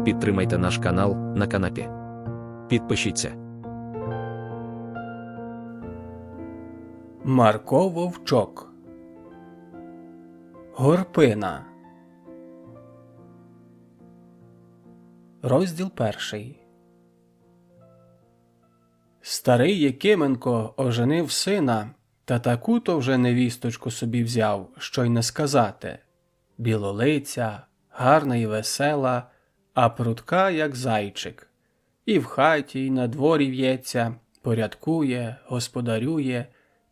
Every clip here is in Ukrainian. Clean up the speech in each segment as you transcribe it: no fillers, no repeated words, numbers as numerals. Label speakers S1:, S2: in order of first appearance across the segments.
S1: Підтримайте наш канал на канапі. Підпишіться.
S2: Марко Вовчок. Горпина. Розділ 1. Старий Якименко оженив сина, та таку-то вже невісточку собі взяв, що й не сказати. Білолиця, гарна і весела, а прудка, як зайчик. І в хаті, і на дворі в'ється, порядкує, господарює,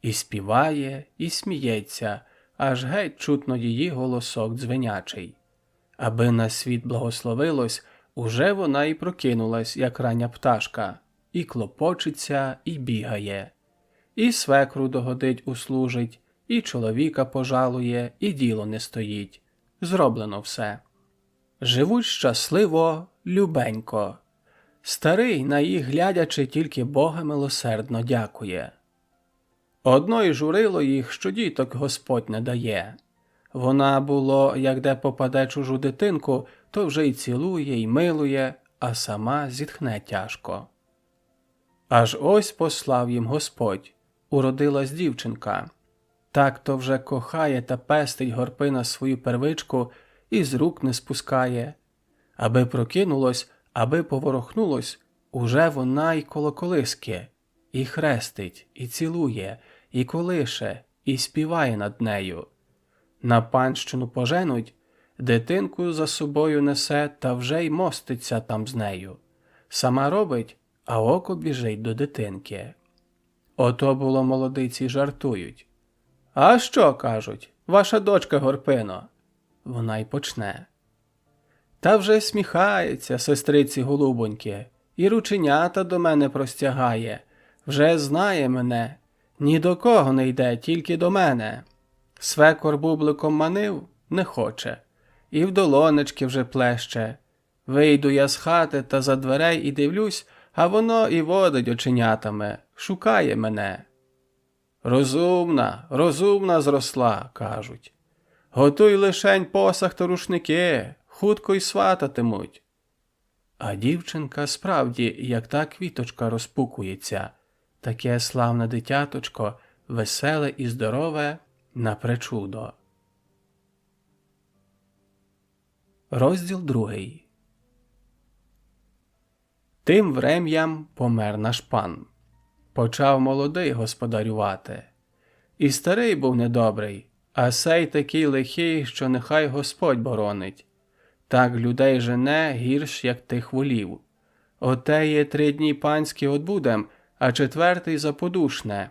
S2: і співає, і сміється, аж геть чутно її голосок дзвенячий. Аби на світ благословилось, уже вона і прокинулась, як рання пташка, і клопочеться, і бігає. І свекру догодить услужить, і чоловіка пожалує, і діло не стоїть. Зроблено все. Живуть щасливо, любенько. Старий, на їх глядячи, тільки Бога милосердно дякує. Одно й журило їх, що діток Господь не дає. Вона, було, як де попаде чужу дитинку, то вже й цілує, й милує, а сама зітхне тяжко. Аж ось послав їм Господь, уродилась дівчинка. Так-то вже кохає та пестить Горпина свою первичку і з рук не спускає. Аби прокинулось, аби поворохнулось, уже вона й коло колиски, і хрестить, і цілує, і колише, і співає над нею. На панщину поженуть, дитинку за собою несе та вже й моститься там з нею. Сама робить, а око біжить до дитинки. Ото було молодиці жартують. «А що, – кажуть, – ваша дочка Горпино?» Вона й почне. Та вже сміхається, сестриці голубоньки, і рученята до мене простягає. Вже знає мене, ні до кого не йде, тільки до мене. Свекор бубликом манив – не хоче, і в долонечки вже плеще. Вийду я з хати та за дверей і дивлюсь, а воно і водить оченятами, шукає мене. Розумна, розумна зросла, кажуть. Готуй лишень посах та рушники, хутко й свататимуть. А дівчинка справді, як та квіточка розпукується, таке славне дитяточко, веселе і здорове, напречудо. Розділ 2. Тим врем'ям помер наш пан. Почав молодий господарювати. І старий був недобрий, а сей такий лихий, що нехай Господь боронить. Так людей жене гірш, як тих волів. Отеє 3 дні панські отбудем, а 4-й заподушне.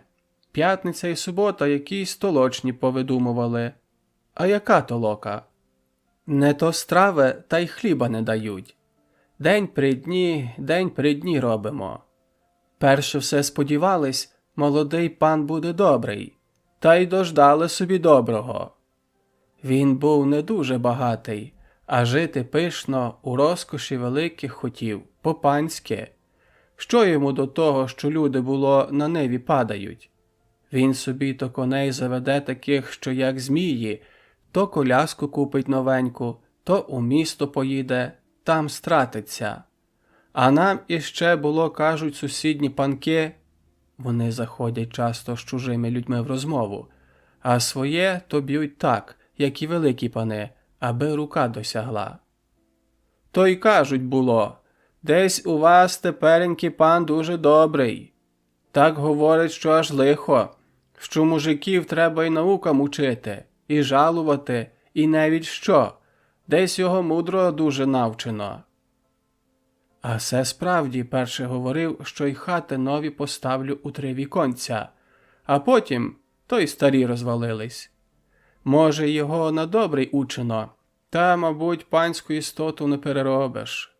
S2: П'ятниця і субота якісь толочні повидумували. А яка толока? Не то страви, та й хліба не дають. День при дні робимо. Перше все сподівались, молодий пан буде добрий, та й дождали собі доброго. Він був не дуже багатий, а жити пишно у розкоші великих хотів, по-панськи. Що йому до того, що люди, було, на ниві падають? Він собі то коней заведе таких, що як змії, то коляску купить новеньку, то у місто поїде, там стратиться. А нам іще, було, кажуть, сусідні панки, вони заходять часто з чужими людьми в розмову, а своє то б'ють так, як і великі пани, аби рука досягла. То й кажуть, було, десь у вас теперенький пан дуже добрий. Так говорять, що аж лихо, що мужиків треба й наукам учити, і жалувати, і навіть що, десь його мудро дуже навчено. А се справді перше говорив, що й хати нові поставлю у 3 віконця, а потім то й старі розвалились. Може, його на добрий учено, та, мабуть, панську істоту не переробиш.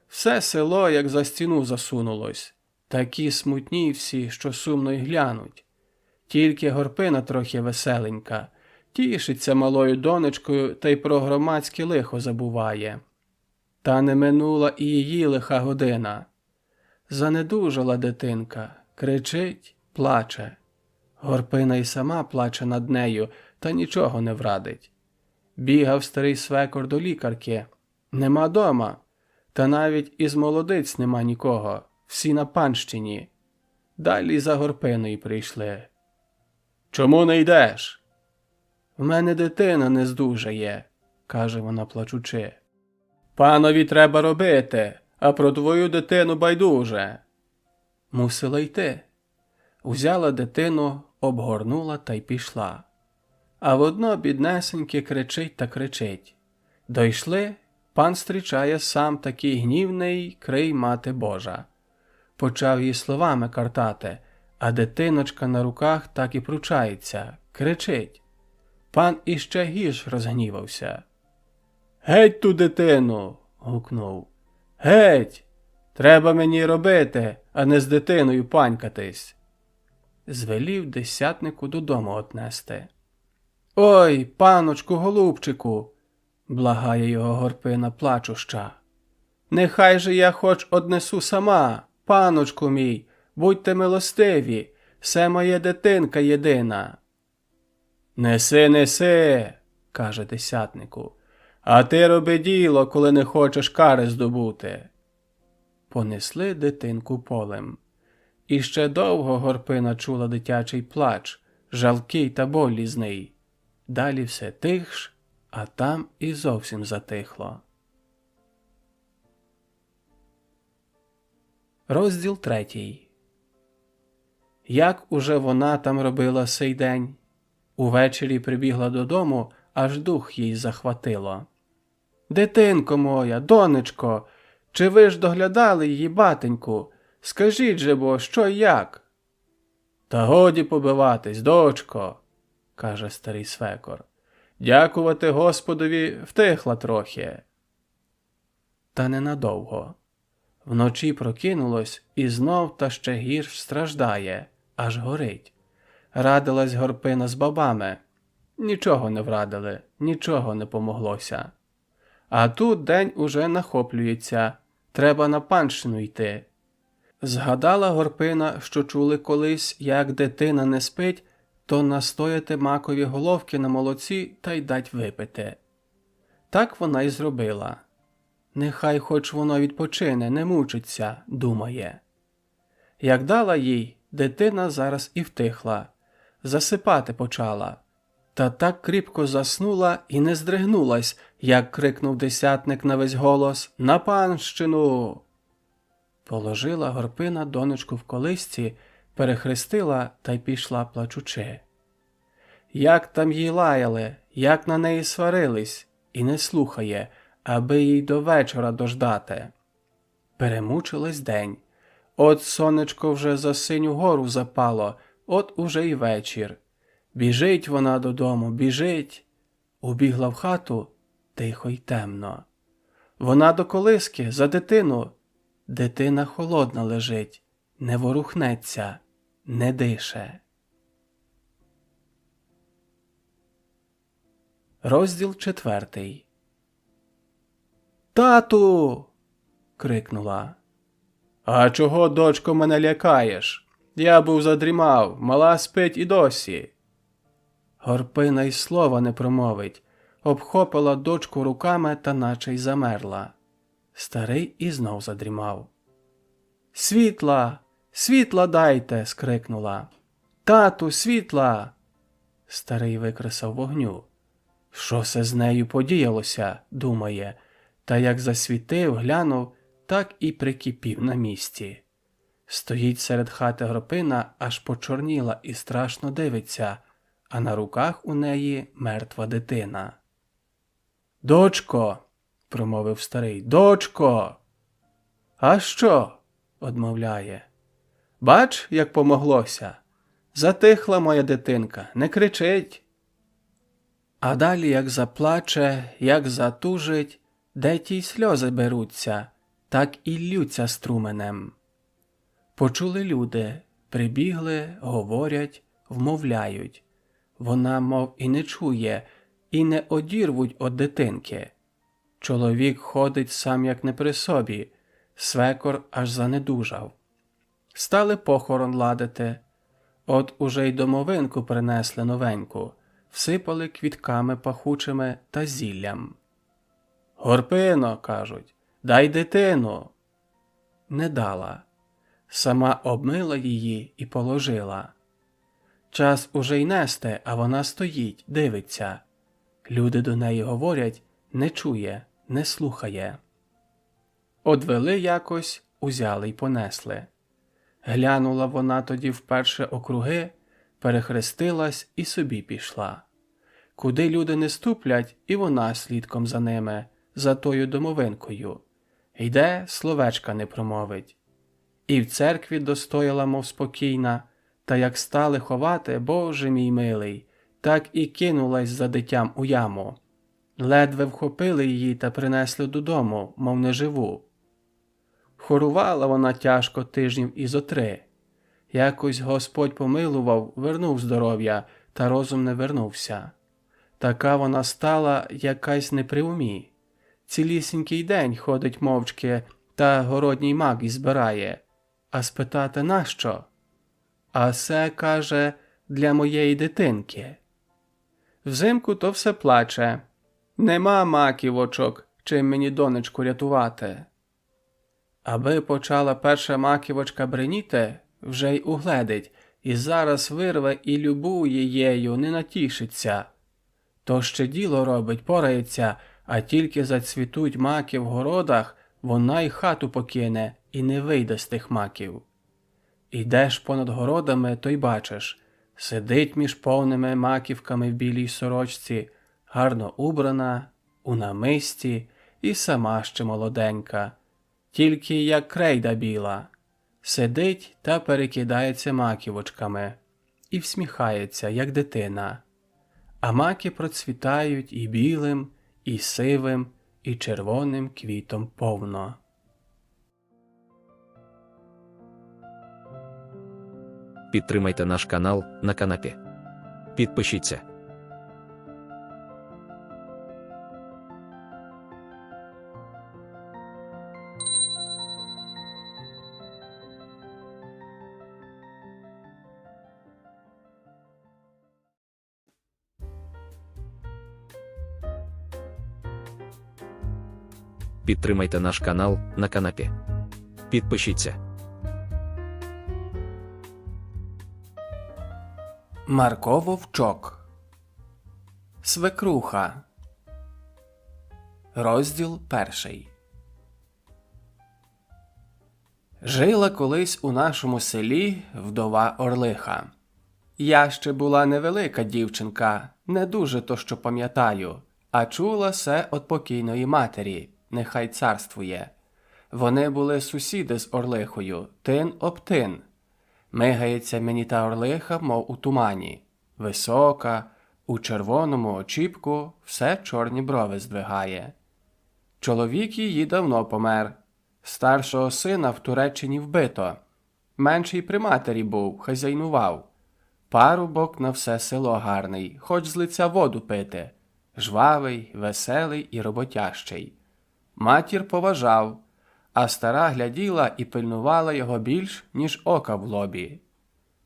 S2: Все село, як за стіну засунулось, такі смутні всі, що сумно й глянуть. Тільки Горпина трохи веселенька, тішиться малою донечкою та й про громадське лихо забуває. Та не минула і її лиха година. Занедужала дитинка, кричить, плаче. Горпина й сама плаче над нею, та нічого не врадить. Бігав старий свекор до лікарки. Нема дома. Та навіть із молодиць нема нікого, всі на панщині. Далі за Горпиною прийшли. Чому не йдеш? В мене дитина не здужає, каже вона плачучи. Панові треба робити, а про твою дитину байдуже. Мусила йти. Узяла дитину, обгорнула та й пішла. А водно біднесеньке кричить та кричить. Дойшли, пан зустрічає сам такий гнівний, крий мати Божа. Почав її словами картати, а дитиночка на руках так і пручається, кричить. Пан іще гірш розгнівався. «Геть ту дитину!» – гукнув. «Геть! Треба мені робити, а не з дитиною панькатись!» Звелів десятнику додому отнести. «Ой, паночку, голубчику!» – благає його Горпина плачуща. «Нехай же я хоч однесу сама, паночку мій, будьте милостиві, се моє дитинка єдина!» «Неси, неси!» – каже десятнику. «А ти роби діло, коли не хочеш кари здобути!» Понесли дитинку полем. І ще довго Горпина чула дитячий плач, жалкий та болізний. Далі все тихш, а там і зовсім затихло. Розділ 3. Як уже вона там робила сей день? Увечері прибігла додому, аж дух їй захватило. «Дитинко моя, донечко, чи ви ж доглядали її, батеньку? Скажіть же бо, що й як?» «Та годі побиватись, дочко», – каже старий свекор. «Дякувати Господові, втихла трохи». Та ненадовго. Вночі прокинулось і знов та ще гірш страждає, аж горить. Радилась Горпина з бабами. Нічого не врадили, нічого не помоглося. А тут день уже нахоплюється, треба на панщину йти. Згадала Горпина, що чули колись, як дитина не спить, то настояти макові головки на молоці та й дать випити. Так вона й зробила. Нехай хоч воно відпочине, не мучиться, думає. Як дала їй, дитина зараз і втихла, засипати почала. Та так кріпко заснула і не здригнулась, як крикнув десятник на весь голос «На панщину!». Положила Горпина донечку в колисці, перехрестила та й пішла плачучи. Як там їй лаяли, як на неї сварились, і не слухає, аби їй до вечора дождати. Перемучилась день. От сонечко вже за синю гору запало, от уже й вечір. Біжить вона додому, біжить. Убігла в хату, тихо й темно. Вона до колиски, за дитину. Дитина холодна лежить, не ворухнеться, не дише. Розділ 4. «Тату!» – крикнула. «А чого, дочко, мене лякаєш? Я був задрімав, мала спить і досі». Горпина й слова не промовить, обхопила дочку руками та наче й замерла. Старий і знов задрімав. «Світла! Світла дайте!» – скрикнула. «Тату, світла!» Старий викресав вогню. Що се з нею подіялося, думає, та як засвітив, глянув, так і прикипів на місці. Стоїть серед хати Горпина, аж почорніла і страшно дивиться, а на руках у неї мертва дитина. «Дочко!» – промовив старий. «Дочко!» «А що?» – одмовляє. «Бач, як помоглося. Затихла моя дитинка, не кричить». А далі як заплаче, як затужить, де ті сльози беруться, так і ллються струменем. Почули люди, прибігли, говорять, вмовляють. Вона, мов і не чує, і не одірвуть од дитинки. Чоловік ходить сам як не при собі, свекор аж занедужав. Стали похорон ладити. От уже й домовинку принесли новеньку, всипали квітками пахучими та зіллям. «Горпино, – кажуть, дай дитину. Не дала. Сама обмила її і положила. Час уже й нести, а вона стоїть, дивиться. Люди до неї говорять, не чує, не слухає. Одвели якось, узяли й понесли. Глянула вона тоді вперше округи, перехрестилась і собі пішла. Куди люди не ступлять, і вона слідком за ними, за тою домовинкою. Йде, словечка не промовить. І в церкві достояла, мов спокійна, та як стали ховати, Боже мій милий, так і кинулась за дитям у яму. Ледве вхопили її та принесли додому, мов неживу. Хорувала вона тяжко тижнів і зо 3. Якось Господь помилував, вернув здоров'я, та розум не вернувся. Така вона стала якась не при умі. Цілісінький день ходить мовчки та городній мак збирає. А спитати нащо? А се, каже, для моєї дитинки. Взимку то все плаче. Нема маківочок, чим мені донечку рятувати. Аби почала перша маківочка бреніти, вже й угледить, і зараз вирве і любує єю, не натішиться. То ще діло робить, порається, а тільки зацвітуть маки в городах, вона й хату покине і не вийде з тих маків. Ідеш понад городами, то й бачиш, сидить між повними маківками в білій сорочці, гарно убрана, у намисті і сама ще молоденька, тільки як крейда біла. Сидить та перекидається маківочками і всміхається, як дитина. А маки процвітають і білим, і сивим, і червоним квітом повно.
S1: Підтримайте наш канал на канапі. Підпишіться. Підтримайте наш канал на канапі. Підпишіться.
S2: Марко Вовчок. Свекруха. Розділ 1. Жила колись у нашому селі вдова Орлиха. Я ще була невелика дівчинка, не дуже то, що пам'ятаю, а чула се от покійної матері, нехай царствує. Вони були сусіди з Орлихою, тин об тин. Мигається мені та Орлиха, мов у тумані. Висока, у червоному очіпку, все чорні брови здвигає. Чоловік її давно помер. Старшого сина в Туреччині вбито. Менший при матері був, хазяйнував. Парубок на все село гарний, хоч з лиця воду пити. Жвавий, веселий і роботящий. Матір поважав, а стара гляділа і пильнувала його більш, ніж ока в лобі.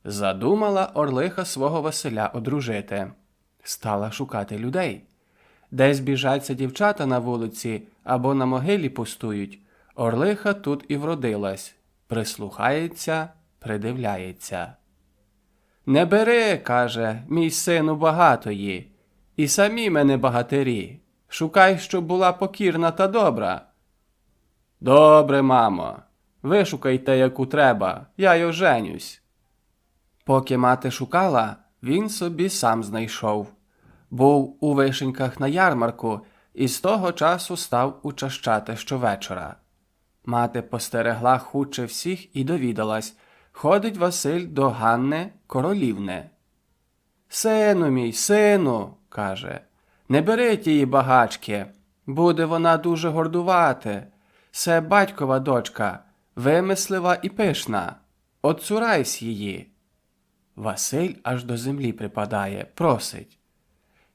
S2: Задумала Орлиха свого Василя одружити. Стала шукати людей. Десь біжаться дівчата на вулиці або на могилі пустують. Орлиха тут і вродилась. Прислухається, придивляється. «Не бери, – каже, – мій сину багатої, і самі мене багатирі. Шукай, щоб була покірна та добра». «Добре, мамо, вишукайте, яку треба, я й оженюсь». Поки мати шукала, він собі сам знайшов. Був у Вишеньках на ярмарку і з того часу став учащати щовечора. Мати постерегла хутче всіх і довідалась, ходить Василь до Ганни королівни. «Сину мій, сину, – каже, – не бери тієї багачки, буде вона дуже гордувати. Се батькова дочка, вимислива і пишна, отцурайсь її». Василь аж до землі припадає, просить.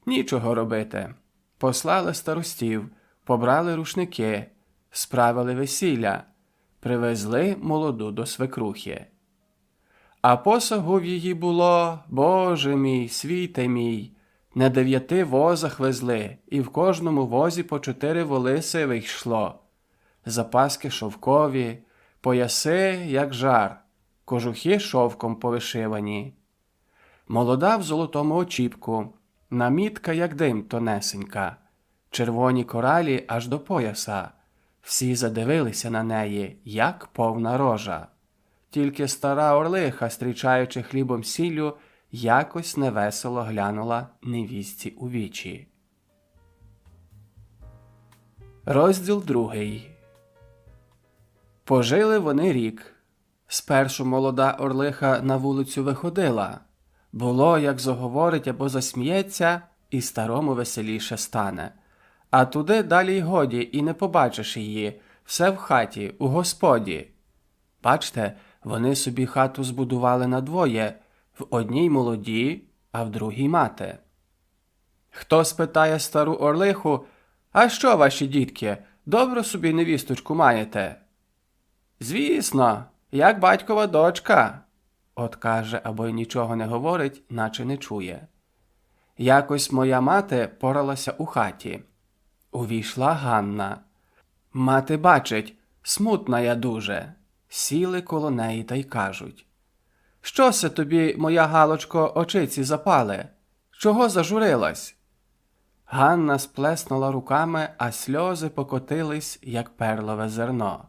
S2: Нічого робити. Послали старостів, побрали рушники, справили весілля, привезли молоду до свекрухи. А посагу в її було, Боже мій, світе мій, на 9 возах везли, і в кожному возі по 4 воли сивих йшло. запаски шовкові, пояси, як жар, кожухи шовком повишивані. Молода в золотому очіпку, намітка, як дим тонесенька, червоні коралі аж до пояса. Всі задивилися на неї, як повна рожа. Тільки стара орлиха, стрічаючи хлібом сіллю, якось невесело глянула невістці у вічі. Розділ 2. Пожили вони рік. Спершу молода орлиха на вулицю виходила. Було, як заговорить або засміється, і старому веселіше стане. А туди далі й годі, і не побачиш її, все в хаті, у господі. Бачте, вони собі хату збудували надвоє, в одній молоді, а в другій мати. Хто спитає стару орлиху: «А що, ваші дітки, добру собі невісточку маєте?» «Звісно, як батькова дочка», – от каже або й нічого не говорить, наче не чує. Якось моя мати поралася у хаті. Увійшла Ганна. Мати бачить, смутна я дуже. Сіли коло неї та й кажуть: «Що се тобі, моя Галочко, очиці запали? Чого зажурилась?» Ганна сплеснула руками, а сльози покотились, як перлове зерно.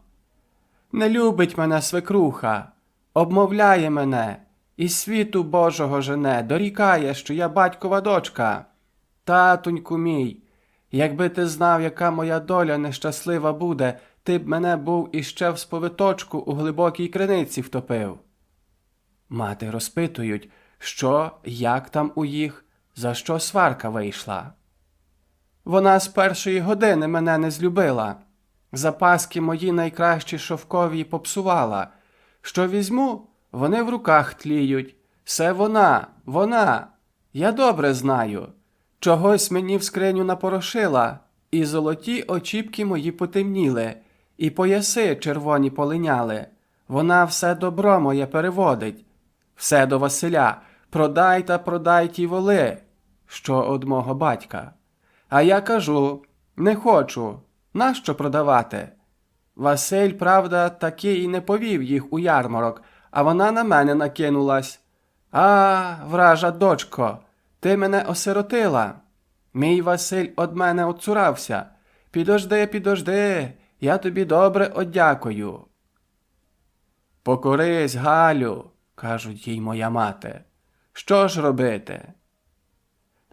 S2: «Не любить мене свекруха, обмовляє мене, із світу Божого жене, дорікає, що я батькова дочка. Татуньку мій, якби ти знав, яка моя доля нещаслива буде, ти б мене був іще в сповиточку у глибокій криниці втопив». Мати розпитують, що, як там у їх, за що сварка вийшла. «Вона з першої години мене не злюбила. Запаски мої найкращі шовкові попсувала. Що візьму, вони в руках тліють. Все вона. Я добре знаю. Чогось мені в скриню напорошила, і золоті очіпки мої потемніли, і пояси червоні полиняли. Вона все добро моє переводить. Все до Василя. Продай та продай ті воли, що од мого батька. А я кажу: не хочу. Нащо продавати? Василь, правда, таки і не повів їх у ярмарок, а вона на мене накинулась. А, вража дочко, ти мене осиротила. Мій Василь од мене отцурався. Підожди, я тобі добре одякую. Покорись, Галю, кажуть їй моя мати. Що ж робити?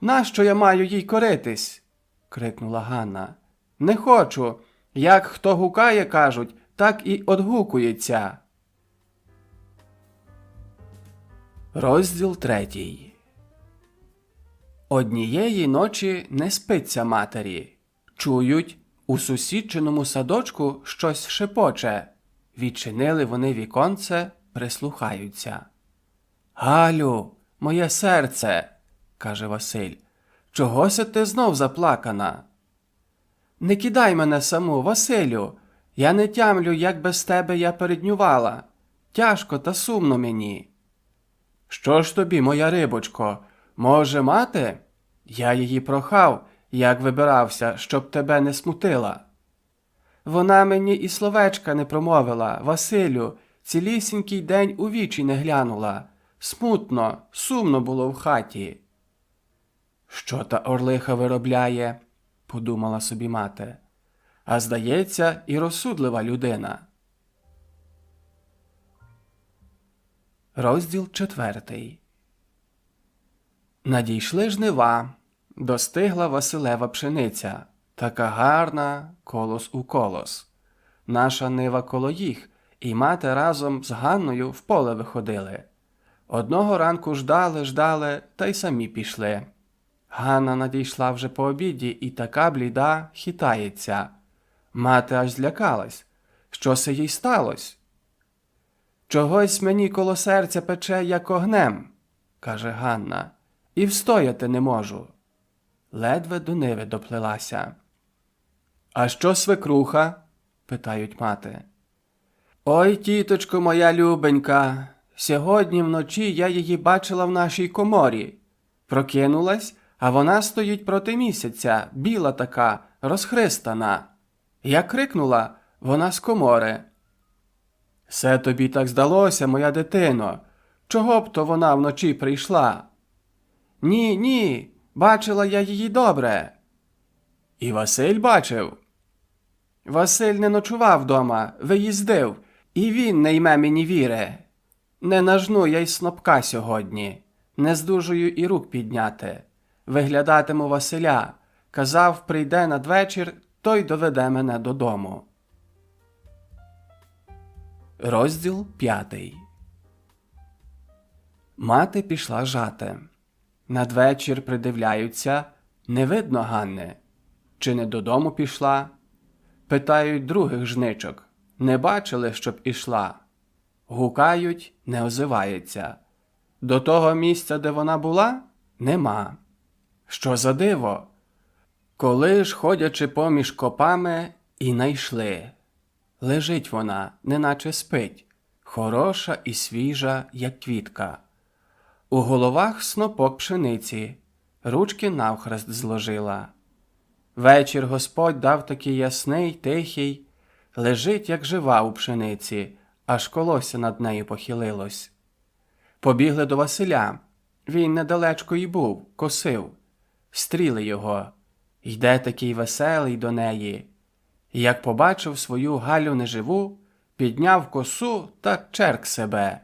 S2: Нащо я маю їй коритись? Крикнула Ганна. Не хочу. Як хто гукає, кажуть, так і одгукується. Розділ 3. Однієї ночі не спиться матері. Чують, у сусідчиному садочку щось шепоче. Відчинили вони віконце, прислухаються. «Галю, моє серце», – каже Василь, – «чого се ти знов заплакана?» «Не кидай мене саму, Василю, я не тямлю, як без тебе я переднювала. Тяжко та сумно мені». «Що ж тобі, моя рибочко, може мати? Я її прохав, як вибирався, щоб тебе не смутила». «Вона мені і словечка не промовила, Василю, цілісінький день у вічі не глянула. Смутно, сумно було в хаті». «Що та орлиха виробляє?» – подумала собі мати. «А здається, і розсудлива людина». Розділ 4. Надійшли жнива. Достигла Василева пшениця. Така гарна, колос у колос. Наша нива коло їх, і мати разом з Ганною в поле виходили. Одного ранку ждали, та й самі пішли. Ганна надійшла вже по обіді і така бліда, хитається. Мати аж злякалась. Що се їй сталося? «Чогось мені коло серця пече, як огнем», – каже Ганна, – «і встояти не можу». Ледве до ниви доплилася. «А що свекруха?» – питають мати. «Ой, тіточко моя любенька, сьогодні вночі я її бачила в нашій коморі. Прокинулась, а вона стоїть проти місяця, біла така, розхристана. Я крикнула: Вона з комори. Се тобі так здалося, моя дитино. Чого б то вона вночі прийшла? Ні, ні, бачила я її добре. І Василь бачив? Василь не ночував дома, виїздив, і він не йме мені віри. Не нажну я й снопка сьогодні, не здужую і рук підняти. Виглядатиму Василя, казав, прийде надвечір, то й доведе мене додому. Розділ 5. Мати пішла жати. Надвечір придивляються, не видно Ганни. Чи не додому пішла? Питають других жничок. Не бачили, щоб ішла. Гукають, не озивається. До того місця, де вона була, нема. Що за диво? Коли ж, ходячи поміж копами, і найшли. Лежить вона, неначе спить, хороша і свіжа, як квітка. У головах снопок пшениці, ручки навхрест зложила. Вечір Господь дав такий ясний, тихий, лежить, як жива у пшениці, аж колося над нею похилилось. Побігли до Василя. Він недалечко й був, косив. Стріли його. Йде такий веселий до неї. Як побачив свою Галю неживу, підняв косу та черк себе.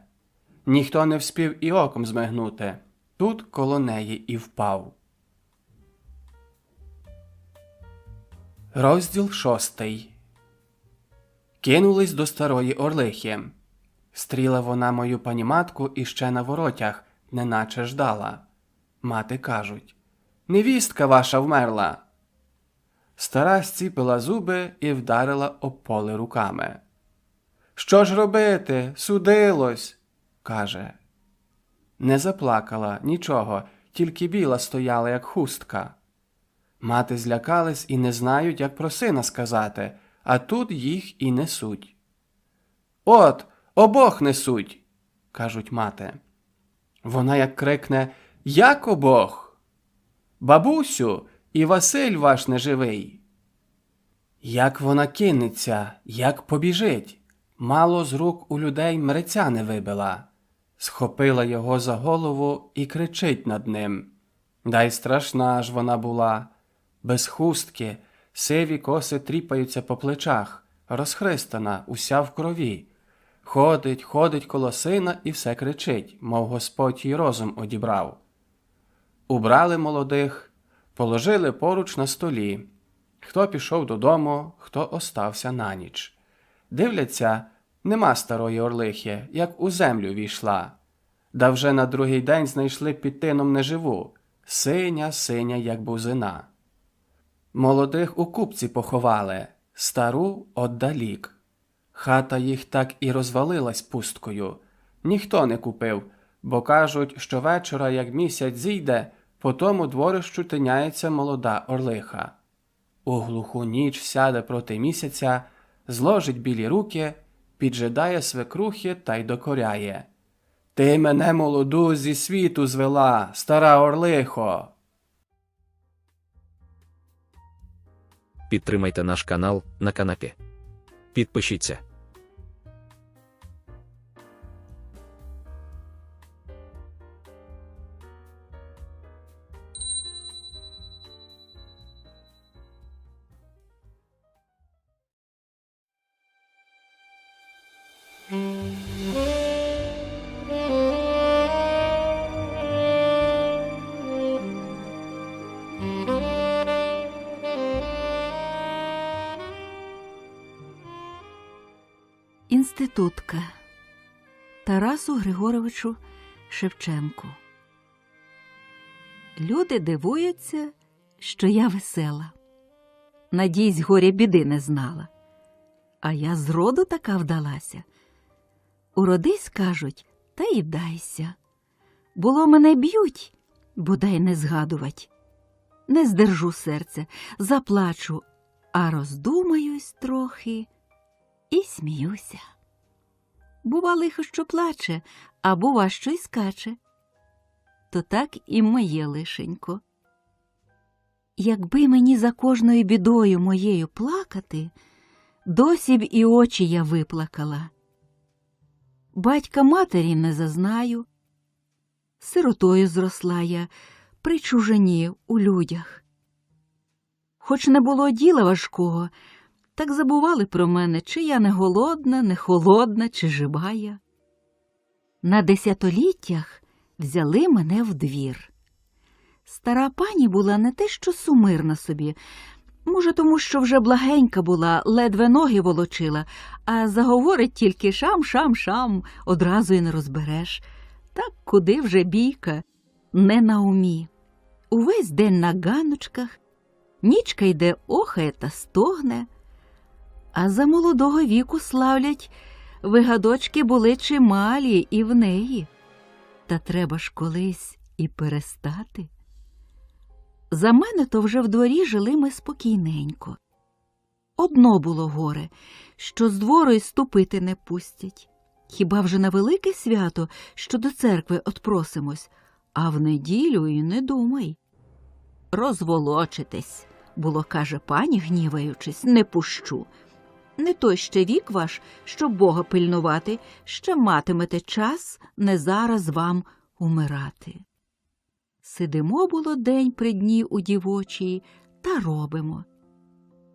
S2: Ніхто не вспів і оком змигнути. Тут коло неї і впав. Розділ 6. Кинулись до старої Орлихи. Стріла вона мою паніматку іще на воротях, неначе ждала. Мати кажуть: «Невістка ваша вмерла». Стара зціпила зуби і вдарила об поле руками. «Що ж робити? Судилось!» – каже. Не заплакала, нічого, тільки біла стояла, як хустка. Мати злякались і не знають, як про сина сказати, а тут їх і несуть. «От, обох несуть!» – кажуть мати. Вона як крикне: «Як обох? Бабусю, і Василь ваш неживий!» Як вона кинеться, як побіжить, мало з рук у людей мреця не вибила. Схопила його за голову і кричить над ним. Да й страшна ж вона була. Без хустки, сиві коси тріпаються по плечах, розхристана, уся в крові. Ходить, ходить коло сина і все кричить, мов Господь їй розум одібрав. Убрали молодих, положили поруч на столі. Хто пішов додому, хто остався на ніч. Дивляться, нема старої Орлихи, як у землю війшла. Да вже на другий день знайшли під тином неживу, синя, як бузина. Молодих у купці поховали, стару оддалік. Хата їх так і розвалилась пусткою. Ніхто не купив, бо кажуть, що вечора, як місяць зійде, по тому дворищу тиняється молода Орлиха. У глуху ніч сяде проти місяця, зложить білі руки, піджидає свекрухи та й докоряє: «Ти мене, молоду, зі світу звела, стара Орлихо!»
S1: Підтримайте наш канал на канапі. Підпишіться.
S3: Інститутка Тарасу Григоровичу Шевченку. Люди дивуються, що я весела. Надійсь, горя біди не знала. А я зроду така вдалася. Уродись, кажуть, та й вдайся. Було мене б'ють, бодай не згадувать. Не здержу серце, заплачу, а роздумаюсь трохи і сміюся. Бува лихо, що плаче, а бува, що й скаче. То так і моє лишенько. Якби мені за кожною бідою моєю плакати, досі б і очі я виплакала. Батька матері не зазнаю. Сиротою зросла я при чужині у людях. Хоч не було діла важкого, так забували про мене, чи я не голодна, не холодна, чи жива я. На десятиліттях взяли мене в двір. Стара пані була не те що сумирна собі, може, тому що вже благенька була, ледве ноги волочила, а заговорить тільки шам-шам-шам, одразу й не розбереш. Так куди вже бійка, не на умі. Увесь день на ганочках, нічка йде охає та стогне, а за молодого віку славлять, вигадочки були чималі і в неї. Та треба ж колись і перестати. За мене то вже в дворі жили ми спокійненько. Одно було горе, що з двору й ступити не пустять. Хіба вже на велике свято, що до церкви отпросимось, а в неділю і не думай. Розволочитесь, було, каже пані, гніваючись, не пущу. Не той ще вік ваш, щоб Бога пильнувати, ще матимете час не зараз вам умирати. Сидимо, було, день при дні у дівочій, та робимо.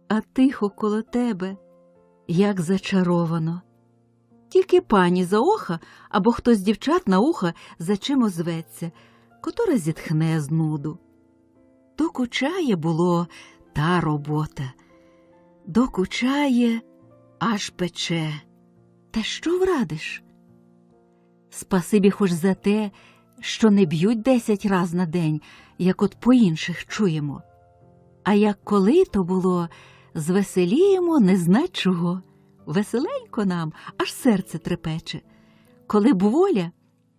S3: А тихо коло тебе, як зачаровано. Тільки пані за оха, або хтось з дівчат на ухо за чим озветься, котра зітхне з нуду. Докучає, було, та робота. Докучає, аж пече. Та що врадиш? Спасибі хоч за те, що не б'ють 10 раз на день, як от по інших чуємо. А як коли то було, звеселіємо не знать чого. Веселенько нам, аж серце трепече. Коли б воля,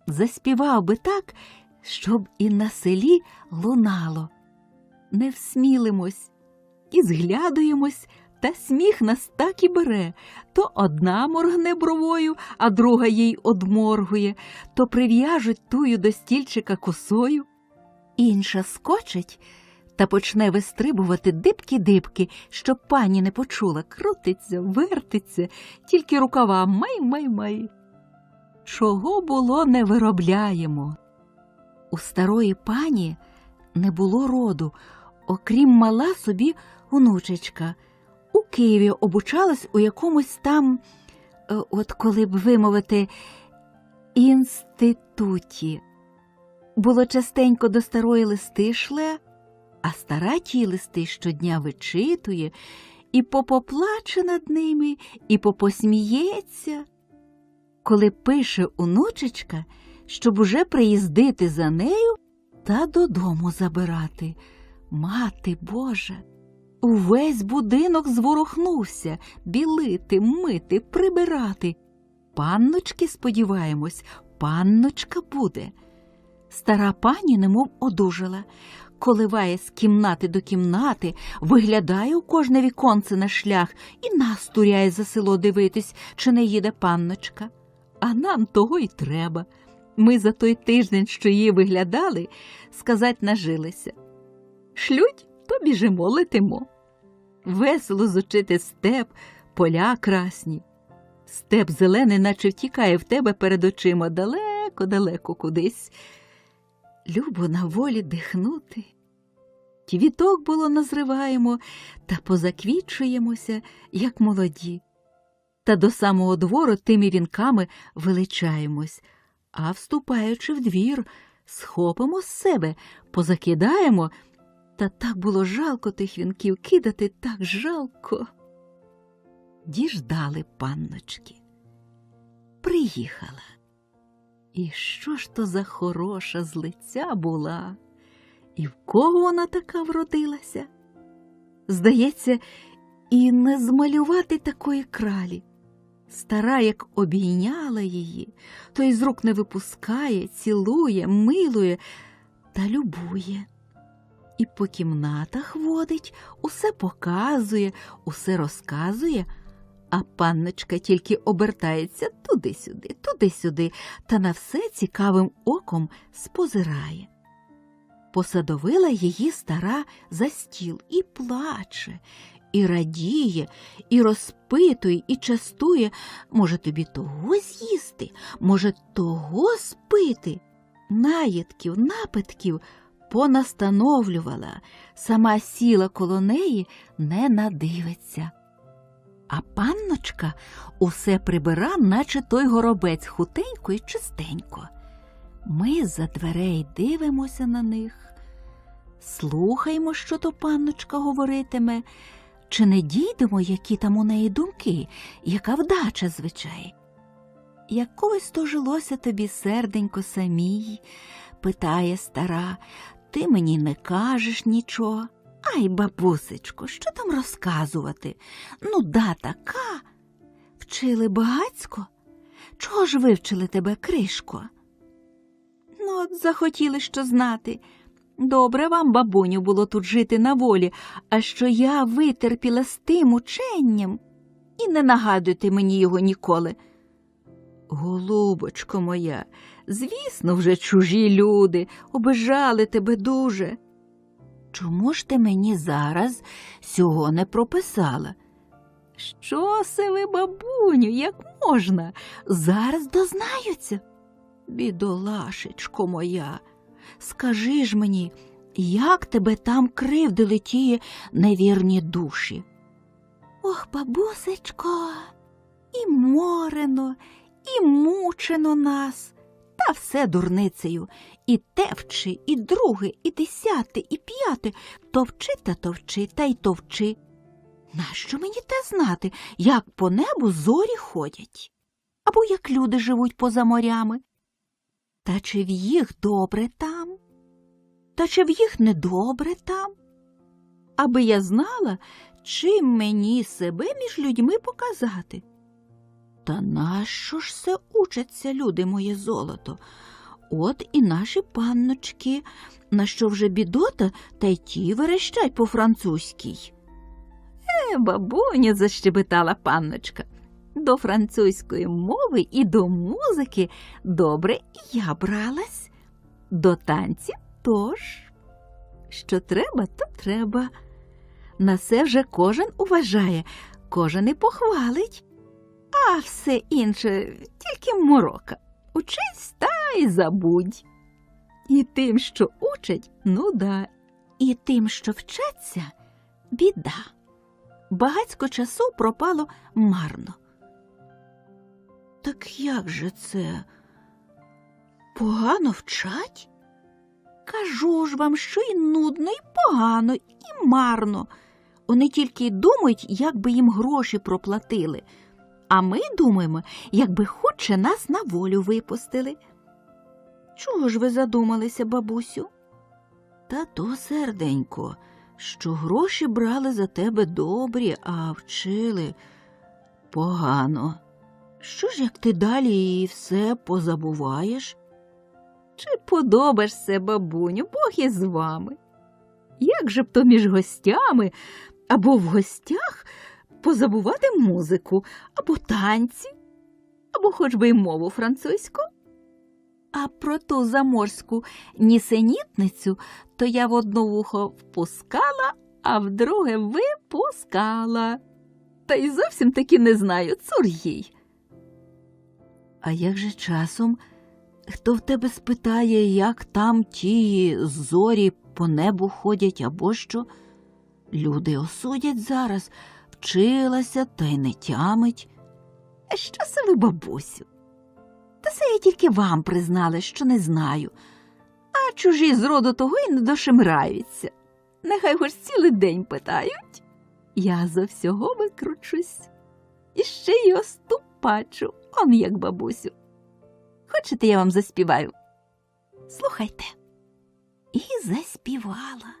S3: заспівав би так, щоб і на селі лунало. Не всмілимось, і зглядуємось, та сміх нас так і бере. То одна моргне бровою, а друга їй одморгує, то прив'яжуть тую до стільчика косою. Інша скочить та почне вистрибувати дибки-дибки, щоб пані не почула, крутиться, вертиться, тільки рукава май-май-май. Чого було не виробляємо. У старої пані не було роду, окрім мала собі онучечка. У Києві обучалась у якомусь там, от коли б вимовити, інституті. Було частенько до старої листи шле, а стара ті листи щодня вичитує і попоплаче над ними, і попосміється. Коли пише онучечка, щоб уже приїздити за нею та додому забирати. Мати Божа! Увесь будинок зворухнувся, білити, мити, прибирати. Панночки, сподіваємось, панночка буде. Стара пані немов одужала, коливає з кімнати до кімнати, виглядає у кожне віконце на шлях і нас туряє за село дивитись, чи не їде панночка. А нам того й треба. Ми за той тиждень, що її виглядали, сказать, нажилися. Шлють, то біжимо, летимо. Весело зучити степ, поля красні. Степ зелений, наче втікає в тебе перед очима далеко-далеко кудись. Любо на волі дихнути. Квіток було назриваємо та позаквітчуємося, як молоді. Та до самого двору тими вінками величаємось, а вступаючи в двір, схопимо з себе, позакидаємо. Та так було жалко тих вінків, кидати так жалко. Діждали панночки. Приїхала. І що ж то за хороша з лиця була? І в кого вона така вродилася? Здається, і не змалювати такої кралі. Стара, як обійняла її, то й з рук не випускає, цілує, милує та любує. І по кімнатах водить, усе показує, усе розказує, а панночка тільки обертається туди-сюди, та на все цікавим оком спозирає. Посадовила її стара за стіл і плаче, і радіє, і розпитує, і частує. Може, тобі того з'їсти, може, того спити. Наїдків, напитків понастановлювала, сама сіла коло неї, не надивиться. А панночка усе прибира, наче той горобець, хутенько і чистенько. Ми з-за дверей дивимося на них, слухаємо, що то панночка говоритиме, чи не дійдемо, які там у неї думки, яка вдача звичай. Як колись то жилося тобі, серденько, самій, питає стара, ти мені не кажеш нічого. Ай, бабусечко, що там розказувати? Нуда така. Вчили багацько? Чого ж вивчили тебе, Кришко? Ну, от захотіли що знати. Добре вам, бабуню, було тут жити на волі, а що я витерпіла з тим ученням. І не нагадуйте мені його ніколи. Голубочко моя, звісно, вже чужі люди, обижали тебе дуже. Чому ж ти мені зараз сього не прописала? Що се ви, бабуню, як можна? Зараз дознаються. Бідолашечко моя, скажи ж мені, як тебе там кривдили ті невірні душі? Ох, бабусечко, і морено, і мучено нас, та все дурницею, і те вчи, і друге, і десяте, і п'яте, товчи та товчи, та й товчи. Нащо мені те знати, як по небу зорі ходять? Або як люди живуть поза морями? Та чи в їх добре там? Та чи в їх недобре там? Аби я знала, чим мені себе між людьми показати. Та нащо ж се учаться, люди, моє золото? От і наші панночки, на що вже бідота, та й ті верещать по-французькій. Бабуня, защебетала панночка, до французької мови і до музики добре і я бралась, до танців тож. Що треба, то треба. На це вже кожен уважає, кожен і похвалить. А все інше тільки морока. Учись та й забудь. І тим, що учать, ну да, і тим, що вчаться, біда. Багацько часу пропало марно. Так як же це? Погано вчать? Кажу ж вам, що і нудно, і погано, і марно. Вони тільки й думають, як би їм гроші проплатили. А ми думаємо, якби хоче нас на волю випустили. Чого ж ви задумалися, бабусю? Та то, серденько, що гроші брали за тебе добрі, а вчили погано. Що ж, як ти далі і все позабуваєш? Чи подобаєшся, бабуню, Бог із вами? Як же б то між гостями або в гостях позабувати музику, або танці, або хоч би й мову французьку? А про ту заморську нісенітницю то я в одно вухо впускала, а в друге випускала. Та й зовсім таки не знаю, цур їй. А як же часом, хто в тебе спитає, як там ті зорі по небу ходять, або що? Люди осудять зараз, вчилася та й не тямить. А що це ви, бабусю? Та це я тільки вам признала, що не знаю. А чужі з роду того й не дошемраються. Нехай хоч цілий день питають. Я за всього викручусь. І ще й оступачу, он як бабусю. Хочете, я вам заспіваю? Слухайте. І заспівала.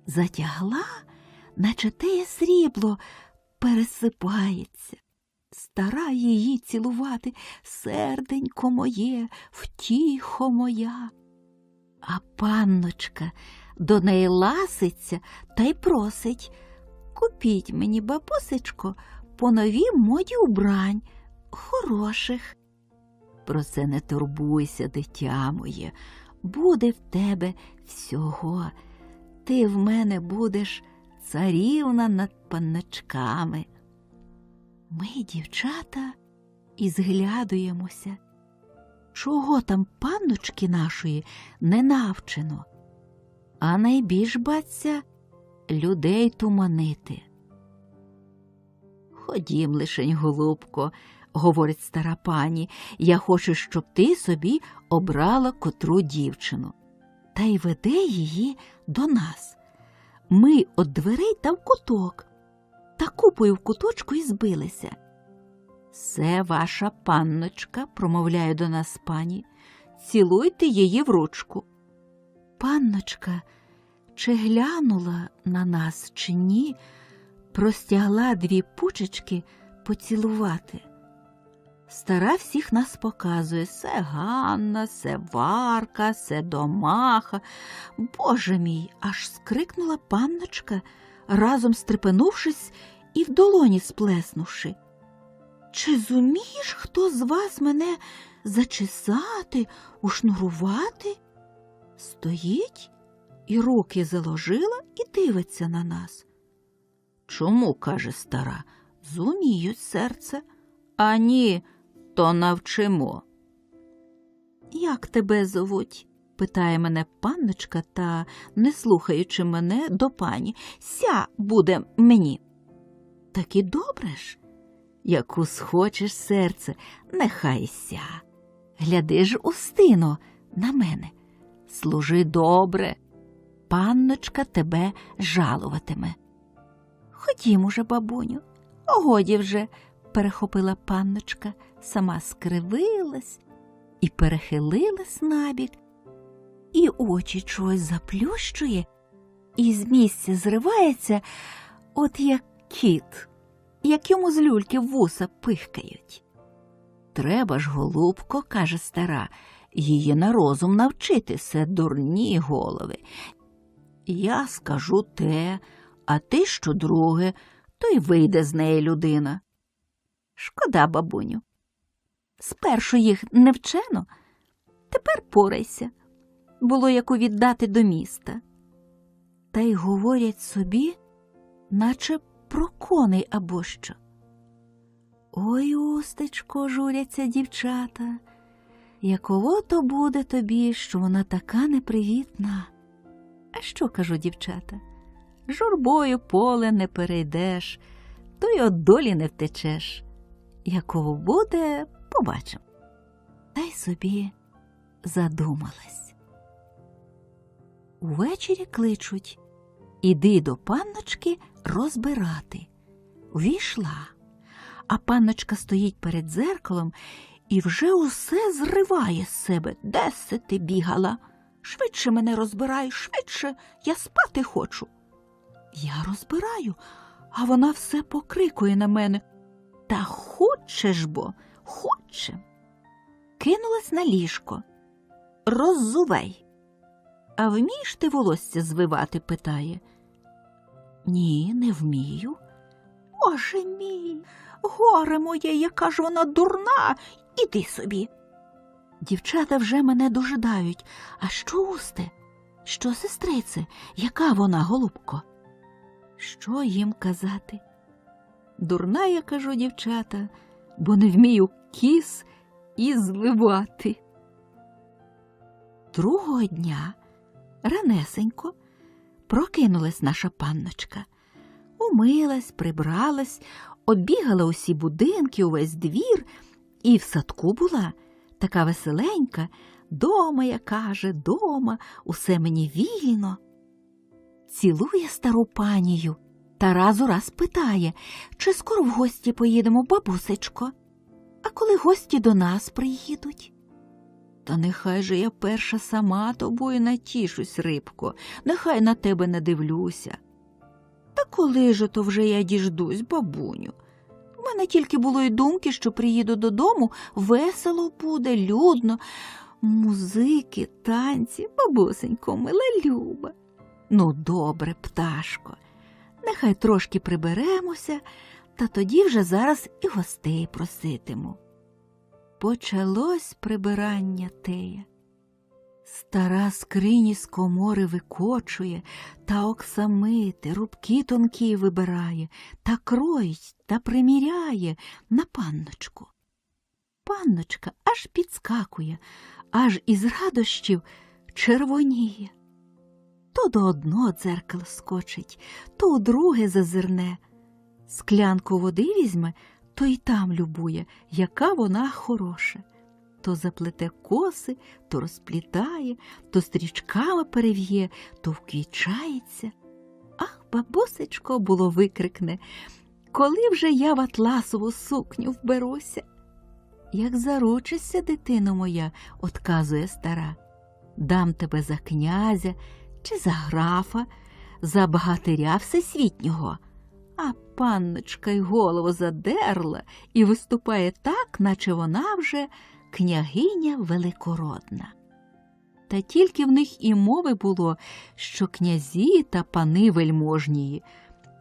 S3: Затягла, наче теє срібло пересипається. Стара її цілувати, серденько моє, втіхо моя. А панночка до неї ласиться та й просить: купіть мені, бабусечко, по новій моді убрань, хороших. Про це не турбуйся, дитя моє, буде в тебе всього. Ти в мене будеш царівна над панночками. Ми, дівчата, і зглядуємося. Чого там панночки нашої не навчено? А найбільш, баться, людей туманити. Ходім лишень, голубко, говорить стара пані, я хочу, щоб ти собі обрала котру дівчину. Та й веде її до нас. Ми от дверей та в куток. Та купою в куточку і збилися. «Се ваша панночка», – промовляє до нас пані, – «цілуйте її в ручку». Панночка чи глянула на нас, чи ні, простягла дві пучечки поцілувати. Стара всіх нас показує: се Ганна, се Варка, се Домаха. Боже мій, аж скрикнула панночка, разом стрепенувшись і в долоні сплеснувши. Чи зумієш хто з вас мене зачесати, ушнурувати? Стоїть і руки заложила і дивиться на нас. Чому, каже стара, зуміють, серце, а ні, то навчимо. Як тебе зовуть? Питає мене панночка та, не слухаючи мене, до пані. Ся буде мені. Так і добре ж. Яку схочеш, серце, нехай ся. Гляди ж, Устино, на мене. Служи добре. Панночка тебе жалуватиме. Ходім уже, бабуню. Годі вже, перехопила панночка, сама скривилась і перехилилась набік, і очі чогось заплющує, і з місця зривається, от як кіт, як йому з люльки в вуса пихкають. Треба ж, голубко, каже стара, її на розум навчити, се дурні голови. Я скажу те, а ти що друге, то й вийде з неї людина. Шкода, бабуню. Спершу їх не вчено, тепер порайся. Було яку віддати до міста. Та й говорять собі, наче про коней або що. Ой, Устечко, журяться дівчата, яково то буде тобі, що вона така непривітна. А що, кажу, дівчата, журбою поле не перейдеш, то й от долі не втечеш. Яково буде, побачимо. Та й собі задумалась. Увечері кличуть: іди до панночки розбирати. Ввійшла, а панночка стоїть перед дзеркалом і вже усе зриває з себе. Де се ти бігала? Швидше мене розбирай, швидше, я спати хочу. Я розбираю, а вона все покрикує на мене. Та хочеш бо, хоче. Кинулась на ліжко. Роззувай. А вмієш ти волосся звивати, питає. Ні, не вмію. Боже мій, горе моє, яка ж вона дурна, іди собі. Дівчата вже мене дожидають. А що, Усте? Що, сестрице? Яка вона, голубко? Що їм казати? Дурна, я кажу, дівчата, бо не вмію кіс і звивати. Другого дня, ранесенько, прокинулась наша панночка. Умилась, прибралась, оббігала усі будинки, увесь двір, і в садку була, така веселенька, дома, я каже, дома, усе мені вільно. Цілує стару панію та раз у раз питає, чи скоро в гості поїдемо, бабусечко? А коли гості до нас приїдуть? Та нехай же я перша сама тобою натішусь, рибко, нехай на тебе не дивлюся. Та коли ж то вже я діждусь, бабуню? В мене тільки було й думки, що приїду додому, весело буде, людно, музики, танці, бабусенько, мила Люба. Ну, добре, пташко, нехай трошки приберемося, та тоді вже зараз і гостей проситиму. Почалось прибирання теє. Стара скрині з комори викочує, та оксамити, рубки тонкі вибирає, та кроїть, та приміряє на панночку. Панночка аж підскакує, аж із радощів червоніє. То до одного дзеркала скочить, то у друге зазирне. Склянку води візьме, то й там любує, яка вона хороша. То заплете коси, то розплітає, то стрічками перев'є, то вквічається. Ах, бабусечко, було викрикне, коли вже я в атласову сукню вберуся? Як заручишся, дитино моя, отказує стара, дам тебе за князя чи за графа, за богатиря всесвітнього. А панночка й голову задерла і виступає так, наче вона вже княгиня великородна. Та тільки в них і мови було, що князі та пани вельможнії.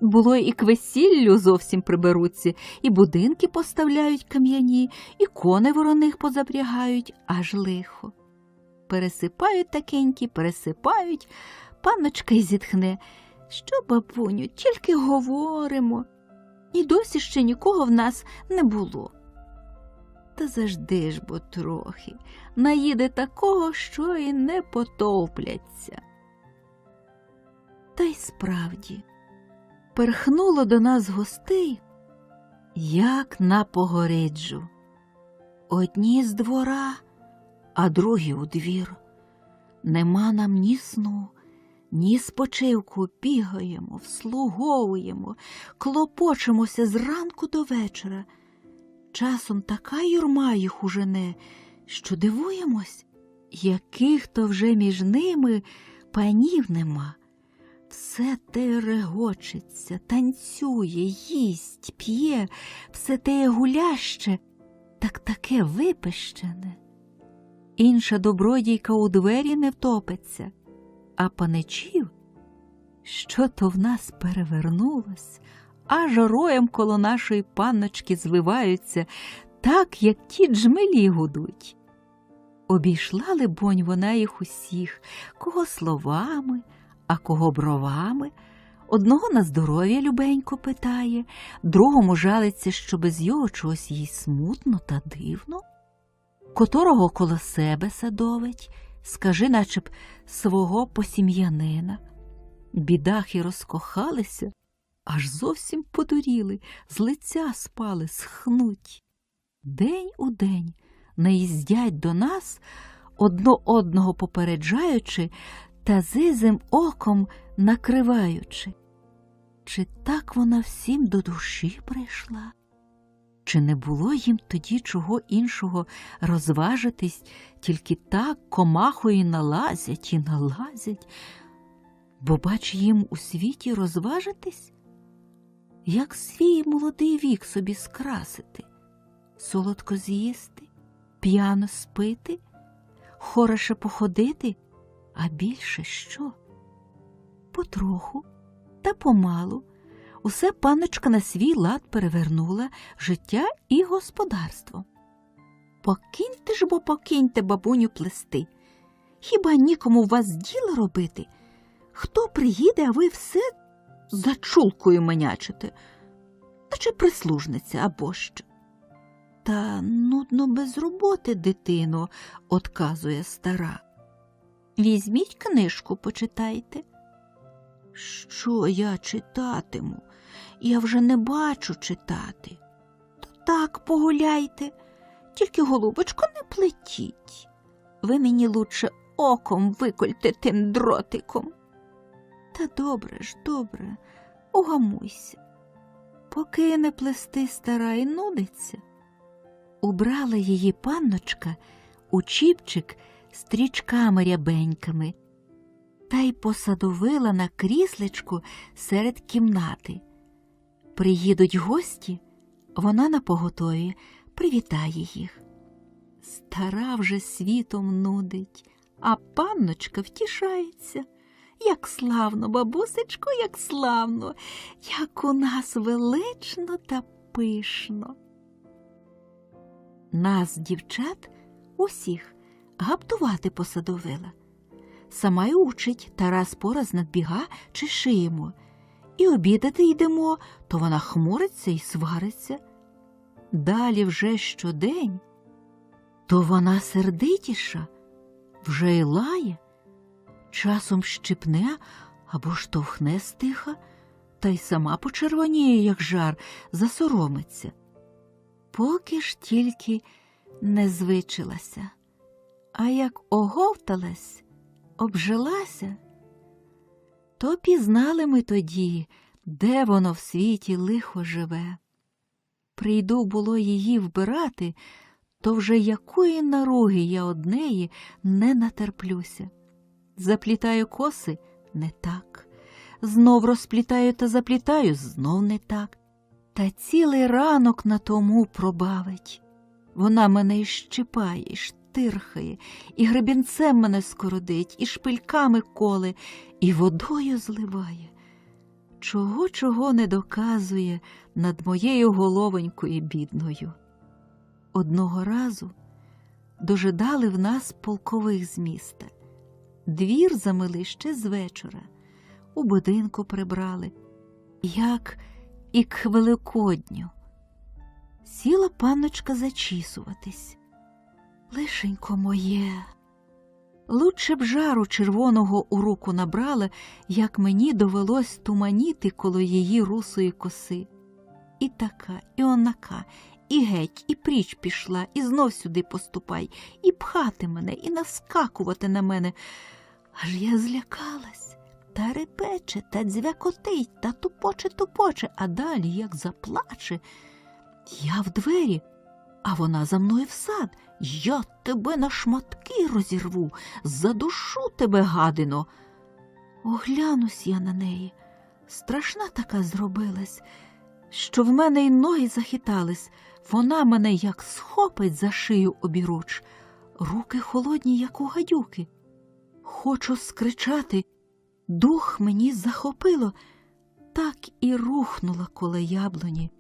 S3: Було і к весіллю зовсім приберуться, і будинки поставляють кам'яні, і коней вороних позапрягають, аж лихо. Пересипають такенькі, пересипають, панночка й зітхне. Що, бабуню, тільки говоримо, і досі ще нікого в нас не було. Та завжди ж бо трохи, наїде такого, що і не потопляться. Та й справді, перхнуло до нас гостей, як на погориджу. Одні з двора, а другі у двір. Нема нам ні сну, ні спочивку, бігаємо, вслуговуємо, клопочемося зранку до вечора. Часом така юрма їх ужене, що дивуємось, яких то вже між ними панів нема. Все те регочеться, танцює, їсть, п'є, все те гуляще, так таке випещене. Інша добродійка у двері не втопиться, а паничів, що то в нас перевернулось, аж роєм коло нашої панночки звиваються, так, як ті джмелі гудуть. Обійшла, либонь, вона їх усіх, кого словами, а кого бровами. Одного на здоров'я любенько питає, другому жалиться, що без його чогось їй смутно та дивно. Которого коло себе садовить, скажи, наче б свого посім'янина. Бідахи розкохалися, аж зовсім подуріли, з лиця спали, схнуть. День у день наїздять до нас, одно одного попереджаючи та зизим оком накриваючи. Чи так вона всім до душі прийшла? Чи не було їм тоді чого іншого розважитись, тільки так комахою налазять і налазять? Бо, бач, їм у світі розважитись? Як свій молодий вік собі скрасити? Солодко з'їсти, п'яно спити, хороше походити, а більше що? Потроху та помалу усе панночка на свій лад перевернула життя і господарство. Покиньте ж, бо покиньте, бабуню, плести. Хіба нікому у вас діло робити? Хто приїде, а ви все за чулкою манячите, наче прислужниця або що. Та нудно без роботи, дитино, отказує стара. Візьміть книжку, почитайте. Що я читатиму? Я вже не бачу читати. То так погуляйте, тільки, голубочко, не плетіть. Ви мені лучше оком викольте тим дротиком. Та добре ж, добре, угамуйся. Поки не плести стара і нудиться. Убрала її панночка у чіпчик стрічками рябеньками та й посадовила на кріслечку серед кімнати. Приїдуть гості, вона напоготові привітає їх. Стара вже світом нудить, а панночка втішається. Як славно, бабусечко, як славно, як у нас велично та пишно. Нас, дівчат, усіх, гаптувати посадовила. Сама й учить, та раз по раз надбіга чи шиємо. І обідати йдемо, то вона хмуриться і свариться. Далі вже щодень, то вона сердитіша, вже й лає, часом щипне або штовхне стиха, та й сама почервоніє, як жар, засоромиться. Поки ж тільки не звичилася, а як оговталась, обжилася, то пізнали ми тоді, де воно в світі лихо живе. Прийду було її вбирати, то вже якої наруги я од неї не натерплюся. Заплітаю коси – не так. Знов розплітаю та заплітаю – знов не так. Та цілий ранок на тому пробавить. Вона мене і щипає, і штирхає, і гребінцем мене скородить, і шпильками коле, і водою зливає. Чого не доказує над моєю головонькою бідною. Одного разу дожидали в нас полкових з міста. Двір замили ще з вечора, у будинку прибрали, як і к Великодню. Сіла панночка зачісуватись. Лишенько моє, лучше б жару червоного у руку набрала, як мені довелось туманіти коло її русої коси. І така, і онака, і геть, і пріч пішла, і знов сюди поступай, і пхати мене, і наскакувати на мене. Аж я злякалась, та репече, та дзвякотить, та тупоче, а далі, як заплаче. Я в двері, а вона за мною в сад. Я тебе на шматки розірву, задушу тебе, гадино. Оглянусь я на неї. Страшна така зробилась, що в мене й ноги захитались. Вона мене як схопить за шию обіруч. Руки холодні, як у гадюки. Хочу скричати, дух мені захопило, так і рухнула коло яблуні,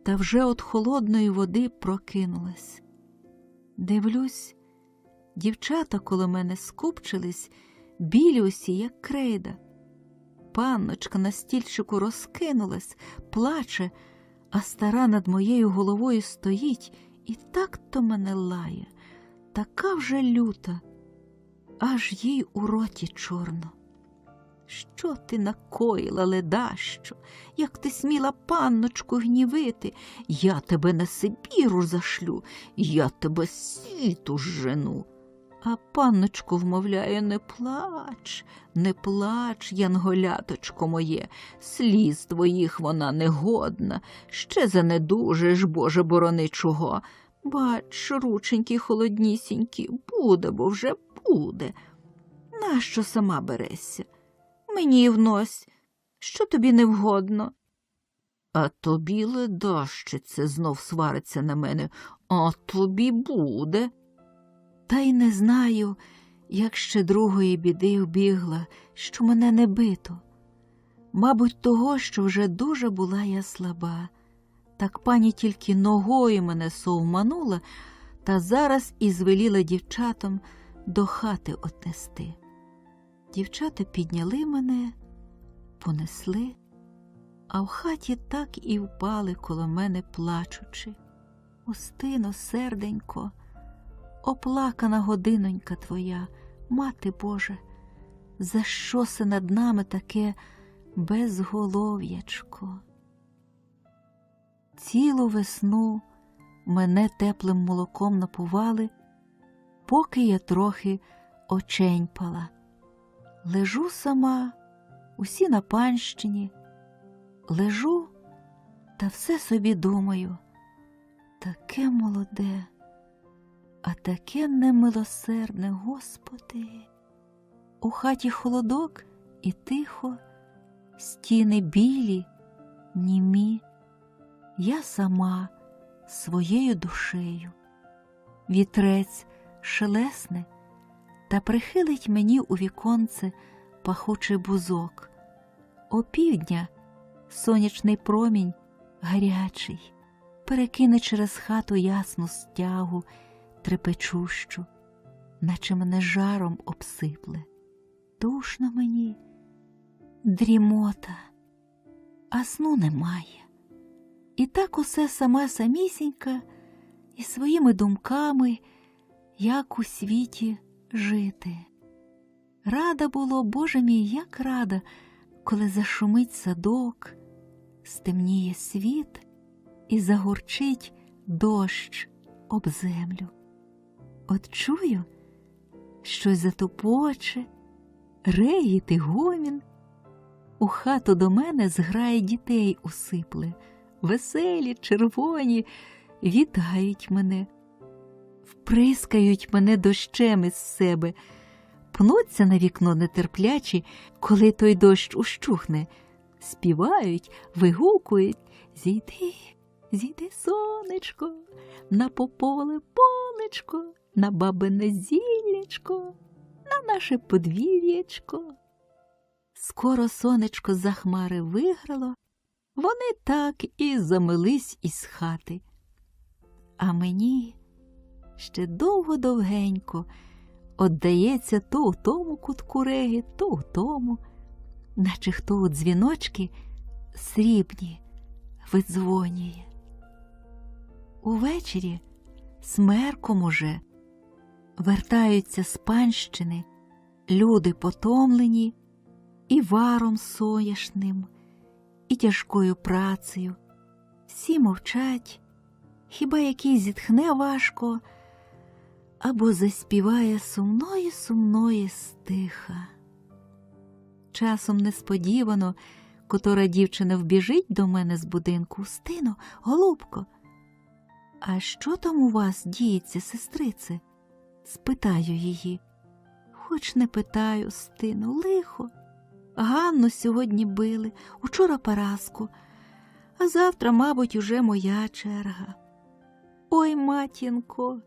S3: та вже от холодної води прокинулась. Дивлюсь, дівчата коло мене скупчились, білі усі, як крейда. Панночка на стільчику розкинулась, плаче, а стара над моєю головою стоїть і так-то мене лає, така вже люта, аж їй у роті чорно. Що ти накоїла, ледащо? Як ти сміла панночку гнівити? Я тебе на Сибіру зашлю, я тебе з світу зжену. А панночку вмовляє: не плач, янголяточко моє, сліз твоїх вона негодна, ще занедужиш, Боже борони чого. Бач, рученькі холоднісінькі, буде, бо вже буде. Нащо сама берешся? Мені внось, що тобі не вгодно. А тобі, ледащице, знов свариться на мене, а тобі буде. Та й не знаю, як ще другої біди вбігла, що мене не бито. Мабуть, того, що вже дуже була я слаба. Так пані тільки ногою мене совманула, та зараз і звеліла дівчатам до хати отнести. Дівчата підняли мене, понесли, а в хаті так і впали коло мене плачучи. Устино, серденько, оплакана годинонька твоя, мати Божа, за що се над нами таке безголов'ячко? Цілу весну мене теплим молоком напували, поки я трохи оченьпала. Лежу сама, усі на панщині, лежу та все собі думаю: таке молоде, а таке немилосердне, Господи. У хаті холодок і тихо, стіни білі, німі, я сама своєю душею. Вітрець шелесне та прихилить мені у віконце пахучий бузок. Опівдня сонячний промінь гарячий перекине через хату ясну стягу трепечущу, наче мене жаром обсипле. душно мені, дрімота, а сну немає. І так усе сама самісінька, і своїми думками, як у світі жити. Рада було, Боже мій, як рада, коли зашумить садок, стемніє світ і загурчить дощ об землю. От чую, щось затупоче, регіт і гомін. У хату до мене зграє дітей усипле, веселі, червоні, вітають мене, вприскають мене дощем із себе, пнуться на вікно нетерплячі, коли той дощ ущухне, співають, вигукують: «Зійди, зійди, сонечко, на пополе полечко, на бабине зіллячко, на наше подвір'ячко». Скоро сонечко за хмари виграло, вони так і замились із хати. А мені ще довго-довгенько оддається то у тому кутку регіт, то у тому, наче хто у дзвіночки срібні видзвонює. Увечері смерком уже вертаються з панщини люди потомлені і варом соняшним, і тяжкою працею. Всі мовчать, хіба який зітхне важко, або заспіває сумної стиха. Часом несподівано котора дівчина вбіжить до мене з будинку: «Устино, голубко, а що там у вас діється, сестрице?» Спитаю її. Хоч не питаю, Стину, лихо. Ганну сьогодні били, учора Параску, а завтра, мабуть, уже моя черга. Ой, матінко,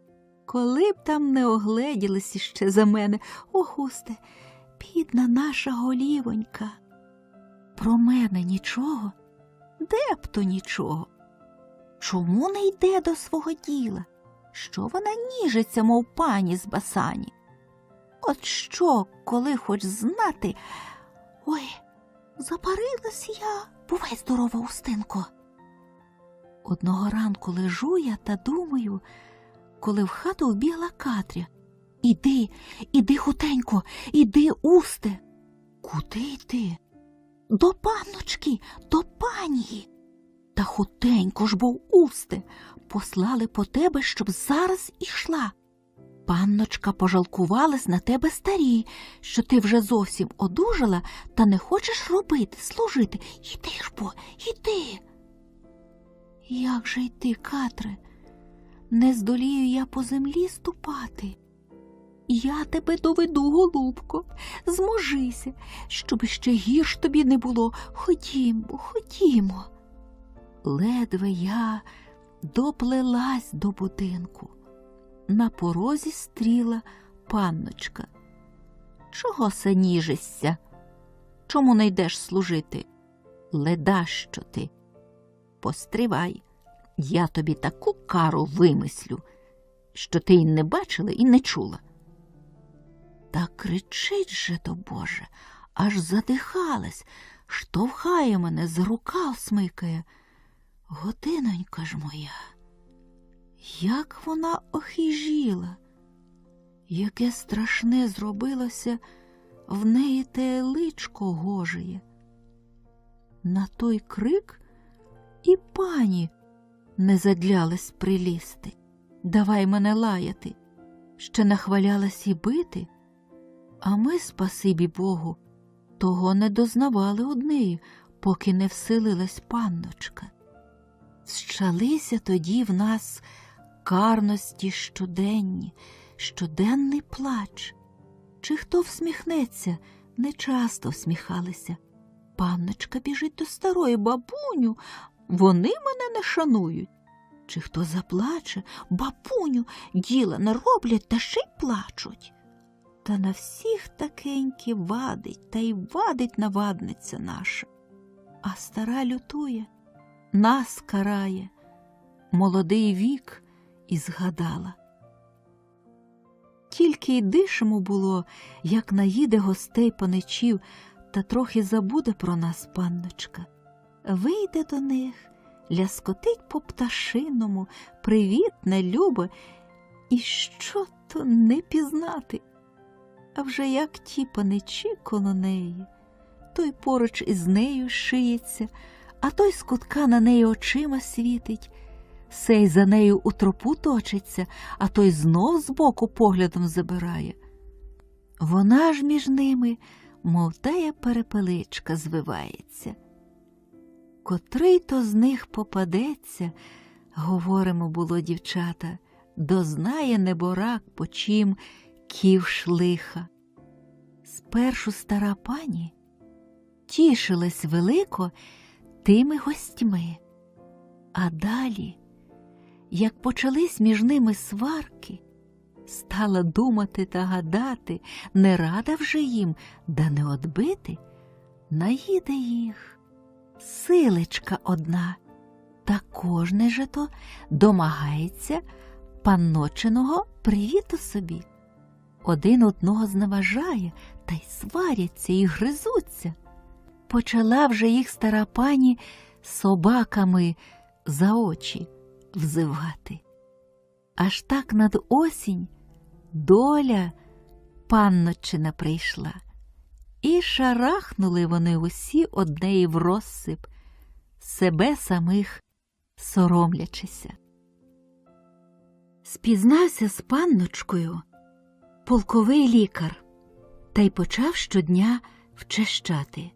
S3: коли б там не огледілись іще за мене, о, Густе, бідна наша голівонька. Про мене нічого? Де б то нічого? Чому не йде до свого діла? Що вона ніжиться, мов пані з басані? От що, коли хоч знати? Ой, запарилась я, бувай здорова, Устинко. Одного ранку лежу я та думаю, коли в хату вбігла Катря. Іди хутенько, іди, Усте. Куди йти? До панночки, до пані. Та хутенько ж, бо, Усте, послали по тебе, щоб зараз ішла. Панночка пожалкувалась на тебе старій, що ти вже зовсім одужала та не хочеш робити, служити. Іди ж бо, іди. Як же йти, Катре? Не здолію я по землі ступати. Я тебе доведу, голубко, зможися, щоб ще гірш тобі не було. Ходімо, ходімо. Ледве я доплелась до будинку. На порозі стріла панночка. Чого се ніжишся? Чому не йдеш служити? Ледащо ти? Постривай, я тобі таку кару вимислю, що ти й не бачила, і не чула. Та кричить же то, Боже, аж задихалась, штовхає мене, за рукав смикає. Годинонька ж моя, як вона охижіла, яке страшне зробилося в неї те личко гожеє. На той крик і пані не задлялась прилізти. Давай мене лаяти, ще нахвалялась і бити. А ми, спасибі Богу, того не дознавали однеї, поки не вселилась панночка. Зчалися тоді в нас карності щоденні, щоденний плач. Чи хто всміхнеться, не часто всміхалися. Панночка біжить до старої: бабуню, вони мене не шанують. Чи хто заплаче: бабуню, діла не роблять, та ще й плачуть. Та на всіх такеньки вадить, та й вадить навадниця наша. А стара лютує, нас карає, молодий вік і згадала. Тільки й дишимо було, як наїде гостей паничів, та трохи забуде про нас панночка. Вийде до них, ляскотить по пташиному, привітне, любе, і що то не пізнати. А вже як ті паничі коло неї, той поруч із нею шиється, а той з кутка на неї очима світить, сей за нею у тропу точиться, а той знов збоку поглядом забирає. Вона ж між ними, мов тая перепеличка, звивається. Котрий то з них попадеться, говоримо було, дівчата, дознає неборак, по чим ківш лиха. Спершу стара пані тішилась велико тими гостьми, а далі, як почались між ними сварки, стала думати та гадати, не рада вже їм, да не одбити, наїде їх силичка одна, та кожне же то домагається панночиного привіту собі. Один одного зневажає, та й сваряться, і гризуться. Почала вже їх стара пані собаками за очі взивати. Аж так над осінь доля панночина прийшла, і шарахнули вони усі однеї в розсип, себе самих соромлячися. Спізнався з панночкою полковий лікар, та й почав щодня вчащати.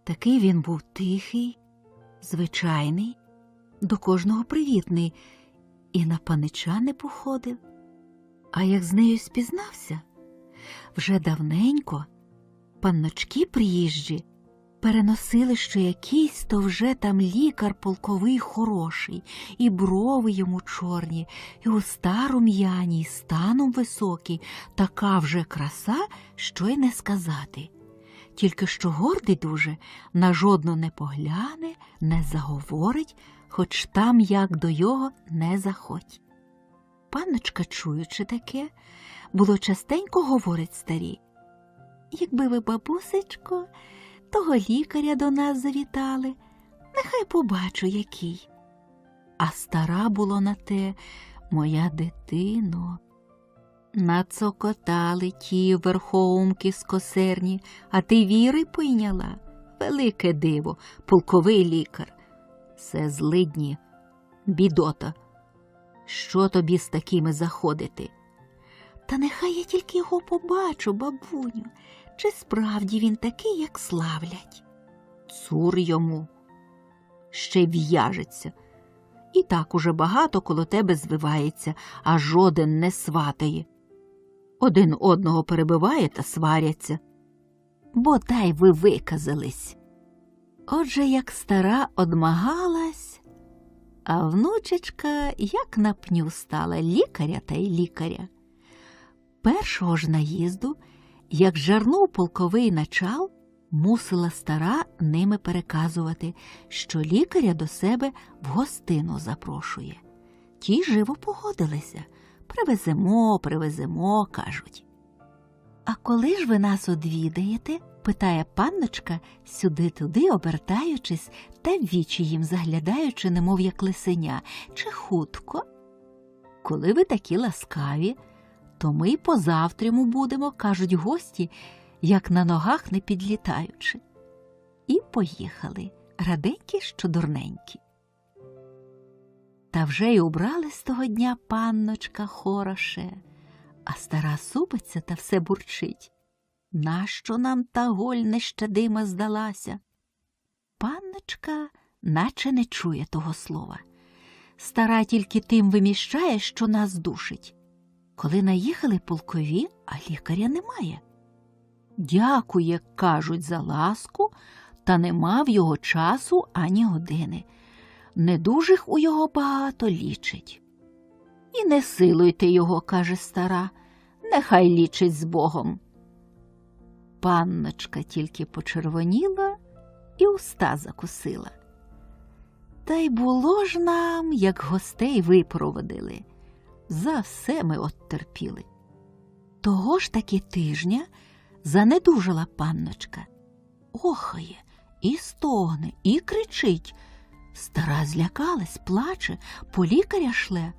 S3: Такий він був тихий, звичайний, до кожного привітний, і на панича не походив. А як з нею спізнався, вже давненько панночки приїжджі переносили, що якийсь то вже там лікар полковий хороший, і брови йому чорні, і уста рум'яні, і станом високий, така вже краса, що й не сказати. Тільки що гордий дуже, на жодну не погляне, не заговорить, хоч там як до його не заходь. Панночка, чуючи таке, було частенько говорить старі: якби ви, бабусечко, того лікаря до нас завітали, нехай побачу, який. А стара було на те: моя дитино, нацокотали ті верхоумки з косерні, а ти віри пойняла? Велике диво, полковий лікар. Все злидні, бідота. Що тобі з такими заходити? Та нехай я тільки його побачу, бабуню, чи справді він такий, як славлять? Цур йому, ще в'яжеться. І так уже багато коло тебе звивається, а жоден не сватає. Один одного перебиває та сваряться. Бодай ви виказались. Отже, як стара одмагалась, а внучечка як на пню стала, лікаря та й лікаря. Першого ж наїзду, як жарнув полковий начал, мусила стара ними переказувати, що лікаря до себе в гостину запрошує. Ті живо погодилися. Привеземо, кажуть. А коли ж ви нас одвідаєте? Питає панночка, сюди-туди обертаючись та в вічі їм заглядаючи, немов як лисеня, чи хутко? Коли ви такі ласкаві, то ми й позавтряму будемо, кажуть гості, як на ногах не підлітаючи. І поїхали, раденькі, що дурненькі. Та вже й убрали з того дня панночка хороше, а стара супиться та все бурчить. Нащо нам та голь нещадима здалася? Панночка наче не чує того слова. Стара тільки тим виміщає, що нас душить. Коли наїхали полкові, а лікаря немає. Дякує, кажуть, за ласку, та нема в його часу ані години. Недужих у його багато лічить. І не силуйте його, каже стара, нехай лічить з Богом. Панночка тільки почервоніла і уста закусила. Та й було ж нам, як гостей випроводили. За все ми оттерпіли. Того ж таки тижня занедужала панночка. Охає, і стогне, і кричить. Стара злякалась, плаче, по лікаря шле.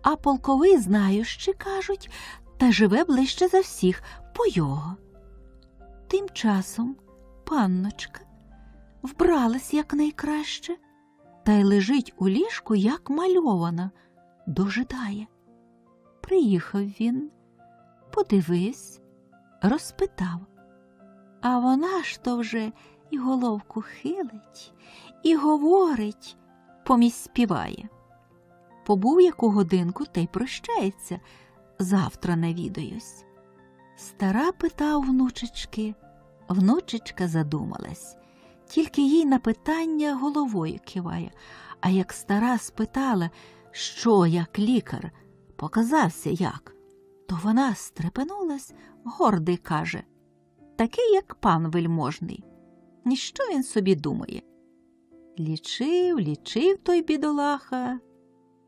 S3: А полковий знающі, кажуть, та живе ближче за всіх, по його. Тим часом панночка вбралась якнайкраще, та й лежить у ліжку, як мальована, дожидає. Приїхав він, подивись, розпитав. А вона ж то вже і головку хилить, і говорить, помість співає. Побув яку годинку, та й прощається, завтра навідаюсь. Стара питав внучечки, внучечка задумалась, тільки їй на питання головою киває. А як стара спитала, що як лікар, показався як, то вона стрепенулась, гордий каже, такий, як пан вельможний. Ніщо він собі думає. Лічив, лічив той бідолаха,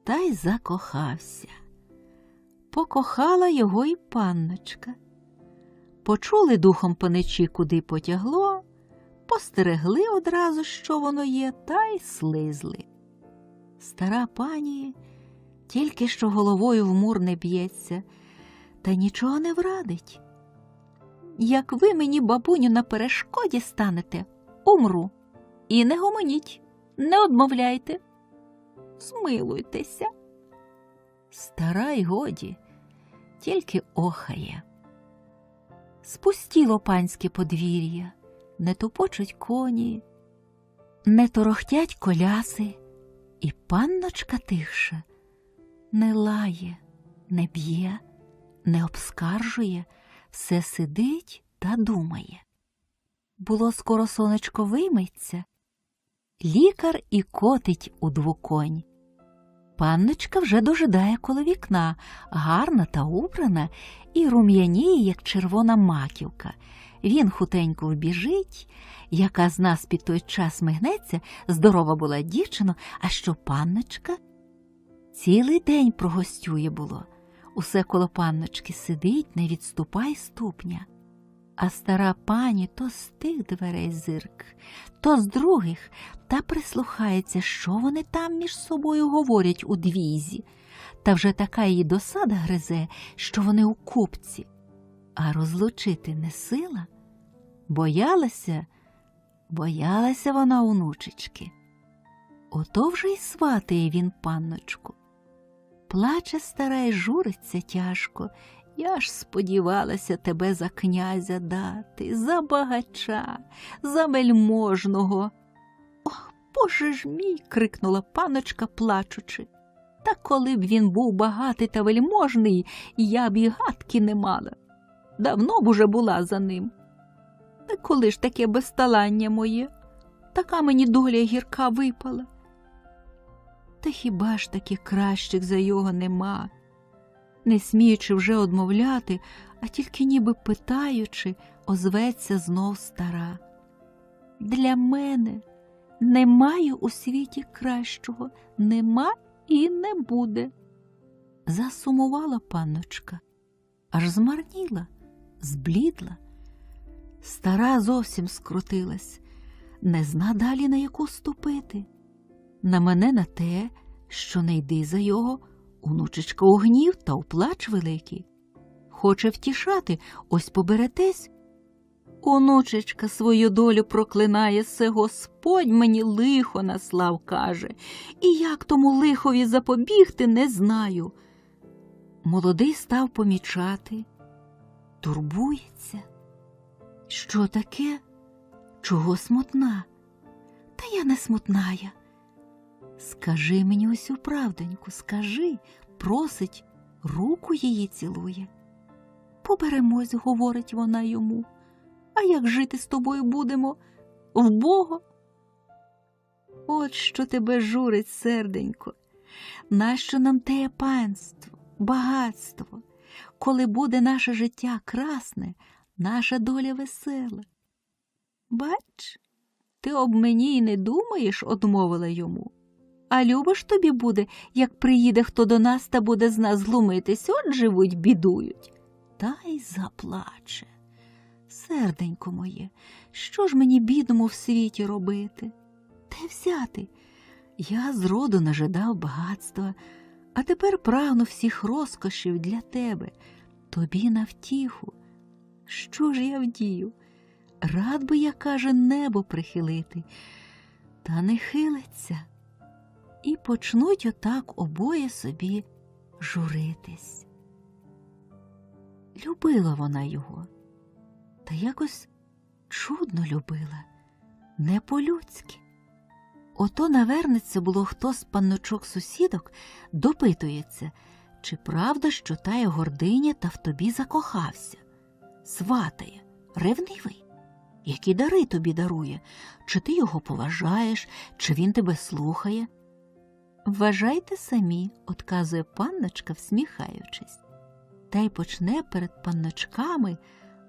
S3: та й закохався. Покохала його й панночка. Почули духом паничі, куди потягло, постерегли одразу, що воно є, та й слизли. Стара пані тільки що головою в мур не б'ється, та нічого не врадить. Як ви мені, бабуню, на перешкоді станете, умру. І не гомоніть, не одмовляйте. Змилуйтеся. Стара й годі, тільки охає. Спустіло панське подвір'я, не тупочуть коні, не торохтять коляси, і панночка тихше не лає, не б'є, не обскаржує, все сидить та думає. Було скоро сонечко вийметься, лікар і котить у двоконь. Панночка вже дожидає коло вікна, гарна та убрана, і рум'яніє, як червона маківка. Він хутенько вбіжить, яка з нас під той час мигнеться, здорова була дівчино, а що панночка? Цілий день прогостює було. Усе коло панночки сидить, не відступай ступня. А стара пані то з тих дверей зирк, то з других, та прислухається, що вони там між собою говорять у двійзі. Та вже така її досада гризе, що вони у купці. А розлучити не сила? Боялася вона онучечки. Ото вже й сватає він панночку. Плаче стара й журиться тяжко. Я ж сподівалася тебе за князя дати, за багача, за вельможного. Ох, Боже ж мій, крикнула панночка, плачучи. Та коли б він був багатий та вельможний, я б і гадки не мала. Давно б уже була за ним. Та коли ж таке безталання моє? Така мені доля гірка випала. Та хіба ж таки кращих за його нема? Не сміючи вже одмовляти, а тільки ніби питаючи, озветься знов стара. Для мене немає у світі кращого, нема і не буде. Засумувала панночка, аж змарніла, зблідла. Стара зовсім скрутилась, не зна далі на яку ступити. На мене на те, що не йди за його, онучечка у гнів та у плач великий. Хоче втішати, ось поберетесь. Онучечка свою долю проклинає, се Господь мені лихо наслав, каже, і як тому лихові запобігти, не знаю. Молодий став помічати, турбується. Що таке? Чого смутна? Та я не смутная. Скажи мені усю правдоньку, скажи, просить, руку її цілує. Поберемось, говорить вона йому. А як жити з тобою будемо? Вбого? От що тебе журить, серденько. Нащо нам теє панство, багатство, коли буде наше життя красне, наша доля весела? Бач, ти об мені й не думаєш, одмовила йому. А любо ж тобі буде, як приїде хто до нас та буде з нас глумитись, от живуть, бідують. та й заплаче. Серденько моє, що ж мені бідному в світі робити? Де взяти? Я зроду не жадав багатства, а тепер прагну всіх розкошів для тебе, тобі на втіху. Що ж я вдію? Рад би я, каже, небо прихилити, та не хилиться. І почнуть отак обоє собі журитись. Любила вона його, та якось чудно любила, не по-людськи. Ото навернеться було хто з панночок-сусідок, допитується, чи правда, що тая гординя та в тобі закохався. Сватає, ревнивий, які дари тобі дарує, чи ти його поважаєш, чи він тебе слухає. Вважайте самі, одказує панночка, всміхаючись. Та й почне перед панночками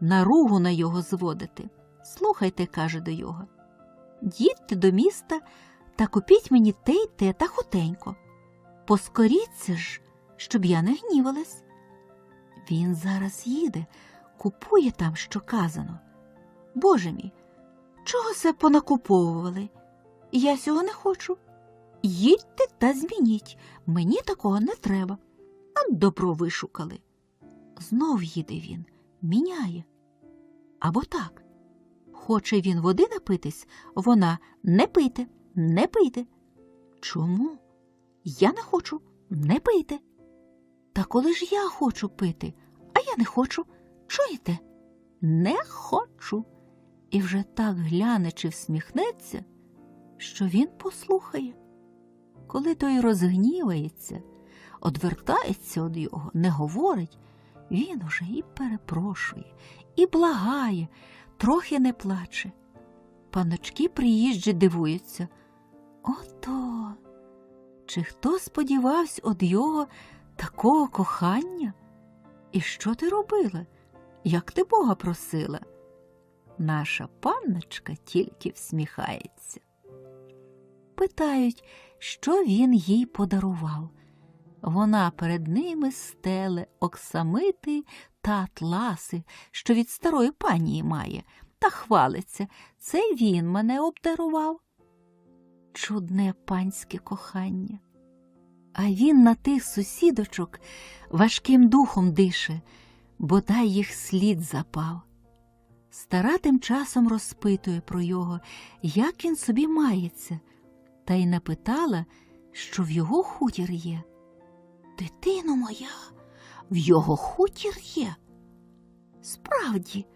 S3: наругу на його зводити. Слухайте, каже до його, їдьте до міста та купіть мені те й те та хутенько. Поскоріться ж, щоб я не гнівалась. Він зараз їде, купує там, що казано. Боже мій, чого се понакуповували? Я цього не хочу. Їдьте та змініть, мені такого не треба. А добро вишукали. Знов їде він, міняє. Або так. Хоче він води напитись, вона не пийте, не пийте. Чому? Я не хочу, не пийте. Та коли ж я хочу пити, а я не хочу, чуєте? Не хочу. І вже так гляне чи всміхнеться, що він послухає. Коли той розгнівається, одвертається від його, не говорить, він уже і перепрошує, і благає, трохи не плаче. Панночки приїжджі дивуються. Ото! Чи хто сподівався од його такого кохання? І що ти робила? Як ти Бога просила? Наша панночка тільки всміхається. Питають, що він їй подарував. Вона перед ними стеле оксамити та атласи, що від старої панії має, та хвалиться. Це він мене обдарував. Чудне панське кохання. А він на тих сусідочок важким духом дише, бодай їх слід запав. Стара тим часом розпитує про його, як він собі мається, та й напитала, що в його хутір є. Дитино моя, в його хутір є. Справді,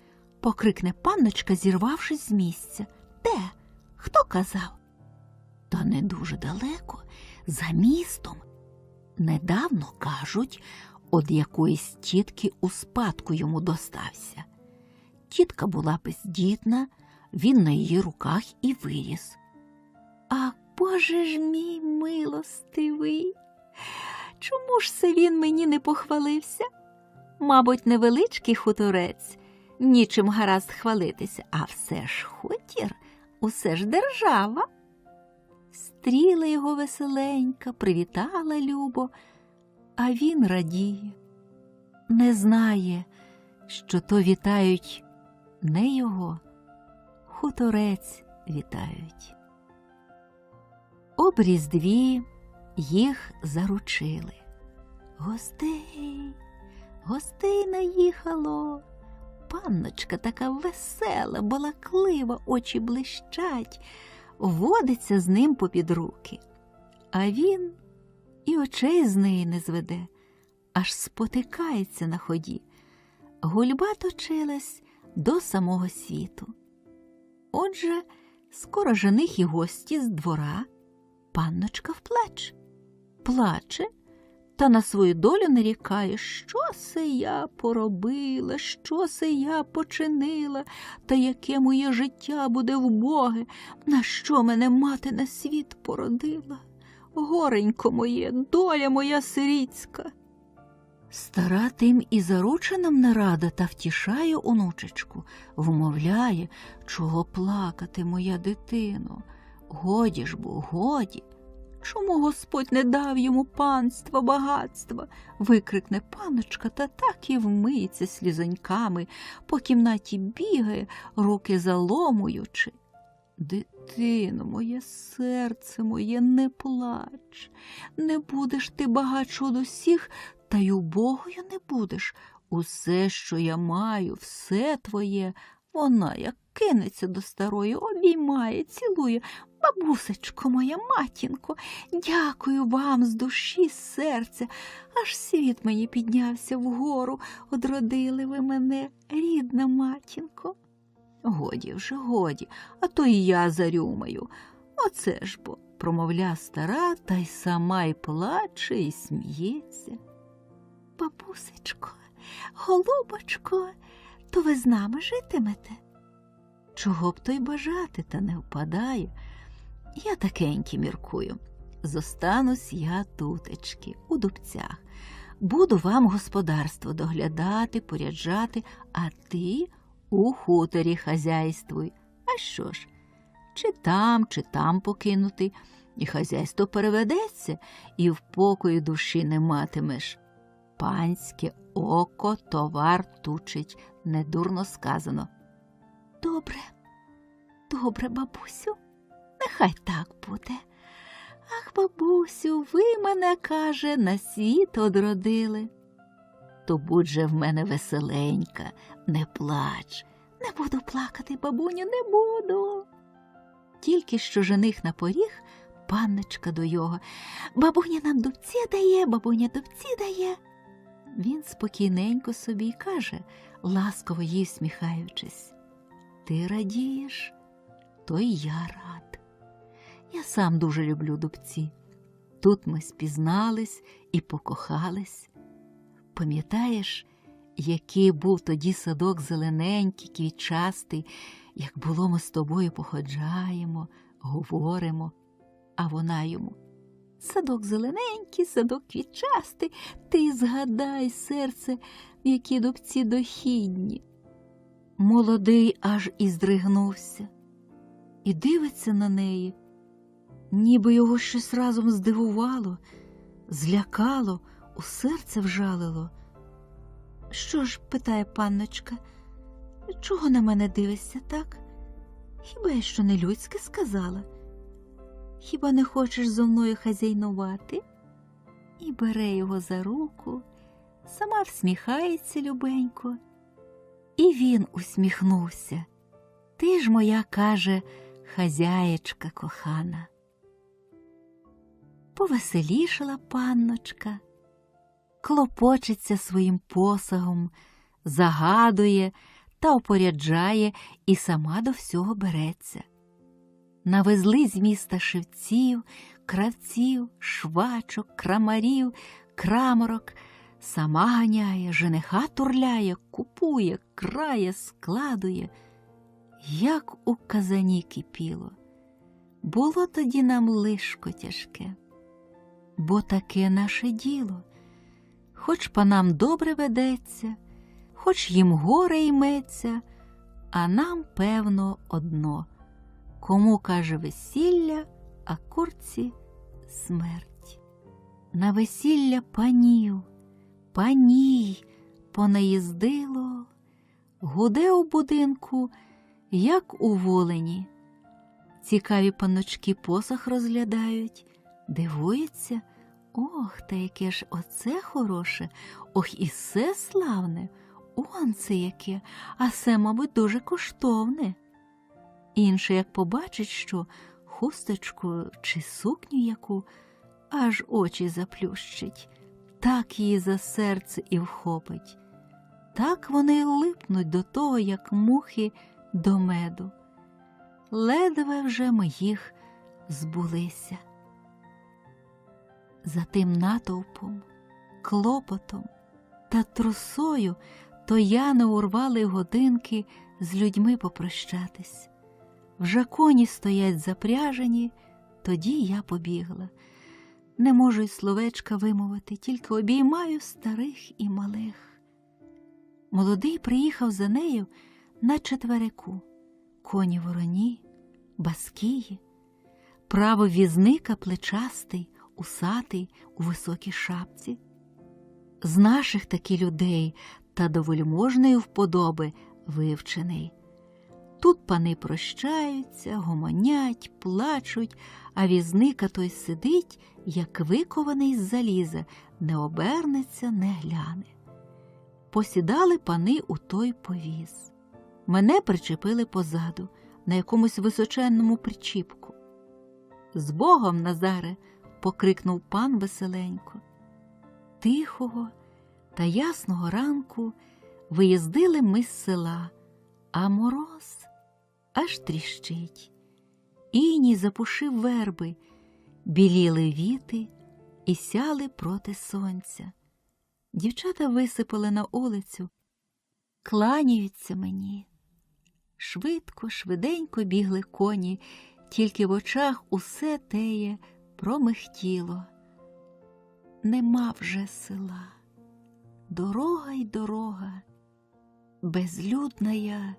S3: покрикне панночка, зірвавшись з місця. Де? Хто казав? Та не дуже далеко, за містом. Недавно, кажуть, од якоїсь тітки у спадку йому достався. Тітка була бездітна, він на її руках і виріс. А Боже ж мій милостивий! Чому ж це він мені не похвалився? Мабуть, невеличкий хуторець, нічим гаразд хвалитися, а все ж хутір, усе ж держава. Стріла його веселенька, привітала любо, а він радіє. Не знає, що то вітають не його, хуторець вітають. Об Різдві їх заручили. Гостей, гостей наїхало. Панночка така весела, балаклива, очі блищать, водиться з ним попід руки. А він і очей з неї не зведе, аж спотикається на ході. Гульба точилась до самого світу. Отже, скоро жених і гості з двора, панночка вплач. Плаче, та на свою долю нарікає, що се я поробила, що се я починила, та яке моє життя буде вбоге, на що мене мати на світ породила. Горенько моє, доля моя сирітська. Стара тим і зарученим не рада та втішає онучечку, вмовляє, чого плакати, моя дитино. Годі ж бо, годі. Чому Господь не дав йому панства, багатства? Викрикне панночка та так і вмиється слізоньками, по кімнаті бігає, руки заломуючи. Дитино, моє серце моє, не плач. Не будеш ти багатша од усіх, та й убогою не будеш. Усе, що я маю, все твоє. Вона, як кинеться до старої, обіймає, цілує. Бабусечко моя, матінко, дякую вам з душі, з серця. Аж світ мені піднявся вгору. Одродили ви мене, рідна матінко. Годі вже, годі, а то і я зарюмаю. Оце ж бо, промовля стара, та й сама й плаче, і сміється. Бабусечко, голубочко, то ви з нами житимете? Чого б то й бажати, та не впадає. Я такеньки міркую. Зостанусь я тутечки, у Дубцях. Буду вам господарство доглядати, поряджати, а ти у хуторі хазяйствуй. А що ж, чи там покинути, і хазяйство переведеться, і в покої душі не матимеш. Панське око товар тучить, недурно сказано. Добре, добре, бабусю, нехай так буде. Ах, бабусю, ви мене, каже, на світ одродили. То будь же в мене веселенька, не плач. Не буду плакати, бабуню, не буду. Тільки що жених на поріг, панночка до його. Бабуня нам дубці дає, бабуня дубці дає. Він спокійненько собі й каже, ласково їй всміхаючись. Ти радієш, то й я рад. Я сам дуже люблю дубці. Тут ми спізнались і покохались. Пам'ятаєш, який був тоді садок зелененький, квітчастий, як було ми з тобою походжаємо, говоримо, а вона йому: садок зелененький, садок квітчастий, ти згадай, серце, які дубці дохідні. Молодий аж і здригнувся і дивиться на неї, ніби його щось разом здивувало, злякало, у серце вжалило. Що ж, питає панночка, чого на мене дивишся так? Хіба я що не людське сказала? Хіба не хочеш зо мною хазяйнувати? І бере його за руку, сама всміхається любенько. І він усміхнувся. Ти ж моя, каже, хазяєчка кохана. Повеселішала панночка, клопочеться своїм посагом, загадує та опоряджає і сама до всього береться. Навезли з міста шивців, кравців, швачок, крамарів, краморок. Сама ганяє, жениха турляє, купує, крає, складує. Як у казані кипіло. Було тоді нам лишко тяжке. Бо таке наше діло. Хоч панам добре ведеться, хоч їм горе йметься, а нам, певно, одно. Кому, каже, весілля, а курці смерть. На весілля паній понаїздило, гуде у будинку, як у волені. Цікаві панночки посах розглядають, дивуються. Ох, та яке ж оце хороше, ох, і се славне, он це яке, а се, мабуть, дуже коштовне. Інше, як побачить, що хусточку чи сукню яку, аж очі заплющить, так її за серце і вхопить. Так вони й липнуть до того, як мухи до меду. Ледве вже ми їх збулися. За тим натовпом, клопотом та трусою то я не урвали годинки з людьми попрощатись. Вже коні стоять запряжені, тоді я побігла. Не можу й словечка вимовити, тільки обіймаю старих і малих. Молодий приїхав за нею на четверику. Коні вороні, баскії. вправо візника плечастий, усатий, у високій шапці. З наших таки людей та до вельможної вподоби вивчений. Тут пани прощаються, гомонять, плачуть, а візника той сидить, як викований з заліза, не обернеться, не гляне. Посідали пани у той повіз. Мене причепили позаду, на якомусь височенному причіпку. «З Богом, Назаре!» – покрикнув пан веселенько. Тихого та ясного ранку виїздили ми з села, а мороз аж тріщить. Іній запушив верби, біліли віти і сяли проти сонця. Дівчата висипали на улицю, кланяються мені. Швидко, швиденько бігли коні, тільки в очах усе теє промихтіло. Нема вже села. Дорога й дорога, безлюдна я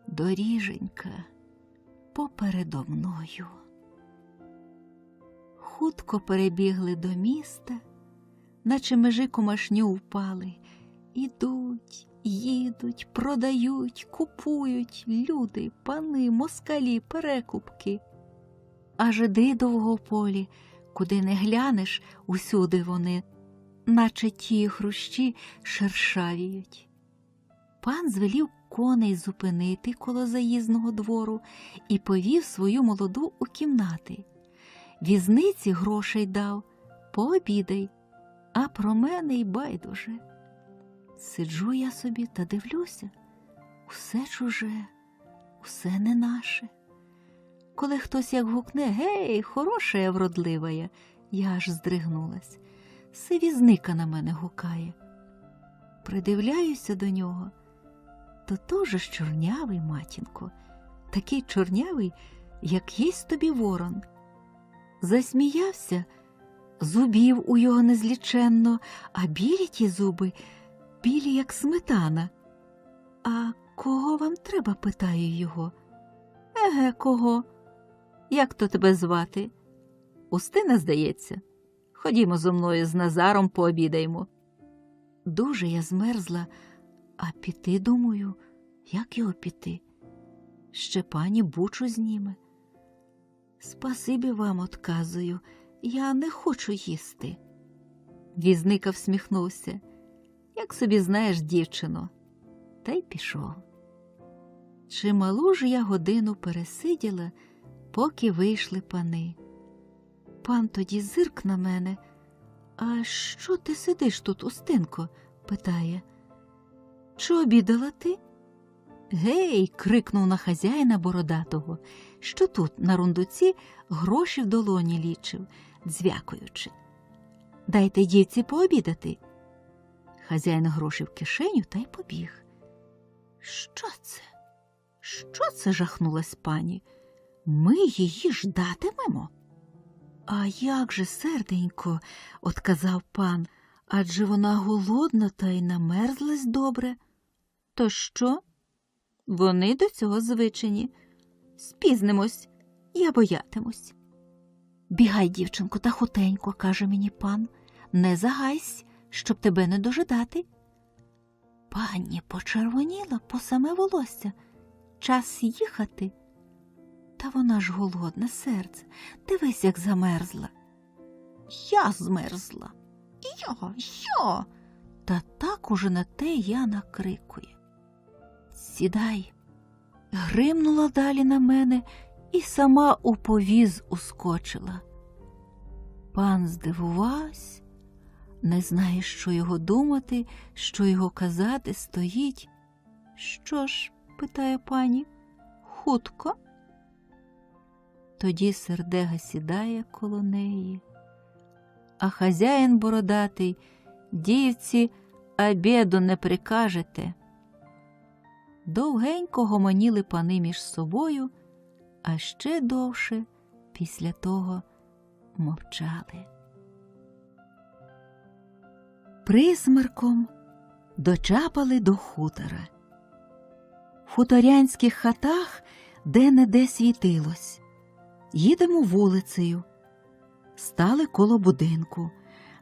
S3: доріженька попередо мною. Хутко перебігли до міста, наче межи комашню впали. Ідуть, їдуть, продають, купують люди, пани, москалі, перекупки. А жиди довгополі, куди не глянеш, усюди вони, наче ті хрущі, шершавіють. Пан звелів коней зупинити коло заїзного двору і повів свою молоду у кімнати. Візниці грошей дав, пообідай, а про мене й байдуже. Сиджу я собі та дивлюся, усе чуже, усе не наше. Коли хтось як гукне: «Гей, хороша я, вродлива я», я аж здригнулась. Се візника на мене гукає. Придивляюся до нього, то тоже ж чорнявий, матінко, такий чорнявий, як єсть тобі ворон. Засміявся, зубів у його незліченно, а білі ті зуби, білі, як сметана. «А кого вам треба?» – питаю його. «Еге, кого? Як то тебе звати?» «Устина, здається. Ходімо зо мною з Назаром пообідаємо». Дуже я змерзла, а піти, думаю, як його піти? Ще пані бучу зніме. «Спасибі вам, отказую, я не хочу їсти». Візника всміхнувся. «Як собі знаєш, дівчино», та й пішов. Чималу ж я годину пересиділа, поки вийшли пани. Пан тоді зирк на мене. «А що ти сидиш тут, Устинко?» – питає. «Чи обідала ти?» «Гей!» – крикнув на хазяїна бородатого, що тут, на рундуці, гроші в долоні лічив, дзвякуючи. «Дайте дівці пообідати». Хазяїн гроші в кишеню та й побіг. «Що це? Що це?» – жахнулась пані. «Ми її ждатимемо?» «А як же, серденько?» – отказав пан. «Адже вона голодна та й намерзлась добре». «То що?» «Вони до цього звичені. Спізнимось, я боятимусь». «Бігай, дівчинко, та хутенько», – каже мені пан. «Не загайсь, щоб тебе не дожидати». Пані почервоніла по саме волосся. «Час їхати». «Та вона ж голодна, серце, дивись, як замерзла». «Я змерзла? Я? Та так уже на те я накрикує. «Сідай». Гримнула далі на мене і сама у повіз ускочила. Пан здивувався, не знає, що його думати, що його казати, стоїть. «Що ж?» – питає пані. «Хутко?» Тоді сердега сідає коло неї, а хазяїн бородатий: «Дівці, обіду не прикажете». Довгенько гомоніли пани між собою, а ще довше після того мовчали. Присмерком дочапали до хутора. В хуторянських хатах де-не-де світилось. Їдемо вулицею. Стали коло будинку.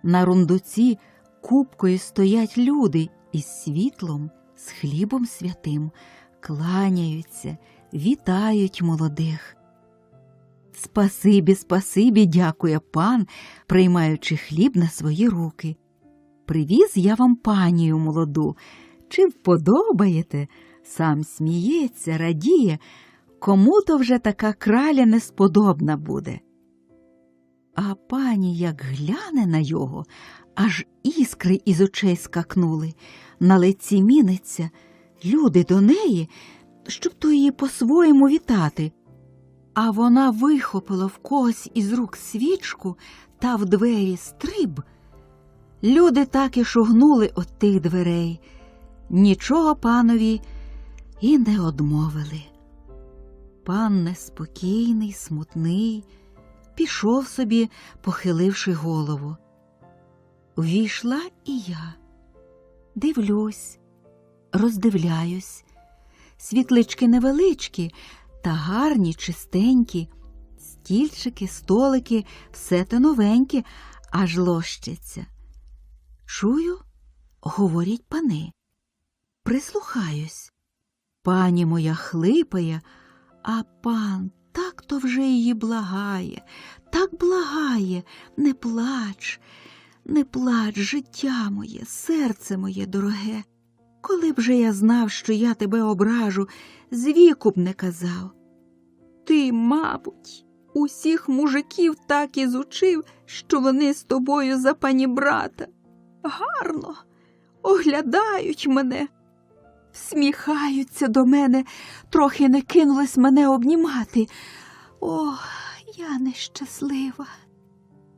S3: На рундуці купкою стоять люди із світлом, з хлібом святим, кланяються, вітають молодих. «Спасибі, спасибі, дякує пан, приймаючи хліб на свої руки. Привіз я вам панію молоду. Чи вподобаєте?» Сам сміється, радіє. Кому-то вже така краля несподобна буде. А пані як гляне на його, аж іскри із очей скакнули, на лиці міниться, люди до неї, щоб то її по-своєму вітати. А вона вихопила в когось із рук свічку та в двері стриб. Люди так і шугнули от тих дверей. Нічого панові і не одмовили. Пан неспокійний, смутний, пішов собі, похиливши голову. Увійшла і я. Дивлюсь, роздивляюсь. Світлички невеличкі, та гарні, чистенькі. Стільчики, столики, все те новеньке, аж лощиться. Чую, говорять пани. Прислухаюсь. Пані моя хлипає, а пан так-то вже її благає, так благає, не плач, не плач, життя моє, серце моє дороге. Коли б же я знав, що я тебе ображу, звіку б не казав. Ти, мабуть, усіх мужиків так і зучив, що вони з тобою за панібрата. Гарно оглядають мене, всміхаються до мене, трохи не кинулись мене обнімати. О, я нещаслива.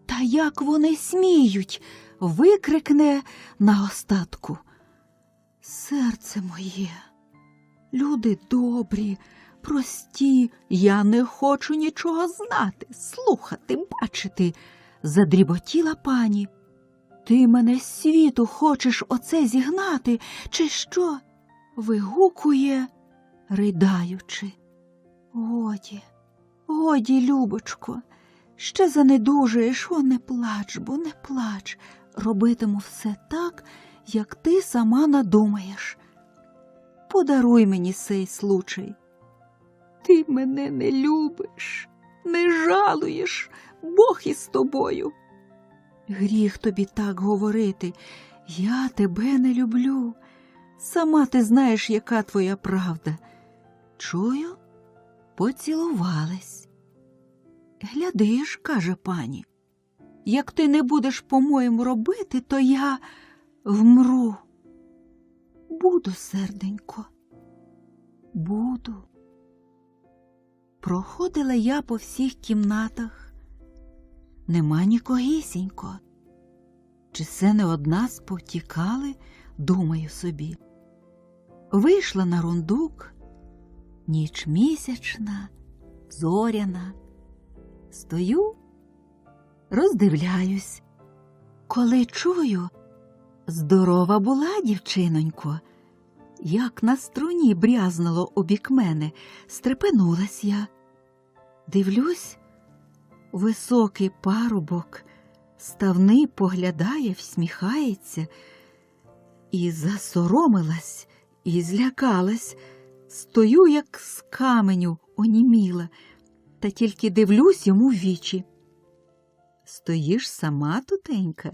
S3: Та як вони сміють, викрикне наостатку. Серце моє, люди добрі, прості, я не хочу нічого знати, слухати, бачити, задріботіла пані. Ти мене з світу хочеш оце зігнати, чи що? Вигукує, ридаючи. Годі, годі, любочко, ще занедужуєш, о, не плач, бо не плач. Робитиму все так, як ти сама надумаєш. Подаруй мені сей случай. Ти мене не любиш, не жалуєш, Бог із тобою. Гріх тобі так говорити, я тебе не люблю. Сама ти знаєш, яка твоя правда. Чую, поцілувались. Глядиш, каже пані, як ти не будеш по-моєму робити, то я вмру. Буду, серденько, буду. Проходила я по всіх кімнатах. Нема нікогісінько. Чи це не од нас повтікали, думаю собі. Вийшла на рундук, ніч місячна, зоряна. Стою, роздивляюсь. Коли чую, здорова була, дівчинонько. Як на струні брязнуло обік мене, стрепенулась я. Дивлюсь, високий парубок, ставний поглядає, всміхається, і засоромилась, і злякалась. Стою, як з каменю, оніміла, та тільки дивлюсь йому в вічі. Стоїш сама, тутенька?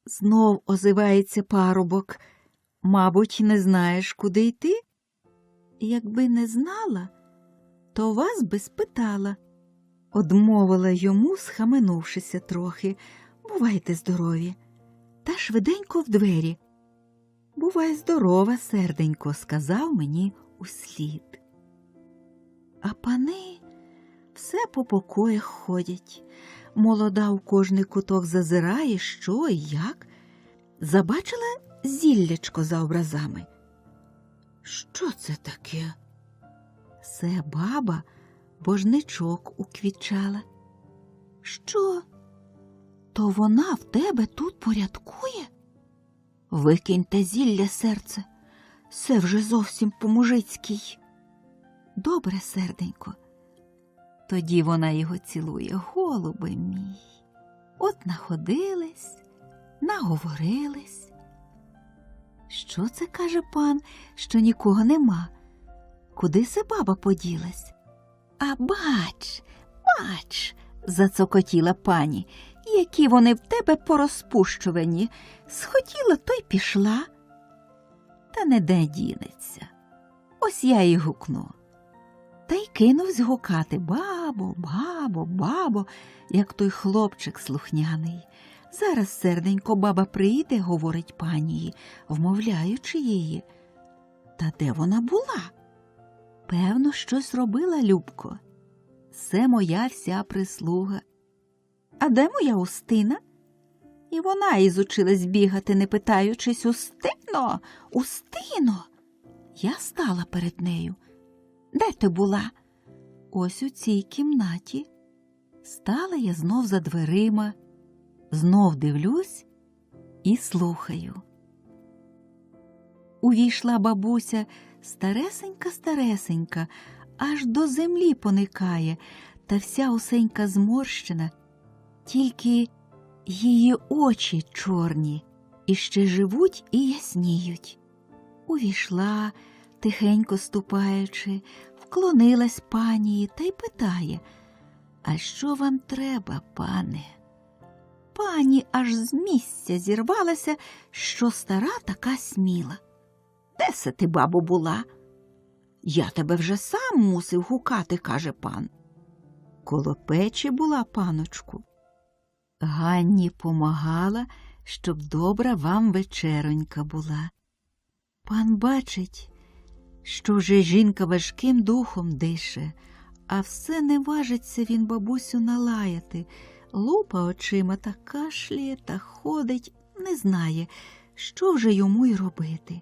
S3: Знов озивається парубок. Мабуть, не знаєш, куди йти? Якби не знала, то вас би спитала. Одмовила йому, схаменувшися трохи. Бувайте здорові. Та швиденько в двері. Бувай здорова, серденько, сказав мені услід. А пани все по покоях ходять. Молода у кожний куток зазирає, що і як. Забачила зіллячко за образами. Що це таке? Це баба божничок уквітчала. Що? То вона в тебе тут порядкує? Викинь те зілля, серце, це вже зовсім по-мужицькій. Добре, серденько, Тоді вона його цілує: голубе мій. От находились, наговорились. Що це, каже пан, що нікого нема? Куди се баба поділась? А бач, зацокотіла пані, які вони в тебе порозпущувані. Схотіла, то й пішла. Та не де дінеться. Ось я й гукну. Та й кинувсь гукати: бабо, бабо, бабо, як той хлопчик слухняний. Зараз, серденько, баба прийде, говорить панії, вмовляючи її. Та де вона була? Певно, щось робила, Любко. Це моя вся прислуга. А де моя Устина? І вона ізучилась бігати, не питаючись: Устино, Устино! Я стала перед нею. Де ти була? Ось у цій кімнаті. Стала я знов за дверима, знов дивлюсь і слухаю. Увійшла бабуся, старесенька, аж до землі поникає, та вся усенька зморщена, тільки її очі чорні, і ще живуть і ясніють. Увійшла, тихенько ступаючи, вклонилась панії та й питає: а що вам треба, пане? Пані аж з місця зірвалася, що стара така сміла. Де се ти, бабо, була? Я тебе вже сам мусив гукати, каже пан. Коло печі була, паночку. Ганні помагала, щоб добра вам вечеронька була. Пан бачить, що вже жінка важким духом дише, а все не важиться він бабусю налаяти. Лупа очима та кашляє, та ходить, не знає, що вже йому й робити.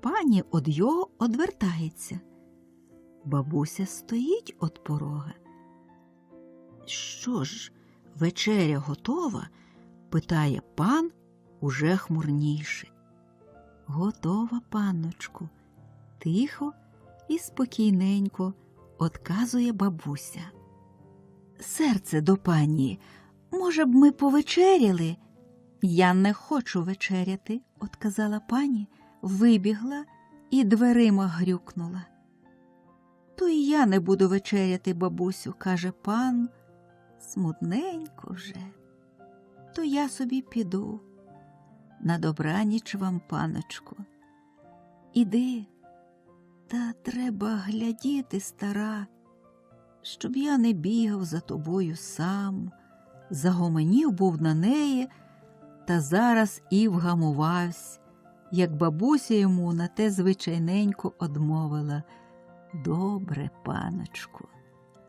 S3: Пані од його одвертається. Бабуся стоїть од порога. Що ж, вечеря готова? Питає пан уже хмурніше. Готова, панночку. Тихо і спокійненько одказує бабуся. Серце до пані, може б ми повечеряли? Я не хочу вечеряти, одказала пані, вибігла і дверима грюкнула. То й я не буду вечеряти, бабусю, каже пан, смутненько вже. То я собі піду. На добраніч вам, паночку. Іди, та треба глядіти, стара, щоб я не бігав за тобою сам. Загомонів був на неї, та зараз і вгамувався, як бабуся йому на те звичайненько одмовила: добре, паночку,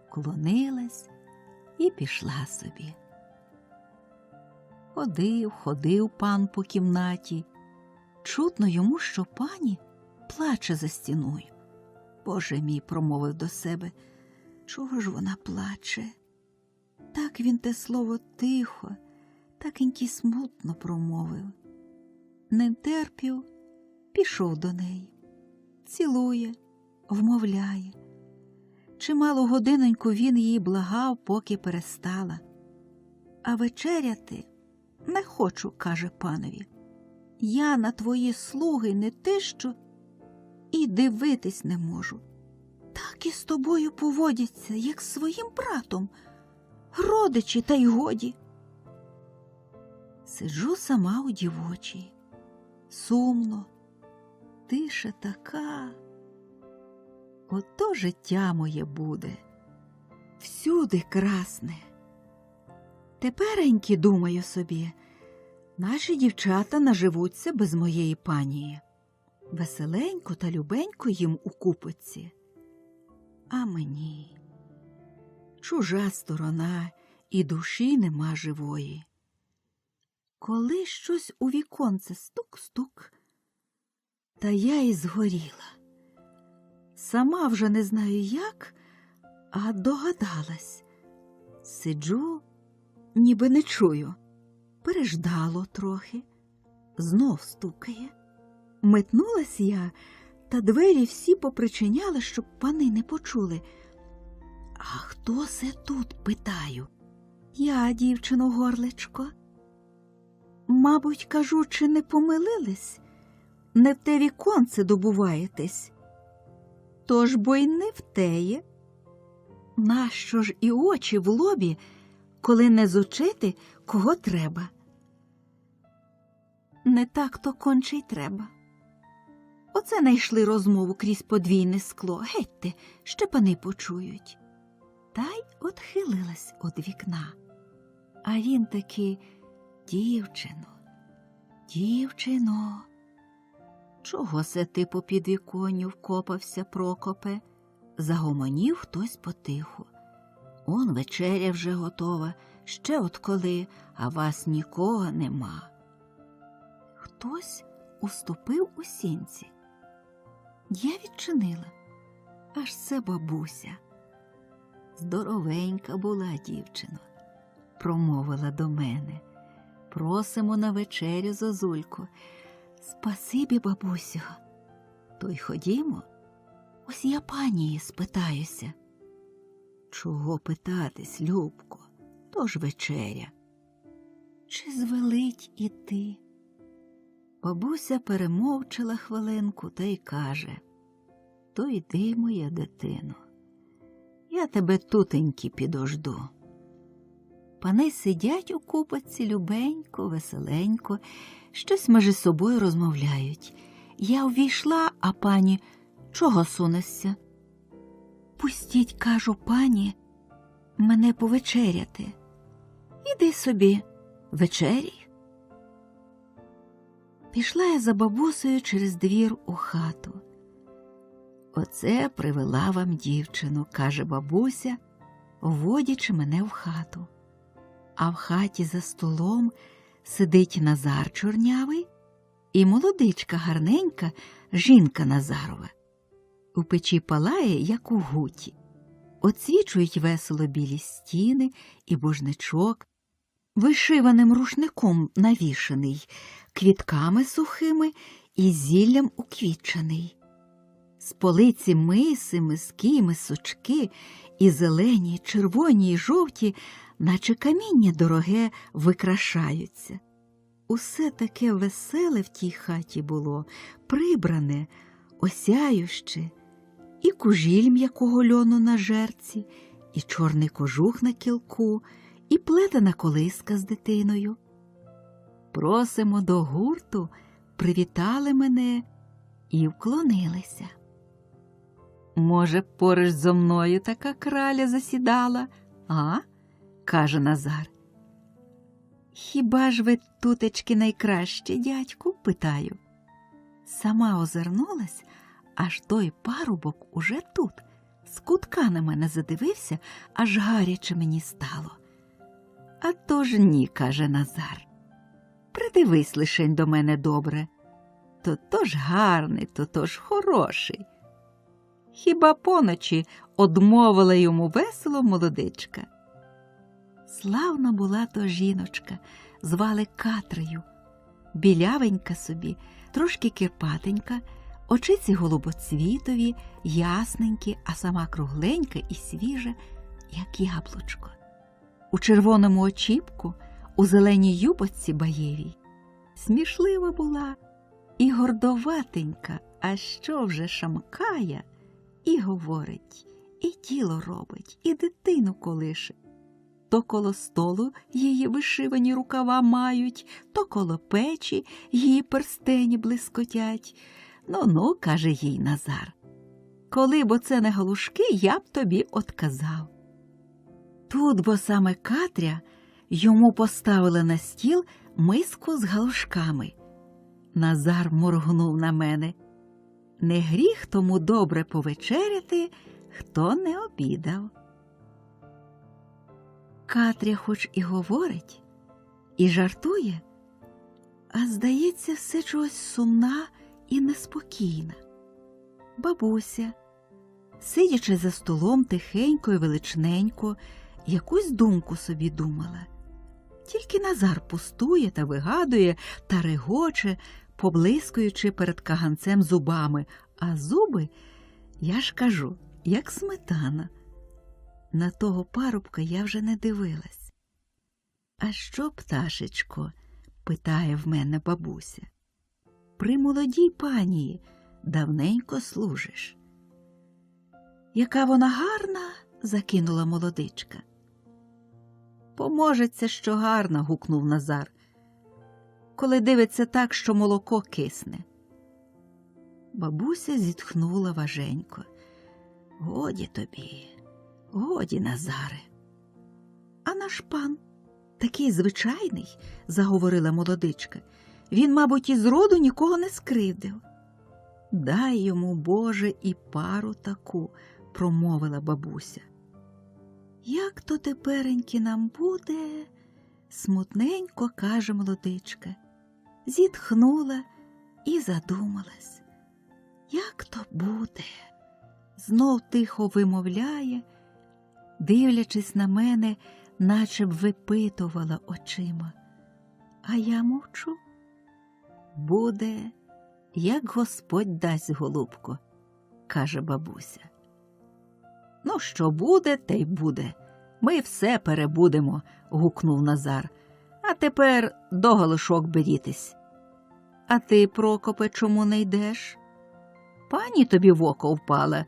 S3: клонилась і пішла собі. Ходив пан по кімнаті. Чутно йому, що пані плаче за стіною. Боже мій, промовив до себе, чого ж вона плаче? Так він те слово тихо, такеньки смутно промовив. Не терпів, пішов до неї. Цілує, вмовляє. Чималу годиноньку він її благав, поки перестала. А вечеряти не хочу, каже панові. Я на твої слуги не те що і дивитись не можу. Так і з тобою поводяться, як з своїм братом. Родичі, та й годі. Сиджу сама у дівочій. Сумно, тиша така. Ото життя моє буде. Всюди красне. Тепереньки, думаю собі, наші дівчата наживуться без моєї панії. Веселенько та любенько їм у купоці. А мені чужа сторона, і душі нема живої. Коли щось у віконце стук-стук, та я і згоріла. Сама вже не знаю як, а догадалась. Сиджу, ніби не чую. Переждало трохи, знов стукає. Метнулась я, та двері всі попричиняли, щоб пани не почули. А хто се тут, питаю? Я, дівчино, горличко. Мабуть, кажу, чи не помилились? Не в те віконце добуваєтесь? Тож бо й не в теє. Нащо ж і очі в лобі, коли не зучити, кого треба? Не так то конче й треба. Оце найшли розмову крізь подвійне скло. Гетьте, ще пани почують. Та й отхилилась од вікна. А він таки: дівчино, дівчино, чого се ти по підвіконню вкопався, Прокопе? Загомонів хтось потиху. Он вечеря вже готова, ще от коли, а вас нікого нема. Хтось уступив у сінці. Я відчинила. Аж це бабуся. Здоровенька була дівчина, промовила до мене. Просимо на вечерю, зозулько. Спасибі, бабусю. То й ходімо. Ось я панії спитаюся. Чого питатись, Любко? То ж вечеря. Чи звелить іти? Бабуся перемовчала хвилинку та й каже: то йди, моя дитино, я тебе тутеньки підожду. Пани сидять у купаці любенько, веселенько, щось межі собою розмовляють. Я увійшла, а пані: чого сунешся? Пустіть, кажу, пані, мене повечеряти. Іди собі, вечеряй. Пішла я за бабусею через двір у хату. Оце привела вам дівчину, каже бабуся, вводячи мене в хату. А в хаті за столом сидить Назар чорнявий і молодичка гарненька, жінка Назарова. У печі палає, як у гуті. Оцвічують весело білі стіни і божничок, вишиваним рушником навішаний, квітками сухими і зіллям уквітчений. З полиці миси, миски, мисочки, і зелені, і червоні, і жовті, наче каміння дороге, викрашаються. Усе таке веселе в тій хаті було, прибране, осяюще, і кужіль м'якого льону на жерці, і чорний кожух на кілку, і плетена колиска з дитиною. Просимо до гурту, привітали мене і вклонилися. Може, поруч зо мною така краля засідала, а? Каже Назар. Хіба ж ви тутечки найкраще, дядьку? Питаю. Сама озирнулась, аж той парубок уже тут, з кутка на мене задивився, аж гаряче мені стало. А то ж ні, каже Назар. Придивись лишень до мене добре. То ж гарний, то ж хороший. Хіба поночі одмовила йому весело молодичка. Славна була то жіночка, звали Катрею. Білявенька собі, трошки кирпатенька, очиці голубоцвітові, ясненькі, а сама кругленька і свіжа, як яблучко. У червоному очіпку, у зеленій юбочці баєвій. Смішлива була і гордоватенька, а що вже шамкає, і говорить, і діло робить, і дитину колише. То коло столу її вишивані рукава мають, то коло печі її перстені блискотять. Ну, каже їй Назар, коли б оце не галушки, я б тобі отказав. Тут бо саме Катря йому поставила на стіл миску з галушками. Назар моргнув на мене. Не гріх тому добре повечеряти, хто не обідав. Катря хоч і говорить, і жартує, а здається, все чогось сумна і неспокійна. Бабуся, сидячи за столом тихенько і величненько, якусь думку собі думала. Тільки Назар пустує та вигадує та регоче, поблискуючи перед каганцем зубами, а зуби, я ж кажу, як сметана. на того парубка я вже не дивилась. «А що, пташечко?» – питає в мене бабуся. «При молодій пані давненько служиш». «Яка вона гарна!» – закинула молодичка. «Поможеться, що гарна!» – гукнув Назар, коли дивиться так, що молоко кисне. Бабуся зітхнула важенько. «Годі тобі, годі, Назаре». «А наш пан такий звичайний», – заговорила молодичка. «Він, мабуть, із роду нікого не скривдив». «Дай йому, Боже, і пару таку», – промовила бабуся. «Як то тепереньки нам буде?» – смутненько каже молодичка. Зітхнула і задумалась. «Як то буде?» Знов тихо вимовляє, дивлячись на мене, наче б випитувала очима. А я мовчу. «Буде, як Господь дасть, голубко», – каже бабуся. «Ну, що буде, те й буде. Ми все перебудемо», – гукнув Назар. «А тепер до галушок берітесь». «А ти, Прокопе, чому не йдеш? Пані тобі в око впала,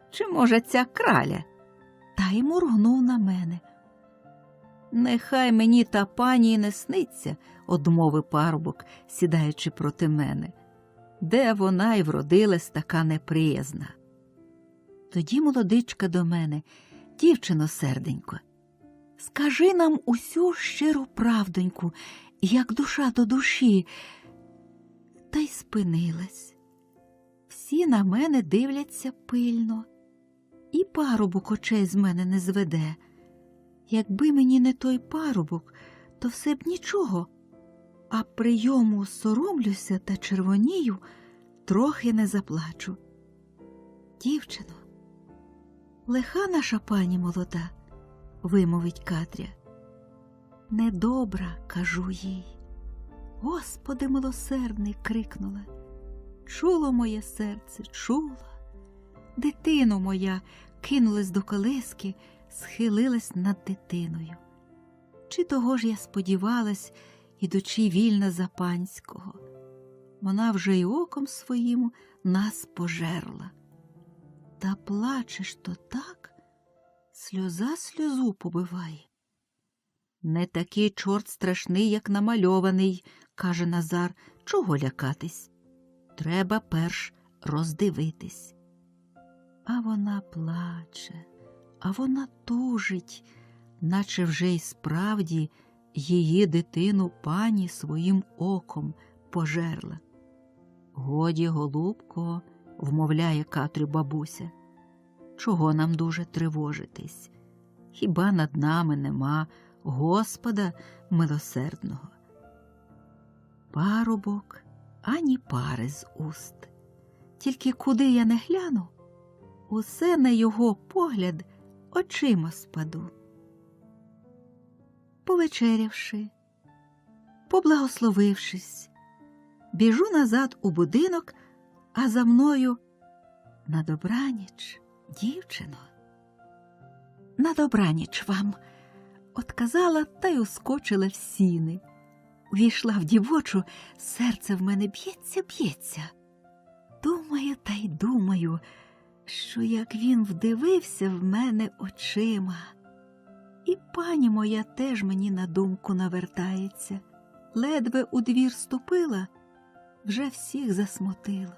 S3: чи, може, ця краля?» Та й моргнув на мене. «Нехай мені та пані й не сниться», – одмовив парубок, сідаючи проти мене. «Де вона й вродилась така неприязна?» Тоді молодичка до мене: «Дівчино серденько, скажи нам усю щиру правдоньку, як душа до душі». Та й спинилась. Всі на мене дивляться пильно, і парубок очей з мене не зведе. Якби мені не той парубок, то все б нічого, а прийому соромлюся та червонію, трохи не заплачу. «Дівчино, лиха наша пані молода», – вимовить Катря. «Недобра», – кажу їй. «Господи милосердний», – крикнула. «Чуло моє серце, чуло». «Дитино моя», – кинулась до колиски, схилилась над дитиною. Чи того ж я сподівалась, ідучи вільна за панського? Вона вже й оком своїм нас пожерла. Та плачеш то так, сльоза сльозу побиває. «Не такий чорт страшний, як намальований», – каже Назар. «Чого лякатись? Треба перш роздивитись». А вона плаче, а вона тужить, наче вже й справді її дитину пані своїм оком пожерла. «Годі, голубко», – вмовляє Катрю бабуся, «чого нам дуже тривожитись? Хіба над нами нема Господа милосердного?» Парубок ані пари з уст. Тільки куди я не гляну, усе на його погляд очима спаду. Повечерявши, поблагословившись, біжу назад у будинок, а за мною: «На добраніч, дівчино». «На добраніч вам», – отказала та й ускочила в сіни. Увійшла в дівочу, серце в мене б'ється. Думаю та й думаю, що як він вдивився в мене очима. І пані моя теж мені на думку навертається. Ледве у двір ступила, вже всіх засмутила.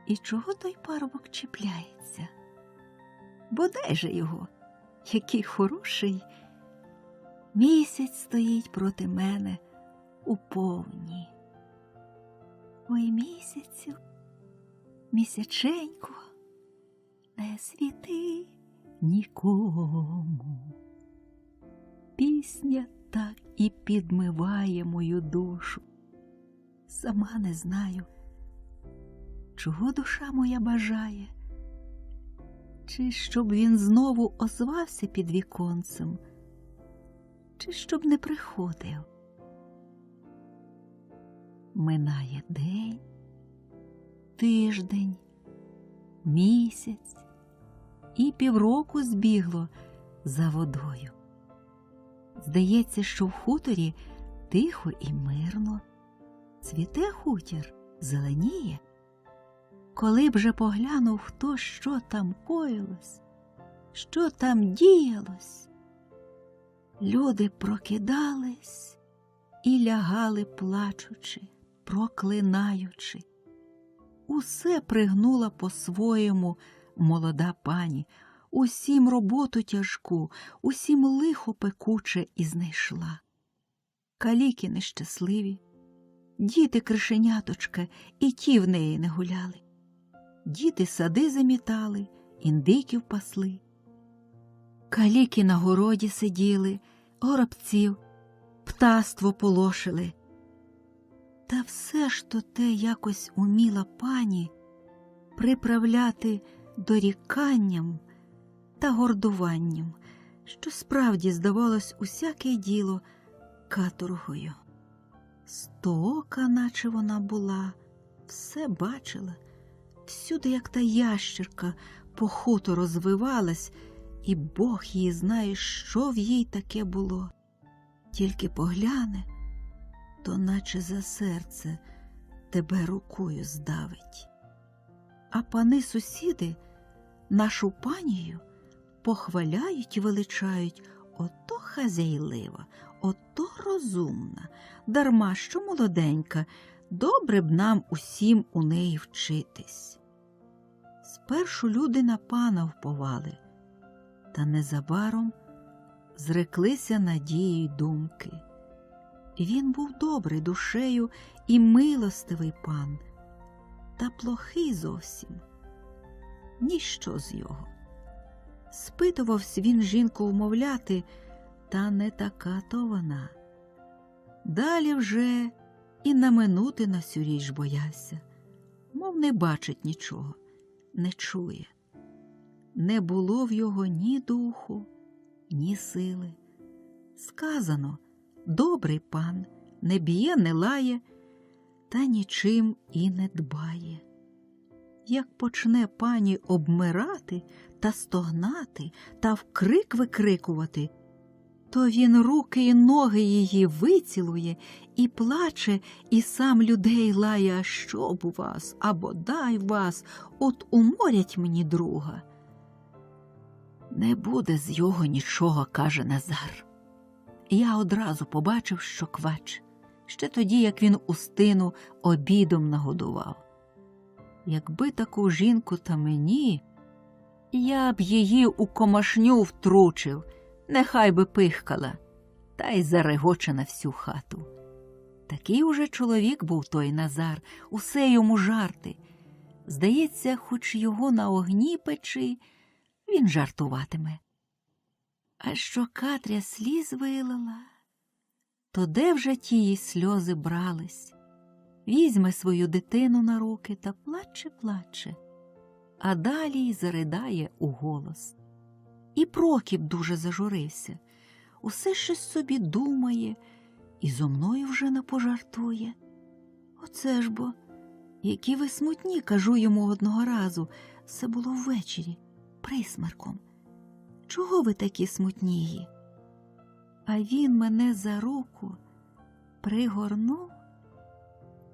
S3: І чого той парубок чіпляється? Бодай же його, який хороший. Місяць стоїть проти мене у повні. Ой, місяцю, місяченько, не світи нікому. Пісня так і підмиває мою душу. Сама не знаю, чого душа моя бажає. Чи щоб він знову озвався під віконцем, чи щоб не приходив. Минає день, тиждень, місяць, і півроку збігло за водою. Здається, що в хуторі тихо і мирно. Цвіте хутір, зеленіє. Коли б же поглянув хто, що там коїлось, що там діялось. Люди прокидались і лягали плачучи, проклинаючи. Усе пригнула по-своєму молода пані, усім роботу тяжку, усім лихо пекуче і знайшла. Каліки нещасливі, діти кришеняточка і ті в неї не гуляли. Діти сади замітали, індиків пасли. Каліки на городі сиділи, горобців, птаство полошили. Та все ж то те якось уміла пані приправляти доріканням та гордуванням, що справді здавалось усяке діло каторгою. Стоока, наче вона була, все бачила, всюди, як та ящерка, по хутору розвивалась, і Бог її знає, що в їй таке було. Тільки погляне, то наче за серце тебе рукою здавить. А пани-сусіди нашу панію похваляють і величають: ото хазяйлива, ото розумна, дарма що молоденька, добре б нам усім у неї вчитись. Спершу люди на пана вповали, та незабаром зреклися надії й думки. Він був добрий душею і милостивий пан, та плохий зовсім. Ніщо з його. Спитувався він жінку вмовляти, та не така то вона. Далі вже і наминути на сю річ боявся, мов не бачить нічого, не чує. Не було в його ні духу, ні сили. Сказано: добрий пан, не б'є, не лає, та нічим і не дбає. Як почне пані обмирати та стогнати та вкрик викрикувати, то він руки і ноги її вицілує і плаче, і сам людей лає: а що б у вас, або дай вас, от уморять мені друга. Не буде з його нічого, каже Назар. Я одразу побачив, що квач, ще тоді, як він Устину обідом нагодував. Якби таку жінку та мені, я б її у комашню втручив, нехай би пихкала, та й зарегоче на всю хату. Такий уже чоловік був той Назар, усе йому жарти. Здається, хоч його на огні печи, він жартуватиме. А що Катря сліз вилила, то де вже тії сльози брались? Візьме свою дитину на руки та плаче, а далі й заридає у голос. І Прокіп дуже зажурився, усе щось собі думає і зо мною вже не пожартує. Оце ж бо, які ви смутні, кажу йому одного разу, це було ввечері, присмерком. Чого ви такі смутнії? А він мене за руку пригорнув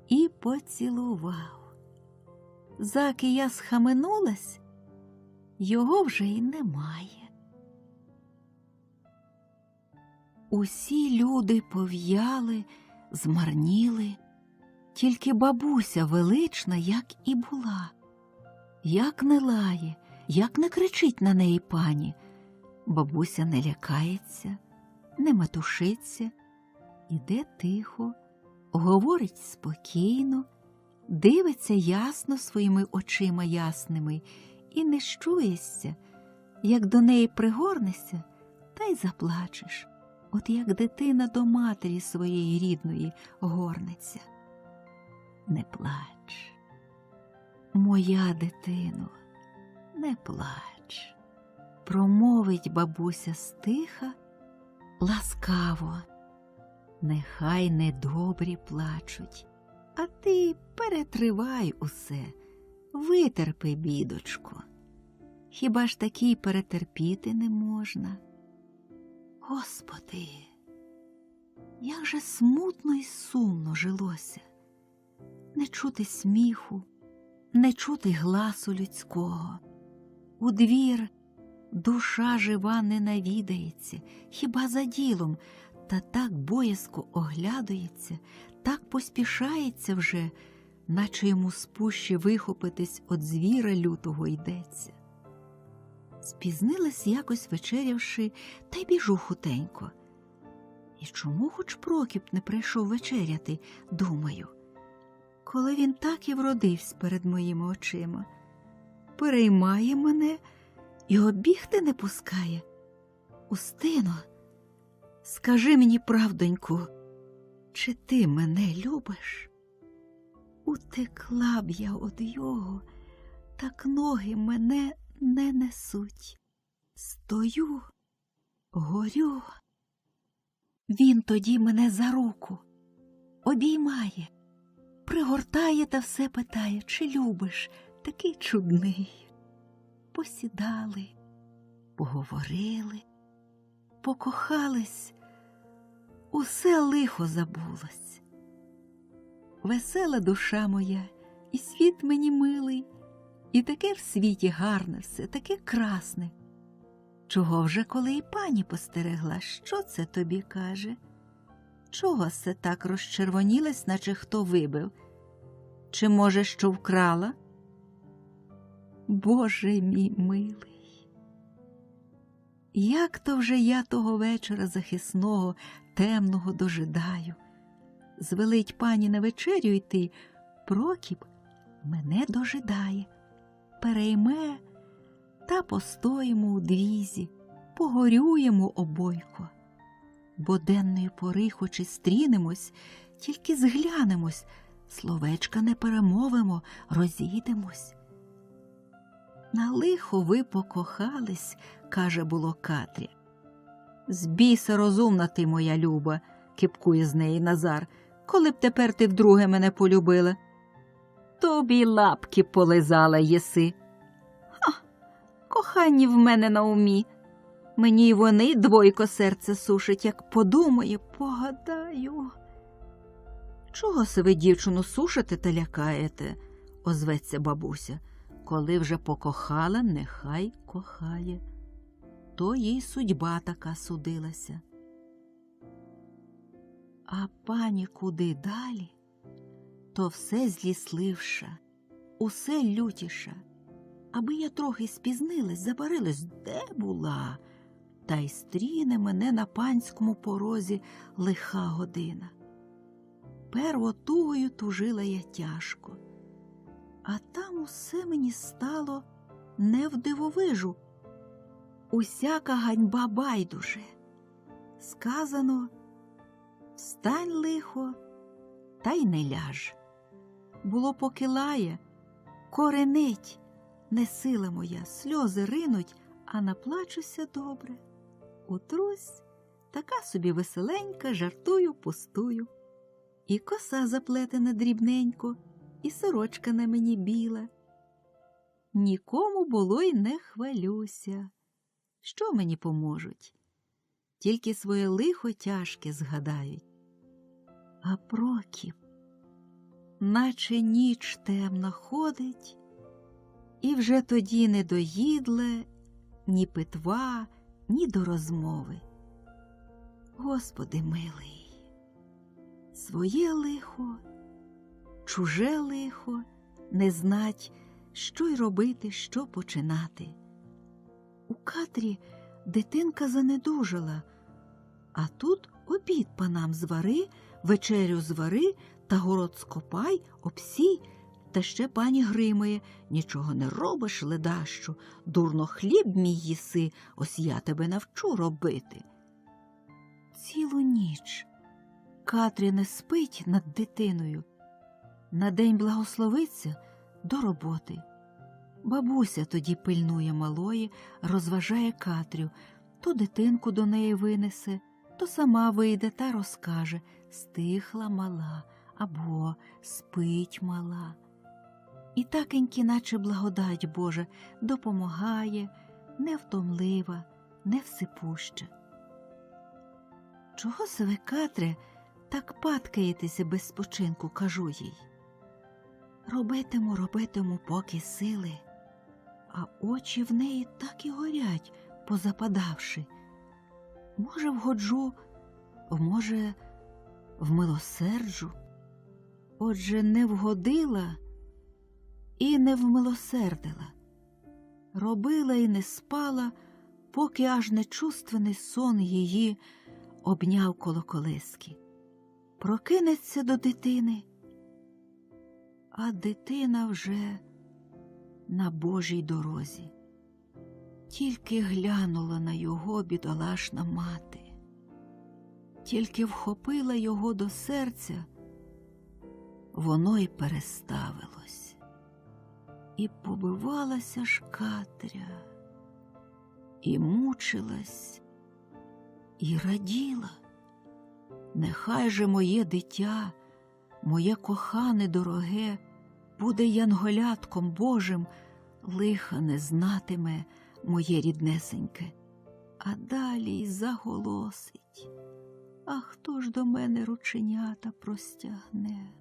S3: і поцілував. Заки я схаменулась, його вже й немає. Усі люди пов'яли, змарніли, тільки бабуся велична, як і була. Як не лає, як не кричить на неї пані, бабуся не лякається, не метушиться, іде тихо, говорить спокійно, дивиться ясно своїми очима ясними і не щуєшся, як до неї пригорнешся, та й заплачеш, от як дитина до матері своєї рідної горнеться. Не плач, моя дитино, не плач, промовить бабуся стиха, ласкаво. Нехай недобрі плачуть, а ти перетривай усе, витерпи, бідочко. Хіба ж такий перетерпіти не можна? Господи, як же смутно й сумно жилося. Не чути сміху, не чути гласу людського. У двір душа жива не навідається, хіба за ділом, та так боязко оглядається, так поспішається вже, наче йому з пущі вихопитись од звіра лютого йдеться. Спізнилась якось вечерявши, та й біжу хутенько. І чому хоч Прокіп не прийшов вечеряти, думаю, коли він так і вродився перед моїми очима. Переймає мене і обігти не пускає. Устино, скажи мені правдоньку, чи ти мене любиш? Утекла б я од його, так ноги мене не несуть. Стою, горю. Він тоді мене за руку обіймає, пригортає та все питає, чи любиш, такий чудний. Посідали, поговорили, покохались, усе лихо забулось. Весела душа моя, і світ мені милий, і таке в світі гарне все, таке красне. Чого вже, коли і пані постерегла, що це тобі каже? Чого се так розчервонілась, наче хто вибив? Чи, може, що вкрала? Боже мій милий! Як то вже я того вечора захисного, темного дожидаю. Звелить пані на вечерю йти, Прокіп мене дожидає. Перейме, та постоїмо у двізі, погорюємо обойко. Бо денної пори хоч і стрінемось, тільки зглянемось, словечка не перемовимо, розійдемось. На лихо ви покохались, каже було Катря. З біса розумна ти, моя люба, кипкує з неї Назар, коли б тепер ти вдруге мене полюбила. Тобі лапки полизала єси. Кохані в мене на умі. Мені й вони двойко серце сушить, як подумає, погадаю. Чого се ви, дівчину, сушите та лякаєте, озветься бабуся. Коли вже покохала, нехай кохає. То їй судьба така судилася. А пані куди далі, то все злісливша, усе лютіша. Аби я трохи спізнилась, забарилась, де була, та й стріне мене на панському порозі лиха година. Первотугою тужила я тяжко, а там усе мені стало не вдивовижу. Усяка ганьба байдуже. Сказано, встань лихо, та й не ляж. Було покилає, коренить, не сила моя, сльози ринуть, а наплачуся добре. Утрусь, така собі веселенька, жартую, пустую. І коса заплетена дрібненько, і сорочка на мені біла. Нікому було й не хвалюся. Що мені поможуть? Тільки своє лихо тяжке згадають. А Прокіп, наче ніч темна ходить, і вже тоді не доїдле ні питва, ні до розмови. Господи милий, своє лихо, чуже лихо, не знать, що й робити, що починати. У Катрі дитинка занедужала, а тут обід панам звари, вечерю звари, та город скопай, обсій, та ще пані гримає: нічого не робиш, ледащо, дурно хліб мій їси, ось я тебе навчу робити. Цілу ніч Катря не спить над дитиною. На день благословиться до роботи. Бабуся тоді пильнує малої, розважає Катрю, то дитинку до неї винесе, то сама вийде та розкаже: стихла мала або спить мала. І такеньки, наче благодать Божа, допомагає, невтомлива, невсипуща. Чого се ви, Катре, так падкаєтеся без спочинку, кажу їй. Робитиму, поки сили, а очі в неї так і горять, позападавши. Може, вгоджу, може, вмилосерджу. Отже, не вгодила і не вмилосердила. Робила і не спала, поки аж нечувственний сон її обняв коло колиски. Прокинеться до дитини, а дитина вже на Божій дорозі. Тільки глянула на його бідолашна мати, тільки вхопила його до серця, воно й переставилось. І побивалася ж Катря, і мучилась, і раділа. Нехай же моє дитя, моє кохане дороге, буде янголятком Божим, лиха не знатиме моє ріднесеньке. А далі й заголосить: а хто ж до мене рученята простягне?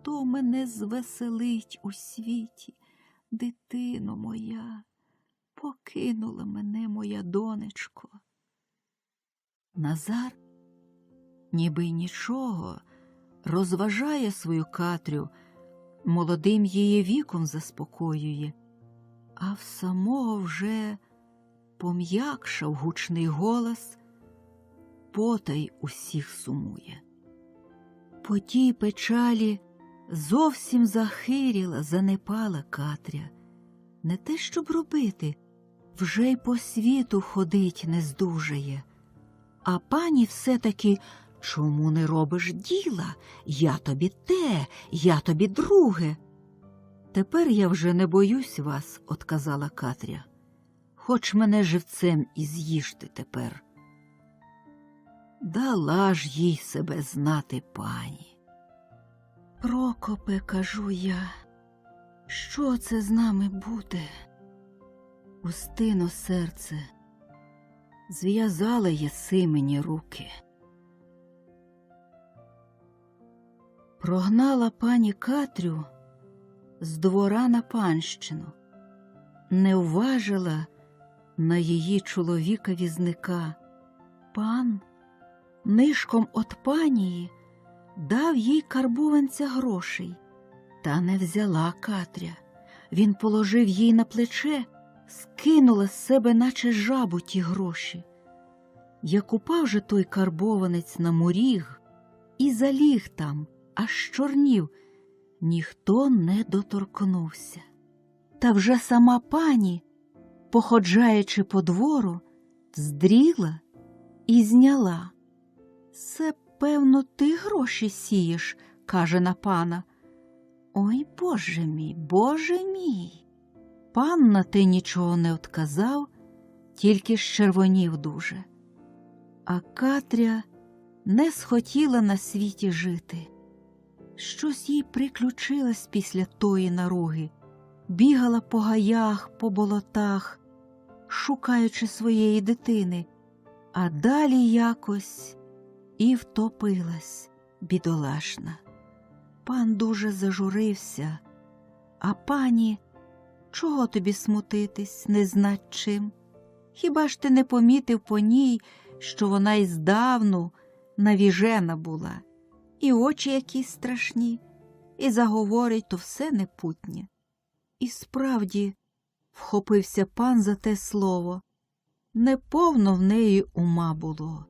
S3: Хто мене звеселить у світі, дитино моя, покинула мене моя донечко. Назар, ніби й нічого, розважає свою Катрю, молодим її віком заспокоює, а в самого вже пом'якшав гучний голос, потай усіх сумує. По тій печалі зовсім захиріла, занепала Катря. Не те, щоб робити, вже й по світу ходить не здужає. А пані все-таки: чому не робиш діла? Я тобі те, я тобі друге. Тепер я вже не боюсь вас, — отказала Катря. Хоч мене живцем і з'їжте тепер. Дала ж їй себе знати пані. Прокопе, кажу я, що це з нами буде? Устино серце, зв'язала єси мені руки. Прогнала пані Катрю з двора на панщину, не вважила на її чоловіка візника. Пан нишком от панії дав їй карбованця грошей, та не взяла Катря. Він положив їй на плече, скинула з себе, наче жабу, ті гроші. Як упав же той карбованець на моріг і заліг там, аж чорнів, ніхто не доторкнувся. Та вже сама пані, походжаючи по двору, здріла і зняла. «Се, певно, ти гроші сієш», – каже на пана. «Ой, Боже мій, Боже мій!» Пан на те нічого не отказав, тільки щервонів дуже. А Катря не схотіла на світі жити. Щось їй приключилось після тої наруги. Бігала по гаях, по болотах, шукаючи своєї дитини, а далі якось і втопилась, бідолашна. Пан дуже зажурився, а пані: чого тобі смутитись, не знать чим? Хіба ж ти не помітив по ній, що вона й здавну навіжена була, і очі якісь страшні, і заговорить, то все непутнє. І справді вхопився пан за те слово. Неповно в неї ума було.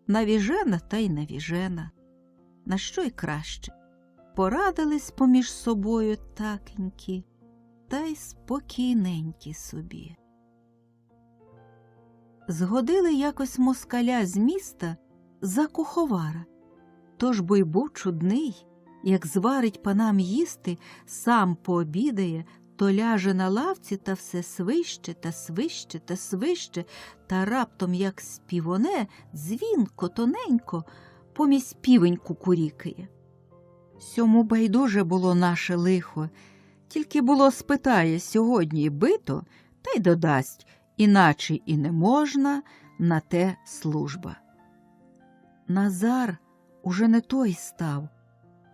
S3: Навіжена та й навіжена. На що й краще? Порадились поміж собою такенькі, та й спокійненькі собі. Згодили якось москаля з міста за куховара. Тож бо й був чудний, як зварить панам їсти, сам пообідає, то ляже на лавці та все свище та свище та свище, та раптом, як співоне, дзвінко, тоненько, помість півень кукурікає. Сьому байдуже було наше лихо, Тільки було спитає сьогодні й бито, та й додасть, іначе і не можна, на те служба. Назар уже не той став.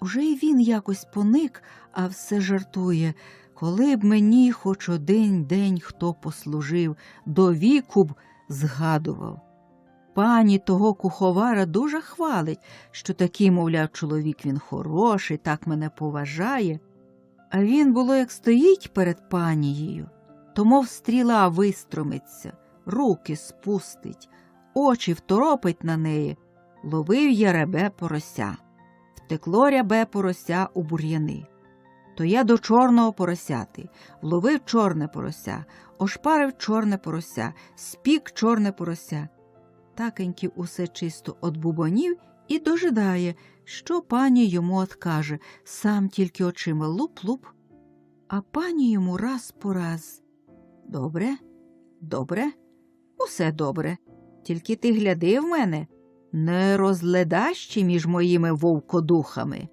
S3: Уже й він якось поник, а все жартує. Коли б мені хоч один день хто послужив, до віку б згадував. Пані того куховара дуже хвалить, що такий, мовляв, чоловік він хороший, так мене поважає. А він, було, як стоїть перед панією, то мов стріла вистромиться, руки спустить, очі второпить на неї. Ловив я рябе порося. Втекло рябе порося у бур'яни. То я до чорного поросяти, вловив чорне порося, ошпарив чорне порося, спік чорне порося. Такеньки усе чисто от бубонів і дожидає, що пані йому откаже, сам тільки очима луп-луп. А пані йому раз по раз: добре, добре, усе добре, тільки ти гляди в мене, не розледащи між моїми вовкодухами.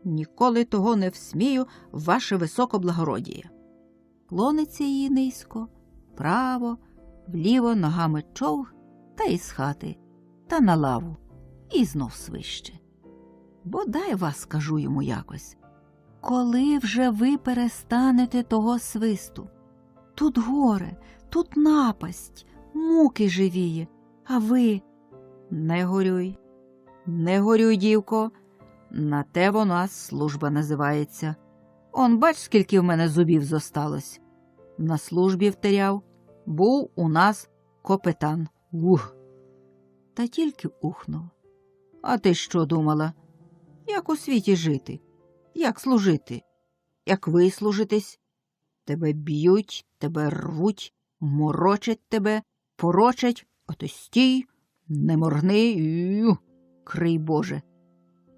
S3: Ніколи того не всмію, ваше високоблагородіє. Клониться її низько, право, вліво ногами човг, та із хати, та на лаву, і знов свище. Бодай вас скажу йому якось: коли вже ви перестанете того свисту? Тут горе, тут напасть, муки живіє, а ви... Не горюй, не горюй, дівко, на те вона служба називається. Он бач, скільки в мене зубів зосталось. На службі втеряв, був у нас капітан. Ух! Та тільки ухнув. А ти що думала? Як у світі жити? Як служити? Як вислужитись? Тебе б'ють, тебе рвуть, морочать тебе, порочать, а ти стій, не моргни, крий Боже.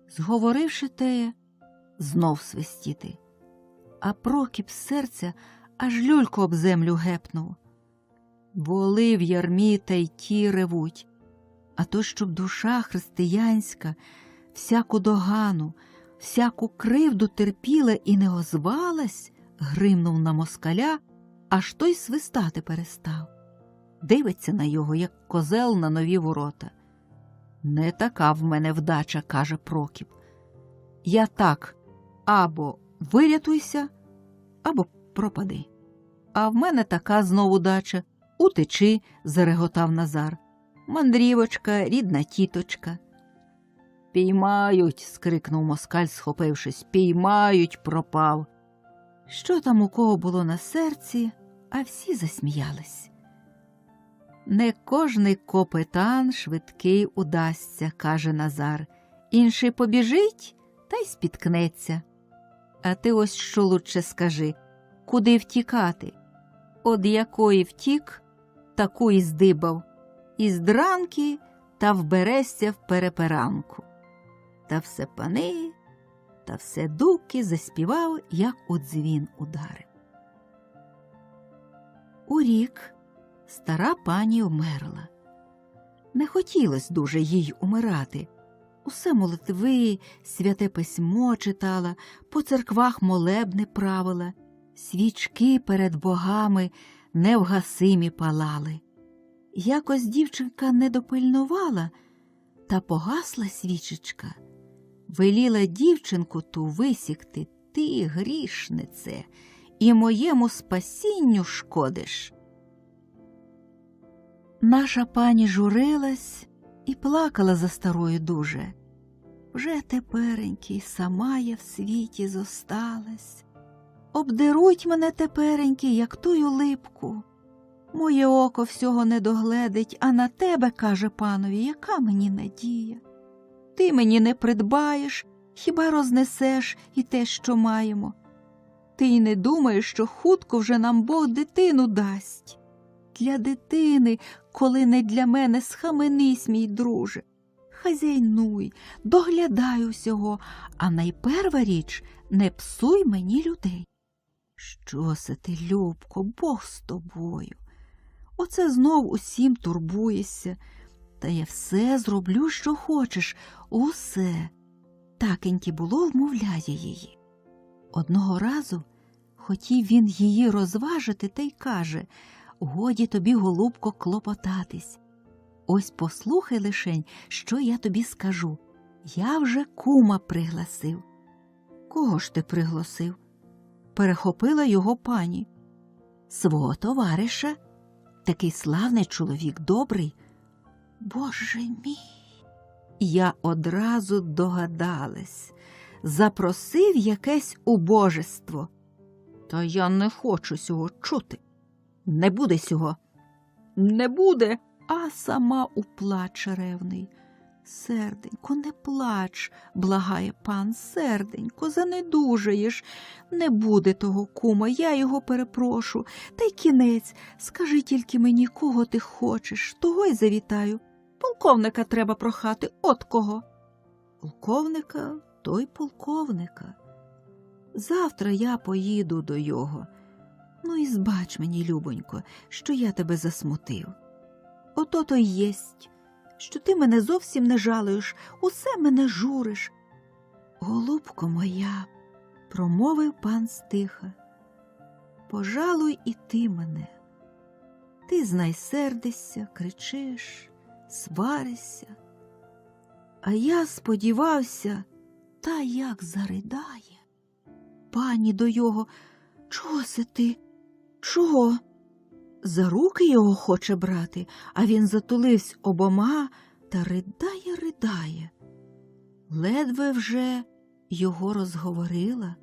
S3: Зговоривши теє, знов свистіти. А Прокіп з серця аж люльку об землю гепнув. Воли в ярмі та й ті ревуть, а то, щоб душа християнська всяку догану, всяку кривду терпіла і не озвалась, гримнув на москаля, аж той свистати перестав. Дивиться на його, як козел на нові ворота. Не така в мене вдача, каже Прокіп. Я так, або вирятуйся, або пропади. А в мене така знову дача. Утечи, зареготав Назар. Мандрівочка, рідна тіточка. Піймають, скрикнув москаль, схопившись. Піймають, пропав. Що там у кого було на серці, а всі засміялись. Не кожний капітан швидкий удасться, каже Назар. Інший побіжить, та й спіткнеться. А ти ось що лучше скажи, куди втікати? Од якої втік, таку і здибав. Із дранки та вберешся в переперанку. Та все пани, та все дуки заспівав, як у дзвін ударив. У рік стара пані вмерла. Не хотілось дуже їй умирати. Усе молитви, святе письмо читала, по церквах молебни правила, свічки перед богами невгасимі палали. Якось дівчинка не допильнувала, та погасла свічечка. Веліла дівчинку ту висікти: ти, грішнице, і моєму спасінню шкодиш. Наша пані журилась і плакала за старою дуже. Вже тепереньки сама я в світі зосталась. Обдеруть мене тепереньки, як тую липку. Моє око всього не догледить, а на тебе, каже панові, яка мені надія. Ти мені не придбаєш, хіба рознесеш і те, що маємо. Ти й не думаєш, що хутко вже нам Бог дитину дасть. Для дитини, коли не для мене, схаменись, мій друже. Хазяйнуй, доглядай усього, а найперва річ – не псуй мені людей. Що се ти, Любко, Бог з тобою? Оце знов усім турбуєшся. Та я все зроблю, що хочеш, усе. Такеньки було, вмовляє її. Одного разу Хотів він її розважити, та й каже: годі тобі, голубко, клопотатись. Ось послухай лишень, що я тобі скажу. Я вже кума пригласив. Кого ж ти пригласив? Перехопила його пані. Свого товариша. Такий славний чоловік, добрий. Боже мій! Я одразу догадалась. Запросив якесь убожество. Та я не хочу сього чути. Не буде сього. Не буде. А сама у плач ревний. Серденько, не плач, благає пан, серденько, занедужаєш. Не буде того кума, я його перепрошу. Та й кінець, скажи тільки мені, кого ти хочеш, того й завітаю. Полковника треба прохати, от кого. Полковника, то й полковника. Завтра я поїду до його. Ну і збач мені, любонько, що я тебе засмутив. Ото то й єсть, що ти мене зовсім не жалуєш, усе мене журиш. Голубко моя, промовив пан стиха, пожалуй і ти мене. Ти знай сердишся, кричиш, сваришся. А я сподівався, та як заридає. Пані до його: чого се ти? Чого? За руки його хоче брати, а він затулився обома та ридає, ридає. Ледве вже його розговорила,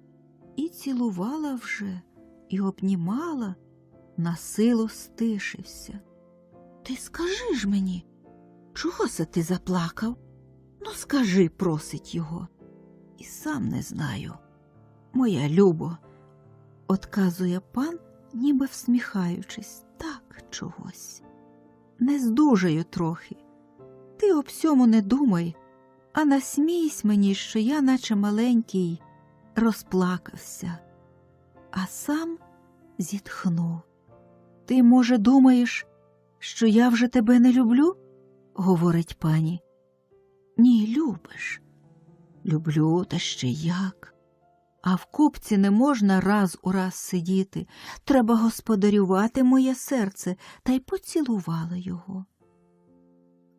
S3: і цілувала вже, і обнімала, на силу стишився. Ти скажи ж мені, чого се ти заплакав? Ну скажи, просить його. І сам не знаю. Моя любо, одказує пан, ніби всміхаючись, так чогось. Не здужаю трохи. Ти об сьому не думай, а насмійсь мені, що я, наче маленький, розплакався. А сам зітхнув. Ти, може, думаєш, що я вже тебе не люблю? Говорить пані. Ні, любиш. Люблю, та ще як. А в купці не можна раз у раз сидіти. Треба господарювати моє серце, та й поцілувала його.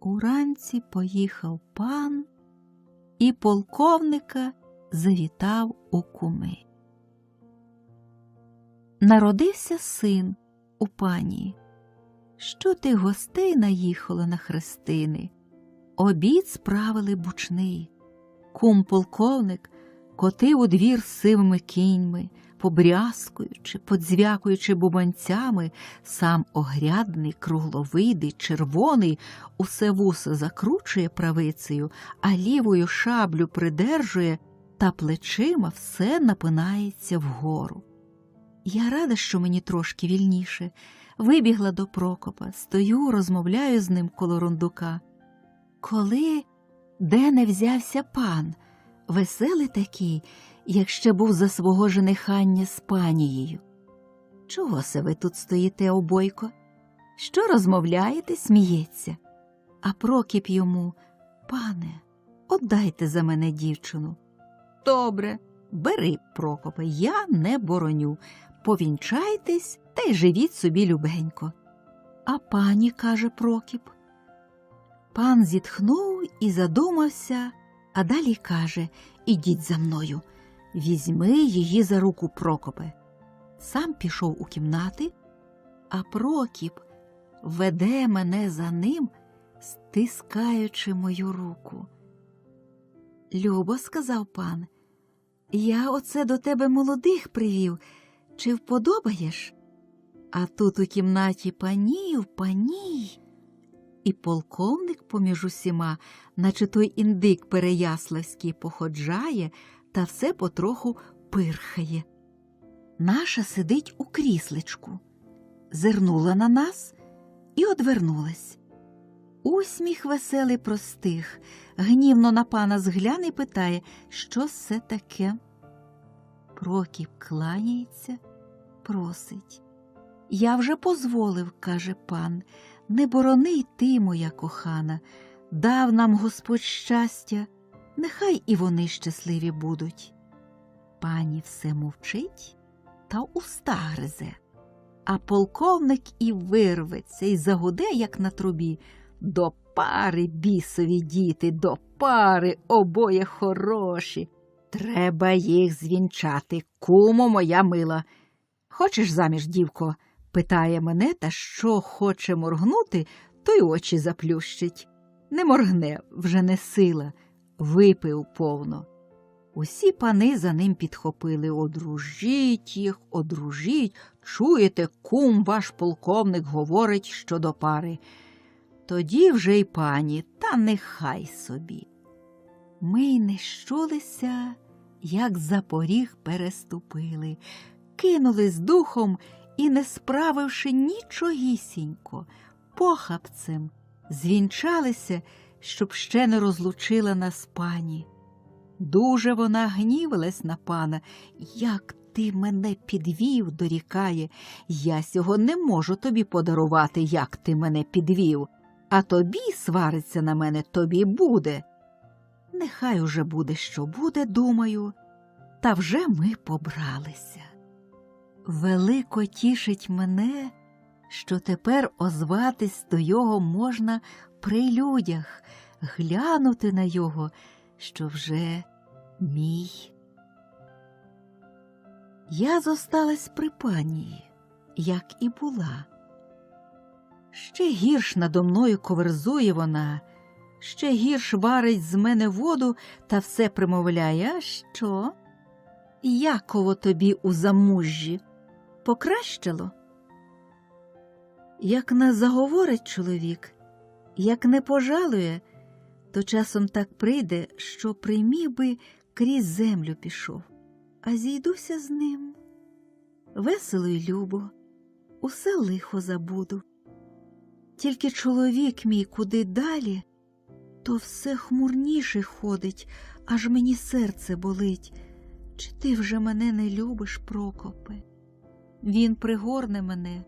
S3: Уранці поїхав пан, і полковника завітав у куми. Народився син у пані. Що ти гостей наїхало на хрестини? Обід справили бучний. Кум-полковник котив у двір з сивими кіньми, побрязкуючи, подзвякуючи бубанцями, сам огрядний, кругловидий, червоний, усе вуса закручує правицею, а лівою шаблю придержує та плечима все напинається вгору. Я рада, що мені трошки вільніше. Вибігла до Прокопа, стою, розмовляю з ним коло рундука. Коли, де не взявся пан, веселий такий, як ще був за свого женихання з панією. Чого се ви тут стоїте, обойко? Що розмовляєте, сміється? А Прокіп йому: пане, отдайте за мене дівчину. Добре, бери, Прокопе, я не бороню. Повінчайтесь та й живіть собі любенько. А пані, каже Прокіп. Пан зітхнув і задумався, а далі каже: ідіть за мною, візьми її за руку, Прокопе. Сам пішов у кімнати, а Прокіп веде мене за ним, стискаючи мою руку. Любо, сказав пан, я оце до тебе молодих привів, чи вподобаєш? А тут у кімнаті паній. І полковник поміж усіма, наче той індик переяславський, походжає та все потроху пирхає. Наша сидить у кріслечку, зирнула на нас і одвернулась. Усміх веселий простих, гнівно на пана згляне й питає, що це таке. Прокіп кланяється, просить. Я вже позволив, каже пан, не борони й ти, моя кохана, дав нам Господь щастя, нехай і вони щасливі будуть. Пані все мовчить та уста гризе. А полковник і вирветься, і загуде, як на трубі. До пари, бісові діти, до пари, обоє хороші. Треба їх звінчати, кумо моя мила. Хочеш заміж, дівко? Питає мене, та що хоче моргнути, то й очі заплющить. Не моргне, вже не сила, випив повно. Усі пани за ним підхопили. Одружіть їх, одружіть. Чуєте, кум ваш полковник говорить щодо пари. Тоді вже й пані, та нехай собі. Ми й не щулися, як за поріг переступили. Кинулись духом і, не справивши нічогісінько, похапцем звінчалися, щоб ще не розлучила нас пані. Дуже вона гнівалась на пана. Як ти мене підвів, дорікає. Я сього не можу тобі подарувати, як ти мене підвів. А тобі свариться на мене, тобі буде. Нехай уже буде, що буде, думаю. Та вже ми побралися. Велико тішить мене, що тепер озватись до його можна при людях, глянути на його, що вже мій. Я зосталась при панії, як і була. Ще гірш надо мною коверзує вона, ще гірш варить з мене воду та все примовляє. А що? Яково тобі у замужжі? Покращило? Як не заговорить чоловік, як не пожалує, то часом так прийде, що приймів би крізь землю пішов, а зійдуся з ним. Весело й любо, усе лихо забуду. Тільки чоловік мій куди далі, то все хмурніше ходить, аж мені серце болить. Чи ти вже мене не любиш, Прокопе? Він пригорне мене,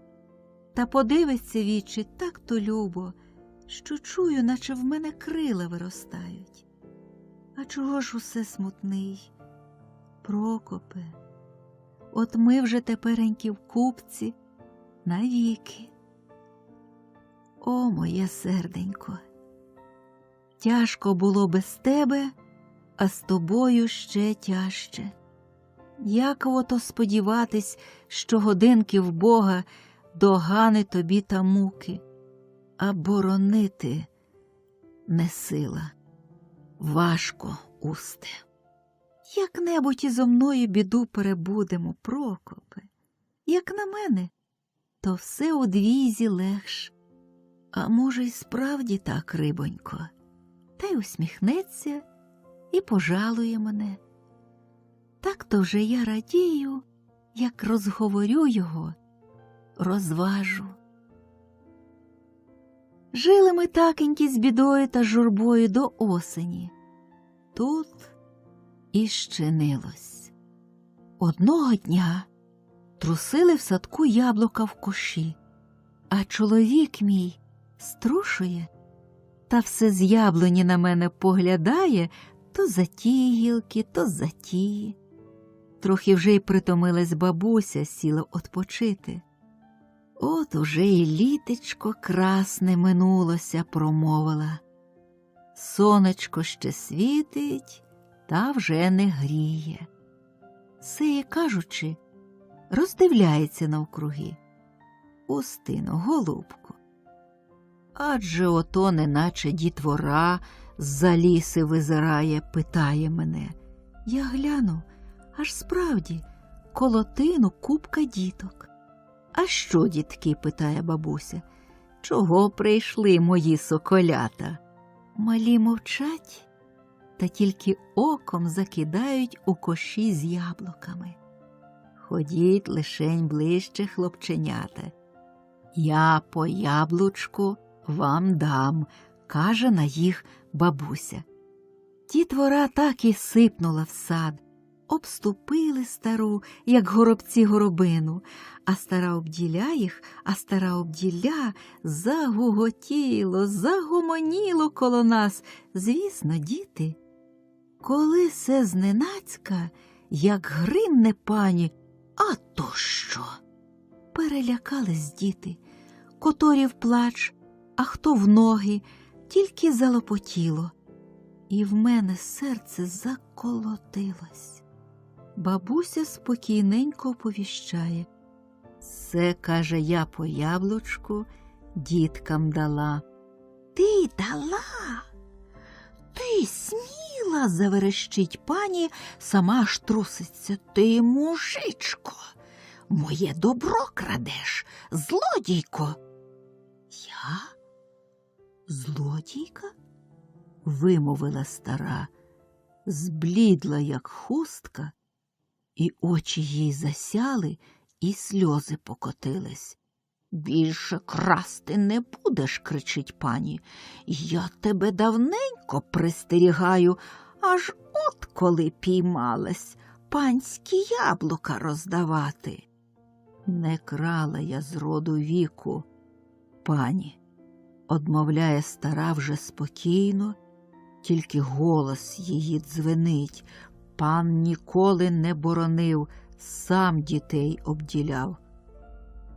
S3: та подивиться вічі так то любо, що чую, наче в мене крила виростають. А чого ж усе смутний? Прокопе, от ми вже теперенькі в купці навіки. О, моє серденько, тяжко було без тебе, а з тобою ще тяжче. Яково то сподіватись, що годинки в Бога догани тобі та муки, а боронити не сила, важко, усте. Як-небудь і зо мною біду перебудемо, Прокопе. Як на мене, то все удвізі легш. А може, й справді так, рибонько, та й усміхнеться і пожалує мене. Так-то вже я радію, як розговорю його, розважу. Жили ми такенькі з бідою та журбою до осені. Тут і щинилось. Одного дня трусили в садку яблука в коші, а чоловік мій струшує, та все з яблуні на мене поглядає то за ті гілки, то за ті. Трохи вже й притомилась бабуся, сіла odpoчити. От уже й літечко красне минулося, промовила. Сонечко ще світить, та вже не гріє. Сеє, кажучи, роздивляється навкруги. Устино, голубко, адже ото неначе дітвора з-за ліси визирає, питає мене. Я гляну, аж справді, коло тину купка діток. А що, дітки, питає бабуся, чого прийшли мої соколята? Малі мовчать, та тільки оком закидають у коші з яблуками. Ходіть лишень ближче, хлопченята. Я по яблучку вам дам, каже на їх бабуся. Дітвора так і сипнула в сад. Обступили стару, як горобці горобину, а стара обділя їх, а стара обділя загуготіло, загомоніло коло нас. Звісно, діти, коли се зненацька, як гримне пані, А то що? Перелякались діти, которів плач, а хто в ноги, тільки залопотіло. І в мене серце заколотилось. Бабуся спокійненько оповіщає. Це, каже, я по яблучку діткам дала. Ти дала? Ти сміла, заверещить пані, сама аж труситься. Ти, мужичко, моє добро крадеш, злодійко. Я? Злодійка? Вимовила стара, зблідла, як хустка, і очі їй засяли, і сльози покотились. Більше красти не будеш, кричить пані. Я тебе давненько пристерігаю, аж от коли піймалась панські яблука роздавати. Не крала я з роду віку, пані, одмовляє стара вже спокійно, тільки голос її дзвенить. Пан ніколи не боронив, сам дітей обділяв.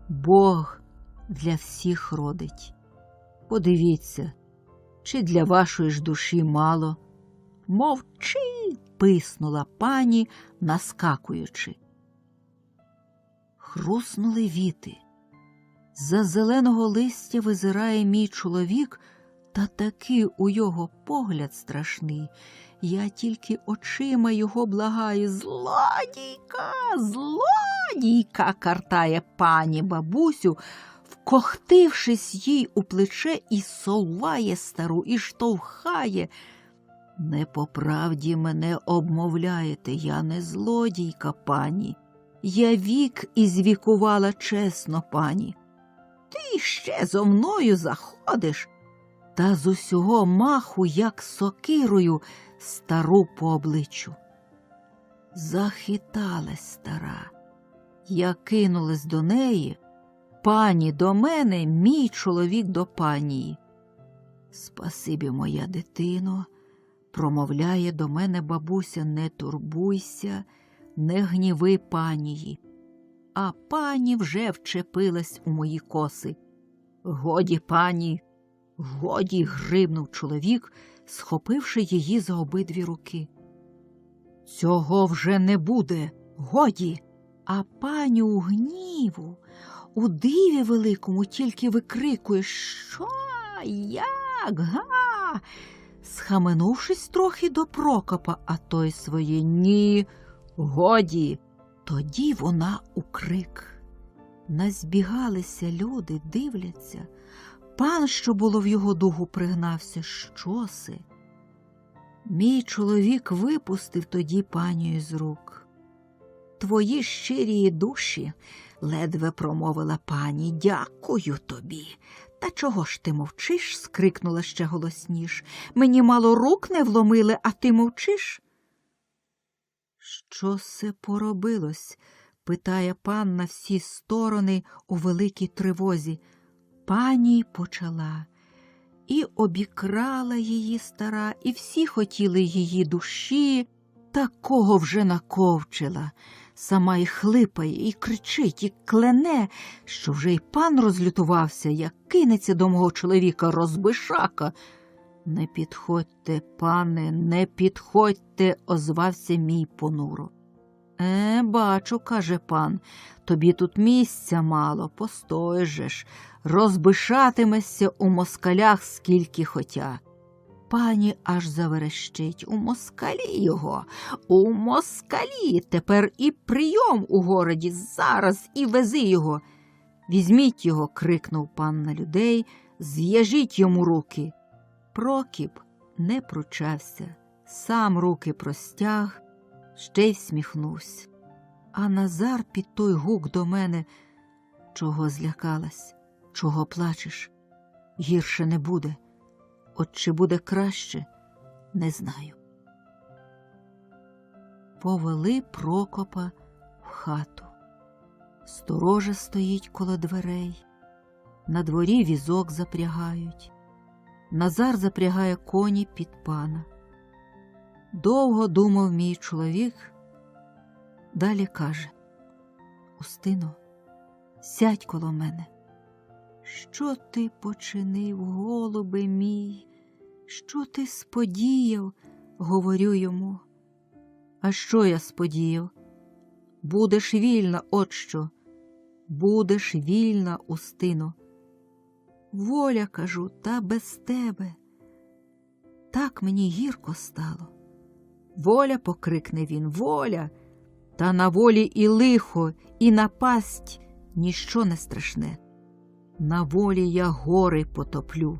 S3: Бог для всіх родить. Подивіться, чи для вашої ж душі мало? Мовчи, писнула пані, наскакуючи. Хруснули віти. За зеленого листя визирає мій чоловік, та таки у його погляд страшний. Я тільки очима його благаю. Злодійка, злодійка, картає пані бабусю, вкохтившись їй у плече, і соває стару, і штовхає. Не по правді мене обмовляєте, я не злодійка, пані. Я вік ізвікувала чесно, пані. Ти ще зо мною заходиш, та з усього маху, як сокирою, стару по обличчю. Захиталась стара. Я кинулась до неї, пані до мене, мій чоловік до панії. Спасибі, моя дитино, промовляє до мене бабуся, не турбуйся, не гніви панії. А пані вже вчепилась у мої коси. Годі, пані, годі, гримнув чоловік, схопивши її за обидві руки. Цього вже не буде, годі. А пані у гніву, у диві великому тільки викрикує: що, як, га? Схаменувшись трохи до Прокопа, а той своє: ні, годі. Тоді вона у крик. Назбігалися люди, дивляться. Пан, що було в його дугу, пригнався. Що се? Мій чоловік випустив тоді панію з рук. Твої щирі душі, ледве промовила пані, дякую тобі. Та чого ж ти мовчиш? Скрикнула ще голосніш. Мені мало рук не вломили, а ти мовчиш? Що се поробилось? Питає пан на всі сторони у великій тривозі. Пані почала. І обікрала її стара, і всі хотіли її душі, такого вже наковчила. Сама й хлипає, і кричить, і клене, що вже й пан розлютувався, як кинеться до мого чоловіка, розбишака. Не підходьте, пане, не підходьте, озвався мій понуро. Бачу, каже пан, тобі тут місця мало, постой же ж, розбишатимешся у москалях скільки хотя. Пані аж заверещить: у москалі його, у москалі, тепер і прийом у городі, зараз і вези його. Візьміть його, крикнув пан на людей, зв'яжіть йому руки. Прокіп не пручався, сам руки простяг, ще й всміхнувся. А Назар під той гук до мене: чого злякалась, чого плачеш? Гірше не буде. От чи буде краще, не знаю. Повели Прокопа в хату. Сторожа стоїть коло дверей. На дворі візок запрягають. Назар запрягає коні під пана. Довго думав мій чоловік, далі каже: Устино, сядь коло мене. Що ти починив, голубе мій? Що ти сподіяв? Говорю йому. А що я сподіяв? Будеш вільна, от що. Будеш вільна, Устино. Воля, кажу, та без тебе. Так мені гірко стало. Воля, покрикне він, воля. Та на волі і лихо, і напасть ніщо не страшне. На волі я гори потоплю.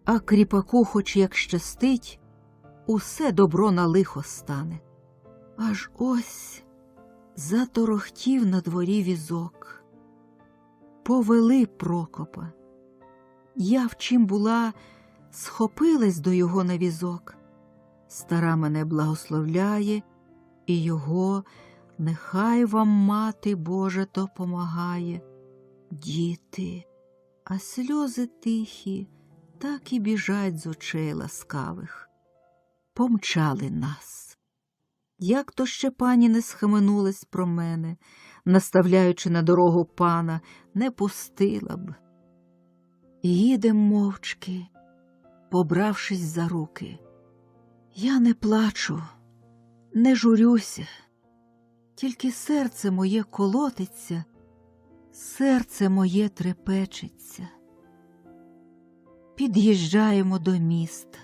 S3: А кріпаку, хоч як щастить, усе добро на лихо стане. Аж ось заторохтів на дворі візок. Повели Прокопа. Я, в чим була, схопилась до його на візок. Стара мене благословляє, і його нехай вам, Мати Божа, допомагає. Діти, а сльози тихі так і біжать з очей ласкавих. Помчали нас. Як то ще пані не схаменулась про мене, наставляючи на дорогу пана, не пустила б. Їдем мовчки, побравшись за руки. Я не плачу, не журюся, тільки серце моє колотиться, серце моє трепечеться. Під'їжджаємо до міста.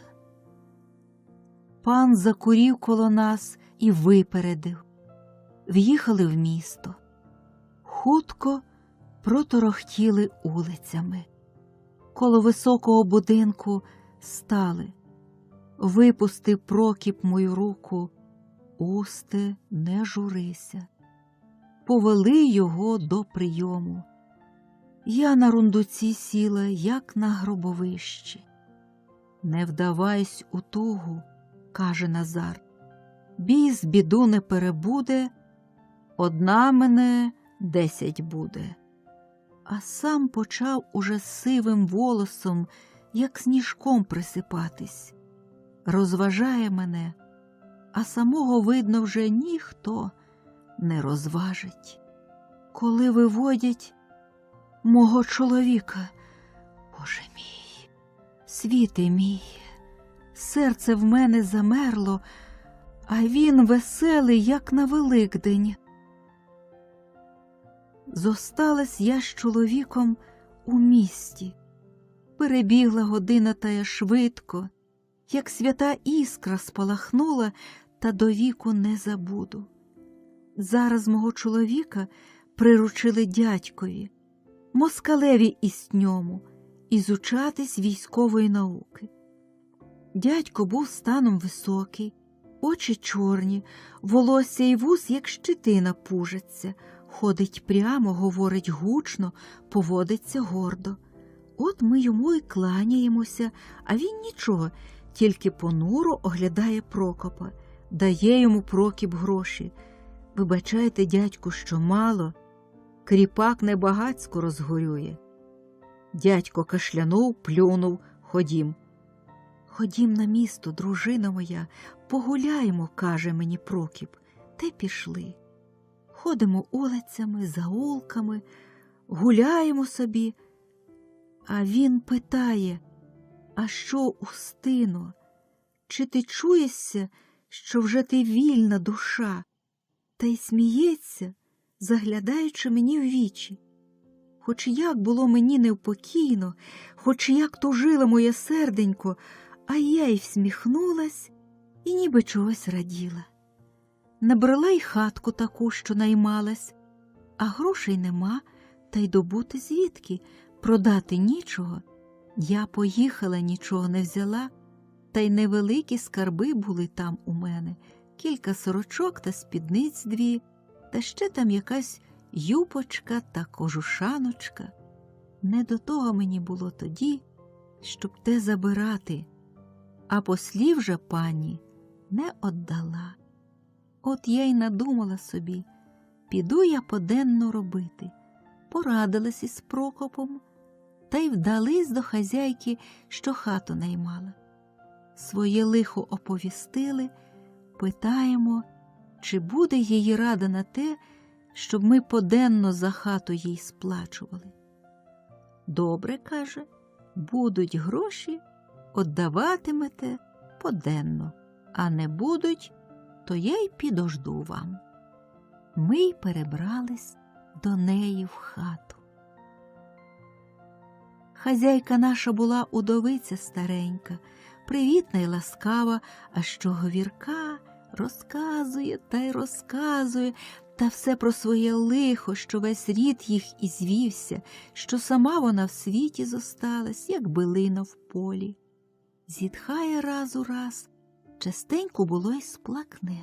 S3: Пан закурів коло нас і випередив. В'їхали в місто. Хутко проторохтіли улицями. Коло високого будинку стали. Випустив Прокіп мою руку. Усте, не журися. Повели його до прийому. Я на рундуці сіла, як на гробовищі. Не вдавайсь у тугу, каже Назар. Біс біду не перебуде, одна мене 10 буде. А сам почав уже сивим волосом, як сніжком присипатись. Розважає мене, а самого, видно, вже ніхто не розважить. Коли виводять мого чоловіка, Боже мій, світе мій, серце в мене замерло, а він веселий, як на Великдень. Зосталась я з чоловіком у місті. Перебігла година тая швидко, як свята іскра спалахнула, та до віку не забуду. Зараз мого чоловіка приручили дядькові, москалеві існьому, ізучатись військової науки. Дядько був станом високий, очі чорні, волосся й вус, як щитина, пужаться, ходить прямо, говорить гучно, поводиться гордо. От ми йому й кланяємося, а він нічого, тільки понуро оглядає Прокопа, дає йому Прокіп гроші. Вибачайте, дядьку, що мало, кріпак небагацько розгорює. Дядько кашлянув, плюнув, ходім. Ходім на місто, дружина моя, погуляємо, каже мені Прокіп. Те пішли. Ходимо улицями, заулками, гуляємо собі. А він питає, а що, Устино, чи ти чуєшся, що вже ти вільна душа? Та й сміється, заглядаючи мені в вічі. Хоч як було мені невпокійно, хоч як тужило моє серденько, а я й всміхнулась і ніби чогось раділа. Набрала й хатку таку, що наймалась, а грошей нема, та й добути звідки, продати нічого. Я поїхала, нічого не взяла, та й невеликі скарби були там у мене, кілька сорочок та спідниць 2, та ще там якась юпочка та кожушаночка. Не до того мені було тоді, щоб те забирати, а послів же пані не оддала. От я й надумала собі, піду я поденно робити. Порадилась із Прокопом, та й вдались до хазяйки, що хату наймала. Своє лихо оповістили, питаємо, чи буде її рада на те, щоб ми поденно за хату їй сплачували. Добре, каже, будуть гроші, отдаватимете поденно, а не будуть, то я й підожду вам. Ми й перебрались до неї в хату. Хазяйка наша була удовиця старенька, привітна й ласкава, а що говірка, розказує та й розказує, та все про своє лихо, що весь рід їх і звівся, що сама вона в світі зосталась, як билина в полі. Зітхає раз у раз, частенько було й сплакне.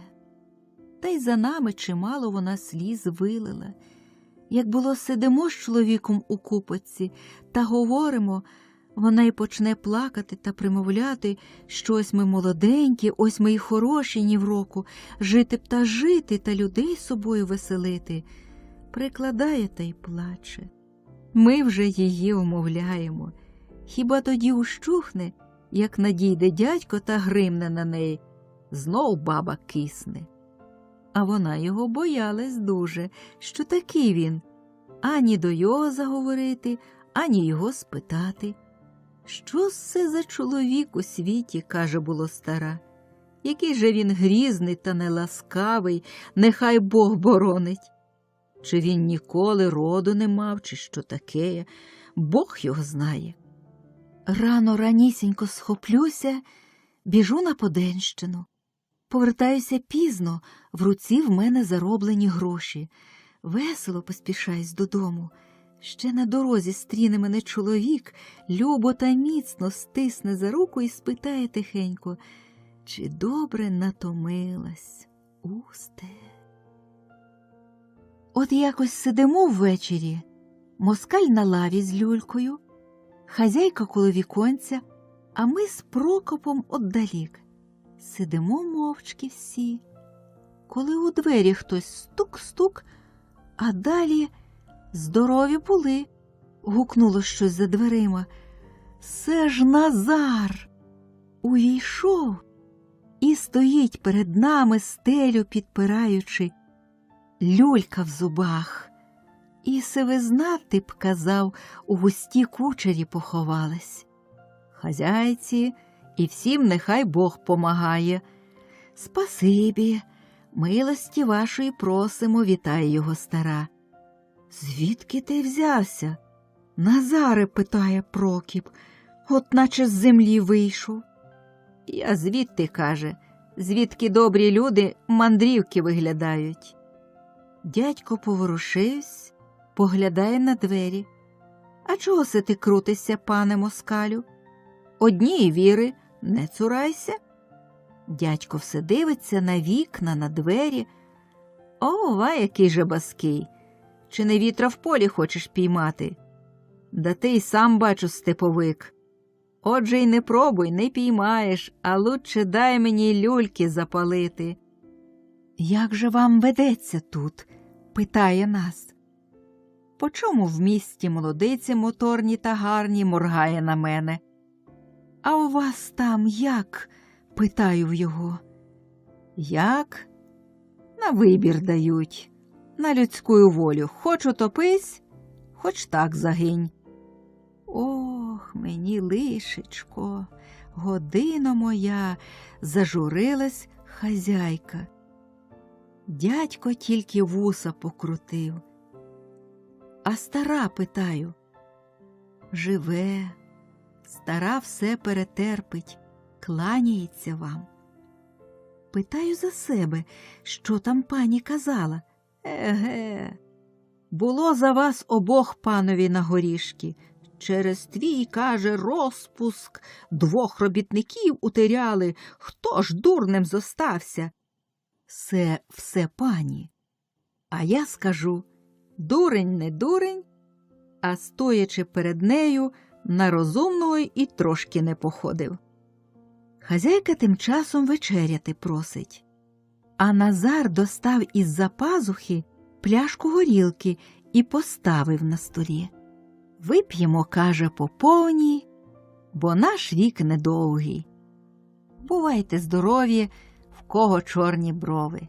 S3: Та й за нами чимало вона сліз вилила. Як було сидимо з чоловіком у купоці та говоримо, вона й почне плакати та примовляти, що ось ми молоденькі, ось ми й хороші ні в року, жити б та жити та людей собою веселити. Прикладає та й плаче. Ми вже її умовляємо. Хіба тоді ущухне, як надійде дядько та гримне на неї, знов баба кисне. А вона його боялась дуже, що такий він, ані до його заговорити, ані його спитати. Що це за чоловік у світі, каже, було стара. Який же він грізний та неласкавий, нехай Бог боронить. Чи він ніколи роду не мав, чи що таке, Бог його знає. Рано ранісінько схоплюся, біжу на Поденщину. Повертаюся пізно, в руці в мене зароблені гроші. Весело поспішаюсь додому. Ще на дорозі стріне мене чоловік, любо та міцно стисне за руку і спитає тихенько, чи добре натомилась, усте. От якось сидимо ввечері, москаль на лаві з люлькою, хазяйка коло віконця, а ми з Прокопом отдалік. Сидимо мовчки всі, коли у двері хтось стук-стук, а далі здорові були, гукнуло щось за дверима. Це ж Назар! Увійшов і стоїть перед нами, стелю підпираючи, люлька в зубах. І сивизна, ти б казав, у густій кучері поховалась. Хазяйці і всім нехай Бог помагає. Спасибі, милості вашої просимо, вітає його стара. Звідки ти взявся? Назаре, питає Прокіп, от наче з землі вийшов. Я звідти, каже, звідки добрі люди мандрівки виглядають. Дядько поворушився, поглядає на двері. А чого се ти крутишся, пане москалю? Однії віри не цурайся. Дядько все дивиться на вікна, на двері. Ова, який же баский! Чи не вітра в полі хочеш піймати? Да ти й сам, бачу, степовик. Отже й не пробуй, не піймаєш, а лучше дай мені люльки запалити. Як же вам ведеться тут? Питає нас. По чому в місті молодиці моторні та гарні, моргає на мене. А у вас там як? Питаю в його. Як? На вибір дають. На людську волю. Хоч утопись, хоч так загинь. Ох, мені лишечко, годино моя, зажурилась хазяйка. Дядько тільки вуса покрутив. А стара, питаю. Живе, стара все перетерпить, кланяється вам. Питаю за себе, що там пані казала. Еге, було за вас обох, панові, на горішки. Через твій, каже, розпуск 2 робітників утеряли. Хто ж дурним зостався? Це все пані. А я скажу, дурень не дурень, а стоячи перед нею, на розумного і трошки не походив. Хазяйка тим часом вечеряти просить. А Назар достав із-за пазухи пляшку горілки і поставив на столі. Вип'ємо, каже, по повній, бо наш вік недовгий. Бувайте здорові, в кого чорні брови.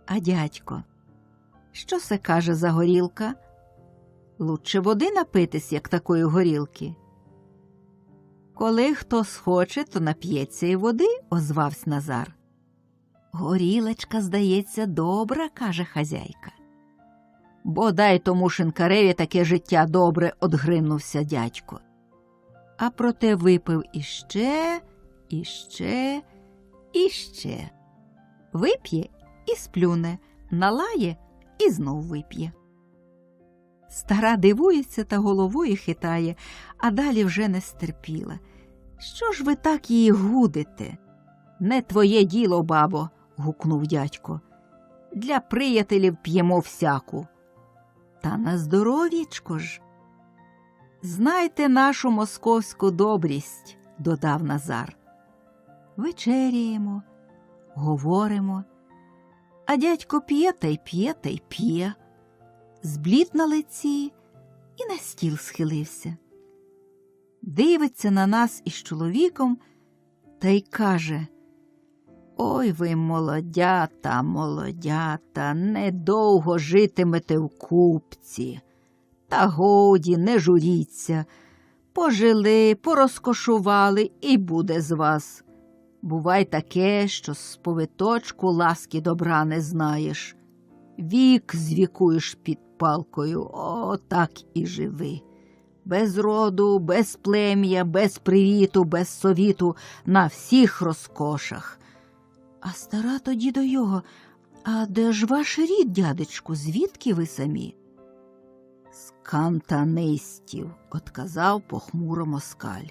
S3: А дядько, Що се каже за горілка? Лучше води напитись, як такої горілки. Коли хто схоче, то нап'ється і води, озвавсь Назар. Горілочка, здається, добра, каже хазяйка. Бодай тому шинкареві таке життя добре, одгримнувся дядько. А проте випив іще, іще, іще. Вип'є і сплюне, налає і знов вип'є. Стара дивується та головою хитає, а далі вже не стерпіла. Що ж ви так її гудите? Не твоє діло, бабо, гукнув дядько. Для приятелів п'ємо всяку. Та на здоров'ячко ж. Знайте нашу московську добрість, додав Назар. Вечеряємо, говоримо, а дядько п'є та й п'є та й п'є. Зблід на лиці і на стіл схилився. Дивиться на нас із чоловіком та й каже: «Ой ви, молодята, молодята, недовго житимете в купці. Та годі, не журіться, пожили, порозкошували і буде з вас. Бувай таке, що з повиточку ласки добра не знаєш. Вік звікуєш під палкою, о, так і живи. Без роду, без плем'я, без привіту, без совіту, на всіх розкошах». А стара тоді до його: «А де ж ваш рід, дядечку, звідки ви самі?» «З кантанистів», – отказав похмуро москаль.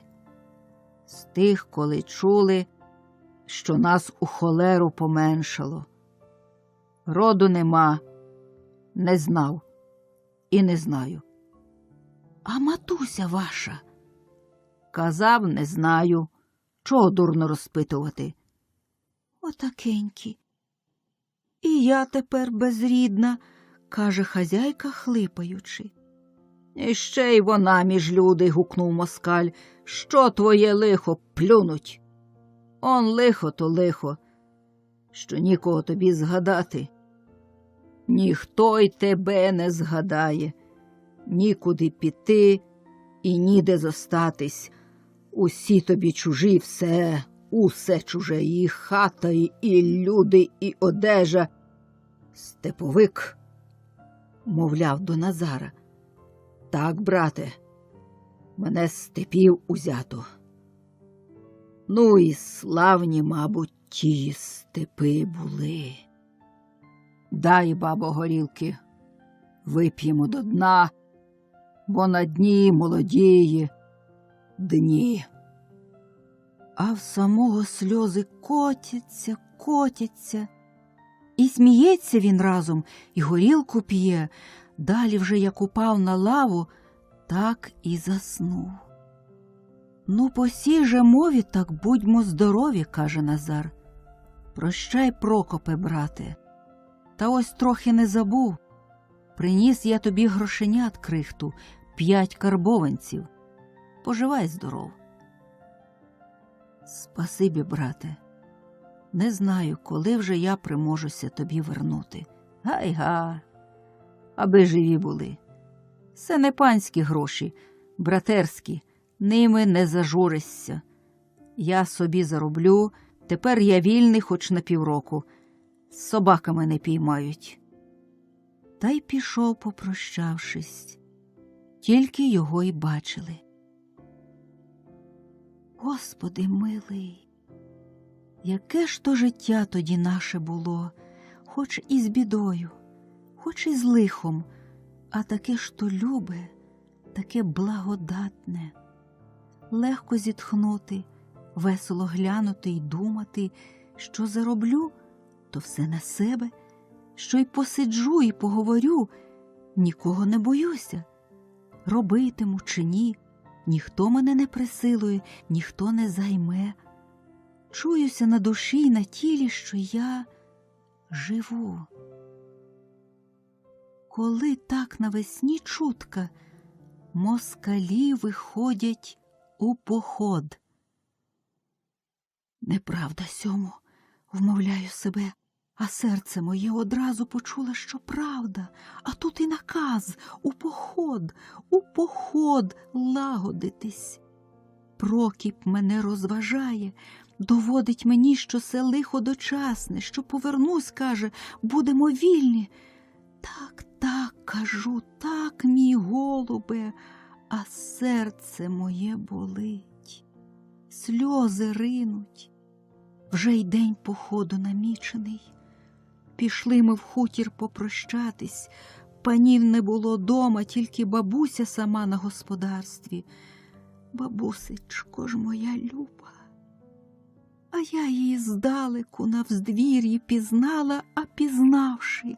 S3: «З тих, коли чули, що нас у холеру поменшало. Роду нема, не знав і не знаю». «А матуся ваша?» «Казав, не знаю. Чого дурно розпитувати?» «Отакенькі. І я тепер безрідна», – каже хазяйка, хлипаючи. «І ще й вона між люди», – гукнув москаль. «Що твоє лихо, плюнуть? Он лихо то лихо, що нікого тобі згадати. Ніхто й тебе не згадає, нікуди піти і ніде зостатись. Усі тобі чужі, усе чуже, і хата, і люди, і одежа. Степовик», – мовляв до Назара. «Так, брате, мене з степів узято. Ну і славні, мабуть, ті степи були. Дай, бабо, горілки, вип'ємо до дна, бо на дні молодії дні». А в самого сльози котяться, котяться. І сміється він разом, і горілку п'є. Далі вже як упав на лаву, так і заснув. «Ну, по сій же мові, так будьмо здорові», – каже Назар. «Прощай, Прокопе, брате. Та ось трохи не забув. Приніс я тобі грошенят крихту, 5 карбованців. Поживай здоров». «Спасибі, брате. Не знаю, коли вже я приможуся тобі вернути. Гай-га, аби живі були. Це не панські гроші, братерські, ними не зажуришся. Я собі зароблю, тепер я вільний хоч на півроку. З собаками не піймають». Та й пішов, попрощавшись. Тільки його й бачили. Господи милий, яке ж то життя тоді наше було, хоч і з бідою, хоч і з лихом, а таке ж то любе, таке благодатне. Легко зітхнути, весело глянути й думати, що зароблю, то все на себе, що й посиджу і поговорю, нікого не боюся. Робитиму чи ні, ніхто мене не присилує, ніхто не займе. Чуюся на душі й на тілі, що я живу. Коли так навесні чутка, москалі виходять у поход. Неправда сьому, вмовляю себе, А серце моє одразу почуло, що правда, а тут і наказ у поход лагодитись. Прокіп мене розважає, доводить мені, що це лихо дочасне, що повернусь, каже, будемо вільні. Так, кажу, так, мій голубе, а серце моє болить. Сльози ринуть. Вже й день походу намічений. Пішли ми в хутір попрощатись. Панів не було дома, тільки бабуся сама на господарстві. Бабусечко ж моя люба. А я її здалеку на вздвір'ї пізнала, а пізнавши,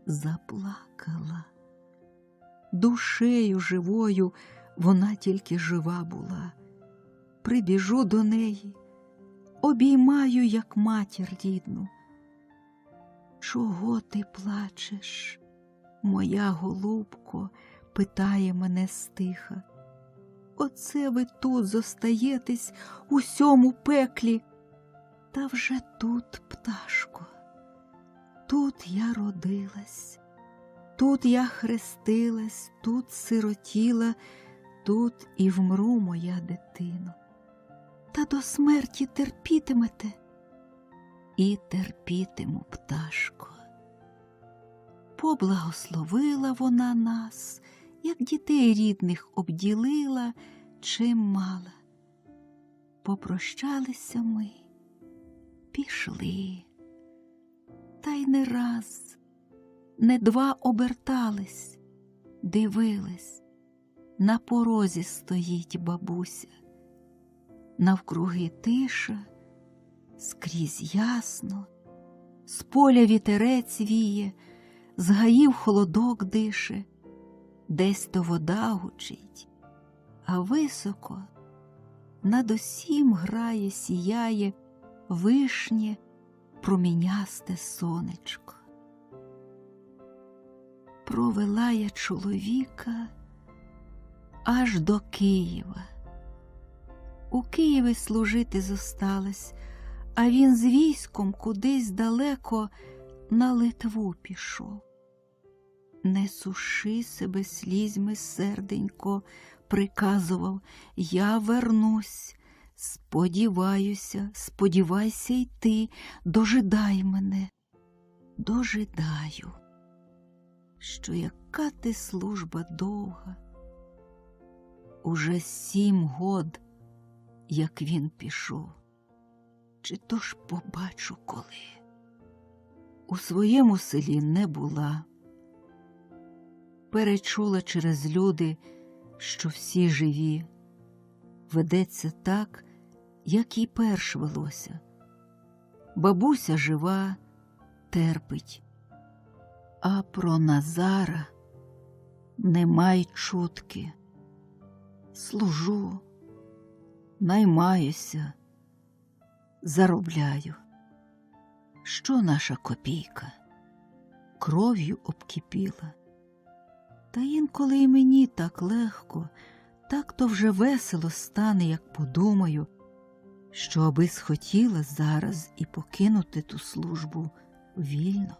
S3: заплакала. Душею живою вона тільки жива була. Прибіжу до неї, обіймаю, як матір рідну. Чого ти плачеш, моя голубко, питає мене стиха. Оце ви тут зостаєтесь у сьому пеклі. Та вже тут, пташко, тут я родилась, тут я хрестилась, тут сиротіла, тут і вмру, моя дитино. Та до смерті терпітимете? І терпітиму, пташко. Поблагословила вона нас, як дітей рідних обділила, чим мала. Попрощалися ми, пішли. Та й не раз, не два обертались, дивились. На порозі стоїть бабуся. Навкруги тиша, скрізь ясно, з поля вітерець віє, з гаїв холодок дише, десь то вода гучить, а високо над усім грає, сіяє вишнє промінясте сонечко. Провела я чоловіка аж до Києва. У Києві служити зосталась, а він з військом кудись далеко на Литву пішов. Не суши себе слізьми, серденько, приказував, я вернусь, сподіваюся, сподівайся й ти, дожидай мене. Дожидаю, що яка ти служба довга. Уже 7 год, як він пішов, чи то ж побачу коли. У своєму селі не була. Перечула через люди, що всі живі. Ведеться так, як і перш велося. Бабуся жива, терпить. А про Назара нема й чутки. Служу, наймаюся, заробляю. Що наша копійка? Кров'ю обкипіла. Та інколи і мені так легко, так то вже весело стане, як подумаю, що аби схотіла зараз і покинути ту службу вільно.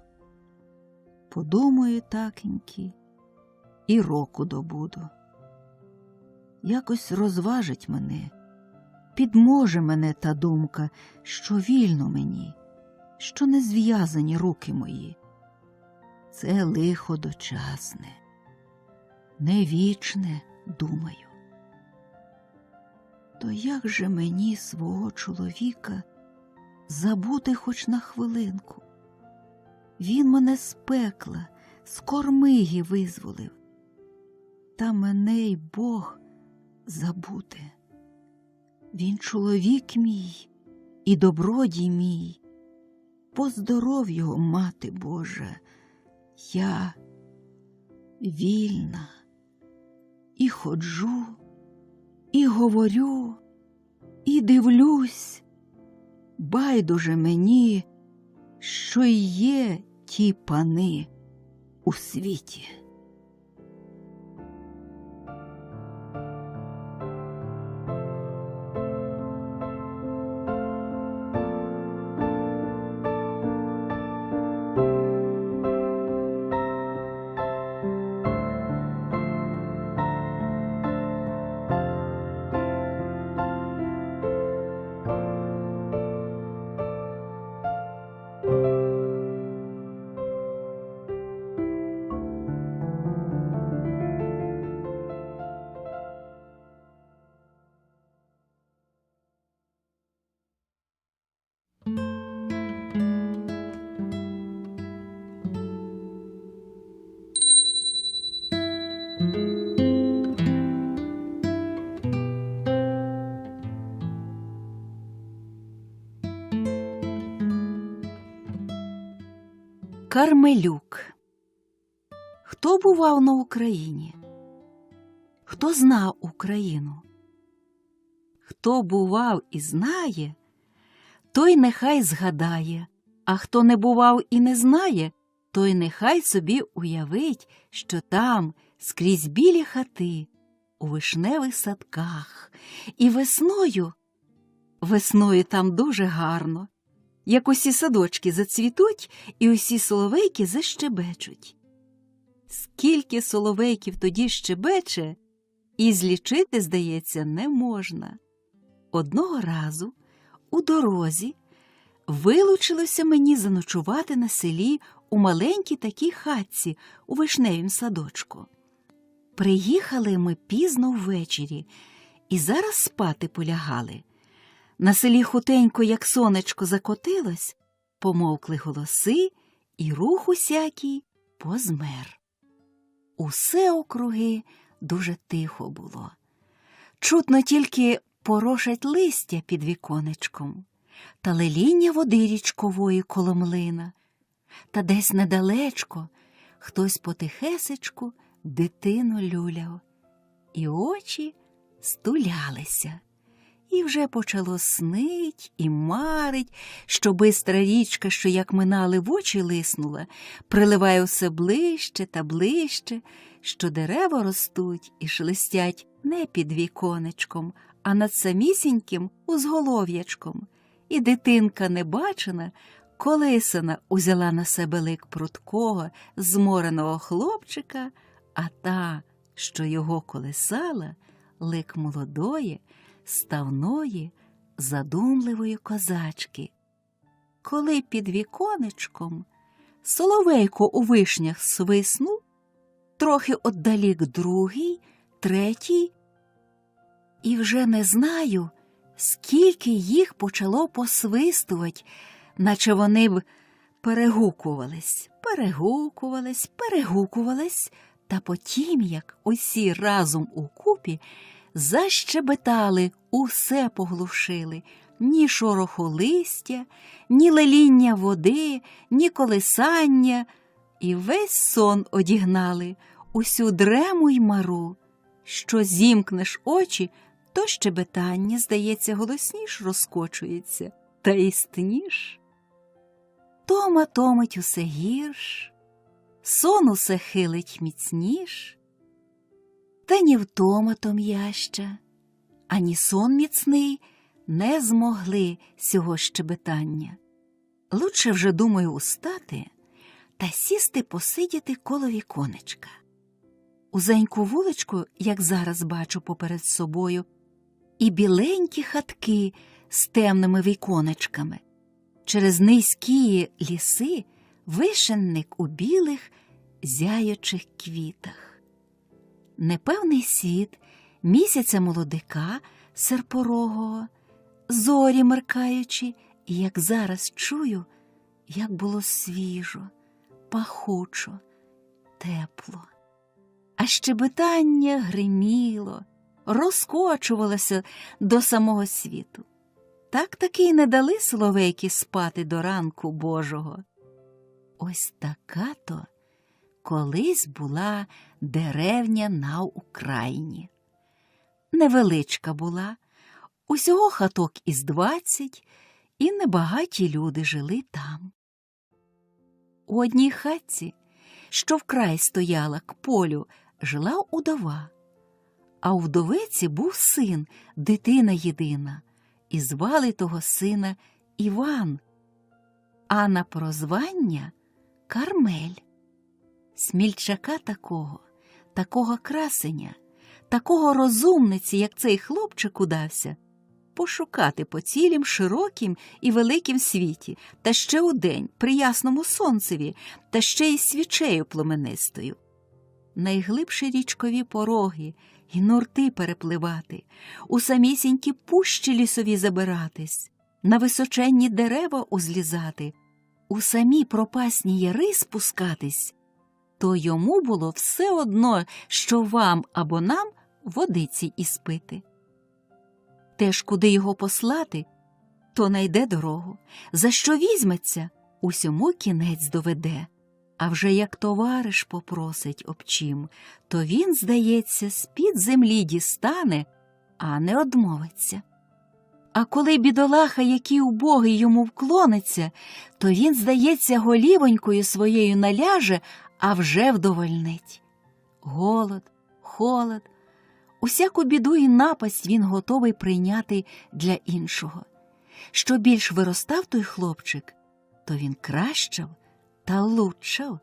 S3: Подумаю такеньки, і року добуду. Якось розважить мене, підможе мене та думка, що вільно мені, що не зв'язані руки мої. Це лихо дочасне, не вічне, думаю. То як же мені свого чоловіка забути хоч на хвилинку? Він мене з пекла, з кормиги визволив. Та мене й Бог забути. Він чоловік мій і добродій мій. Поздоров його, Мати Божа, я вільна. І ходжу, і говорю, і дивлюсь. Байдуже мені, що й є ті пани у світі. Кармелюк. Хто бував на Україні? Хто знав Україну? Хто бував і знає, той нехай згадає, а хто не бував і не знає, той нехай собі уявить, що там, скрізь білі хати, у вишневих садках, і весною там дуже гарно, як усі садочки зацвітуть і усі соловейки защебечуть. Скільки соловейків тоді щебече, і злічити, здається, не можна. Одного разу у дорозі вилучилося мені заночувати на селі у маленькій такій хатці у вишневім садочку. Приїхали ми пізно ввечері і зараз спати полягали. На селі хутенько, як сонечко закотилось, помовкли голоси, і рух усякий позмер. Усе округи дуже тихо було. Чутно тільки порошать листя під віконечком, та леління води річкової коло млина, та десь недалечко хтось потихесечку дитину люляв, і очі стулялися. І вже почало снить і марить, що бистра річка, що як минали в очі лиснула, приливає все ближче та ближче, що дерева ростуть і шелестять не під віконечком, а над самісіньким узголов'ячком. І дитинка небачена, колисана узяла на себе лик прудкого, змореного хлопчика, а та, що його колисала, лик молодої, ставної, задумливої козачки. Коли під віконечком соловейко у вишнях свиснув, трохи отдалік другий, третій, і вже не знаю, скільки їх почало посвистувати, наче вони б перегукувались, та потім, як усі разом укупі, защебетали, усе поглушили, ні шороху листя, ні леління води, ні колисання, і весь сон одігнали, усю дрему й мару. Що зімкнеш очі, то щебетання, здається, голосніш розкочується, та істніш. Тома томить усе гірш, сон усе хилить міцніш, та ні втома том'яща, ані сон міцний не змогли сього щебетання. Лучше вже, думаю, устати та сісти посидіти коло віконечка. Узеньку вуличку, як зараз бачу поперед собою, і біленькі хатки з темними віконечками. Через низькі ліси вишенник у білих зяючих квітах. Непевний світ місяця молодика серпорогого, зорі меркаючи, і як зараз чую, як було свіжо, пахучо, тепло. А щебетання гриміло, розкочувалося до самого світу. Так таки й не дали соловейки спати до ранку Божого. Ось така-то колись була деревня на Україні. Невеличка була, усього хаток із 20, і небагаті люди жили там. У одній хатці, що вкрай стояла к полю, жила удова, а у вдовиці був син, дитина єдина, і звали того сина Іван, а на прозвання Кармель. Смільчака такого красеня, такого розумниці, як цей хлопчик удався, пошукати по цілім широкім і великім світі, та ще удень при ясному сонцеві, та ще й свічею пломенистою. Найглибші річкові пороги і нурти перепливати, у самісінькі пущі лісові забиратись, на височенні дерева узлізати, у самі пропасні яри спускатись, то йому було все одно, що вам або нам водиці іспити. Теж куди його послати, то найде дорогу, за що візьметься, усьому кінець доведе. А вже як товариш попросить об чим, то він, здається, з-під землі дістане, а не одмовиться. А коли бідолаха, який убогий, йому вклониться, то він, здається, голівонькою своєю наляже, а вже вдовольнить. Голод, холод, усяку біду і напасть він готовий прийняти для іншого. Що більш виростав той хлопчик, то він кращав та лучшав.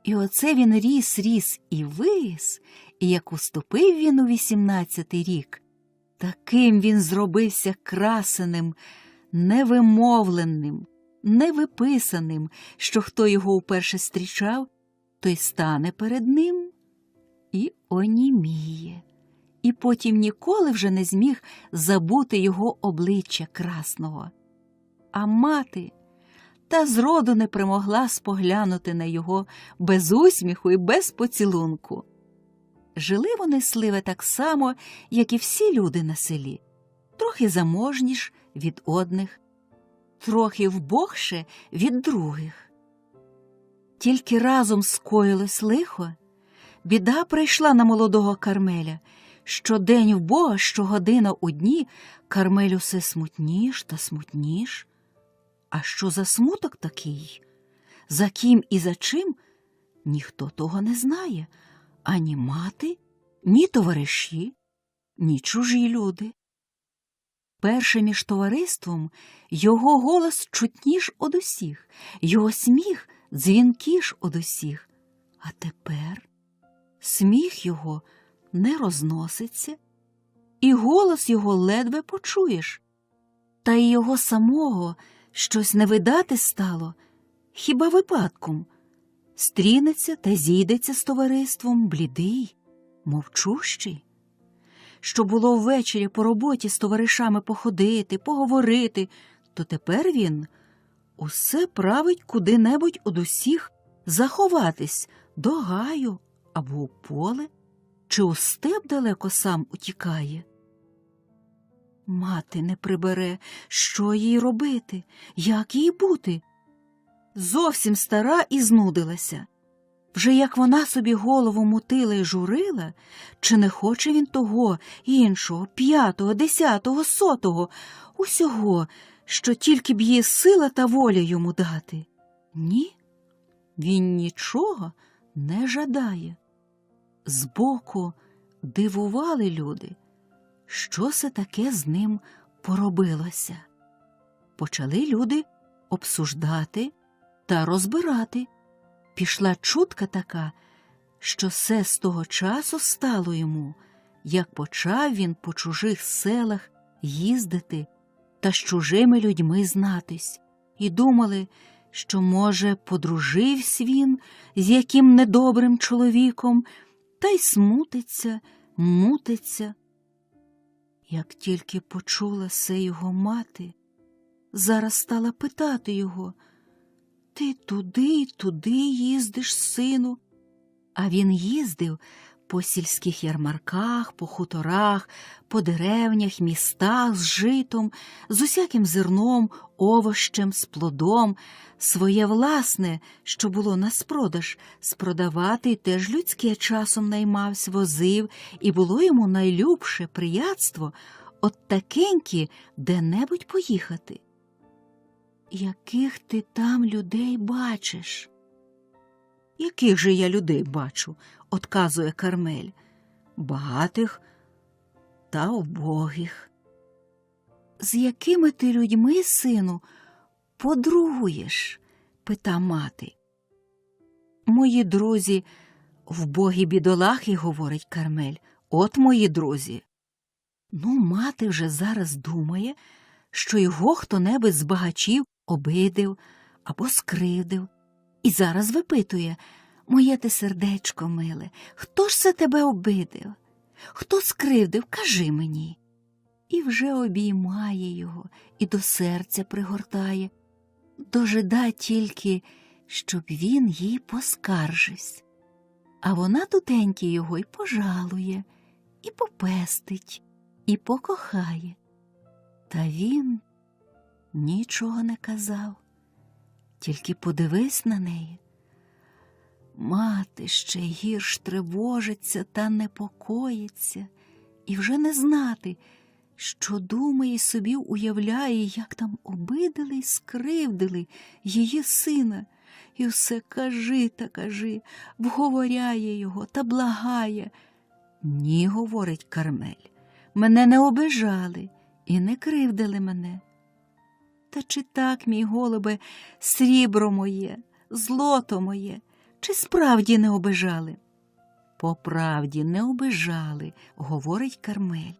S3: І оце він ріс і виріс, і як уступив він у 18-й рік, таким він зробився красеним, невимовленим, невиписаним, що хто його вперше зустрічав, той стане перед ним і оніміє. І потім ніколи вже не зміг забути його обличчя красного. А мати та зроду не примогла споглянути на його без усміху і без поцілунку. Жили вони, Сливе, так само, як і всі люди на селі, трохи заможніш від одних, трохи вбогше від других. Тільки разом скоїлось лихо, біда прийшла на молодого Кармеля. Щодень вбога, щогодина у дні, Кармель усе смутніш та смутніш. А що за смуток такий? За ким і за чим? Ніхто того не знає. Ані мати, ні товариші, ні чужі люди. Перше між товариством його голос чутніш од усіх, його сміх дзвінкіш од усіх. А тепер сміх його не розноситься, і голос його ледве почуєш. Та й його самого щось не видати стало, хіба випадком. Стрінеться та зійдеться з товариством блідий, мовчущий. Що було ввечері по роботі з товаришами походити, поговорити, то тепер він усе править куди-небудь од усіх заховатись до гаю або у поле, чи у степ далеко сам утікає. Мати не прибере, що їй робити, як їй бути. Зовсім стара і знудилася. Вже як вона собі голову мутила і журила, чи не хоче він того, іншого, 5-го, 10-го, 100-го, усього, що тільки б її сила та воля йому дати. Ні, він нічого не жадає. Збоку дивували люди, що це таке з ним поробилося. Почали люди обсуждати та розбирати. Пішла чутка така, що все з того часу стало йому, як почав він по чужих селах їздити та з чужими людьми знатись, і думали, що, може, подружився він з яким недобрим чоловіком, та й смутиться, мутиться. Як тільки почула се його мати, зараз стала питати його: «Ти туди й туди їздиш, сину?» А він їздив по сільських ярмарках, по хуторах, по деревнях, містах з житом, з усяким зерном, овощем, з плодом. Своє власне, що було на спродаж, спродавати й теж людське часом наймавсь, возив, і було йому найлюбше приятство от такенькі де-небудь поїхати. «Яких ти там людей бачиш?» «Яких же я людей бачу?» – одказує Кармель. «Багатих та убогих». «З якими ти людьми, сину, подругуєш?» – пита мати. «Мої друзі вбогі бідолахи», – говорить Кармель. «От мої друзі». Ну, мати вже зараз думає, що його хто-небудь з багачів обидив або скривдив. І зараз випитує: «Моє ти сердечко миле, хто ж це тебе обидив? Хто скривдив, кажи мені». І вже обіймає його і до серця пригортає. Дожида тільки, щоб він їй поскаржився. А вона тутеньки його й пожалує, і попестить, і покохає. Та він нічого не казав, тільки подивись на неї. Мати ще гірш тривожиться та непокоїться, і вже не знати, що думає, собі уявляє, як там обидили й скривдили її сина. І все кажи та кажи, вговоряє його та благає. Ні, говорить Кармель, мене не обижали і не кривдили мене. Та чи так, мій голубе, срібро моє, злото моє, чи справді не обижали? По правді не обижали, говорить Кармель.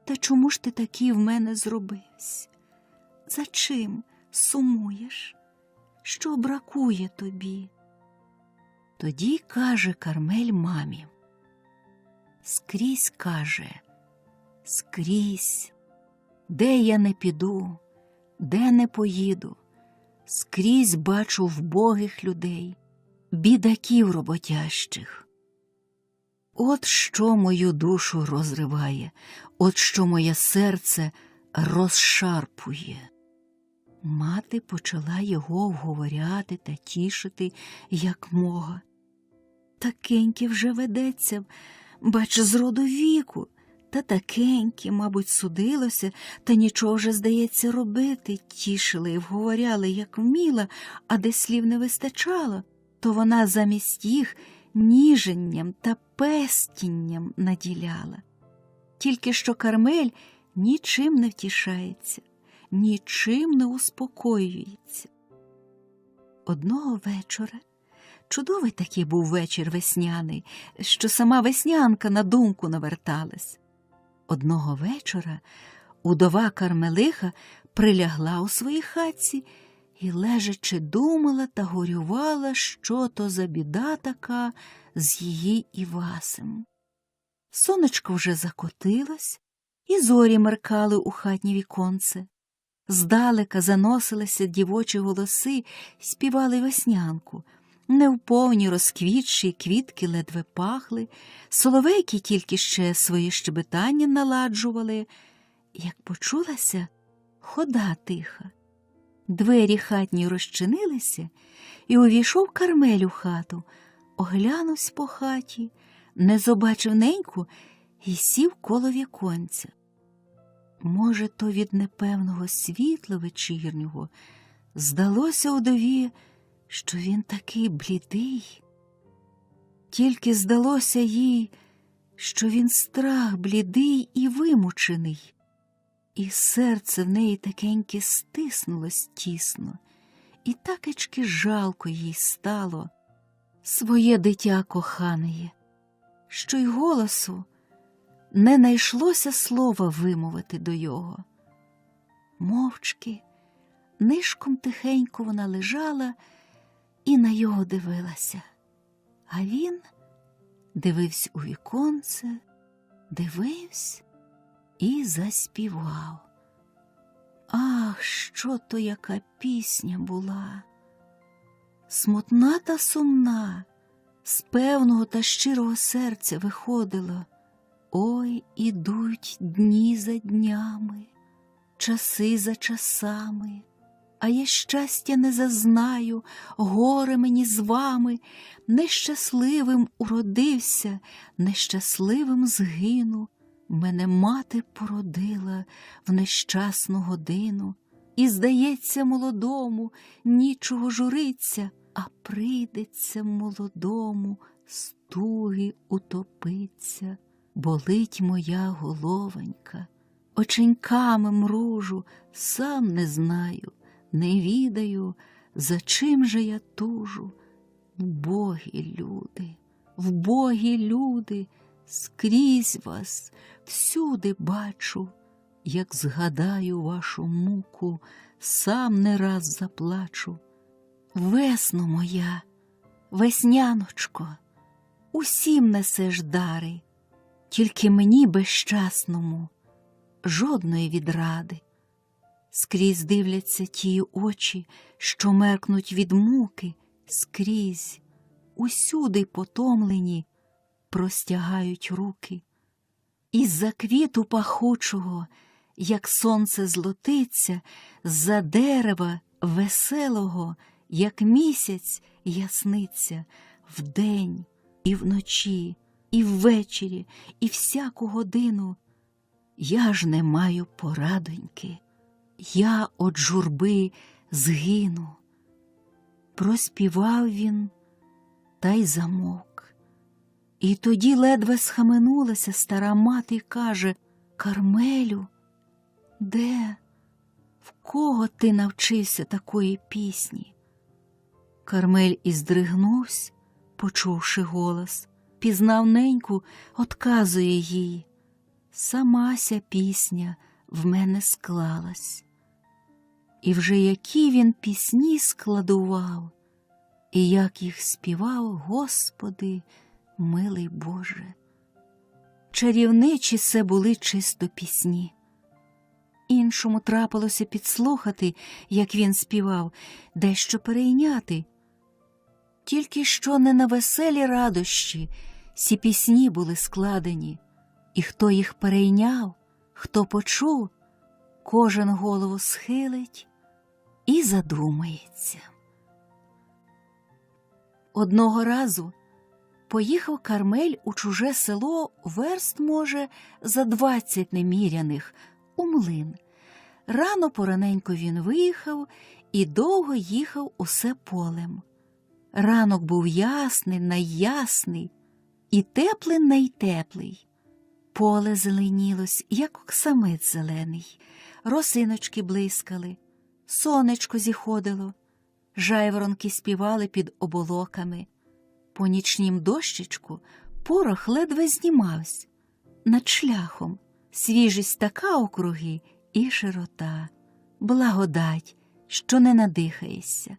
S3: Та чому ж ти такий в мене зробився? За чим сумуєш? Що бракує тобі? Тоді каже Кармель мамі. Скрізь каже, скрізь, де я не піду, де не поїду, скрізь бачу вбогих людей, бідаків роботящих. От що мою душу розриває, от що моє серце розшарпує. Мати почала його вговоряти та тішити, як мога. Такеньки вже ведеться, бач, з роду віку, та такеньки, мабуть, судилося, та нічого вже, здається, робити. Тішили і вговоряли, як вміла, а де слів не вистачало, то вона замість їх ніженням та пестінням наділяла. Тільки що Кармель нічим не втішається, нічим не успокоюється. Одного вечора, чудовий такий був вечір весняний, що сама веснянка на думку наверталась. Одного вечора удова Кармелиха прилягла у своїй хатці і, лежачи, думала та горювала, що то за біда така з її Івасем. Сонечко вже закотилось, і зорі меркали у хатнє віконце. Здалека заносилися дівочі голоси й співали веснянку. Невповні розквітші квітки ледве пахли, соловейки тільки ще своє щебетання наладжували, як почулася хода тиха. Двері хатні розчинилися, і увійшов Кармель у хату, оглянувся по хаті, не побачив неньку і сів коло віконця. Може, то від непевного світла вечірнього здалося удові, що він такий блідий. Тільки здалося їй, що він страх блідий і вимучений, і серце в неї такеньке стиснулось тісно, і такечки жалко їй стало своє дитя коханеє, що й голосу не найшлося слова вимовити до його. Мовчки, нишком тихенько вона лежала і на його дивилася. А він дивився у віконце, дивився і заспівав. Ах, що то яка пісня була! Смутна та сумна, з певного та щирого серця виходила. Ой, ідуть дні за днями, часи за часами, а я щастя не зазнаю, горе мені з вами, нещасливим уродився, нещасливим згину. Мене мати породила в нещасну годину, і, здається, молодому нічого журиться, а прийдеться молодому стуги утопиться. Болить моя головонька, оченьками мружу, сам не знаю, не відаю, за чим же я тужу. Вбогі люди, скрізь вас, всюди бачу, як згадаю вашу муку, сам не раз заплачу. Весно моя, весняночко, усім несеш дари, тільки мені безщасному жодної відради. Скрізь дивляться ті очі, що меркнуть від муки, скрізь, усюди потомлені, простягають руки. Із-за квіту пахучого, як сонце злотиться, з-за дерева веселого, як місяць ясниться, вдень, і вночі, і ввечері, і всяку годину. Я ж не маю порадоньки, я од журби згину. Проспівав він, та й замовк. І тоді ледве схаменулася стара мати й каже: «Кармелю, де? В кого ти навчився такої пісні?» Кармель і здригнувся, почувши голос, пізнав неньку, одказує їй: «Самася пісня в мене склалась». І вже які він пісні складував, і як їх співав, Господи, милий Боже. Чарівничі се були чисто пісні. Іншому трапилося підслухати, як він співав, дещо перейняти. Тільки що не на веселі радощі сі пісні були складені, і хто їх перейняв, хто почув, кожен голову схилить і задумається. Одного разу поїхав Кармель у чуже село верст, може, за 20 неміряних, у млин. Рано пораненько він виїхав і довго їхав усе полем. Ранок був ясний, найясний, і теплий найтеплий. Поле зеленілось, як оксамит зелений, росиночки блискали, сонечко зіходило, жайворонки співали під оболоками. По нічнім дощечку порох ледве знімався. Над шляхом свіжість така округи і широта, благодать, що не надихаєшся.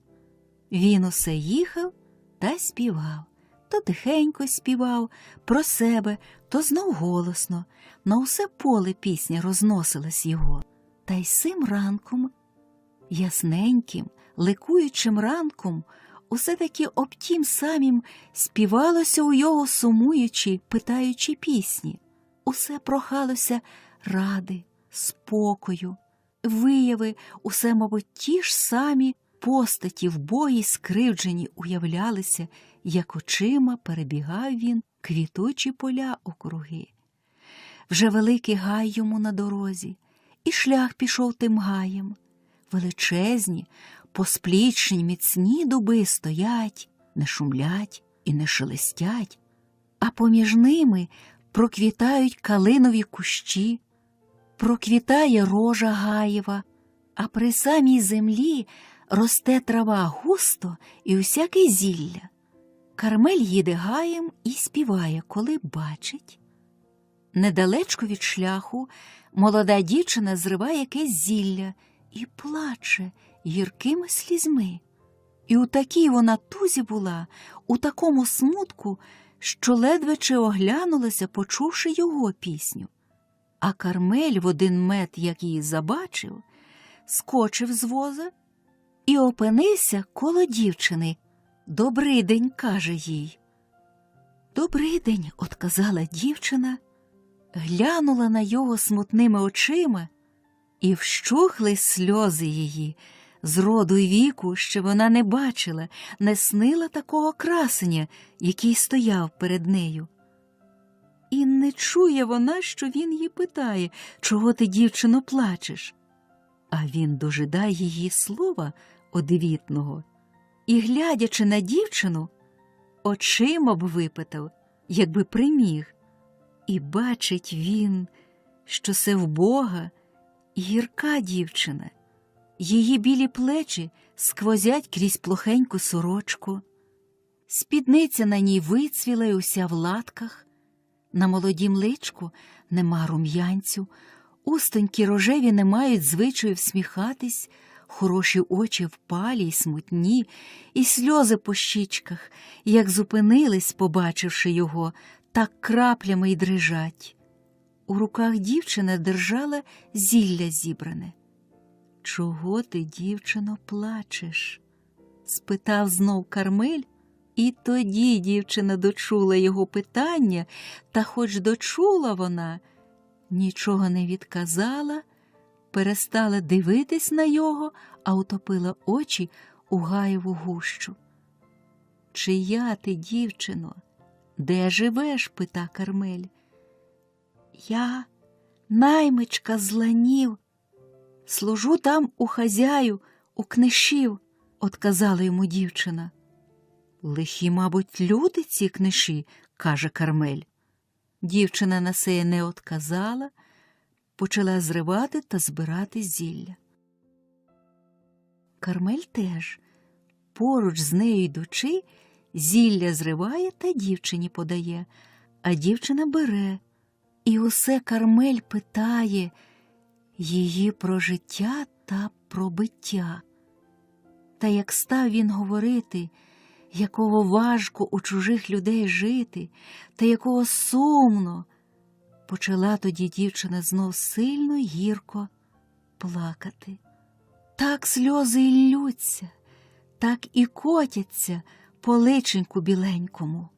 S3: Він усе їхав та співав. То тихенько співав про себе, то знов голосно. На усе поле пісня розносилась його. Та й сим ранком, ясненьким, ликуючим ранком, усе таки об тім самім співалося у його сумуючі, питаючі пісні. Усе прохалося ради, спокою, вияви, усе, мабуть, ті ж самі постаті в бої скривджені уявлялися, як очима перебігав він квітучі поля округи. Вже великий гай йому на дорозі, і шлях пішов тим гаєм. Величезні, посплічні, міцні дуби стоять, не шумлять і не шелестять, а поміж ними проквітають калинові кущі, проквітає рожа гаєва, а при самій землі росте трава густо і усяке зілля. Кармель їде гаєм і співає, коли бачить. Недалечко від шляху молода дівчина зриває якесь зілля і плаче гіркими слізьми. І у такій вона тузі була, у такому смутку, що ледве чи оглянулася, почувши його пісню. А Кармель в один мет, як її забачив, скочив з воза і опинився коло дівчини. «Добрий день», – каже їй. «Добрий день», – отказала дівчина, глянула на його смутними очима, і вщухли сльози її. З роду й віку, що вона не бачила, не снила такого красення, який стояв перед нею. І не чує вона, що він її питає: «Чого ти, дівчино, плачеш?» А він дожидає її слова одвітного і, глядячи на дівчину, очима б випитав, якби приміг. І бачить він, що се вбога гірка дівчина. Її білі плечі сквозять крізь плохеньку сорочку. Спідниця на ній вицвіла й уся в латках. На молодім личку нема рум'янцю, устонькі рожеві не мають звичаю всміхатись, хороші очі впалі й смутні, і сльози по щічках, як зупинились, побачивши його, так краплями й дрижать. У руках дівчина держала зілля зібране. «Чого ти, дівчино, плачеш?» – спитав знов Кармель. І тоді дівчина дочула його питання, та хоч дочула вона, нічого не відказала, перестала дивитись на його, а утопила очі у гаєву гущу. Чия ти, дівчино? Де живеш? Пита Кармель. Я наймичка з Ланів. Служу там у хазяю, у книшів, отказала йому дівчина. Лихі, мабуть, люди ці книші, каже Кармель. Дівчина на сеє не отказала, почала зривати та збирати зілля. Кармель теж, поруч з нею йдучи, зілля зриває та дівчині подає, а дівчина бере. І усе Кармель питає її про життя та про биття. Та як став він говорити, якого важко у чужих людей жити, та якого сумно, почала тоді дівчина знов сильно й гірко плакати. Так сльози й ллються, так і котяться по личеньку біленькому.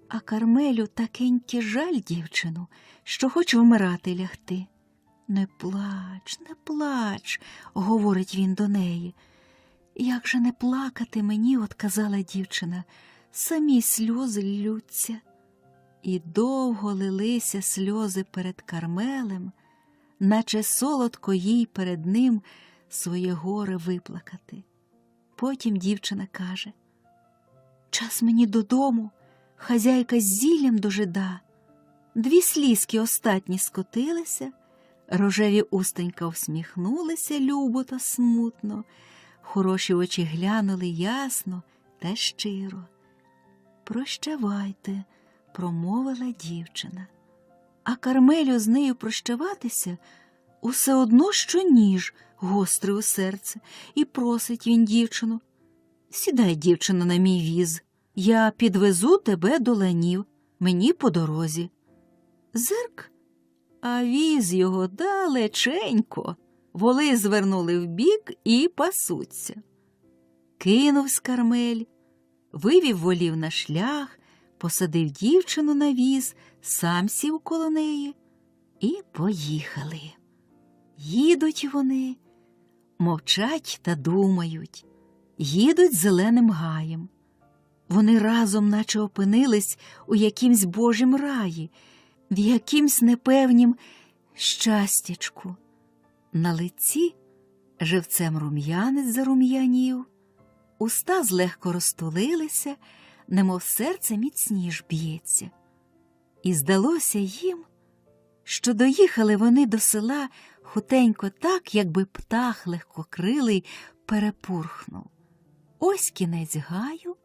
S3: А Кармелю такеньки жаль дівчину, що хоче вмирати лягти. Не плач, говорить він до неї. Як же не плакати мені, отказала дівчина, самі сльози ллються. І довго лилися сльози перед Кармелем, наче солодко їй перед ним своє горе виплакати. Потім дівчина каже: час мені додому, хазяйка з зіллям дожида. 2 слізки остатні скотилися, рожеві устонька всміхнулися любо та смутно, хороші очі глянули ясно та щиро. Прощавайте, промовила дівчина. А Кармелю з нею прощаватися усе одно, що ніж гострий у серце, і просить він дівчину: сідай, дівчино, на мій віз, я підвезу тебе до Ланів, мені по дорозі. Зирк, а віз його далеченько, воли звернули вбік і пасуться. Кинувсь Кармель, вивів волів на шлях, посадив дівчину на віз, сам сів коло неї і поїхали. Їдуть вони, мовчать та думають, їдуть зеленим гаєм. Вони разом наче опинились у якимсь божім раї, в якимсь непевнім щастячку. На лиці живцем рум'янець зарум'янів, уста злегко розтулилися, немов серце міцніш б'ється. І здалося їм, що доїхали вони до села хутенько так, якби птах легкокрилий перепурхнув. Ось кінець гаю,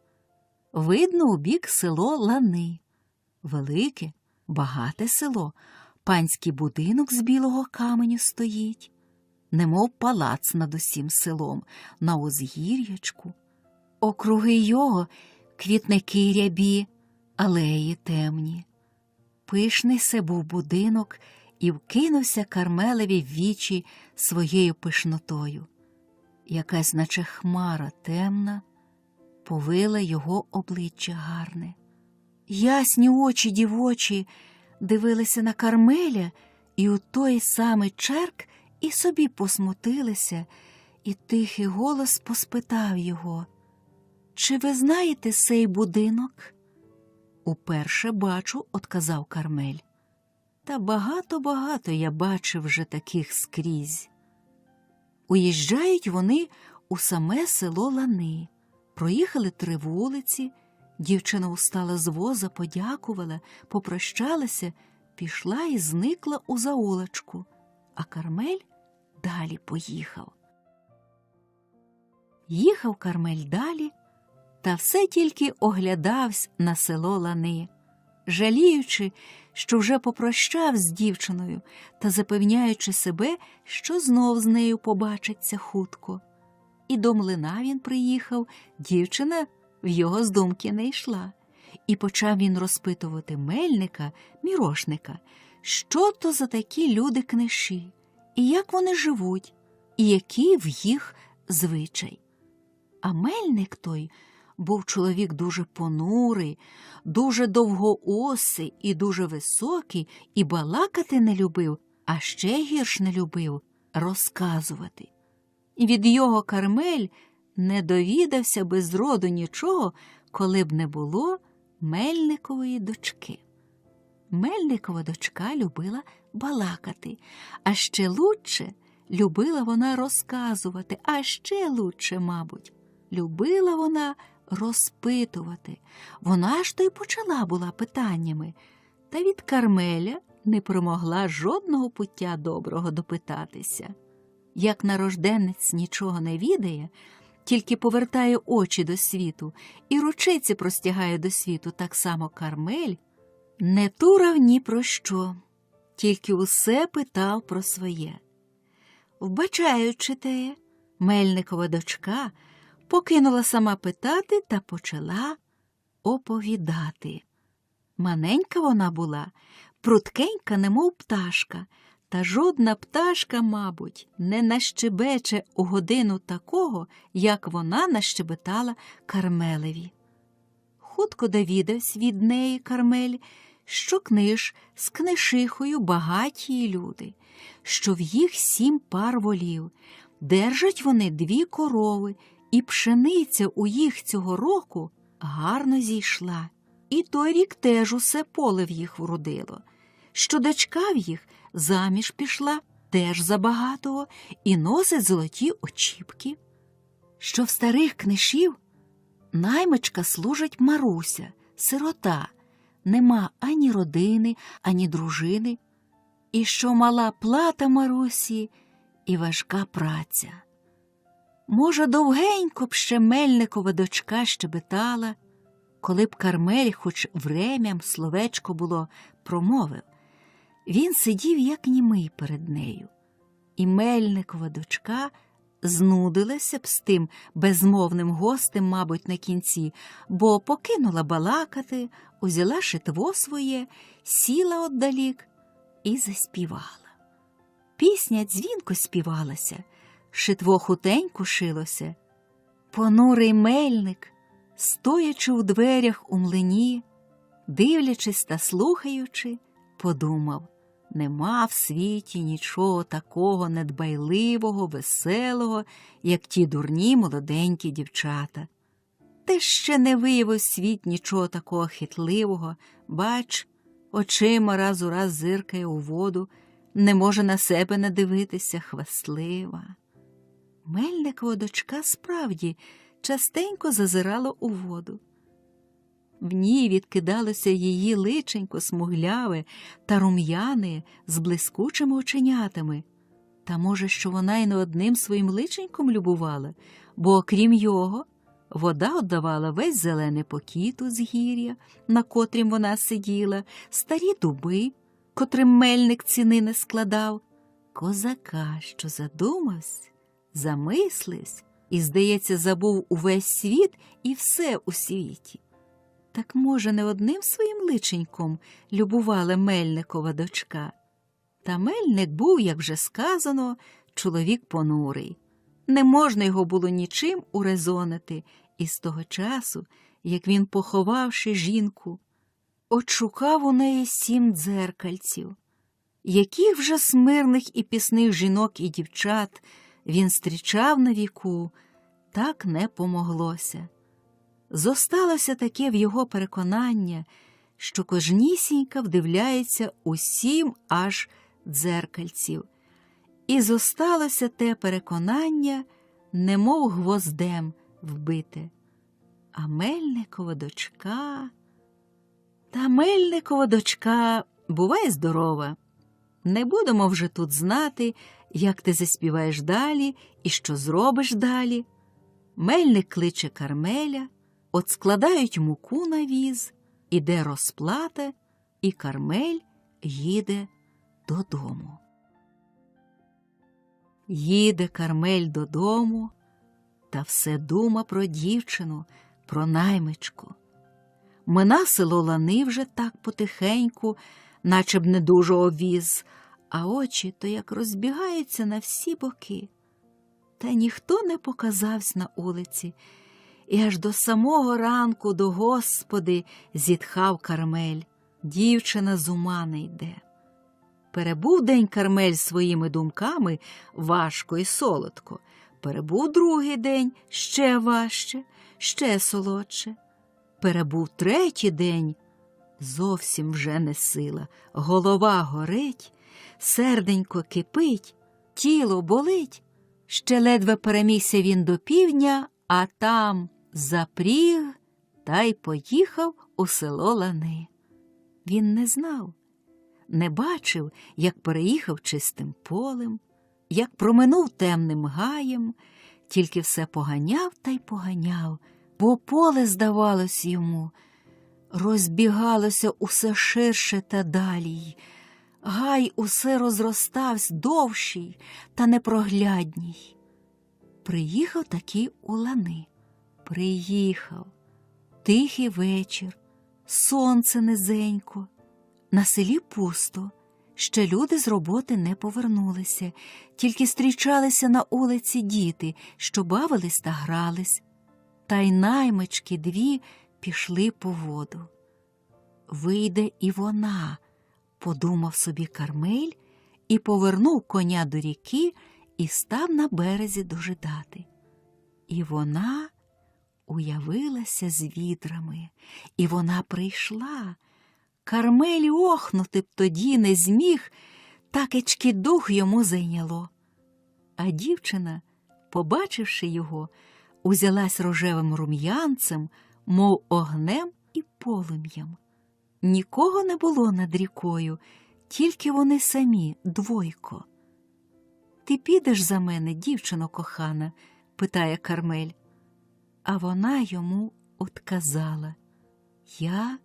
S3: видно убік село Лани. Велике, багате село, панський будинок з білого каменю стоїть, немов палац над усім селом, на узгір'ячку. Округи його квітники рябі, алеї темні. Пишний се був будинок, і вкинувся Кармелеві в вічі своєю пишнотою. Якась, наче хмара темна, повила його обличчя гарне. Ясні очі дівочі дивилися на Кармеля, і у той самий черк і собі посмутилися, і тихий голос поспитав його: «Чи ви знаєте сей будинок?» «Уперше бачу», – отказав Кармель. «Та багато-багато я бачив вже таких скрізь». Уїжджають вони у саме село Лани. Проїхали 3 вулиці, дівчина устала з воза, подякувала, попрощалася, пішла і зникла у заулочку, а Кармель далі поїхав. Їхав Кармель далі, та все тільки оглядався на село Лани, жаліючи, що вже попрощав з дівчиною та запевняючи себе, що знов з нею побачиться хутко. І до млина він приїхав, дівчина в його з думки не йшла. І почав він розпитувати мельника, мірошника, що то за такі люди-книші, і як вони живуть, і який в їх звичай. А мельник той був чоловік дуже понурий, дуже довгоосий і дуже високий, і балакати не любив, а ще гірш не любив розказувати. І від його Кармель не довідався без роду нічого, коли б не було Мельникової дочки. Мельникова дочка любила балакати, а ще лучше любила вона розказувати, а ще лучше, мабуть, любила вона розпитувати. Вона ж то й почала була питаннями, та від Кармеля не промогла жодного пуття доброго допитатися. Як нарожденець нічого не відає, тільки повертає очі до світу і ручиці простягає до світу, так само Кармель не турав ні про що, тільки усе питав про своє. Вбачаючи те, Мельникова дочка покинула сама питати та почала оповідати. Маненька вона була, пруткенька, немов пташка, та жодна пташка, мабуть, не нащебече у годину такого, як вона нащебетала Кармелеві. Хутко довідався від неї Кармель, що книж з книшихою багаті люди, що в їх 7 пар волів, держать вони 2 корови, і пшениця у їх цього року гарно зійшла. І той рік теж усе поле в їх вродило, що дочка в їх заміж пішла теж забагатого і носить золоті очіпки, що в старих книшів наймичка служить Маруся, сирота, нема ані родини, ані дружини, і що мала плата Марусі і важка праця. Може, довгенько б ще Мельникова дочка щебетала, коли б Кармель хоч врем'ям словечко було промовив. Він сидів як німий перед нею, і Мельникова дочка знудилася б з тим безмовним гостем, мабуть, на кінці, бо покинула балакати, узяла шитво своє, сіла отдалік і заспівала. Пісня дзвінко співалася, шитво хутенько шилося. Понурий мельник, стоячи у дверях у млині, дивлячись та слухаючи, подумав: нема в світі нічого такого недбайливого, веселого, як ті дурні молоденькі дівчата. Те ще не виявив світ нічого такого хитливого, бач, очима раз у раз зиркає у воду, не може на себе надивитися, хвастлива. Мельникова дочка справді частенько зазирала у воду. В ній відкидалося її личенько смугляве та рум'яне з блискучими оченятами. Та може, що вона й не одним своїм личеньком любувала, бо окрім його, вода отдавала весь зелений покіт узгір'я, на котрім вона сиділа, старі дуби, котрим мельник ціни не складав, козака, що задумався, замислився і, здається, забув увесь світ і все у світі. Так, може, не одним своїм личеньком любувала Мельникова дочка? Та Мельник був, як вже сказано, чоловік понурий. Не можна його було нічим урезонити, і з того часу, як він, поховавши жінку, отшукав у неї 7 дзеркальців. Яких вже смирних і пісних жінок і дівчат він зустрічав на віку, так не помоглося. Зосталося таке в його переконання, що кожнісінька вдивляється у 7 аж дзеркальців. І зосталося те переконання, немов гвоздем вбите. А Мельникова дочка... Та Мельникова дочка буває здорова. Не будемо вже тут знати, як ти заспіваєш далі і що зробиш далі. Мельник кличе Кармеля, от складають муку на віз, іде розплата, і Кармель їде додому. Їде Кармель додому, та все дума про дівчину, про наймичку. Мина село Лани вже так потихеньку, наче б не дуже овіз, а очі то як розбігаються на всі боки. Та ніхто не показався на улиці, і аж до самого ранку до Господи зітхав Кармель. Дівчина з ума не йде. Перебув день Кармель своїми думками важко і солодко. Перебув другий день ще важче, ще солодше. Перебув третій день, зовсім вже не сила. Голова горить, серденько кипить, тіло болить. Ще ледве перемігся він до півдня, а там запріг та й поїхав у село Лани. Він не знав, не бачив, як переїхав чистим полем, як проминув темним гаєм, тільки все поганяв та й поганяв, бо поле, здавалось йому, розбігалося усе ширше та далі. Гай усе розроставсь довший та непроглядній. Приїхав таки у Лани. Приїхав. Тихий вечір, сонце низенько. На селі пусто, ще люди з роботи не повернулися, тільки зустрічалися на вулиці діти, що бавились та грались. Та й наймички дві пішли по воду. Вийде і вона, подумав собі Кармель, і повернув коня до ріки і став на березі дожидати. І вона уявилася з відрами, і вона прийшла. Кармель охнути б тоді не зміг, такечки дух йому зайняло. А дівчина, побачивши його, узялась рожевим рум'янцем, мов огнем і полум'ям. Нікого не було над рікою, тільки вони самі, двойко. «Ти підеш за мене, дівчино кохана?» – питає Кармель. А вона йому отказала: «Я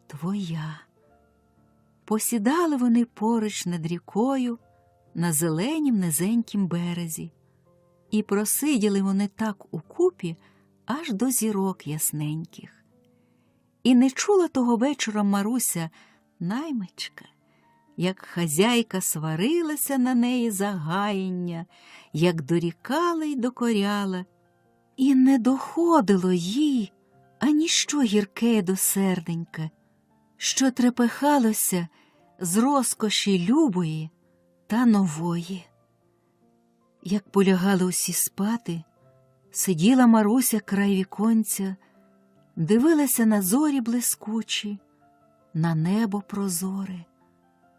S3: твоя». Посідали вони поруч над рікою на зеленім низенькім березі. І просиділи вони так укупі аж до зірок ясненьких. І не чула того вечора Маруся, наймичка, як хазяйка сварилася на неї за гаяння, як дорікала й докоряла. І не доходило їй аніщо гірке до серденька, що трепехалося з розкоші любої та нової. Як полягали усі спати, сиділа Маруся край віконця, дивилася на зорі блискучі, на небо прозоре.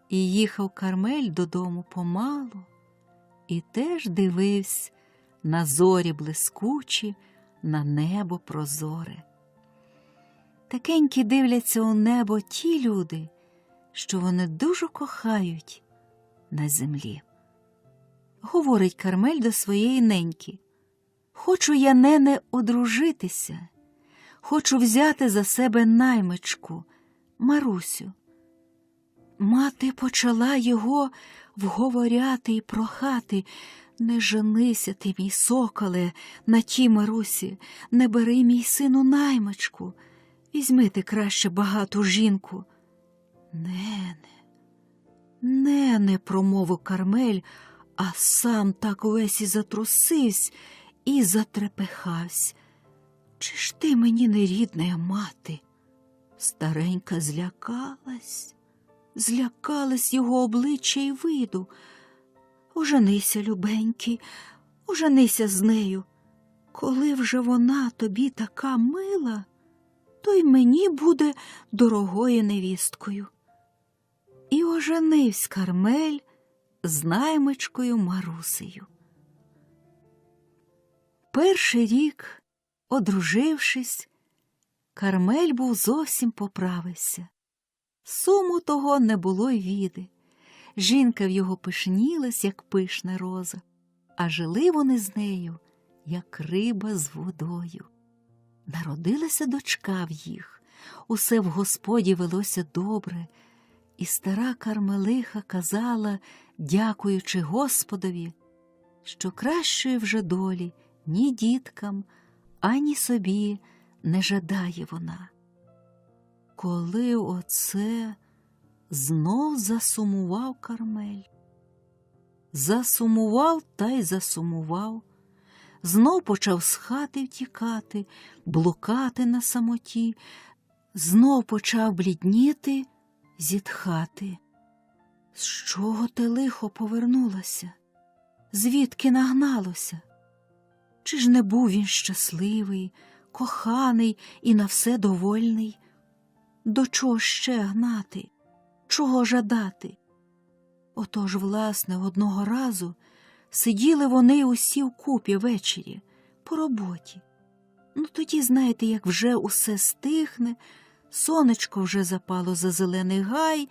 S3: І їхав Кармель додому помалу, і теж дивився на зорі блискучі, на небо прозоре. Такенькі дивляться у небо ті люди, що вони дуже кохають на землі. Говорить Кармель до своєї неньки: «Хочу я, нене, одружитися, хочу взяти за себе наймичку, Марусю». Мати почала його вговоряти і прохати: «Не женися ти, мій соколе, на тій Марусі, не бери, мій сину, наймичку, візьми ти краще багату жінку». «Нене», промовив Кармель, а сам так увесь і затрусивсь, і затрепехавсь. «Чи ж ти мені не рідна мати?» Старенька злякалась його обличчя й виду. «Оженися, любенький, оженися з нею. Коли вже вона тобі така мила, то й мені буде дорогою невісткою». І оженивсь Кармель з наймичкою Марусею. Перший рік, одружившись, Кармель був зовсім поправився. Суму того не було й віди. Жінка в його пишнілась, як пишна роза, а жили вони з нею, як риба з водою. Народилася дочка в їх, усе в Господі велося добре, і стара Кармелиха казала, дякуючи Господові, що кращої вже долі ні діткам, ані собі не жадає вона. Коли оце знов засумував Кармель. Засумував та й засумував. Знов почав з хати втікати, блукати на самоті, знов почав блідніти, зітхати. З чого те лихо повернулося? Звідки нагналося? Чи ж не був він щасливий, коханий і на все довольний. До чого ще гнати? Чого жадати? Отож, власне, одного разу сиділи вони усі вкупі ввечері, по роботі. Ну, тоді, знаєте, як вже усе стихне, сонечко вже запало за зелений гай,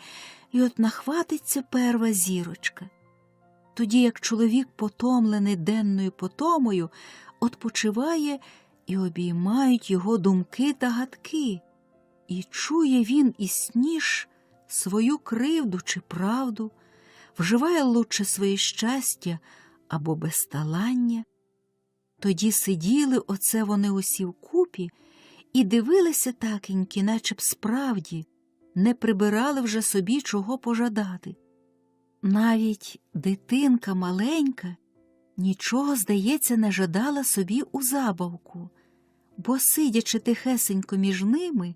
S3: і от нахватиться перва зірочка. Тоді, як чоловік, потомлений денною потомою, odpoczywає і обіймають його думки та гадки, і чує він і сніж свою кривду чи правду, вживає лучше своє щастя або безталання. Тоді сиділи оце вони усі вкупі і дивилися такенькі, наче б справді не прибирали вже собі чого пожадати. Навіть дитинка маленька нічого, здається, не жадала собі у забавку, бо, сидячи тихесенько між ними,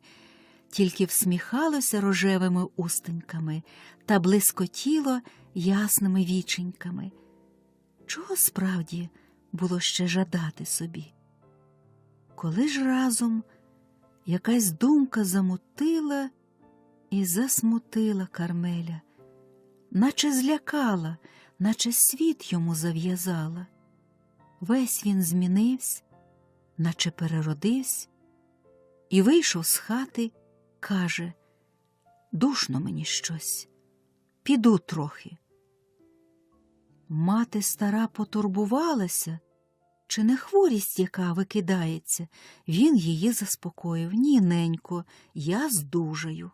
S3: тільки всміхалося рожевими устеньками та блискотіло ясними віченьками. Чого справді було ще жадати собі? Коли ж разом якась думка замутила і засмутила Кармеля, наче злякала, наче світ йому зав'язала. Весь він змінився, наче переродився, і вийшов з хати, каже: «Душно мені щось, піду трохи». Мати стара потурбувалася, чи не хворість яка викидається. Він її заспокоїв: «Ні, ненько, я здужаю».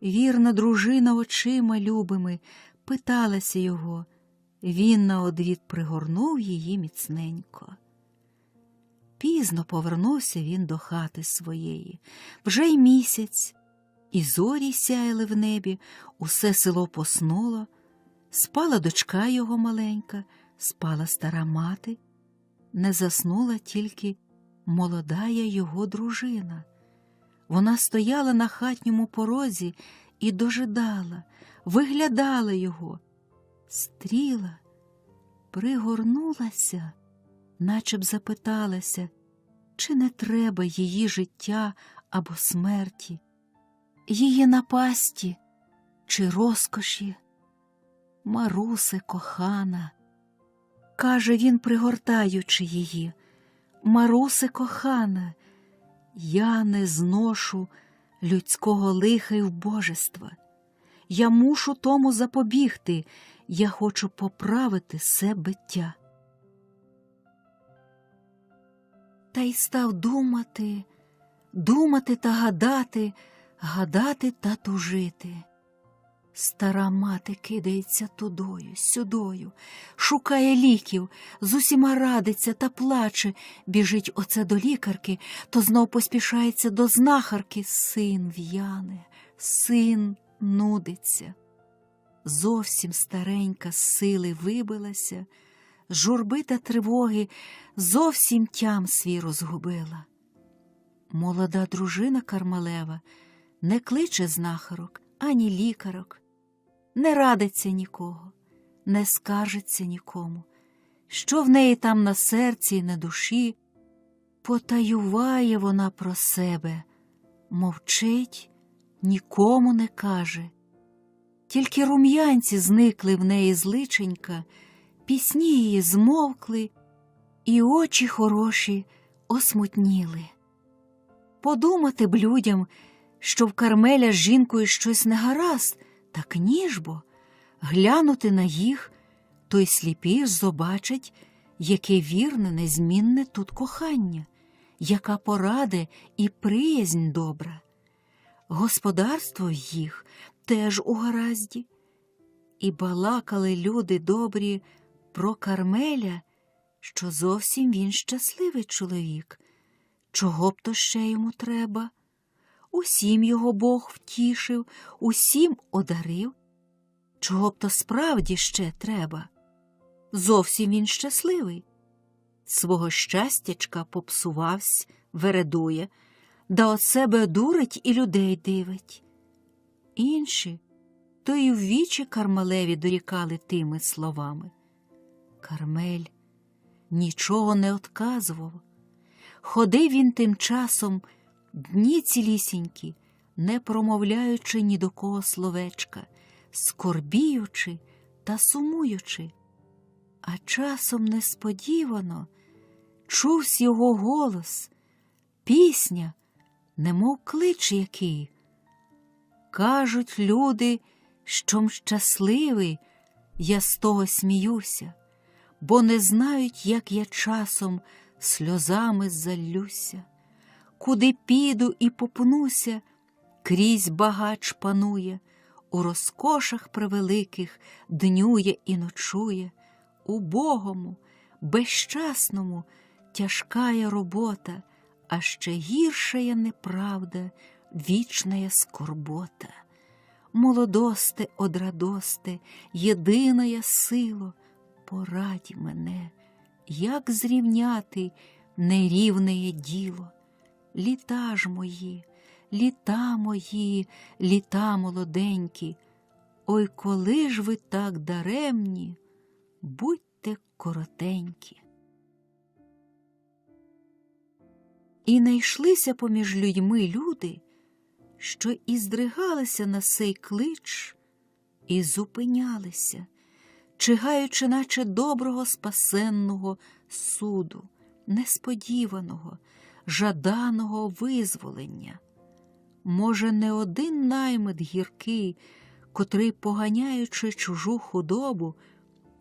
S3: Вірна дружина очима любими питалася його. Він на одвід пригорнув її міцненько. Пізно повернувся він до хати своєї. Вже й місяць, і зорі сяяли в небі, усе село поснуло. Спала дочка його маленька, спала стара мати. Не заснула тільки молодая його дружина. Вона стояла на хатньому порозі і дожидала, виглядала його. Стріла, пригорнулася, наче б запиталася, чи не треба її життя або смерті, її напасті чи розкоші. «Марусе, кохана», – каже він, пригортаючи її, «Марусе, кохана, я не зношу людського лиха й вбожества. Я мушу тому запобігти, я хочу поправити се биття». Та й став думати, думати та гадати, гадати та тужити. Стара мати кидається тудою, сюдою, шукає ліків, з усіма радиться та плаче, біжить оце до лікарки, то знов поспішається до знахарки. Син в'яне, син нудиться. Зовсім старенька з сили вибилася, з журби та тривоги зовсім тям свій розгубила. Молода дружина Кармалева не кличе знахарок, ані лікарок, не радиться нікого, не скаржиться нікому, що в неї там на серці і на душі. Потаюває вона про себе, мовчить, нікому не каже. Тільки рум'янці зникли в неї з личенька, пісні її змовкли, і очі хороші осмутніли. Подумати б людям, що в Кармеля з жінкою щось негаразд, так ні ж бо, глянути на їх, то й сліпі ж зобачать, яке вірне, незмінне тут кохання, яка поради і приязнь добра. Господарство в їх теж у гаразді. І балакали люди добрі про Кармеля, що зовсім він щасливий чоловік. Чого б то ще йому треба? Усім його Бог втішив, усім одарив. Чого б то справді ще треба? Зовсім він щасливий. Свого щастячка попсувавсь, вередує, да от себе дурить і людей дивить. Інші то й в вічі Кармелеві дорікали тими словами. Кармель нічого не одказував, Ходив він тим часом дні цілісінькі, не промовляючи ні до кого словечка, скорбіючи та сумуючи. А часом несподівано чувсь його голос, пісня, немов клич який. Кажуть люди, що щасливий, я з того сміюся, бо не знають, як я часом сльозами заллюся. Куди піду і попнуся, крізь багач панує, у розкошах превеликих днює і ночує. Убогому, безщасному тяжкая робота, а ще гіршая неправда, вічная скорбота. Молодосте, одрадосте, єдиная сило, порадь мене, як зрівняти нерівне діло. Літа ж мої, літа молоденькі, ой, коли ж ви так даремні, будьте коротенькі. І найшлися поміж людьми люди, що і здригалися на сей клич, і зупинялися, чигаючи, наче доброго спасенного суду, несподіваного, жаданого визволення. Може, не один наймит гіркий, котрий, поганяючи чужу худобу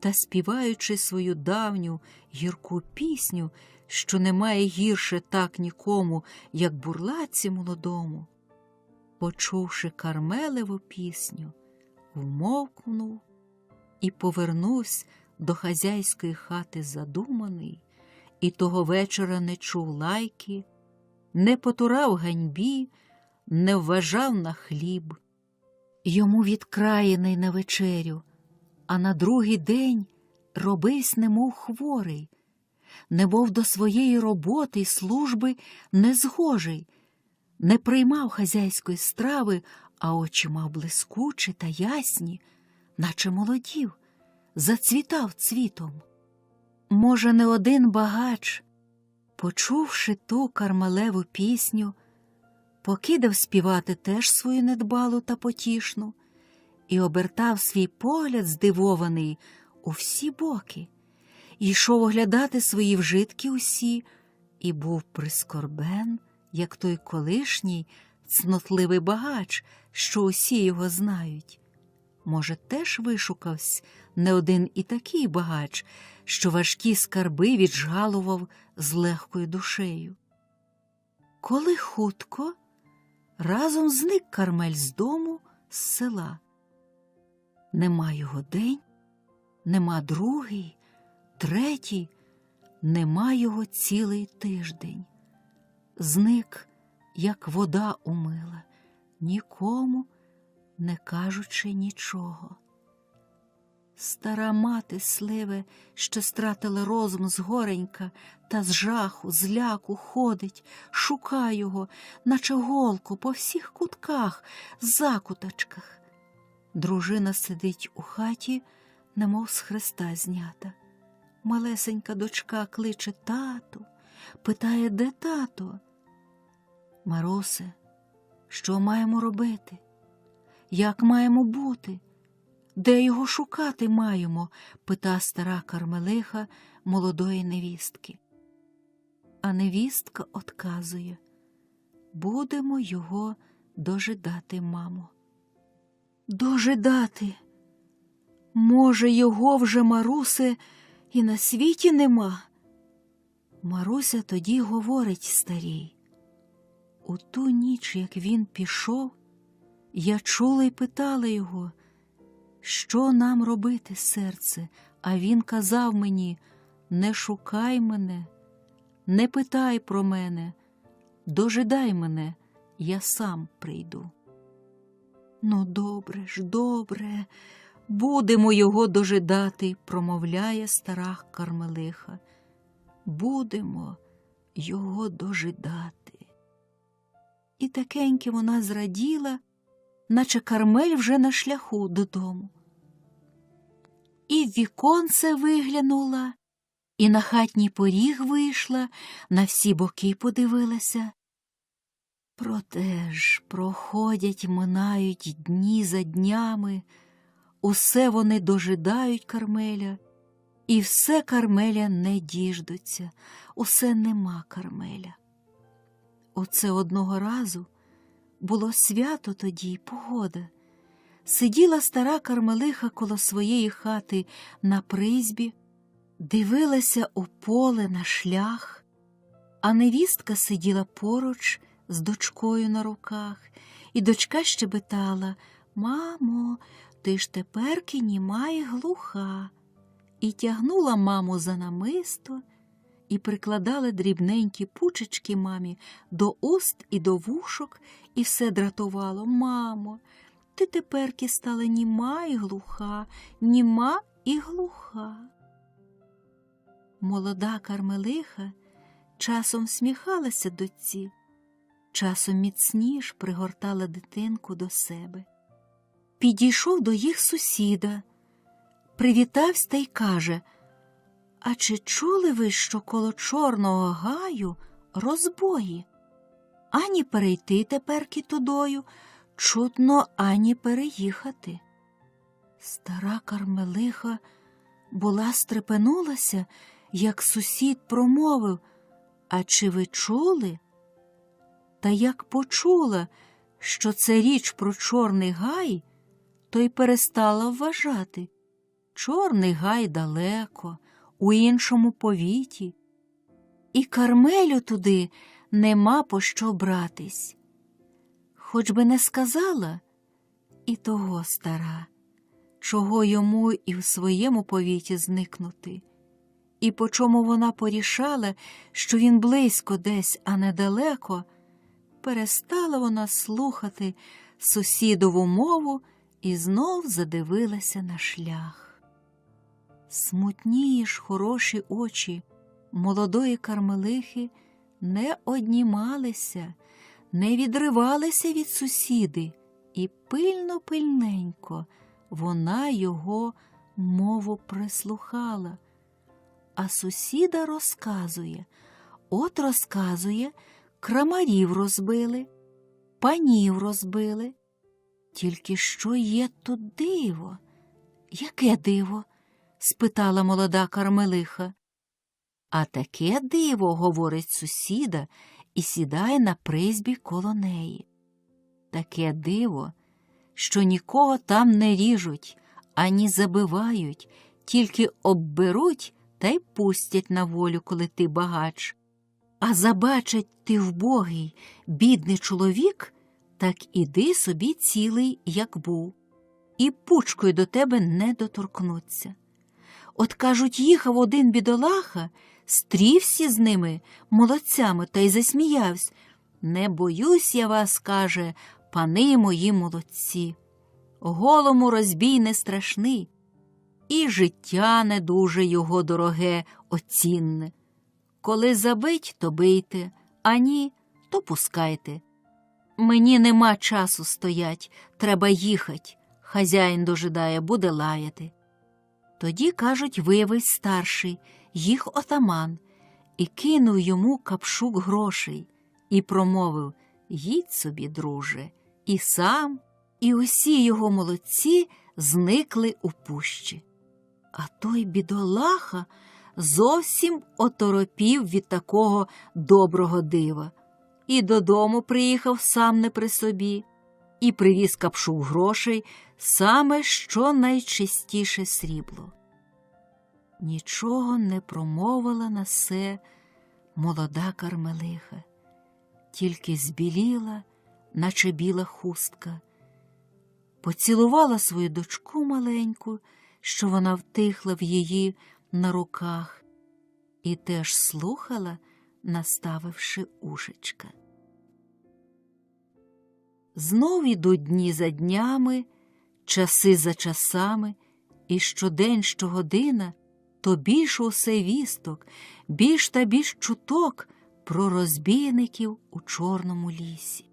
S3: та співаючи свою давню гірку пісню, що немає гірше так нікому, як бурлаці молодому, почувши Кармелеву пісню, вмовкнув і повернувся до хазяйської хати задуманий, і того вечора не чув лайки, не потурав ганьбі, не вважав на хліб. Йому відкраєний на вечерю, а на другий день робивсь немов хворий, не був до своєї роботи й служби незгожий, не приймав хазяйської страви, а очі мав блискучі та ясні, наче молодів, зацвітав цвітом. Може, не один багач, почувши ту Кармелеву пісню, покидав співати теж свою недбалу та потішну і обертав свій погляд здивований у всі боки, йшов оглядати свої вжитки усі і був прискорбен, як той колишній цнотливий багач, що усі його знають. Може, теж вишукавсь не один і такий багач, що важкі скарби віджалував з легкою душею. Коли хутко разом зник Кармель з дому, з села. Нема його день, нема другий, третій, нема його цілий тиждень. Зник, як вода умила, нікому не кажучи нічого. Стара мати Сливе, що стратила розум згоренька, та з жаху, з ляку ходить, шукає його, наче голку, по всіх кутках, закуточках. Дружина сидить у хаті, немов з хреста знята. Малесенька дочка кличе тату, питає, де тато. Марусе, що маємо робити? Як маємо бути? Де його шукати маємо? Пита стара Кармелиха молодої невістки. А невістка отказує: будемо його дожидати, мамо. Дожидати? Може, його вже, Марусе, і на світі нема? Маруся тоді говорить старій: у ту ніч, як він пішов, я чула й питала його, що нам робити, серце, а він казав мені: не шукай мене, не питай про мене, дожидай мене, я сам прийду. Ну, добре ж, добре, будемо його дожидати, промовляє стара Кармелиха. Будемо його дожидати. І такеньки вона зраділа, наче Кармель вже на шляху додому. І в віконце виглянула, і на хатній поріг вийшла, на всі боки подивилася. Проте ж проходять, минають дні за днями, усе вони дожидають Кармеля, і все Кармеля не діждуться, усе нема Кармеля. Оце одного разу було свято тоді, погода. Сиділа стара Кармелиха коло своєї хати на призьбі, дивилася у поле на шлях, а невістка сиділа поруч з дочкою на руках, і дочка щебетала: «Мамо, ти ж теперки німа й глуха», і тягнула маму за намисто, і прикладала дрібненькі пучечки мамі до уст і до вушок, і все дратувало: «Мамо, ти теперки стала німа й глуха, німа і глуха». Молода Кармелиха часом сміхалася дочці, часом міцніш пригортала дитинку до себе. Підійшов до їх сусіда, привітався та й каже: «А чи чули ви, що коло Чорного гаю розбої? Ані перейти теперки тудою, чутно, ані переїхати». Стара Кармелиха була стрепенулася, як сусід промовив: «А чи ви чули?» Та як почула, що це річ про Чорний гай, то й перестала вважати. Чорний гай далеко, у іншому повіті, і Кармелю туди нема по що братись. Хоч би не сказала і того стара, чого йому і в своєму повіті зникнути, і по чому вона порішала, що він близько десь, а недалеко, перестала вона слухати сусідову мову і знов задивилася на шлях. Смутні ж хороші очі молодої Кармелихи не однімалися, не відривалися від сусіди, і пильно-пильненько вона його мову прислухала. А сусіда розказує, крамарів розбили, панів розбили. Тільки що є тут диво? Яке диво? Спитала молода Кармелиха. А таке диво, говорить сусіда, і сідає на призьбі коло неї. Таке диво, що нікого там не ріжуть, ані забивають, тільки обберуть та й пустять на волю, коли ти багач. А забачать ти вбогий, бідний чоловік, так іди собі цілий, як був, і пучкою до тебе не доторкнуться. От, кажуть, їхав один бідолаха, стрівся з ними, молодцями, та й засміявсь. «Не боюсь я вас, – каже, – пани мої молодці. Голому розбій не страшний, і життя не дуже його дороге, оцінне. Коли забить, то бийте, а ні, то пускайте. Мені нема часу стоять, треба їхать. Хазяїн дожидає, буде лаяти». Тоді, кажуть, виявився старший, їх отаман, і кинув йому капшук грошей, і промовив: «Їдь собі, друже». І сам, і усі його молодці зникли у пущі. А той бідолаха зовсім оторопів від такого доброго дива. І додому приїхав сам не при собі, і привіз капшук грошей, саме що найчистіше срібло. Нічого не промовила на се молода Кармелиха, тільки збіліла, наче біла хустка, поцілувала свою дочку маленьку, що вона втихла в її на руках, і теж слухала, наставивши ушечка. Знов ідуть дні за днями, часи за часами, і щодень, щогодина, то більш усе вісток, більш та більш чуток про розбійників у Чорному лісі.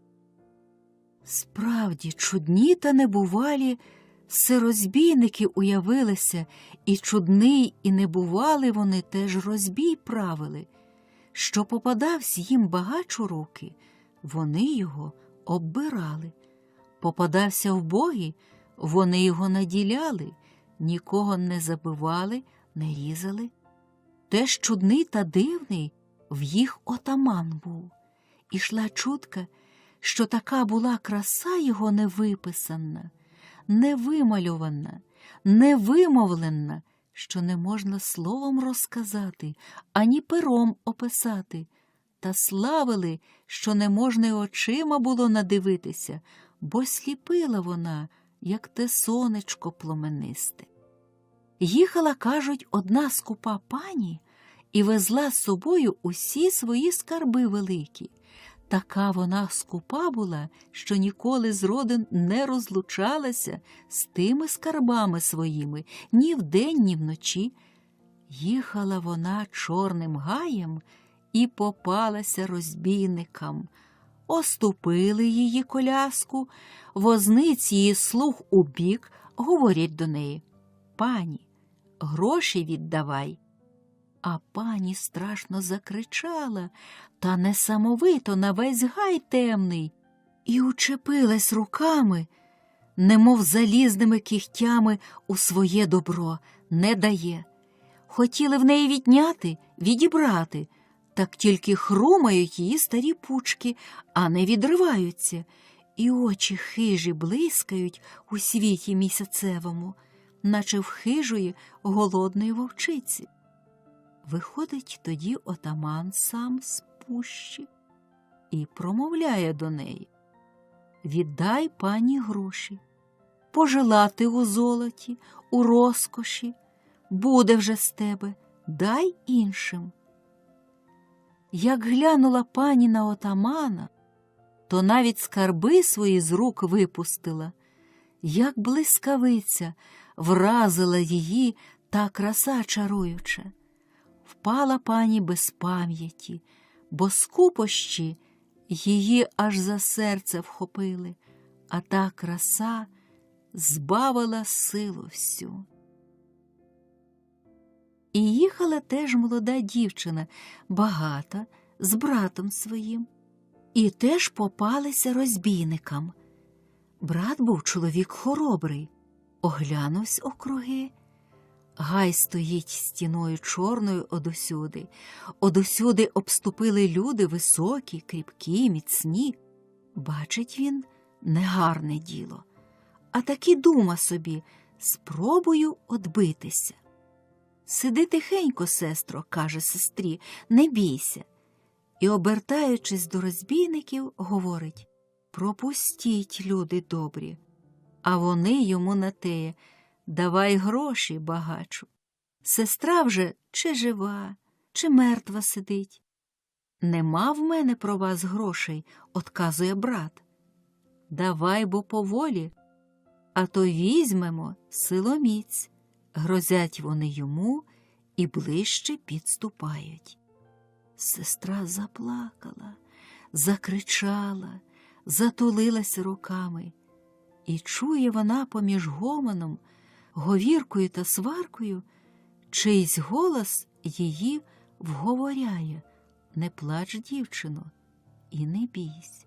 S3: Справді, чудні та небувалі Все розбійники уявилися, і чудний, і небували вони теж розбій правили. Що попадавсь їм багач у руки, вони його оббирали. Попадався вбогий, вони його наділяли, нікого не забивали, не різали. Теж чудний та дивний в їх отаман був. Ішла чутка, що така була краса його невиписана, невималювана, невимовлена, що не можна словом розказати, ані пером описати. Та славили, що не можна й очима було надивитися, бо сліпила вона, як те сонечко пломенисте. Їхала, кажуть, одна скупа пані і везла з собою усі свої скарби великі. Така вона скупа була, що ніколи зроду не розлучалася з тими скарбами своїми ні вдень, ні вночі. Їхала вона чорним гаєм і попалася розбійникам. Оступили її коляску, возниць її слух у бік, говорять до неї: «Пані, гроші віддавай». А пані страшно закричала, та несамовито на весь гай темний, і учепилась руками, немов залізними кігтями у своє добро, не дає. Хотіли в неї відняти, відібрати, так тільки хрумають її старі пучки, а не відриваються, і очі хижі блискають у світі місяцевому, наче в хижої голодної вовчиці. Виходить тоді отаман сам з пущі і промовляє до неї: «Віддай пані гроші, пожелати у золоті, у розкоші, буде вже з тебе, дай іншим». Як глянула пані на отамана, то навіть скарби свої з рук випустила. Як блискавиця вразила її та краса чаруюча. Впала пані без пам'яті, бо скупощі її аж за серце вхопили, а та краса збавила силу всю. І їхала теж молода дівчина, багата, з братом своїм, і теж попалися розбійникам. Брат був чоловік хоробрий, оглянувсь округи. Гай стоїть стіною чорною одусюди. Одусюди обступили люди високі, кріпкі, міцні. Бачить він негарне діло, а таки дума собі: спробую одбитися. «Сиди тихенько, сестро», – каже сестрі, – «не бійся». І, обертаючись до розбійників, говорить: «Пропустіть, люди добрі». А вони йому на теє: «Давай гроші, багачу. Сестра вже чи жива, чи мертва сидить». «Нема в мене про вас грошей», – отказує брат. «Давай, бо поволі, а то візьмемо силоміць». Грозять вони йому і ближче підступають. Сестра заплакала, закричала, затулилась руками. І чує вона поміж гомоном, говіркою та сваркою, чийсь голос її вговоряє: «Не плач, дівчино, і не бійсь».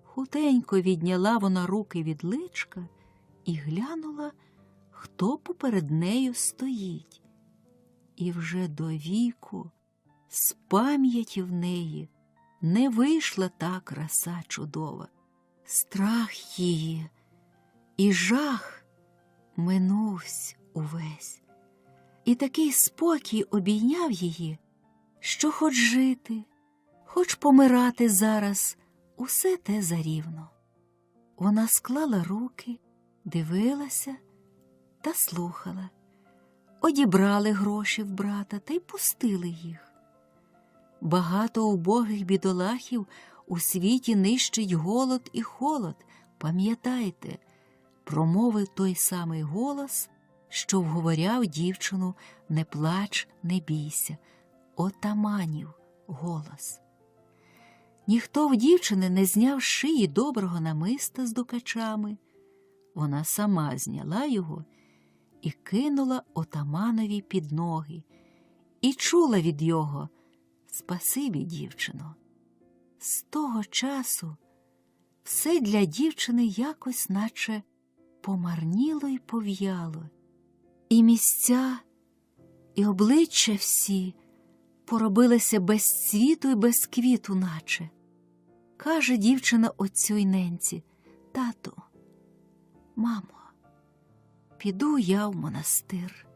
S3: Хутенько відняла вона руки від личка і глянула, хто поперед нею стоїть. І вже до віку з пам'яті в неї не вийшла та краса чудова. Страх її і жах минувсь увесь. І такий спокій обійняв її, що хоч жити, хоч помирати зараз, усе те зарівно. Вона склала руки, дивилася та слухала. Одібрали гроші в брата та й пустили їх. Багато убогих бідолахів у світі нищить голод і холод. Пам'ятайте, промовив той самий голос, що вговоряв дівчину: «Не плач, не бійся», отаманів голос. Ніхто в дівчини не зняв з шиї доброго намиста з дукачами. вона сама зняла його і кинула отаманові під ноги, і чула від його: «Спасибі, дівчино». З того часу все для дівчини якось наче помарніло й пов'яло, і місця, і обличчя всі поробилися без цвіту й без квіту наче. Каже дівчина отцю й ненці: «Тату, мамо, піду я в монастир».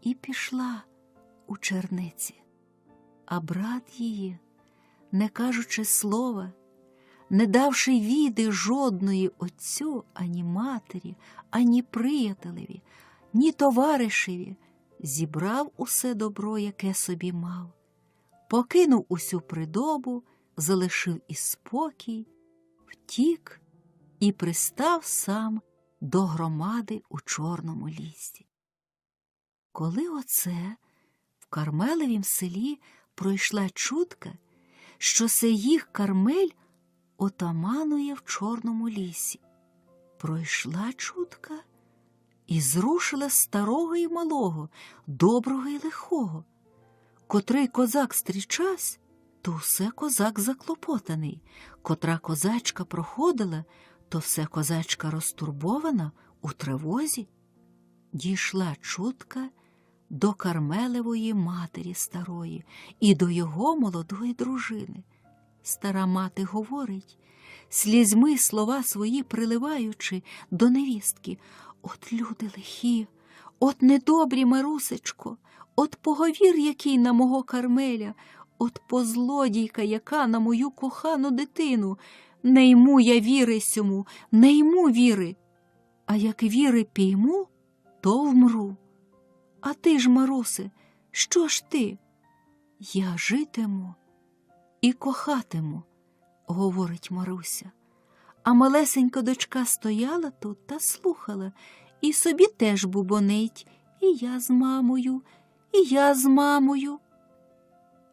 S3: І пішла у черниці, а брат її, не кажучи слова, не давши віди жодної отцю, ані матері, ані приятелеві, ні товаришеві, зібрав усе добро, яке собі мав, покинув усю придобу, залишив і спокій, втік і пристав сам до громади у Чорному лісі. Коли оце в Кармелевім селі пройшла чутка, що се їх Кармель отаманує в Чорному лісі. Пройшла чутка і зрушила старого і малого, доброго і лихого. Котрий козак стрічась, то все козак заклопотаний, котра козачка проходила, то все козачка розтурбована у тривозі. Дійшла чутка до Кармелевої матері старої і до його молодої дружини. Стара мати говорить, слізьми слова свої приливаючи до невістки: «От люди лихі, от недобрі, Марусечко, от поговір який на мого Кармеля, от позлодійка яка на мою кохану дитину. Не йму я віри сьому, не йму віри. А як віри пійму, то вмру. А ти ж, Марусе, що ж ти?» «Я житиму і кохатиму», – говорить Маруся. А малесенька дочка стояла тут та слухала, і собі теж бубонить: «І я з мамою, і я з мамою».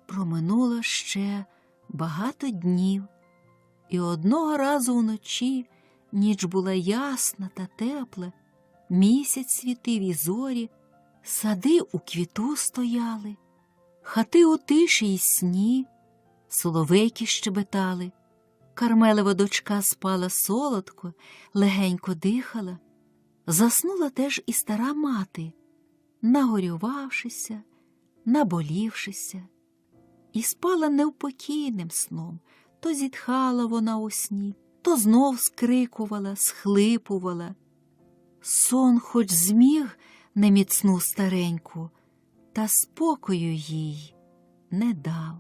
S3: Проминуло ще багато днів, і одного разу вночі ніч була ясна та тепла, місяць світив і зорі, сади у квіту стояли, хати у тиші й сні, соловейки щебетали. Кармелева дочка спала солодко, легенько дихала. Заснула теж і стара мати, нагорювавшися, наболівшися. І спала невпокійним сном. То зітхала вона у сні, то знов скрикувала, схлипувала. Сон хоч зміг неміцну стареньку, та спокою їй не дав.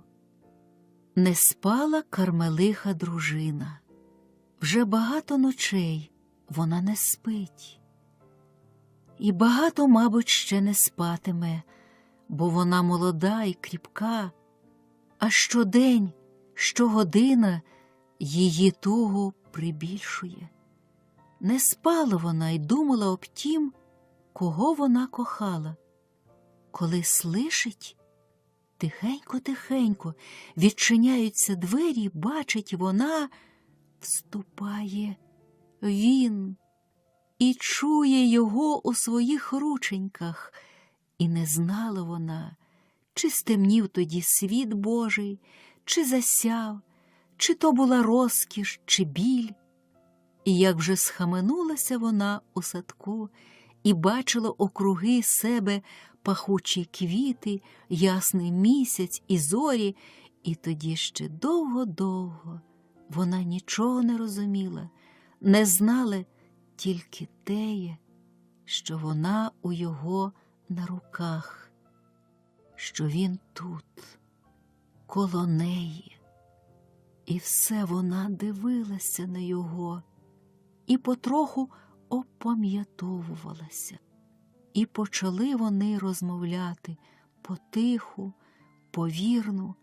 S3: Не спала Кармелиха дружина. Вже багато ночей вона не спить. І багато, мабуть, ще не спатиме, бо вона молода і кріпка, а щодень, щогодина її тугу прибільшує. Не спала вона й думала об тім, кого вона кохала. Коли слишить, тихенько-тихенько відчиняються двері, бачить вона, вступає він і чує його у своїх рученьках. І не знала вона, чи стемнів тоді світ Божий, чи засяв, чи то була розкіш, чи біль. І як вже схаменулася вона у садку і бачила округи себе пахучі квіти, ясний місяць і зорі, і тоді ще довго-довго вона нічого не розуміла, не знала тільки теє, що вона у його на руках, що він тут, коло неї. І все вона дивилася на його і потроху опам'ятовувалася. І почали вони розмовляти потиху, повірно,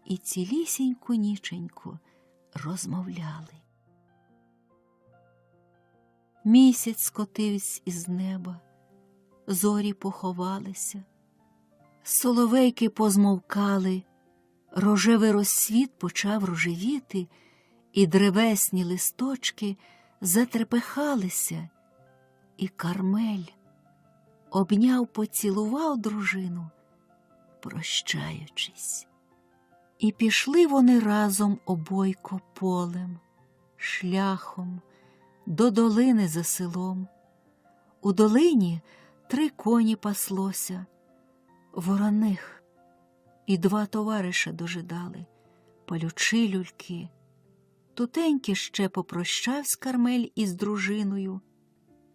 S3: і цілісіньку ніченьку розмовляли. Місяць скотився із неба, зорі поховалися, соловейки позмовкали, рожевий розсвіт почав рожевіти, і древесні листочки затрепехалися, і Кармель обняв, поцілував дружину, прощаючись. І пішли вони разом обойко полем, шляхом, до долини за селом. У долині 3 коні паслося, вороних, і 2 товариша дожидали, палючи люльки. Тутеньки ще попрощавсь Кармель із дружиною,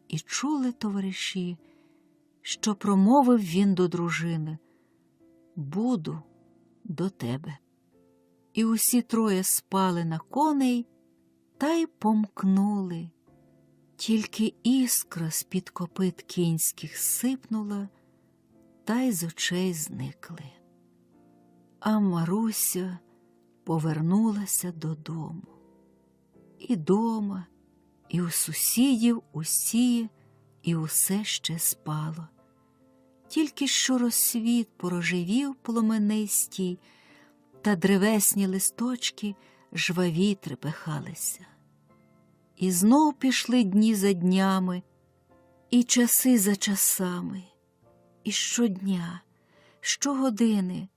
S3: і чули товариші, що промовив він до дружини: «Буду до тебе». І усі 3 спали на коней та й помкнули. Тільки іскра з-під копит кінських сипнула, та й з очей зникли. А Маруся повернулася додому. І дома, і у сусідів усі, і усе ще спало. Тільки що розсвіт порожевів пломенистій, та древесні листочки жваві трепехалися. І знов пішли дні за днями, і часи за часами, і щодня, щогодини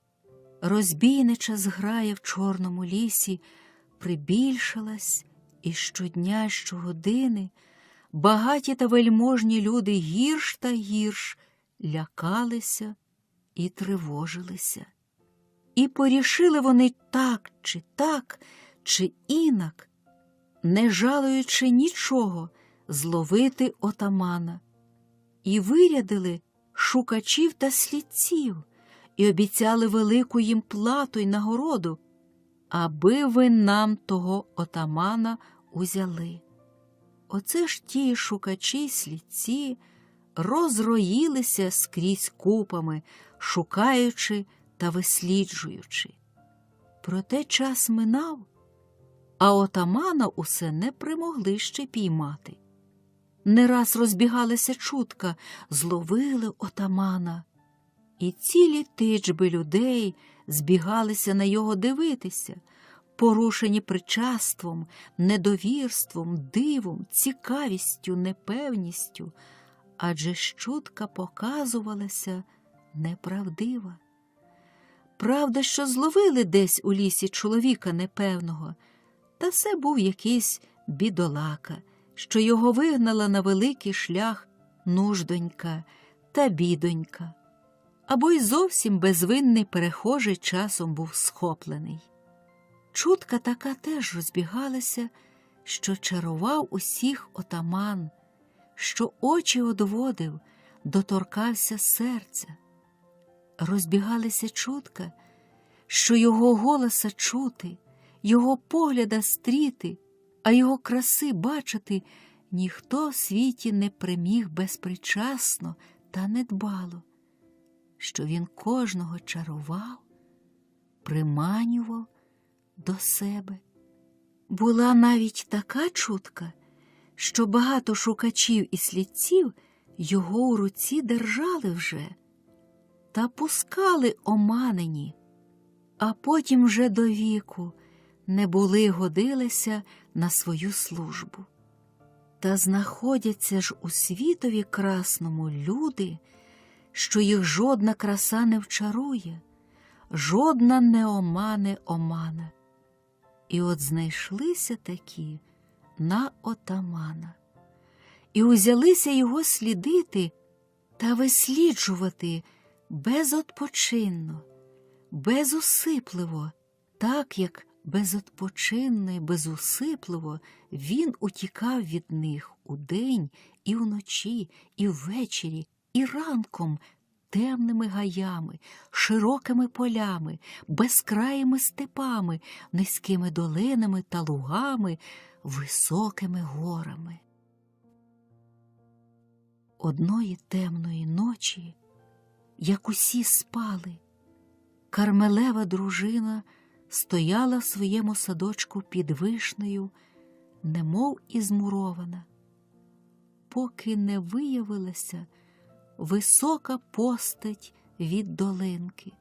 S3: розбійнича зграя в чорному лісі прибільшалась, і щодня, щогодини багаті та вельможні люди гірш та гірш лякалися і тривожилися. І порішили вони так, чи інак, не жалуючи нічого, зловити отамана. І вирядили шукачів та слідців, і обіцяли велику їм плату й нагороду, аби ви нам того отамана узяли. Оце ж ті шукачі й слідці розроїлися скрізь купами, шукаючи та висліджуючи. Проте час минав, а отамана усе не примогли ще піймати. Не раз розбігалася чутка: зловили отамана. І цілі тичби людей збігалися на його дивитися, порушені причаством, недовірством, дивом, цікавістю, непевністю, адже ж чутка показувалася неправдива. Правда, що зловили десь у лісі чоловіка непевного, та це був якийсь бідолака, що його вигнала на великий шлях нуждонька та бідонька, або й зовсім безвинний перехожий часом був схоплений. Чутка така теж розбігалася, що чарував усіх отаман, що очі одводив, доторкався серця. Розбігалися чутка, що його голоса чути, його погляда стріти, а його краси бачити ніхто в світі не приміг безпричасно та недбало, що він кожного чарував, приманював до себе. Була навіть така чутка, що багато шукачів і слідців його у руці держали вже та пускали оманені, а потім вже до віку не були годилися на свою службу. Та знаходяться ж у світові красному люди, що їх жодна краса не вчарує, жодна не омане омана. І от знайшлися такі на отамана, і узялися його слідити та висліджувати безотпочинно, безусипливо, так як безотпочинно і безусипливо він утікав від них удень і вночі, і ввечері, і ранком темними гаями, широкими полями, безкраїми степами, низькими долинами та лугами, високими горами. Одної темної ночі, як усі спали, Кармелева дружина стояла в своєму садочку під вишнею, немов і змурована, поки не виявилася висока постать від долинки.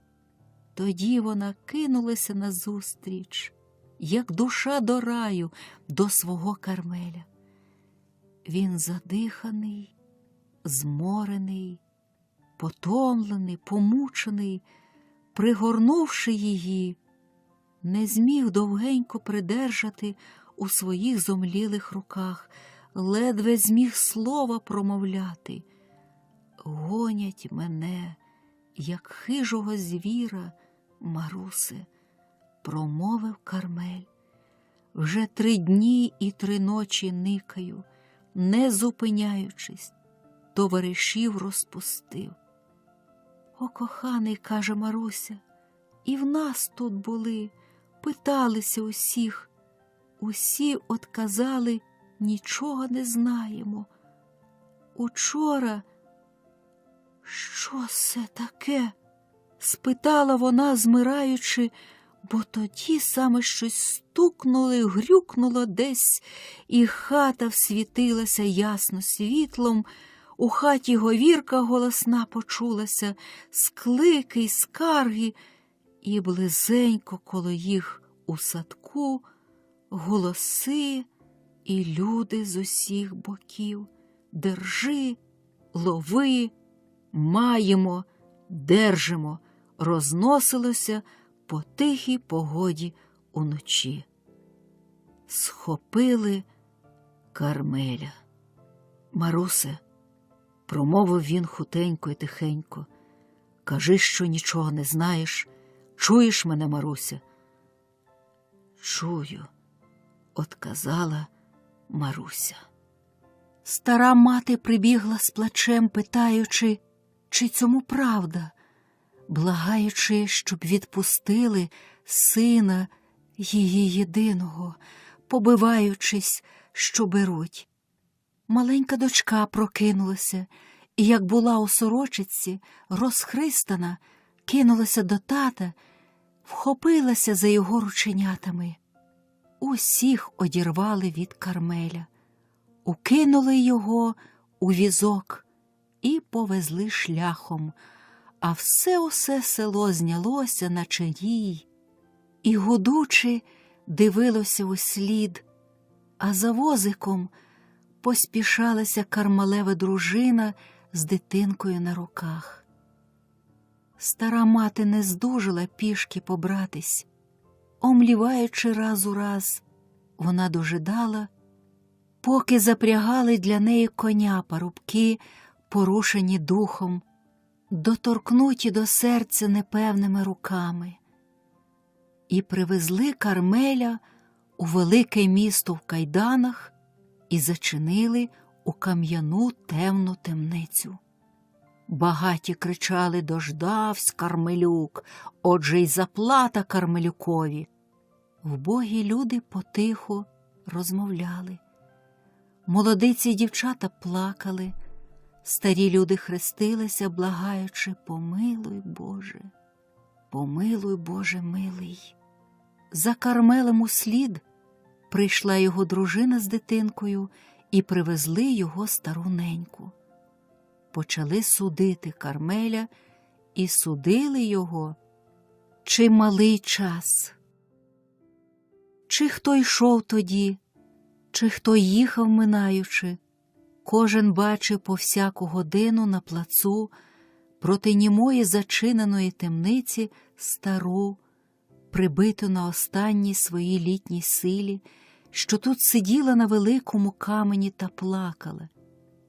S3: Тоді вона кинулася назустріч, як душа до раю, до свого Кармеля. Він задиханий, зморений, потомлений, помучений, пригорнувши її, не зміг довгенько придержати у своїх зомлілих руках, ледве зміг слова промовляти. «Гонять мене, як хижого звіра, Марусе», – промовив Кармель. «Вже 3 дні і 3 ночі никаю, не зупиняючись, товаришів розпустив». «О, коханий, – каже Маруся, – і в нас тут були, питалися усіх. Усі отказали, нічого не знаємо. Учора…» «Що це таке?» – спитала вона, змираючи, бо тоді саме щось стукнуло й грюкнуло десь, і хата всвітилася ясно світлом, у хаті говірка голосна почулася, склики й скарги, і близенько коло їх у садку голоси і люди з усіх боків. «Держи, лови, маємо, держимо», розносилося по тихій погоді уночі. Схопили Кармеля. «Марусе», – промовив він хутенько й тихенько, – «кажи, що нічого не знаєш. Чуєш мене, Маруся?» «Чую», – отказала Маруся. Стара мати прибігла з плачем, питаючи, чи цьому правда, благаючи, щоб відпустили сина її єдиного, побиваючись, що беруть. Маленька дочка прокинулася і, як була у сорочиці, розхристана, кинулася до тата, вхопилася за його рученятами. Усіх одірвали від Кармеля, укинули його у візок і повезли шляхом, а все село знялося, наче рій, і гудучи дивилося услід, а за возиком поспішалася Кармелева дружина з дитинкою на руках. Стара мати не здужала пішки побратись. Омліваючи раз у раз, вона дожидала, поки запрягали для неї коня парубки, порушені духом, доторкнуті до серця непевними руками. І привезли Кармеля у велике місто в кайданах і зачинили у кам'яну темну темницю. Багаті кричали: «Дождавсь, Кармелюк, отже й заплата Кармелюкові». Вбогі люди потихо розмовляли. Молодиці й дівчата плакали, старі люди хрестилися, благаючи: «Помилуй, Боже, помилуй, Боже милий». За Кармелем услід прийшла його дружина з дитинкою і привезли його стару неньку. Почали судити Кармеля і судили його чималий час. Чи хто йшов тоді, чи хто їхав минаючи, кожен бачив по всяку годину на плацу проти німої зачиненої темниці стару, прибиту на останній своїй літній силі, що тут сиділа на великому камені та плакала.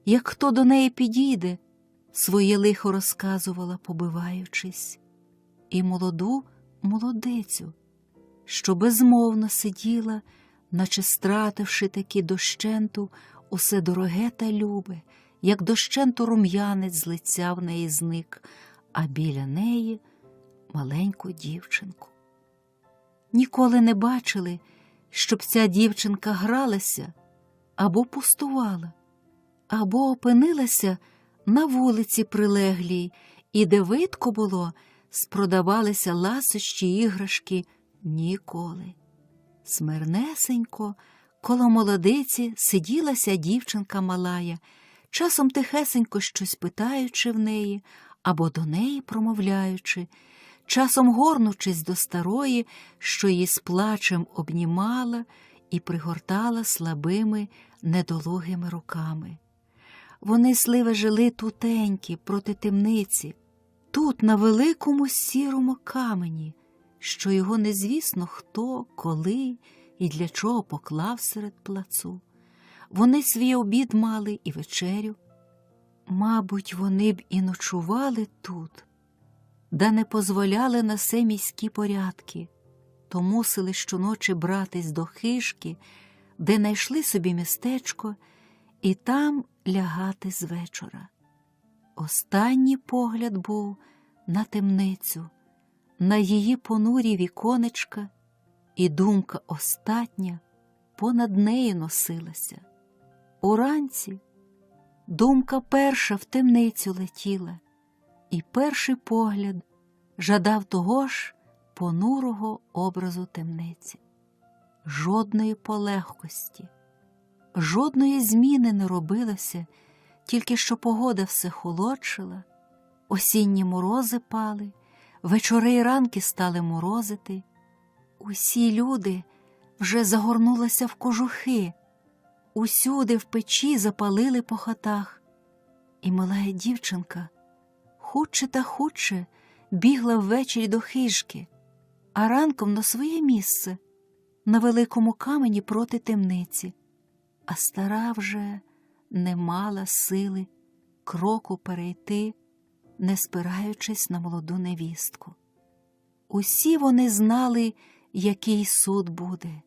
S3: Як хто до неї підійде, своє лихо розказувала, побиваючись. І молоду молодицю, що безмовно сиділа, наче стративши таки дощенту усе дороге та любе, як дощенту рум'янець з лиця в неї зник, а біля неї маленьку дівчинку. Ніколи не бачили, щоб ця дівчинка гралася або пустувала, або опинилася на вулиці прилеглій, і де видко було, спродавалися ласощі іграшки – ніколи. Смирнесенько коло молодиці сиділася дівчинка малая, часом тихесенько щось питаючи в неї або до неї промовляючи, часом горнучись до старої, що її з плачем обнімала і пригортала слабими, недолугими руками. Вони сливе жили тутенькі, проти темниці, тут, на великому сірому камені, що його незвісно хто, коли і для чого поклав серед плацу. Вони свій обід мали і вечерю. Мабуть, вони б і ночували тут, да не позволяли на се міські порядки, то мусили щоночі братись до хижки, де найшли собі містечко, і там лягати з вечора. Останній погляд був на темницю, на її понурі віконечка, і думка остатня понад нею носилася. Уранці думка перша в темницю летіла, і перший погляд жадав того ж понурого образу темниці. Жодної полегкості, жодної зміни не робилося, тільки що погода все холодшила, осінні морози пали, вечори й ранки стали морозити. Усі люди вже загорнулися в кожухи, усюди в печі запалили по хатах, і мала дівчинка хутче та хутче бігла ввечері до хижки, а ранком на своє місце, на великому камені проти темниці. А стара вже не мала сили кроку перейти, не спираючись на молоду невістку. Усі вони знали, який суд буде,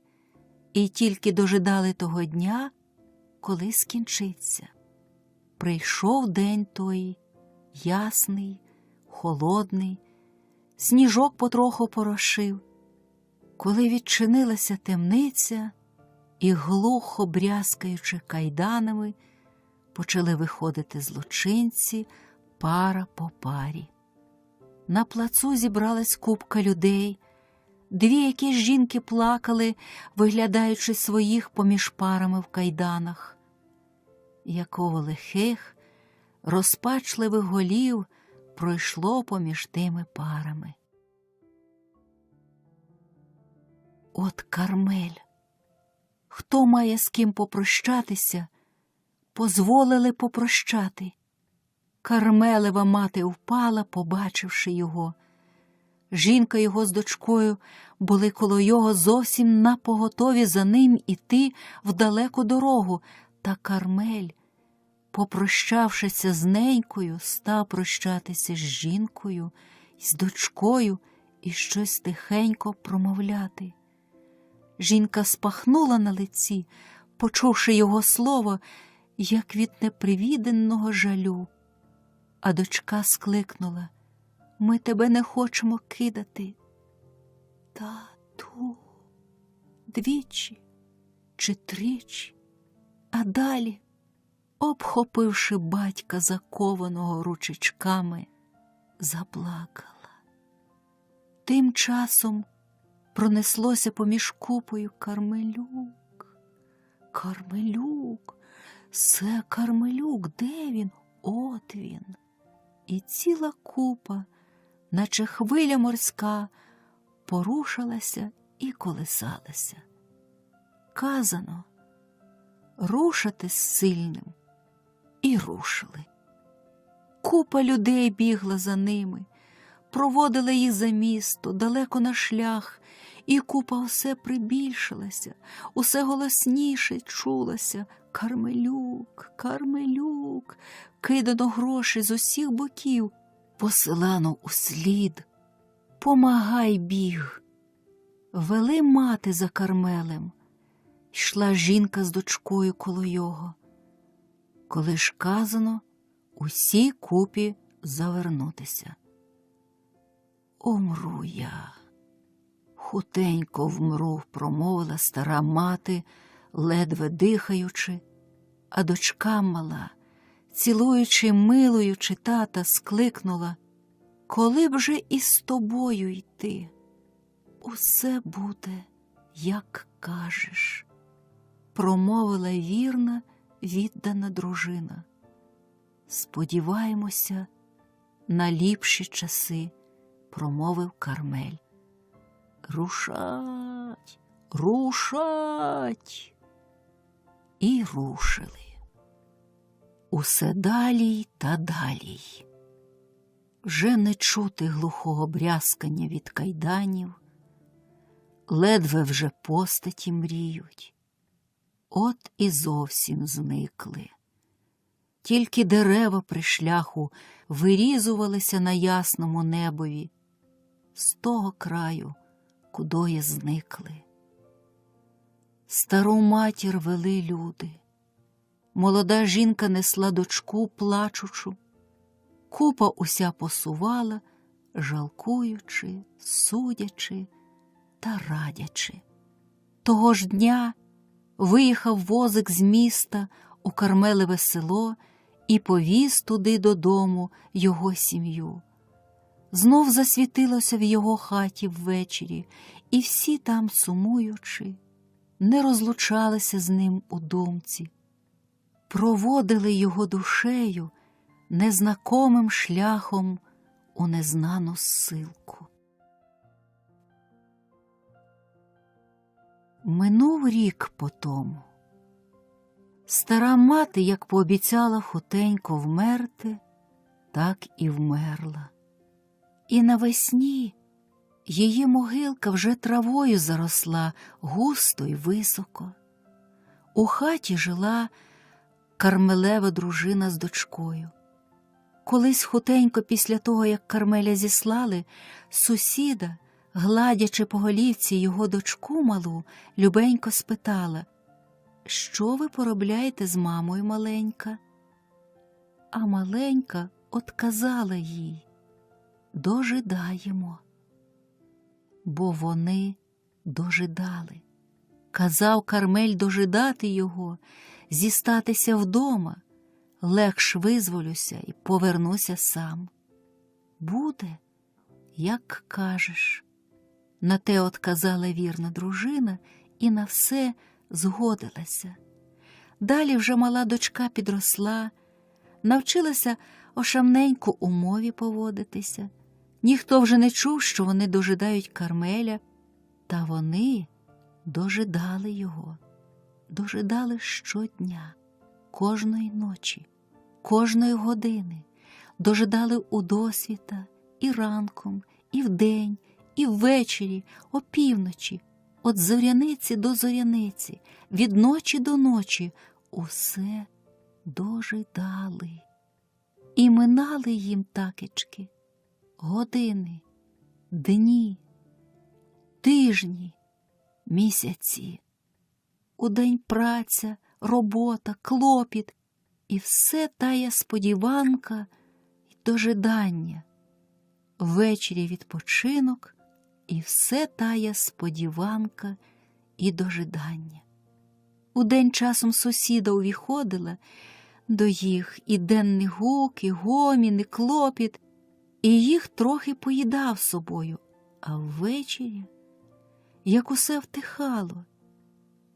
S3: і тільки дожидали того дня, коли скінчиться. Прийшов день той, ясний, холодний, сніжок потроху порошив, коли відчинилася темниця, і глухо брязкаючи кайданами, почали виходити злочинці пара по парі. На плацу зібралась купка людей, дві якісь жінки плакали, виглядаючи своїх поміж парами в кайданах. Якого лихих, розпачливих голів пройшло поміж тими парами. От Кармель! Хто має з ким попрощатися, позволили попрощати. Кармелева мати впала, побачивши його. Жінка його з дочкою були коло його зовсім напоготові за ним іти в далеку дорогу, та Кармель, попрощавшися з ненькою, став прощатися з жінкою і з дочкою і щось тихенько промовляти. Жінка спахнула на лиці, почувши його слово, як від непривіденного жалю. А дочка скликнула: «Ми тебе не хочемо кидати». «Тату!» двічі чи тричі, а далі, обхопивши батька, закованого ручечками, заплакала. Тим часом пронеслося поміж купою: «Кармелюк! Кармелюк! Це Кармелюк! Де він? От він!» І ціла купа, наче хвиля морська, порушилася і колисалася. Казано рушати з сильним, і рушили. Купа людей бігла за ними, проводила їх за місто, далеко на шлях, і купа усе прибільшилася, усе голосніше чулася: «Кармелюк! Кармелюк!» Кидано гроші з усіх боків, посилано услід: «Помагай, біг!» Вели мати за Кармелем, йшла жінка з дочкою коло його. Коли ж казано, усій купі завернутися. «Умру я, хутенько вмру», – промовила стара мати, ледве дихаючи, а дочка мала, цілуючи, милуючи тата, скликнула: «Коли б же із тобою йти? Усе буде, як кажеш», – промовила вірна, віддана дружина. «Сподіваємося на ліпші часи», – промовив Кармель. «Рушать, Рушать! І рушили. Усе далій та далій. Вже не чути глухого брязкання від кайданів, ледве вже постаті мріють. От і зовсім зникли. Тільки дерева при шляху вирізувалися на ясному небові з того краю, кудоє зникли. Стару матір вели люди. Молода жінка несла дочку плачучу. Купа уся посувала, жалкуючи, судячи та радячи. Того ж дня виїхав возик з міста у Кармелеве село і повіз туди додому його сім'ю. Знов засвітилося в його хаті ввечері, і всі там, сумуючи, не розлучалися з ним у думці. Проводили його душею незнакомим шляхом у незнану ссилку. Минув рік потому. Стара мати, як пообіцяла хутенько вмерти, так і вмерла. І навесні її могилка вже травою заросла густо й високо. У хаті жила Кармелева дружина з дочкою. Колись хутенько після того, як Кармеля зіслали, сусіда, гладячи по голівці його дочку малу, любенько спитала: «Що ви поробляєте з мамою, маленька?» А маленька отказала їй: «Дожидаємо». Бо вони дожидали. Казав Кармель дожидати його, зістатися вдома, легш визволюся і повернуся сам. Буде, як кажеш. На те отказала вірна дружина і на все згодилася. Далі вже мала дочка підросла, навчилася ошамненько у мові поводитися. Ніхто вже не чув, що вони дожидають Кармеля, та вони дожидали його. Дожидали щодня, кожної ночі, кожної години. Дожидали удосвіта і ранком, і вдень, і ввечері, опівночі, від зоряниці до зоряниці, від ночі до ночі. Усе дожидали. І минали їм такечки години, дні, тижні, місяці. Удень праця, робота, клопіт, і все тая сподіванка й дожидання. Ввечері відпочинок, і все тая сподіванка і дожидання. Удень часом сусіда увіходила до їх, і денний гук, і гомін, і клопіт, і їх трохи поїдав собою, а ввечері, як усе втихало,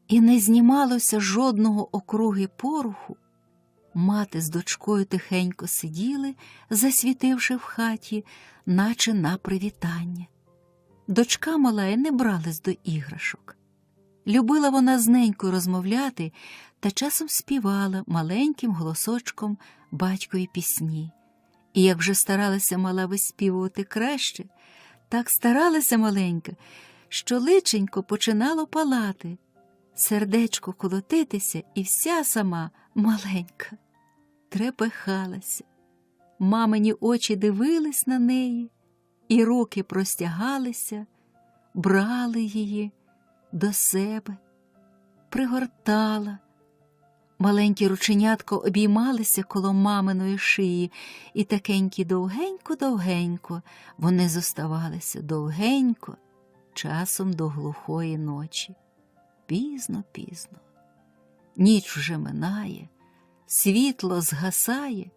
S3: і не знімалося жодного округи пороху, мати з дочкою тихенько сиділи, засвітивши в хаті, наче на привітання. Дочка мала й не бралась до іграшок. Любила вона з ненькою розмовляти та часом співала маленьким голосочком батькові пісні. І як вже старалася мала виспівувати краще, так старалася маленька, що личенько починало палати, сердечко колотитися, і вся сама маленька трепехалася. Мамині очі дивились на неї, і руки простягалися, брали її до себе, пригортала. Маленькі рученятко обіймалися коло маминої шиї, і такенькі довгенько-довгенько вони зоставалися довгенько, часом до глухої ночі. Пізно-пізно. Ніч вже минає, світло згасає.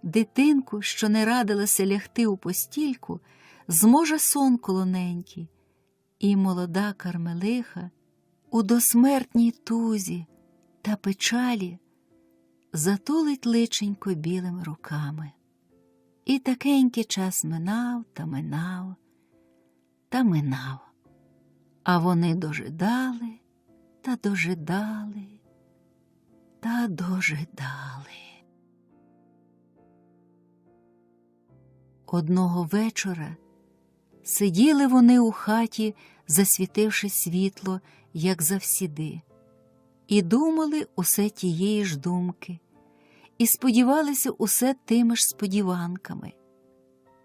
S3: Дитинку, що не радилася лягти у постільку, зможе сон колоненький, і молода Кармелиха у досмертній тузі та печалі затулить личенько білими руками. І такенький час минав та минав та минав. А вони дожидали та дожидали та дожидали. Одного вечора сиділи вони у хаті, засвітивши світло, як завсіди, і думали усе тієї ж думки, і сподівалися усе тими ж сподіванками.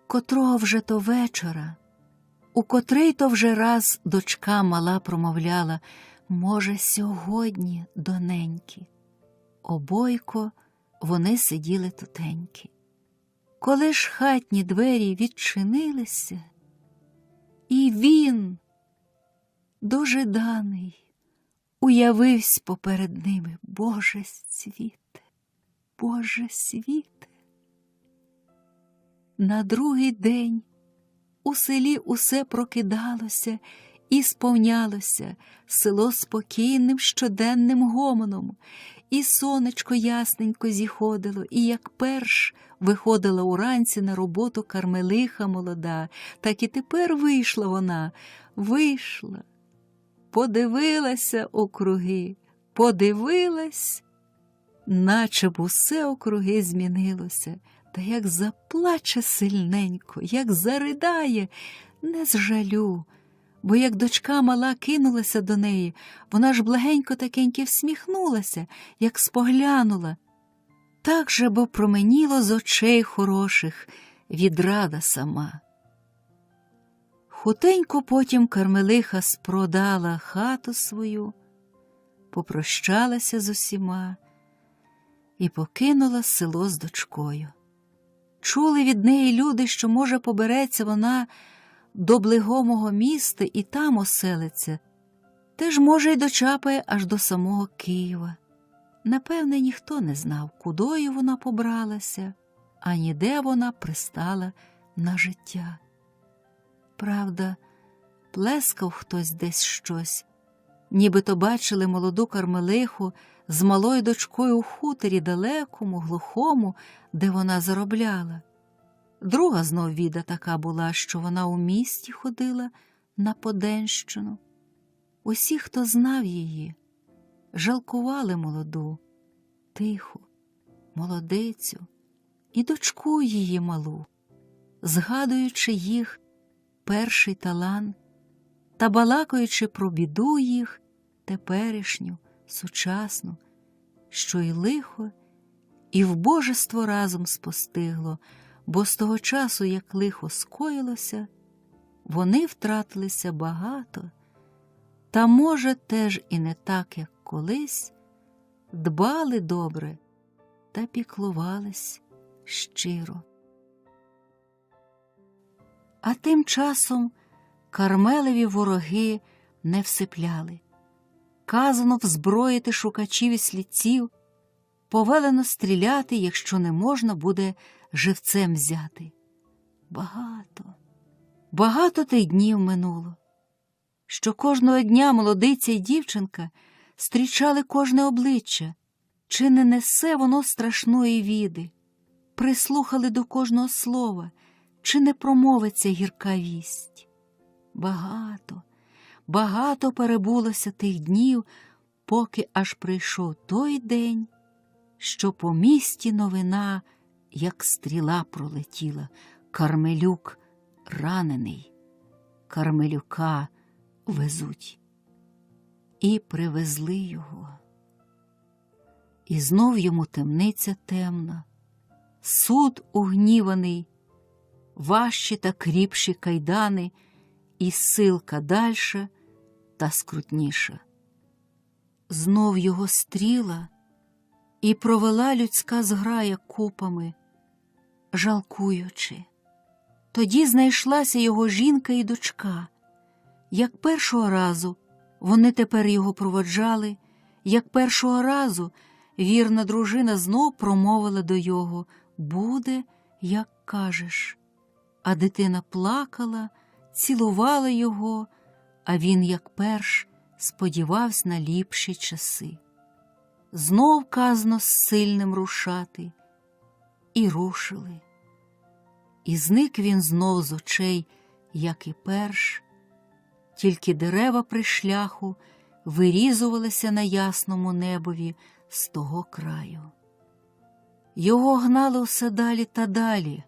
S3: Котрого вже то вечора, у котрий то вже раз дочка мала промовляла: «Може, сьогодні, доненьки?» Обойко вони сиділи тутеньки. Коли ж хатні двері відчинилися, і він, дожиданий, уявився поперед ними. Боже світе, Боже світе! На другий день у селі усе прокидалося і сповнялося, село спокійним щоденним гомоном, і сонечко ясненько зіходило, і як перш виходила уранці на роботу Кармелиха молода, так і тепер вийшла вона, вийшла, подивилася округи, подивилась, наче б усе округи змінилося, та як заплаче сильненько, як заридає, не з жалю, бо як дочка мала кинулася до неї, вона ж благенько-такеньки всміхнулася, як споглянула. Так же бо променіло з очей хороших, відрада сама. Хутенько потім Кармелиха спродала хату свою, попрощалася з усіма і покинула село з дочкою. Чули від неї люди, що, може, побереться вона до блигомого міста і там оселиться, теж, може, й дочапає аж до самого Києва. Напевне, ніхто не знав, кудою вона побралася, а ніде вона пристала на життя. Правда, плескав хтось десь щось, нібито бачили молоду Кармелиху з малою дочкою у хуторі далекому, глухому, де вона заробляла. Друга знов віда така була, що вона у місті ходила на Поденщину. Усі, хто знав її, жалкували молоду, тиху, молодицю і дочку її малу, згадуючи їх перший талант та балакаючи про біду їх теперішню, сучасну, що й лихо, і вбожество разом спостигло, бо з того часу, як лихо скоїлося, вони втратилися багато, та, може, теж і не так, як колись, дбали добре та піклувались щиро. А тим часом Кармелеві вороги не всипляли. Казано взброїти шукачів і слідців, повелено стріляти, якщо не можна буде живцем взяти. Багато тих днів минуло, що кожного дня молодиця й дівчинка зустрічали кожне обличчя, чи не несе воно страшної віди, прислухали до кожного слова, чи не промовиться гірка вість. Багато перебулося тих днів, поки аж прийшов той день, що по місті новина, як стріла, пролетіла. Кармелюк ранений, Кармелюка везуть. І привезли його. І знов йому темниця темна, суд угніваний, важчі та кріпші кайдани, і силка дальша та скрутніша. Знов його стріла, і провела людська зграя купами, жалкуючи. Тоді знайшлася його жінка і дочка. Як першого разу вони тепер його проводжали, як першого разу вірна дружина знов промовила до його: «Буде, як кажеш». А дитина плакала, цілувала його, а він, як перш, сподівався на ліпші часи. Знов казано з сильним рушати. І рушили. І зник він знов з очей, як і перш, тільки дерева при шляху вирізувалися на ясному небові з того краю. Його гнали все далі та далі,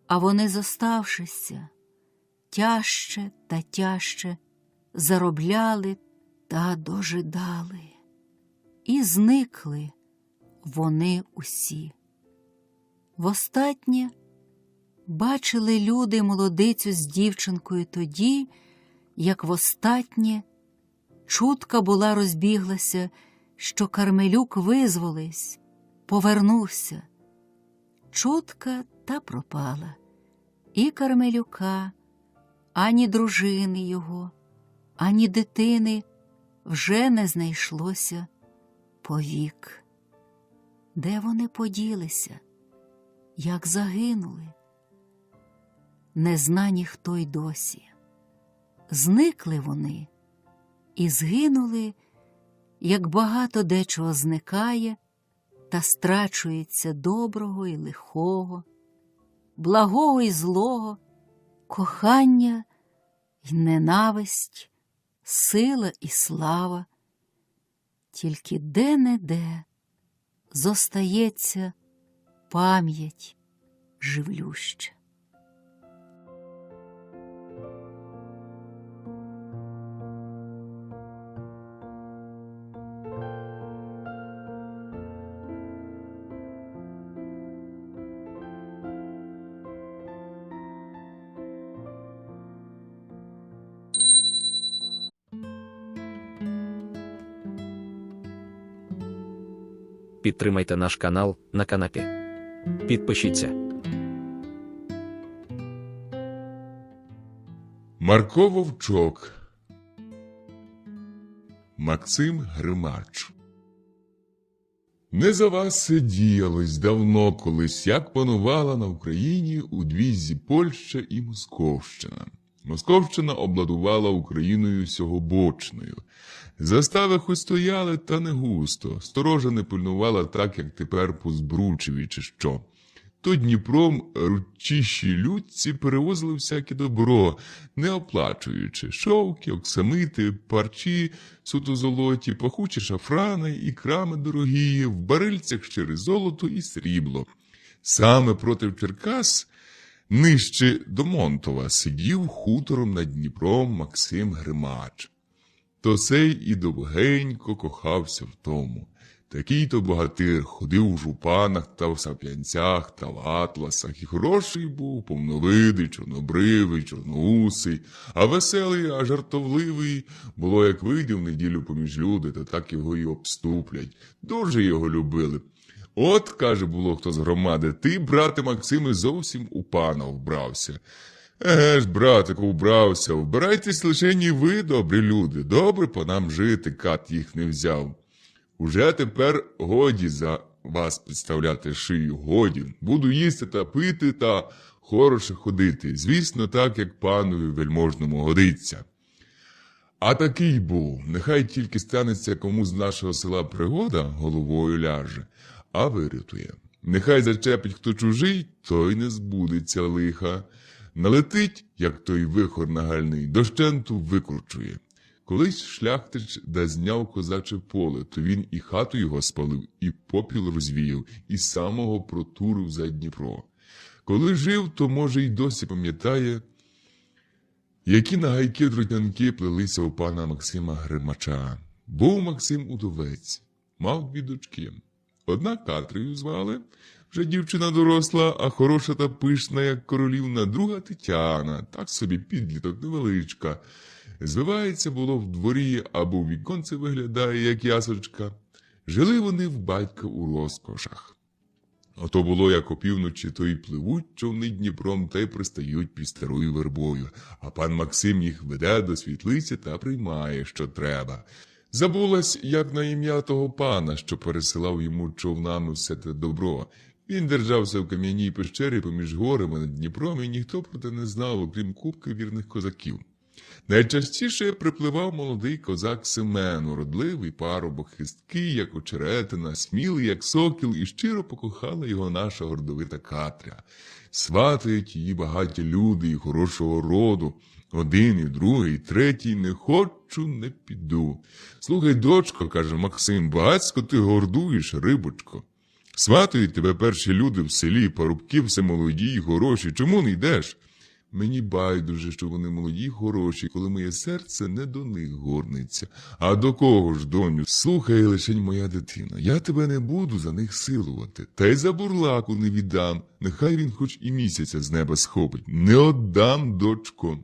S3: а вони, зоставшися, тяжче та тяжче заробляли та дожидали. І зникли вони усі. Востаннє бачили люди молодицю з дівчинкою тоді, як востаннє чутка була розбіглася, що Кармелюк визволився, повернувся. Чутка та пропала. І Кармелюка, ані дружини його, ані дитини вже не знайшлося повік. Де вони поділися? Як загинули? Не зна ніхто й досі. Зникли вони і згинули, як багато дечого зникає та страчується доброго і лихого, благого і злого, кохання й ненависть, сила і слава. Тільки де-не-де зостається пам'ять живлюща.
S1: Підтримайте наш канал на канапі. Підпишіться.
S4: Марко Вовчок. Максим Гримач. Не за вас се діялось давно колись, як панувала на Україні у двізі Польща і Московщина. Московщина обладувала Україною сьогобочною. Застави хоч стояли, та не густо. Сторожа не пильнувала так, як тепер по Збручеві чи що. То Дніпром ручіші людці перевозили всяке добро, не оплачуючи. Шовки, оксамити, парчі суто золоті, пахучі шафрани і крами дорогі, в барильцях щире золото і срібло. Саме проти Черкас, нижче до Монтова, сидів хутором над Дніпром Максим Гримач. То сей і довгенько кохався в тому. Такий-то богатир ходив у жупанах та в сап'янцях та в атласах, і хороший був, повновидий, чорнобривий, чорноусий, а веселий, а жартовливий. Було, як вийде в неділю поміж люди, та так його й обступлять. Дуже його любили. От, каже, було хто з громади, ти, брате Максиме, зовсім у пана вбрався. Еге ж, братику, вбрався, вбирайтесь лишені ви, добрі люди, добре по нам жити, кат їх не взяв. Уже тепер годі за вас підставляти шию, годі. Буду їсти та пити та хороше ходити. Звісно, так, як панові вельможному годиться. А такий був. Нехай тільки станеться кому з нашого села пригода, головою ляже, а вирятує. Нехай зачепить хто чужий, той не збудеться лиха. Налетить, як той вихор нагальний, дощенту викручує. Колись шляхтич да зняв козаче поле, то він і хату його спалив, і попіл розвіяв, і самого протурив за Дніпро. Коли жив, то, може, й досі пам'ятає, які нагайки трутянки плелися у пана Максима Гримача. Був Максим удовець, мав дві дочки. Одна Катрію звали, вже дівчина доросла, а хороша та пишна, як королівна, друга Тетяна, так собі підліток невеличка. Звивається було в дворі, або в віконце виглядає, як ясочка. Жили вони в батька у розкошах. Ото було, як опівночі, то й пливуть човни Дніпром, та й пристають під старою вербою, а пан Максим їх веде до світлиці та приймає, що треба. Забулась, як на ім'я того пана, що пересилав йому човнами все те добро. Він держався в кам'яній пещері поміж горами над Дніпром, і ніхто про те не знав, окрім купки вірних козаків. Найчастіше припливав молодий козак Семен, уродливий парубок, хисткий, як очеретина, смілий, як сокіл, і щиро покохала його наша гордовита Катря. Сватають її багаті люди і хорошого роду. Один, і другий, і третій, не хочу, не піду. Слухай, дочко, каже Максим, багацько ти гордуєш, рибочко. Сватають тебе перші люди в селі, парубки все молоді й хороші. Чому не йдеш? Мені байдуже, що вони молоді й хороші, коли моє серце не до них горниться. А до кого ж, доню? Слухай, лишень моя дитина, я тебе не буду за них силувати. Та й за бурлаку не віддам. Нехай він хоч і місяця з неба схопить. Не отдам, дочко.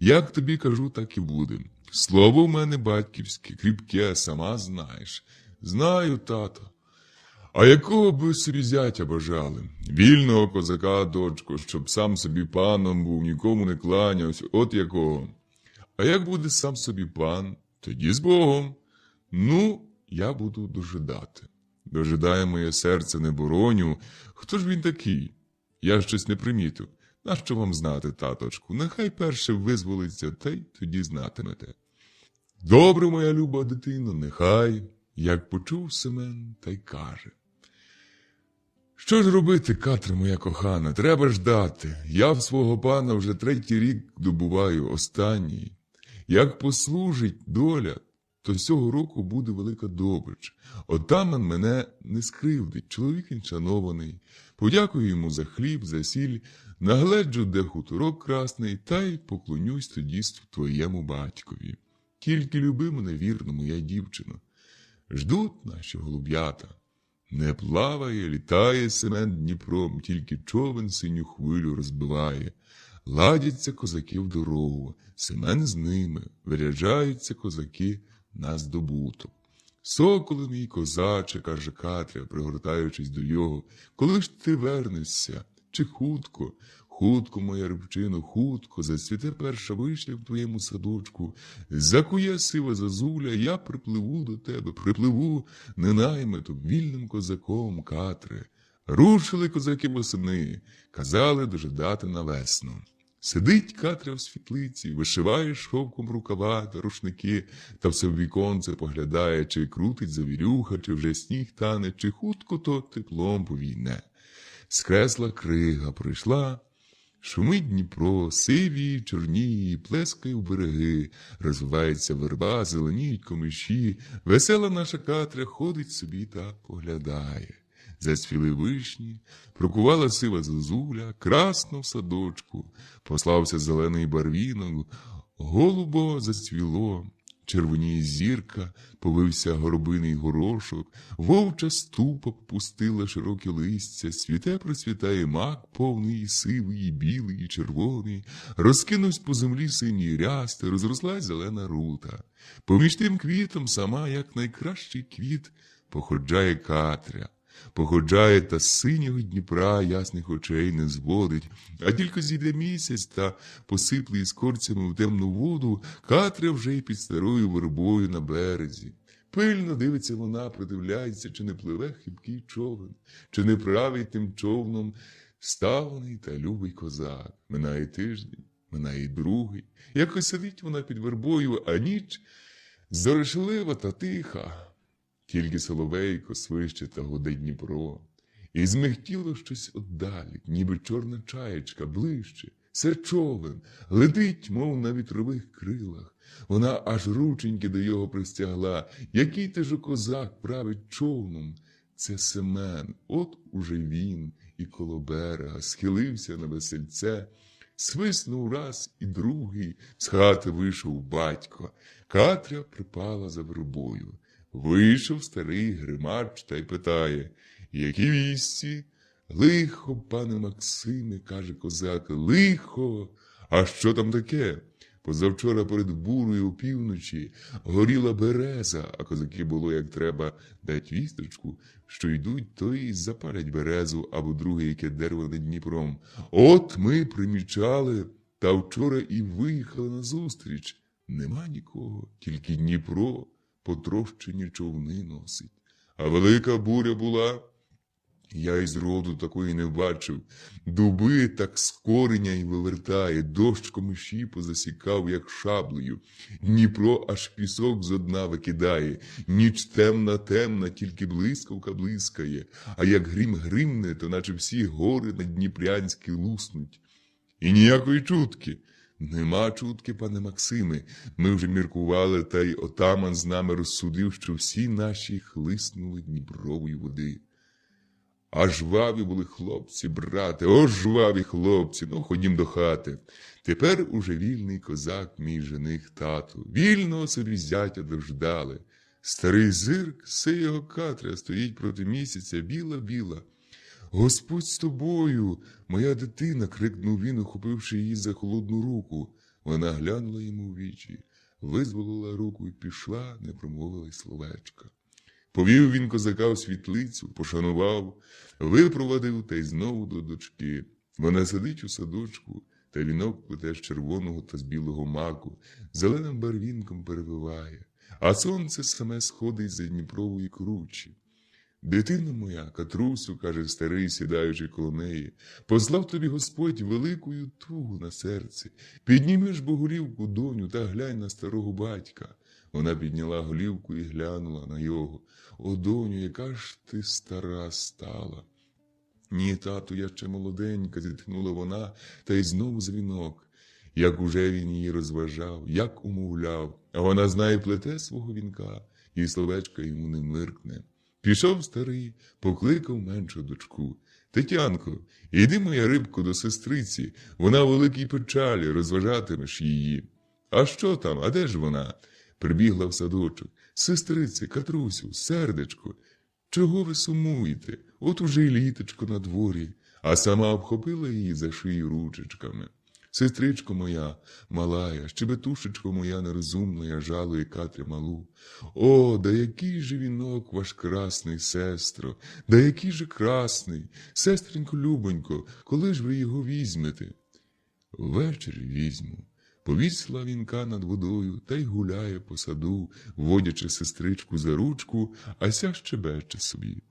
S4: Як тобі кажу, так і буде. Слово в мене батьківське, кріпке, сама знаєш. Знаю, тато. А якого б ви собі зятя бажали? Вільного козака, дочко, щоб сам собі паном був, нікому не кланявся, от якого. А як буде сам собі пан, тоді з Богом. Ну, я буду дожидати. Дожидає моє серце, не бороню. Хто ж він такий? Я щось не примітив. Нащо вам знати, таточку? Нехай перше визволиться, та й тоді знатимете. Добре, моя люба дитино, нехай, як почув Семен, та й каже. Що ж робити, Катро моя кохана, треба ждати. Я в свого пана вже 3-й рік добуваю, останній. Як послужить доля, то цього року буде велика добич. Отаман мене не скривдить, чоловік він шанований. Подякую йому за хліб, за сіль, нагледжу, де хуторок красний, та й поклонюсь тоді твоєму батькові. Тільки люби мене вірно, моя дівчино. Ждуть наші голуб'ята. Не плаває, літає Семен Дніпром, тільки човен синю хвилю розбиває. Ладяться козаки в дорогу, Семен з ними, виряджаються козаки на здобуток. Соколе мій козаче, каже Катря, пригортаючись до його, коли ж ти вернешся? Чи хутко? Хутко, моя рибчино, хутко, зацвіте перша вишня в твоєму садочку. Закує сива зозуля, я припливу до тебе, припливу ненаймитом, вільним козаком, Катре. Рушили козаки восени, казали дожидати на весну. Сидить Катря в світлиці, вишиває шовком рукава та рушники, та все в віконце поглядає, чи крутить завірюха, чи вже сніг тане, чи хутко то теплом повійне. Скресла крига прийшла, шумить Дніпро, сиві, чорніє, плескає в береги, розвивається верба, зеленіють комиші, весела наша Катря ходить собі та поглядає. Зацвіли вишні, прокувала сива зозуля, красно в садочку, послався зелений барвінок, голубо зацвіло, червоніє зірка, повився горобиний горошок, вовча ступа пустила широкі листя, цвіте процвітає мак повний, і сивий, і білий, і червоний, розкинувсь по землі синій рясти, розрослась зелена рута. Поміж тим квітом сама, як найкращий квіт, походжає Катря. Походжає та з синього Дніпра ясних очей не зводить, а тільки зійде місяць та посипле іскорцями в темну воду, Катря вже й під старою вербою на березі. Пильно дивиться вона, придивляється, чи не пливе хибкий човен, чи не правий тим човном ставлений та любий козак. Минає тиждень, минає й другий. Якось сидить вона під вербою, а ніч зоришлива та тиха. Тільки соловейко свище та гудить Дніпро. І змихтіло щось отдалі, ніби чорна чаєчка, ближче. Це човен, летить, мов на вітрових крилах. Вона аж рученьки до його пристягла. Який ти ж козак править човном? Це Семен, от уже він і коло берега, схилився на весельце. Свиснув раз і другий, з хати вийшов батько. Катря припала за вербою. Вийшов старий Гримач та й питає, які вісті? Лихо, пане Максиме, каже козак, лихо. А що там таке? Позавчора перед бурою опівночі горіла береза, а козаки було, як треба, дать вісточку, що йдуть, то й запалять березу або друге яке дерево над Дніпром. От ми примічали, та вчора і виїхали назустріч. Нема нікого, тільки Дніпро потрощені човни носить. А велика буря була? Я й зроду такої не бачив. Дуби так з кореня й вивертає, дощ комиші позасікав, як шаблею. Дніпро аж пісок зо дна викидає. Ніч темна, тільки блискавка блискає. А як грім гримне, то наче всі гори наддніпрянські луснуть. І ніякої чутки. Нема чутки, пане Максиме. Ми вже міркували, та й отаман з нами розсудив, що всі наші хлиснули Дніпрової води. А жваві були хлопці, брате, о жваві хлопці, ну ходім до хати. Тепер уже вільний козак, мій жених тату, вільного собі зятя дождали. Старий зирк, все його Катря, стоїть проти місяця, біла-біла. Господь з тобою, моя дитина, крикнув він, ухопивши її за холодну руку. Вона глянула йому в вічі, визволила руку і пішла, не промовила й словечка. Повів він козака у світлицю, пошанував, випровадив та й знову до дочки. Вона сидить у садочку, та вінок плете з червоного та з білого маку, зеленим барвінком перевиває, а сонце саме сходить за Дніпрової кручі. Дитино моя, Катрусю, каже старий, сідаючи коло неї, послав тобі Господь великою тугу на серці. Піднімеш бо голівку, доню, та глянь на старого батька. Вона підняла голівку і глянула на його. О, доню, яка ж ти стара стала. Ні, тату, я ще молоденька, зітхнула вона, та й знову за вінок. Як уже він її розважав, як умовляв, а вона знає, плете свого вінка, і словечка йому не миркне. Пішов старий, покликав меншу дочку. Тетянко, іди, моя рибко, до сестриці, вона в великій печалі, розважатимеш її. А що там, а де ж вона? Прибігла в садочок. Сестрице, Катрусю, сердечко, чого ви сумуєте? От уже й літочко на дворі, а сама обхопила її за шию ручечками. Сестричко моя, малая, щебетушечко моя нерозумна, жалує Катря малу. О, да який же вінок ваш красний, сестро, да який же красний, сестренько любонько, коли ж ви його візьмете? Ввечері візьму. Повісила вінка над водою та й гуляє по саду, водячи сестричку за ручку, а ся щебече собі.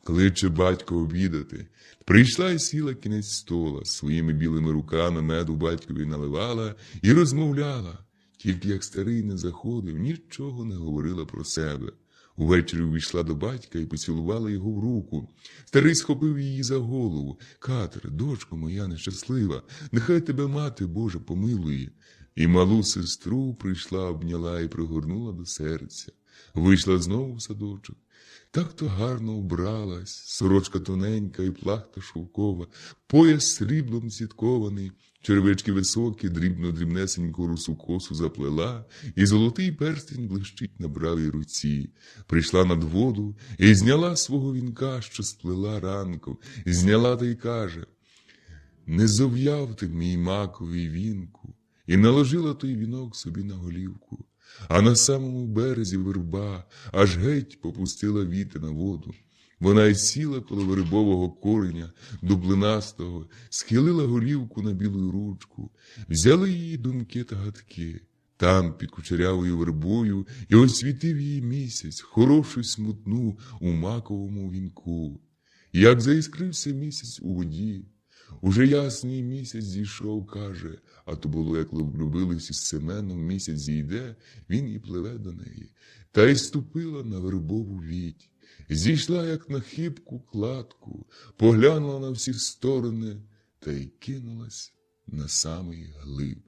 S4: Кличе батько обідати. Прийшла й сіла кінець стола, своїми білими руками меду батькові наливала і розмовляла. Тільки як старий не заходив, нічого не говорила про себе. Увечері увійшла до батька і поцілувала його в руку. Старий схопив її за голову. Катре, дочко моя нещаслива, нехай тебе мати Божа помилує. І малу сестру прийшла, обняла і пригорнула до серця. Вийшла знову в садочок. Так-то гарно вбралась, сорочка тоненька і плахта шовкова, пояс сріблом сіткований, черевички високі, дрібно-дрібнесеньку русу косу заплела, і золотий перстень блищить на правій руці. Прийшла над воду і зняла свого вінка, що сплела ранком, зняла та й каже: «Не зов'яв ти, мій маковий вінку», і наложила той вінок собі на голівку. А на самому березі верба аж геть попустила віти на воду. Вона й сіла коло вербового кореня, дублинастого, схилила голівку на білу ручку. Взяли її думки та гадки. Там, під кучерявою вербою, і освітив її місяць, хорошу й смутну, у маковому вінку. Як заіскрився місяць у воді, уже ясний місяць зійшов, каже, а то було, як влюбились із Семеном, місяць зійде, він і пливе до неї. Та й ступила на вербову віть. Зійшла, як на хибку кладку, поглянула на всі сторони, та й кинулась на самий глиб.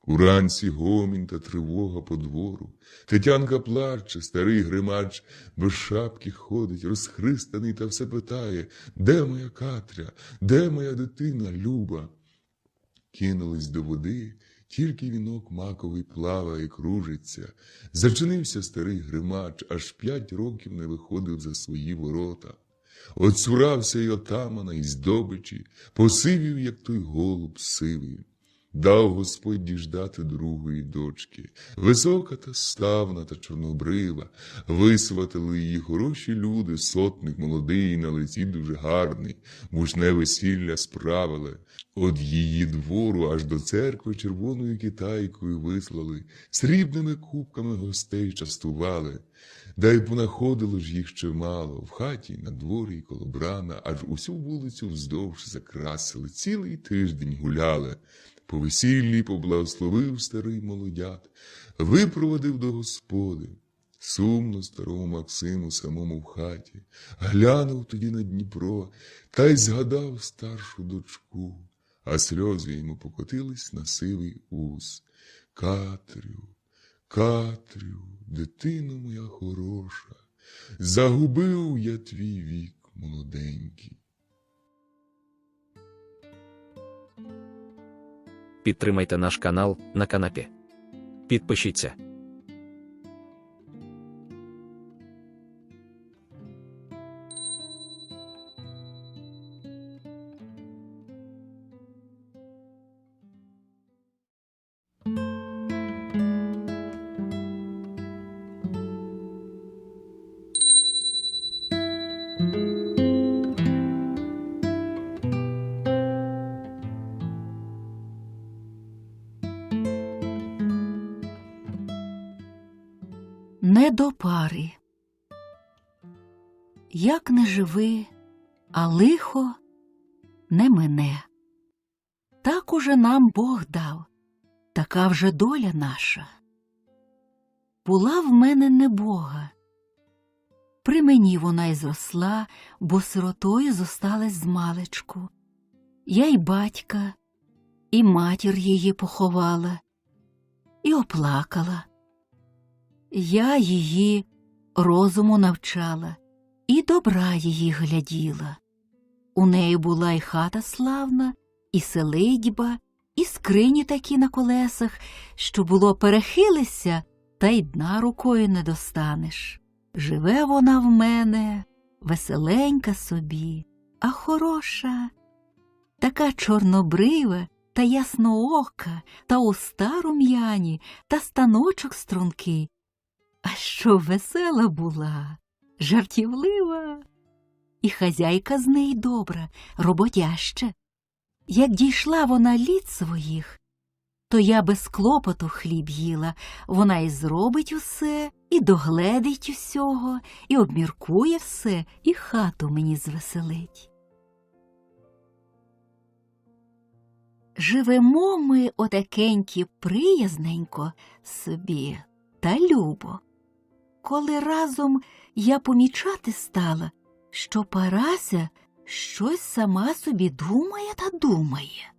S4: Уранці гомін та тривога по двору. Тетянка плаче, старий гримач без шапки ходить, розхристаний, та все питає: «Де моя Катря? Де моя дитина Люба?» Кинулись до води, тільки вінок маковий плаває, кружиться. Зачинився старий гримач, аж 5 років не виходив за свої ворота. Оцурався й отамана, й здобичі, посивів, як той голуб сивий. Дав Господь діждати другої дочки, висока та ставна та чорнобрива, висватили її хороші люди, сотник молодий, на лиці дуже гарний, гучне весілля справили. От її двору аж до церкви червоною китайкою вислали, срібними кубками гостей частували. Да й понаходило ж їх чимало, в хаті, на дворі й коло брана, аж усю вулицю вздовж закрасили, цілий тиждень гуляли. По весіллі поблагословив старий молодят, випровадив до господи. Сумно старому Максиму самому в хаті, глянув тоді на Дніпро, та й згадав старшу дочку. а сльози йому покотились на сивий ус. Катрю, Катрю, дитино моя хороша, загубив я твій вік молоденький.
S1: Підтримайте наш канал на канапі. Підпишіться.
S3: Не до пари. Як не живи, а лихо не мине. Так уже нам Бог дав, така вже доля наша. Була в мене небога. При мені вона й зросла, бо сиротою зосталась змалечку. Я й батька, і матір її поховала, і оплакала. Я її розуму навчала, і добра її гляділа. У неї була й хата славна, і селидьба, і скрині такі на колесах, що було перехилися, та й дна рукою не достанеш. Живе вона в мене, веселенька собі, а хороша. Така чорнобрива, та ясноока, та уста рум'яні, та станочок стрункий. А що весела була, жартівлива, і хазяйка з неї добра, роботяща. Як дійшла вона літ своїх, то я без клопоту хліб їла, вона і зробить усе, і догледить усього, і обміркує все, і хату мені звеселить. Живемо ми отакенькі приязненько собі та любо. Коли разом я помічати стала, що Парася щось сама собі думає та думає.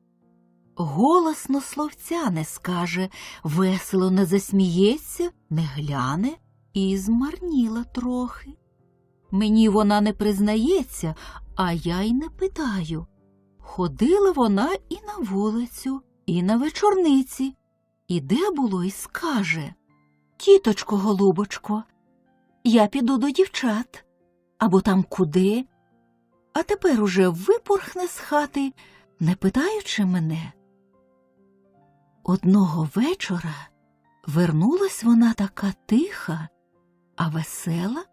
S3: Голосно словця не скаже, весело не засміється, не гляне і змарніла трохи. Мені вона не признається, а я й не питаю. Ходила вона і на вулицю, і на вечорниці. Іде було й скаже: «Тіточко, голубочко, я піду до дівчат, або там куди, а тепер уже випорхне з хати, не питаючи мене». Одного вечора вернулась вона така тиха, а весела,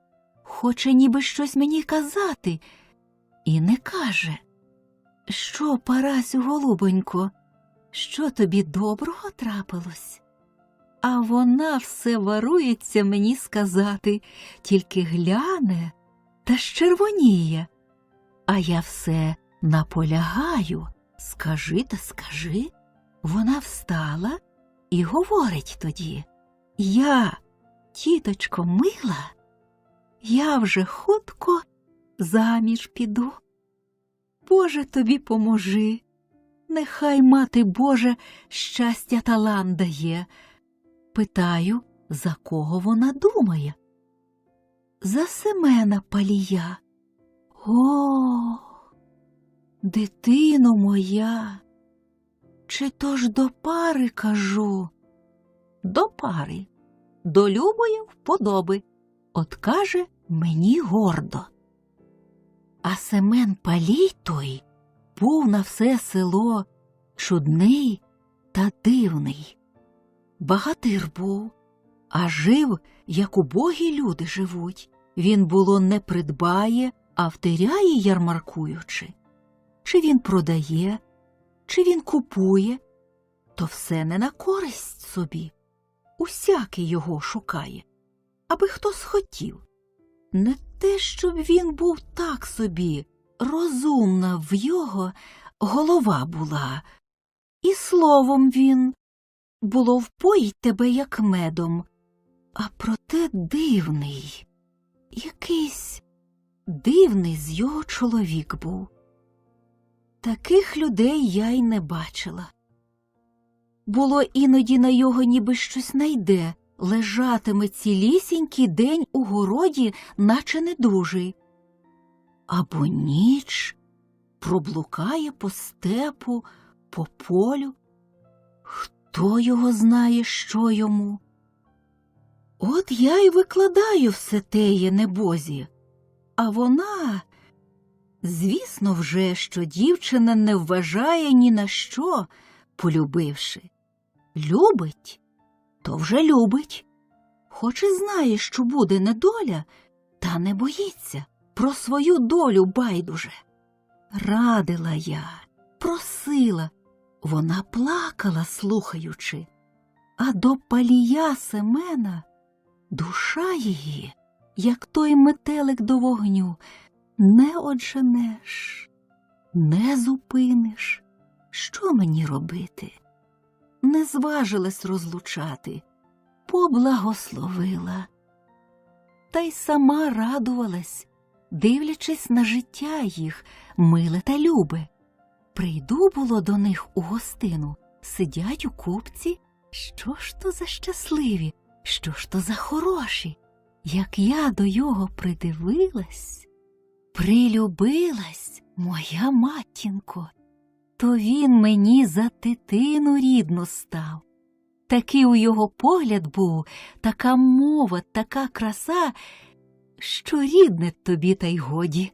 S3: хоче ніби щось мені казати, і не каже: «Що, Парасю, голубонько, що тобі доброго трапилось?» А вона все варується мені сказати, тільки гляне та щервоніє. А я все наполягаю: «Скажи та скажи». Вона встала і говорить тоді: «Я, тіточко мила, я вже хутко заміж піду. Боже тобі поможи, нехай мати Божа щастя талант дає». Питаю, за кого вона думає. За Семена Палія. О, дитино моя, чи то ж до пари кажу? До пари, до любої вподоби, от каже мені гордо. А Семен Палій той був на все село чудний та дивний. Багатир був, а жив, як убогі люди живуть. Він було не придбає, а втеряє ярмаркуючи. Чи він продає, чи він купує, то все не на користь собі. Усякий його шукає, аби хто схотів. Не те, щоб він був так собі, розумна в його голова була, і словом він було впоїть тебе, як медом, а проте дивний, якийсь дивний з його чоловік був. Таких людей я й не бачила. Було іноді на його ніби щось найде, лежатиме цілісінький день у городі, наче недужий. Або ніч проблукає по степу, по полю. Хто його знає, що йому? От я й викладаю все теє небозі, а вона, звісно вже, що дівчина не вважає ні на що, полюбивши. Любить, то вже любить. Хоч і знає, що буде недоля, та не боїться, про свою долю байдуже. Радила я, просила, вона плакала, слухаючи. А до Палія Семена душа її, як той метелик до вогню, не одженеш, не зупиниш. Що мені робити? Не зважилась розлучати, поблагословила. Та й сама радувалась, дивлячись на життя їх, миле та любе. Прийду було до них у гостину, сидять у купці. Що ж то за щасливі, що ж то за хороші? Як я до його придивилась, прилюбилась, моя матінко, то він мені за дитину рідну став. Такий у його погляд був, така мова, така краса, що рідне тобі та й годі.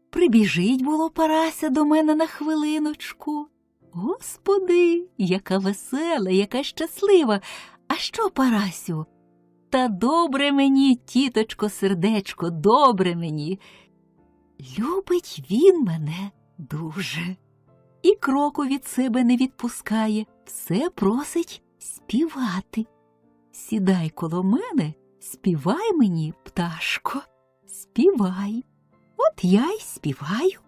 S3: Прибіжить було Парася до мене на хвилиночку. Господи, яка весела, яка щаслива. А що, Парасю? Та добре мені, тіточко, сердечко, добре мені. Любить він мене дуже. І кроку від себе не відпускає, все просить співати. Сідай коло мене, співай мені, пташко, співай. От я й співаю.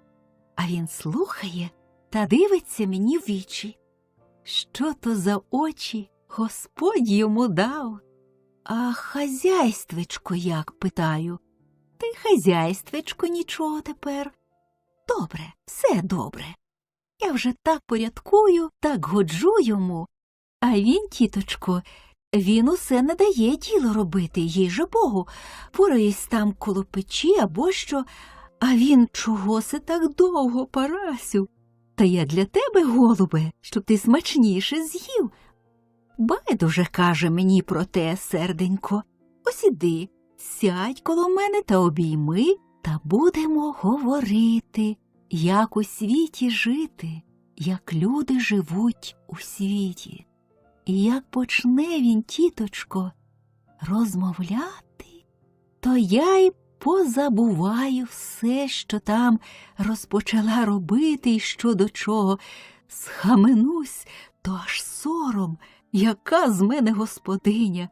S3: А він слухає та дивиться мені в вічі. Що то за очі Господь йому дав? А хазяйствечко як, питаю? Та й хазяйствечко нічого тепер. Добре, все добре. Я вже так порядкую, так годжу йому. А він, тіточко, він усе не дає діло робити, їй же Богу. Пораюсь там коло печі або що. А він чого се так довго, Парасю? Та я для тебе, голубе, щоб ти смачніше з'їв. Байдуже, каже мені про те, серденько. Ось іди, сядь коло мене та обійми, та будемо говорити, як у світі жити, як люди живуть у світі. І як почне він, тіточко, розмовляти, то я й позабуваю все, що там розпочала робити і що до чого. Схаменусь, то аж сором, яка з мене господиня.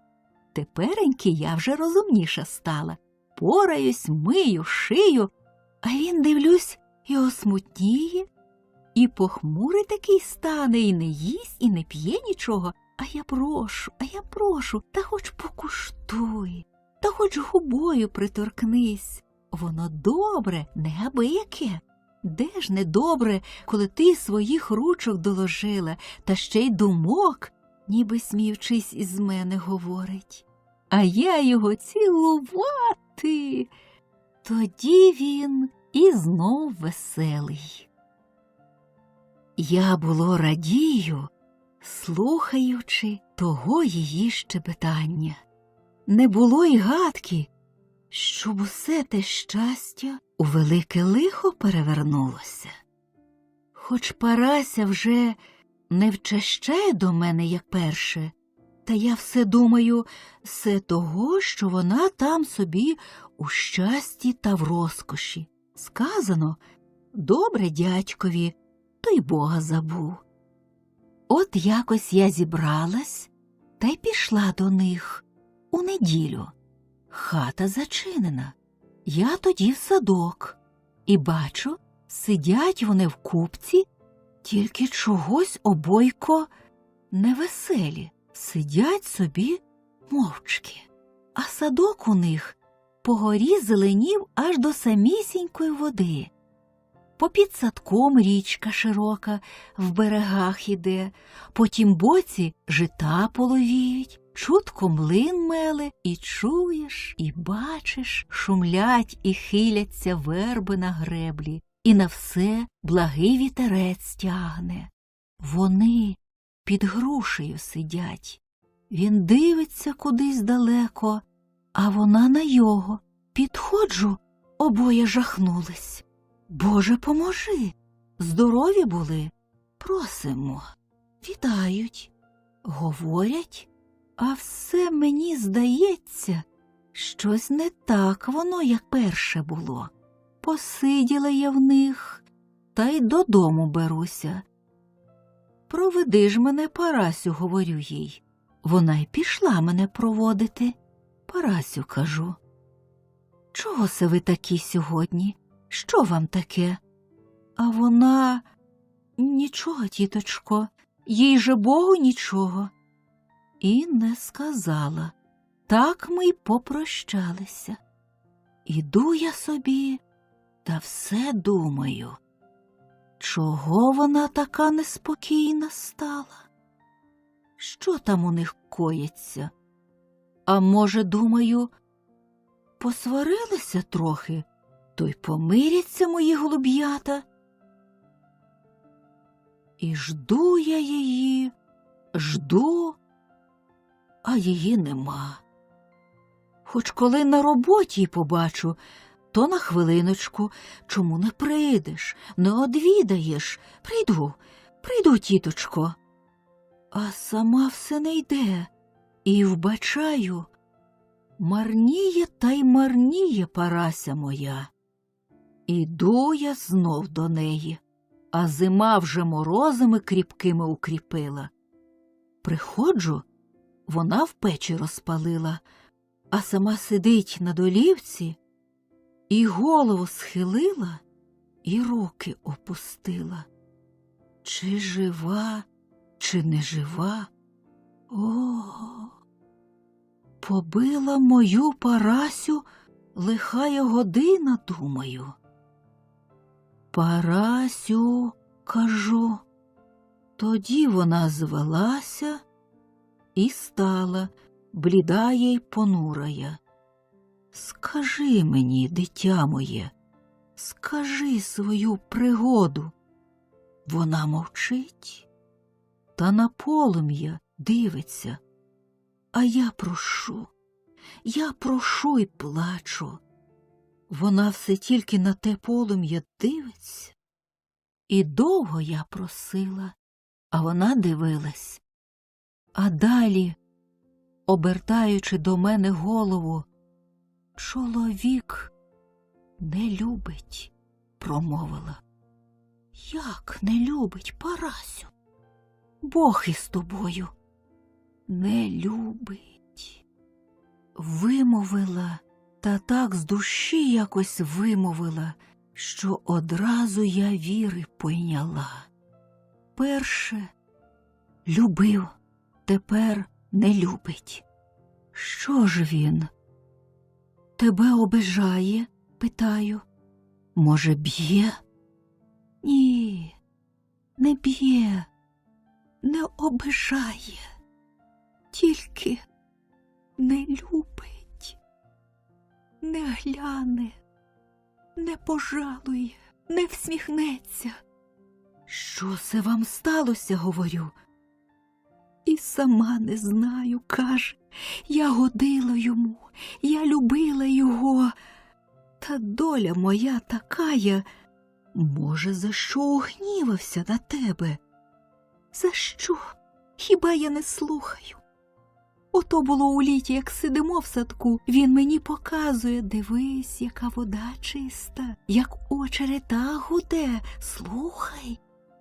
S3: Тепереньки я вже розумніша стала. Пораюсь, мию, шию, а він, дивлюсь, і осмутніє, і похмурий такий стане, і не їсть, і не п'є нічого. А я прошу, та хоч покуштуй, та хоч губою приторкнись. Воно добре, неабияке. Де ж не добре, коли ти своїх ручок доложила, та ще й думок, ніби сміючись із мене говорить. А я його цілувати. Тоді він і знов веселий. Я було радію, слухаючи того її щебетання. Не було й гадки, щоб усе те щастя у велике лихо перевернулося. Хоч Парася вже не вчащає до мене, як перше, та я все думаю, все того, що вона там собі у щасті та в розкоші. Сказано, добре дядькові, то й Бога забув. От якось я зібралась та й пішла до них у неділю. Хата зачинена. Я тоді в садок. І бачу, сидять вони в купці, тільки чогось обойко невеселі. Сидять собі мовчки. А садок у них по горі зеленів аж до самісінької води. Попід садком річка широка в берегах іде, по тім боці жита половіють, чутко млин меле, і чуєш, і бачиш, шумлять і хиляться верби на греблі, і на все благий вітерець тягне. Вони під грушею сидять. Він дивиться кудись далеко, а вона на його. Підходжу, обоє жахнулись. Боже, поможи! Здорові були? Просимо. Вітають. Говорять, а все мені здається, щось не так воно, як перше було. Посиділа я в них, та й додому беруся. Проведи ж мене, Парасю, говорю їй. Вона й пішла мене проводити. Парасю, кажу, чого се ви такі сьогодні? Що вам таке? А вона, нічого, тіточко, їй же Богу нічого. І не сказала. Так ми й попрощалися. Іду я собі, та все думаю, чого вона така неспокійна стала? Що там у них коїться? А може, думаю, посварилися трохи, то й помиряться мої голуб'ята. І жду я її, жду, а її нема. Хоч коли на роботі й побачу, то на хвилиночку, чому не прийдеш, не одвідаєш? Прийду, тіточко. А сама все не йде, і вбачаю, марніє та й марніє Парася моя. Іду я знов до неї, а зима вже морозами кріпкими укріпила. Приходжу, вона в печі розпалила, а сама сидить на долівці, і голову схилила, і руки опустила. Чи жива, чи не жива? О, побила мою Парасю лихая година, думаю. Парасю, кажу. Тоді вона звелася і стала, блідая й понурая. Скажи мені, дитя моє, скажи свою пригоду. Вона мовчить, та на полум'я дивиться. А я прошу й плачу. Вона все тільки на те полум'я дивиться. І довго я просила, а вона дивилась. А далі, обертаючи до мене голову, чоловік не любить, промовила. Як не любить, Парасю? Бог із тобою. Не любить. Вимовила, та так з душі якось вимовила, що одразу я віри пойняла. Перше любив, тепер не любить. Що ж він? Тебе обижає? Питаю. Може, б'є? Ні, не б'є, не обижає, тільки не любить, не гляне, не пожалує, не всміхнеться. Що це вам сталося, говорю? І сама не знаю, каже, я годила йому, я любила його, та доля моя такая. Може, за що угнівався на тебе? За що? Хіба я не слухаю? Ото було у літі, як сидимо в садку, він мені показує, дивись, яка вода чиста, як очерета гуде, слухай.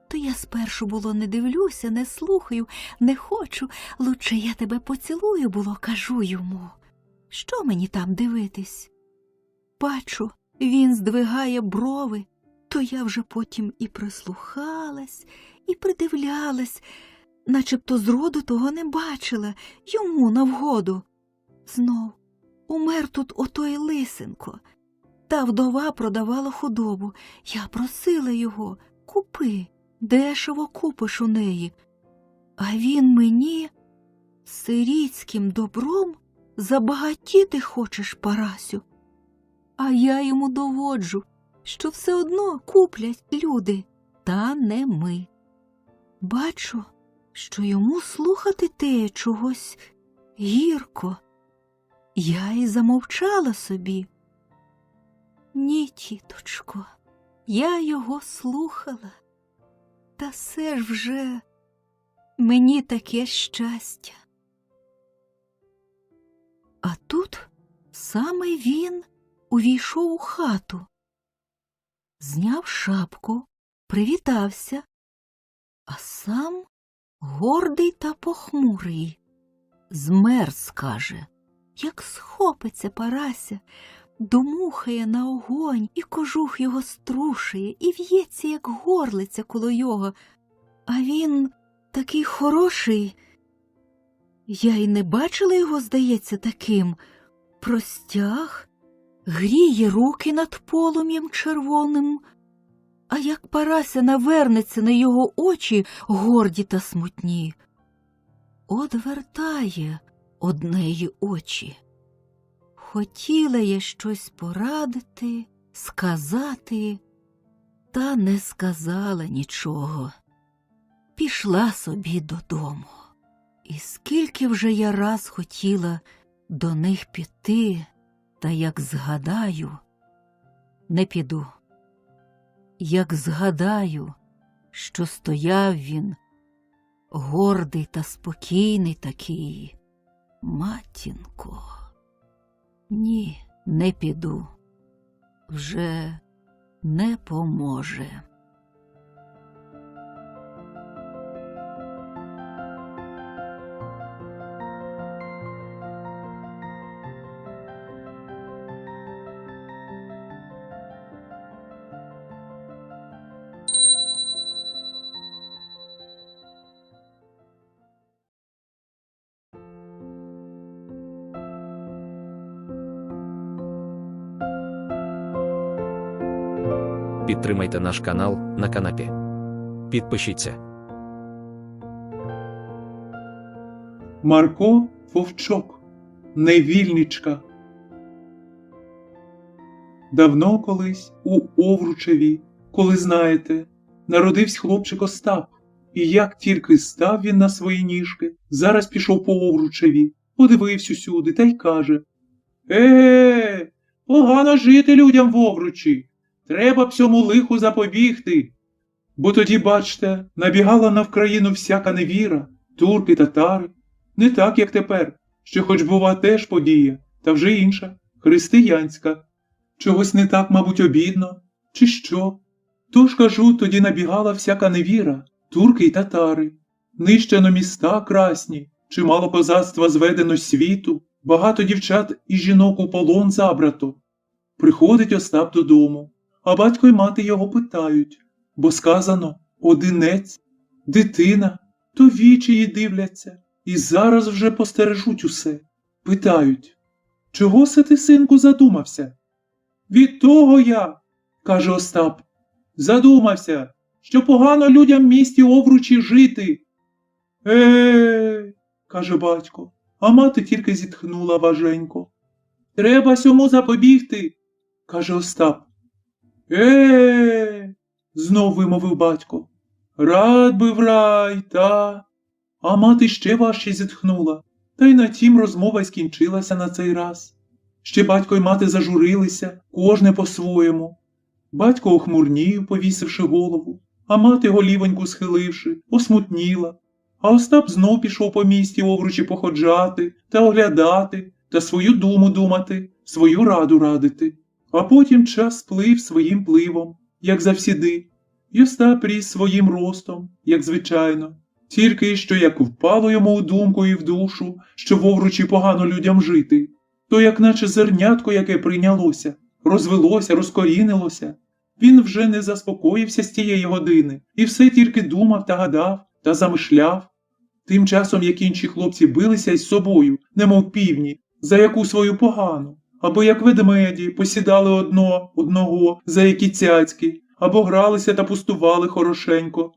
S3: То я спершу було не дивлюся, не слухаю, не хочу, лучше я тебе поцілую було, кажу йому. Що мені там дивитись? Бачу, він здвигає брови, то я вже потім і прислухалась, і придивлялась, начебто зроду того не бачила, йому навгоду. Знов умер тут отой Лисенко. Та вдова продавала худобу. Я просила його: купи, дешево купиш у неї. А він мені: сирітським добром забагатіти хочеш, Парасю. А я йому доводжу, що все одно куплять люди, та не ми. Бачу, що йому слухати те чогось гірко. Я й замовчала собі. Ні, тіточко, я його слухала. Та все ж вже мені таке щастя. А тут саме він увійшов у хату, зняв шапку, привітався, а сам гордий та похмурий. Змерз, каже, як схопиться Парася, домухає на огонь, і кожух його струшує, і в'ється, як горлиця коло його. А він такий хороший. Я й не бачила його, здається, таким. Простяг, гріє руки над полум'ям червоним. А як Парася навернеться на його очі горді та смутні, одвертає од неї очі. Хотіла я щось порадити, сказати, та не сказала нічого. Пішла собі додому. І скільки вже я раз хотіла до них піти, та як згадаю, не піду. Як згадаю, що стояв він, гордий та спокійний такий, матінко, ні, не піду, вже не поможе.
S1: Підтримайте наш канал на канапі. Підпишіться.
S5: Марко Вовчок, невільничка. Давно колись у Овручеві, коли знаєте, народився хлопчик Остап. І як тільки став він на свої ніжки, зараз пішов по Овручеві, подивився усюди та й каже: погано жити людям в Овручі. Треба б цьому лиху запобігти. Бо тоді, бачте, набігала на Вкраїну всяка невіра, турки, татари. Не так, як тепер, що хоч бува теж подія, та вже інша, християнська. Чогось не так, мабуть, обідно, чи що? Тож, кажу, тоді набігала всяка невіра, турки й татари. Нищено міста красні, чимало козацтва зведено з світу, багато дівчат і жінок у полон забрато. Приходить Остап додому, а батько й мати його питають, бо сказано: одинець, дитина, то вічі її дивляться, і зараз вже постережуть усе. Питають: чого се ти, синку, задумався? Від того я, каже Остап, задумався, що погано людям в місті Овручі жити. Каже батько, а мати тільки зітхнула важенько. Треба сьому запобігти, каже Остап. Знов вимовив батько. Рад би в рай, та. А мати ще важче зітхнула. Та й на тім розмова й скінчилася на цей раз. Ще батько й мати зажурилися, кожне по-своєму. Батько охмурнів, повісивши голову, а мати, голівоньку схиливши, осмутніла. А Остап знов пішов по місті Овручі походжати та оглядати, та свою думу думати, свою раду радити. А потім час сплив своїм пливом, як завсіди, й Остап ріс своїм ростом, як звичайно. Тільки що як впало йому у думку і в душу, що в Овручі погано людям жити, то як наче зернятко, яке прийнялося, розвелося, розкорінилося. Він вже не заспокоївся з тієї години і все тільки думав та гадав та замишляв. Тим часом як інші хлопці билися із собою, немов півні, за яку свою погану, або як ведмеді посідали одного за які цяцьки, або гралися та пустували хорошенько.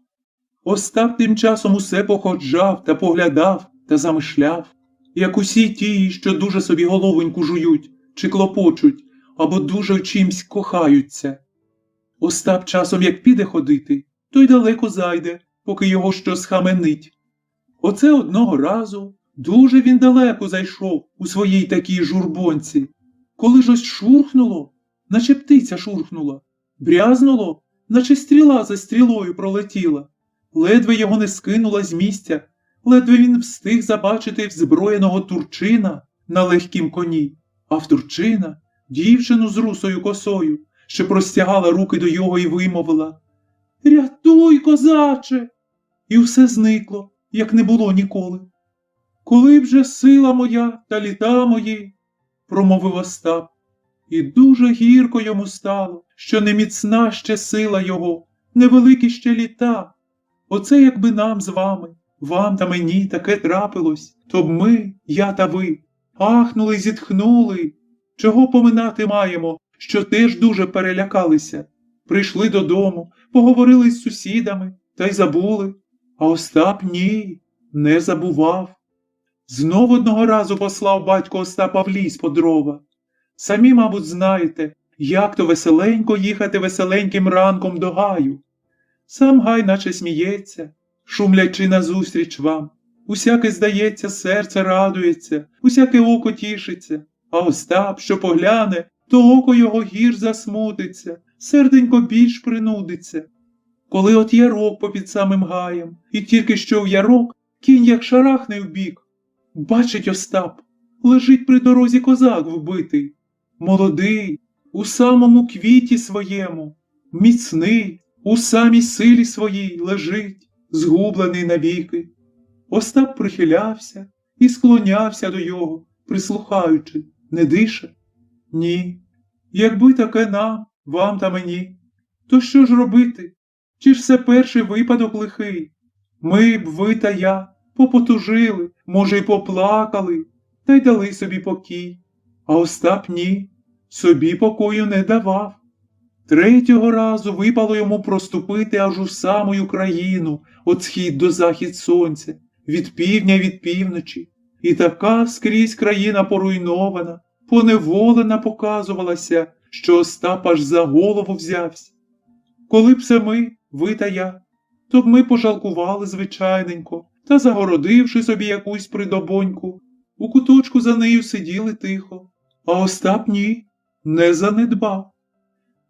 S5: Остап тим часом усе походжав та поглядав та замишляв, як усі ті, що дуже собі головоньку жують чи клопочуть, або дуже в чимсь кохаються. Остап часом як піде ходити, то й далеко зайде, поки його що схаменить. Оце одного разу дуже він далеко зайшов у своїй такій журбонці. Коли ж ось шурхнуло, наче птиця шурхнула, брязнуло, наче стріла за стрілою пролетіла. Ледве його не скинула з місця, ледве він встиг забачити взброєного Турчина на легкім коні, а в Турчина дівчину з русою косою, що простягала руки до його і вимовила: «Рятуй, козаче!» І все зникло, як не було ніколи. «Коли б же сила моя та літа мої», – промовив Остап, і дуже гірко йому стало, що не міцна ще сила його, невеликі ще літа. Оце якби нам з вами, вам та мені таке трапилось, то б ми, я та ви, ахнули й зітхнули. Чого поминати маємо, що теж дуже перелякалися. Прийшли додому, поговорили з сусідами та й забули. А Остап ні, не забував. Знов одного разу послав батько Остапа в ліс по дрова. Самі, мабуть, знаєте, як то веселенько їхати веселеньким ранком до гаю. Сам гай наче сміється, шумлячи назустріч вам. Усяке, здається, серце радується, усяке око тішиться. А Остап, що погляне, то око його гірш засмутиться, серденько більш принудиться. Коли от ярок попід самим гаєм, і тільки що в ярок кінь як шарахне вбік. Бачить Остап, лежить при дорозі козак вбитий, молодий, у самому квіті своєму, міцний, у самій силі своїй лежить, згублений навіки. Остап прихилявся і склонявся до його, прислухаючи, не дише? Ні. Якби таке нам, вам та мені, то що ж робити? Чи ж це перший випадок лихий? Ми б, ви та я, попотужили, може, й поплакали, та й дали собі покій. А Остап ні, собі покою не давав. Третього разу випало йому проступити аж у саму Україну, от схід до захід сонця, від півдня від півночі. І така скрізь країна поруйнована, поневолена показувалася, що Остап аж за голову взявся. Коли б це ми, ви та я, то б ми пожалкували звичайненько, та, загородивши собі якусь придобоньку, у куточку за нею сиділи тихо. А Остап ні, не занедбав.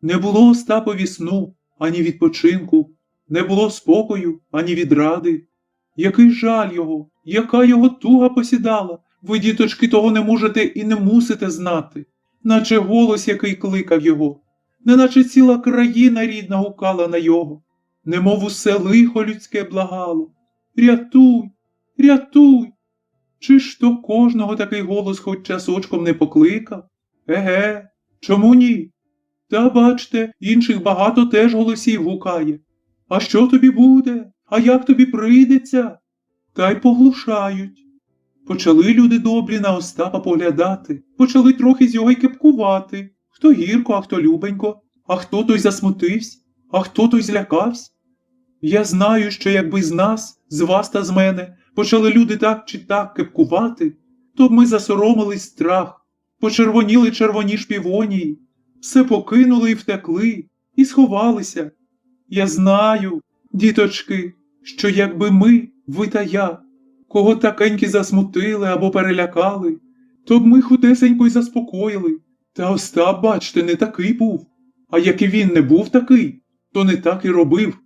S5: Не було Остапові сну, ані відпочинку, не було спокою, ані відради. Який жаль його, яка його туга посідала, ви, діточки, того не можете і не мусите знати, наче голос який кликав його, неначе ціла країна рідна гукала на його, немов усе лихо людське благало. Рятуй, рятуй! Чи ж то кожного такий голос хоч часочком не покликав? Еге, чому ні? Та, бачте, інших багато теж голосів гукає. А що тобі буде? А як тобі прийдеться? Та й поглушають. Почали люди добрі на Остапа поглядати, почали трохи з його й кепкувати. Хто гірко, а хто любенько, а хто той засмутився, а хто той злякався. Я знаю, що якби з нас, з вас та з мене, почали люди так чи так кепкувати, то б ми засоромились страх, почервоніли червоні шпівонії, все покинули і втекли, і сховалися. Я знаю, діточки, що якби ми, ви та я, кого такенькі засмутили або перелякали, то б ми худесенько й заспокоїли. Та Остап, бачте, не такий був. А як і він не був такий, то не так і робив.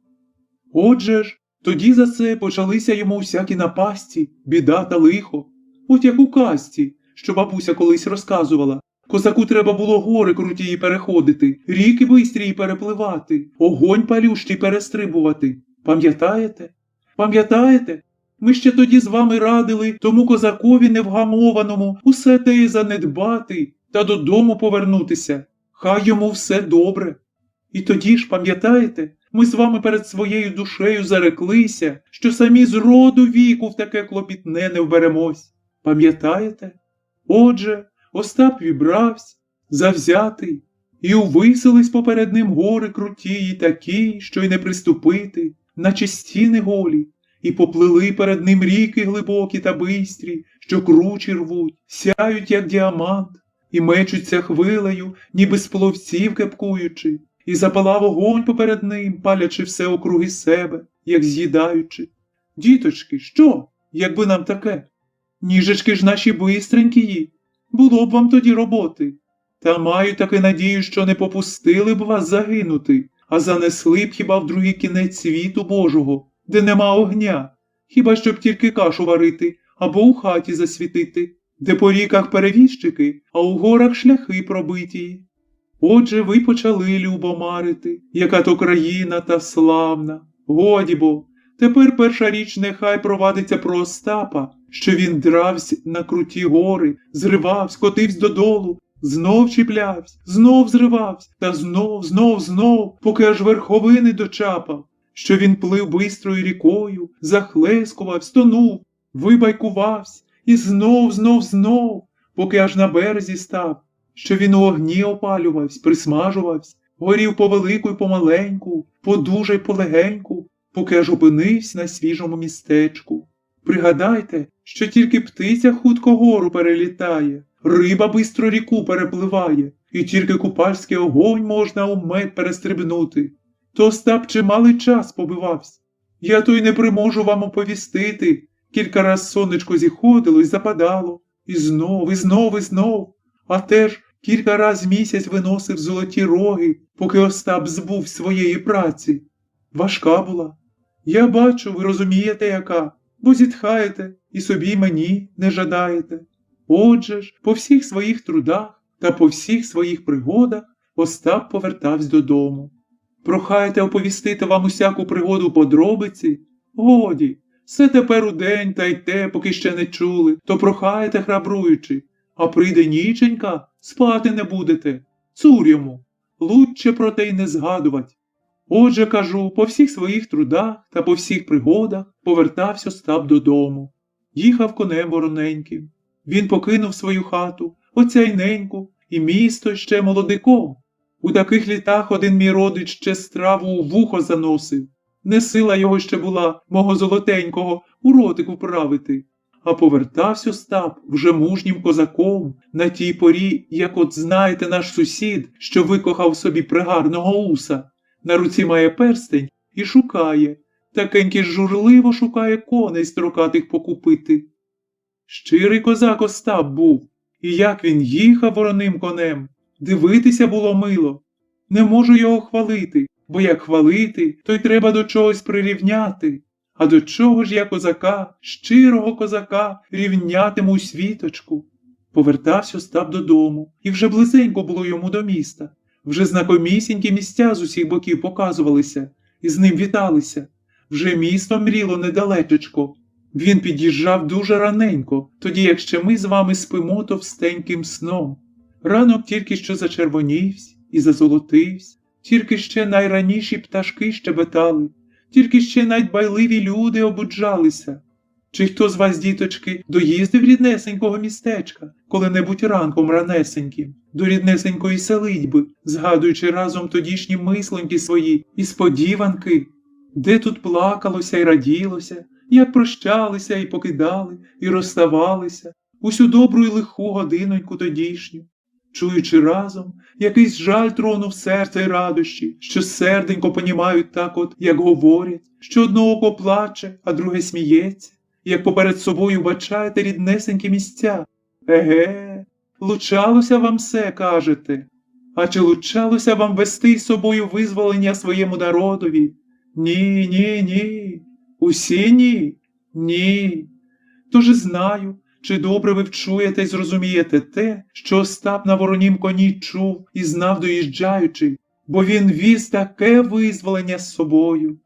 S5: Отже ж, тоді за це почалися йому всякі напасті, біда та лихо. От як у казці, що бабуся колись розказувала. Козаку треба було гори крутії переходити, ріки бистрії перепливати, огонь палющий перестрибувати. Пам'ятаєте? Пам'ятаєте? Ми ще тоді з вами радили тому козакові невгамованому усе те й занедбати та додому повернутися. Хай йому все добре. І тоді ж, пам'ятаєте, ми з вами перед своєю душею зареклися, що самі з роду віку в таке клопітне не вберемось. Пам'ятаєте? Отже, Остап вібравсь, завзятий, і увисились поперед ним гори крутії такі, що й не приступити, наче стіни голі, і поплили перед ним ріки глибокі та бистрі, що кручі рвуть, сяють, як діамант, і мечуться хвилею, ніби з пловців кепкуючи, і запалав вогонь поперед ним, палячи все округи себе, як з'їдаючи. Діточки, що, якби нам таке? Ніжечки ж наші бистренькії, було б вам тоді роботи. Та маю таки надію, що не попустили б вас загинути, а занесли б хіба в другий кінець світу Божого, де нема огня, хіба щоб тільки кашу варити або у хаті засвітити, де по ріках перевізчики, а у горах шляхи пробиті. Отже, ви почали любо марити, яка то країна та славна. Годі бо, тепер перша річ нехай провадиться про Остапа, що він дравсь на круті гори, зривавсь, котивсь додолу, знов чіплявсь, знов зривавсь, та знов, поки аж верховини дочапав, що він плив бистрою рікою, захлескувавсь, тонув, вибайкувавсь, і знов, поки аж на березі став, що він у огні опалювавсь, присмажувавсь, горів повелику й помаленьку, подуже й полегеньку, поки аж опинився на свіжому містечку. Пригадайте, що тільки птиця хутко гору перелітає, риба бистро ріку перепливає, і тільки купальський огонь можна у мед перестрибнути. То Остап чималий час побивався. Я то й не приможу вам оповістити. Кілька раз сонечко зіходило й западало, і знов. А теж кілька раз місяць виносив золоті роги, поки Остап збув своєї праці. Важка була. Я бачу, ви розумієте, яка, бо зітхаєте і собі й мені не жадаєте. Отже ж, по всіх своїх трудах та по всіх своїх пригодах Остап повертався додому. Прохаєте оповістити вам усяку пригоду подробиці? Годі, все тепер удень та й те, поки ще не чули, то прохаєте храбруючи, а прийде ніченька, спати не будете. Цур йому, лучче про те й не згадувать. Отже, кажу, по всіх своїх трудах та по всіх пригодах повертався Остап додому. Їхав конем вороненьким. Він покинув свою хату, оцяйненьку, і місто ще молодиком. У таких літах один мій родич ще страву у вухо заносив. Не сила його ще була, мого золотенького, у ротик вправити. А повертався Остап вже мужнім козаком на тій порі, як от знаєте наш сусід, що викохав собі пригарного уса. На руці має перстень і шукає, такеньки журливо шукає коней строкатих покупити. Щирий козак Остап був, і як він їхав вороним конем, дивитися було мило. Не можу його хвалити, бо як хвалити, то й треба до чогось прирівняти. А до чого ж я козака, щирого козака, рівнятиму у світочку? Повертався Остап додому, і вже близенько було йому до міста. Вже знакомісінькі місця з усіх боків показувалися, і з ним віталися. Вже місто мріло недалечечко. Він під'їжджав дуже раненько, тоді як ще ми з вами спимо товстеньким сном. Ранок тільки що зачервонівсь і зазолотивсь, тільки ще найраніші пташки щебетали, тільки ще найдбайливі люди обуджалися. Чи хто з вас, діточки, доїздив ріднесенького містечка, коли-небудь ранком ранесеньким, до ріднесенької селитьби, згадуючи разом тодішні мисленьки свої і сподіванки, де тут плакалося й раділося, як прощалися і покидали, і розставалися, усю добру й лиху годиноньку тодішню, чуючи разом, якийсь жаль тронув серце й радощі, що серденько понімають так от, як говорять, що одно око плаче, а друге сміється, як поперед собою бачаєте ріднесенькі місця. Еге, лучалося вам все, кажете, а чи лучалося вам вести із собою визволення своєму народові? Ні. Усі ні? Ні. Тож знаю, чи добре ви вчуєте й зрозумієте те, що Остап на воронім коні чув і знав доїжджаючи, бо він віз таке визволення з собою.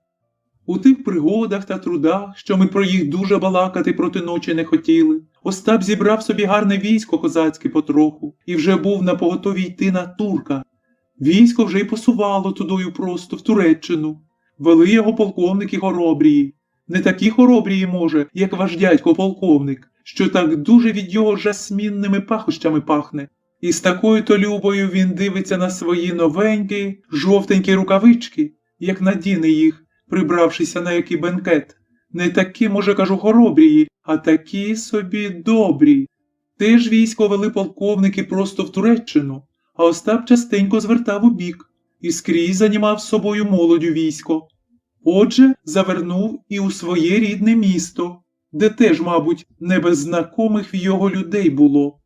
S5: У тих пригодах та трудах, що ми про їх дуже балакати проти ночі не хотіли, Остап зібрав собі гарне військо козацьке потроху і вже був напоготові йти на Турка. Військо вже й посувало тудою просто в Туреччину. Вели його полковники хоробрії. Не такі хоробрії, може, як ваш дядько полковник, що так дуже від його жасмінними пахощами пахне. І з такою-то любою він дивиться на свої новенькі, жовтенькі рукавички, як надіне їх, прибравшися на який бенкет. Не такі, може, кажу, хоробрії, а такі собі добрі. Теж військо вели полковники просто в Туреччину, а Остап частенько звертав у бік і скрізь занімав з собою молодь у військо. Отже, завернув і у своє рідне місто, де теж, мабуть, не без знакомих в його людей було.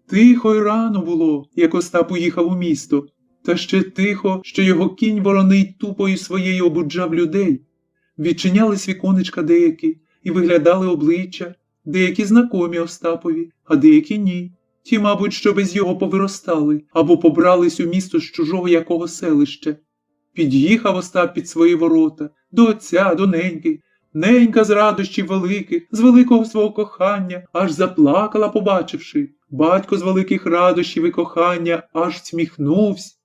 S5: Тихо й рано було, як Остап уїхав у місто, та ще тихо, що його кінь вороний тупою своєю обуджав людей. Відчинялись віконечка деякі, і виглядали обличчя, деякі знакомі Остапові, а деякі ні. Ті, мабуть, що без його повиростали, або побрались у місто з чужого якого селища. Під'їхав Остап під свої ворота, до отця, до неньки. Ненька з радощів великих, з великого свого кохання, аж заплакала, побачивши. Батько з великих радощів і кохання аж сміхнувся.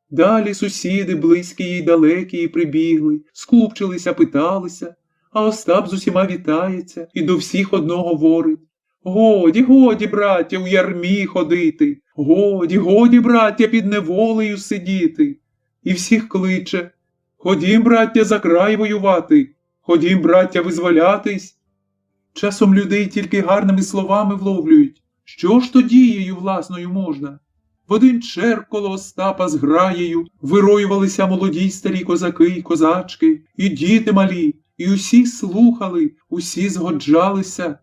S5: Далі сусіди, близькі й далекі, і прибігли, скупчилися, питалися, а Остап з усіма вітається і до всіх одно говорить. Годі, годі, браття, у ярмі ходити, годі, браття, під неволею сидіти. І всіх кличе. Ходім, браття, за край воювати, ходім, браття, визволятись. Часом людей тільки гарними словами вловлюють. Що ж то дією власною можна? В один черг коло Остапа з граєю вироювалися молоді й старі козаки й козачки, і діти малі, і усі слухали, усі згоджалися.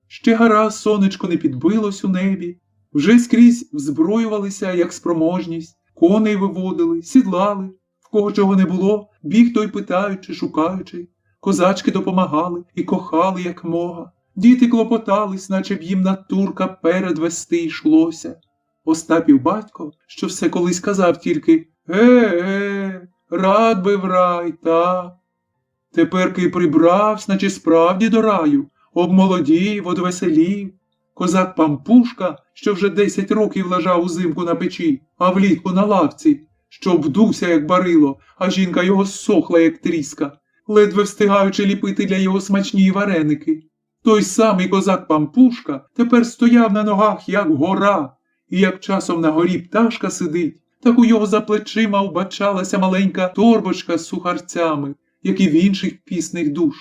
S5: Ще гаразд сонечко не підбилось у небі, вже скрізь взброювалися, як спроможність, коней виводили, сідлали, в кого чого не було, біг той питаючи, шукаючи. Козачки допомагали і кохали, як мога. Діти клопотались, наче б їм на турка передвести йшлося. Остапів батько, що все колись казав тільки рад би в рай, та. Теперки прибравсь, наче справді до раю, обмолодів, одвеселів. Козак Пампушка, що вже 10 років лежав узимку на печі, а влітку на лавці, що вдувся, як барило, а жінка його сохла, як тріска, ледве встигаючи ліпити для його смачні вареники. Той самий козак Пампушка тепер стояв на ногах, як гора, і як часом на горі пташка сидить, так у його за плечима вбачалася маленька торбочка з сухарцями, як і в інших пісних душ.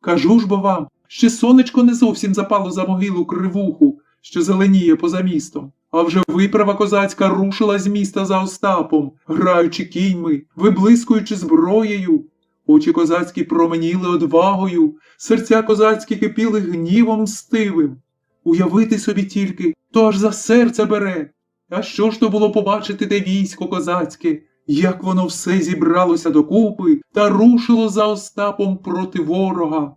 S5: Кажу ж бо вам, ще сонечко не зовсім запало за могилу Кривуху, що зеленіє поза містом, а вже виправа козацька рушила з міста за Остапом, граючи кіньми, виблискуючи зброєю. Очі козацькі променіли одвагою, серця козацькі кипіли гнівом мстивим. Уявити собі тільки, то аж за серце бере. А що ж то було побачити те військо козацьке, як воно все зібралося докупи та рушило за Остапом проти ворога.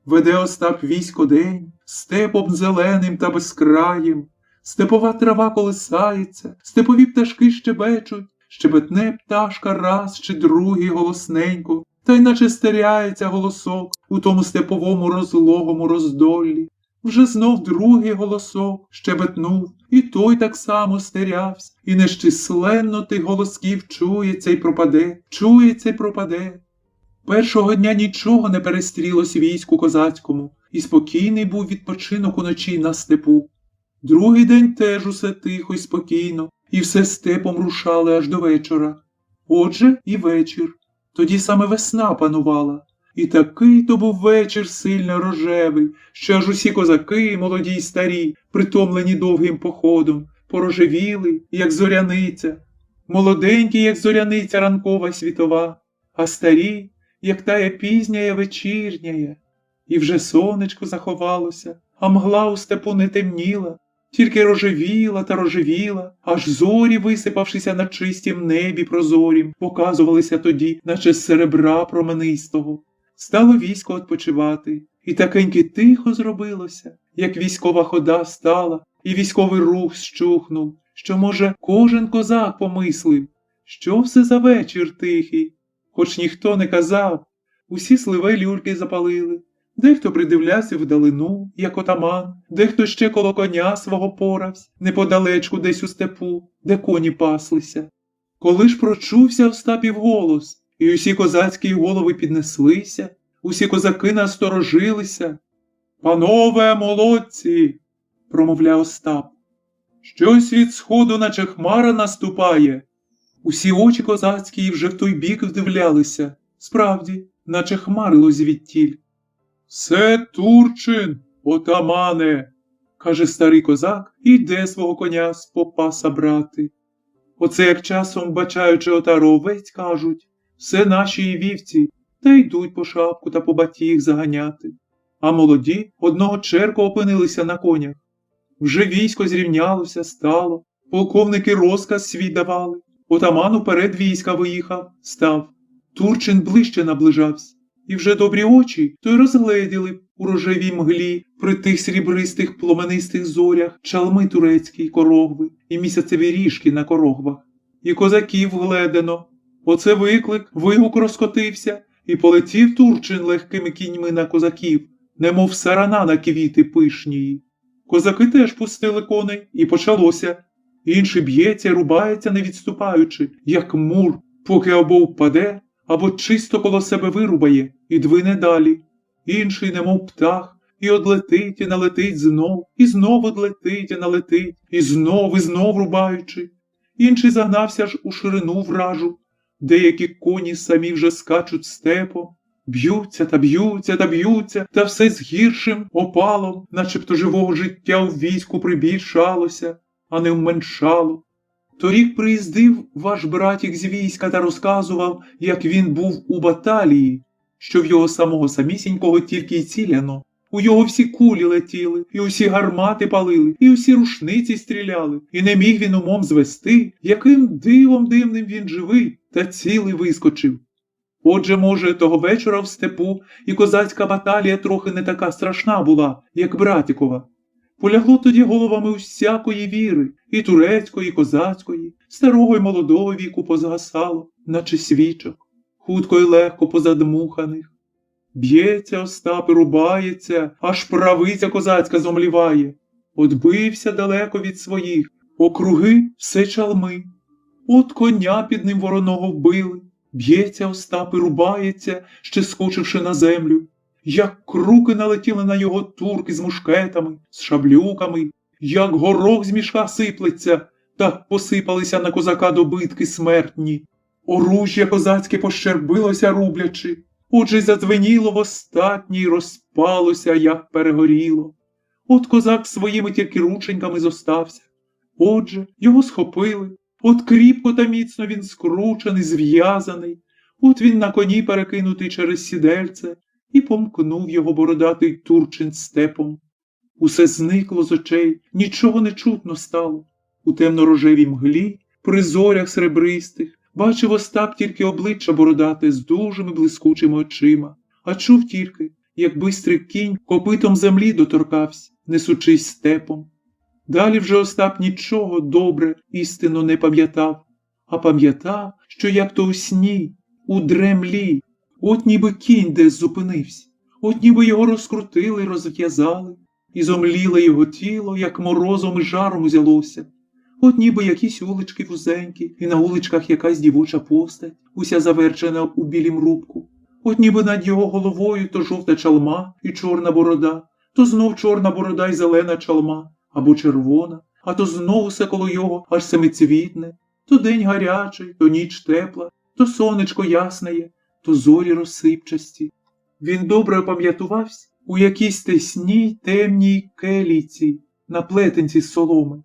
S5: Веде Остап військо день, степом зеленим та безкраїм. Степова трава колисається, степові пташки щебечуть, щебетне пташка раз чи другий голосненько, та й наче стеряється голосок у тому степовому розлогому роздоллі. Вже знов другий голосок щебетнув, і той так само стерявсь, і нещисленно тих голосків чується й пропаде, чується й пропаде. Першого дня нічого не перестрілось війську козацькому, і спокійний був відпочинок уночі на степу. Другий день теж усе тихо й спокійно, і все степом рушали аж до вечора. Отже, і вечір. Тоді саме весна панувала. І такий то був вечір сильно рожевий, що аж усі козаки, молоді й старі, притомлені довгим походом, порожевіли, як зоряниця. Молоденькі, як зоряниця ранкова світова, а старі, як тая пізняя вечірняя. І вже сонечко заховалося, а мгла у степу не темніла, тільки рожевіла та рожевіла, аж зорі, висипавшися на чистім небі прозорім, показувалися тоді, наче з серебра променистого. Стало військо відпочивати, і такеньки тихо зробилося, як військова хода стала, і військовий рух щухнув, що, може, кожен козак помислив, що все за вечір тихий, хоч ніхто не казав, усі сливе люльки запалили. Дехто придивлявся вдалину, як отаман, дехто ще коло коня свого поравсь, неподалечку десь у степу, де коні паслися. Коли ж прочувся Остапів голос, і усі козацькі голови піднеслися, усі козаки насторожилися. Панове молодці, промовляв Остап. Щось від сходу, наче хмара наступає. Усі очі козацькі вже в той бік вдивлялися. Справді, наче хмарило звідтіль. Це Турчин, отамане, каже старий козак і йде свого коня з попаса брати. Оце як часом, бачаючи отару овець, кажуть, все наші і вівці, та йдуть по шапку та по батіг заганяти. А молоді одного черку опинилися на конях. Вже військо зрівнялося, стало, полковники розказ свій давали. Отаман уперед війська виїхав, став. Турчин ближче наближався. І вже добрі очі то й розгледіли у рожевій мглі при тих срібристих пломенистих зорях чалми турецькі й корогви і місяцеві ріжки на корогвах. І козаків вгледено. Оце виклик, вигук розкотився, і полетів Турчин легкими кіньми на козаків, немов сарана на квіти пишнії. Козаки теж пустили коней, і почалося. Інший б'ється, рубається, не відступаючи, як мур, поки або впаде, або чисто коло себе вирубає і двине далі. Інший, немов птах, і одлетить, і налетить знов, і знов одлетить, і налетить, і знов рубаючи. Інший загнався ж у ширину вражу. Деякі коні самі вже скачуть степом, б'ються та б'ються та б'ються, та все з гіршим опалом, начебто живого життя в війську прибільшалося, а не вменшало. Торік приїздив ваш братік з війська та розказував, як він був у баталії, що в його самого самісінького тільки й ціляно. У його всі кулі летіли, і усі гармати палили, і усі рушниці стріляли, і не міг він умом звести, яким дивом дивним він живий та цілий вискочив. Отже, може, того вечора в степу і козацька баталія трохи не така страшна була, як братікова. Полягло тоді головами усякої віри, і турецької, і козацької, старого й молодого віку позгасало, наче свічок, хутко й легко позадмуханих. Б'ється Остап і рубається, аж правиця козацька зомліває. Отбився далеко від своїх, округи все чалми. От коня під ним вороного вбили. Б'ється Остап і рубається, ще скочивши на землю. Як круки налетіли на його турки з мушкетами, з шаблюками, як горох з мішка сиплеться, так посипалися на козака добитки смертні. Оружжя козацьке пощербилося рублячи. Отже й задзвеніло в остатній, розпалося, як перегоріло. От козак своїми тільки рученьками зостався. Отже, його схопили. От кріпко та міцно він скручений, зв'язаний. От він на коні перекинутий через сідельце, і помкнув його бородатий Турчин степом. Усе зникло з очей, нічого не чутно стало. У темно-рожевій мглі, при зорях сребристих, бачив Остап тільки обличчя бородате з дужими блискучими очима, а чув тільки, як бистрий кінь копитом землі доторкався, несучись степом. Далі вже Остап нічого добре істинно не пам'ятав, а пам'ятав, що як то у сні, у дремлі, от ніби кінь десь зупинився, от ніби його розкрутили й розв'язали, і зомліле його тіло, як морозом і жаром узялося. От ніби якісь улички вузенькі, і на уличках якась дівоча постать, уся заверчена у білім рубку. От ніби над його головою то жовта чалма і чорна борода, то знов чорна борода й зелена чалма, або червона, а то знову все коло його аж семицвітне, то день гарячий, то ніч тепла, то сонечко ясне, то зорі розсипчасті. Він добре опам'ятувався у якійсь тесній темній келійці на плетенці з соломи.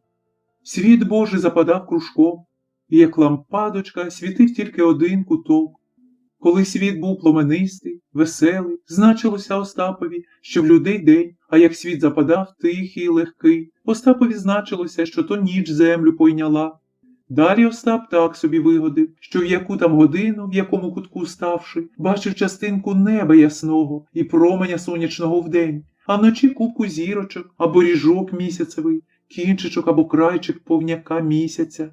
S5: Світ Божий западав кружком, і як лампадочка світив тільки один куток. Коли світ був пломенистий, веселий, значилося Остапові, що в людей день, а як світ западав тихий і легкий, Остапові значилося, що то ніч землю пойняла. Далі Остап так собі вигодив, що в яку там годину, в якому кутку ставши, бачив частинку неба ясного і променя сонячного вдень, а вночі купку зірочок або ріжок місяцевий, кінчичок або крайчик повняка місяця.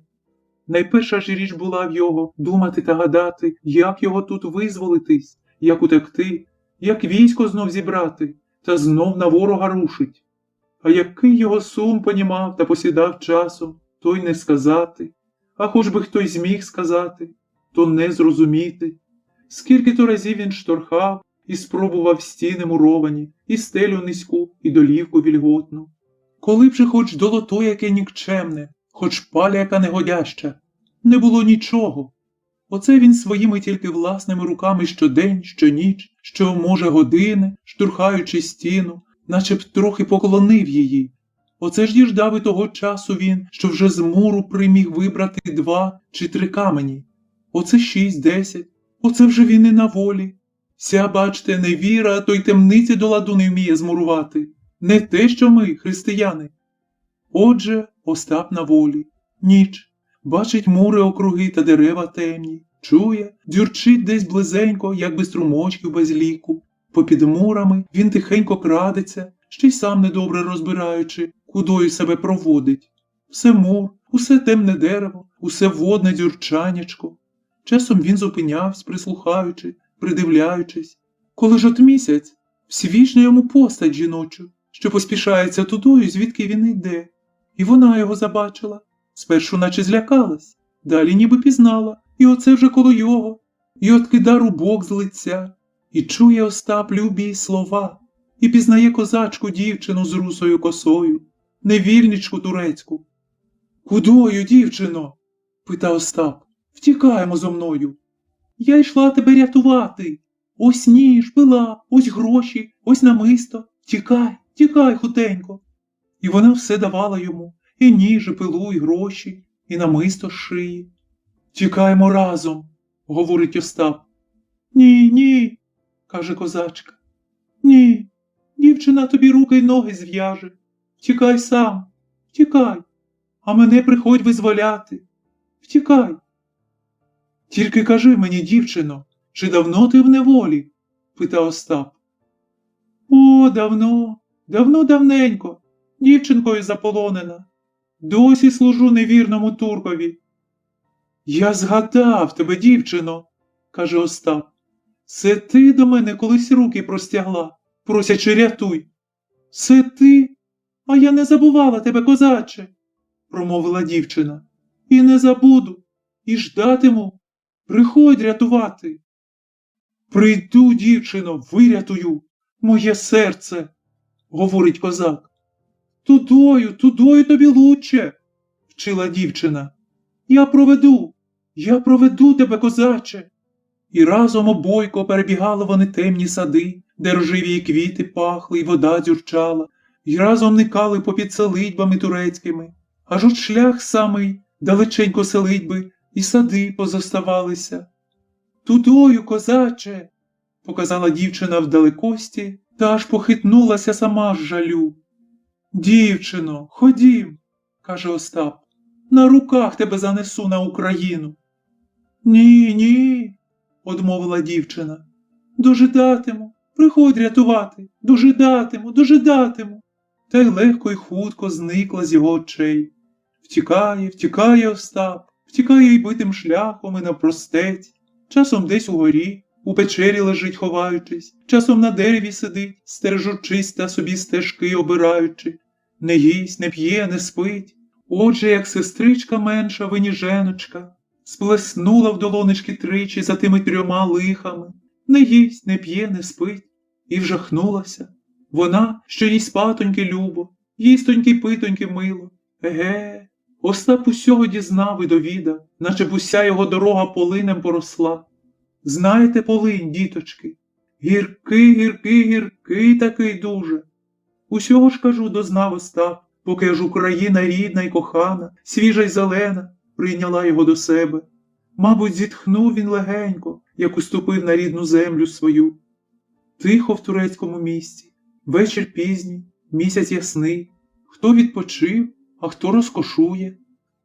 S5: Найперша ж річ була в його думати та гадати, як його тут визволитись, як утекти, як військо знов зібрати та знов на ворога рушить. А який його сум понімав та посідав часом, то й не сказати, а хоч би хто й зміг сказати, то не зрозуміти. Скільки то разів він шторхав і спробував стіни муровані, і стелю низьку, і долівку вільготну. Коли б же хоч долото яке нікчемне, хоч паля яка негодяща, не було нічого. Оце він своїми тільки власними руками щодень, щоніч, що, може, години, штурхаючи стіну, наче б трохи поклонив її. Оце ж діждав і того часу він, що вже з муру приміг вибрати 2 чи 3 камені. Оце 6, 10, оце вже він і на волі. Ся, бачте, не віра, а то й темниці до ладу не вміє змурувати. Не те, що ми, християни. Отже, Остап на волі. Ніч. Бачить мури округи та дерева темні. Чує, дзюрчить десь близенько, як би струмочків без ліку. Попід мурами він тихенько крадеться, ще й сам недобре розбираючи, кудою себе проводить. Все мур, усе темне дерево, усе водне дзюрчанячко. Часом він зупинявся, прислухаючи, придивляючись. Коли ж от місяць, всвічна йому постать жіночу, що поспішається тудою, звідки він йде. І вона його забачила. Спершу наче злякалась, далі ніби пізнала, і оце вже коло його, і откида рубок з лиця, і чує Остап любі слова, і пізнає козачку дівчину з русою косою, невільничку турецьку. «Кудою, дівчино?» – пита Остап. «Втікаємо зо мною». «Я йшла тебе рятувати. Ось ніж, пила, ось гроші, ось намисто. Тікай, тікай хутенько». І вона все давала йому. І ніж, і пилу, і гроші, і намисто з шиї. «Тікаємо разом», – говорить Остап. «Ні, ні», – каже козачка. «Ні, дівчина тобі руки й ноги зв'яже. Втікай сам, втікай, а мене приходь визволяти. Втікай». «Тільки кажи мені, дівчино, чи давно ти в неволі?» – пита Остап. «О, давно, давненько, дівчинкою заполонена. Досі служу невірному туркові». «Я згадав тебе, дівчино», – каже Остап. «Це ти до мене колись руки простягла, просячи рятуй». «Це ти? А я не забувала тебе, козаче», – промовила дівчина. «І не забуду, і ждатиму. Приходь рятувати». «Прийду, дівчино, вирятую моє серце», – говорить козак. Тудою тобі лучче», – вчила дівчина. Я проведу тебе, козаче». І разом обойко перебігали вони темні сади, де рожеві квіти пахли і вода дзюрчала, і разом никали попід селидьбами турецькими, аж от шлях самий далеченько селидьби, і сади позоставалися. «Тудою, козаче», – показала дівчина вдалекості, та аж похитнулася сама з жалю. «Дівчино, ходім», – каже Остап, – «на руках тебе занесу на Україну». «Ні», – одмовила дівчина, – «дожидатиму, приходь рятувати, дожидатиму». Та й легко й хутко зникла з його очей. Втікає Остап, втікає й битим шляхом і навпростець, часом десь угорі, у печері лежить, ховаючись, часом на дереві сидить, стережучись та собі стежки обираючи. Не їсть, не п'є, не спить. Отже, як сестричка менша виніженочка, сплеснула в долонечки тричі за тими 3 лихами. Не їсть, не п'є, не спить. І вжахнулася. Вона, що їй спатоньки любо, їстоньки й питоньки мило. Еге, Остап усього дізнав і довідав, наче б уся його дорога полинем поросла. Знаєте полинь, діточки? Гіркий такий дуже. Усього ж, кажу, дознав Остап, поки аж Україна рідна й кохана, свіжа й зелена, прийняла його до себе. Мабуть, зітхнув він легенько, як уступив на рідну землю свою. Тихо в турецькому місті, вечір пізній, місяць ясний. Хто відпочив, а хто розкошує.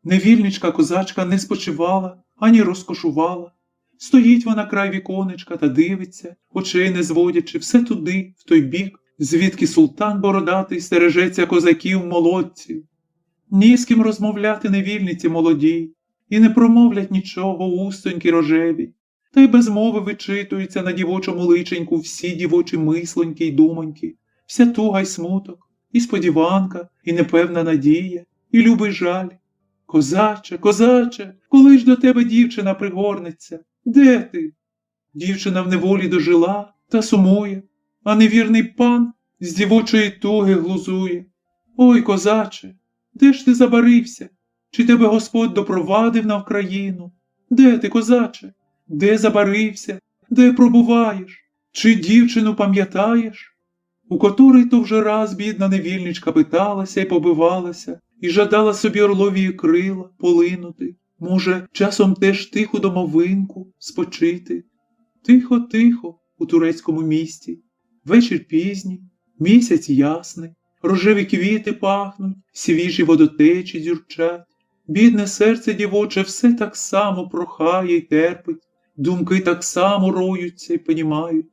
S5: Невільничка козачка не спочивала, ані розкошувала. Стоїть вона край віконечка та дивиться, очей не зводячи, все туди, в той бік, звідки султан бородатий стережеться козаків молодців. Ні з ким розмовляти невільниці молоді, і не промовлять нічого устоньки рожеві, та й без мови вичитуються на дівочому личеньку всі дівочі мислоньки й думоньки, вся туга й смуток, і сподіванка, і непевна надія, і любий жаль. Козаче, коли ж до тебе дівчина пригорнеться? Де ти? Дівчина в неволі дожила, та сумує, а невірний пан з дівочої туги глузує. Ой, козаче, де ж ти забарився? Чи тебе Господь допровадив на Вкраїну? Де ти, козаче? Де забарився? Де пробуваєш? Чи дівчину пам'ятаєш? У котрий то вже раз бідна невільничка питалася й побивалася, і жадала собі орловії крила полинути. Може, часом теж тиху домовинку спочити. Тихо, тихо у турецькому місті. Вечір пізній, місяць ясний, рожеві квіти пахнуть, свіжі водотечі дзюрчать. Бідне серце дівоче все так само прохає й терпить, думки так само роються й понімають.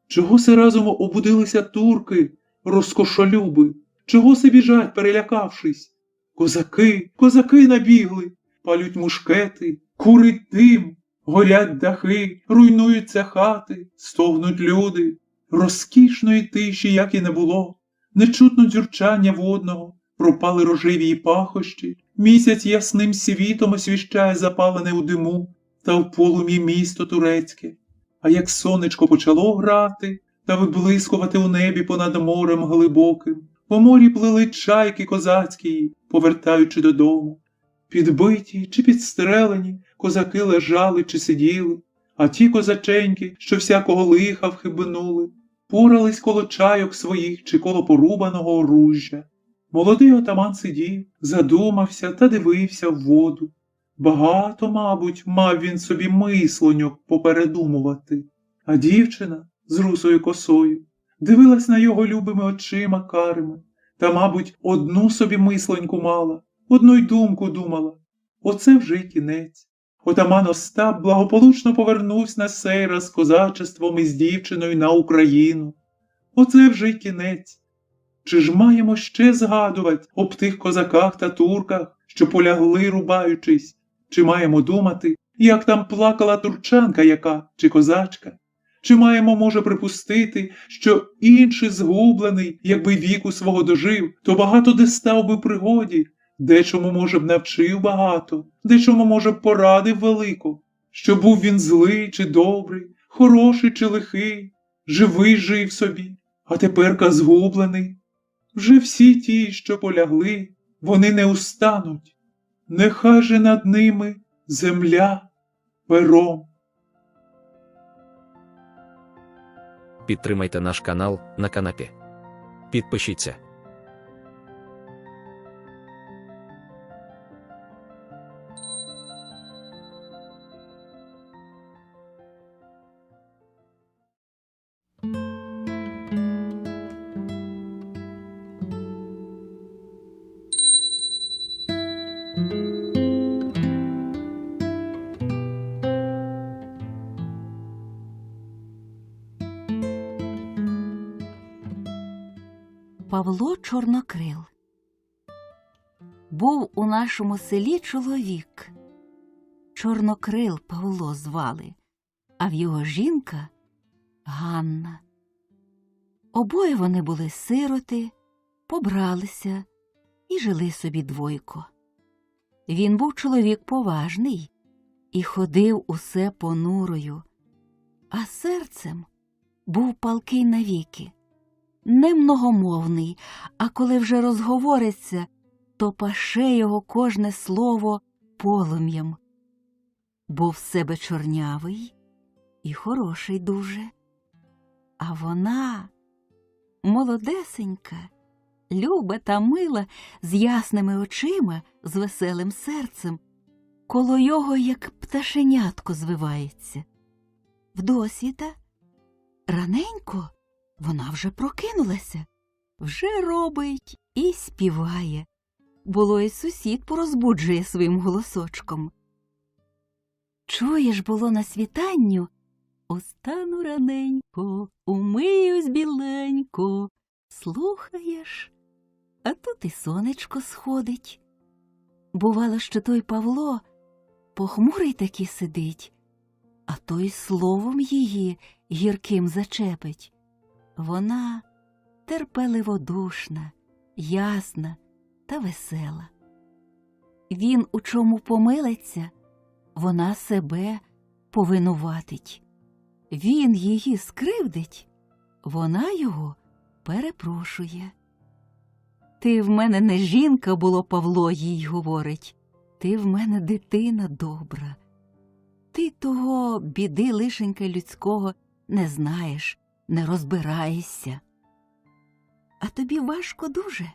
S5: Чого се разом обудилися турки, розкошолюби? Чого се біжать, перелякавшись? Козаки, козаки набігли, палють мушкети, курить дим, горять дахи, руйнуються хати, стогнуть люди. Розкішної тиші, як і не було, не чутно дзюрчання водного, пропали рожеві пахощі, місяць ясним світом освіщає запалене у диму та в полум'ї місто турецьке. А як сонечко почало грати та виблискувати у небі понад морем глибоким, по морі плили чайки козацькі, повертаючи додому. Підбиті чи підстрелені козаки лежали чи сиділи, а ті козаченьки, що всякого лиха вхибнули, порались коло чайок своїх чи коло порубаного оружжя. Молодий отаман сидів, задумався та дивився в воду. Багато, мабуть, мав він собі мислоньок попередумувати. А дівчина з русою косою дивилась на його любими очима карими, та, мабуть, одну собі мислоньку мала, одну й думку думала. Оце вже й кінець. Отаман Остап благополучно повернувся на сей раз з козачеством і з дівчиною на Україну. Оце вже й кінець. Чи ж маємо ще згадувати об тих козаках та турках, що полягли, рубаючись? Чи маємо думати, як там плакала турчанка яка, чи козачка? Чи маємо, може, припустити, що інший згублений, якби віку свого дожив, то багато де став би пригоді, дечому, може б, навчив багато, дечому, може б, порадив велико, що був він злий чи добрий, хороший чи лихий, живий жив собі, а теперка згублений. Вже всі ті, що полягли, вони не устануть. Нехай же над ними земля пером.
S1: Підтримайте наш канал на канапі. Підпишіться.
S3: Павло Чорнокрил. Був у нашому селі чоловік. Чорнокрил Павло звали, а в його жінка Ганна. Обоє вони були сироти, побралися і жили собі двойко. Він був чоловік поважний і ходив усе понурою, а серцем був палкий навіки. Не многомовний, а коли вже розговориться, то паше його кожне слово полум'ям. Був в себе чорнявий і хороший дуже. А вона молодесенька, люба та мила, з ясними очима, з веселим серцем, коло його, як пташенятко, звивається. Вдосвіта раненько вона вже прокинулася, вже робить і співає. Було, й сусід порозбуджує своїм голосочком. Чуєш, було, на світанню: «Устану раненько, умиюсь біленько». Слухаєш, а тут і сонечко сходить. Бувало, що той Павло похмурий таки сидить, а той словом її гірким зачепить. Вона терпеливодушна, ясна та весела. Він у чому помилиться, вона себе повинуватить. Він її скривдить, Вона його перепрошує. Ти в мене не жінка, було Павло їй говорить. Ти в мене дитина добра. Ти того біди лишенька людського не знаєш, не розбираєшся. А тобі важко дуже?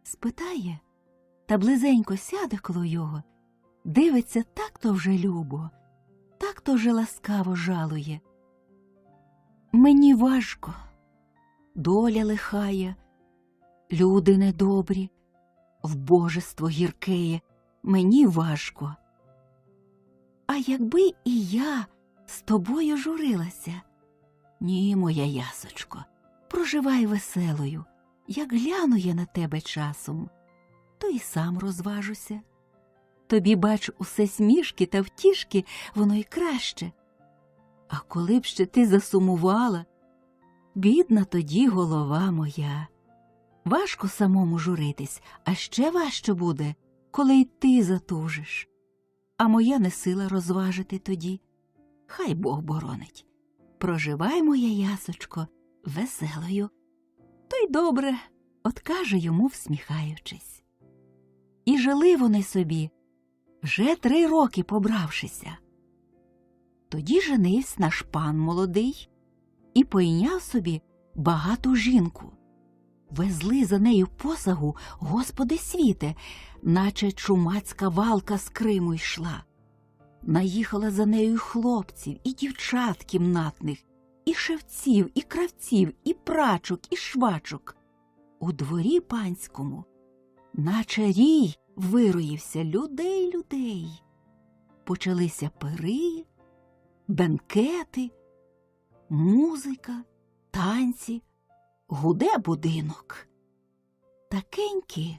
S3: Спитає, та близенько сяде коло його, дивиться так-то вже любо, так-то вже ласкаво жалує. Мені важко, доля лихає, люди недобрі, вбожество гіркеє, мені важко. А якби і я з тобою журилася? Ні, моя ясочко, проживай веселою, як гляну я на тебе часом, то й сам розважуся. Тобі, бач, усе смішки та втішки, воно й краще. А коли б ще ти засумувала, бідна тоді голова моя. Важко самому журитись, а ще важче буде, коли й ти затужиш. А моя не сила розважити тоді. Хай Бог боронить. Проживай, моя ясочко, веселою. То й добре, откаже йому, всміхаючись. І жили вони собі, вже 3 роки побравшися. Тоді женився наш пан молодий і пойняв собі багату жінку. Везли за нею посагу, Господи світе, наче чумацька валка з Криму йшла. Наїхала за нею хлопців, і дівчат кімнатних, і шевців, і кравців, і прачок, і швачок. У дворі панському, наче рій, вироївся людей. Почалися пири, бенкети, музика, танці, гуде будинок. Такеньки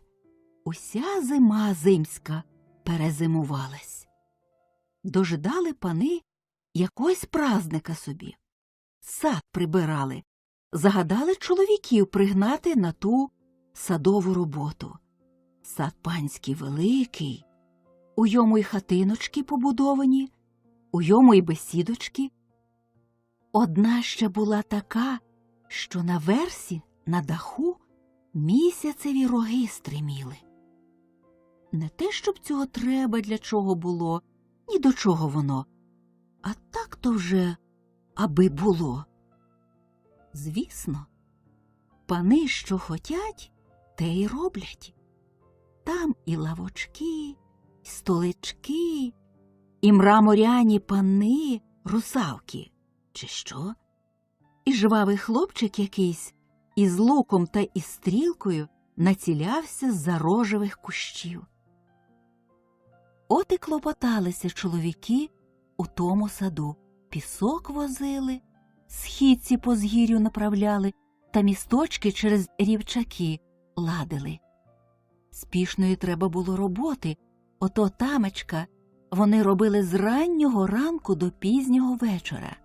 S3: уся зима зимська перезимувалась. Дожидали пани якогось праздника собі. Сад прибирали, загадали чоловіків пригнати на ту садову роботу. Сад панський великий, у йому й хатиночки побудовані, у йому й бесідочки. Одна ще була така, що на версі, на даху, місяцеві роги стриміли. Не те, щоб цього треба, для чого було, ні до чого воно, а так-то вже, аби було. Звісно, пани, що хотять, те й роблять. Там і лавочки, і столички, і мраморяні пани, русалки, чи що? І жвавий хлопчик якийсь із луком та із стрілкою націлявся з-за рожевих кущів. От і клопоталися чоловіки у тому саду. Пісок возили, східці по згір'ю направляли та місточки через рівчаки ладили. Спішної треба було роботи, ото тамечка вони робили з раннього ранку до пізнього вечора.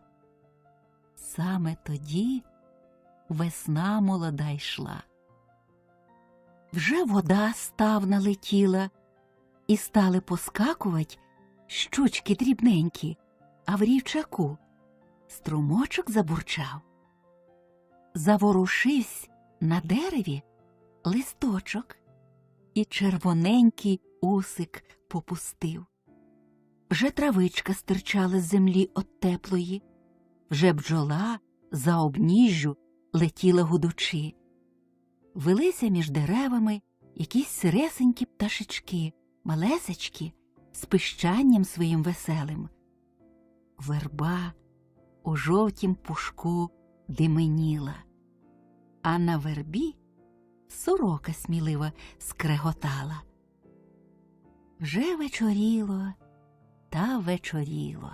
S3: Саме тоді весна молода йшла. Вже вода ставна летіла, і стали поскакувати щучки дрібненькі, а в рівчаку струмочок забурчав. Заворушився на дереві листочок, і червоненький усик попустив. Вже травичка стирчала з землі от теплої, вже бджола за обніжжю летіла гудучи. Велися між деревами якісь сиресенькі пташечки, малесечкі, з пищанням своїм веселим. Верба у жовтім пушку дименіла, а на вербі сорока смілива скреготала. Вже вечоріло та вечоріло.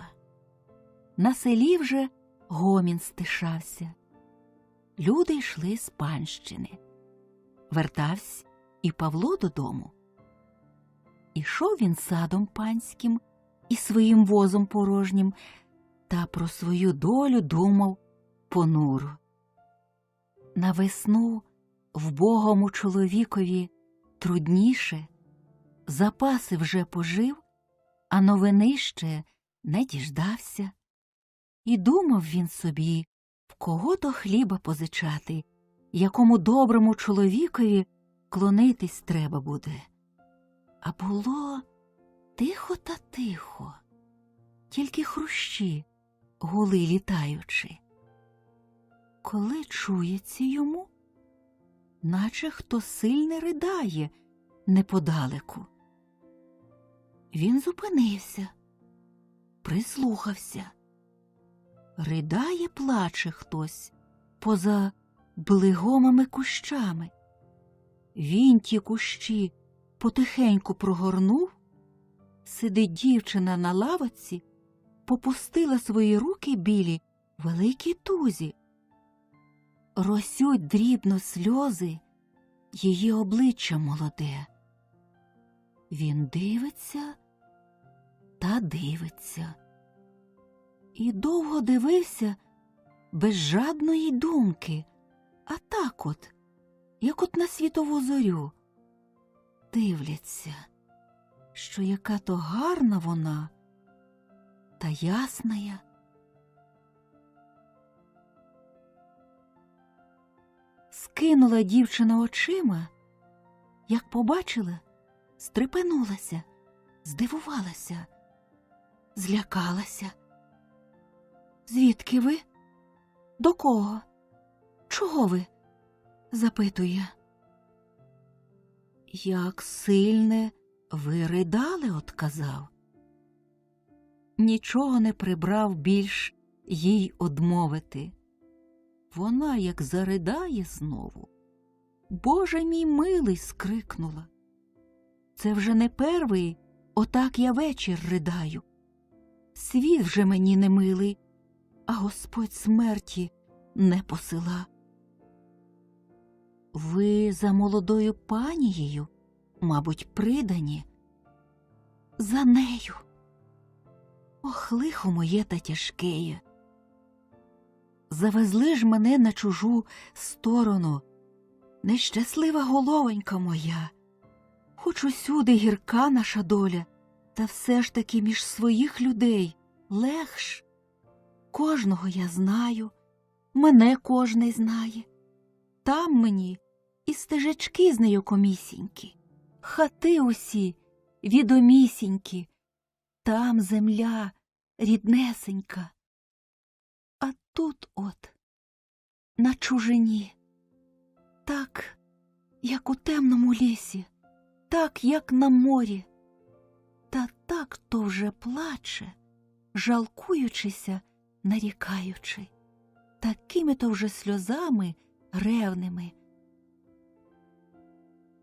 S3: На селі вже гомін стишався. Люди йшли з панщини. Вертався і Павло додому. Ішов він садом панським і своїм возом порожнім, та про свою долю думав понуро. На весну вбогому чоловікові трудніше, запаси вже пожив, а новини ще не діждався. І думав він собі в кого до хліба позичати, якому доброму чоловікові клонитись треба буде. А було тихо та тихо, тільки хрущі гули літаючи. Коли чується йому, наче хто сильне ридає неподалеку. Він зупинився, прислухався. Ридає, плаче хтось поза блигомими кущами. Він ті кущі потихеньку прогорнув, сидить дівчина на лавочці, попустила свої руки білі великій тузі. Росють дрібно сльози її обличчя молоде. Він дивиться та дивиться. І довго дивився без жадної думки, а так от, як от на світову зорю. Дивляться, що яка то гарна вона та ясная. Скинула дівчина очима, як побачила, стрепенулася, здивувалася, злякалася. «Звідки ви? До кого? Чого ви?» – запитує. «Як сильне ви ридали», – отказав. Нічого не прибрав більш їй одмовити. Вона, як заридає знову, «Боже мій милий!» – скрикнула. «Це вже не перший, отак я вечір ридаю. Світ вже мені не милий, а Господь смерті не посила. Ви за молодою панією, мабуть, придані? За нею. Ох, лихо моє та тяжкеє. Завезли ж мене на чужу сторону, нещаслива головонька моя. Хоч усюди гірка наша доля, та все ж таки між своїх людей легш. Кожного я знаю, мене кожний знає. Там мені і стежечки знайомісінькі, хати усі відомісінькі, там земля ріднесенька. А тут от, на чужині, так, як у темному лісі, так, як на морі, та так то вже плаче, жалкуючися, нарікаючи, такими то вже сльозами ревними.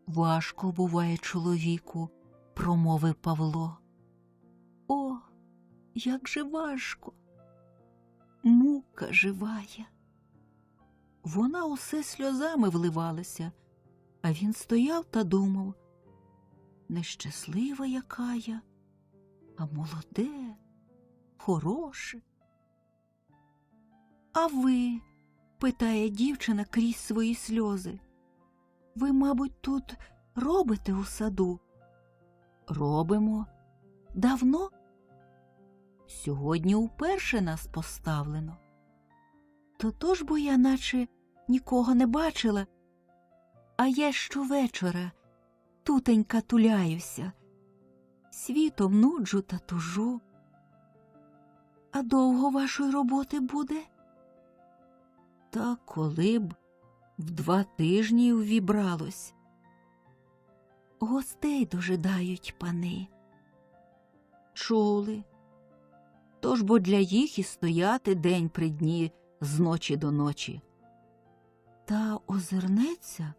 S3: «Важко буває чоловіку», – промовив Павло. «О, як же важко! Мука живая!» Вона усе сльозами вливалася, а він стояв та думав: нещаслива яка я, а молоде, хороше. «А ви?» – питає дівчина крізь свої сльози. «Ви, мабуть, тут робите у саду?» «Робимо. Давно?» «Сьогодні уперше нас поставлено». «То ж бо я наче нікого не бачила, а я щовечора тутенька туляюся, світом нуджу та тужу». «А довго вашої роботи буде?» «Та коли б в 2 тижні ввібралось». «Гостей дожидають пани». «Чули. Тож бо для їх і стояти день при дні з ночі до ночі». Та озирнеться,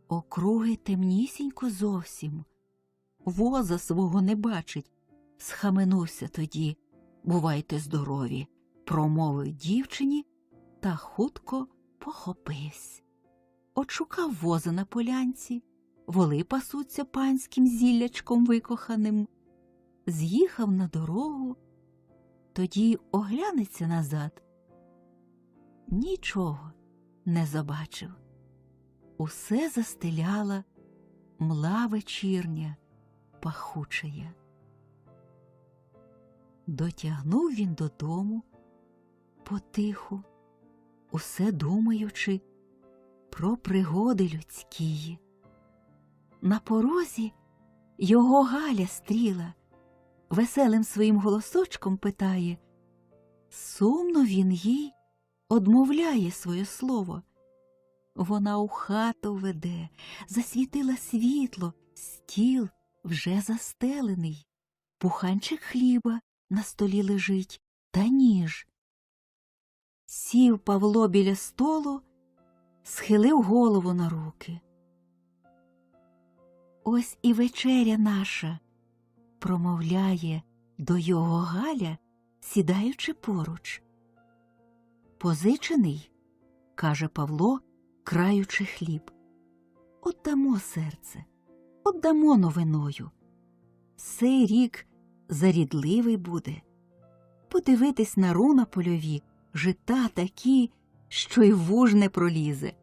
S3: округи темнісінько зовсім, воза свого не бачить. Схаменувся тоді: «Бувайте здорові», – промовив дівчині та хутко похопився. Отшукав воза на полянці, воли пасуться панським зіллячком викоханим. З'їхав на дорогу, тоді оглянеться назад. Нічого не забачив. Усе застеляла мла вечірня, пахучая. Дотягнув він додому потиху, усе думаючи про пригоди людські. На порозі його Галя стріла, веселим своїм голосочком питає. Сумно він їй одмовляє своє слово. Вона у хату веде, засвітила світло, стіл вже застелений, буханчик хліба на столі лежить та ніж. Сів Павло біля столу, схилив голову на руки. Ось і вечеря наша, промовляє до його Галя, сідаючи поруч. Позичений, каже Павло, краючи хліб. Отдамо серце, отдамо новиною. Сей рік зарідливий буде. Подивитись на ру на польові, жита такі, що й вуж не пролізе.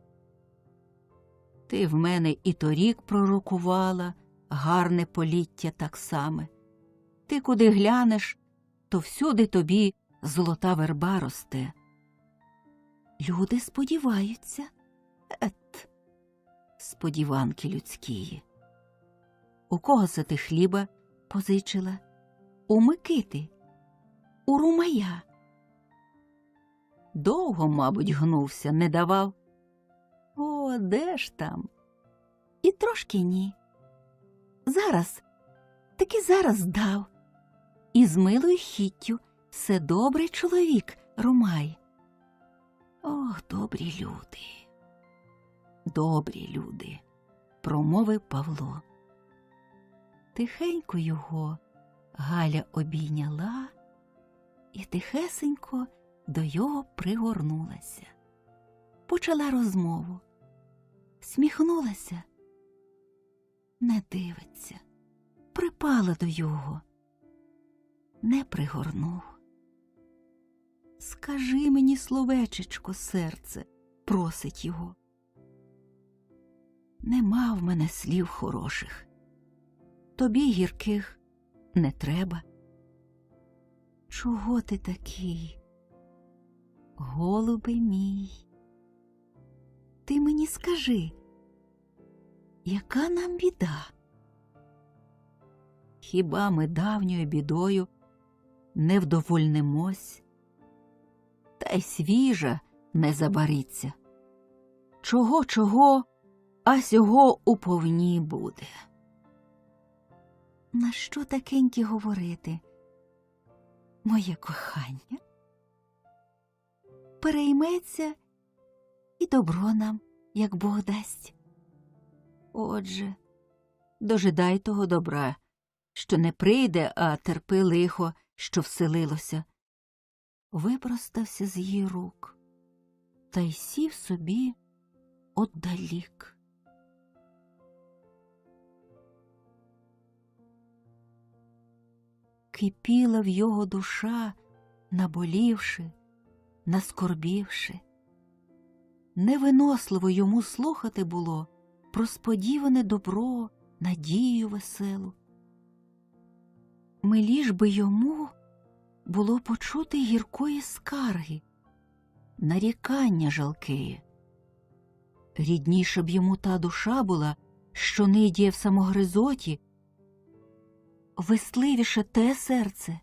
S3: Ти в мене і торік пророкувала, гарне поліття так саме. Ти куди глянеш, то всюди тобі золота верба росте. Люди сподіваються. Сподіванки людські. У кого це ти хліба позичила? У Микити, у Румая. Довго, мабуть, гнувся, не давав. О, де ж там? І трошки ні. Зараз, таки зараз дав. І з милою хіттю все добрий чоловік, Румай. Ох, добрі люди, промовив Павло. Тихенько його Галя обійняла і тихесенько до його пригорнулася. Почала розмову. Сміхнулася. Не дивиться. Припала до його. Не пригорнув. Скажи мені словечечко, серце, просить його. Нема в мене слів хороших. Тобі гірких не треба. Чого ти такий, голубе мій? Ти мені скажи, яка нам біда? Хіба ми давньою бідою не вдовольнимось? Та й свіжа не забариться. Чого, а сього уповні буде. На що такенькі говорити, моє кохання? Перейметься і добро нам, як Бог дасть. Отже, дожидай того добра, що не прийде, а терпи лихо, що вселилося. Випростався з її рук та й сів собі отдалік. Кипіла в його душа, наболівши, наскорбівши. Невиносливо йому слухати було про сподіване добро, надію веселу. Миліш би йому було почути гіркої скарги, нарікання жалкеє. Рідніше б йому та душа була, що нидіє в самогризоті, весливіше те серце,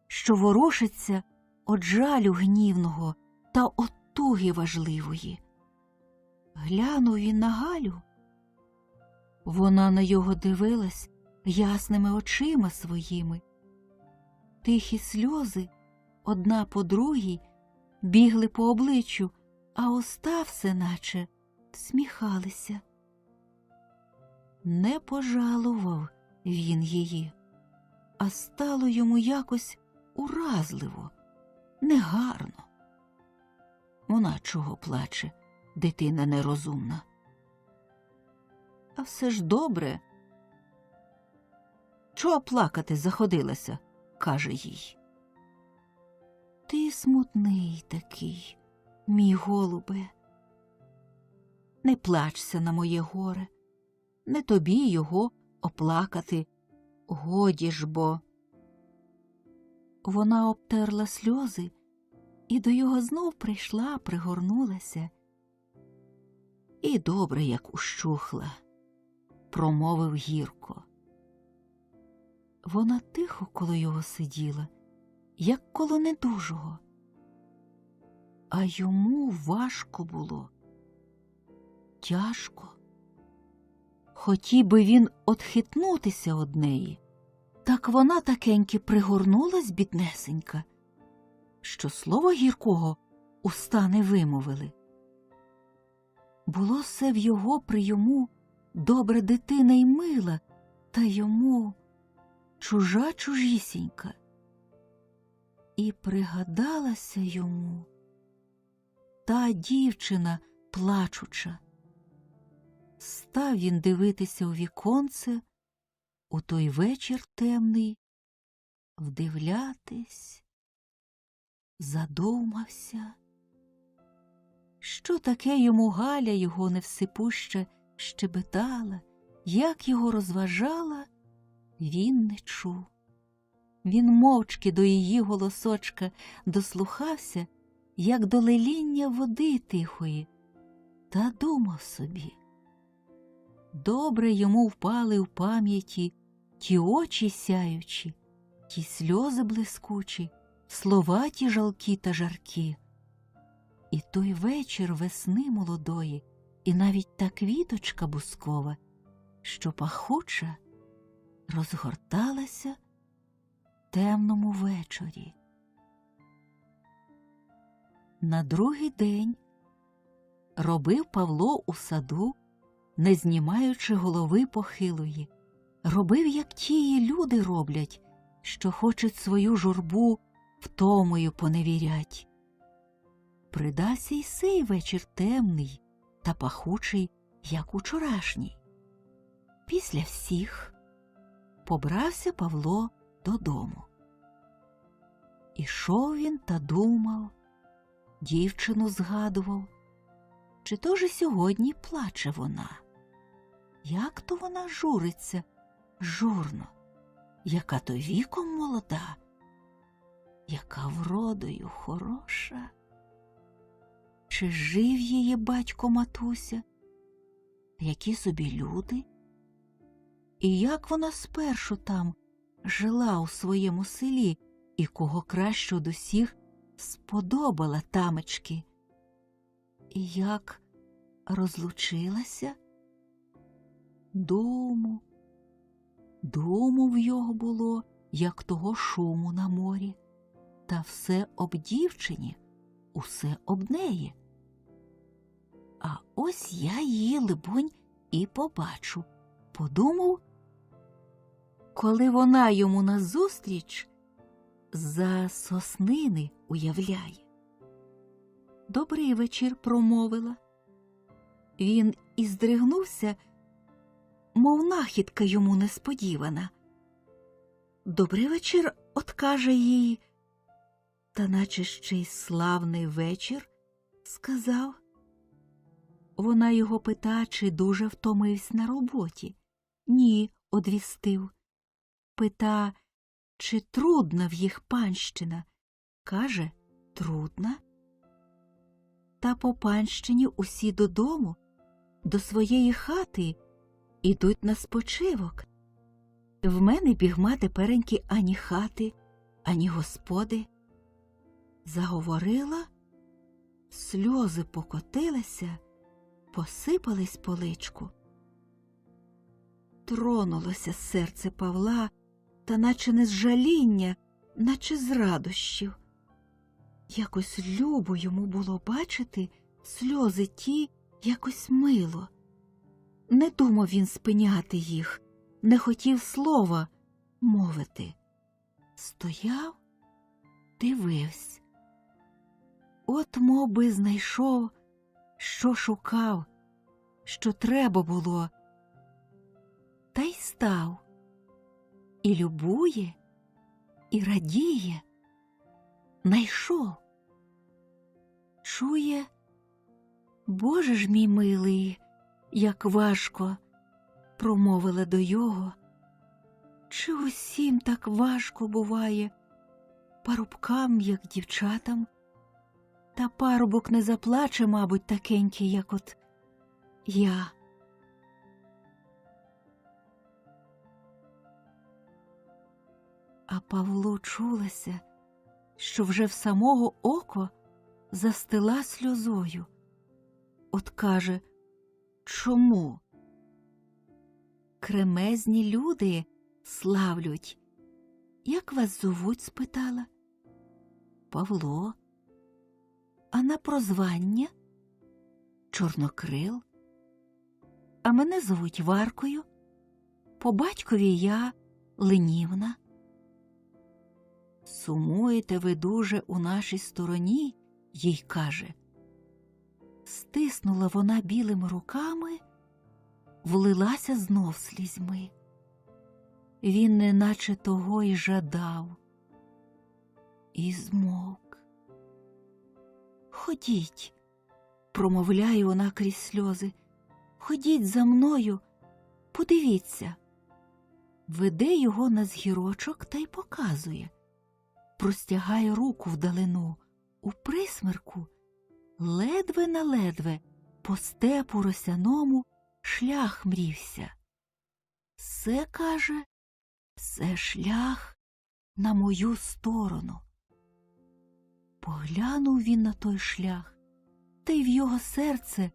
S3: що ворушиться од жалю гнівного та от туги важливої. Глянув він на Галю. Вона на його дивилась ясними очима своїми. Тихі сльози, одна по другій, бігли по обличчю, а уста все наче всміхалися. Не пожалував він її, а стало йому якось уразливо, негарно. Вона чого плаче, дитина нерозумна? А все ж добре. Чого плакати заходилася, каже їй. Ти смутний такий, мій голубе. Не плачся на моє горе, не тобі його оплакати, годі ж бо. Вона обтерла сльози і до його знов прийшла, пригорнулася. І добре, як ущухла, промовив гірко. Вона тихо коло його сиділа, як коло недужого. А йому важко було, тяжко. Хотів би він отхитнутися од неї, так вона такеньки пригорнулась, біднесенька, що слово гіркого уста не вимовили. Було все в його прийому добра дитина й мила, та йому чужа чужісінька. І пригадалася йому та дівчина плачуча. Став він дивитися у віконце у той вечір темний, вдивлятись, задумався. Що таке йому Галя його невсипуща щебетала, як його розважала, він не чув. Він мовчки до її голосочка дослухався, як до леління води тихої, та думав собі. Добре йому впали в пам'яті ті очі сяючі, ті сльози блискучі, слова ті жалкі та жаркі. І той вечір весни молодої, і навіть та квіточка бускова, що пахуча, розгорталася в темному вечорі. На другий день робив Павло у саду, не знімаючи голови похилої. Робив, як тії люди роблять, що хочуть свою журбу втомою поневірять. Придався й сей вечір темний та пахучий, як учорашній. Після всіх побрався Павло додому. Ішов він та думав, дівчину згадував, чи то ж сьогодні плаче вона. Як то вона журиться, журно, яка то віком молода, яка вродою хороша. Чи жив її батько матуся, які собі люди? І як вона спершу там жила у своєму селі, і кого краще од усіх сподобала тамечки? І як розлучилася? Думу в його було, як того шуму на морі, та все об дівчині, усе об неї. А ось я її, либонь, і побачу, подумав, коли вона йому назустріч за соснини уявляє. Добрий вечір, промовила. Він і здригнувся, мов нахідка йому несподівана. Добрий вечір, откаже їй, та наче ще й славний вечір, сказав. Вона його пита, чи дуже втомився на роботі. Ні, одвістив. Пита, чи трудна в їх панщина. Каже, трудна. Та по панщині усі додому, до своєї хати, ідуть на спочивок. В мене бігма тепереньки ані хати, ані господи. Заговорила, сльози покотилися, посипались по личку. Тронулося серце Павла, та наче не з жаління, наче з радощів. Якось любо йому було бачити сльози ті, якось мило. Не думав він спиняти їх, не хотів слова мовити. Стояв, дивився. От мов би знайшов, що шукав, що треба було. Та й став. І любує, і радіє. Найшов. Чує, Боже ж мій милий, як важко, промовила до його. Чи усім так важко буває, парубкам, як дівчатам? Та парубок не заплаче, мабуть, такенький, як от я. А Павлу чулося, що вже в самого око застила сльозою. От каже: чому? Кремезні люди славлють. Як вас зовуть? Спитала. Павло. А на прозвання? Чорнокрил. А мене звуть Варкою. По батькові я Ленівна. Сумуєте ви дуже у нашій стороні, їй каже. Стиснула вона білими руками, влилася знов слізьми. Він неначе того й жадав. І змовк. Ходіть, промовляє вона крізь сльози, ходіть за мною, подивіться. Веде його на згірочок та й показує. Простягає руку вдалину, у присмерку, ледве на ледве, по степу росяному шлях мрівся. Се, каже, це шлях на мою сторону. Поглянув він на той шлях, та й в його серце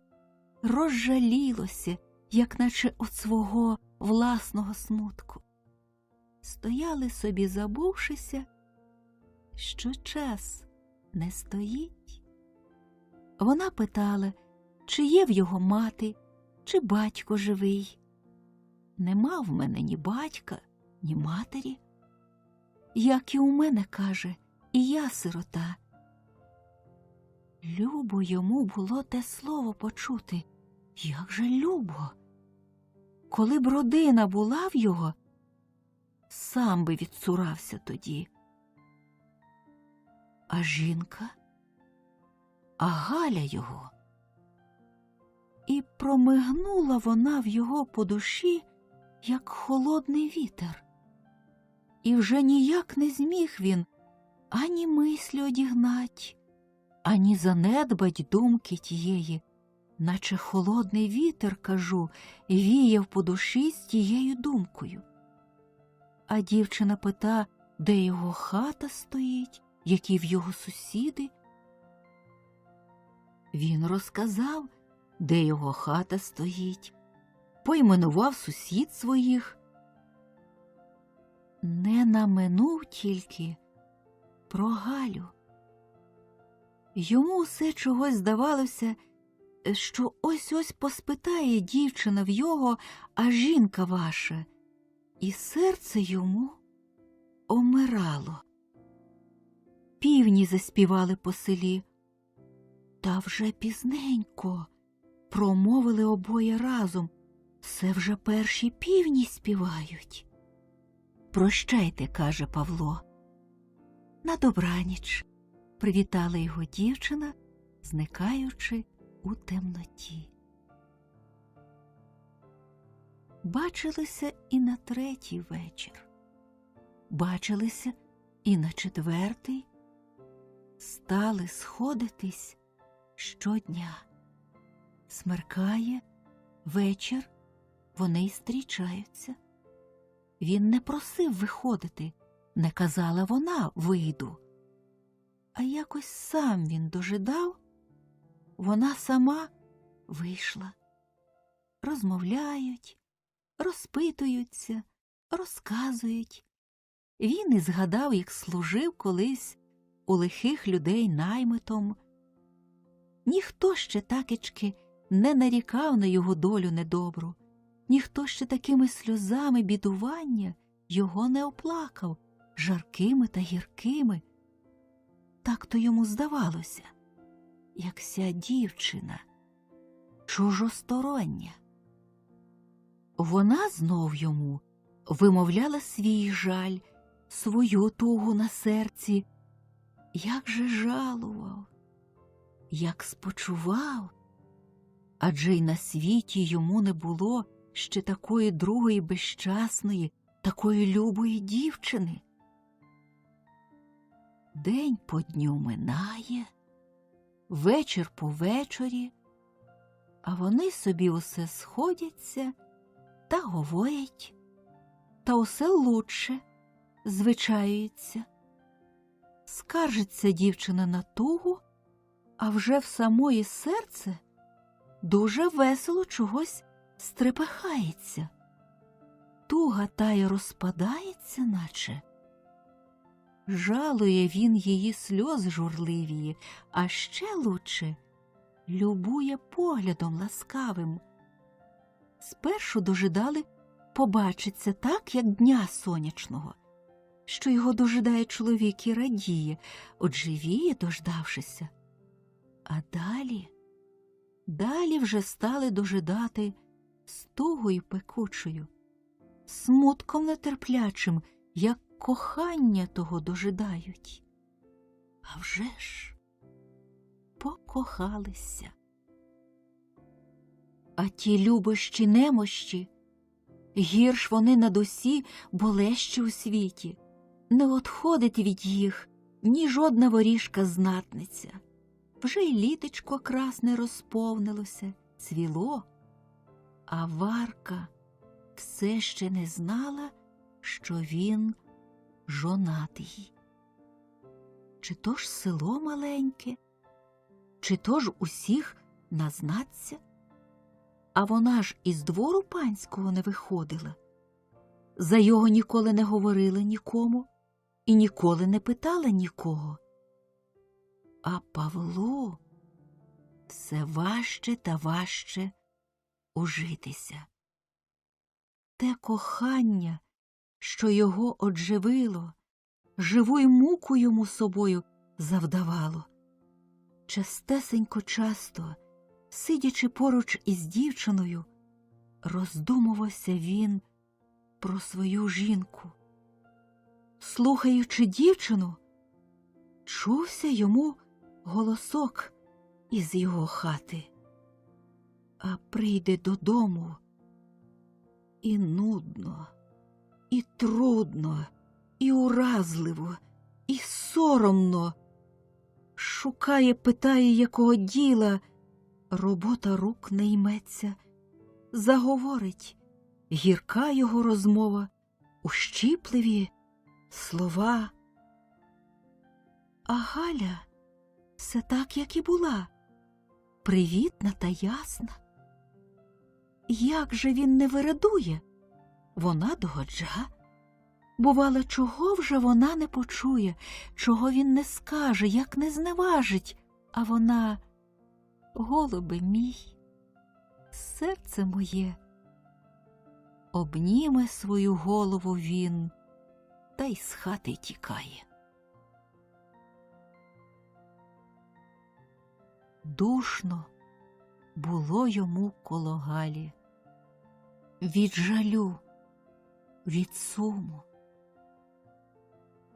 S3: розжалілося, як наче от свого власного смутку. Стояли собі, забувшися, що час не стоїть. Вона питала, чи є в його мати, чи батько живий. Нема в мене ні батька, ні матері. Як і у мене, каже, і я сирота. Любо йому було те слово почути. Як же любо! Коли б родина була в його, сам би відцурався тоді. А жінка? А Галя його? І промигнула вона в його по душі, як холодний вітер. І вже ніяк не зміг він ані мислі одігнать, ані занедбать думки тієї, наче холодний вітер, кажу, віяв по душі з тією думкою. А дівчина пита, де його хата стоїть, які в його сусіди. Він розказав, де його хата стоїть, поіменував сусід своїх. Не наминув тільки про Галю. Йому все чогось здавалося, що ось-ось поспитає дівчина в його, а жінка ваша, і серце йому омирало. Півні заспівали по селі. Та вже пізненько, промовили обоє разом, це вже перші півні співають. Прощайте, каже Павло. На добраніч, привітала його дівчина, зникаючи у темноті. Бачилися і на третій вечір. Бачилися і на четвертий. Стали сходитись щодня. Смеркає, вечір, вони й зустрічаються. Він не просив виходити, не казала вона «вийду». А якось сам він дожидав, вона сама вийшла. Розмовляють, розпитуються, розказують. Він і згадав, як служив колись у лихих людей наймитом. Ніхто ще такечки не нарікав на його долю недобру, ніхто ще такими сльозами бідування його не оплакав, жаркими та гіркими. Так-то йому здавалося, як ся дівчина, чужостороння. Вона знов йому вимовляла свій жаль, свою тугу на серці. Як же жалував, як спочував, адже й на світі йому не було ще такої другої безщасної, такої любої дівчини. День по дню минає, вечір по вечорі, а вони собі усе сходяться та говорять, та усе лучше звичаюється. Скаржиться дівчина на тугу, а вже в самої серце дуже весело чогось стрепехається. Туга та й розпадається, наче. Жалує він її сльози журливії, а ще лучше любує поглядом ласкавим. Спершу дожидали побачиться так, як дня сонячного, що його дожидає чоловік і радіє, одживіє, дождавшися. А далі вже стали дожидати з тугою пекучою, смутком нетерплячим, як кохання того дожидають. А вже ж покохалися. А ті любощі немощі, гірш вони над усі болещі у світі. Не одходить від їх ні жодна воріжка-знатниця. Вже й літечко красне розповнилося, цвіло, а Варка все ще не знала, що він жонатий. Чи то ж село маленьке, чи то ж усіх назнаться? А вона ж із двору панського не виходила. За його ніколи не говорила нікому і ніколи не питала нікого. А Павлу все важче та важче ужитися. Те кохання, що його одживило, живу муку йому собою завдавало. Часто, сидячи поруч із дівчиною, роздумувався він про свою жінку. Слухаючи дівчину, чувся йому голосок із його хати. А прийде додому і нудно, і трудно, і уразливо, і соромно. Шукає, питає, якого діла, робота рук не йметься. Заговорить, гірка його розмова, ущіпливі слова. А Галя все так, як і була, привітна та ясна. Як же він не вирадує? Вона догоджа. Бувало, чого вже вона не почує, чого він не скаже, як не зневажить, а вона: голубе мій, серце моє. Обніме свою голову він, та й з хати тікає. Душно було йому коло Галі. Від жалю, від суму,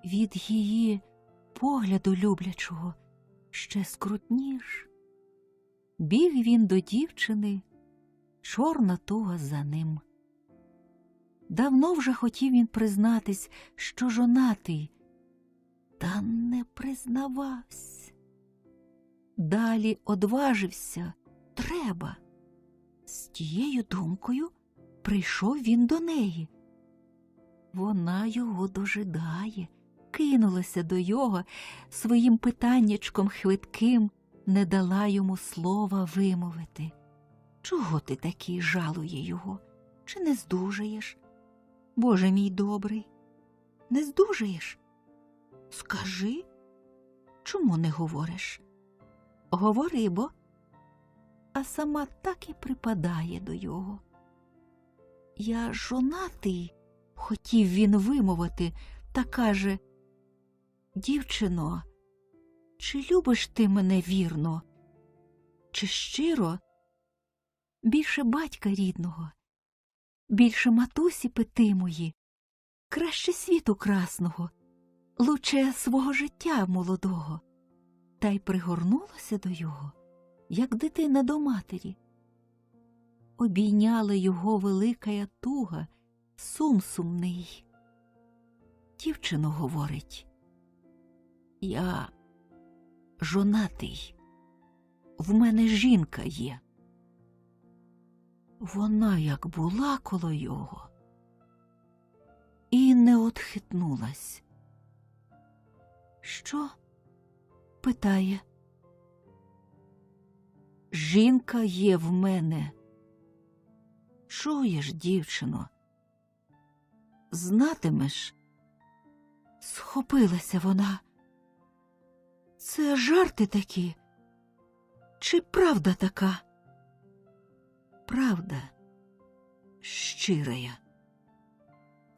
S3: від її погляду люблячого ще скрутніш. Біг він до дівчини, чорна туга за ним. Давно вже хотів він признатись, що жонатий, та не признавався. Далі одважився, треба. З тією думкою прийшов він до неї. Вона його дожидає, кинулася до його, своїм питаннячком хвитким не дала йому слова вимовити. Чого ти такий, жалує його? Чи не здужаєш? Боже мій добрий, не здужаєш? Скажи, чому не говориш? Говори, бо. А сама так і припадає до його. Я жонатий, хотів він вимовити, та каже: дівчино, чи любиш ти мене вірно, чи щиро? Більше батька рідного, більше матусі питимої, краще світу красного, лучше свого життя молодого. Та й пригорнулася до його, як дитина до матері. Обійняла його велика туга, сум сумний. Дівчино говорить: я жонатий, в мене жінка є. Вона як була коло його і не отхитнулась. Що? Питає. Жінка є в мене. Чуєш, дівчино? Знатимеш? Схопилася вона. Це жарти такі? Чи правда така? Правда, щирая.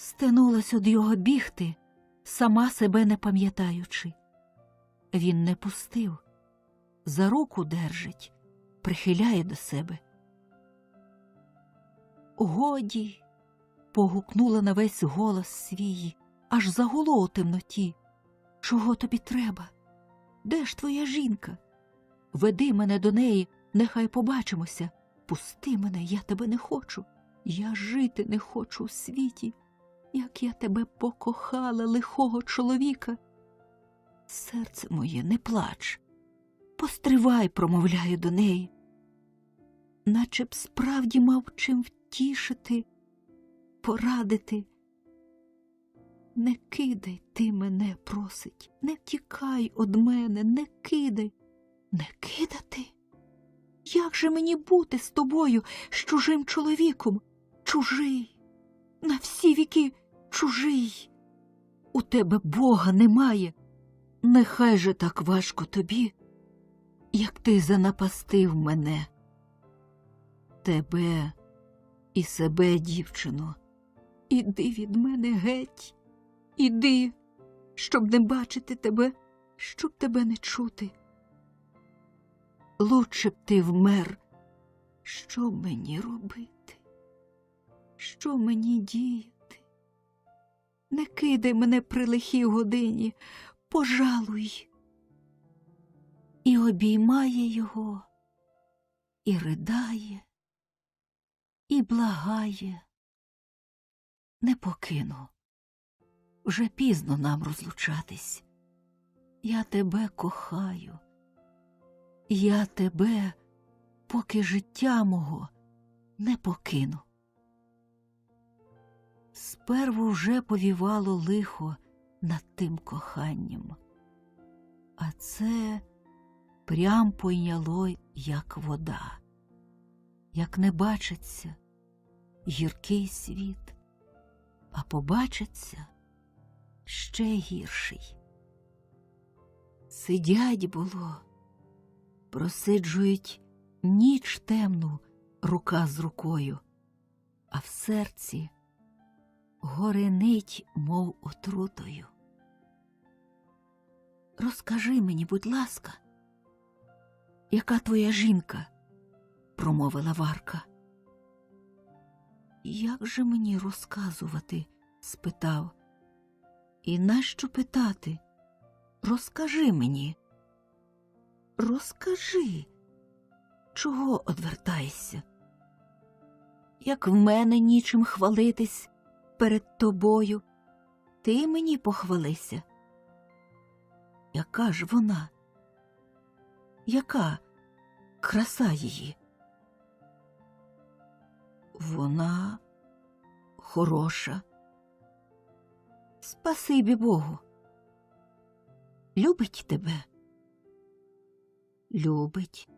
S3: Стенулась од його бігти, сама себе не пам'ятаючи. Він не пустив, за руку держить, прихиляє до себе. Годі, погукнула на весь голос свій, аж загуло у темноті. Чого тобі треба? Де ж твоя жінка? Веди мене до неї, нехай побачимося. Пусти мене, я тебе не хочу. Я жити не хочу у світі, як я тебе покохала, лихого чоловіка. Серце моє, не плач. Постривай, промовляю до неї. Наче б справді мав чим втішити, порадити. Не кидай ти мене, просить, не втікай од мене, не кидай. Не кидати? Як же мені бути з тобою, з чужим чоловіком? Чужий, на всі віки чужий. У тебе Бога немає. Нехай же так важко тобі, як ти занапастив мене. Тебе і себе, дівчино, іди від мене геть, іди, щоб не бачити тебе, щоб тебе не чути. Лучше б ти вмер. Що мені робити? Що мені діяти? Не кидай мене при лихій годині, пожалуй. І обіймає його, і ридає, і благає. Не покину. Вже пізно нам розлучатись. Я тебе кохаю. Я тебе, поки життя мого, не покину. Сперву вже повівало лихо над тим коханням, а це прям пойняло, як вода. Як не бачиться гіркий світ, а побачиться ще гірший. Сидять було, просиджують ніч темну рука з рукою, а в серці горенить, мов отрутою. Розкажи мені, будь ласка, яка твоя жінка? Промовила Варка. Як же мені розказувати? Спитав. І нащо питати? Розкажи мені. Розкажи, чого одвертаєшся? Як в мене нічим хвалитись перед тобою, ти мені похвалися. Яка ж вона? Яка краса її? Вона хороша. Спасибі Богу. Любить тебе? Любить.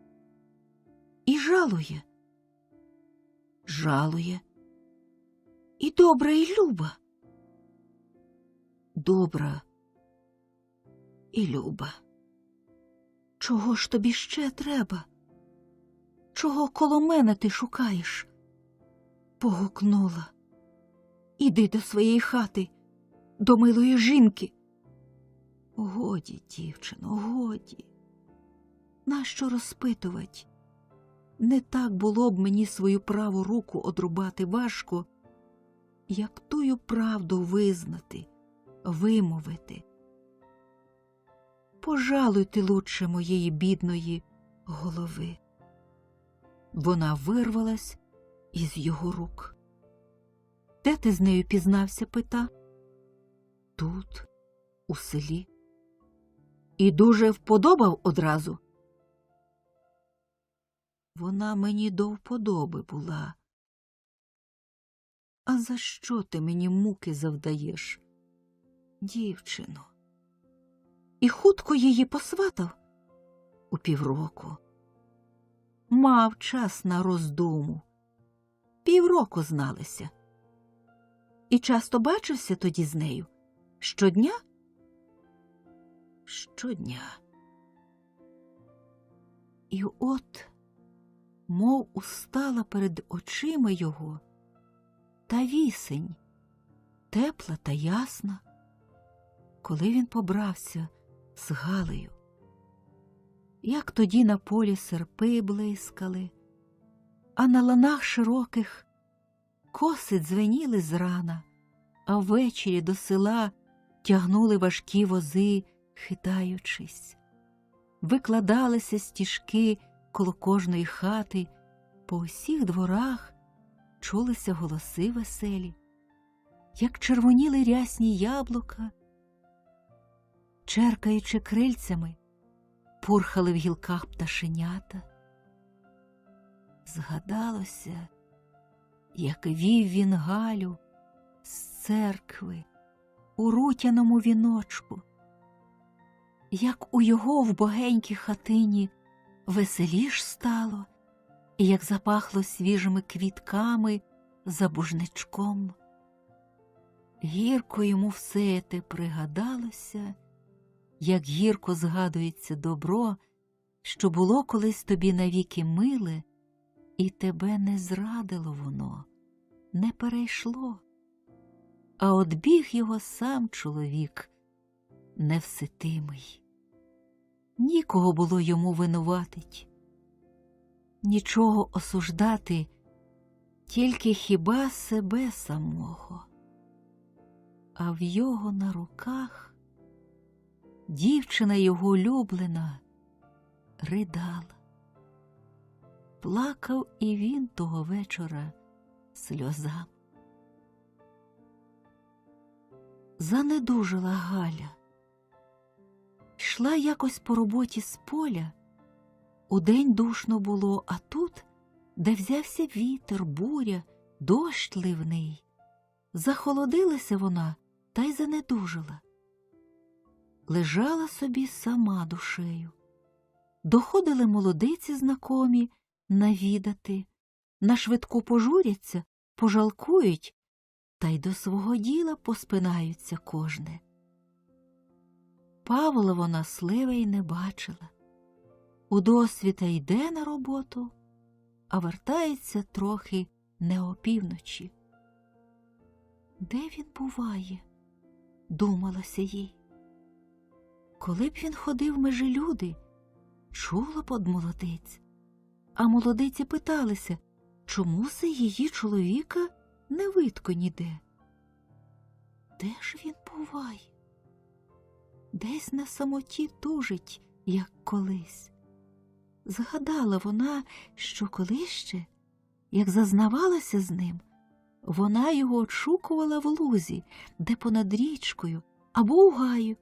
S3: І жалує? Жалує. І добра, і люба? Добра і люба. Чого ж тобі ще треба? Чого коло мене ти шукаєш? Погукнула. Іди до своєї хати, до милої жінки. Годі, дівчино, годі. Нащо розпитувать? Не так було б мені свою праву руку одрубати важко, як тую правду визнати, вимовити. Пожалуй ти лучше моєї бідної голови. Вона вирвалась із його рук. Де ти з нею пізнався, пита? Тут, у селі. І дуже вподобав одразу? Вона мені до вподоби була. А за що ти мені муки завдаєш, дівчино? І хутко її посватав? У півроку. Мав час на роздуму. Півроку зналися. І часто бачився тоді з нею? Щодня? Щодня. І от, мов устала перед очима його, та вісень, тепла та ясна, коли він побрався з Галею. Як тоді на полі серпи блискали, а на ланах широких коси дзвеніли зрана, а ввечері до села тягнули важкі вози, хитаючись. Викладалися стіжки коло кожної хати, по усіх дворах чулися голоси веселі, як червоніли рясні яблука, черкаючи крильцями, пурхали в гілках пташенята. Згадалося, як вів він Галю з церкви у рутяному віночку, як у його вбогенькій хатині веселіш стало, і як запахло свіжими квітками за бужничком. Гірко йому все те пригадалося, як гірко згадується добро, що було колись тобі навіки миле, і тебе не зрадило воно, не перейшло. А от біг його сам чоловік невситимий. Нікого було йому винуватить, нічого осуждати, тільки хіба себе самого. А в його на руках дівчина його улюблена ридала. Плакав і він того вечора сльозами. Занедужила Галя. Йшла якось по роботі з поля. Удень душно було, а тут, де взявся вітер, буря, дощ ливний. Захолодилася вона та й занедужила. Лежала собі сама душею. Доходили молодиці знакомі навідати, нашвидку пожуряться, пожалкують, та й до свого діла поспинаються кожне. Павла вона слива й не бачила. Удосвіта йде на роботу, а вертається трохи не опівночі. Де він буває? Думалося їй. Коли б він ходив межи люди, чула б од молодиць. А молодиці питалися, чому се її чоловіка не видко ніде. Де ж він буває? Десь на самоті тужить, як колись. Згадала вона, що колись ще, як зазнавалася з ним, вона його очікувала в лузі, де понад річкою, або у гаю,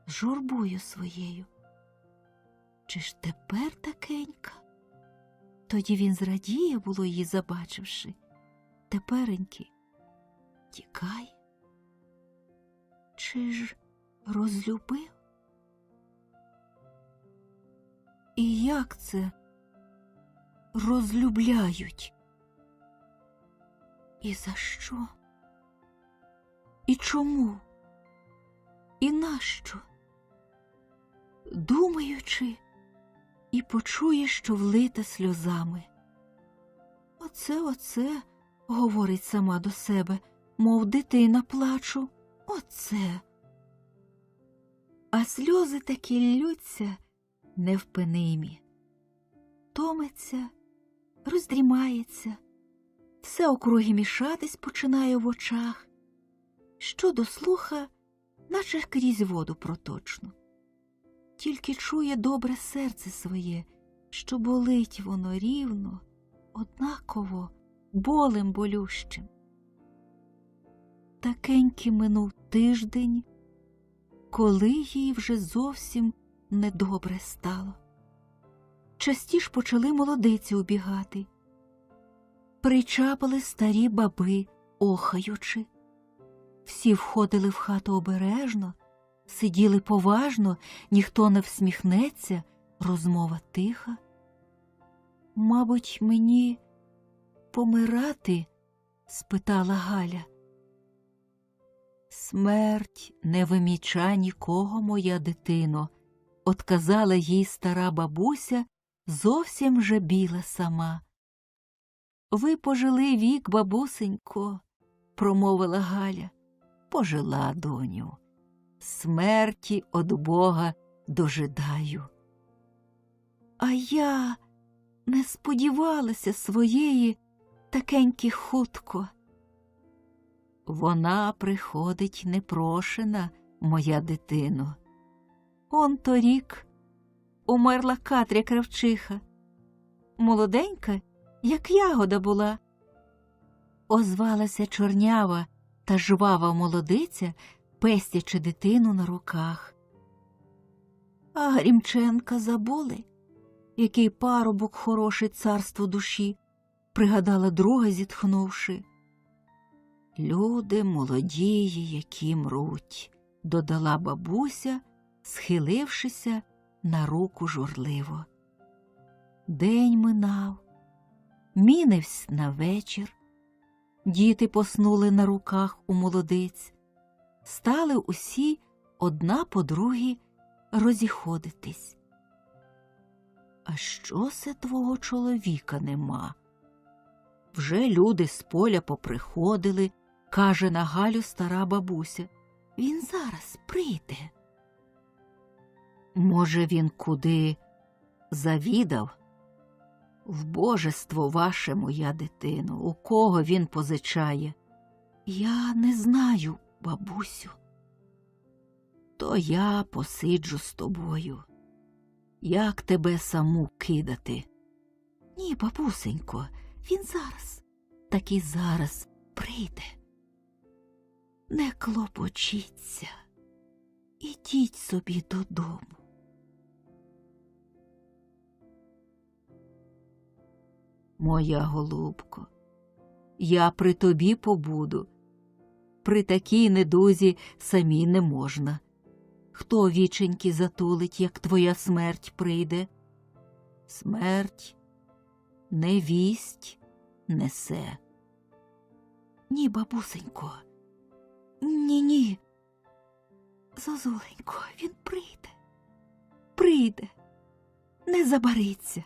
S3: з журбою своєю. Чи ж тепер такенька? Тоді він зрадіє було її забачивши. Тепереньки тікає. Чи ж розлюбив? І як це розлюбляють? І за що? І чому? І нащо? Думаючи, і почує, що влита сльозами. Оце, говорить сама до себе, мов дитина плачу, оце. А сльози таки ллються невпинимі. Томиться, роздрімається, все округи мішатись починає в очах, що до слуха, наче крізь воду проточну. Тільки чує добре серце своє, що болить воно рівно, однаково, болем болющим. Такеньки минув тиждень, коли їй вже зовсім недобре стало. частіш почали молодиці убігати. Причапали старі баби, охаючи. Всі входили в хату обережно, сиділи поважно, ніхто не всміхнеться, розмова тиха. «Мабуть, мені помирати?» – спитала Галя. «Смерть не виміча нікого, моя дитино», – отказала їй стара бабуся, зовсім же біла сама. «Ви пожили вік, бабусенько», – промовила Галя. «Пожила, доню. Смерті од Бога дожидаю». А я не сподівалася своєї такеньки хутко. Вона приходить непрошена, моя дитино. Он торік умерла Катря Кравчиха. Молоденька, як ягода була. Озвалася чорнява та жвава молодиця, пестячи дитину на руках. А Грімченка забули, який парубок хороший, царство душі, пригадала друга, зітхнувши. Люди молодії, які мруть, додала бабуся, схилившися на руку журливо. День минав, мінивсь на вечір. Діти поснули на руках у молодиць. Стали усі одна по другій розіходитись. «А що се твого чоловіка нема?» «Вже люди з поля поприходили», – каже на Галю стара бабуся. «Він зараз прийде». «Може, він куди завідав?» «В божество ваше, моя дитино, у кого він позичає?» «Я не знаю, бабусю». «То я посиджу з тобою. Як тебе саму кидати?» «Ні, бабусенько, він зараз, таки зараз прийде. Не клопочіться, ідіть собі додому». «Моя голубко, я при тобі побуду. При такій недузі самі не можна. Хто віченьки затулить, як твоя смерть прийде? Смерть не вість несе». «Ні, бабусенько, ні. Зозуленько, він прийде, не забариться.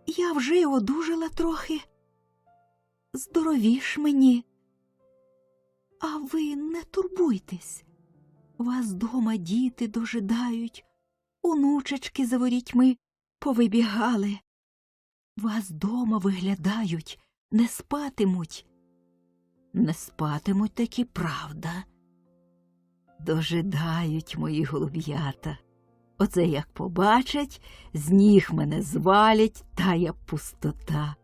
S3: Я вже й одужала трохи, здоровіш мені. А ви не турбуйтесь, вас дома діти дожидають, онучечки за ворітьми повибігали. Вас дома виглядають, не спатимуть». «Не спатимуть, таки правда. Дожидають мої голуб'ята. Оце як побачать, з ніг мене звалять, тая пустота.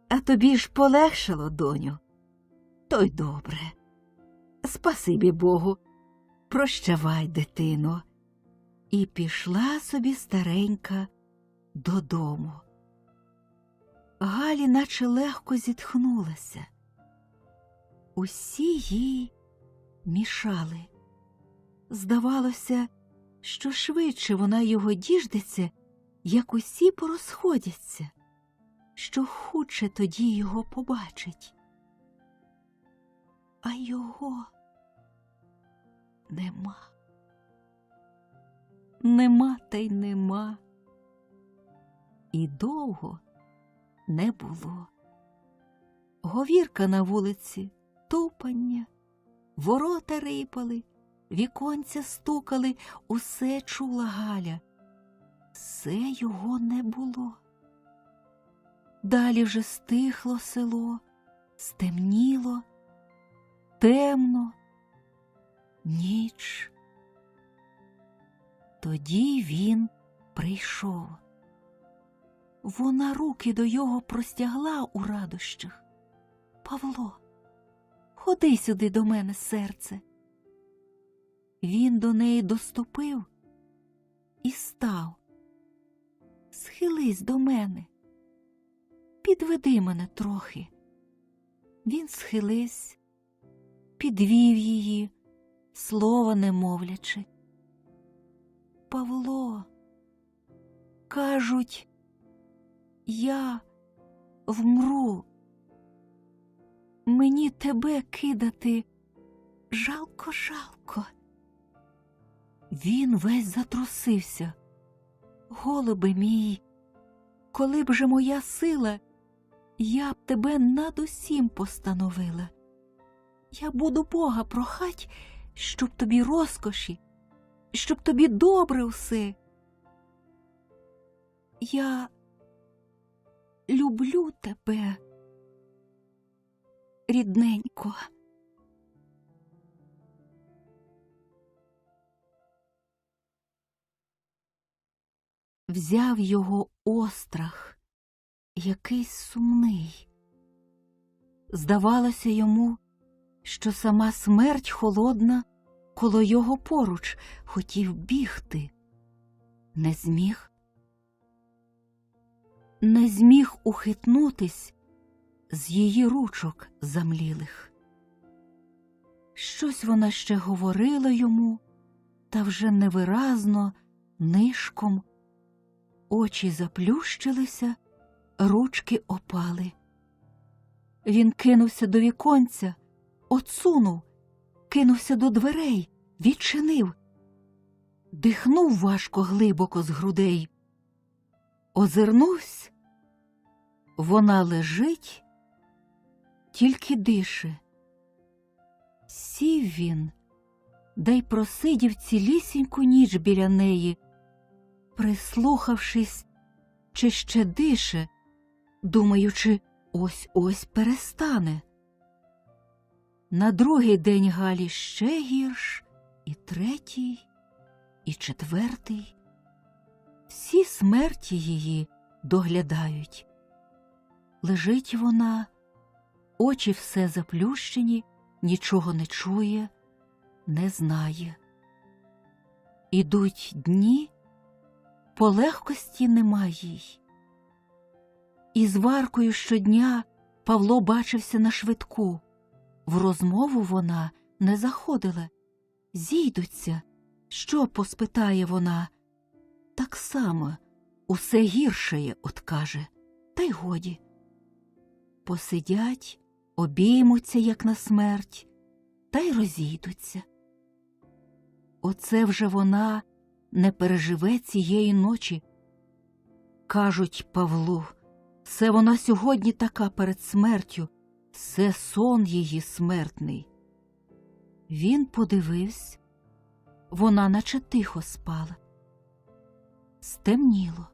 S3: А тобі ж полегшало, доню? То й добре. Спасибі Богу. Прощавай, дитино». І пішла собі старенька додому. Галі наче легко зітхнулася. Усі їй мішали. Здавалося, що швидше вона його діждеться, як усі порозходяться, що хутше тоді його побачить. А його нема. Нема та й нема. І довго не було. Говірка на вулиці, тупання, ворота рипали, віконця стукали, усе чула Галя. Все його не було. Далі вже стихло село, стемніло, темно, ніч. Тоді він прийшов. Вона руки до його простягла у радощах. «Павло, ходи сюди до мене, серце». Він до неї доступив і став. схились до мене. Підведи мене трохи. Він схилився, підвів її, слова не мовлячи. Павло, кажуть, я вмру. Мені тебе кидати жалко. Він весь затрусився. Голубе мій, коли б же моя сила, я б тебе над усім постановила. Я буду Бога прохать, щоб тобі розкоші, щоб тобі добре все. Я люблю тебе, рідненько. Взяв його острах, якийсь сумний. Здавалося йому, що сама смерть холодна коло його поруч, хотів бігти. Не зміг. Не зміг ухитнутись з її ручок замлілих. Щось вона ще говорила йому, та вже невиразно, нишком. Очі заплющилися, ручки опали. Він кинувся до віконця, отсунув, кинувся до дверей, відчинив. Дихнув важко глибоко з грудей. Озирнувся. Вона лежить, тільки дише. Сів він, да й просидів цілісіньку ніч біля неї, прислухавшись, чи ще дише, думаючи, ось-ось перестане. На другий день Галі ще гірш, і третій, і четвертий. Всі смерті її доглядають. Лежить вона, очі все заплющені, нічого не чує, не знає. Ідуть дні, полегкості нема їй. Із Варкою щодня Павло бачився на швидку. В розмову вона не заходила. Зійдуться, що поспитає вона. Так само усе гіршає, откаже, та й годі. Посидять, обіймуться, як на смерть, та й розійдуться. Оце вже вона не переживе цієї ночі. Кажуть Павлу, це вона сьогодні така перед смертю, це сон її смертний. Він подивився, вона наче тихо спала. Стемніло.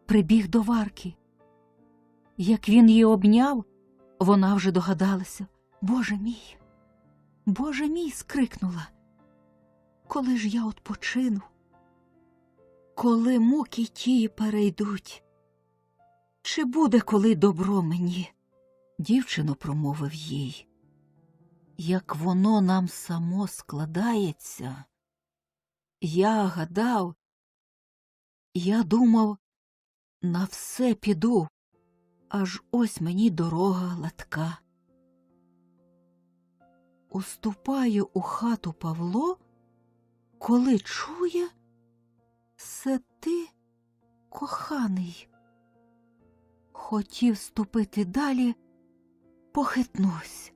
S3: Прибіг до Варки. Як він її обняв, вона вже догадалася. Боже мій, скрикнула. Коли ж я odpoчину? Коли муки ті перейдуть? Чи буде коли добро мені? Дівчино, промовив їй. Як воно нам само складається. Я гадав, я думав, на все піду, аж ось мені дорога латка. Уступає у хату Павло, коли чує, «Се ти, коханий». Хотів ступити далі, похитнувся.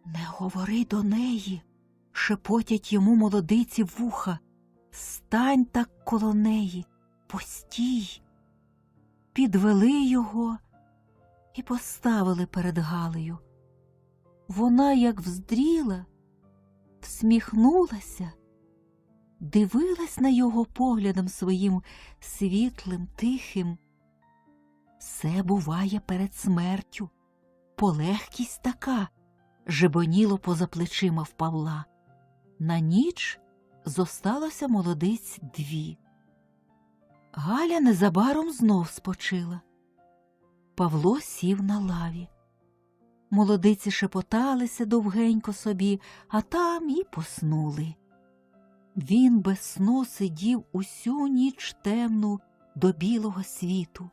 S3: «Не говори до неї», – шепотять йому молодиці в вуха. «Стань так коло неї, постій». Підвели його і поставили перед Галею. Вона, як вздріла, всміхнулася, дивилась на його поглядом своїм світлим, тихим. Все буває перед смертю, полегкість така, жебоніло поза плечима в Павла. На ніч зосталося молодиць 2. Галя незабаром знов спочила. Павло сів на лаві. Молодиці шепоталися довгенько собі, а там і поснули. Він без сну сидів усю ніч темну до білого світу.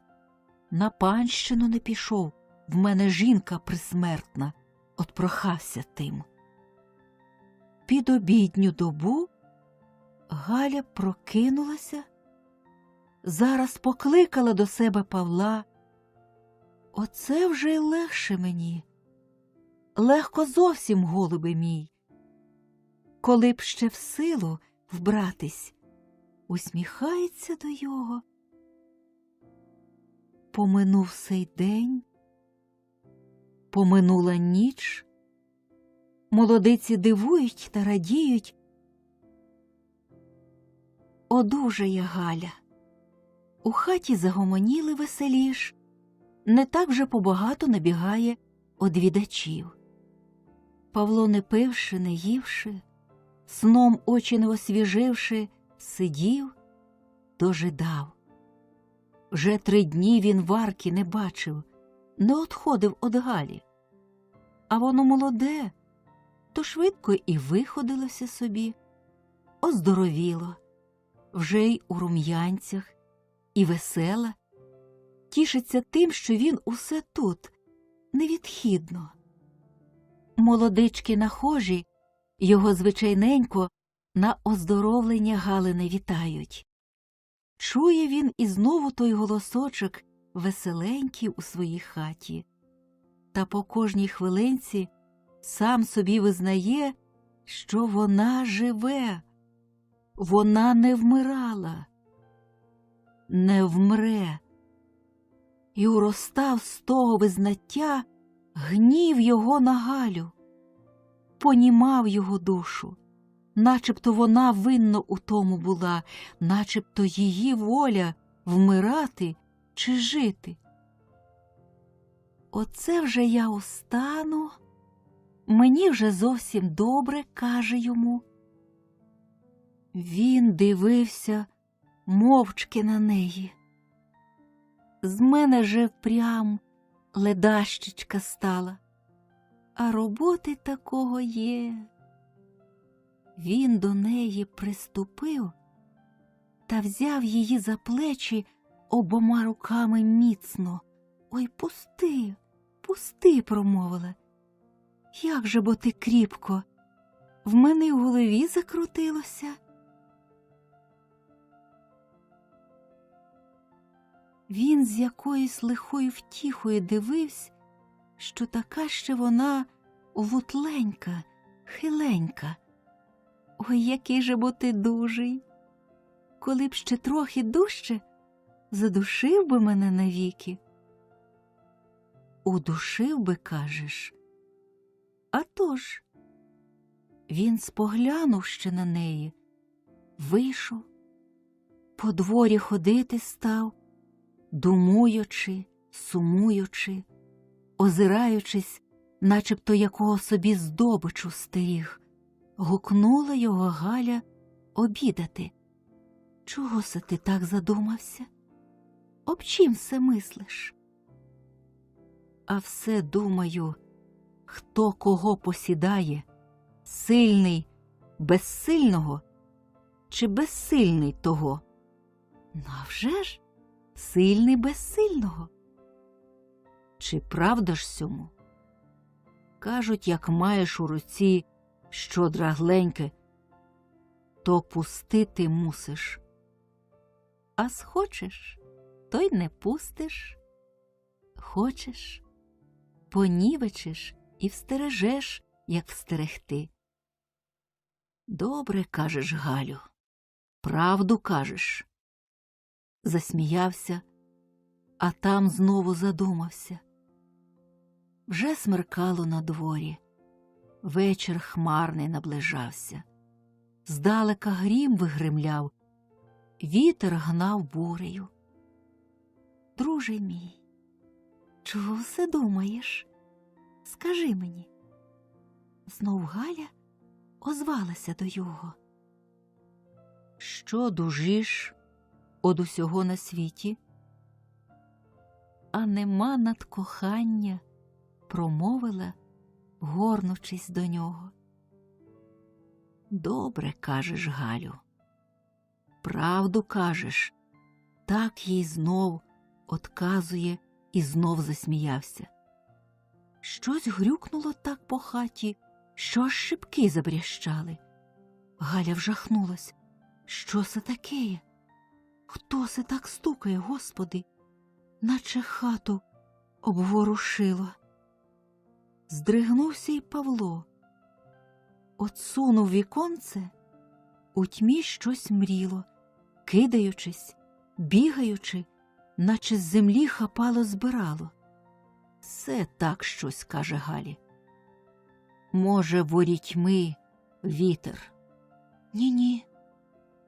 S3: На панщину не пішов, в мене жінка присмертна, от прохався тим. Під обідню добу Галя прокинулася, зараз покликала до себе Павла. Оце вже й легше мені, легко зовсім, голубе мій. Коли б ще в силу вбратись, усміхається до його. Поминув сей день, поминула ніч, молодиці дивують та радіють. Одужає Галя. У хаті загомоніли веселіш, не так вже побагато набігає одвідачів. Павло, не пивши, не ївши, сном очі не освіживши, сидів, дожидав. Вже 3 дні він Варки не бачив, не одходив од Галі. А воно молоде, то швидко і виходилося собі, оздоровіло, вже й у рум'янцях, і весела, тішиться тим, що він усе тут, невідхідно. Молодички нахожі його звичайненько на оздоровлення Галине вітають. Чує він і знову той голосочок веселенький у своїй хаті. Та по кожній хвилинці сам собі визнає, що вона живе, вона не вмирала, не вмре. І уростав з того визнаття гнів його на Галю, понімав його душу, начебто вона винна у тому була, начебто її воля вмирати чи жити. Оце вже я устану, мені вже зовсім добре, каже йому. Він дивився мовчки на неї. З мене же впрям ледащичка стала, а роботи такого є. Він до неї приступив та взяв її за плечі обома руками міцно. Ой, пусти, пусти, промовила. Як же бо ти кріпко, в мене в голові закрутилося. Він з якоюсь лихою втіхою дивився, що така ще вона вутленька, хиленька. Ой, який же бо ти дужий! Коли б ще трохи дужче, задушив би мене навіки. Удушив би, кажеш? А тож. Він споглянув ще на неї, вийшов, по дворі ходити став, думуючи, сумуючи, озираючись, начебто якого собі здобичу стеріг. Гукнула його Галя обідати. Чого се ти так задумався? Об чим се мислиш? А все думаю, хто кого посідає, сильний безсильного чи безсильний того? Ну, а вже ж, сильний безсильного. Чи правда ж сьому? Кажуть, як маєш у руці що драгленьке, то пустити мусиш. А схочеш, то й не пустиш. Хочеш, понівечиш і встережеш, як встерегти. Добре кажеш, Галю, правду кажеш. Засміявся, а там знову задумався. Вже смеркало на дворі. Вечір хмарний наближався. Здалека грім вигримляв, вітер гнав бурею. Друже мій, чого все думаєш? Скажи мені. Знов Галя озвалася до його. Що дужиш од усього на світі? А нема над кохання, промовила, горнучись до нього. Добре кажеш, Галю. Правду кажеш. Так їй знов одказує і знов засміявся. Щось грюкнуло так по хаті, що аж шибки забрящали. Галя вжахнулась. Що це таке? Хто це так стукає, Господи? Наче хату обворушило. Здригнувся й Павло. Отсунув віконце, у тьмі щось мріло, кидаючись, бігаючи, наче з землі хапало-збирало. Все так щось, каже Галі. Може, ворітьми вітер. Ні-ні,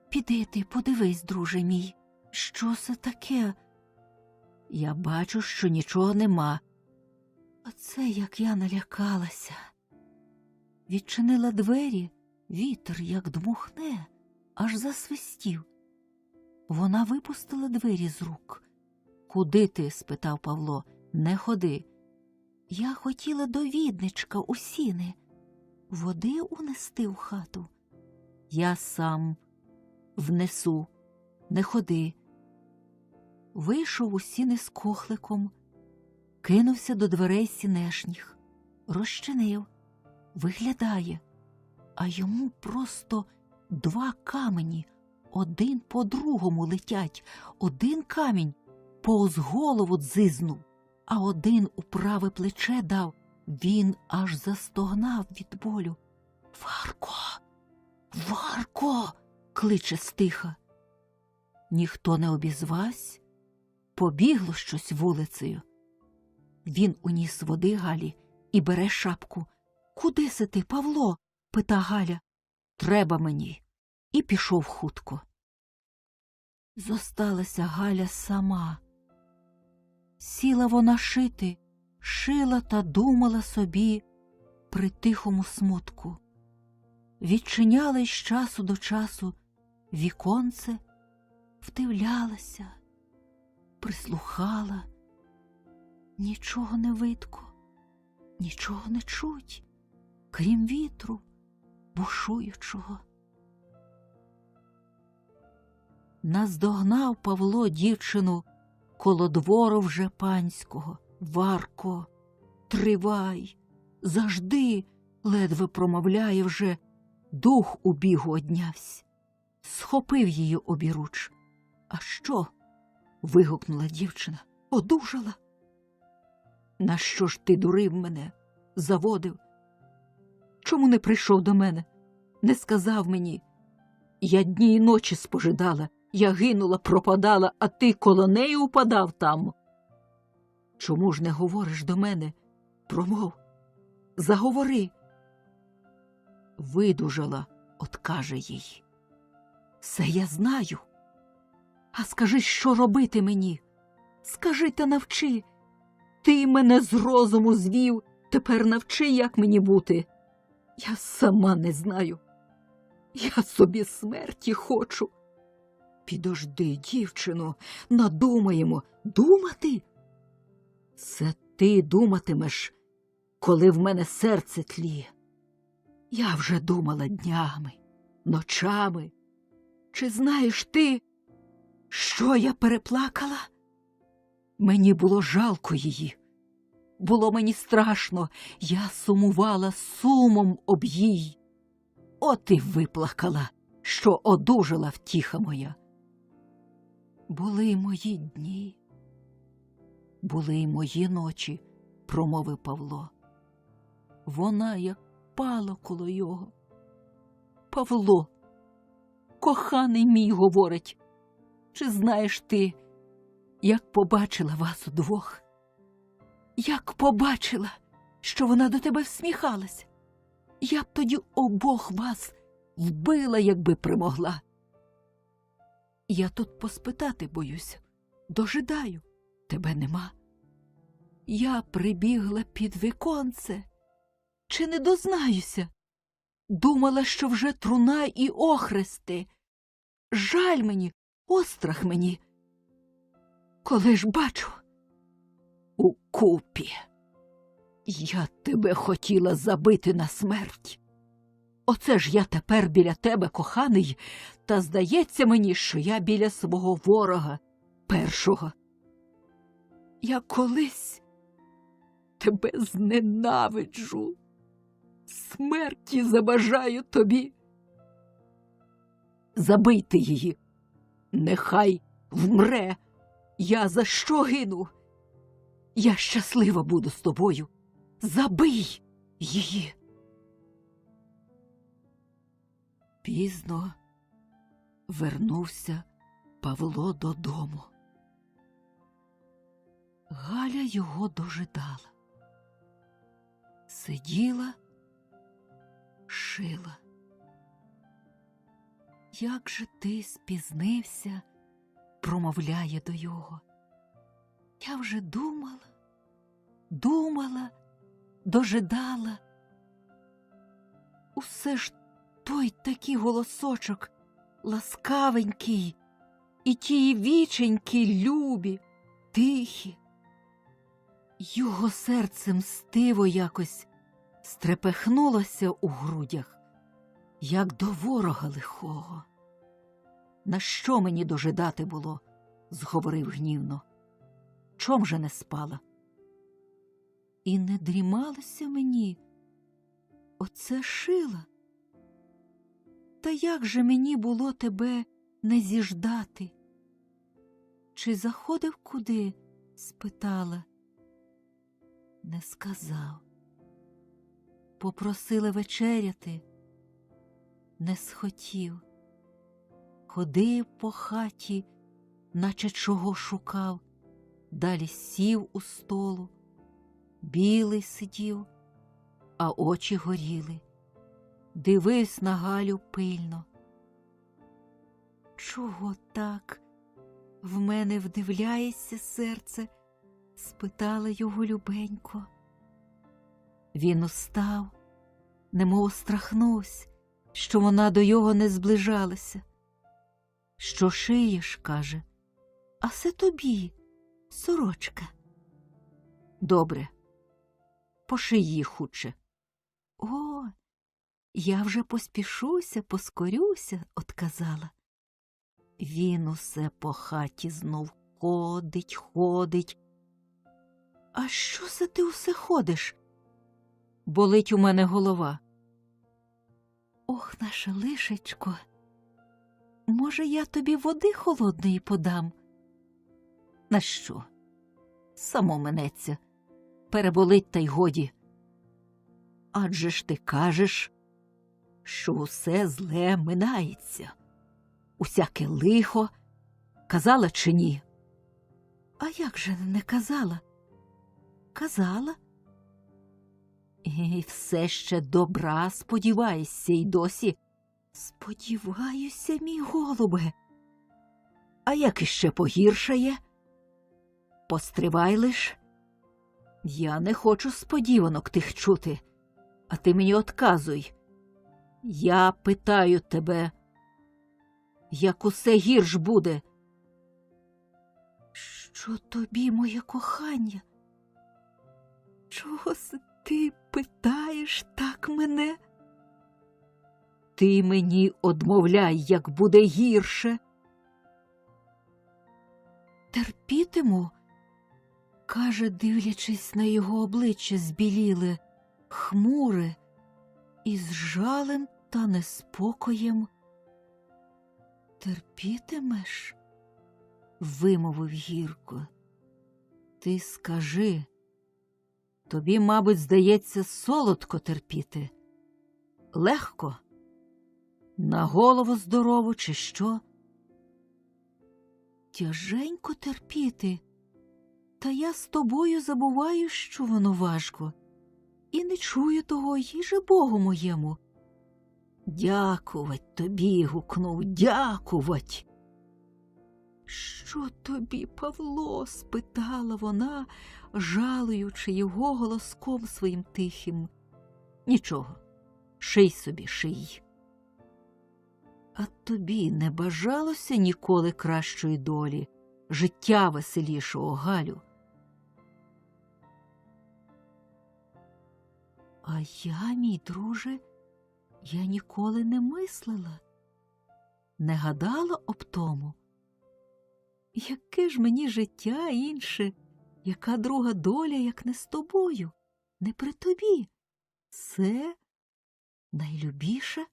S3: піди ти, подивись, друже мій, що це таке? Я бачу, що нічого нема. Оце як я налякалася. Відчинила двері, вітер, як дмухне, аж засвистів. Вона випустила двері з рук. «Куди ти?» – спитав Павло. «Не ходи». «Я хотіла до відничка у сіни. Води унести в хату». «Я сам внесу. Не ходи». Вийшов у сіни з кохликом, кинувся до дверей сінешніх, розчинив, виглядає, а йому просто 2 камені один по другому летять, один камінь повз голову дзизнув, а один у праве плече дав. Він аж застогнав від болю. «Варко! Варко!» – кличе стиха. Ніхто не обізвась, побігло щось вулицею. Він уніс води Галі і бере шапку. «Куди се ти, Павло?» – пита Галя. «Треба мені». І пішов хутко. Зосталася Галя сама. Сіла вона шити, шила та думала собі при тихому смутку. Відчиняла із часу до часу віконце, вдивлялася, прислухала. Нічого не видко, нічого не чуть, крім вітру бушуючого. Наздогнав Павло дівчину коло двору вже панського. «Варко, тривай, завжди!» – ледве промовляє вже, дух у бігу однявсь. Схопив її обіруч. «А що?» – вигукнула дівчина. «Одужала?» «Нащо ж ти дурив мене, заводив? Чому не прийшов до мене, не сказав мені? Я дні й ночі спожидала, я гинула, пропадала, а ти коло неї упадав там. Чому ж не говориш до мене? Промов, заговори». «Видужала», – откаже їй. «Все я знаю. А скажи, що робити мені? Скажи та навчи. Ти мене з розуму звів, тепер навчи, як мені бути. Я сама не знаю. Я собі смерті хочу». «Підожди, дівчино, надумаємо». «Думати? Це ти думатимеш, коли в мене серце тліє. Я вже думала днями, ночами. Чи знаєш ти, що я переплакала? Мені було жалко її. Було мені страшно, я сумувала сумом об їй. От і виплакала, що одужала втіха моя. Були мої дні, були й мої ночі», – промовив Павло. Вона як пала коло його. «Павло, коханий мій, – говорить, – чи знаєш ти, як побачила вас удвох? Як побачила, що вона до тебе всміхалась? Я б тоді обох вас вбила, якби примогла. Я тут поспитати боюся, дожидаю, тебе нема. Я прибігла під віконце, чи не дознаюся? Думала, що вже труна і охрести. Жаль мені, острах мені. Коли ж бачу, укупі. Я тебе хотіла забити на смерть. Оце ж я тепер біля тебе, коханий, та здається мені, що я біля свого ворога першого. Я колись тебе зненавиджу, смерті забажаю тобі. Забийте її, нехай вмре. Я за що гину? Я щаслива буду з тобою. Забий її. Пізно вернувся Павло додому. Галя його дожидала. Сиділа, шила. Як же ти спізнився, промовляє до його. Я вже думала, дожидала. Усе ж той такий голосочок ласкавенький, і ті віченькі любі, тихі. Його серце мстиво якось стрепехнулося у грудях, як до ворога лихого. На що мені дожидати було? Зговорив гнівно. Чом же не спала? І не дрімалося мені. Оце шила. Та як же мені було тебе не зіждати? Чи заходив куди? Спитала. Не сказав. Попросили вечеряти. Не схотів. Ходив по хаті, наче чого шукав. Далі сів у столу. Білий сидів, а очі горіли. Дивився на Галю пильно. Чого так в мене вдивляється серце? Спитала його любенько. Він устав, немов страхнувся, що вона до його не зближалася. Що шиєш, каже, а це тобі, сорочка. Добре, поший її хутче. О, я вже поспішуся, поскорюся, отказала. Він усе по хаті знов ходить. А що це ти усе ходиш? Болить у мене голова. Ох, наше лишечко, може, я тобі води холодної подам? На що? Само минеться. Переболить та й годі. Адже ж ти кажеш, що усе зле минається. Усяке лихо. Казала чи ні? А як же не казала? Казала. І все ще добра сподіваєшся й досі. Сподіваюся, мій голубе. А як іще погіршає? Постривай лиш. Я не хочу сподіванок тих чути, а ти мені отказуй. Я питаю тебе, як усе гірш буде. Що тобі, моє кохання? Чого ти питаєш так мене? Ти мені одмовляй, як буде гірше. Терпітиму, каже, дивлячись на його обличчя збіліле, хмуре, із жалем та неспокоєм. Терпітимеш? Вимовив гірко. Ти скажи, тобі, мабуть, здається, солодко терпіти? Легко? На голову здорову чи що? Тяженько терпіти, та я з тобою забуваю, що воно важко, і не чую того, їже Богу моєму. Дякувать тобі, гукнув, дякувать. Що тобі, Павло? Спитала вона, жалуючи його голоском своїм тихим. Нічого, ший собі, ший. А тобі не бажалося ніколи кращої долі, життя веселішого, Галю? А я, мій друже, Я ніколи не мислила, не гадала об тому. Яке ж мені життя інше, яка друга доля, як не з тобою, не при тобі? Це найлюбіше?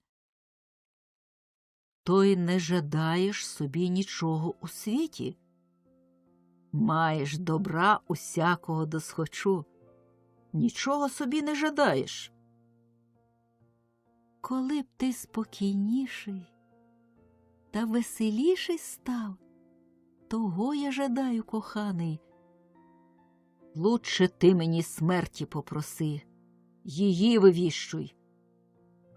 S3: То й не жадаєш собі нічого у світі. Маєш добра усякого досхочу, нічого собі не жадаєш. Коли б ти спокійніший та веселіший став, того я жадаю, коханий. Лучше ти мені смерті попроси, її вивіщуй,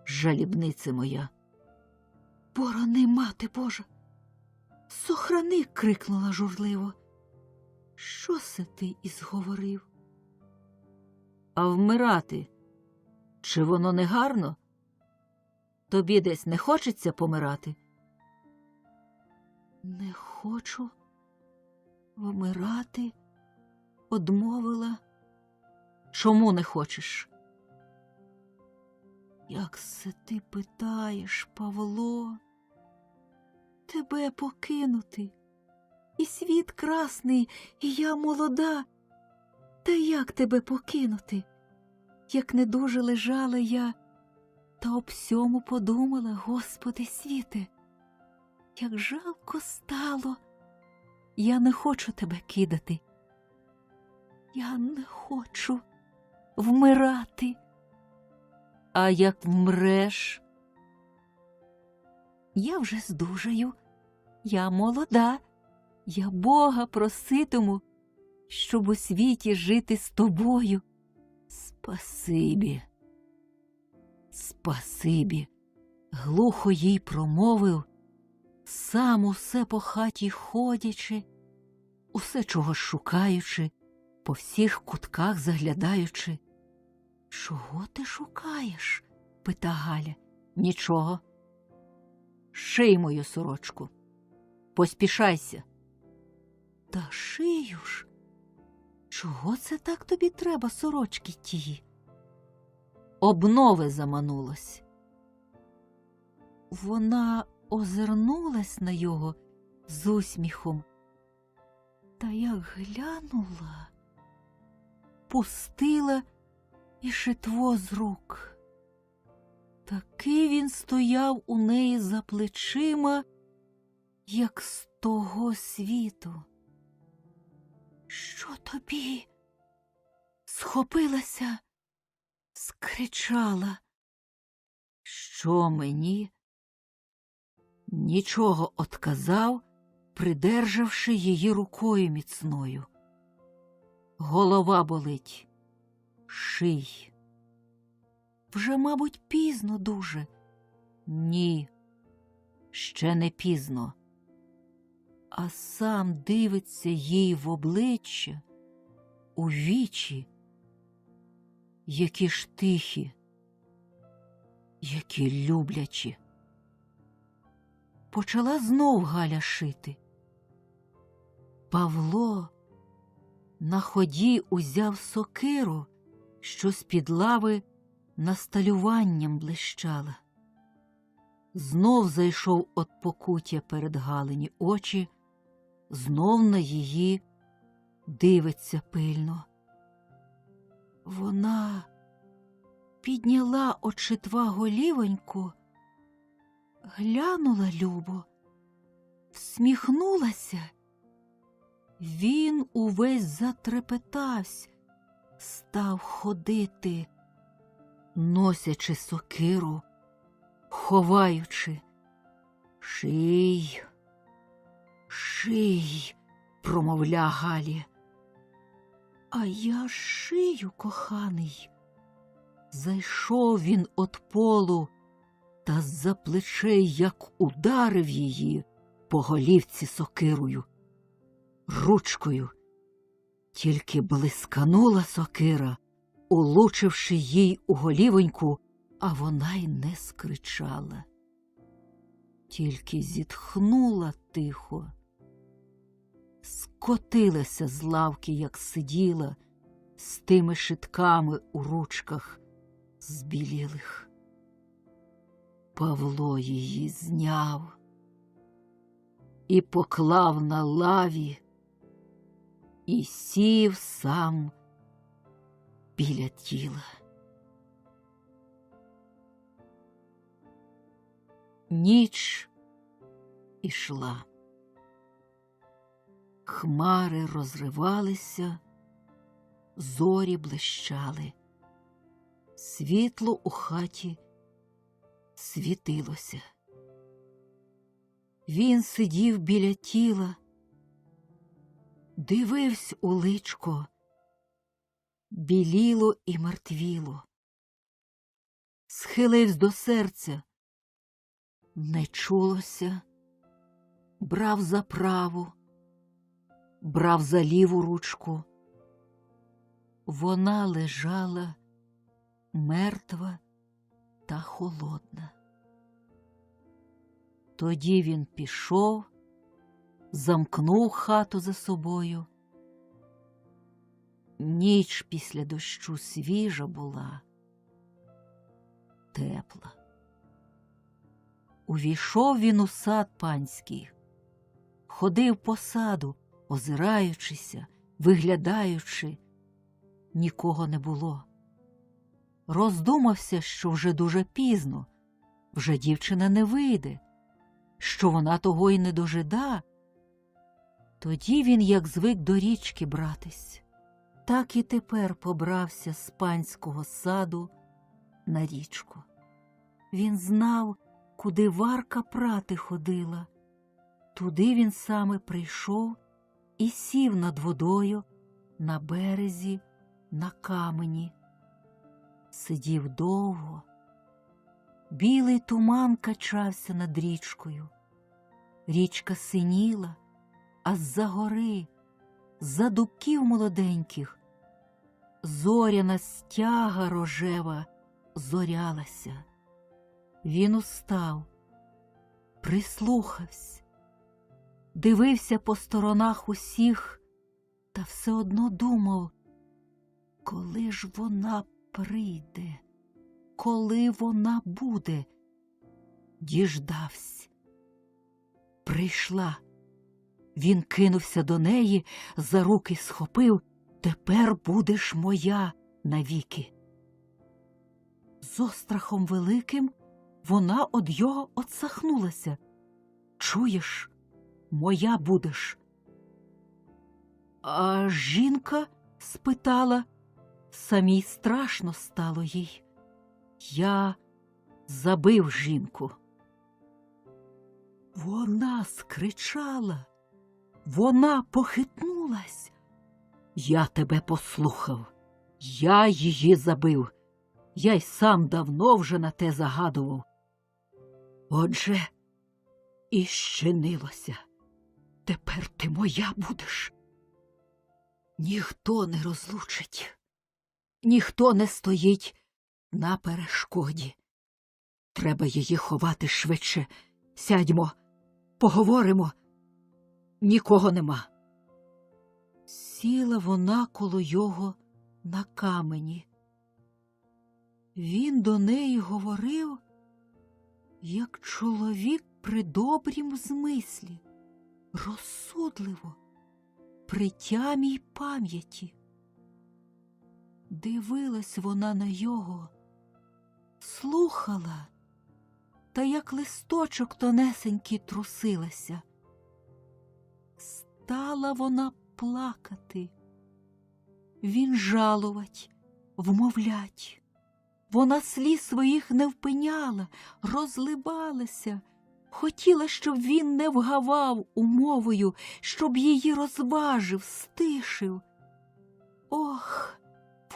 S3: жалібнице моя. Борони, мати Божа! Сохрани, крикнула журливо. Що се ти ізговорив? А вмирати, чи воно не гарно? Тобі десь не хочеться помирати? Не хочу вмирати, одмовила. Чому не хочеш? Як се ти питаєш, Павло? Тебе покинути, і світ красний, і я молода. Та як тебе покинути? Як не дуже лежала я, та об сьому подумала, Господи світе, як жалко стало. Я не хочу тебе кидати. Я не хочу вмирати. А як вмреш? Я вже здужаю, я молода, я Бога проситиму, щоб у світі жити з тобою. Спасибі, спасибі, глухо їй промовив, сам усе по хаті ходячи, усе чогось шукаючи, по всіх кутках заглядаючи. Чого ти шукаєш? Пита Галя. Нічого. Ший мою сорочку. Поспішайся. Та шию ж. Чого це так тобі треба, сорочки тії? Обнови заманулось. Вона озирнулась на його з усміхом. Та як глянула, пустила і шитво з рук. Такий він стояв у неї за плечима, як з того світу. Що тобі? Схопилася, скричала. Що мені? Нічого отказав, придержавши її рукою міцною. Голова болить. Ший. Вже, мабуть, пізно дуже. Ні, ще не пізно. А сам дивиться їй в обличчя, у вічі, які ж тихі, які люблячі. Почала знов Галя шити. Павло на ході узяв сокиру, що з-під лави насталюванням блищала. Знов зайшов от покуття перед Галині очі, знов на її дивиться пильно. Вона підняла очитва голівоньку, глянула любо, всміхнулася. Він увесь затрепетавсь, став ходити, носячи сокиру, ховаючи. Ший, ший, промовля Галі. А я шию, коханий. Зайшов він от полу, та з-за плечей як ударив її по голівці сокирою, ручкою. Тільки блисканула сокира, улучивши їй у голівоньку, а вона й не скричала. Тільки зітхнула тихо, скотилася з лавки, як сиділа, з тими шитками у ручках збілілих. Павло її зняв і поклав на лаві, і сів сам біля тіла. Ніч ішла. Хмари розривалися, зорі блищали. Світло у хаті світилося. Він сидів біля тіла, дивився у личко, біліло і мертвіло. Схилився до серця, не чулося, брав за праву, брав за ліву ручку. Вона лежала мертва та холодна. Тоді він пішов, замкнув хату за собою. Ніч після дощу свіжа була, тепла. Увійшов він у сад панський, ходив по саду, озираючися, виглядаючи. Нікого не було. Роздумався, що вже дуже пізно, вже дівчина не вийде, що вона того й не дожида. Тоді він, як звик до річки братись, так і тепер побрався з панського саду на річку. Він знав, куди Варка прати ходила. Туди він саме прийшов і сів над водою на березі, на камені. Сидів довго. Білий туман качався над річкою. Річка синіла, а з-за гори, з-за дубків молоденьких, зоряна стяга рожева зорялася. Він устав, прислухався, дивився по сторонах усіх, та все одно думав, коли ж вона прийде, коли вона буде. Діждавсь. Прийшла. Він кинувся до неї, за руки схопив: «Тепер будеш моя навіки». З острахом великим вона од його отсахнулася: «Чуєш, моя будеш». А жінка спитала, самій страшно стало їй: «Я забив жінку». Вона скричала, вона похитнулась: «Я тебе послухав, я її забив, я й сам давно вже на те загадував. Отже, і щинилося, тепер ти моя будеш. Ніхто не розлучить, ніхто не стоїть на перешкоді. Треба її ховати швидше. Сядьмо, поговоримо. Нікого нема». Сіла вона коло його на камені. Він до неї говорив, як чоловік при добрім змислі, розсудливо, при тямій пам'яті. Дивилась вона на його, слухала, та як листочок тонесенький трусилася. Стала вона плакати. Він жалувать, вмовлять. Вона сліз своїх не впиняла, розлибалася. Хотіла, щоб він не вгавав умовою, щоб її розважив, стишив. «Ох,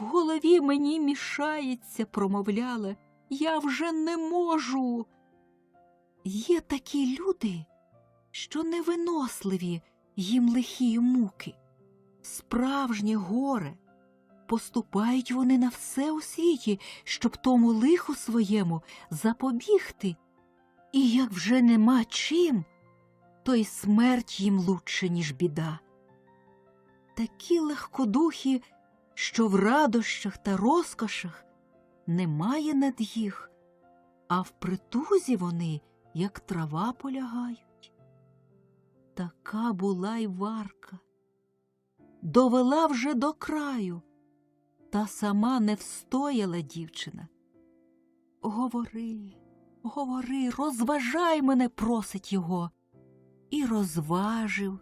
S3: в голові мені мішається», – промовляла, – «я вже не можу». Є такі люди, що невиносливі їм лихі муки, справжнє горе. Поступають вони на все у світі, щоб тому лиху своєму запобігти. І як вже нема чим, то й смерть їм лучше, ніж біда. Такі легкодухі, що в радощах та розкошах немає над їх, а в притузі вони, як трава, полягають. Така була й Варка. Довела вже до краю, та сама не встояла дівчина. Говори, говори, розважай мене, просить його. І розважив,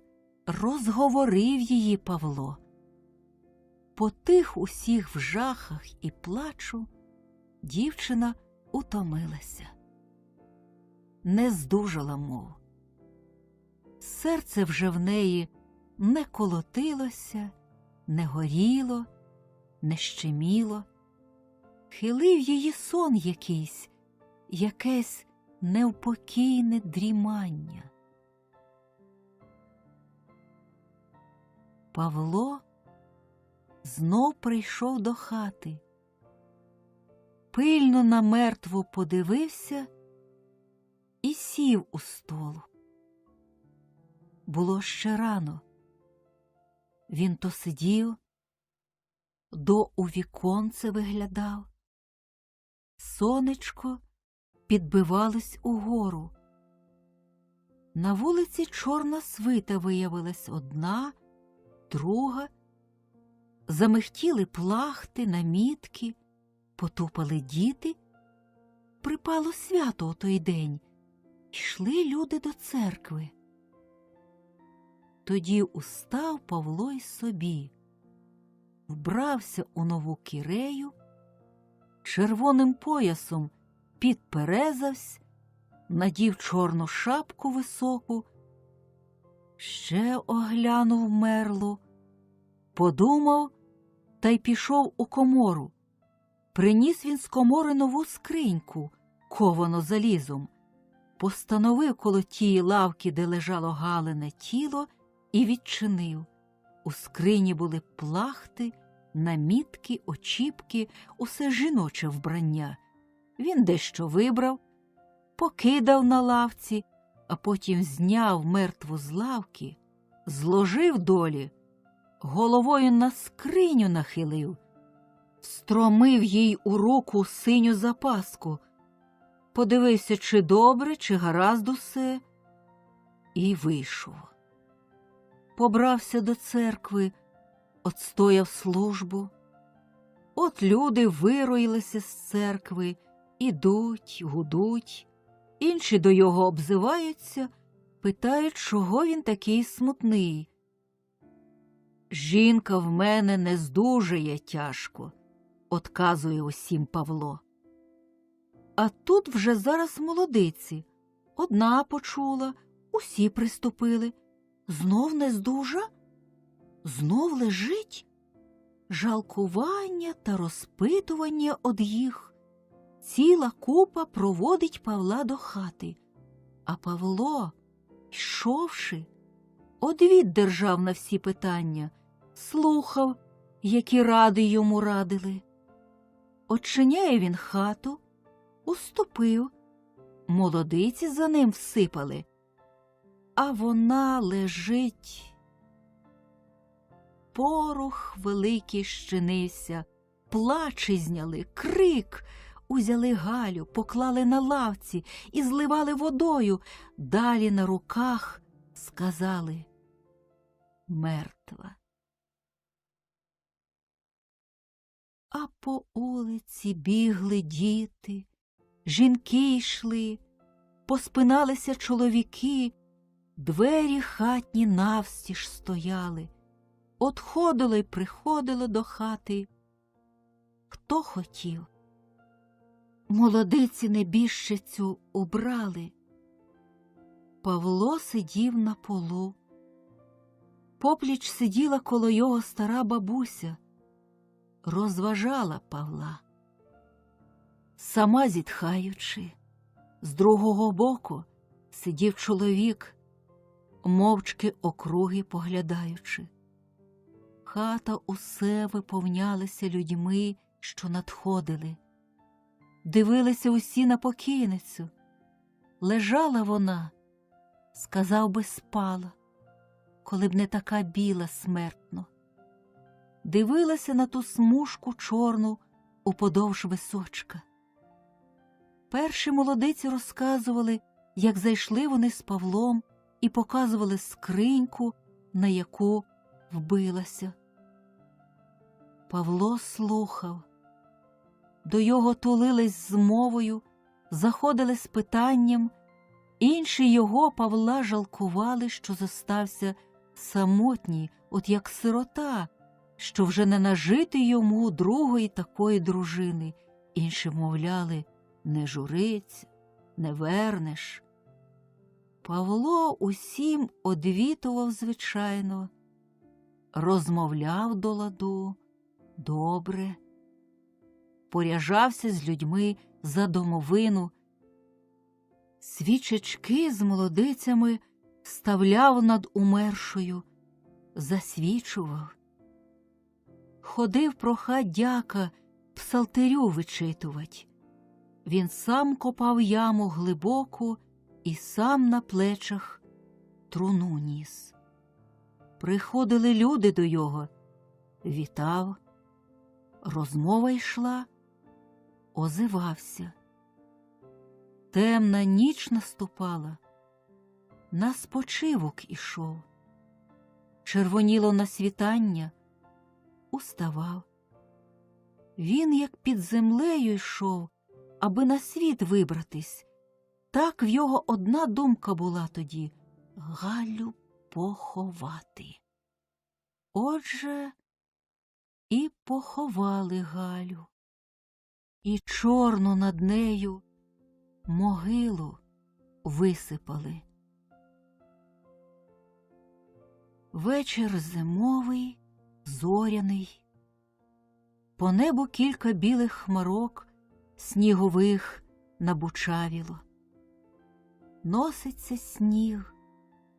S3: розговорив її Павло. По тих усіх вжахах і плачу дівчина утомилася. Не здужала, мов. Серце вже в неї не колотилося, не горіло, не щеміло. Хилив її сон якийсь, якесь невпокійне дрімання. Павло знов прийшов до хати, пильно на мертву подивився і сів у столу. Було ще рано. Він то сидів, до у віконце виглядав. Сонечко підбивалось угору. На вулиці чорна свита виявилась одна, друга. Замихтіли плахти, намітки, потупали діти. Припало свято у той день. Йшли люди до церкви. Тоді устав Павло й собі, вбрався у нову кірею, червоним поясом підперезавсь, надів чорну шапку високу, ще оглянув мерлу, подумав та й пішов у комору. Приніс він з комори нову скриньку, ковану залізом, постановив коло тієї лавки, де лежало Галине тіло, і відчинив. У скрині були плахти, намітки, очіпки, усе жіноче вбрання. Він дещо вибрав, покидав на лавці, а потім зняв мертву з лавки, зложив долі, головою на скриню нахилив, встромив їй у руку синю запаску, подивився, чи добре, чи гаразд усе, і вийшов. Побрався до церкви, отстояв службу. От люди вироїлися з церкви, ідуть, гудуть, інші до його обзиваються, питають, чого він такий смутний. «Жінка в мене не здужає тяжко», – отказує усім Павло. А тут вже зараз молодиці. Одна почула, усі приступили. Знов не здужа? Знов лежить? Жалкування та розпитування од їх. Ціла купа проводить Павла до хати. А Павло, йшовши, одвід держав на всі питання, слухав, які ради йому радили. Очиняє він хату, уступив, молодиці за ним всипали, а вона лежить. Порох великий щинився, плачі зняли, крик. Узяли Галю, поклали на лавці і зливали водою. Далі на руках сказали: мертва. А по улиці бігли діти, жінки йшли, поспиналися чоловіки, двері хатні навстіж стояли. Отходило й приходило до хати, хто хотів. Молодиці небіжчицю убрали. Павло сидів на полу. Попліч сиділа коло його стара бабуся. Розважала Павла. Сама зітхаючи, з другого боку сидів чоловік, мовчки округи поглядаючи. Хата усе виповнялася людьми, що надходили. Дивилися усі на покійницю. Лежала вона, сказав би, спала, коли б не така біла смертно. Дивилася на ту смужку чорну уподовж височка. Перші молодиці розказували, як зайшли вони з Павлом і показували скриньку, на яку вбилася. Павло слухав. До його тулились з мовою, заходили з питанням. Інші його, Павла, жалкували, що зостався самотній, от як сирота, що вже не нажити йому другої такої дружини. Інші мовляли: не журиться, не вернеш. Павло усім одвітував звичайно, розмовляв до ладу, добре, поряжався з людьми за домовину, свічечки з молодицями ставляв над умершою, засвічував. Ходив прохать дяка псалтирю вичитувать. Він сам копав яму глибоку і сам на плечах труну ніс. Приходили люди до його, вітав, розмова йшла, озивався. Темна ніч наступала, на спочивок ішов. Червоніло на світання, уставав. Він, як під землею йшов, аби на світ вибратись. Так в його одна думка була тоді — Галю поховати. Отже, і поховали Галю. І чорну над нею могилу висипали. Вечір зимовий, зоряний. По небу кілька білих хмарок снігових набучавіло. Носиться сніг,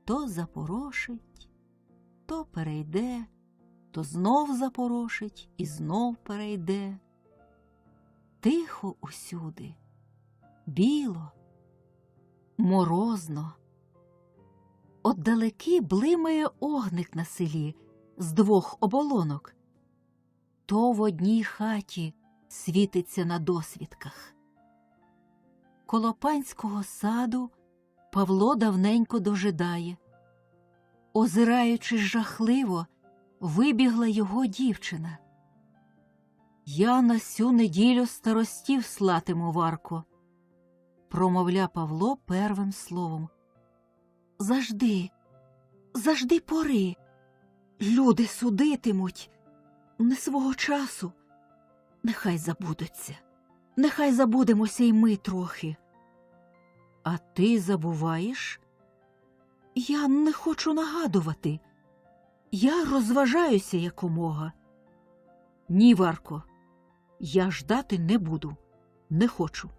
S3: то запорошить, то перейде, то знов запорошить і знов перейде. Тихо усюди, біло, морозно. Отдалеки блимає огник на селі з двох оболонок. То в одній хаті світиться на досвідках. Коло панського саду Павло давненько дожидає. Озираючись жахливо, вибігла його дівчина. «Я на сю неділю старостів слатиму, Варко», – промовля Павло первим словом. «Завжди, завжди пори. Люди судитимуть. Не свого часу. Нехай забудуться. Нехай забудемося й ми трохи». «А ти забуваєш?» «Я не хочу нагадувати. Я розважаюся якомога». «Ні, Варко, я ждати не буду. Не хочу.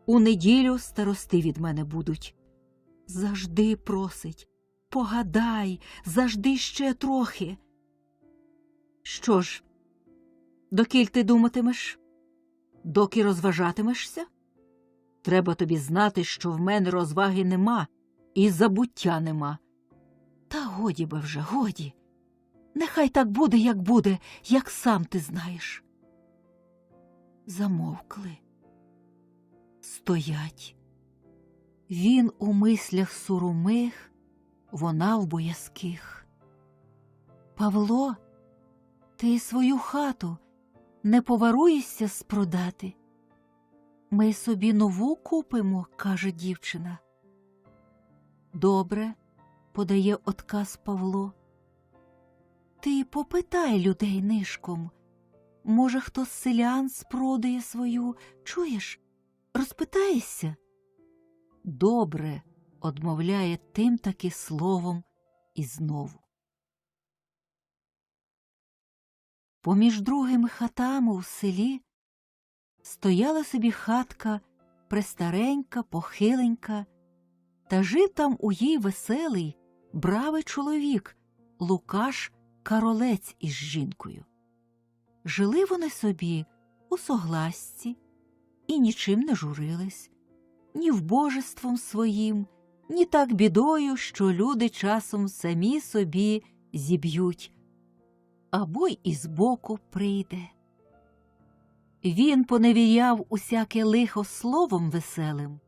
S3: У неділю старости від мене будуть. Завжди просить. Погадай, завжди ще трохи». «Що ж, докіль ти думатимеш? Доки розважатимешся? Треба тобі знати, що в мене розваги нема і забуття нема». «Та годі би вже, годі. Нехай так буде, як сам ти знаєш». Замовкли. Стоять. Він у мислях сурумих, вона в боязких. «Павло, ти свою хату не поваруєшся спродати? Ми собі нову купимо», – каже дівчина. «Добре», – подає отказ Павло. «Ти попитай людей нишком. Може, хто з селян спродає свою, чуєш? Розпитаєшся?» «Добре», – одмовляє тим таки словом і знову. Поміж другими хатами у селі стояла собі хатка престаренька, похиленька, та жив там у їй веселий, бравий чоловік Лукаш Каролець із жінкою. Жили вони собі у согласці і нічим не журились, ні вбожеством своїм, ні так бідою, що люди часом самі собі зіб'ють, або й із боку прийде. Він поневіряв усяке лихо словом веселим,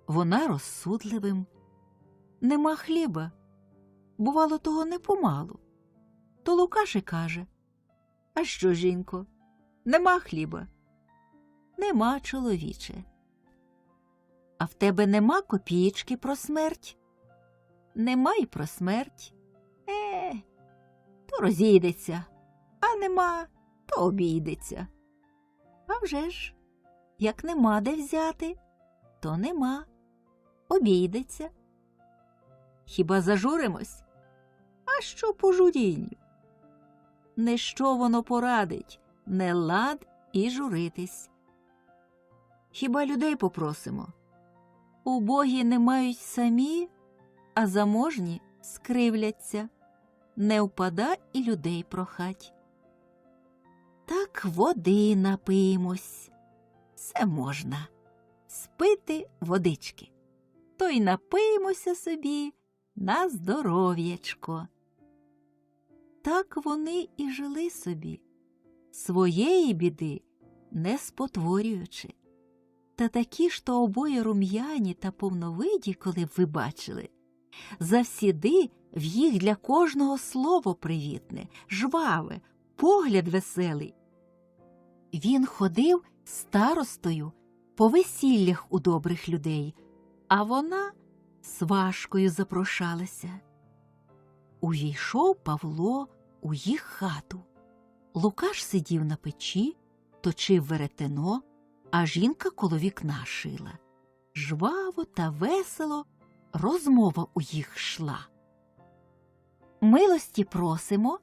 S3: вона розсудливим. Нема хліба, бувало, того не помалу. То Лукаш і каже: а що, жінко, нема хліба? Нема, чоловіче. А в тебе нема копієчки про смерть? Нема й про смерть. То розійдеться, а нема, то обійдеться. А вже ж, як нема де взяти, то нема, обійдеться. Хіба зажуримось? А що по журінню? Не що воно порадить, не лад і журитись. Хіба людей попросимо? Убогі не мають самі, а заможні скривляться. Не впада і людей прохать. Так води напиємось. Все можна. Спити водички. То й напиємося собі на здоров'ячко. Так вони і жили собі, своєї біди не спотворюючи. Та такі ж то обоє рум'яні та повновиді, коли б ви бачили, завсіди в їх для кожного слово привітне, жваве, погляд веселий. Він ходив старостою по весіллях у добрих людей, а вона сважкою запрошалася. Увійшов Павло у їх хату. Лукаш сидів на печі, точив веретено, а жінка коло вікна шила. Жваво та весело розмова у їх йшла. «Милості просимо,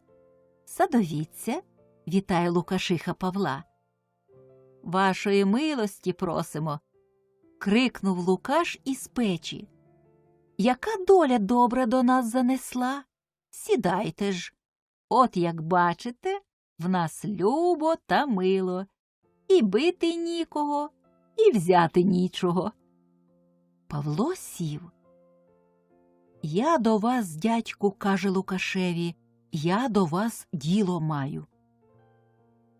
S3: садовіться», – вітає Лукашиха Павла. «Вашої милості просимо», – крикнув Лукаш із печі. «Яка доля добра до нас занесла? Сідайте ж. От, як бачите, в нас любо та мило. І бити нікого, і взяти нічого». Павло сів. «Я до вас, дядьку, – каже Лукашеві, – я до вас діло маю».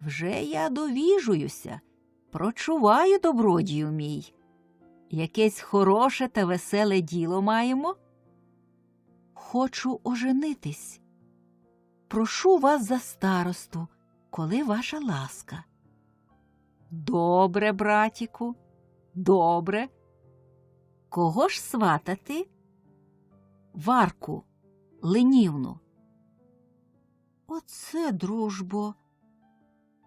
S3: «Вже я довіжуюся, прочуваю, добродію мій. Якесь хороше та веселе діло маємо?» «Хочу оженитись. Прошу вас за старосту, коли ваша ласка». «Добре, братіку, добре. Кого ж сватати?» «Варку Ленівну». «Оце, дружбо!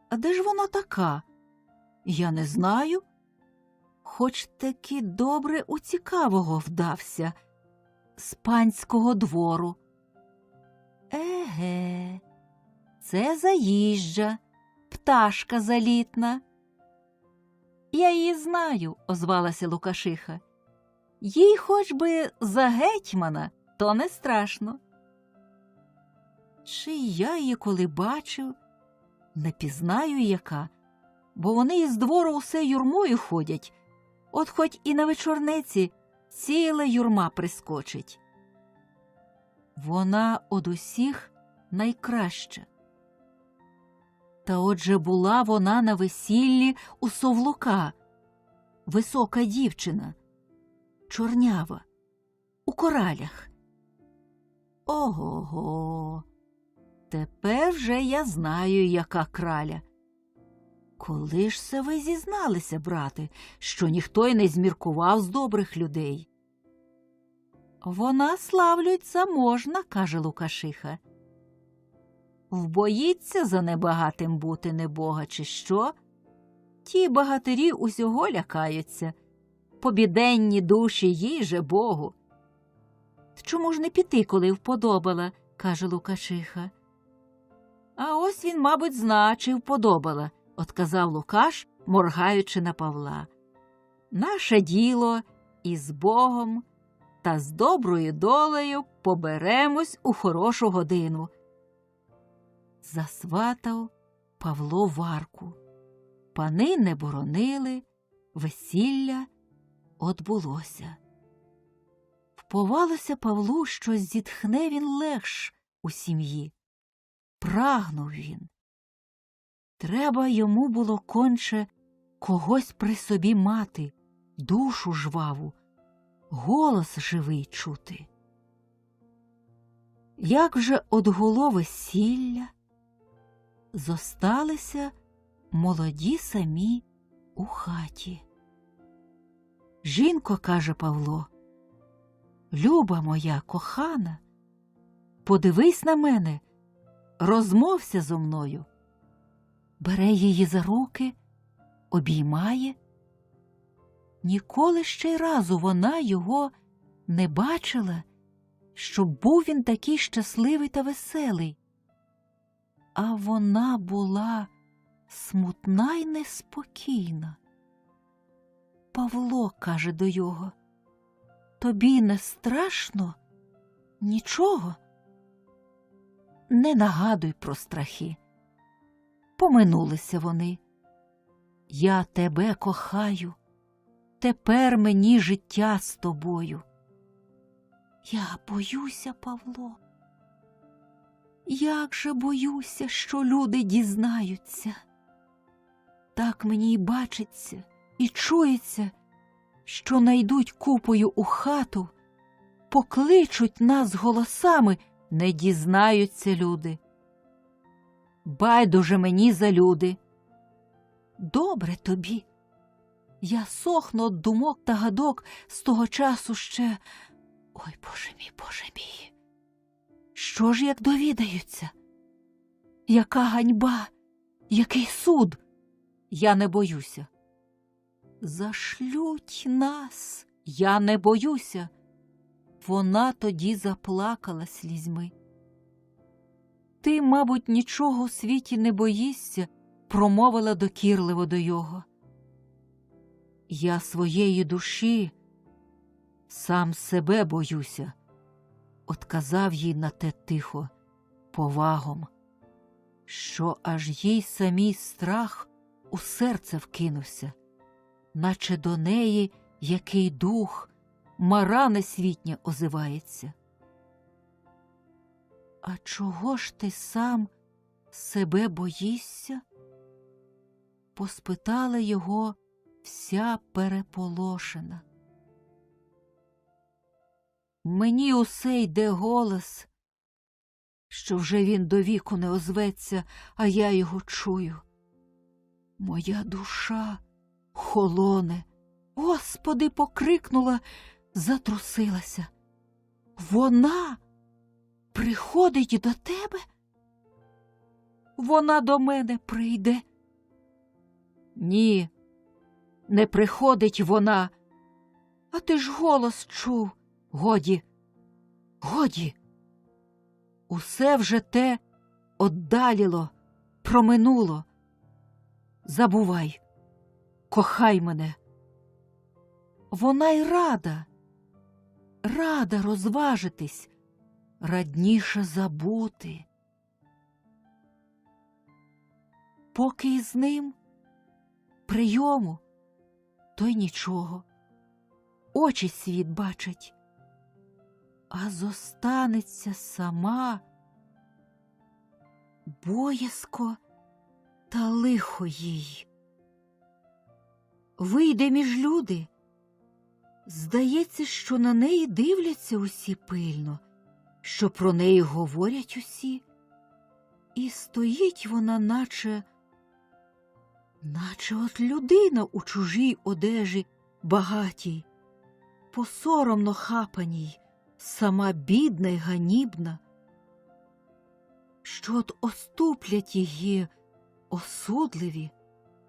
S3: А де ж вона така? Я не знаю. Хоч таки добре у цікавого вдався, з панського двору». «Еге, це заїжджа, пташка залітна». «Я її знаю», – озвалася Лукашиха. «Їй хоч би за гетьмана, то не страшно». «Чи я її коли бачив? Не пізнаю, яка, бо вони із двору усе юрмою ходять. От хоч і на вечорниці ціла юрма прискочить». «Вона од усіх найкраща». Та отже була вона на весіллі у Совлука, висока дівчина, чорнява, у коралях. Ого-го, тепер вже я знаю, яка краля. Коли ж се ви зізналися, брате, що ніхто й не зміркував з добрих людей? «Вона, славлють, заможна», – каже Лукашиха. «Вбоїться за небагатим бути небога, чи що? Ті багатирі усього лякаються. Побіденні душі їй же Богу». «Чому ж не піти, коли вподобала?» – каже Лукашиха. «А ось він, мабуть, зна, чи вподобала», – отказав Лукаш, моргаючи на Павла. «Наше діло із Богом та з доброю долею поберемось у хорошу годину». Засватав Павло Варку. Пани не боронили, весілля одбулося. Вповалося Павлу, що зітхне він легш у сім'ї. Прагнув він. Треба йому було конче когось при собі мати, душу жваву, голос живий чути. Як же одгуло весілля, зосталися молоді самі у хаті. Жінко, каже Павло, люба моя кохана, подивись на мене, розмовся зо мною. Бере її за руки, обіймає. Ніколи ще й разу вона його не бачила, щоб був він такий щасливий та веселий. А вона була смутна й неспокійна. Павло каже до його, тобі не страшно? Нічого? Не нагадуй про страхи. Поминулися вони. Я тебе кохаю, тепер мені життя з тобою. Я боюся, Павло. Як же боюся, що люди дізнаються. Так мені й бачиться, і чується, що найдуть купою у хату, покличуть нас голосами, не дізнаються люди. Байдуже мені за люди. Добре тобі. Я сохну від думок та гадок з того часу ще. Ой, Боже мій, Боже мій. Що ж як довідаються? Яка ганьба, який суд? Я не боюся. Зашлють нас, я не боюся. Вона тоді заплакала слізьми. Ти, мабуть, нічого у світі не боїшся, промовила докірливо до його. Я своєї душі, сам себе боюся, отказав їй на те тихо, повагом, що аж їй самій страх у серце вкинувся, наче до неї який дух, мара несвітня озивається. А чого ж ти сам себе боїшся? Поспитала його вся переполошена. Мені усе йде голос, що вже він до віку не озветься, а я його чую. Моя душа холоне. Господи, покрикнула, затрусилася. Вона приходить до тебе? Вона до мене прийде. Ні, не приходить вона. А ти ж голос чув. Годі, годі. Усе вже те оддаліло, проминуло. Забувай, кохай мене. Вона й рада, рада розважитись, радніше забути. Поки із ним прийому, то й нічого. Очі світ бачать, а зостанеться сама, боязко та лихо їй. Вийде між люди, здається, що на неї дивляться усі пильно, що про неї говорять усі, і стоїть вона, наче от людина у чужій одежі багатій, посоромно хапаній, сама бідна й ганібна, що от оступлять її осудливі,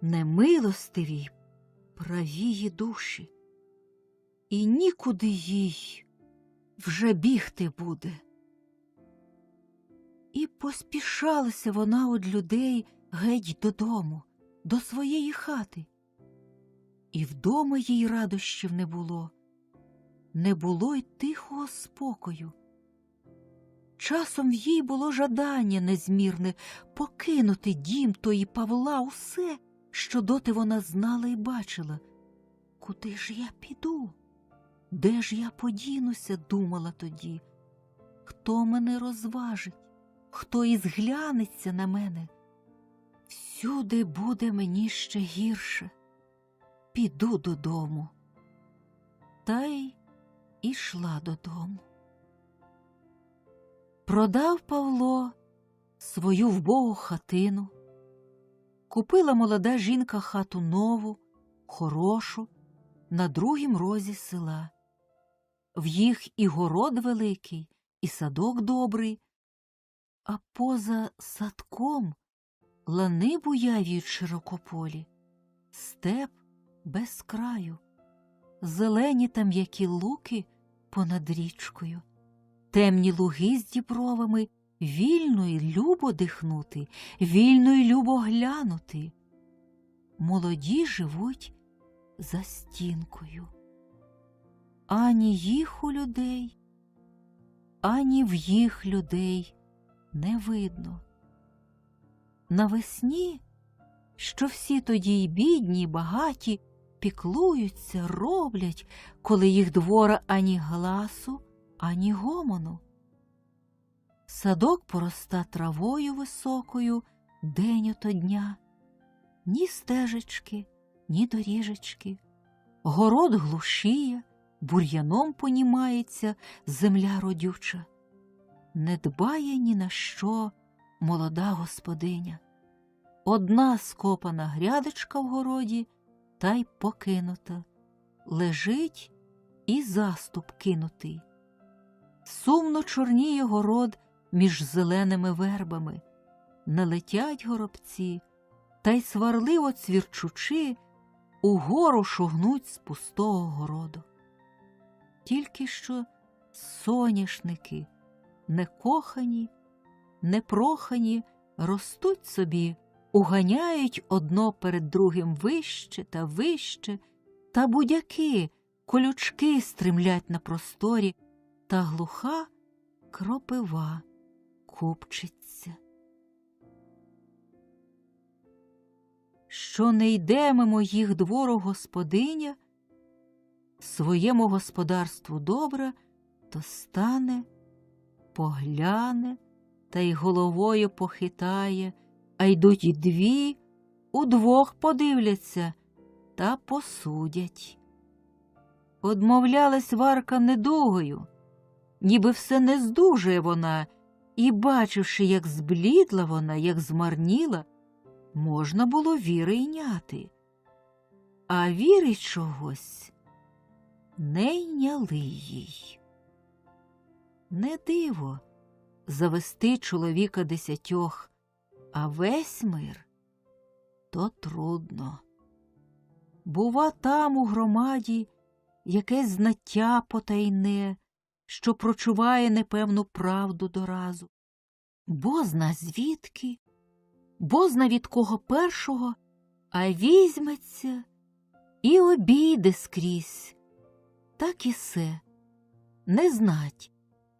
S3: немилостиві, правії душі, і нікуди їй вже бігти буде. І поспішалася вона од людей геть додому, до своєї хати. І вдома їй радощів не було й тихого спокою. Часом їй було жадання незмірне покинути дім тої Павла, усе, що доти вона знала і бачила. Куди ж я піду? Де ж я подінуся, думала тоді. Хто мене розважить? Хто і зглянеться на мене? Всюди буде мені ще гірше. Піду додому. Та й ішла додому. Продав Павло свою вбогу хатину. Купила молода жінка хату нову, хорошу, на другім розі села. В їх і город великий, і садок добрий, а поза садком лани буявіють широкополі, степ без краю, зелені та м'які луки понад річкою, темні луги з дібровами, вільно й любо дихнути, вільно й любо глянути. Молоді живуть за стінкою. Ані їх у людей, ані в їх людей не видно. Навесні, що всі тоді й бідні, й багаті, піклуються, роблять, коли їх двора ані гласу, ані гомону. Садок пороста травою високою день ото дня, ні стежечки, ні доріжечки. Город глушіє, бур'яном понімається земля родюча. Не дбає ні на що молода господиня. Одна скопана грядочка в городі, та й покинута. Лежить і заступ кинутий. Сумно чорніє город між зеленими вербами. Не летять горобці, та й сварливо цвірчучи, угору шугнуть з пустого городу. Тільки що соняшники, некохані, непрохані, ростуть собі, уганяють одно перед другим вище та вище, та будяки, колючки стримлять на просторі, та глуха кропива купчиться. Що не йде мимо їх двору господиня, своєму господарству добра, то стане, погляне та й головою похитає, а йдуть і дві, удвох подивляться та посудять. Одмовлялась Варка недугою, ніби все не здужує вона, і, бачивши, як зблідла вона, як змарніла, можна було віри йняти. А віри чогось не йняли їй. Не диво завести чоловіка 10, а весь мир – то трудно. Бува там у громаді якесь знаття потайне, що прочуває непевну правду доразу. Бозна звідки, бозна від кого першого, а візьметься і обійде скрізь. Так і се, не знать,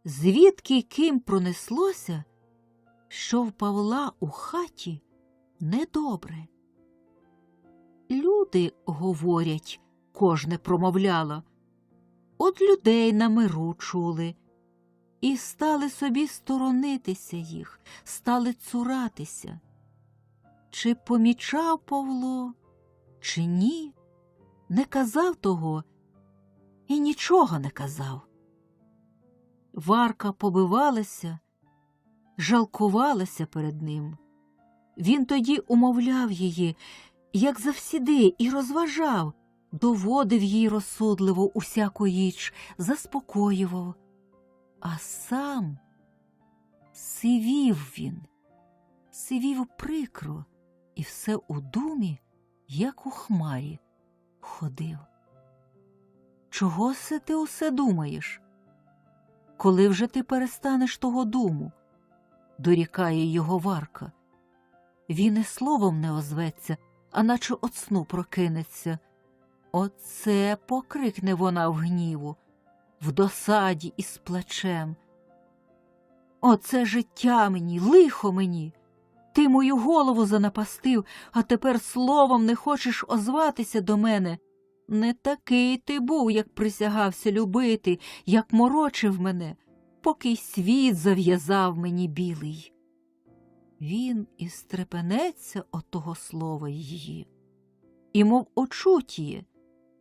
S3: звідки ким пронеслося, що в Павла у хаті недобре. Люди говорять, кожне промовляло, от людей на миру чули, і стали собі сторонитися їх, стали цуратися. Чи помічав Павло, чи ні, не казав того і нічого не казав. Варка побивалася, жалкувалася перед ним. Він тоді умовляв її, як завсіди, і розважав, доводив їй розсудливо усяку річ, заспокоював. А сам сивів він, сивів прикро, і все у думі, як у хмарі, ходив. Чого се ти усе думаєш? Коли вже ти перестанеш того думу? Дорікає його Варка. Він і словом не озветься, а наче от сну прокинеться. Оце покрикне вона в гніву, в досаді і з плачем. Оце життя мені, лихо мені. Ти мою голову занапастив, а тепер словом не хочеш озватися до мене. Не такий ти був, як присягався любити, як морочив мене, поки й світ зав'язав мені білий. Він і стрепенеться от того слова її, і, мов очутіє,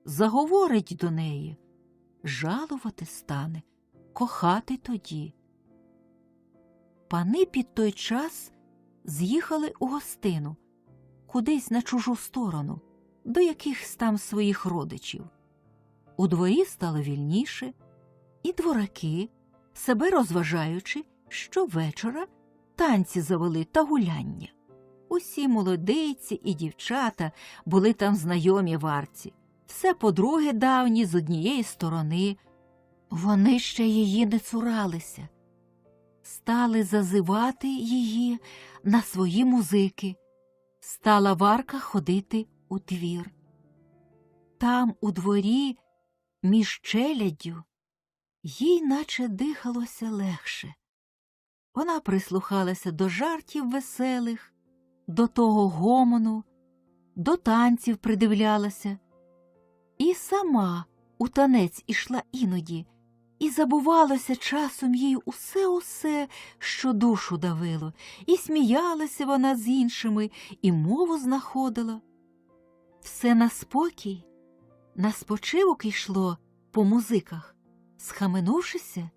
S3: заговорить до неї, жалувати стане, кохати тоді. Пани під той час з'їхали у гостину, кудись на чужу сторону, до якихось там своїх родичів. У дворі стало вільніше, і двораки, себе розважаючи, щовечора танці завели та гуляння. Усі молодиці і дівчата були там знайомі варці, все подруги давні з однієї сторони. Вони ще її не цуралися. Стали зазивати її на свої музики. Стала Варка ходити у двір. Там, у дворі, між челяддю, їй наче дихалося легше. Вона прислухалася до жартів веселих, до того гомону, до танців придивлялася. І сама у танець ішла іноді, і забувалося часом їй усе, що душу давило, і сміялася вона з іншими, і мову знаходила. Все на спокій, на спочивок йшло по музиках. Схаменувшися,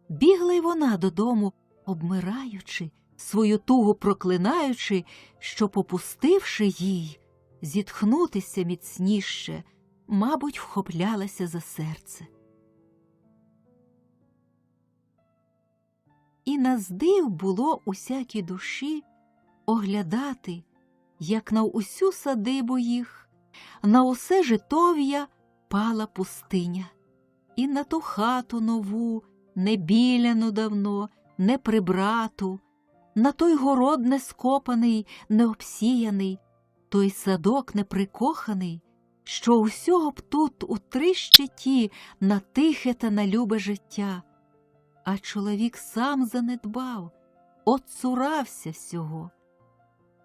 S3: бігла й вона додому, обмираючи, свою тугу проклинаючи, що, попустивши їй, зітхнутися міцніше, мабуть, вхоплялася за серце. І наздив було усякій душі оглядати, як на усю садибу їх, на усе житов'я пала пустиня, і на ту хату нову, не біляну давно, не прибрату, на той город не скопаний, не обсіяний, той садок не прикоханий, що усього б тут у три щиті на тихе та на любе життя. А чоловік сам занедбав, отцурався всього.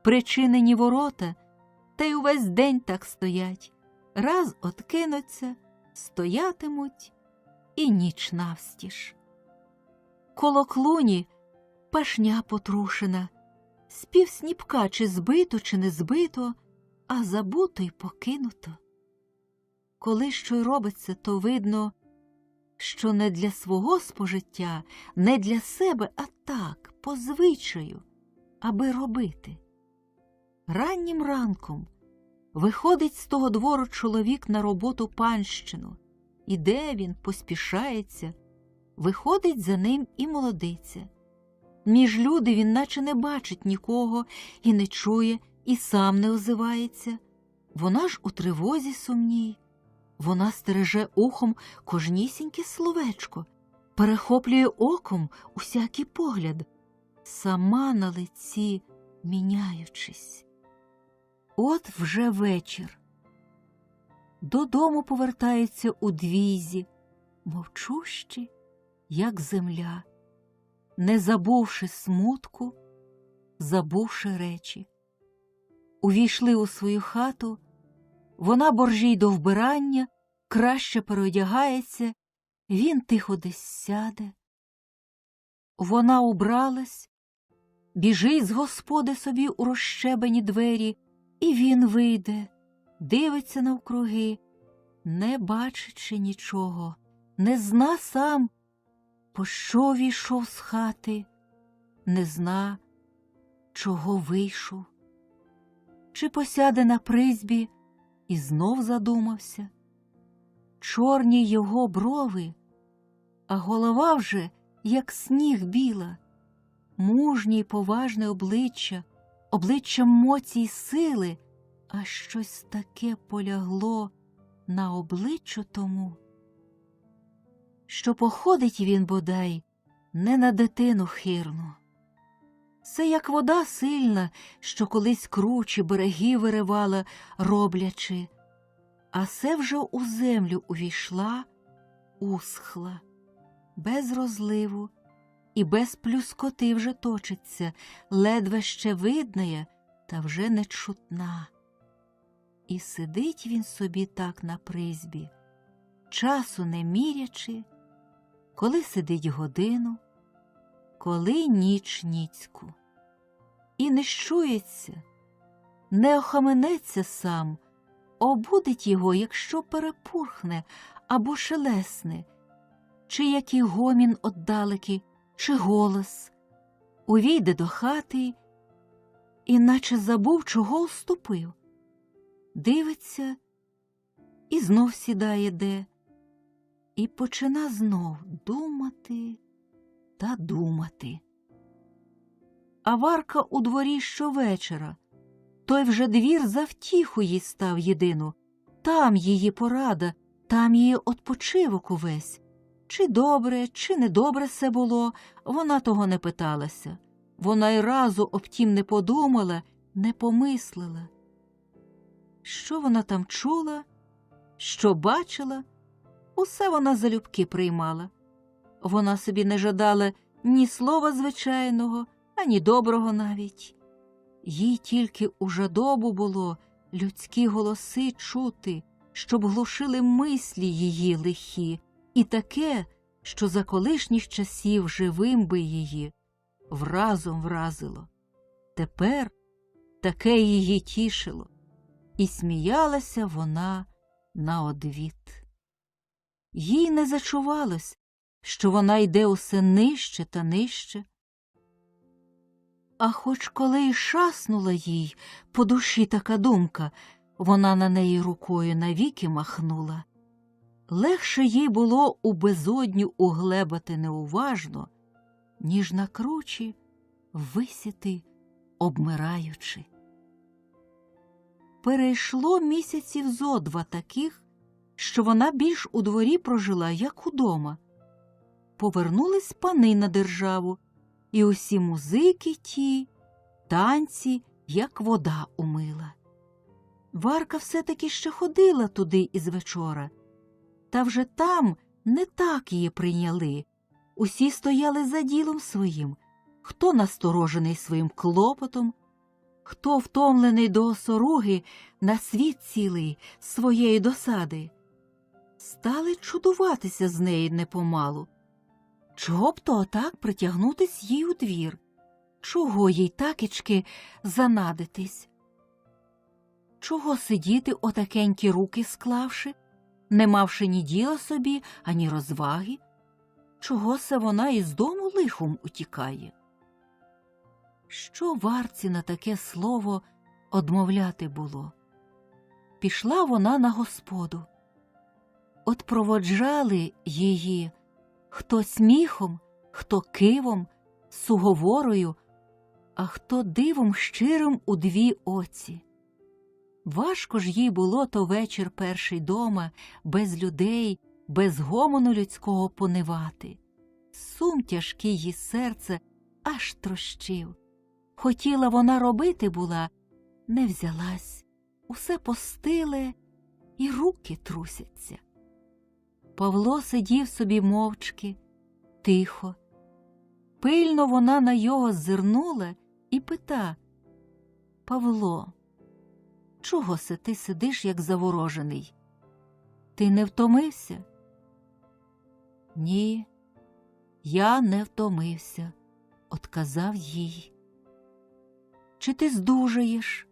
S3: Причинені ворота, та й увесь день так стоять, раз откинуться, стоятимуть і ніч навстіж. Коло клуні пашня потрушена, спів сніпка чи збито, чи не збито, а забуто й покинуто. Коли що й робиться, то видно, що не для свого спожиття, не для себе, а так, по звичаю, аби робити. Раннім ранком виходить з того двору чоловік на роботу панщину. Іде він, поспішається, виходить за ним і молодиця. Між люди він наче не бачить нікого і не чує, і сам не озивається. Вона ж у тривозі сумній. Вона стереже ухом кожнісіньке словечко, перехоплює оком усякий погляд, сама на лиці міняючись. От вже вечір. Додому повертаються у двізі, мовчущі, як земля, не забувши смутку, забувши речі. Увійшли у свою хату, вона боржій до вбирання, краще переодягається, він тихо десь сяде. Вона убралась, біжить з господи собі у розщебені двері, і він вийде, дивиться навкруги, не бачачи нічого, не зна сам, пощо війшов з хати, не зна, чого вийшов. Чи посяде на призьбі і знов задумався. Чорні його брови, а голова вже, як сніг біла, мужнє й поважне обличчя, обличчя моці й сили, а щось таке полягло на обличчю тому, що походить він, бодай, не на дитину хирну. Це як вода сильна, що колись кручі береги виривала, роблячи, а се вже у землю увійшла, усхла, без розливу і без плюскоти вже точиться, ледве ще видная, та вже не чутна. І сидить він собі так на призьбі, часу не мірячи, коли сидить годину, коли ніч ніцьку. і не щується, не охаменеться сам, обудить його, якщо перепурхне або шелесне, чи який гомін отдалеки, чи голос. Увійде до хати, іначе забув, чого уступив. Дивиться і знов сідає де, і почина знов думати та думати. А Варка у дворі щовечора, той вже двір за втіху їй став єдину, там її порада, там її odpoczywок увесь. Чи добре, чи недобре все було, вона того не питалася. Вона й разу об тім не подумала, не помислила. Що вона там чула, що бачила, усе вона залюбки приймала. Вона собі не жадала ні слова звичайного, ані доброго навіть. Їй тільки у жадобу було людські голоси чути, щоб глушили мислі її лихі, і таке, що за колишніх часів живим би її вразом вразило. Тепер таке її тішило, і сміялася вона на одвіт. Їй не зачувалось, що вона йде усе нижче та нижче. А хоч коли й шаснула їй по душі така думка, вона на неї рукою навіки махнула. Легше їй було у безодню углебати неуважно, ніж на кручі висіти, обмираючи. Перейшло місяців зо два таких, що вона більш у дворі прожила, як удома. Повернулись пани на державу, і усі музики ті, танці, як вода умила. Варка все-таки ще ходила туди із вечора, та вже там не так її прийняли. Усі стояли за ділом своїм, хто насторожений своїм клопотом, хто втомлений до осоруги на світ цілий своєї досади. Стали чудуватися з неї непомалу. Чого б то отак притягнутись їй у двір? Чого їй такечки занадитись? Чого сидіти отакенькі руки склавши, не мавши ні діла собі, ані розваги? Чого се вона із дому лихом утікає? Що Варці на таке слово одмовляти було? Пішла вона на господу. От проводжали її хто сміхом, хто кивом, суговорою, а хто дивом щирим у дві оці. Важко ж їй було то вечір перший дома, без людей, без гомону людського понивати. Сум тяжкий їй серце аж трощив. Хотіла вона робити була, не взялась, усе постиле, і руки трусяться. Павло сидів собі мовчки, тихо. Пильно вона на його зирнула і пита: «Павло, чого се ти сидиш, як заворожений? Ти не втомився?» «Ні, я не втомився», – отказав їй. «Чи ти здужаєш?»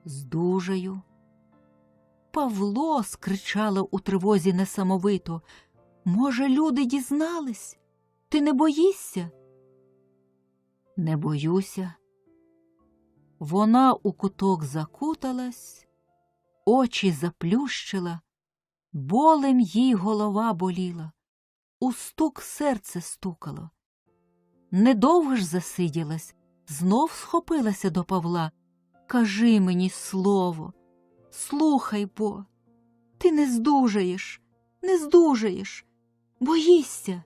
S3: «Здужаю». «Павло!» – скричала у тривозі несамовито. «Може, люди дізнались? Ти не боїшся?» «Не боюся». Вона у куток закуталась, очі заплющила, болем їй голова боліла, у стук серце стукало. Недовго ж засиділась, знов схопилася до Павла. «Кажи мені слово, слухай бо, ти не здужаєш, не здужаєш, боїшся».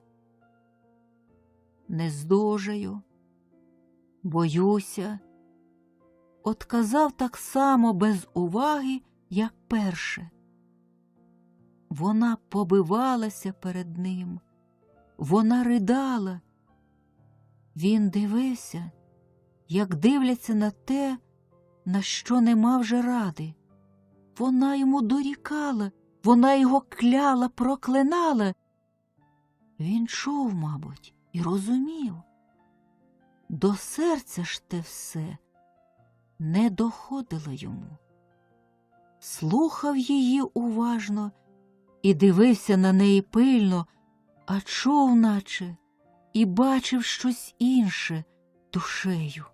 S3: «Не здужаю, боюся», – отказав так само без уваги, як перше. Вона побивалася перед ним, вона ридала. Він дивився, як дивляться на те, на що нема вже ради. Вона йому дорікала, вона його кляла, проклинала. Він чув, мабуть, і розумів. До серця ж те все не доходило йому. Слухав її уважно і дивився на неї пильно, а чув наче і бачив щось інше душею.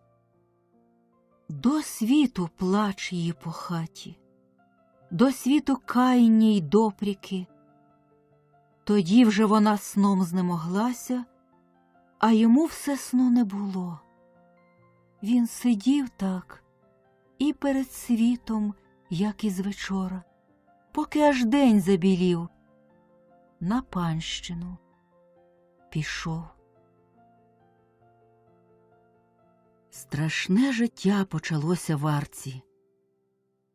S3: До світу плач її по хаті, до світу каяння й допріки. Тоді вже вона сном знемоглася, а йому все сну не було. Він сидів так і перед світом, як і звечора, поки аж день забілів. На панщину пішов. Страшне життя почалося варці.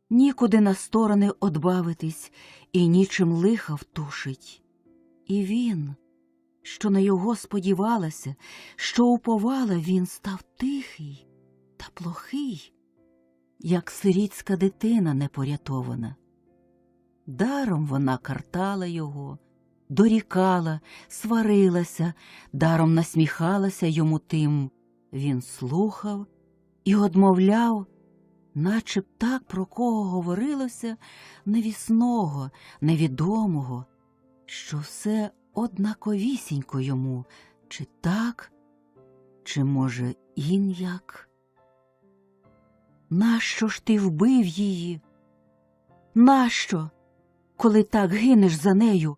S3: Нікуди на сторони одбавитись і нічим лиха втушить. І він, що на його сподівалася, що уповала, він став тихий та плохий, як сирітська дитина непорятована. Даром вона картала його, дорікала, сварилася, даром насміхалася йому тим. Він слухав і одмовляв, наче б так про кого говорилося, невісного, невідомого, що все однаковісінько йому, чи так, чи, може, ін'як. Нащо ж ти вбив її? Нащо, коли так гинеш за нею?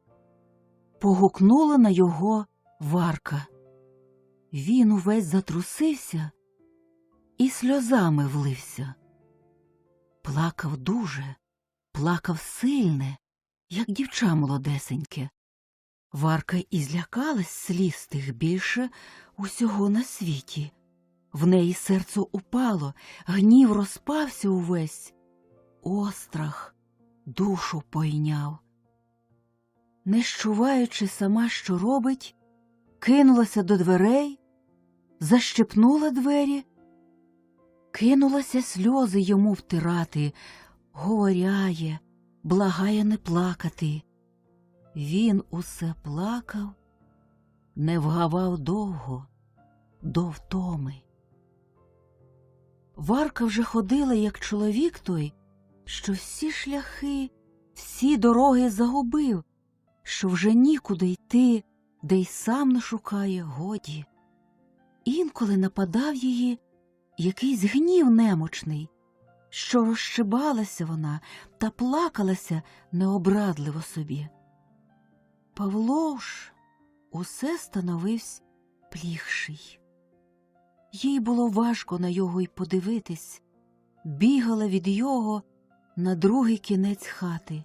S3: Погукнула на його Варка. Він увесь затрусився і сльозами влився. Плакав дуже, плакав сильне, як дівча молодесеньке. Варка і злякалась сліз тих більше усього на світі. В неї серце упало, гнів розпався увесь. Острах душу пойняв. Не щуваючи сама, що робить, кинулася до дверей, защепнула двері, кинулася сльози йому втирати, говоряє, благає не плакати. Він усе плакав, не вгавав довго, до втоми. Варка вже ходила, як чоловік той, що всі шляхи, всі дороги загубив, що вже нікуди йти, де й сам не шукає, годі. Інколи нападав її якийсь гнів немочний, що розшибалася вона та плакалася необрадливо собі. Павло ж усе становився пліхший. Їй було важко на його й подивитись, бігала від його на другий кінець хати.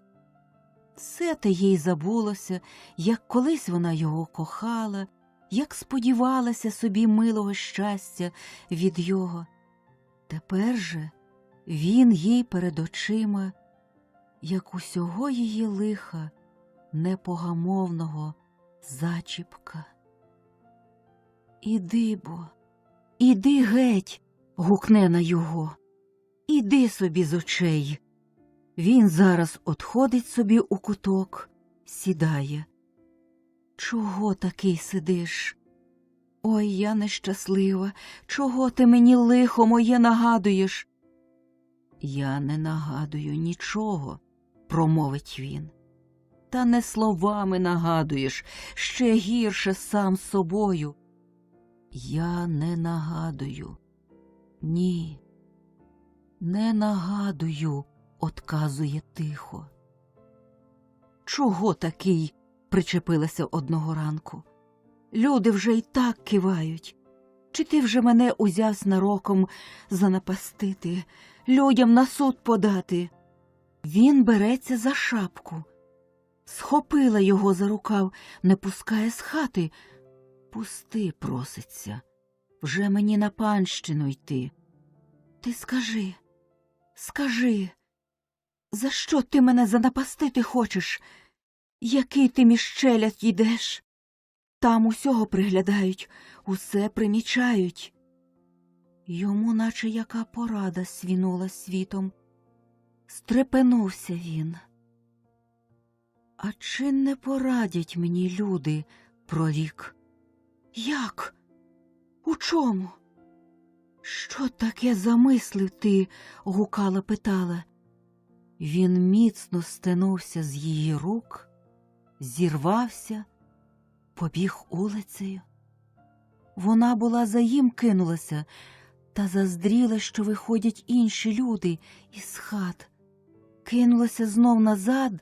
S3: Все те їй забулося, як колись вона його кохала, як сподівалася собі милого щастя від його. Тепер же він їй перед очима, як усього її лиха, непогамовного зачіпка. «Іди бо, іди геть!» – гукне на його. «Іди собі з очей!» Він зараз отходить собі у куток, сідає. «Чого такий сидиш? Ой, я нещаслива, чого ти мені лихо моє нагадуєш?» «Я не нагадую нічого», – промовить він. «Та не словами нагадуєш, ще гірше сам собою». «Я не нагадую, ні, не нагадую», – отказує тихо. «Чого такий?» – причепилася одного ранку. «Люди вже й так кивають. Чи ти вже мене узяв нароком занапастити, людям на суд подати?» Він береться за шапку. Схопила його за рукав, не пускає з хати. «Пусти», – проситься, «вже мені на панщину йти. Ти скажи, скажи, за що ти мене занапастити хочеш? Який ти між челядь йдеш? Там усього приглядають, усе примічають». Йому наче яка порада свінула світом. Стрепенувся він. «А чи не порадять мені люди?» – прорік. «Як? У чому? Що таке замислив ти? Гукала, питала. Він міцно стенувся з її рук, зірвався, побіг улицею. Вона була за їм кинулася та заздріла, що виходять інші люди із хат. Кинулася знов назад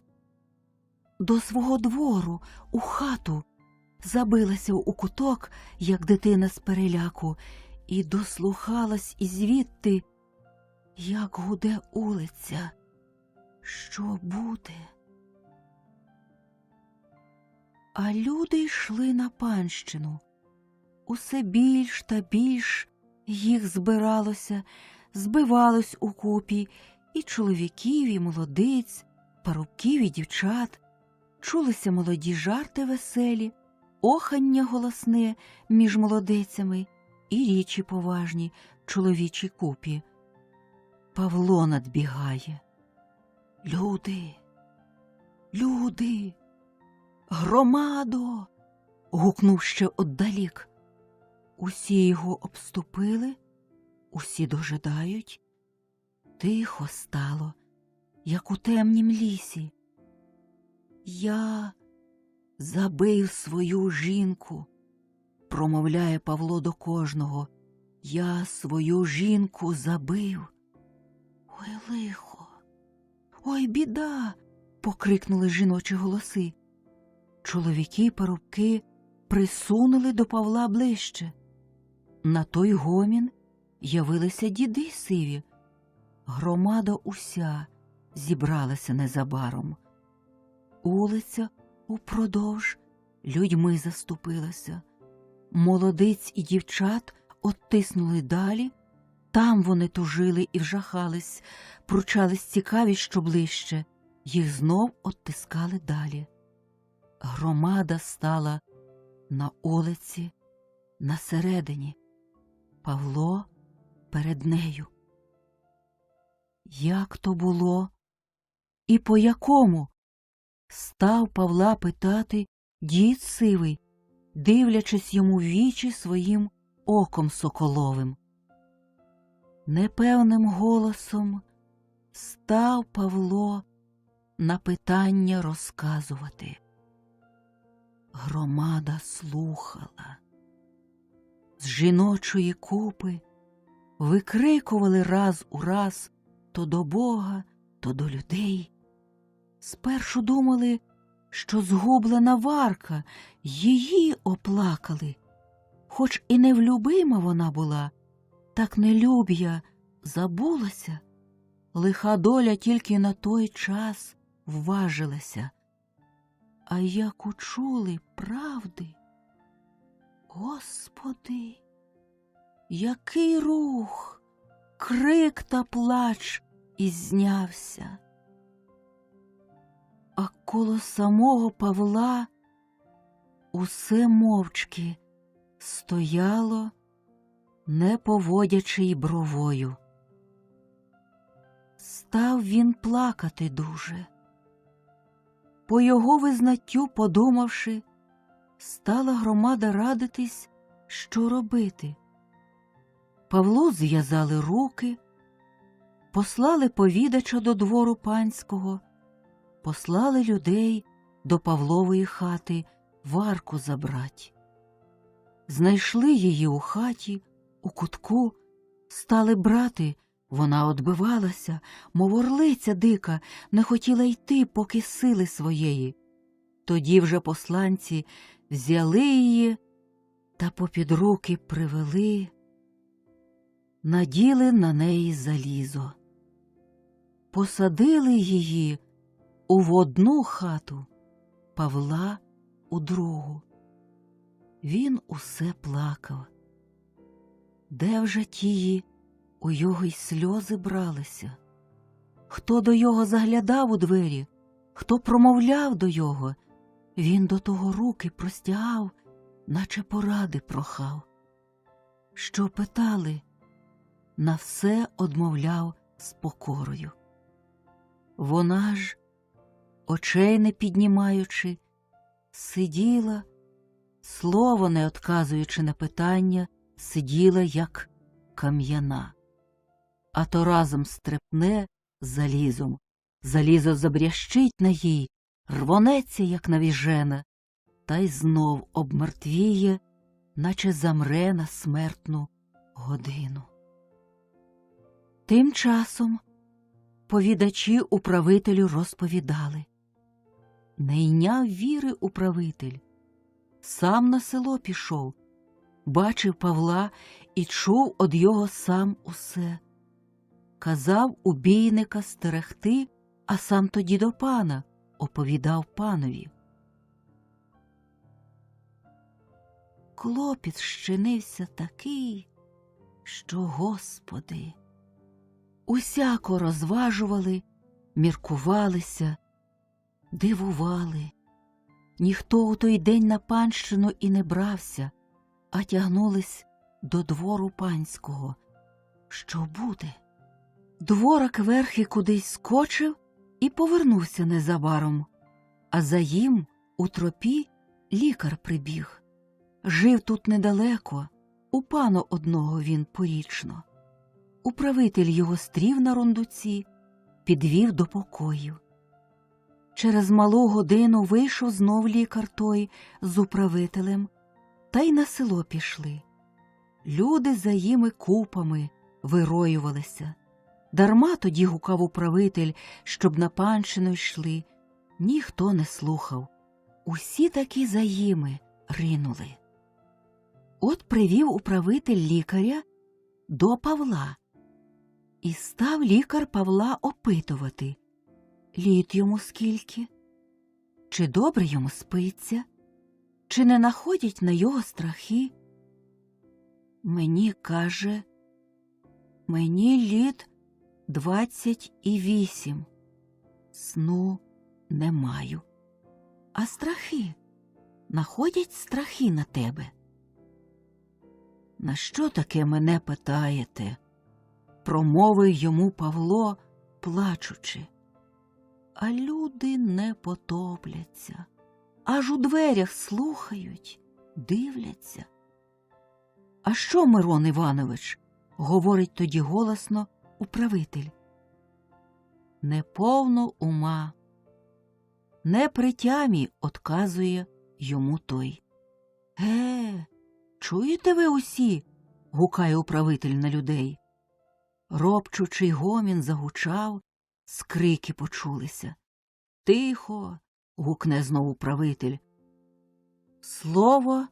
S3: до свого двору, у хату, забилася у куток, як дитина з переляку, і дослухалась ізвідти, як гуде улиця. Що буде? А люди йшли на панщину. Усе більш та більш їх збиралося, збивалось укупі, і чоловіків, і молодиць, парубків і дівчат. Чулися молоді жарти веселі, охання голосне між молодицями і річі поважні в чоловічій купі. Павло надбігає. Люди, люди, громадо, гукнув ще отдалік. Усі його обступили, усі дожидають. Тихо стало, як у темнім лісі. Я забив свою жінку, промовляє Павло до кожного. Я свою жінку забив. Ой, лихо, ой, біда, покрикнули жіночі голоси. Чоловіки, парубки присунули до Павла ближче. На той гомін явилися діди сиві. Громада уся зібралася незабаром. Улиця упродовж людьми заступилася. Молодиць і дівчат оттиснули далі. Там вони тужили і вжахались, пручались цікаві, що ближче. Їх знов оттискали далі. Громада стала на улиці, на середині. Павло перед нею. Як то було? І по якому? Став Павла питати дід сивий, дивлячись йому в вічі своїм оком соколовим. Непевним голосом став Павло на питання розказувати. Громада слухала. З жіночої купи викрикували раз у раз то до Бога, то до людей. Спершу думали, що згублена Варка, її оплакали. Хоч і невлюбима вона була, так нелюб'я забулася. Лиха доля тільки на той час вважилася. А як учули правди, Господи, який рух, крик та плач ізнявся. А коло самого Павла усе мовчки стояло, не поводячи й бровою. Став він плакати дуже. По його визнаттю, подумавши, стала громада радитись, що робити. Павлу зв'язали руки, послали повідача до двору панського, послали людей до Павлової хати Варку забрать. Знайшли її у хаті, у кутку, стали брати. Вона одбивалася, мов орлиця дика, не хотіла йти, поки сили своєї. Тоді вже посланці взяли її та попід руки привели, наділи на неї залізо. Посадили її в одну хату, Павла у другу. Він усе плакав. Де вже тії у його й сльози бралися? Хто до його заглядав у двері, хто промовляв до його, він до того руки простягав, наче поради прохав. Що питали, на все одмовляв з покорою. Вона ж, очей не піднімаючи, сиділа, слово не одказуючи на питання, сиділа, як кам'яна. А то разом стрепне залізом, залізо забрящить на їй, рвонеться, як навіжена, та й знов обмертвіє, наче замре на смертну годину. Тим часом повідачі управителю розповідали. Не йняв віри управитель. Сам на село пішов, бачив Павла і чув од його сам усе. Казав убійника стерегти, а сам тоді до пана оповідав панові. Клопіт щинився такий, що, Господи, усяко розважували, міркувалися, дивували. Ніхто у той день на панщину і не брався, а тягнулись до двору панського. Що буде? Дворак верхи кудись скочив і повернувся незабаром, а за їм у тропі лікар прибіг. Жив тут недалеко, у пана одного він порічно. Управитель його стрів на рундуці, підвів до покоїв. Через малу годину вийшов знов лікар той з управителем, та й на село пішли. Люди за їми купами вироювалися. Дарма тоді гукав управитель, щоб на панщину йшли. Ніхто не слухав. Усі таки за їми ринули. От привів управитель лікаря до Павла. І став лікар Павла опитувати, літ йому скільки, чи добре йому спиться, чи не находять на його страхи. Мені каже, мені літ 28, сну не маю. А страхи, находять страхи на тебе? На що таке мене питаєте? Промовив йому Павло, плачучи. А люди не потопляться, аж у дверях слухають, дивляться. А що, Мирон Іванович? Говорить тоді голосно управитель. Неповно ума. Не при тямі, отказує йому той. Чуєте ви усі? Гукає управитель на людей. Ропчучий гомін загучав, скрики почулися. Тихо, гукне знову управитель. Слово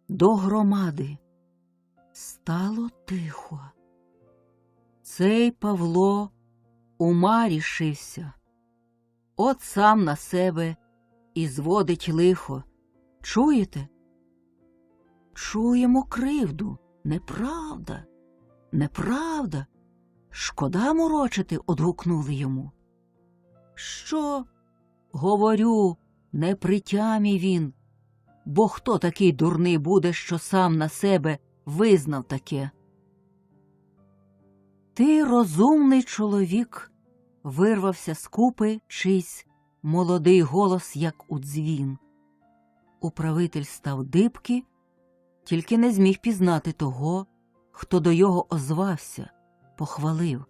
S3: до громади. Стало тихо. Цей Павло ума рішився. От сам на себе і зводить лихо. Чуєте? Чуємо кривду. Неправда, неправда. Шкода морочити, одгукнули йому. Що? Говорю, не при тямі він. Бо хто такий дурний буде, що сам на себе визнав таке? Ти розумний чоловік, вирвався з купи чийсь молодий голос, як у дзвін. Управитель став дибки, тільки не зміг пізнати того, хто до його озвався, похвалив.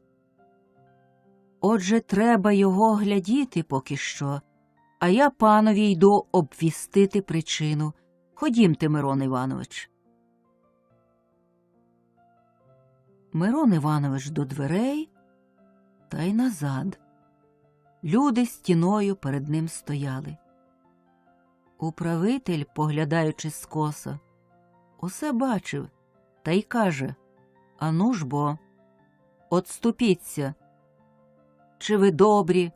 S3: Отже, треба його глядіти поки що, а я панові йду обвістити причину. Ходімте, Мирон Іванович. Мирон Іванович до дверей та й назад. Люди стіною перед ним стояли. Управитель, поглядаючи скоса, усе бачив та й каже: ану ж бо, отступіться. Чи ви добрі,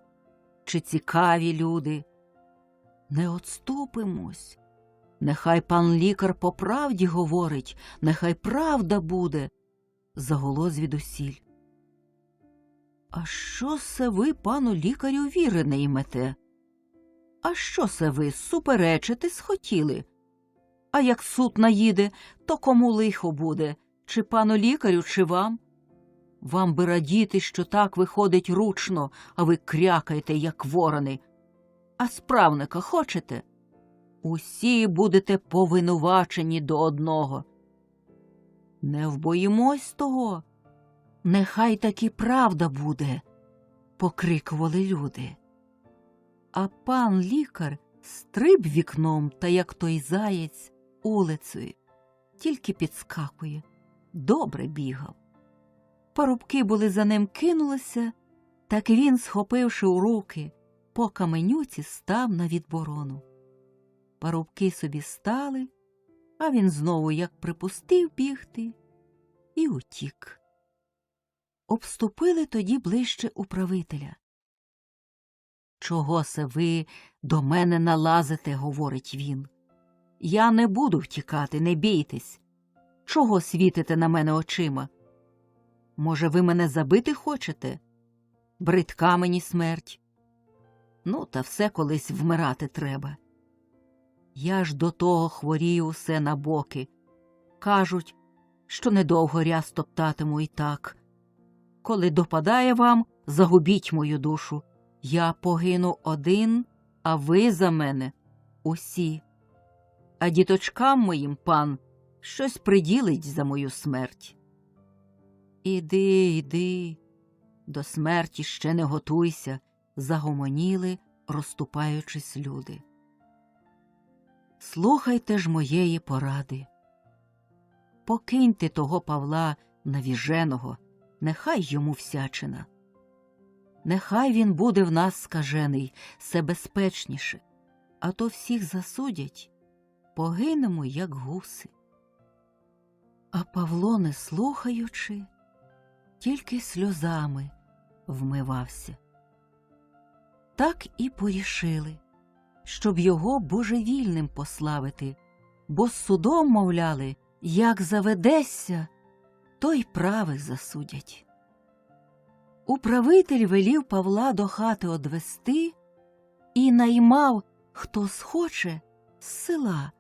S3: чи цікаві люди? Не отступимось. Нехай пан лікар по правді говорить, нехай правда буде, загуло звідусіль. А що се ви, пану лікарю, віри не ймете? А що се ви, суперечити схотіли? А як суд наїде, то кому лихо буде, чи пану лікарю, чи вам? Вам би радіти, що так виходить ручно, а ви крякаєте, як ворони. А справника хочете? Усі будете повинувачені до одного. Не вбоїмось того. Нехай таки правда буде, покрикували люди. А пан лікар стриб вікном та, як той заєць, улицею. Тільки підскакує. Добре бігав. Парубки були за ним кинулися, так він, схопивши у руки, по каменюці став на відборону. Парубки собі стали, а він знову, як припустив бігти, і утік. Обступили тоді ближче управителя. «Чого се ви до мене налазите?» – говорить він. «Я не буду втікати, не бійтесь. Чого світите на мене очима? Може, ви мене забити хочете? Бридка мені смерть. Ну, та все колись вмирати треба. Я ж до того хворію усе на боки. Кажуть, що недовго ряс топтатиму і так. Коли допадає вам, загубіть мою душу. Я погину один, а ви за мене усі. А діточкам моїм пан щось приділить за мою смерть. Іди, іди, до смерті ще не готуйся, загомоніли, розступаючись люди. Слухайте ж моєї поради. Покиньте того Павла навіженого, нехай йому всячина. Нехай він буде в нас скажений, все безпечніше, а то всіх засудять, погинемо, як гуси. А Павло, не слухаючи, тільки сльозами вмивався. Так і порішили, щоб його божевільним пославити, бо з судом, мовляли, як заведеться, то й правих засудять. Управитель велів Павла до хати одвести і наймав, хто схоче, з села,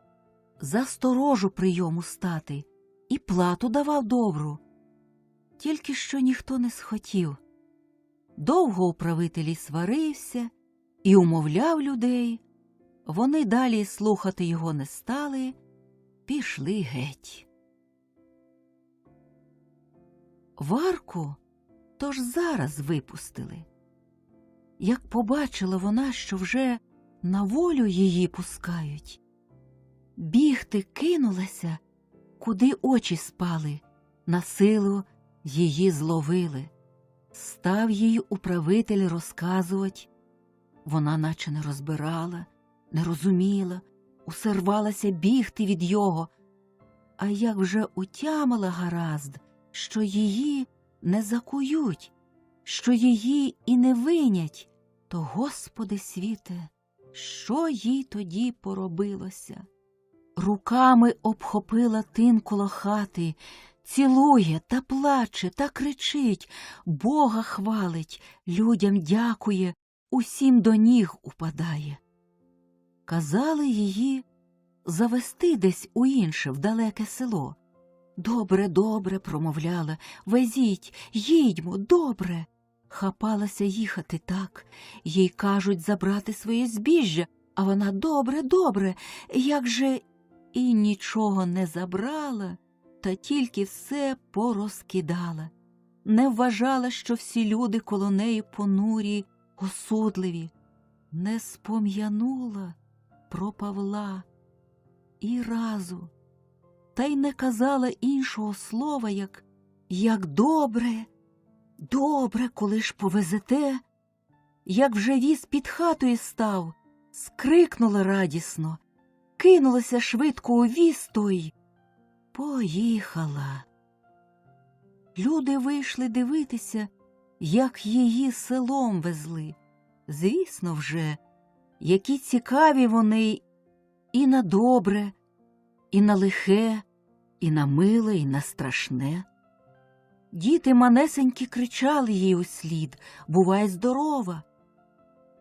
S3: за сторожу прийому стати, і плату давав добру. Тільки що ніхто не схотів. Довго управитель і сварився і умовляв людей. Вони далі слухати його не стали, пішли геть. Варку тож зараз випустили. Як побачила вона, що вже на волю її пускають, бігти кинулася, куди очі спали, на силу її зловили. Став їй управитель розказувати. Вона наче не розбирала, не розуміла, усе рвалася бігти від його. А як вже утямила гаразд, що її не закують, що її і не винять, то, Господи світе, що їй тоді поробилося? Руками обхопила тин коло хати, цілує та плаче, та кричить, Бога хвалить, людям дякує, усім до ніг упадає. Казали її завести десь у інше, в далеке село. «Добре, добре», – промовляла, «везіть, їдьмо, добре». Хапалася їхати так, їй кажуть забрати своє збіжжя, а вона «добре, добре», як же і нічого не забрала, та тільки все порозкидала. Не вважала, що всі люди коло неї понурі, осудливі. Не спом'янула про Павла і разу. Та й не казала іншого слова, як добре, добре, коли ж повезете. Як вже віз під хатою став, скрикнула радісно, кинулася швидко у віз той. Поїхала. Люди вийшли дивитися, як її селом везли. Звісно вже, які цікаві вони і на добре, і на лихе, і на миле, і на страшне. Діти манесенькі кричали їй услід «Бувай здорова!»,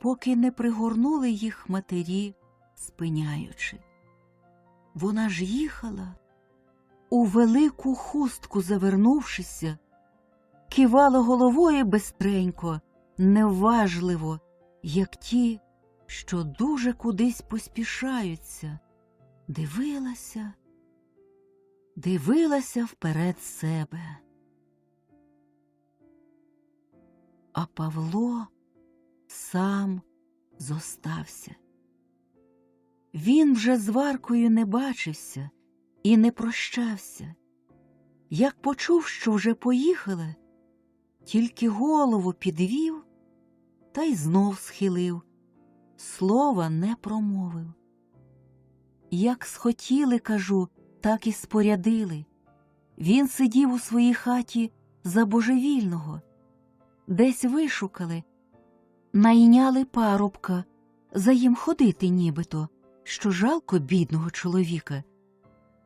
S3: поки не пригорнули їх матері, спиняючи. Вона ж їхала, у велику хустку завернувшися, кивала головою бистренько, невважливо, як ті, що дуже кудись поспішаються. Дивилася, дивилася вперед себе. А Павло сам зостався. Він вже з Варкою не бачився і не прощався. Як почув, що вже поїхали, тільки голову підвів та й знов схилив, слова не промовив. Як схотіли, кажу, так і спорядили. Він сидів у своїй хаті за божевільного. Десь вишукали, найняли парубка, за їм ходити нібито, що жалко бідного чоловіка.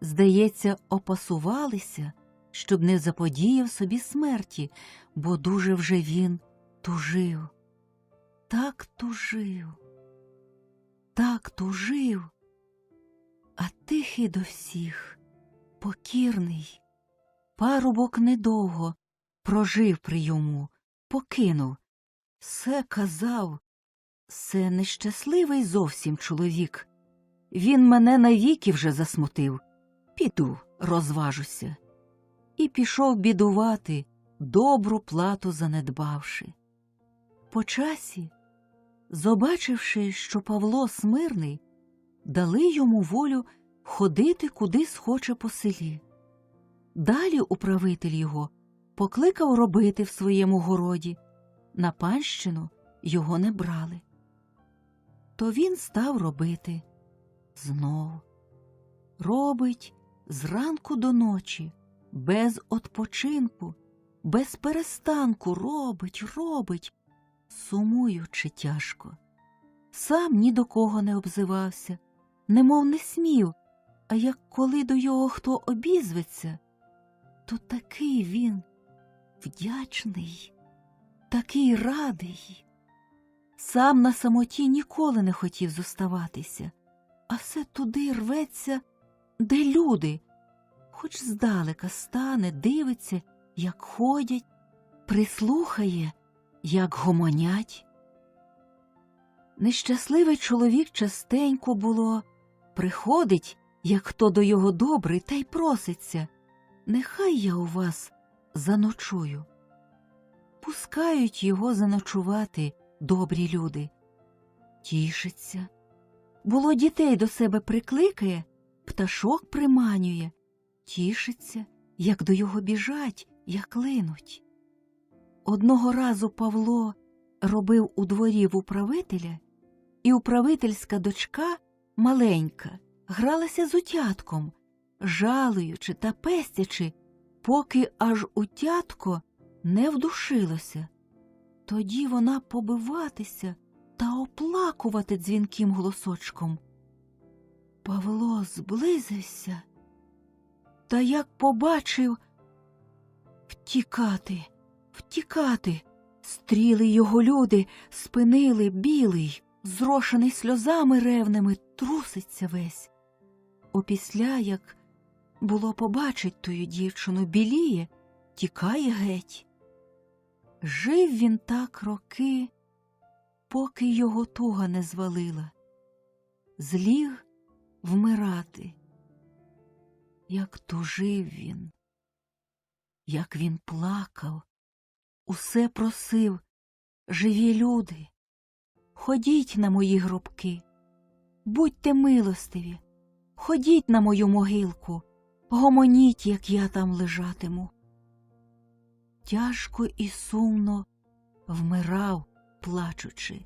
S3: Здається, опасувалися, щоб не заподіяв собі смерті, бо дуже вже він тужив. Так тужив, так тужив, а тихий до всіх, покірний. Парубок недовго прожив при йому, покинув. Се казав, се нещасливий зовсім чоловік. Він мене навіки вже засмутив. Піду, розважуся. І пішов бідувати, добру плату занедбавши. По часі, побачивши, що Павло смирний, дали йому волю ходити куди схоче по селі. Далі управитель його покликав робити в своєму городі. На панщину його не брали. То він став робити знов. Робить зранку до ночі, без odpoczynku, без перестанку робить, сумуючи тяжко. Сам ні до кого не обзивався, немов не смів, а як коли до його хто обізветься, то такий він вдячний, такий радий. Сам на самоті ніколи не хотів зоставатися, а все туди рветься, де люди, хоч здалека стане, дивиться, як ходять, прислухає, як гомонять. Нещасливий чоловік частенько було, приходить, як хто до його добрий, та й проситься: нехай я у вас заночую. Пускають його заночувати добрі люди. Тішиться. Було, дітей до себе прикликає, пташок приманює. Тішиться, як до його біжать, як линуть. Одного разу Павло робив у дворі в управителя, і управительська дочка, маленька, гралася з утятком, жалуючи та пестячи, поки аж утятко не вдушилося. Тоді вона побиватися та оплакувати дзвінким голосочком. Павло зблизився, та як побачив, втікати. Стріли його люди спинили, білий, зрошений сльозами ревними, труситься весь. Опісля, як було побачить тую дівчину, біліє, тікає геть. Жив він так роки, поки його туга не звалила. Зліг вмирати. Як тужив він, як він плакав, усе просив: живі люди, ходіть на мої гробки, будьте милостиві, ходіть на мою могилку, гомоніть, як я там лежатиму. Тяжко і сумно вмирав, плачучи.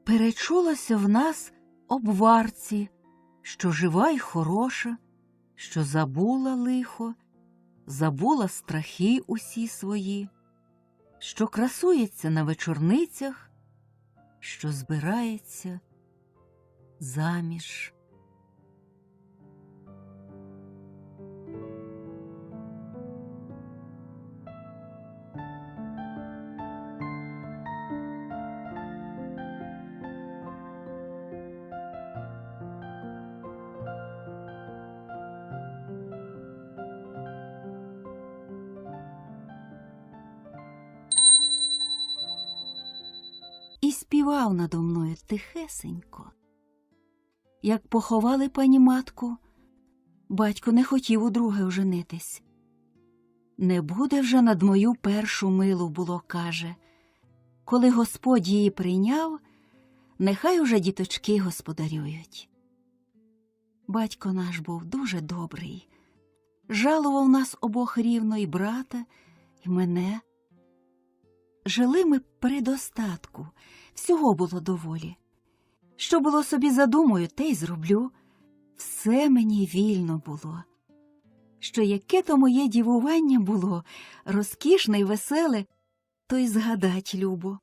S3: Перечулося в нас об Варці, що жива й хороша, що забула лихо, забула страхи усі свої, що красується на вечорницях, що збирається заміж. І співав надо мною тихесенько. Як поховали пані матку, Батько не хотів удруге оженитись. Не буде вже над мою першу милу, було, каже. Коли Господь її прийняв, нехай уже діточки господарюють. Батько наш був дуже добрий. Жалував нас обох рівно, і брата, і мене. Жили ми при достатку, всього було доволі. Що було собі задумаю, те й зроблю. Все мені вільно було. Що яке то моє дівування було, розкішне й веселе, то й згадать любо.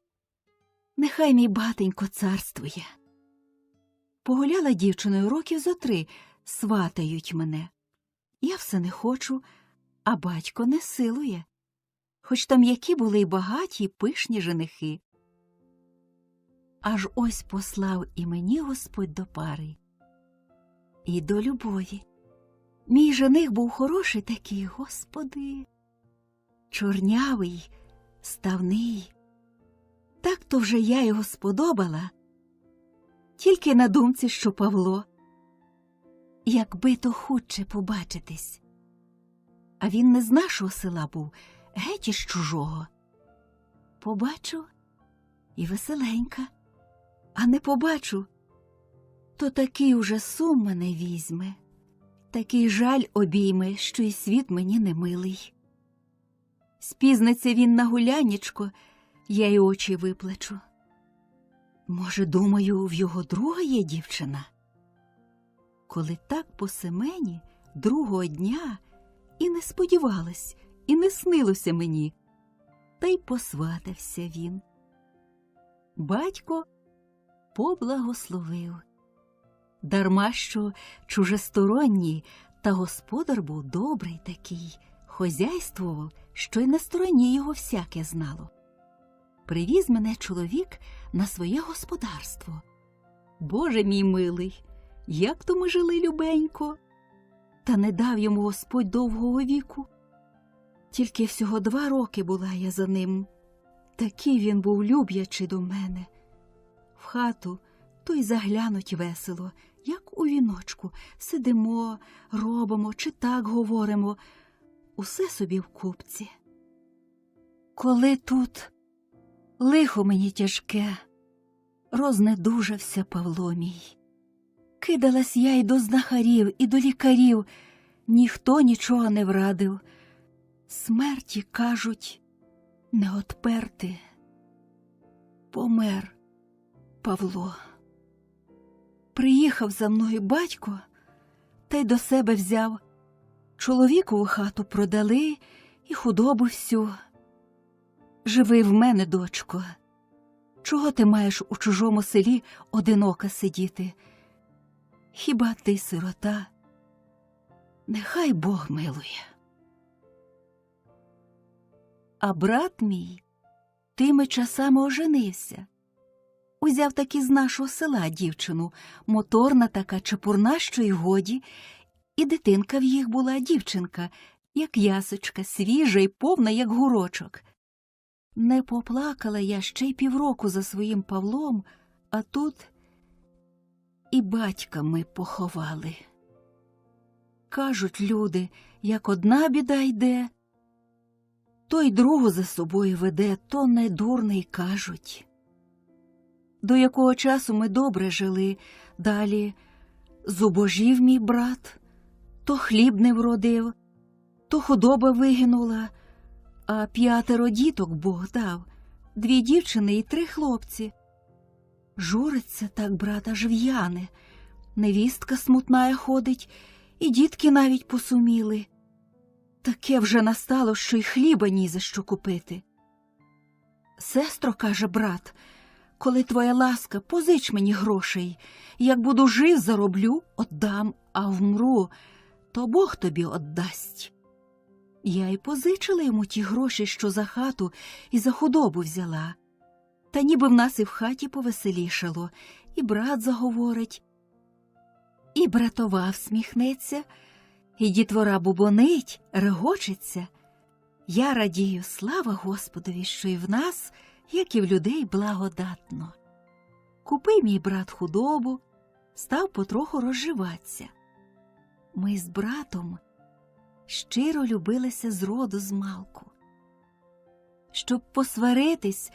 S3: Нехай мій батенько царствує. Погуляла дівчиною років зо 3, сватають мене. Я все не хочу, а батько не силує. Хоч там які були й багаті, й пишні женихи. Аж ось послав і мені Господь до пари. І до любові. Мій жених був хороший такий, Господи. Чорнявий, ставний. Так то вже я його сподобала. Тільки на думці, що Павло. Якби то хутче побачитись. А він не з нашого села був, геть із чужого. Побачу і веселенька, а не побачу, то такий уже сум мене візьме, такий жаль обійме, що й світ мені не милий. Спізниться він на гулянічко, я й очі виплачу. Може, думаю, в його друга є дівчина? Коли так по Семені другого дня і не сподівалась, і не снилося мені, та й посватався він. Батько поблагословив. Дарма що чужесторонній, та господар був добрий такий, хозяйствував, що й на стороні його всяке знало. Привіз мене чоловік на своє господарство. Боже мій милий, як то ми жили любенько! Та не дав йому Господь довгого віку. Тільки всього 2 роки була я за ним. Такий він був люблячий до мене. В хату то й заглянуть весело, як у віночку. Сидимо, робимо чи так говоримо. Усе собі в купці. Коли тут лихо мені тяжке, рознедужався Павло мій. Кидалась я й до знахарів, і до лікарів, ніхто нічого не врадив. Смерті, кажуть, не отперти. Помер Павло. Приїхав за мною батько, та й до себе взяв. Чоловікову хату продали і худобу всю. Живи в мене, дочко. Чого ти маєш у чужому селі одинока сидіти? Хіба ти сирота? Нехай Бог милує. А брат мій тими часами оженився. Узяв таки з нашого села дівчину, моторна така, чепурна, що й годі, і дитинка в їх була дівчинка, як ясочка, свіжа й повна, як гурочок. Не поплакала я ще й півроку за своїм Павлом, а тут і батька ми поховали. Кажуть люди, як одна біда йде, то й другу за собою веде, то не дурний, кажуть. До якого часу ми добре жили, далі зубожів мій брат, то хліб не вродив, то худоба вигинула, а 5 діток Бог дав, 2 дівчини і 3 хлопці. Журиться так брат аж в'яне, невістка смутная ходить, і дітки навіть посуміли. Таке вже настало, що й хліба ні за що купити. Сестро, каже брат, коли твоя ласка, позич мені грошей. Як буду жив, зароблю, отдам, а вмру, то Бог тобі отдасть. Я й позичила йому ті гроші, що за хату і за худобу взяла. Та ніби в нас і в хаті повеселішало, і брат заговорить, і братова всміхнеться, і дітвора бубонить, регочеться. Я радію, слава Господові, що і в нас, як і в людей, благодатно. Купив мій брат худобу, став потроху розживатися. Ми з братом щиро любилися зроду змалку. Щоб посваритись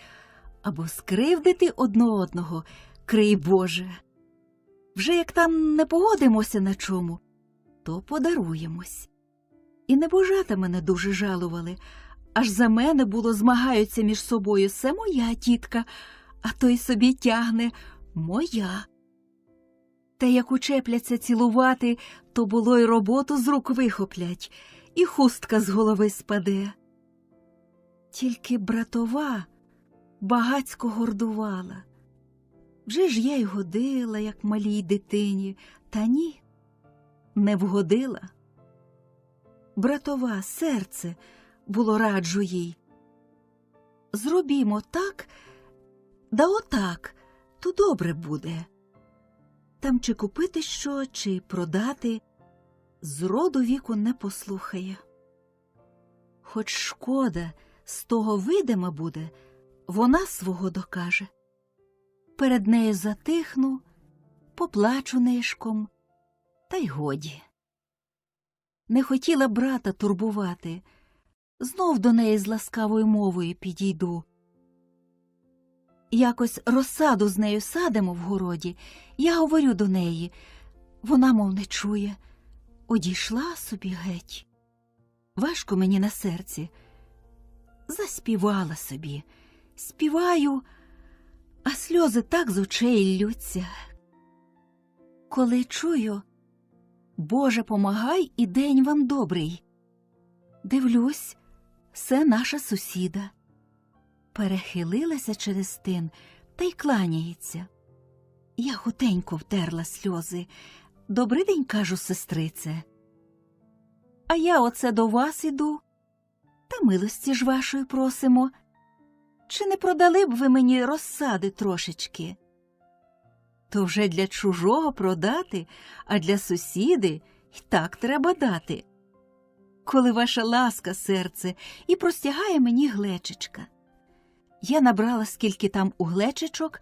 S3: або скривдити одне одного, крий Боже. Вже як там не погодимося на чому, то подаруємось. І небожата мене дуже жалували, аж за мене було змагаються між собою: «Се моя тітка», а той собі тягне: «Моя». Та як учепляться цілувати, то було й роботу з рук вихоплять, і хустка з голови спаде. Тільки братова багацько гордувала. Вже ж я й годила, як малій дитині, та ні, не вгодила. Братова серце було раджу їй: «Зробімо так, да отак, то добре буде». Там чи купити що, чи продати, зроду віку не послухає. Хоч шкода, з того видима буде, вона свого докаже. Перед нею затихну, поплачу нишком, та й годі. Не хотіла брата турбувати, знов до неї з ласкавою мовою підійду. Якось розсаду з нею садимо в городі, я говорю до неї, вона мов не чує, одійшла собі геть. Важко мені на серці, заспівала собі, співаю, а сльози так з очей ллються. Коли чую: «Боже, помагай і день вам добрий», дивлюсь, це наша сусіда. Перехилилася через тин та й кланяється. Я хутенько втерла сльози. «Добрий день», кажу, сестрице. «А я оце до вас іду. Та милості ж вашої просимо. Чи не продали б ви мені розсади трошечки?» То вже для чужого продати, а для сусіди й так треба дати. Коли ваша ласка, серце, і простягає мені глечечка. Я набрала скільки там у глечечок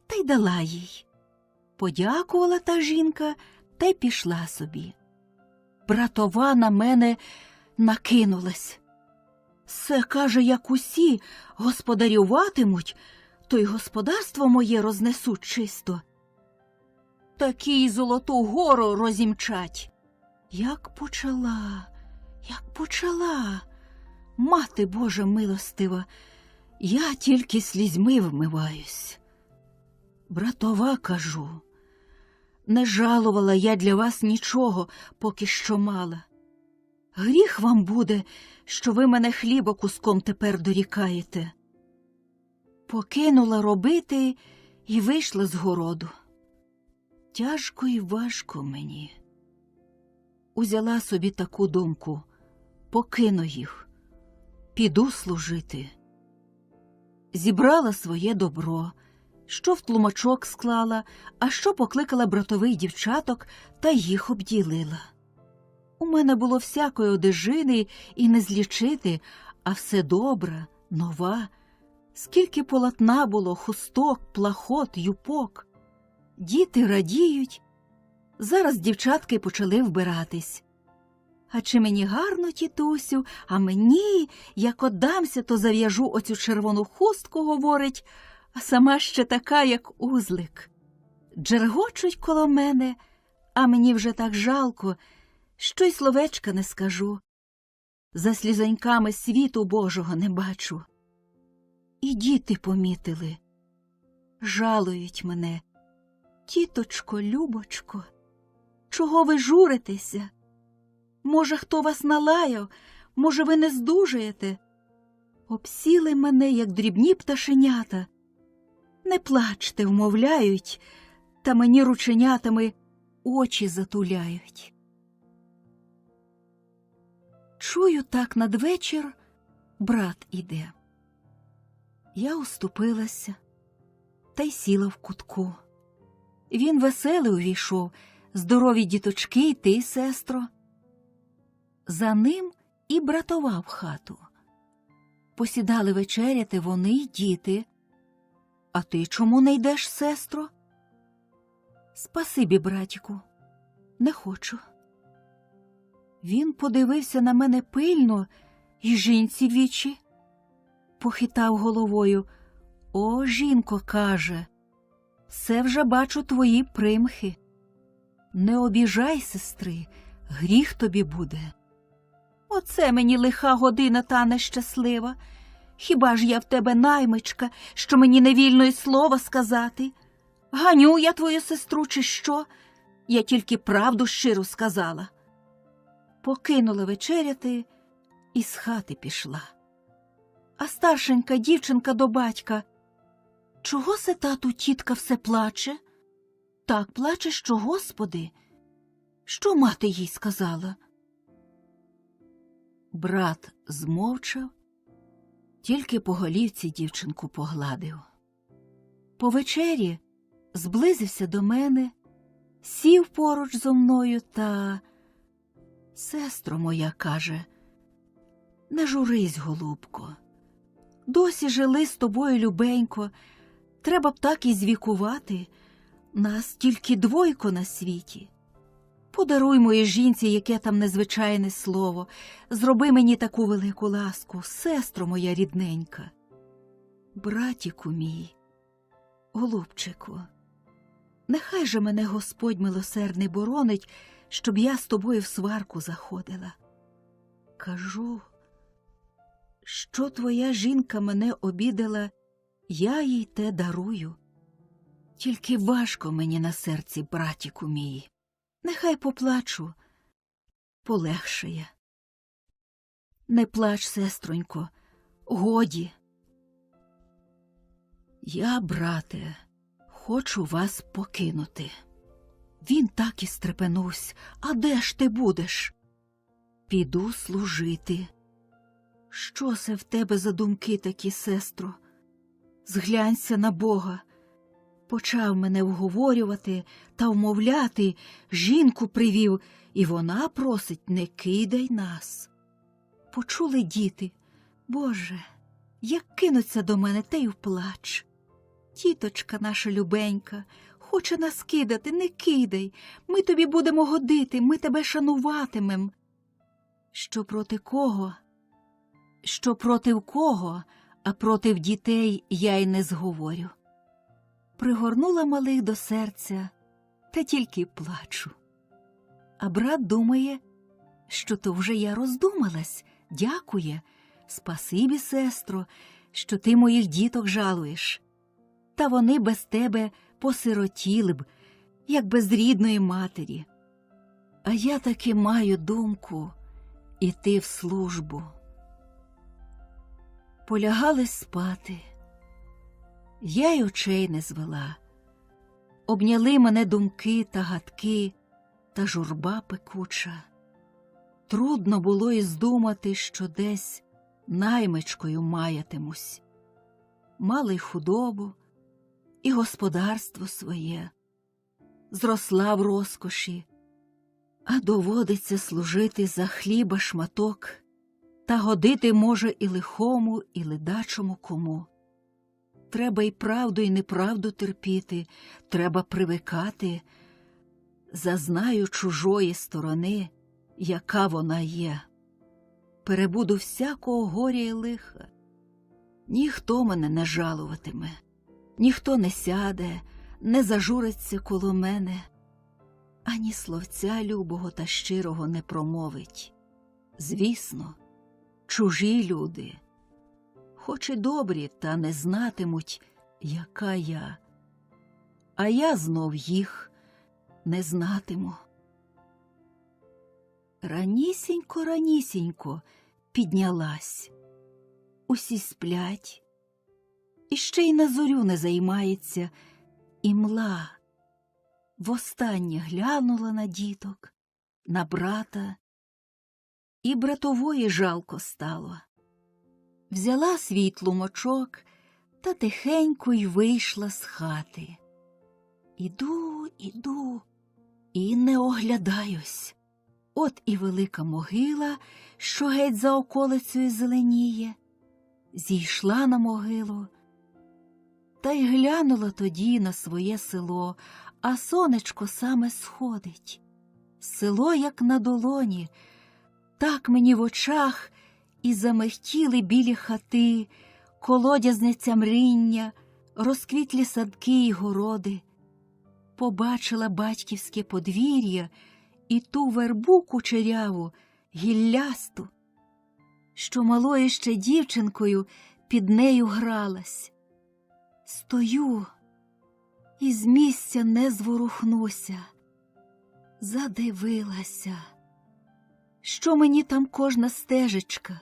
S3: та й дала їй. Подякувала та жінка та й пішла собі. Братова на мене накинулась. «Се, каже, як усі господарюватимуть, то й господарство моє рознесуть чисто. Такі й Золоту гору розімчать». Як почала, Мати Божа милостива, я тільки слізьми вмиваюсь. Братова, кажу, не жалувала я для вас нічого, поки що мала. Гріх вам буде, що ви мене хліба куском тепер дорікаєте. Покинула робити і вийшла з городу. Тяжко і важко мені. Узяла собі таку думку: покину їх, піду служити. Зібрала своє добро, що в тлумачок склала, а що покликала братових дівчаток та їх обділила. У мене було всякої одежини і не злічити, а все добра, нова. Скільки полотна було, хусток, плахот, юпок. Діти радіють. Зараз дівчатки почали вбиратись. «А чи мені гарно, тітусю, а мені, як отдамся, то зав'яжу оцю червону хустку», говорить, а сама ще така, як узлик. Джергочуть коло мене, а мені вже так жалко, що й словечка не скажу. За слізоньками світу Божого не бачу. І діти помітили. Жалують мене: «Тіточко, Любочко, чого ви журитеся? Може, хто вас налаяв? Може, ви не здужаєте?» Обсіли мене, як дрібні пташенята. «Не плачте», вмовляють, та мені рученятами очі затуляють. Чую, так надвечір брат іде. Я уступилася та й сіла в кутку. Він веселий увійшов: «Здорові діточки, й ти, сестро». За ним і братова в хату. Посідали вечеряти вони й діти. «А ти чому не йдеш, сестро?» «Спасибі, братіку, не хочу». Він подивився на мене пильно і жінці вічі. Похитав головою. О, жінко, каже, це вже бачу твої примхи. Не обіжай, сестри, гріх тобі буде. Оце мені лиха година та нещаслива. Хіба ж я в тебе наймичка, що мені не вільно й слова сказати? Ганю я твою сестру, чи що? Я тільки правду щиру сказала. Покинула вечеряти і з хати пішла. А старшенька дівчинка до батька: чого се, тату, тітка все плаче? Так плаче, що, Господи. Що мати їй сказала? Брат змовчав, тільки по голівці дівчинку погладив. По вечері зблизився до мене, сів поруч зо мною та: сестро моя, каже, не журись, голубко. Досі жили з тобою любенько, треба б так і звікувати. Нас тільки двойко на світі. Подаруй моїй жінці яке там незвичайне слово, зроби мені таку велику ласку, сестро моя рідненька. Братіку мій, голубчику, нехай же мене Господь милосердний боронить, щоб я з тобою в сварку заходила. Кажу, що твоя жінка мене обідала, я їй те дарую. Тільки важко мені на серці, братіку мій. Нехай поплачу, полегшає. Не плач, сестронько, годі. Я, брате, хочу вас покинути. Він так і стрепенувся. А де ж ти будеш? Піду служити. Що це в тебе за думки такі, сестро? Зглянься на Бога. Почав мене вговорювати та вмовляти, жінку привів, і вона просить, не кидай нас. Почули діти: Боже, як кинуться до мене, те й вплач. Тіточка наша любенька, хоче нас кидати, не кидай, ми тобі будемо годити, ми тебе шануватимем. Що проти кого? Що проти кого, а проти дітей я й не зговорю. Пригорнула малих до серця, та тільки плачу. А брат думає, що то вже я роздумалась, дякує. Спасибі, сестро, що ти моїх діток жалуєш. Та вони без тебе посиротіли б, як без рідної матері. А я таки маю думку іти в службу. Полягали спати. Я й очей не звела. Обняли мене думки та гадки, та журба пекуча. Трудно було й здумати, що десь наймичкою маятимусь. Мали й худобу, і господарство своє. Зросла в розкоші, а доводиться служити за хліба шматок, та годити може і лихому, і ледачому кому. Треба й правду, і неправду терпіти, треба привикати. Зазнаю чужої сторони, яка вона є. Перебуду всякого горя й лиха. Ніхто мене не жалуватиме, ніхто не сяде, не зажуриться коло мене, ані словця любого та щирого не промовить. Звісно, чужі люди, хоч і добрі, та не знатимуть, яка я, а я знов їх не знатиму. Ранісінько піднялась. Усі сплять, і ще й на зорю не займається, і мла. Востаннє глянула на діток, на брата, і братової жалко стало. Взяла свій тлумочок та тихенько й вийшла з хати. Іду, і не оглядаюсь. От і велика могила, що геть за околицею зеленіє. Зійшла на могилу, та й глянула тоді на своє село, а сонечко саме сходить. Село, як на долоні, так мені в очах і замихтіли білі хати, колодязниця мріння, розквітлі садки й городи. Побачила батьківське подвір'я і ту вербу кучеряву, гіллясту, що малою ще дівчинкою під нею гралась. Стою і з місця не зворухнуся. Задивилася, що мені там кожна стежечка,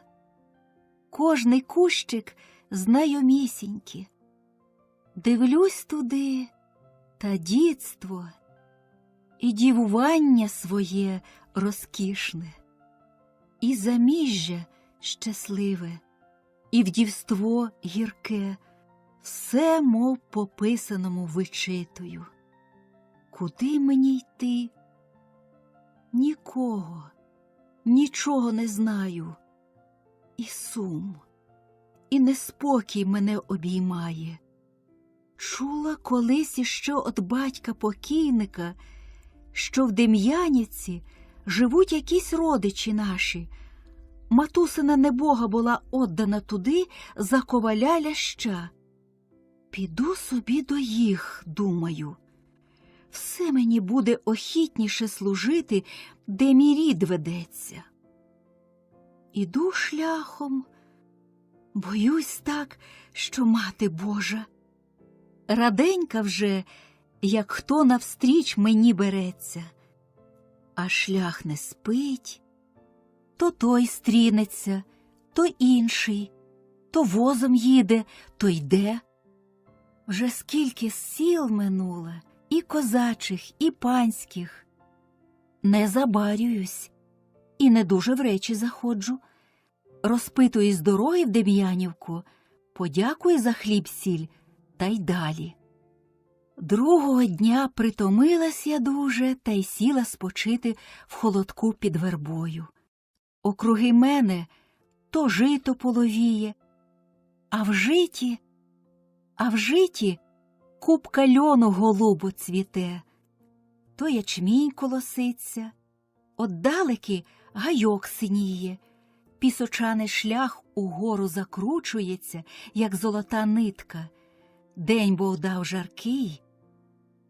S3: кожний кущик знайомісінькі. Дивлюсь туди, та дітство і дівування своє розкішне, і заміжжя щасливе, і вдівство гірке, все, мов по писаному, вичитую. Куди мені йти? Нікого, нічого не знаю. І сум, і неспокій мене обіймає. Чула колись іще от батька покійника, що в Дем'янівці живуть якісь родичі наші. Матусина небога була отдана туди за коваля ляща. Піду собі до їх, думаю. Все мені буде охітніше служити, де мій рід ведеться. Іду шляхом, боюсь так, що мати Божа. Раденька вже, як хто навстріч мені береться. А шлях не спить, то той стрінеться, то інший, то возом їде, то йде. Вже скільки сіл минуло, і козачих, і панських. Не забарююсь і не дуже в речі заходжу. Розпитую з дороги в Дем'янівку, подякую за хліб-сіль, та й далі. Другого дня притомилась я дуже та й сіла спочити в холодку під вербою. Округи мене то жито половіє, а в житі купка льону голубо цвіте, то ячмінь колоситься, отдалеки гайок синіє, пісочаний шлях угору закручується, як золота нитка. День був дав жаркий,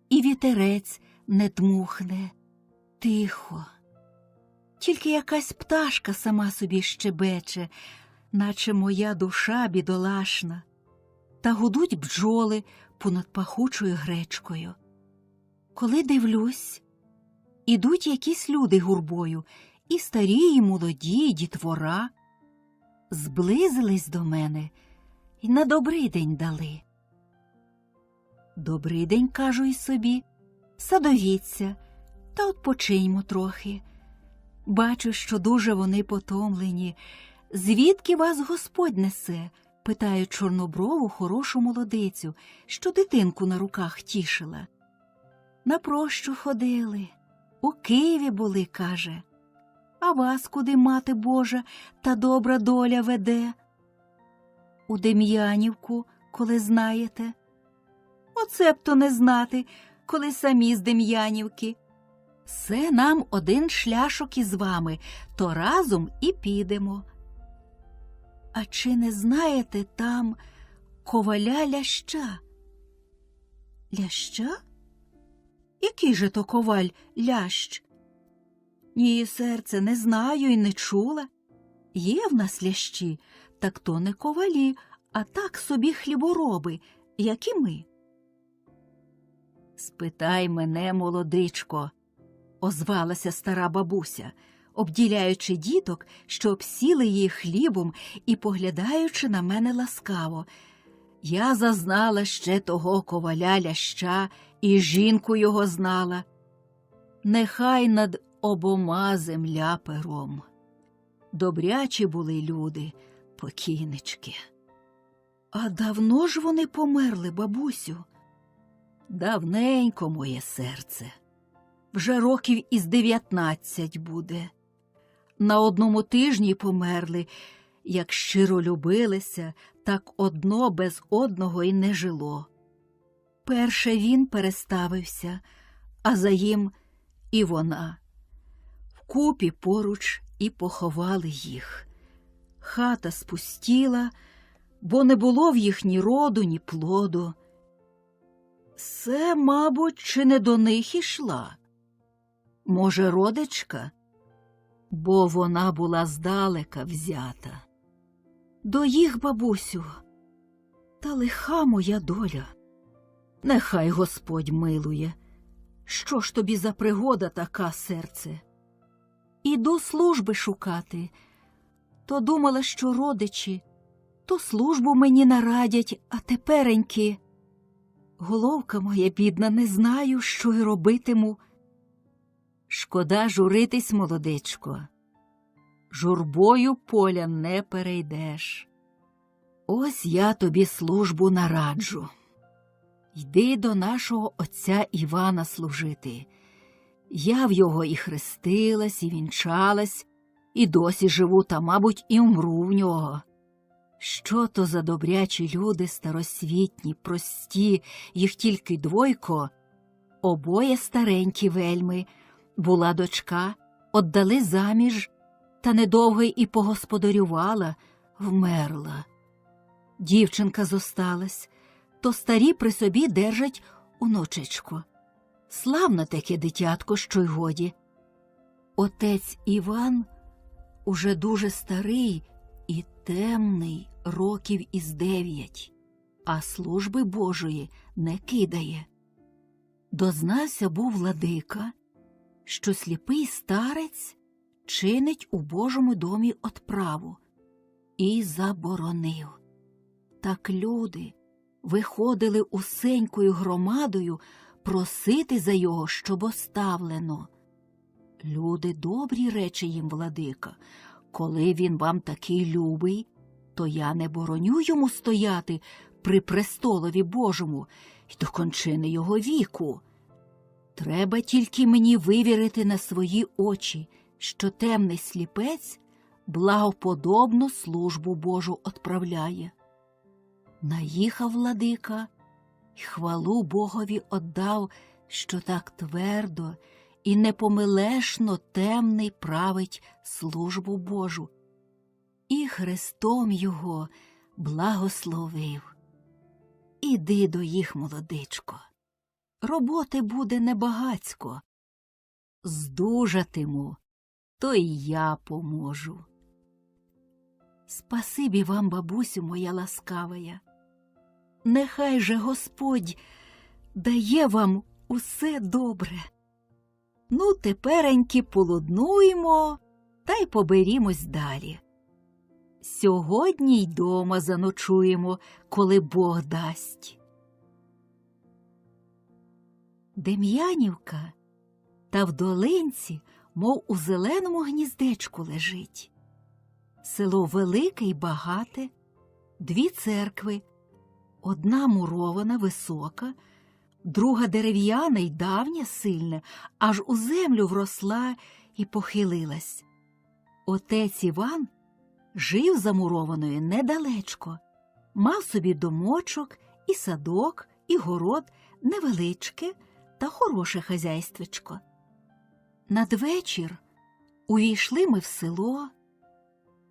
S3: і вітерець не дмухне. Тихо. Тільки якась пташка сама собі щебече, наче моя душа бідолашна. Та гудуть бджоли понад пахучою гречкою. Коли дивлюсь, ідуть якісь люди гурбою, і старі, і молоді, і дітвора. Зблизились до мене і на добрий день дали. Добрий день, кажу й собі, садовіться, та odpoczynьмо трохи. Бачу, що дуже вони потомлені. Звідки вас Господь несе? Питаю чорноброву хорошу молодицю, що дитинку на руках тішила. На прощу ходили, у Києві були, каже. А вас куди, мати Божа, та добра доля веде? У Дем'янівку, коли знаєте. Оце б то не знати, коли самі з Дем'янівки. Все нам один шляшок із вами, то разом і підемо. А чи не знаєте там коваля ляща? Ляща? Який же то коваль лящ? Ні, серце, не знаю і не чула. Є в нас лящі, так то не ковалі, а так собі хлібороби, як і ми. Спитай мене, молодичко, озвалася стара бабуся, обділяючи діток, що обсіли її хлібом і поглядаючи на мене ласкаво. Я зазнала ще того коваля ляща, і жінку його знала. Нехай над обома земля пером. Добрячі були люди, покійнички. А давно ж вони померли, бабусю? Давненько, моє серце. Вже років із 19 буде. На одному тижні померли, як щиро любилися, так одно без одного й не жило. Перше він переставився, а за їм і вона. Вкупі поруч І поховали їх. Хата спустіла, бо не було в їх ні роду, ні плоду. Це, мабуть, чи не до них ішла? Може, родичка? Бо вона була здалека взята. До їх, бабусю, та лиха моя доля. Нехай Господь милує. Що ж тобі за пригода така, серце? Іду служби шукати. То думала, що родичі, то службу мені нарадять, а тепереньки. Головка моя бідна, не знаю, що й робитиму. Шкода журитись, молодечко. Журбою поля не перейдеш. Ось я тобі службу нараджу. Йди до нашого отця Івана служити. Я в його і хрестилась, і вінчалась, і досі живу, та, мабуть, і умру в нього. Що то за добрячі люди старосвітні, прості, їх тільки двойко, обоє старенькі вельми, була дочка, отдали заміж, та недовго і погосподарювала, вмерла. Дівчинка зосталась, то старі при собі держать онучечко. Славно таке дитятко, що й годі. Отець Іван уже дуже старий і темний, років із 9, а служби Божої не кидає. Дознався був владика, що сліпий старець чинить у Божому домі отправу, і заборонив. Так люди виходили усенькою громадою просити за його, щоб оставлено. Люди добрі, рече їм владика, коли він вам такий любий, то я не бороню йому стояти при престолові Божому й до кончини його віку. Треба тільки мені вивірити на свої очі, що темний сліпець благоподобну службу Божу отправляє. Наїхав владика й хвалу Богові отдав, що так твердо і непомилешно темний править службу Божу, і хрестом його благословив. Іди до їх, молодичко, роботи буде небагацько. Здужатиму, то й я поможу. Спасибі вам, бабусю моя ласкавая. Нехай же Господь дає вам усе добре. Ну, тепереньки полуднуємо та й поберімось далі. Сьогодні й дома заночуємо, коли Бог дасть. Дем'янівка та в долинці, мов у зеленому гніздечку лежить. Село велике й багате, 2 церкви, одна мурована, висока, друга дерев'яна й давня, сильна, аж у землю вросла і похилилась. Отець Іван жив за мурованою недалечко, мав собі домочок і садок, і город, невеличке та хороше хазяйствечко. Надвечір увійшли ми в село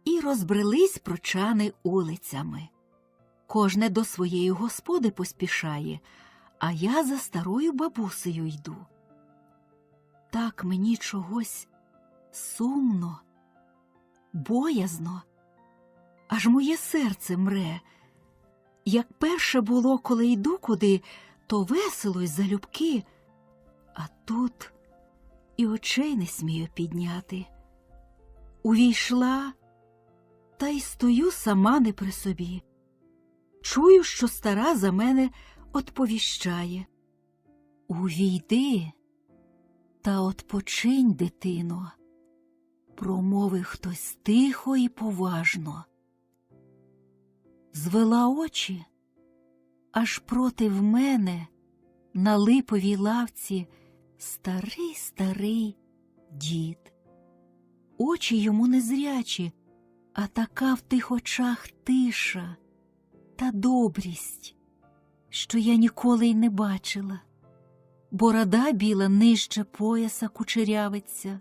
S3: і розбрелись прочани улицями. Кожне до своєї господи поспішає, а я за старою бабусею йду. Так мені чогось сумно, боязно, аж моє серце мре. Як перше було, коли йду куди, то весело й залюбки, а тут і очей не смію підняти. Увійшла, та й стою сама не при собі. Чую, що стара за мене отповіщає: «Увійди та отпочинь, дитино», промовив хтось тихо і поважно. Звела очі, аж против мене на липовій лавці старий дід. Очі йому незрячі, а така в тих очах тиша та добрість, що я ніколи й не бачила. Борода біла нижче пояса кучерявиться.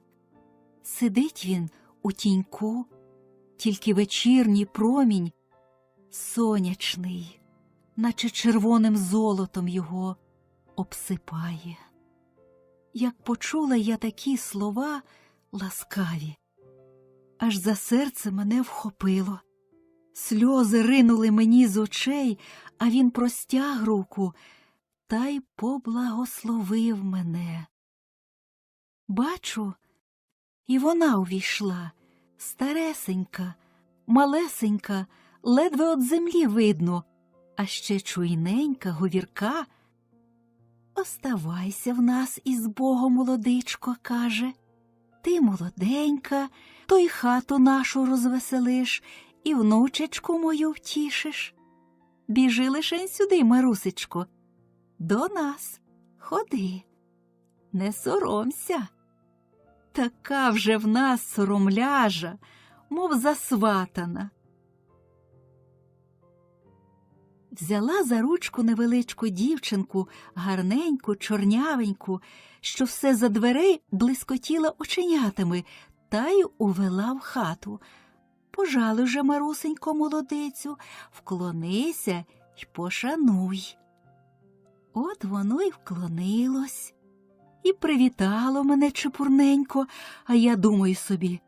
S3: Сидить він у тіньку, тільки вечірній промінь сонячний, наче червоним золотом його обсипає. Як почула я такі слова ласкаві, аж за серце мене вхопило. Сльози ринули мені з очей, а він простяг руку та й поблагословив мене. Бачу, і вона увійшла, старесенька, малесенька, ледве од землі видно, а ще чуйненька, говірка. «Оставайся в нас із Богом, молодичко», – каже. «Ти молоденька, то й хату нашу розвеселиш, і внучечку мою втішиш. Біжи лишень сюди, Марусечко, до нас, ходи, не соромся». Така вже в нас соромляжа, мов засватана. Взяла за ручку невеличку дівчинку, гарненьку, чорнявеньку, що все за дверей блискотіла оченятами, та й увела в хату. «Пожалуй же, Марусенько, молодицю, вклонися й пошануй». От воно й вклонилось, і привітало мене чепурненько, а я думаю собі,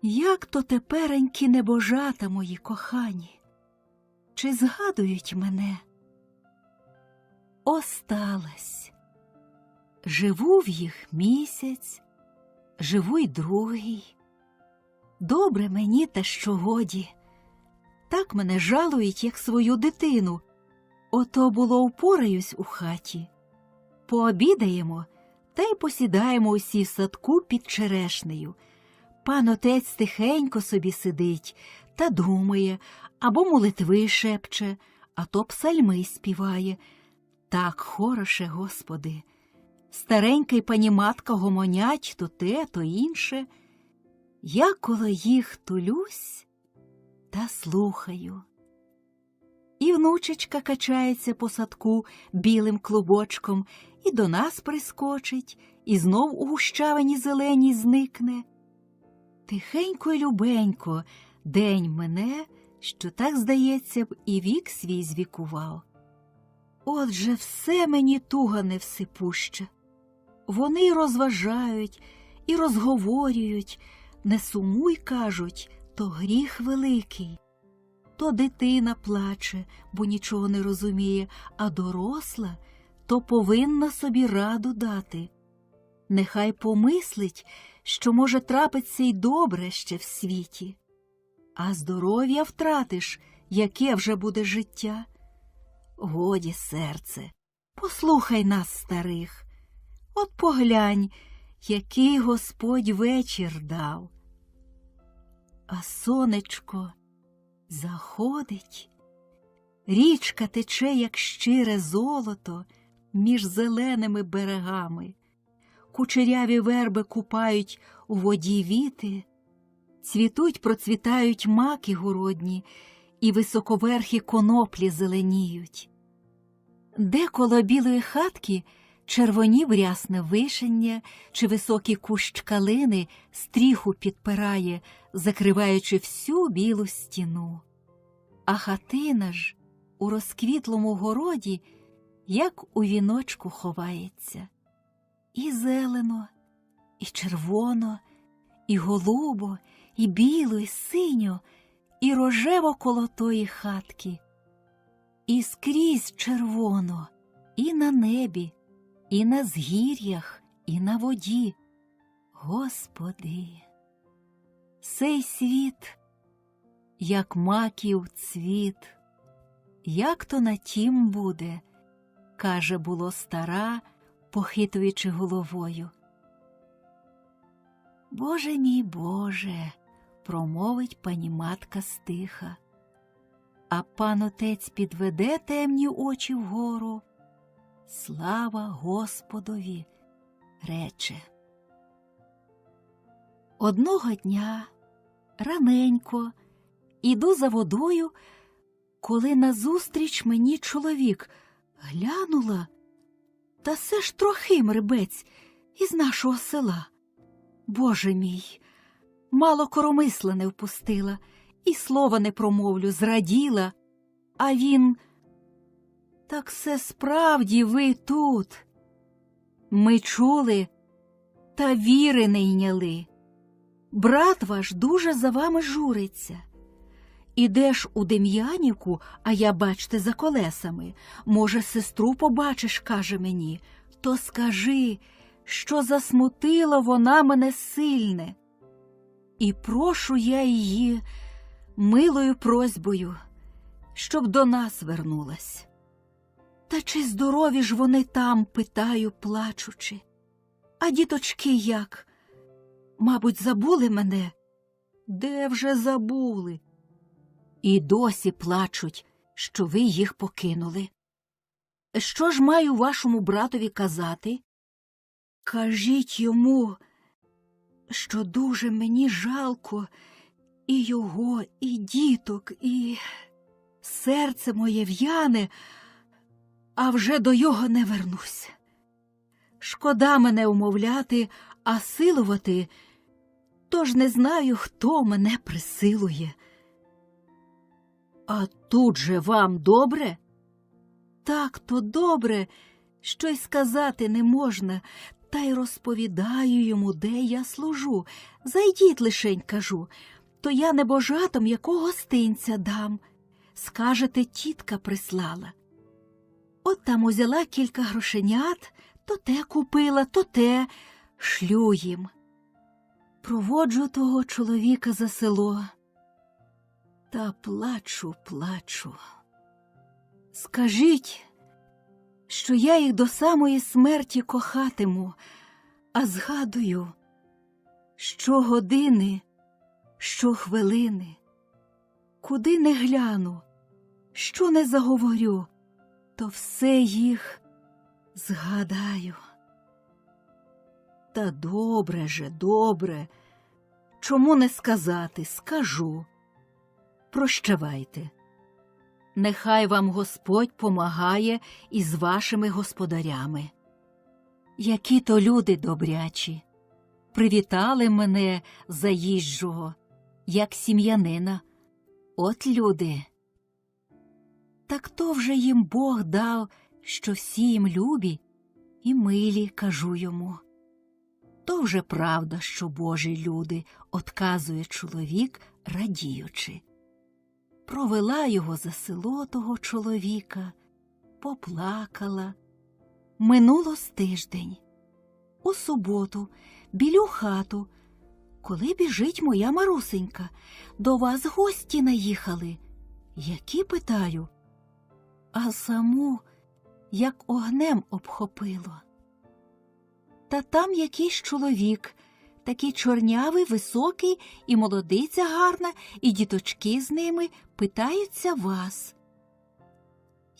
S3: як то теперенькі небожата мої кохані, чи згадують мене? Осталась. Живу в їх місяць, живу й другий. Добре мені те, що годі. Так мене жалують, як свою дитину. Ото було впораюсь у хаті. Пообідаємо, та й посідаємо усі в садку під черешнею. Пан отець тихенько собі сидить та думає, або молитви шепче, а то псальми співає. Так хороше, Господи! Старенька й пані матка гомонять то те, то інше. Я коло їх тулюсь та слухаю. І внучечка качається по садку білим клубочком, і до нас прискочить, і знов у гущавині зеленій зникне. Тихенько й любенько день мене, що так, здається б, і вік свій звікував. Отже, все мені туга невсипуща. Вони й розважають, і розговорюють, не сумуй, кажуть, то гріх великий. То дитина плаче, бо нічого не розуміє, а доросла, то повинна собі раду дати. Нехай помислить, що може трапиться й добре ще в світі. А здоров'я втратиш, яке вже буде життя? Годі, серце, послухай нас, старих. От поглянь, який Господь вечір дав. А сонечко заходить, річка тече, як щире золото, між зеленими берегами. Кучеряві верби купають у воді віти, цвітуть, процвітають маки городні, і високоверхі коноплі зеленіють. Де коло білої хатки червонів рясне вишення чи високий кущ калини стріху підпирає, закриваючи всю білу стіну. А хатина ж у розквітлому городі, як у віночку, ховається. І зелено, і червоно, і голубо, і біло, і синьо, і рожево коло тої хатки. І скрізь червоно, і на небі, і на згір'ях, і на воді. Господи, сей світ, як маків цвіт, як то на тім буде, каже, було стара, похитуючи головою. Боже мій Боже, промовить пані матка стиха, а пан отець підведе темні очі вгору. Слава Господові, рече. Одного дня, раненько, іду за водою, коли назустріч мені чоловік. Глянула, та все ж Трохим Рибець із нашого села. Боже мій, Мало коромисла не впустила, і слова не промовлю, зраділа. А він: так все справді ви тут. Ми чули, та віри не йняли. Брат ваш дуже за вами журиться. Ідеш у Дем'янівку, а я, бачте, за колесами. Може, сестру побачиш, каже мені. То скажи, що засмутила вона мене сильне. І прошу я її милою просьбою, щоб до нас вернулась. Та чи здорові ж вони там, питаю, плачучи. А діточки як? Мабуть, забули мене? Де вже забули? І досі плачуть, що ви їх покинули. Що ж маю вашому братові казати? Кажіть йому, що дуже мені жалко і його, і діток, і серце моє в'яне, а вже до його не вернусь. Шкода мене умовляти, а силувати, тож не знаю, хто мене присилує. А тут же вам добре? Так то добре, що й сказати не можна, та й розповідаю йому, де я служу. Зайдіть лишень, кажу, то я небожатам якого гостинця дам. Скажете, тітка прислала. От там узяла кілька грошенят, то те купила, то те, шлю їм. Проводжу того чоловіка за село. Та плачу. Скажіть, що я їх до самої смерті кохатиму, а згадую, що години, що хвилини, куди не гляну, що не заговорю, то все їх згадаю. Та добре, чому не сказати, скажу. Прощавайте. Нехай вам Господь помагає із вашими господарями. Які то люди добрячі. Привітали мене заїжджого, як сім'янина. От люди. Так то вже їм Бог дав, що всі їм любі і милі, кажу йому. То вже правда, що Божі люди, отказує чоловік, радіючи. Провела його за село того чоловіка, поплакала. Минуло з тиждень. У суботу, білю хату, коли біжить моя Марусенька, до вас гості наїхали. Які, питаю, а саму як огнем обхопило. Та там якийсь чоловік, такий чорнявий, високий, і молодиця гарна, і діточки з ними питаються вас.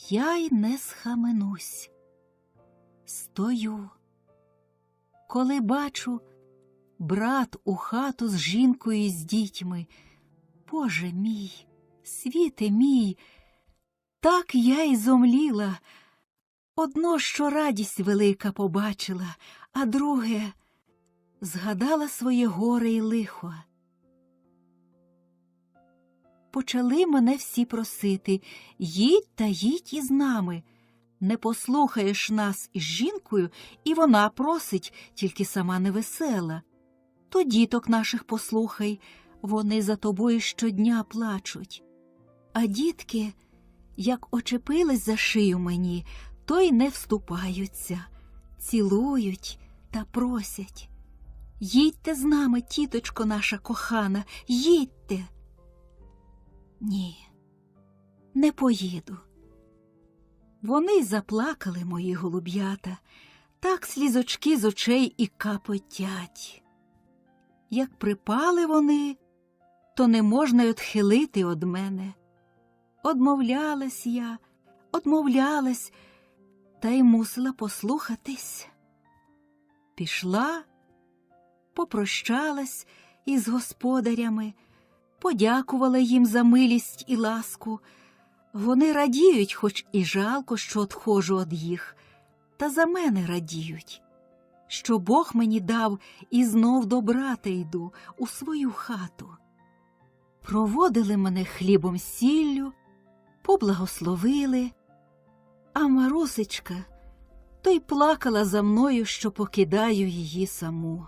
S3: Я й не схаменусь. Стою. Коли бачу, брат у хату з жінкою і з дітьми. Боже мій, світе мій, так я й зомліла. Одно, що радість велика побачила, а друге — згадала своє горе й лихо. Почали мене всі просити: їдь та їдь із нами. Не послухаєш нас із жінкою, і вона просить, тільки сама невесела. То діток наших послухай, вони за тобою щодня плачуть. А дітки, як очепились за шию мені, то й не вступаються, цілують та просять: їдьте з нами, тіточко наша кохана, їдьте. Ні, не поїду. Вони й заплакали, мої голуб'ята, так слізочки з очей і капотять. Як припали вони, то не можна й отхилити од мене. Одмовлялась я, та й мусила послухатись. Пішла, попрощалась із господарями, подякувала їм за милість і ласку. Вони радіють, хоч і жалко, що одходжу од їх, та за мене радіють. що Бог мені дав, і знов до брата йду у свою хату. Проводили мене хлібом сіллю, поблагословили, а Марусечка то й плакала за мною, що покидаю її саму.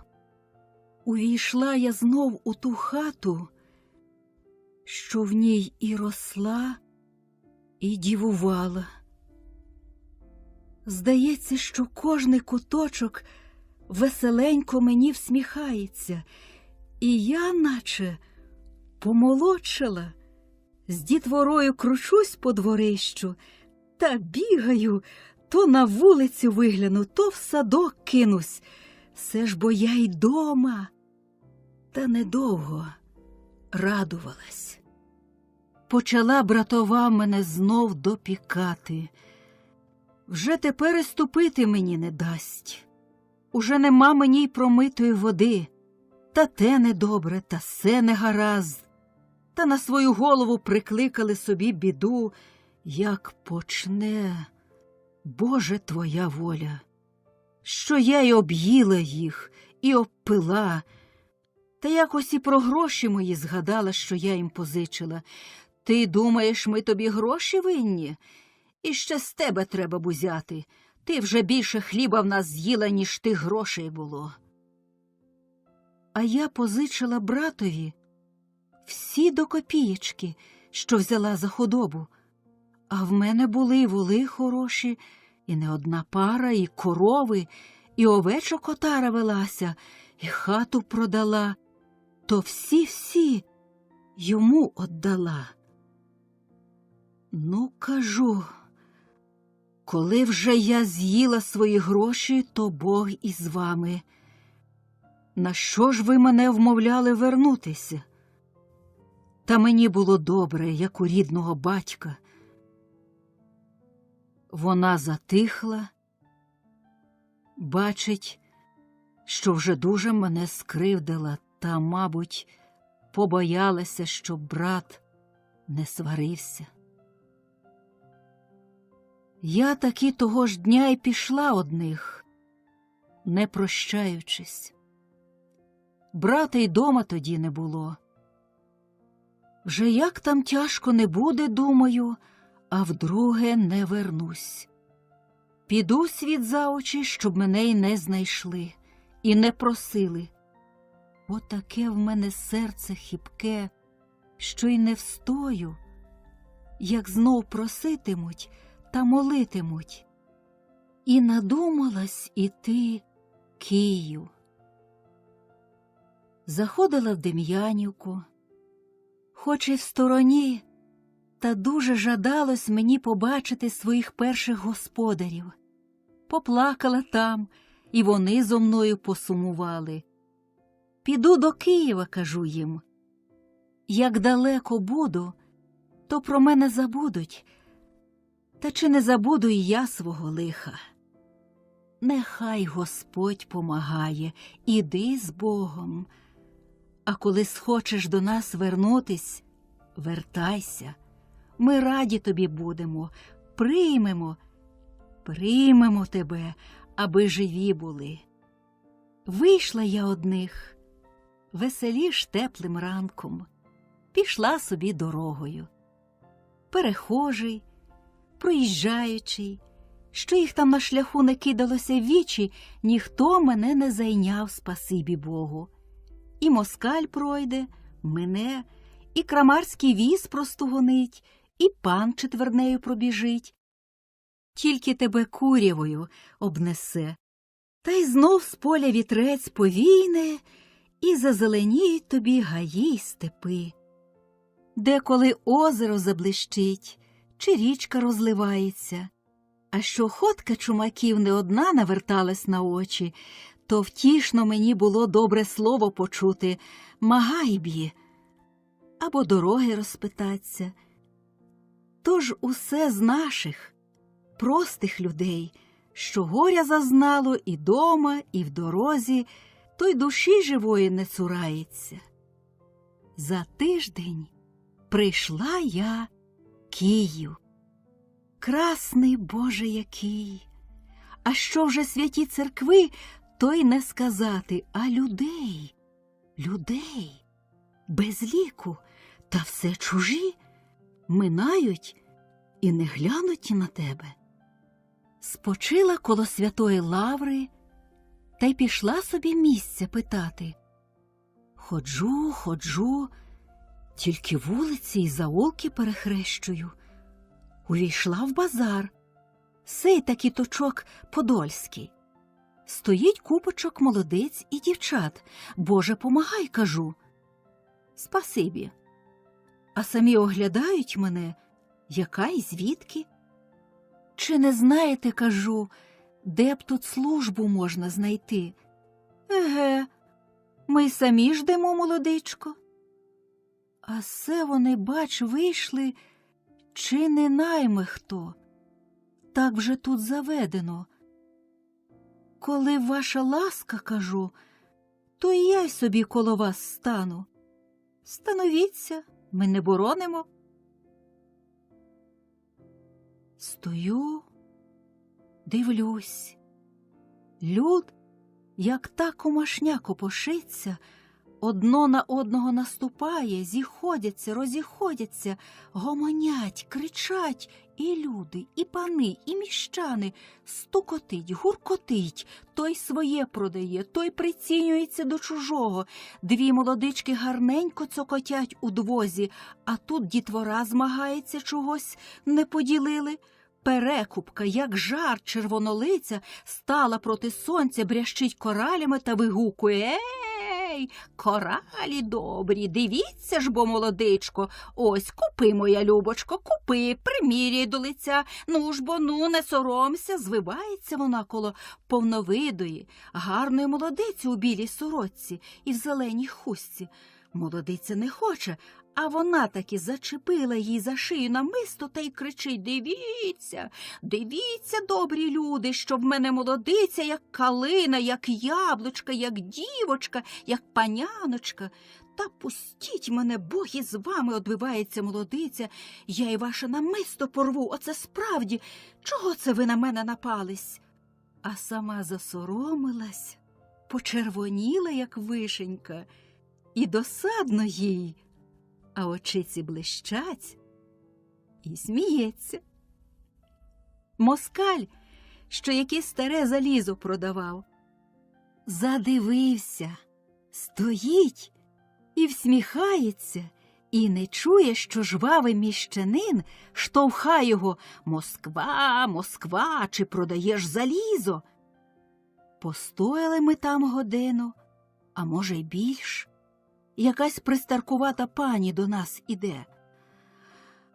S3: Увійшла я знов у ту хату, що в ній і росла, і дівувала. Здається, що кожний куточок веселенько мені всміхається, і я наче помолодшала, з дітворою кручусь по дворищу та бігаю, то на вулицю вигляну, то в садок кинусь. Все ж бо я й дома. Та недовго радувалась. Почала братова мене знов допікати. Вже тепер і ступити мені не дасть. Уже нема мені й промитої води. Та те недобре, та се не гаразд. Та на свою голову прикликали собі біду, як почне, Боже, твоя воля, що я й об'їла їх, і обпила, та якось і про гроші мої згадала, що я їм позичила. Ти думаєш, ми тобі гроші винні? І ще з тебе треба б узяти. Ти вже більше хліба в нас з'їла, ніж тих грошей було. А я позичила братові всі до копієчки, що взяла за худобу. А в мене були й воли хороші, і не одна пара, і корови, і овечок отара велася, і хату продала. То всі йому отдала. Ну, кажу, коли вже я з'їла свої гроші, то Бог із вами. На що ж ви мене вмовляли вернутися? Та мені було добре, як у рідного батька. Вона затихла, бачить, що вже дуже мене скривдила, та, мабуть, побоялася, щоб брат не сварився. Я таки того ж дня й пішла одних, не прощаючись. Брата й дома тоді не було. Вже як там тяжко не буде, думаю, а вдруге не вернусь. Піду світ за очі, щоб мене й не знайшли, і не просили. Бо таке в мене серце хибке, що й не встою, як знов проситимуть та молитимуть. І надумалась іти Київ. Заходила в Дем'янівку, хоч і в стороні, та дуже жадалось мені побачити своїх перших господарів. Поплакала там, і вони зо мною посумували. Піду до Києва, кажу їм. Як далеко буду, то про мене забудуть. Та чи не забуду і я свого лиха? Нехай Господь помагає, іди з Богом. А коли схочеш до нас вернутись, вертайся. Ми раді тобі будемо, приймемо тебе, аби живі були. Вийшла я одних, веселіш теплим ранком, пішла собі дорогою. Перехожий, проїжджаючий, що їх там на шляху не кидалося в вічі, ніхто мене не зайняв, спасибі Богу. І москаль пройде, мине, і крамарський віз простугонить, і пан четвернею пробіжить. Тільки тебе курявою обнесе, та й знов з поля вітрець повійне, і зазеленіють тобі гаї й степи. Деколи озеро заблищить, чи річка розливається, а що ходка чумаків не одна наверталась на очі, то втішно мені було добре слово почути «Магайб'є» або дороги розпитаться. Тож усе з наших, простих людей, що горя зазнало і дома, і в дорозі, то й душі живої не цурається. За тиждень прийшла я Київ. Красний, Боже, який! А що вже святі церкви, то й не сказати, а людей, людей, без ліку, та все чужі, минають і не глянуть на тебе. Спочила коло Святої Лаври та й пішла собі місця питати. Ходжу, ходжу, тільки вулиці й заулки перехрещую. Увійшла в базар, сей такий точок подольський. Стоїть купочок молодиць і дівчат. Боже, помагай, кажу. Спасибі. А самі оглядають мене, яка й звідки. Чи не знаєте, кажу, де б тут службу можна знайти? Еге, ми й самі ждемо, молодичко. А се вони, бач, вийшли, чи не найме хто. Так вже тут заведено. Коли ваша ласка, кажу, то і я й собі коло вас стану. Становіться, ми не боронимо. Стою, дивлюсь. Люд, як та комашня копошиться, одно на одного наступає, зіходяться, розіходяться, гомонять, кричать і люди, і пани, і міщани. Стукотить, гуркотить, той своє продає, той прицінюється до чужого. Дві молодички гарненько цокотять у двозі, а тут дітвора змагається, чогось не поділили. Перекупка, як жар червонолиця, стала проти сонця, брящить коралями та вигукує: «Ей, коралі добрі, дивіться ж бо, молодичко, ось, купи, моя любочко, купи, приміряй до лиця, ну ж бо, ну, не соромся». Звивається вона коло повновидої, гарної молодиці у білій сорочці і в зеленій хустці. Молодиця не хоче, а вона таки зачепила їй за шию намисто та й кричить: «Дивіться, дивіться, добрі люди, що в мене молодиця, як калина, як яблучка, як дівочка, як паняночка. Та пустіть мене, Бог із вами», — одбивається молодиця, «я й ваше намисто порву, оце справді, чого це ви на мене напались?» А сама засоромилась, почервоніла, як вишенька, і досадно їй, а очиці блищать, і сміється. Москаль, що яке старе залізо продавав, задивився, стоїть і всміхається, і не чує, що жвавий міщанин штовхає його: «Москва, Москва, чи продаєш залізо?» Постояли ми там годину, а може й більш. Якась пристаркувата пані до нас іде.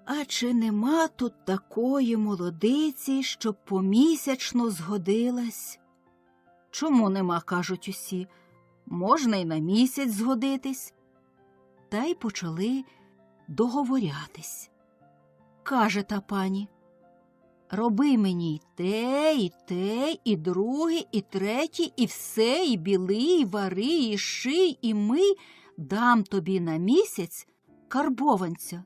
S3: А чи нема тут такої молодиці, щоб помісячно згодилась? Чому нема, кажуть усі, можна й на місяць згодитись. Та й почали договорятись. Каже та пані: «Роби мені й те, і друге, і третє, і все, і біли, і вари, і ший, і мий, дам тобі на місяць карбованця».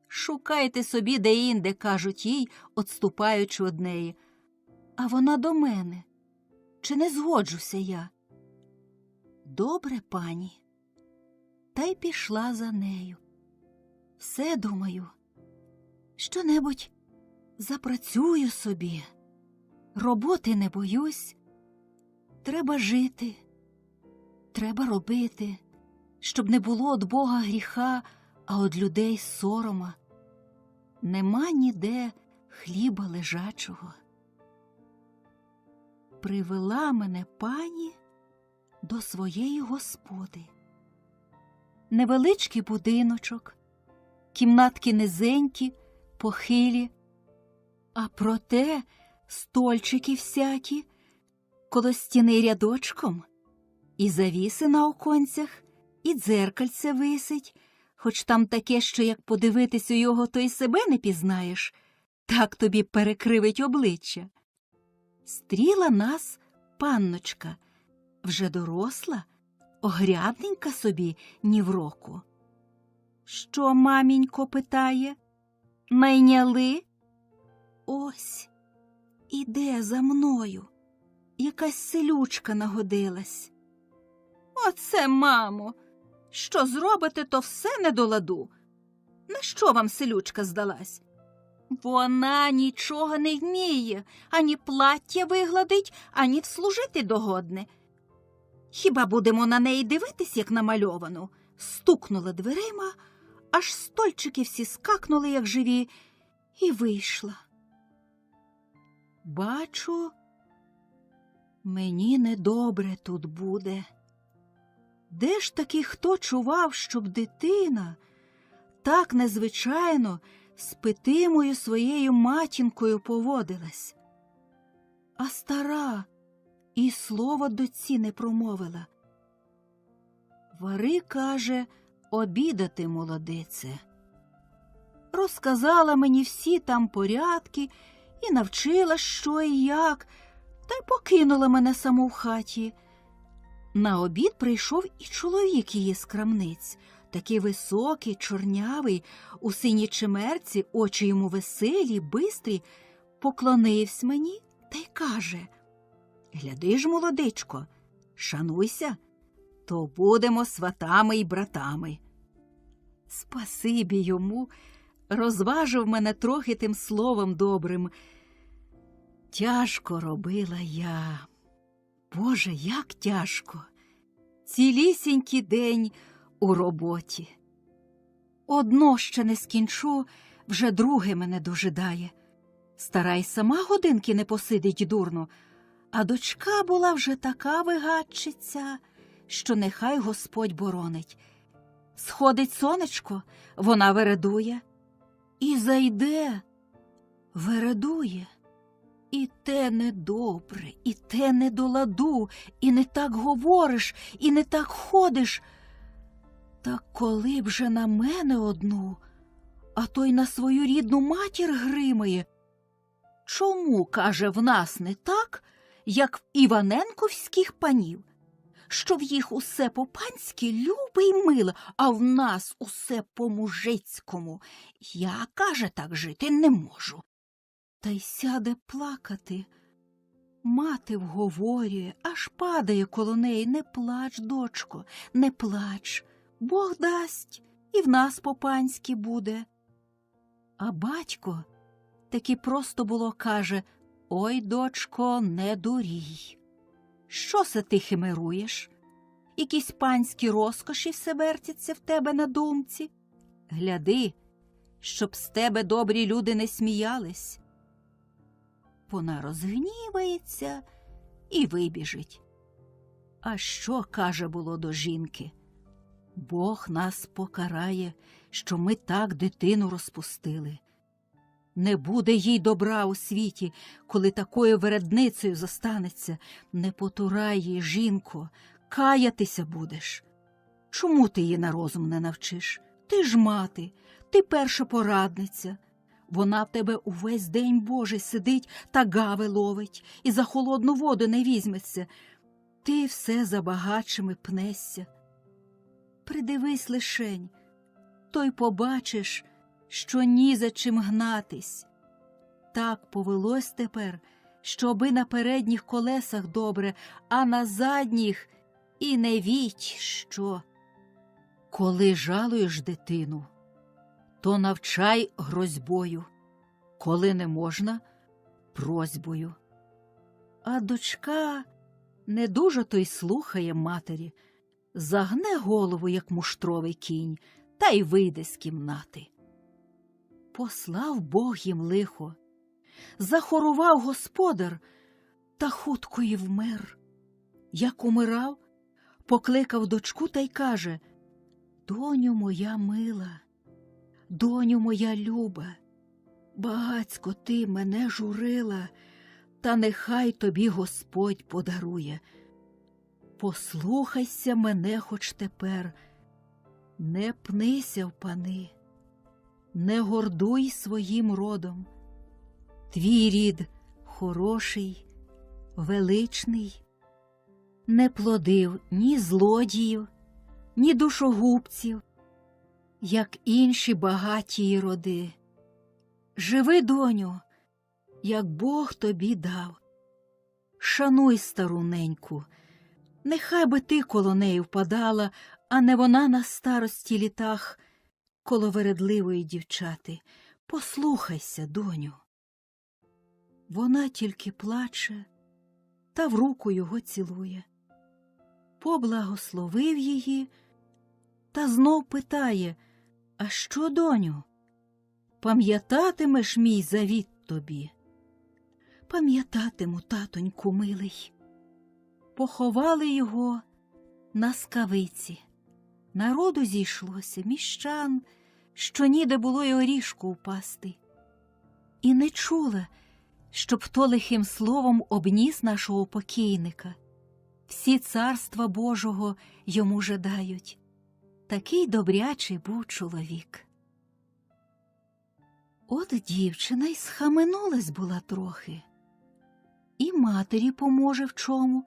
S3: «Шукайте собі де-інде», — кажуть їй, отступаючи од неї. А вона до мене: «Чи не згоджуся я?» «Добре, пані». Та й пішла за нею. Все, думаю, що-небудь запрацюю собі, роботи не боюсь, треба жити, треба робити, щоб не було од Бога гріха, а од людей сорома. Нема ніде хліба лежачого. Привела мене пані до своєї господи. Невеличкий будиночок, кімнатки низенькі, похилі, а проте стольчики всякі, коло стіни рядочком, і завіси на оконцях, і дзеркальце висить, хоч там таке, що як подивитись у його, то й себе не пізнаєш, так тобі перекривить обличчя. Стріла нас панночка, вже доросла, огрядненька собі ні в року. «Що, мамінько?» — питає. «Найняли?» «Ось, іде за мною». якась селючка нагодилась. Оце, мамо, що зробите, то все не до ладу. На що вам селючка здалась? Вона нічого не вміє, ані плаття вигладить, ані вслужити догодне. Хіба будемо на неї дивитись, як намальовану? Стукнула дверима, аж стольчики всі скакнули, як живі, і вийшла. Бачу, мені недобре тут буде. Де ж таки хто чував, щоб дитина так незвичайно з питимою своєю матінкою поводилась? А стара і слова дочці не промовила. Вари, каже, обідати, молодице. Розказала мені всі там порядки і навчила, що і як, та й покинула мене саму в хаті. На обід прийшов і чоловік її з крамниць, такий високий, чорнявий, у синій чимерці, очі йому веселі, бистрі, поклонився мені та й каже: «Гляди ж, молодичко, шануйся, то будемо сватами й братами». Спасибі йому, розважив мене трохи тим словом добрим. Тяжко робила я. Боже, як тяжко! Цілісінький день у роботі. Одно ще не скінчу, вже друге мене дожидає. Стара й сама годинки не посидить дурно, а дочка була вже така вигадчиця, що нехай Господь боронить. Сходить сонечко, вона вередує, і зайде, вередує. І те недобре, і те не до ладу, і не так говориш, і не так ходиш. Та коли б же на мене одну, а то й на свою рідну матір гримає. Чому, каже, в нас не так, як в іваненковських панів? Що в їх усе по-панськи любе й миле, а в нас усе по-мужицькому. Я, каже, так жити не можу. Та й сяде плакати. Мати вговорює, аж падає коло неї: «Не плач, дочко, не плач, Бог дасть, і в нас по-панськи буде». А батько таки просто було каже: «Ой, дочко, не дурій. Що се ти химеруєш? Якісь панські розкоші все вертяться в тебе на думці? Гляди, щоб з тебе добрі люди не сміялись». Вона розгнівається і вибіжить. А що, каже, було до жінки? Бог нас покарає, що ми так дитину розпустили. Не буде їй добра у світі, коли такою вередницею зостанеться. Не потурай їй, жінко, каятися будеш. Чому ти її на розум не навчиш? Ти ж мати, ти перша порадниця. Вона в тебе увесь день Божий сидить та гави ловить, і за холодну воду не візьметься. Ти все за багатшими пнешся. Придивись лишень, то й побачиш, що ні за чим гнатись. Так повелось тепер, щоби на передніх колесах добре, а на задніх і не віть що. Коли жалуєш дитину, то навчай грозьбою, коли не можна – просьбою. А дочка не дуже то й слухає матері, загне голову, як муштровий кінь, та й вийде з кімнати. Послав Бог їм лихо, захорував господар, та хутко й вмер. Як умирав, покликав дочку та й каже: «Доню моя мила, доню моя люба, багацько ти мене журила, та нехай тобі Господь подарує. Послухайся мене хоч тепер, не пнися в пани, не гордуй своїм родом. Твій рід хороший, величний, не плодив ні злодіїв, ні душогубців, як інші багатії роди. Живи, доню, як Бог тобі дав. шануй стару неньку. Нехай би ти коло неї впадала, а не вона на старості літах коло вередливої дівчати. Послухайся, доню. Вона тільки плаче та в руку його цілує. Поблагословив її та знов питає: а що, доню, пам'ятатимеш мій завіт тобі? Пам'ятатиму, татоньку милий. Поховали його на скавиці. Народу зійшлося, міщан, що ніде було й орішку впасти. І не чула, щоб хто лихим словом обніс нашого покійника. Всі царства Божого йому жадають. Такий добрячий був чоловік. От дівчина й схаменулась була трохи. І матері поможе в чому,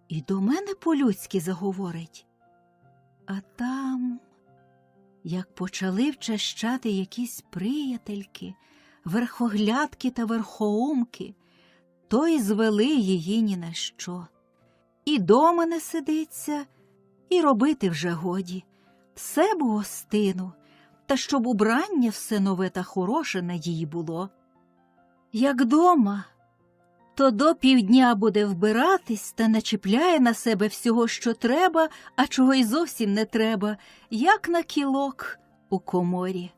S3: і до мене по-людськи заговорить. А там, як почали вчащати якісь приятельки, верхоглядки та верхоумки, то й звели її ні на що. І дома не сидиться, і робити вже годі. Все б у гостину, та щоб убрання все нове та хороше на її було. Як дома, то до півдня буде вбиратись та начіпляє на себе всього, що треба, а чого й зовсім не треба, як на кілок у коморі.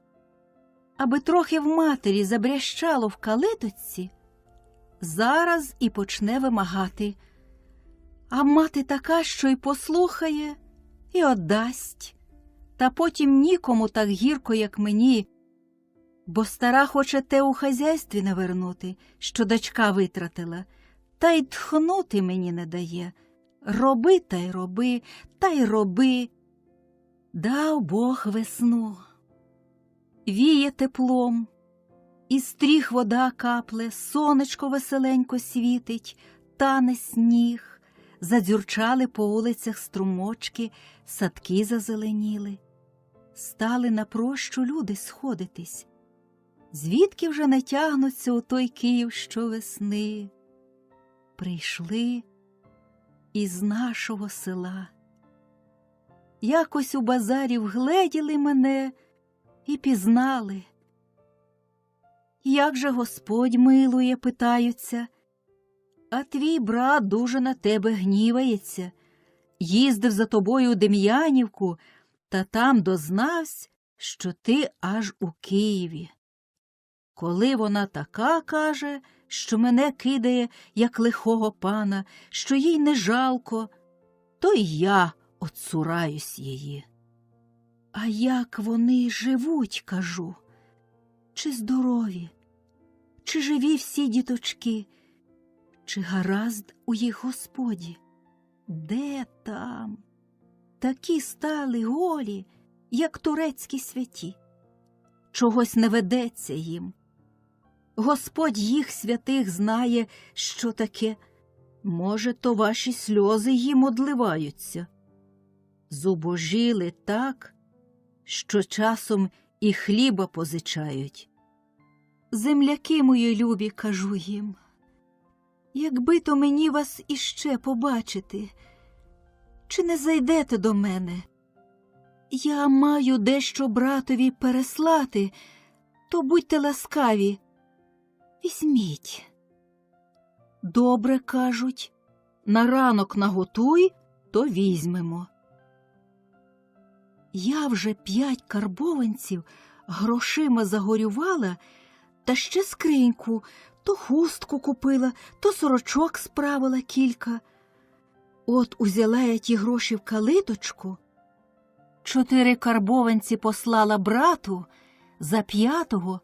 S3: Аби трохи в матері забрящало в калиточці, зараз і почне вимагати. А мати така, що й послухає, і отдасть. Та потім нікому так гірко, як мені, бо стара хоче те у хазяйстві навернути, що дочка витратила, та й тхнути мені не дає. Роби та й роби, та й роби. Дав Бог весну. Віє теплом, із стріх вода капле, сонечко веселенько світить, тане сніг, задзюрчали по вулицях струмочки, садки зазеленіли. Стали на прощу люди сходитись. Звідки вже не тягнуться у той Київ щовесни? Прийшли із нашого села. Якось у базарі вгледіли мене і пізнали. Як же Господь милує, питаються, а твій брат дуже на тебе гнівається. Їздив за тобою у Дем'янівку, та там дознавсь, що ти аж у Києві. Коли вона така каже, що мене кидає, як лихого пана, що їй не жалко, то й я отцураюсь її. А як вони живуть, кажу? Чи здорові? Чи живі всі діточки? Чи гаразд у їх Господі? Де там? Такі стали голі, як турецькі святі. Чогось не ведеться їм. Господь їх святих знає, що таке. Може, то ваші сльози їм одливаються. Зубожіли так, що часом і хліба позичають. Земляки мої любі, кажу їм, якби то мені вас іще побачити, чи не зайдете до мене? Я маю дещо братові переслати, то будьте ласкаві, візьміть. Добре, кажуть, на ранок наготуй, то візьмемо. Я вже 5 карбованців грошима загорювала, та ще скриньку, то хустку купила, то сорочок справила кілька. От узяла я ті гроші в калиточку, 4 карбованці послала брату, за 5-го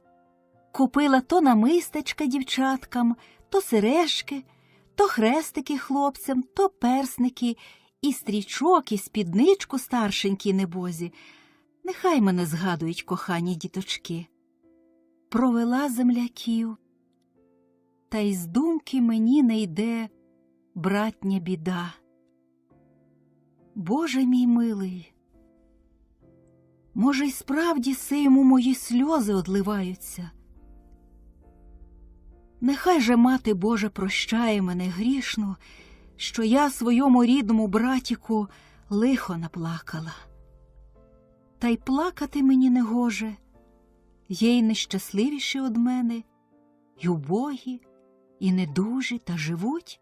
S3: купила то намистечка дівчаткам, то сережки, то хрестики хлопцям, то персники, і стрічок, і спідничку старшенькій небозі. Нехай мене згадують кохані діточки. Провела земляків, та й з думки мені не йде братня біда. Боже мій милий, може, й справді сей йому мої сльози одливаються? Нехай же мати Божа прощає мене грішну, що я своєму рідному братіку лихо наплакала. Та й плакати мені не гоже, є й нещасливіші од мене, й убогі, і недужі, та живуть,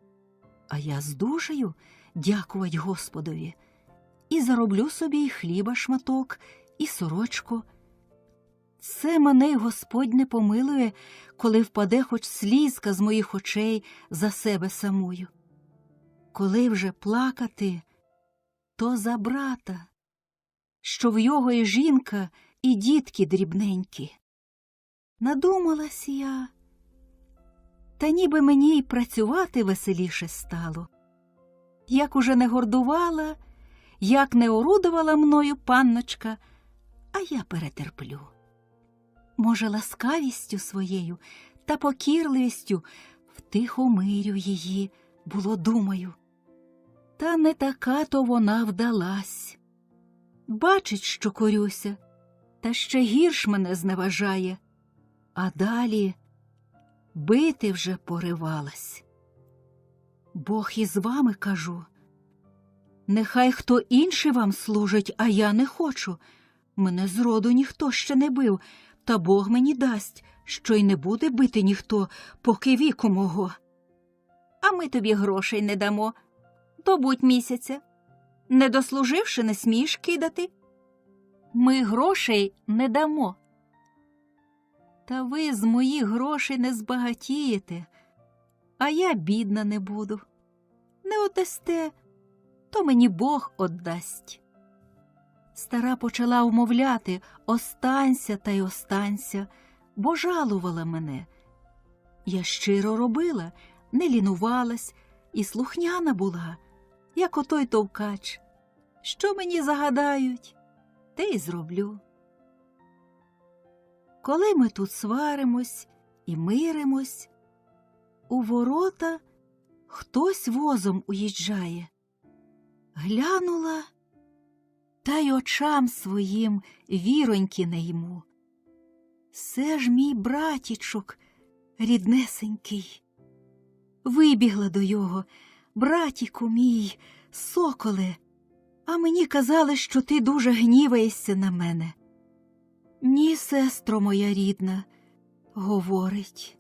S3: а я здужаю, дякувать Господові, і зароблю собі і хліба шматок, і сорочку. Це мене й Господь не помилує, коли впаде хоч слізка з моїх очей за себе самую. Коли вже плакати, то за брата, що в його і жінка, і дітки дрібненькі. Надумалась я, та ніби мені й працювати веселіше стало. Як уже не гордувала, як не орудувала мною панночка, а я перетерплю. Може, ласкавістю своєю та покірливістю втихомирю її, було думаю. Та не така то вона вдалась. Бачить, що корюся, та ще гірш мене зневажає, а далі бити вже поривалась. Бог із вами, кажу, нехай хто інший вам служить, а я не хочу. Мене зроду ніхто ще не бив, та Бог мені дасть, що й не буде бити ніхто, поки віку мого. А ми тобі грошей не дамо, добудь місяця. Не дослуживши, не смієш кидати. Ми грошей не дамо. Та ви з моїх грошей не збагатієте, а я бідна не буду. Не отдасте, то мені Бог отдасть. Стара почала вмовляти: останься та й останься, бо жалувала мене. Я щиро робила, не лінувалась і слухняна була, як отой товкач. Що мені загадають, те й зроблю. Коли ми тут сваримось і миримось, у ворота хтось возом уїжджає. Глянула, та й очам своїм віроньки не йму. Се ж мій братічок ріднесенький. Вибігла до його: братіку мій, соколе, а мені казали, що ти дуже гніваєшся на мене. Ні, сестро моя рідна, говорить,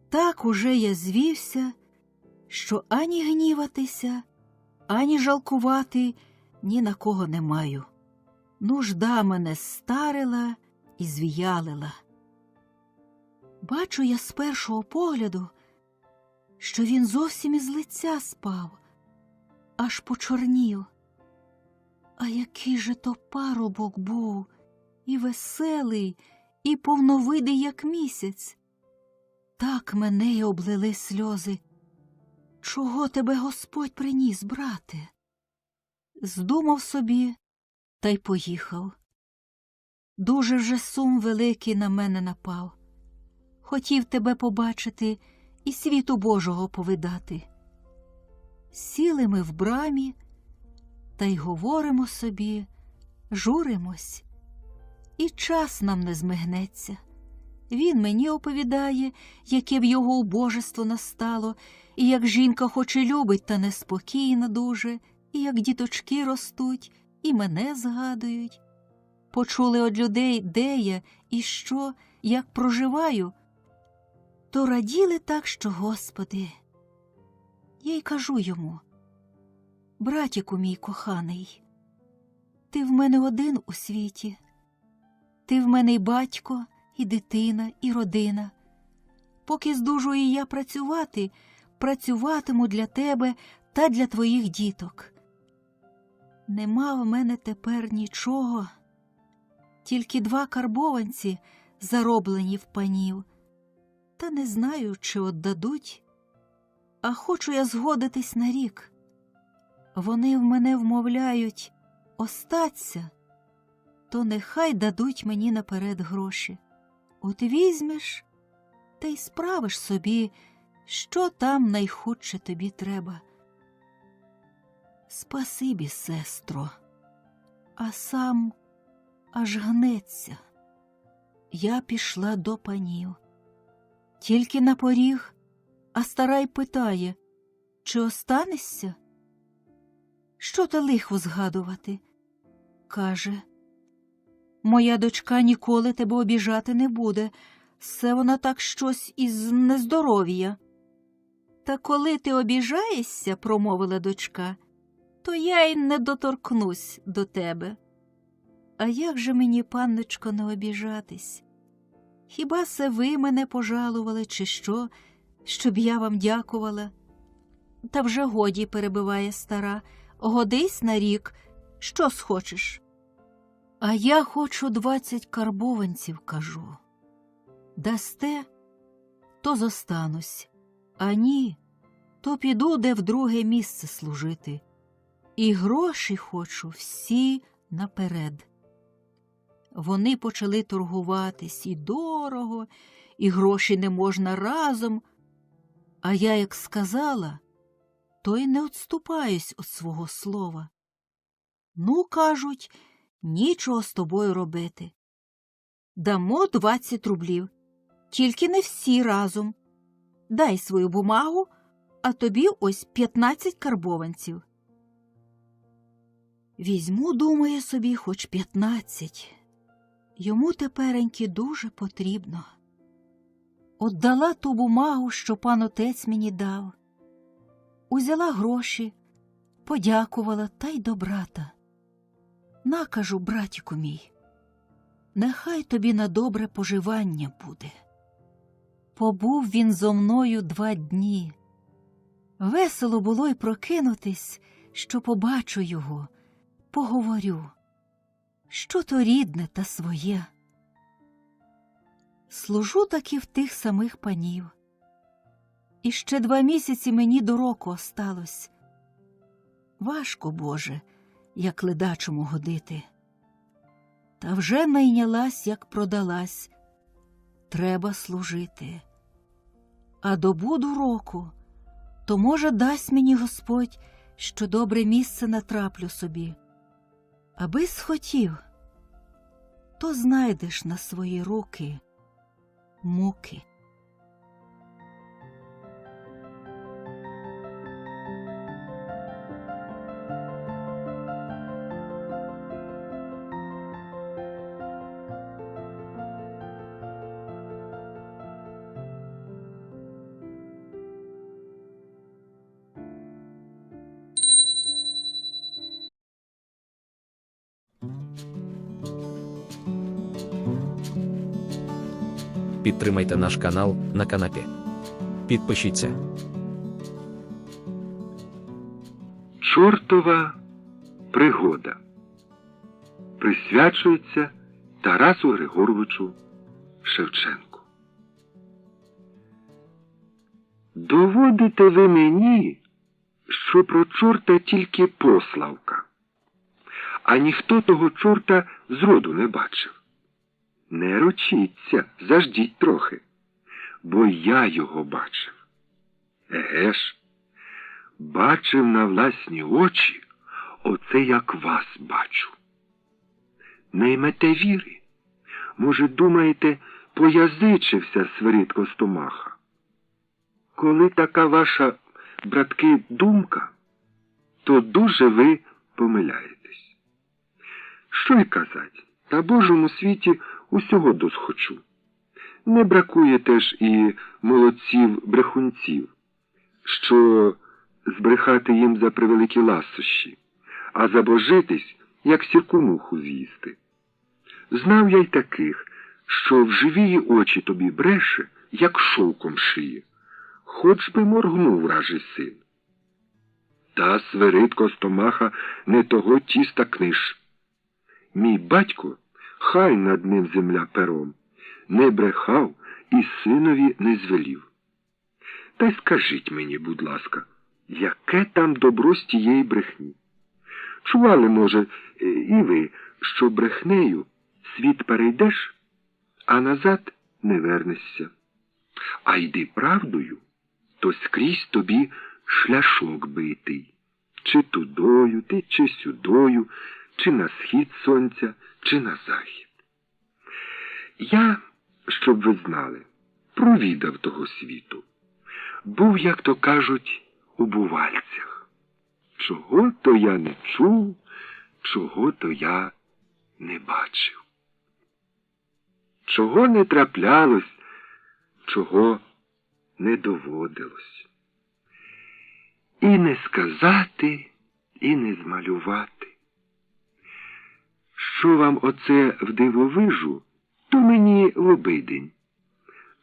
S3: так уже я звівся, що ані гніватися, ані жалкувати ні на кого не маю. Нужда мене старила і звіялила. Бачу я з першого погляду, що він зовсім із лиця спав, аж почорнів. А який же то парубок був, і веселий, і повновидий, як місяць. Так мене й облили сльози. Чого тебе Господь приніс, брате? Здумав собі, та й поїхав. Дуже вже сум великий на мене напав. Хотів тебе побачити і світу Божого повидати. Сіли ми в брамі, та й говоримо собі, журимось. І час нам не змигнеться. Він мені оповідає, яке в його убожество настало, і як жінка хоч і любить, та неспокійна дуже, і як діточки ростуть, і мене згадують. Почули од людей, де я і що, як проживаю, то раділи так, що, Господи. Я й кажу йому: братіку мій коханий, ти в мене один у світі. Ти в мене й батько, і дитина, і родина. Поки здужую я працювати, працюватиму для тебе та для твоїх діток. Нема в мене тепер нічого, тільки 2 карбованці, зароблені в панів. Та не знаю, чи отдадуть, а хочу я згодитись на рік. Вони в мене вмовляють остаться, то нехай дадуть мені наперед гроші. От візьмеш, та й справиш собі, що там найхудше тобі треба. Спасибі, сестро, а сам аж гнеться. Я пішла до панів. Тільки на поріг, а стара й питає, чи останешся? Що та лихо згадувати? Каже, моя дочка ніколи тебе обіжати не буде, все вона так щось із нездоров'я. Та коли ти обіжаєшся, промовила дочка, то я й не доторкнусь до тебе. А як же мені, панночко, не обіжатись? Хіба се ви мене пожалували, чи що, щоб я вам дякувала? Та вже годі, перебиває стара, годись на рік, що схочеш? А я хочу 20 карбованців, кажу. Дасте, то зостанусь, а ні, то піду де в друге місце служити. І гроші хочу всі наперед. Вони почали торгуватись і дорого, і гроші не можна разом. А я, як сказала, то й не відступаюсь від свого слова. Ну, кажуть, нічого з тобою робити. Дамо 20 рублів, тільки не всі разом. Дай свою бумагу, а тобі ось 15 карбованців. Візьму, думає собі, хоч 15. Йому тепереньки дуже потрібно. Отдала ту бумагу, що пан отець мені дав. Узяла гроші, подякувала та й до брата. На, кажу, братіку мій, нехай тобі на добре поживання буде. Побув він зо мною 2 дні. Весело було й прокинутись, що побачу його, поговорю. Що то рідне та своє. Служу таки в тих самих панів. І ще 2 місяці мені до року осталось. Важко, Боже, як ледачому годити. Та вже найнялась, як продалась. Треба служити. А добуду року, то, може, дасть мені Господь, що добре місце натраплю собі. Аби схотів, то знайдеш на свої руки муки.
S1: Підтримайте наш канал на канапі. Підпишіться.
S6: Чортова пригода присвячується Тарасу Григоровичу Шевченку. Доводите ви мені, що про чорта тільки прославка, а ніхто того чорта зроду не бачив. Не рочіться, заждіть трохи, бо я його бачив. Еге ж, бачив на власні очі, оце як вас бачу. Не ймете віри? Може, думаєте, поязичився Свирид Костомаха? Коли така ваша, братки, думка, то дуже ви помиляєтесь. Що й казать, на Божому світі усього досхочу. Не бракує теж і молодців-брехунців, що збрехати їм за превеликі ласощі, а забожитись, як сірку муху з'їсти. Знав я й таких, що в живії очі тобі бреше, як шовком шиє, хоч би моргнув вражий син. Та Свирид Костомаха не того тіста книж. Мій батько, хай над ним земля пером, не брехав і синові не звелів. Та й скажіть мені, будь ласка, яке там добро з тієї брехні? Чували, може, і ви, що брехнею світ перейдеш, а назад не вернешся. А йди правдою, то скрізь тобі шляшок битий. Чи тудою, ти, чи сюдою, чи на схід сонця, чи на захід. Я, щоб ви знали, провідав того світу. Був, як то кажуть, у бувальцях. Чого то я не чув, чого то я не бачив. Чого не траплялось, чого не доводилось. І не сказати, і не змалювати. Що вам оце вдивовижу, то мені в обидень.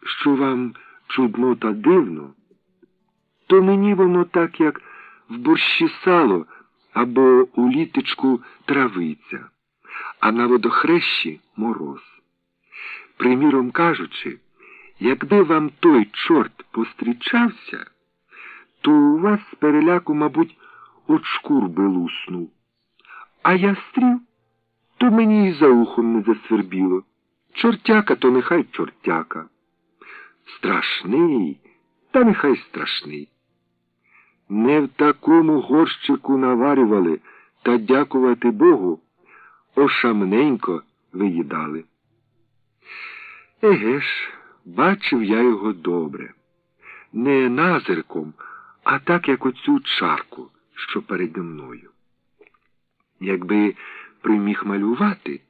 S6: Що вам чудно та дивно, то мені воно так, як в борщі сало або у літочку травиця, а на водохрещі мороз. Приміром кажучи, якби вам той чорт пострічався, то у вас з переляку, мабуть, от шкур би луснув. А я стрів, то мені і за ухом не засвербіло. Чортяка, то нехай чортяка. Страшний, та нехай страшний. Не в такому горщику наварювали, та, дякувати Богу, ошамненько виїдали. Еге ж, бачив я його добре. Не назирком, а так, як оцю чарку, що переді мною. Якби приміг малювати,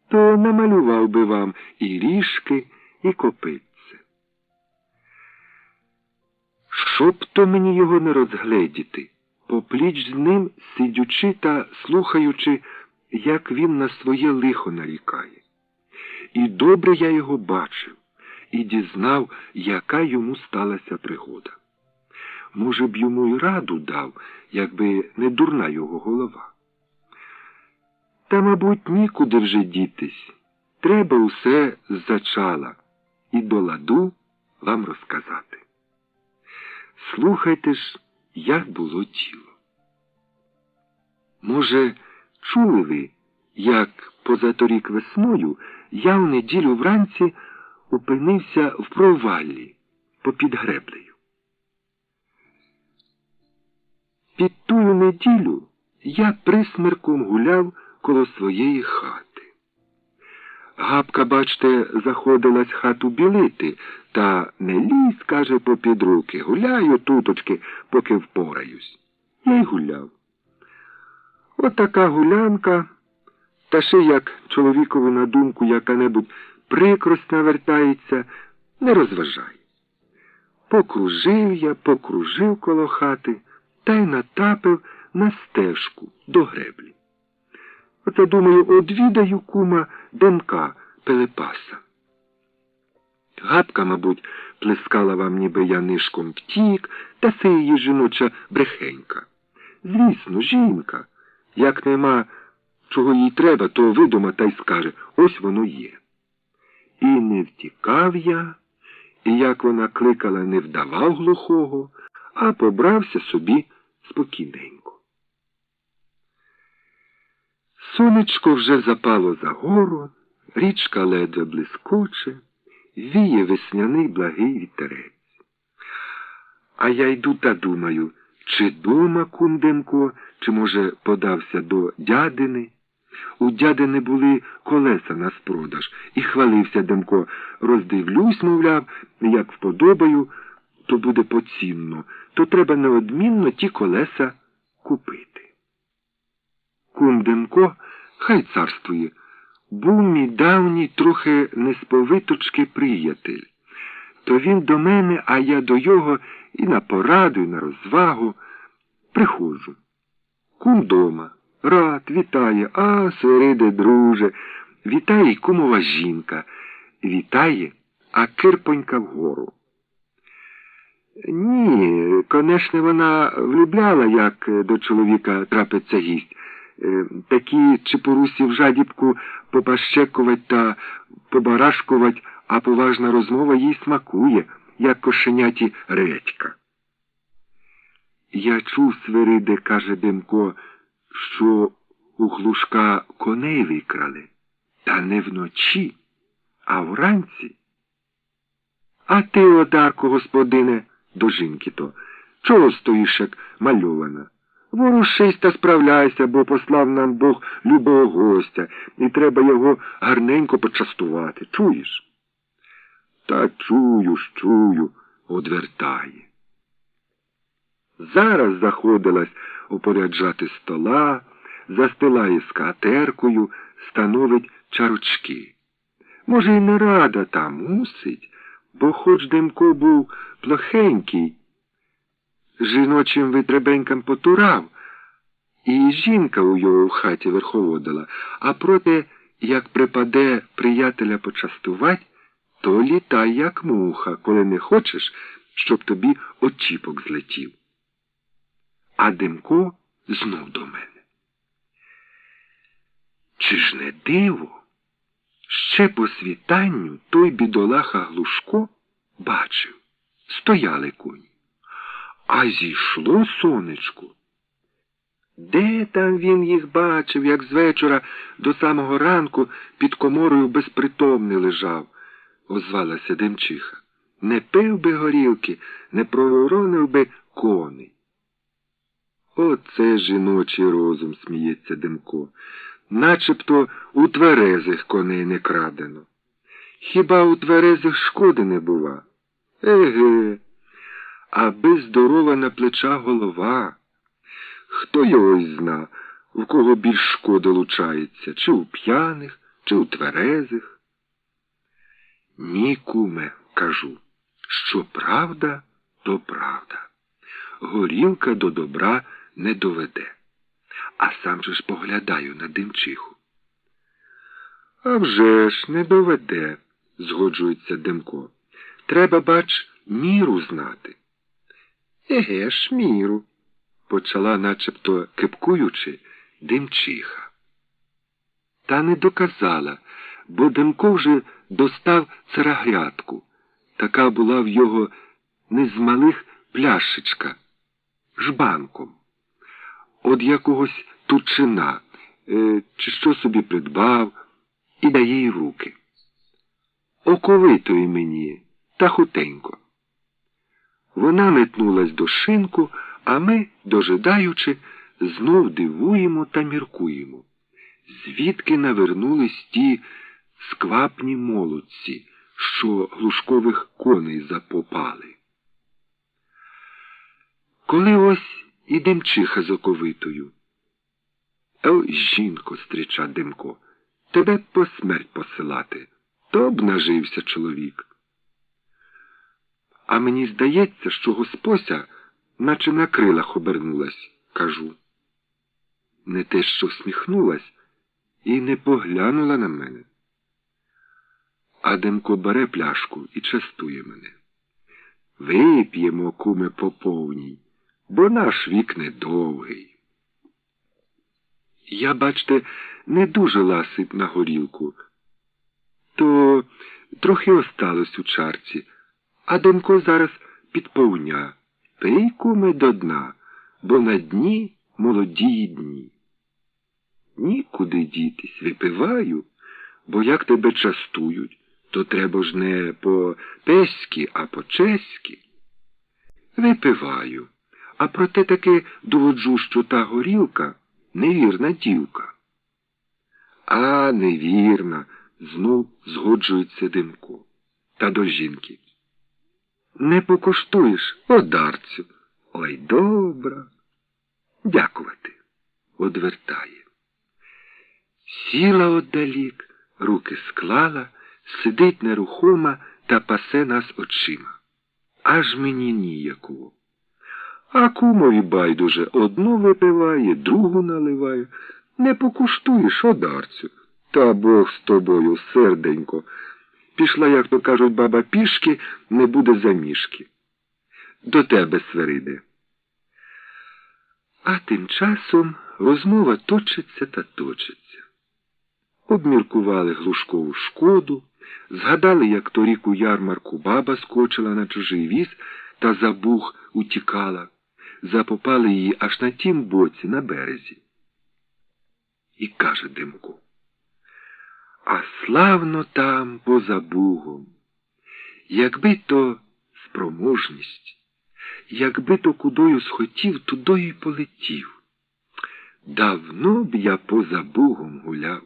S6: то намалював би вам і ріжки, і копитце. Щоб то мені його не розгледіти, попліч з ним, сидючи та слухаючи, як він на своє лихо нарікає. І добре я його бачив, і дізнав, яка йому сталася пригода. Може б, йому й раду дав, якби не дурна його голова. Та, мабуть, нікуди вже дітись. Треба усе ззачала і до ладу вам розказати. Слухайте ж, як було діло. Може, чули ви, як позаторік весною я в неділю вранці опинився в проваллі попід греблею. Під тую неділю я присмерком гуляв коло своєї хати. Гапка, бачте, заходилась хату білити, та не лізь, каже, попід руки, гуляю туточки, поки впораюсь. Я й гуляв. Отака гулянка, та ще як чоловікові на думку яка-небудь прикрость навертається, не розважай. Покружив коло хати, та й натапив на стежку до греблі. Оце, думаю, одвідаю кума Демка Пилипаса. Гапка, мабуть, плескала вам, ніби я нишком втік, та це її жіноча брехенька. Звісно, жінка. Як нема чого їй треба, то видума та й скаже, ось воно є. І не втікав я, і як вона кликала, не вдавав глухого, а побрався собі спокійненько. Сонечко вже запало за гору, річка ледве блискоче, віє весняний благий вітерець. А я йду та думаю, чи дома кум Демко, чи, може, подався до дядини. У дядини були колеса на спродаж, і хвалився Демко, роздивлюсь, мовляв, як вподобаю, то буде поцінно, то треба неодмінно ті колеса купити. Кум Демко, хай царствує, був мій давній трохи несповиточки приятель. То він до мене, а я до його і на пораду, і на розвагу. Приходжу. Кум дома. Рад, вітає. А, Свириде, друже. Вітає й кумова жінка. Вітає, а кирпонька вгору. Ні, конечно, вона влюбляла, як до чоловіка трапиться гість. Такі чепурусі в жадібку попащекувать та побарашкувать, а поважна розмова їй смакує, як кошеняті редька. Я чув, Свириде, каже Демко, що у Глушка коней викрали, та не вночі, а вранці. А ти, Одарко, господине, до жінки-то, чого стоїш, як мальована? Ворушись та справляйся, бо послав нам Бог любого гостя, і треба його гарненько почастувати, чуєш? Та чую ж, чую, одвертає. Зараз заходилась упоряджати стола, застилає скатеркою, становить чарочки. Може, й не рада та мусить, бо хоч Демко був плохенький, жіночим витребенькам потурав, і жінка у його в хаті верховодила, а проте, як припаде приятеля почастувать, то літай, як муха, коли не хочеш, щоб тобі очіпок злетів. А Демко знов до мене. Чи ж не диво? Ще по світанню той бідолаха Глушко бачив, стояли коні. А зійшло сонечко. Де там він їх бачив, як з вечора до самого ранку під коморою безпритомний лежав, озвалася Демчиха. Не пив би горілки, не проворонив би коней. Оце жіночий розум, сміється Демко. Начебто у тверезих коней не крадено. Хіба у тверезих шкоди не бува? Еге, аби здорова на плечах голова. Хто його й зна, в кого більш шкоди лучається, чи у п'яних, чи у тверезих? Ні, куме, кажу, що правда, то правда. Горілка до добра не доведе. А сам же ж поглядаю на Демчиху. А вже ж не доведе, згоджується Демко. Треба, бач, міру знати. Еге ж, міру, почала начебто кепкуючи Демчиха. Та не доказала, бо Демко вже достав царагрядку. Така була в його не з малих пляшечка, жбанком. От якогось турчина, чи що собі придбав, і дає їй в руки. Оковитої мені, та хутенько. Вона метнулась до шинку, а ми, дожидаючи, знов дивуємо та міркуємо. Звідки навернулись ті сквапні молодці, що Глушкових коней запопали. Коли ось і Демчиха з оковитою. Ой, жінко, стріча Демко, тебе б по смерть посилати, то б нажився чоловік. А мені здається, що госпося наче на крилах обернулась, кажу. Не те, що всміхнулась і не поглянула на мене. А Демко бере пляшку і частує мене. Вип'ємо, куме, по повній, бо наш вік недовгий. Я, бачте, не дуже ласий на горілку. То трохи осталось у чарці, а Демко зараз підповня. Пий, куме, до дна, бо на дні молодії дні. Нікуди дітись, випиваю, бо як тебе частують, то треба ж не по-песьки, а по-чеськи. Випиваю, а проте таки доводжу, що та горілка невірна дівка. А, невірна, знов згоджується Демко. Та до жінки. Не покоштуєш, одарцю. Ой, добра. Дякувати. Одвертає. Сіла отдалік, руки склала, сидить нерухома та пасе нас очима. Аж мені ніякого. А кумові байдуже одну випиває, другу наливає. Не покуштуєш, одарцю. Та Бог з тобою, серденько. Пішла, як то кажуть, баба пішки, не буде замішки. До тебе, Свериде. А тим часом розмова точиться та точиться. Обміркували Глушкову шкоду, згадали, як торік у ярмарку баба скочила на чужий віз та за буг утікала. Запопали її аж на тім боці, на березі. І каже Демко: а славно там, поза бугом. Якби то спроможність, якби то кудою схотів, тудою й полетів. Давно б я поза бугом гуляв.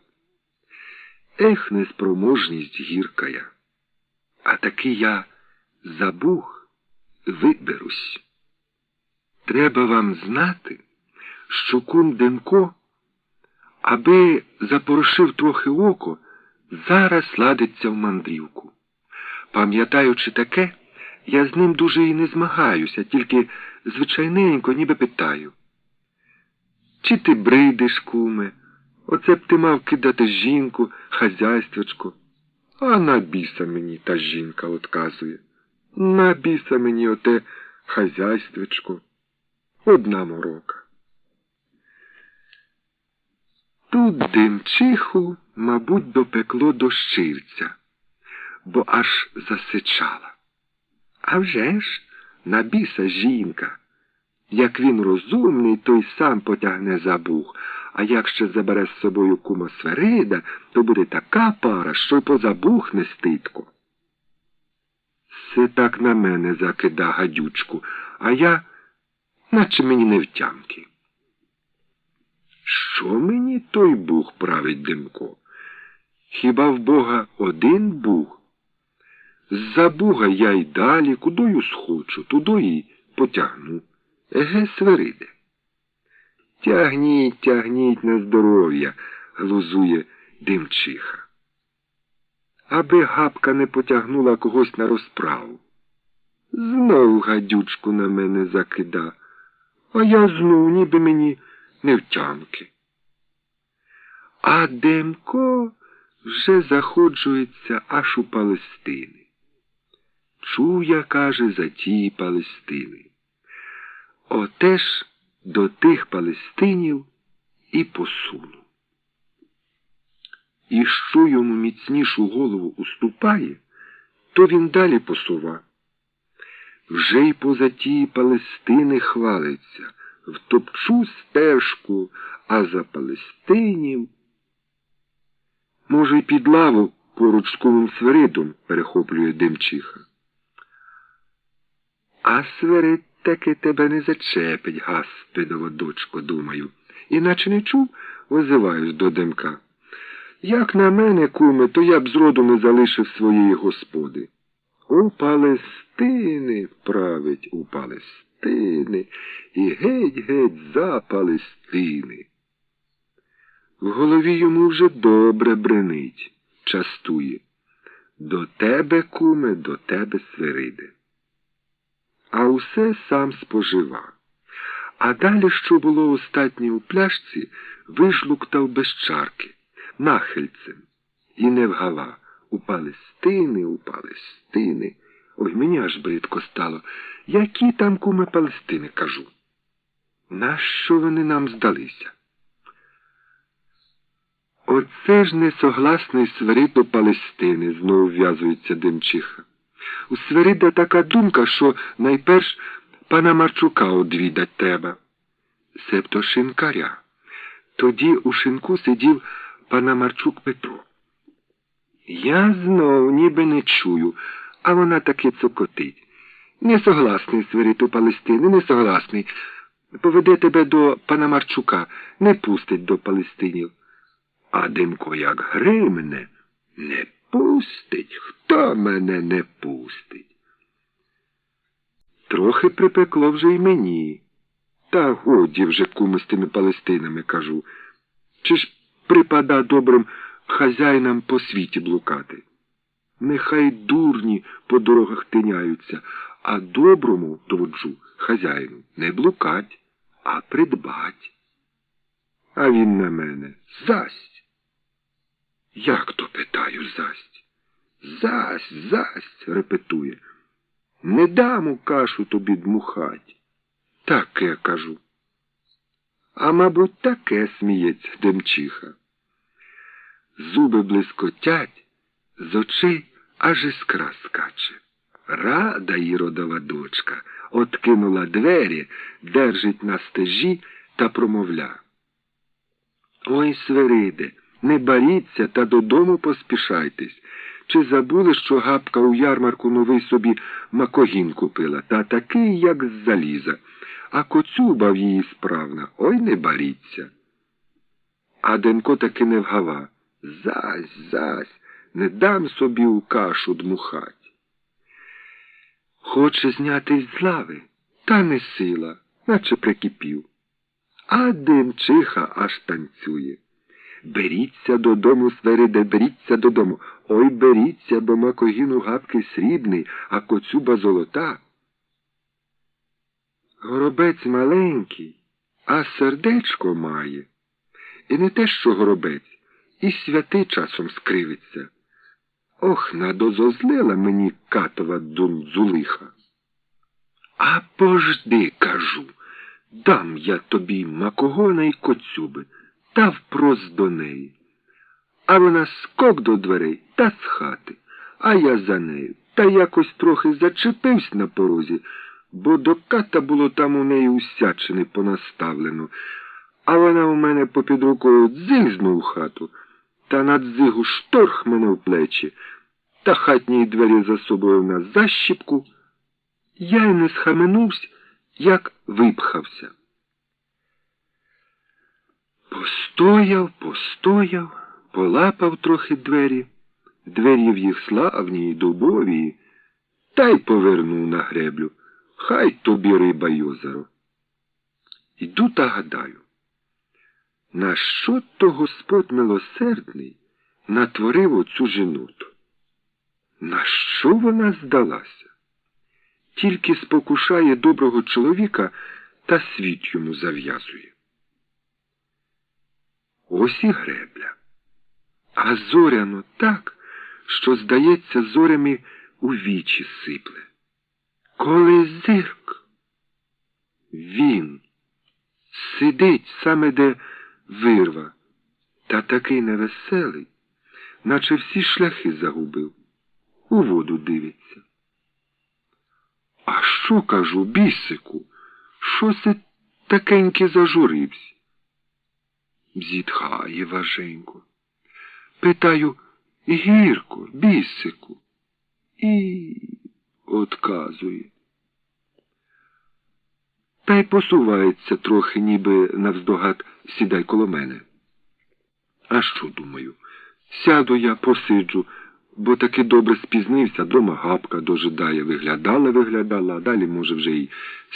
S6: Ех, неспроможність гіркая. А таки я за Буг виберусь. Треба вам знати, що кум Демко, аби запорошив трохи око, зараз ладиться в мандрівку. Пам'ятаючи таке, я з ним дуже і не змагаюся, тільки звичайненько ніби питаю. Чи ти бридиш, куме? Оце б ти мав кидати жінку, хазяйствочку. А на біса мені та жінка отказує. На біса мені оте хазяйствочко. Одна морока. Тут Демчиху, мабуть, допекло дощивця, бо аж засичала. А вже ж, на біса жінка. Як він розумний, то й сам потягне за Буг, а як ще забере з собою кума Сверида, то буде така пара, що й поза Буг не стидко. Все так на мене закида гадючку, а я, наче мені не втямки. Що мені той Буг, править Демко? Хіба в Бога один Буг? З-за Буга я й далі, кудою схочу, туди й потягну. Еге, Свериде. Тягніть, тягніть на здоров'я, глузує Демчиха. Аби Гапка не потягнула когось на розправу. Знов гадючку на мене закида, а я знов ніби мені не втямки. А Демко вже заходжується аж у Палестини. Чув я, каже, за ті Палестини. Отеж до тих Палестинів і посуну. І що йому міцнішу голову уступає, то він далі посува. Вже й поза ті Палестини хвалиться, втопчу стежку, а за Палестинів. Може, й під лаву поруч з кумом Сверидом, перехоплює Демчиха. А Сверид таки тебе не зачепить, Гаспидова дочко, думаю. Іначе не чув, озиваюсь до Демка. Як на мене, куме, то я б зроду не залишив своєї господи. У Палестини, править, у Палестини, і геть-геть за Палестини. В голові йому вже добре бренить, частує. До тебе, куме, до тебе, Свериде. А усе сам спожива. А далі, що було остатнє у пляшці, вижлуктав без чарки, нахильцем. І не вгава. У Палестини, у Палестини. Ой, мені аж бридко стало. Які там, куме, Палестини, кажу? Нащо вони нам здалися? Оце ж несогласний Сверид до Палестини, знову в'язується Демчиха. У Сверида така думка, що найперш пана Марчука одвідать треба. Себто шинкаря. Тоді у шинку сидів пана Марчук Петро. Я знов ніби не чую, а вона таки цокотить. Несогласний, Сверид, у Палестини, несогласний. Поведе тебе до пана Марчука, не пустить до Палестинів. А Демко як гримне, не пустить? Хто мене не пустить? Трохи припекло вже й мені. Та годі вже, куми, з тими Палестинами, кажу. Чи ж припада добрим хазяїнам по світі блукати? Нехай дурні по дорогах тиняються, а доброму, доводжу, хазяїну, не блукать, а придбать. А він на мене: засть. Як то, питаю, засть? Засть, засть, репетує. Не дам у кашу тобі дмухать. Таке, кажу. А, мабуть, таке, сміється Демчиха. Зуби блискотять, з очей аж іскра скаче. Рада Іродова дочка откинула двері, держить на стежі та промовля. Ой, Свериде, не боріться та додому поспішайтесь. Чи забули, що Гапка у ярмарку новий собі макогін купила, та такий, як з заліза, а коцюба в її справна, ой, не боріться. А Демко таки не вгава. Зась, зась, не дам собі у кашу дмухать. Хоче знятись з лави, та не сила, наче прикипів. А Демчиха аж танцює. Беріться додому, Свериде, беріться додому. Ой, беріться, бо макогіну гапки срібний, а коцюба золота. Горобець маленький, а сердечко має. І не те, що горобець, і святий часом скривиться. Ох, надозозлила мені катова дунзулиха. А пожди, кажу, дам я тобі макогона й коцюби, та впрос до неї. А вона скок до дверей та з хати, а я за нею. Та якось трохи зачепився на порозі, бо до ката було там у неї усячини понаставлено. А вона у мене попід рукою дзигзнув у хату, та на дзигу шторх мене в плечі, та хатні двері за собою на защіпку. Я й не схаменувся, як випхався. Постояв, полапав трохи двері в їх славні й дубові, та й повернув на греблю. Хай тобі риба й озеро. Іду та гадаю, на що то Господь милосердний натворив оцю жіноту? На що вона здалася? Тільки спокушає доброго чоловіка та світ йому зав'язує. Ось і гребля. А зоряно так, що, здається, зорями у вічі сипле. Коли зирк, він сидить саме де вирва, та такий невеселий, наче всі шляхи загубив, у воду дивиться. А що, кажу, бісику, що це такеньке зажурився? Зітхає важенько. Питаю, гірко, бісику. І отказує. Та й посувається трохи, ніби навздогад сідай коло мене. А що, думаю, сяду я, посиджу, бо таки добре спізнився, дома гапка дожидає, виглядала, а далі, може, вже й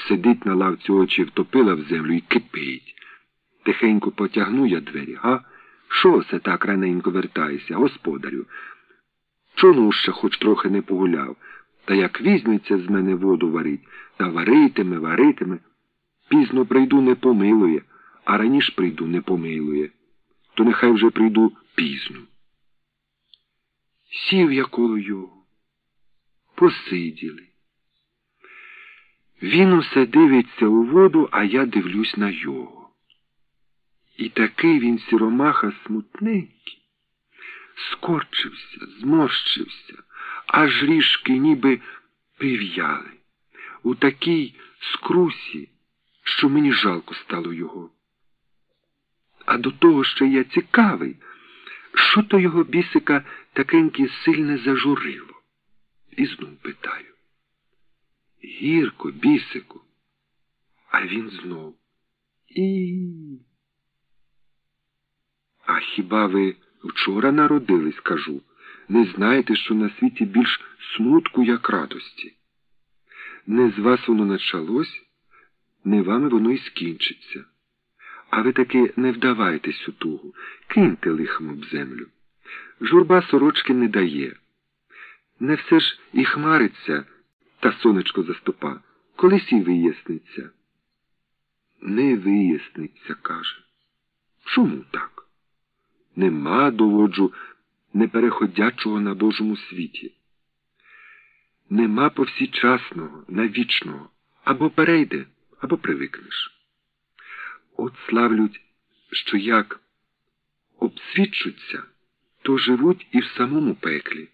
S6: сидить на лавці, очі втопила в землю і кипить. Тихенько потягну я двері, га? Що це так раненько вертаєшся, господарю? Чому ще хоч трохи не погуляв? Та як візьметься з мене воду варить, та варитиме. Пізно прийду, не помилує, а раніше прийду, не помилує. То нехай вже прийду пізно. Сів я коло його. Посиділи. Він усе дивиться у воду, а я дивлюсь на його. І такий він сіромаха смутненький. Скорчився, зморщився, аж ріжки ніби прив'яли. У такій скрусі, що мені жалко стало його. А до того, що я цікавий, що то його бісика такеньке сильне зажурило. І знов питаю. Гірко, бісику. А він знов. А хіба ви вчора народились, кажу, не знаєте, що на світі більш смутку, як радості? Не з вас воно началось, не вами воно і скінчиться. А ви таки не вдавайтесь у тугу, киньте лихом об землю. Журба сорочки не дає. Не все ж і хмариться, та сонечко заступа, колись і виясниться. Не виясниться, каже. Чому так? Нема, доводжу, непереходячого на Божому світі. Нема повсічасного, навічного. Або перейде, або привикнеш. От славлють, що як обсвідчуться, то живуть і в самому пеклі,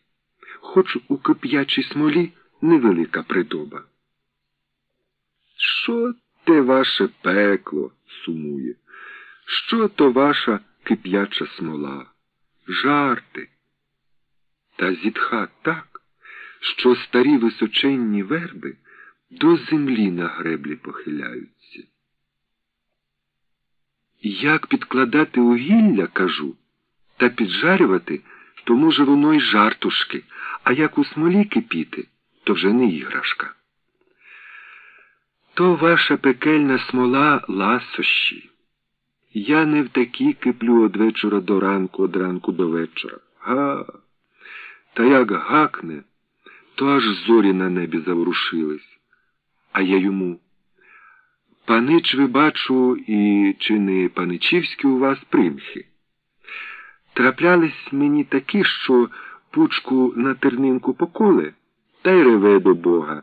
S6: хоч у кип'ячій смолі невелика придоба. Що те ваше пекло, сумує? Що то ваша кип'яча смола? Жарти. Та зітха так, що старі височенні верби до землі на греблі похиляються. Як підкладати угілля, кажу, та піджарювати, то може воно й жартушки, а як у смолі кипіти, то вже не іграшка. То ваша пекельна смола ласощі. Я не в такі киплю од вечора до ранку, од ранку до вечора. Га! Та як гакне, то аж зорі на небі заворушились. А я йому: панич, ви, бачу, і чи не паничівські у вас примхи? Траплялись мені такі, що пучку на тернинку поколе, та й реве до Бога,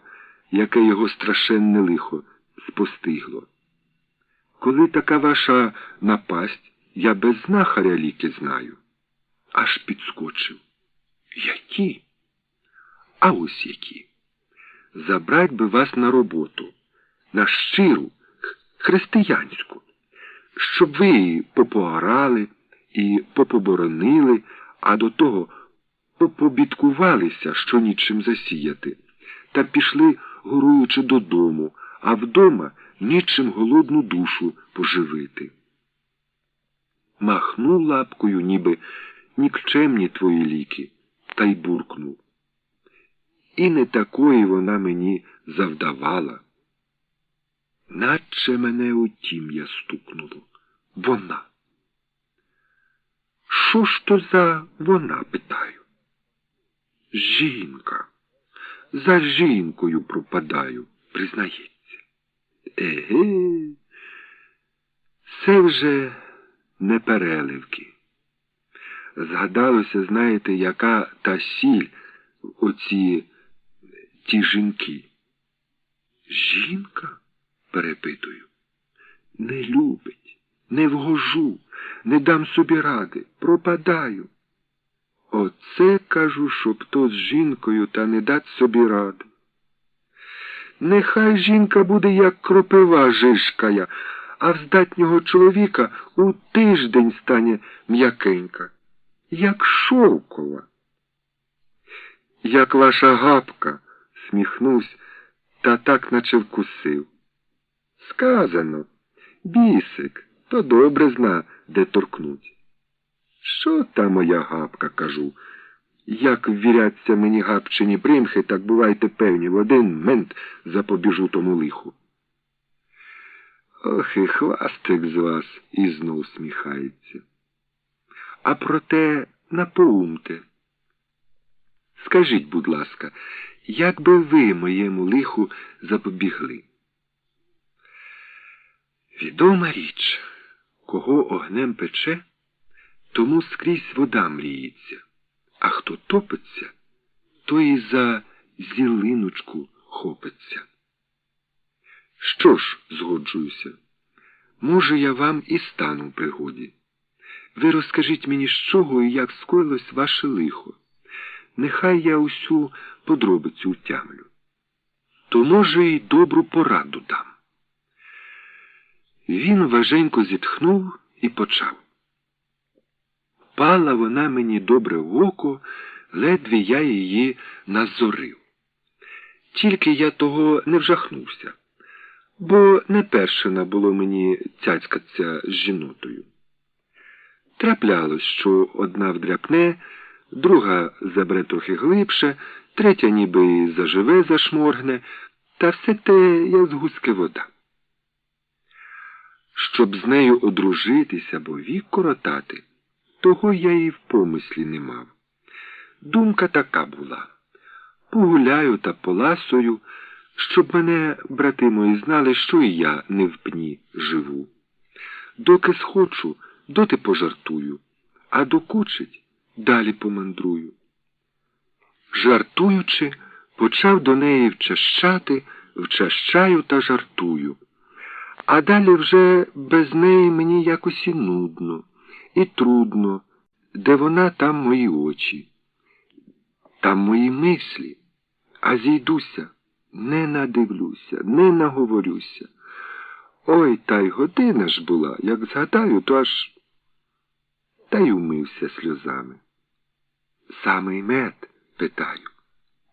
S6: яке його страшенне лихо спостигло. Коли така ваша напасть, я без знахаря ліки знаю. Аж підскочив. Які? А ось які. Забрать би вас на роботу, на щиру, християнську, щоб ви і попоорали, і попоборонили, а до того попобідкувалися, що нічим засіяти, та пішли, горуючи додому, а вдома нічим голодну душу поживити. Махнув лапкою, ніби нікчемні твої ліки, та й буркнув. І не такої вона мені завдавала. Наче мене у тім'я стукнуло. Вона. Що ж то за вона, питаю? Жінка. За жінкою пропадаю, признається. Еге, це вже не переливки. Згадалося, знаєте, яка та сіль оці ті жінки. Жінка? Перепитую. Не любить, не вгожу, не дам собі ради, пропадаю. Оце, кажу, щоб то з жінкою та не дать собі ради. Нехай жінка буде, як кропива жишкая, а в здатнього чоловіка у тиждень стане м'якенька, як шовкова. Як ваша гапка, сміхнусь, та так наче вкусив. Сказано, бісик, то добре зна, де торкнуть. Що та моя гапка, кажу? Як ввіряться мені гапчині примхи, так бувайте певні, в один мент запобіжу тому лиху. Ох, і хвастик з вас, і знов сміхається. А проте напоумте. Скажіть, будь ласка, як би ви моєму лиху запобігли? Відома річ, кого огнем пече, тому скрізь вода мріється, а хто топиться, той і за зілиночку хопиться. Що ж, згоджуюся, може, я вам і стану в пригоді. Ви розкажіть мені, з чого і як скоїлось ваше лихо. Нехай я усю подробицю утямлю. То, може, й добру пораду дам. Він важенько зітхнув і почав. Пала вона мені добре в око, ледве я її назорив. Тільки я того не вжахнувся, бо не першина було мені цяцькаться з жінотою. Траплялось, що одна вдряпне, друга забере трохи глибше, третя ніби і заживе, зашморгне, та все те, як з гуски вода. Щоб з нею одружитися або вік коротати, того я і в помислі не мав. Думка така була. Погуляю та поласою, щоб мене брати мої знали, що і я не в пні живу. Доки схочу, доти пожартую, а докучить, далі помандрую. Жартуючи, почав до неї вчащати, вчащаю та жартую. А далі вже без неї мені якось і нудно, і трудно, де вона, там мої очі, там мої мислі, а зійдуся, не надивлюся, не наговорюся. Ой, та й година ж була, як згадаю, то аж та й умився сльозами. Самий мед, питаю.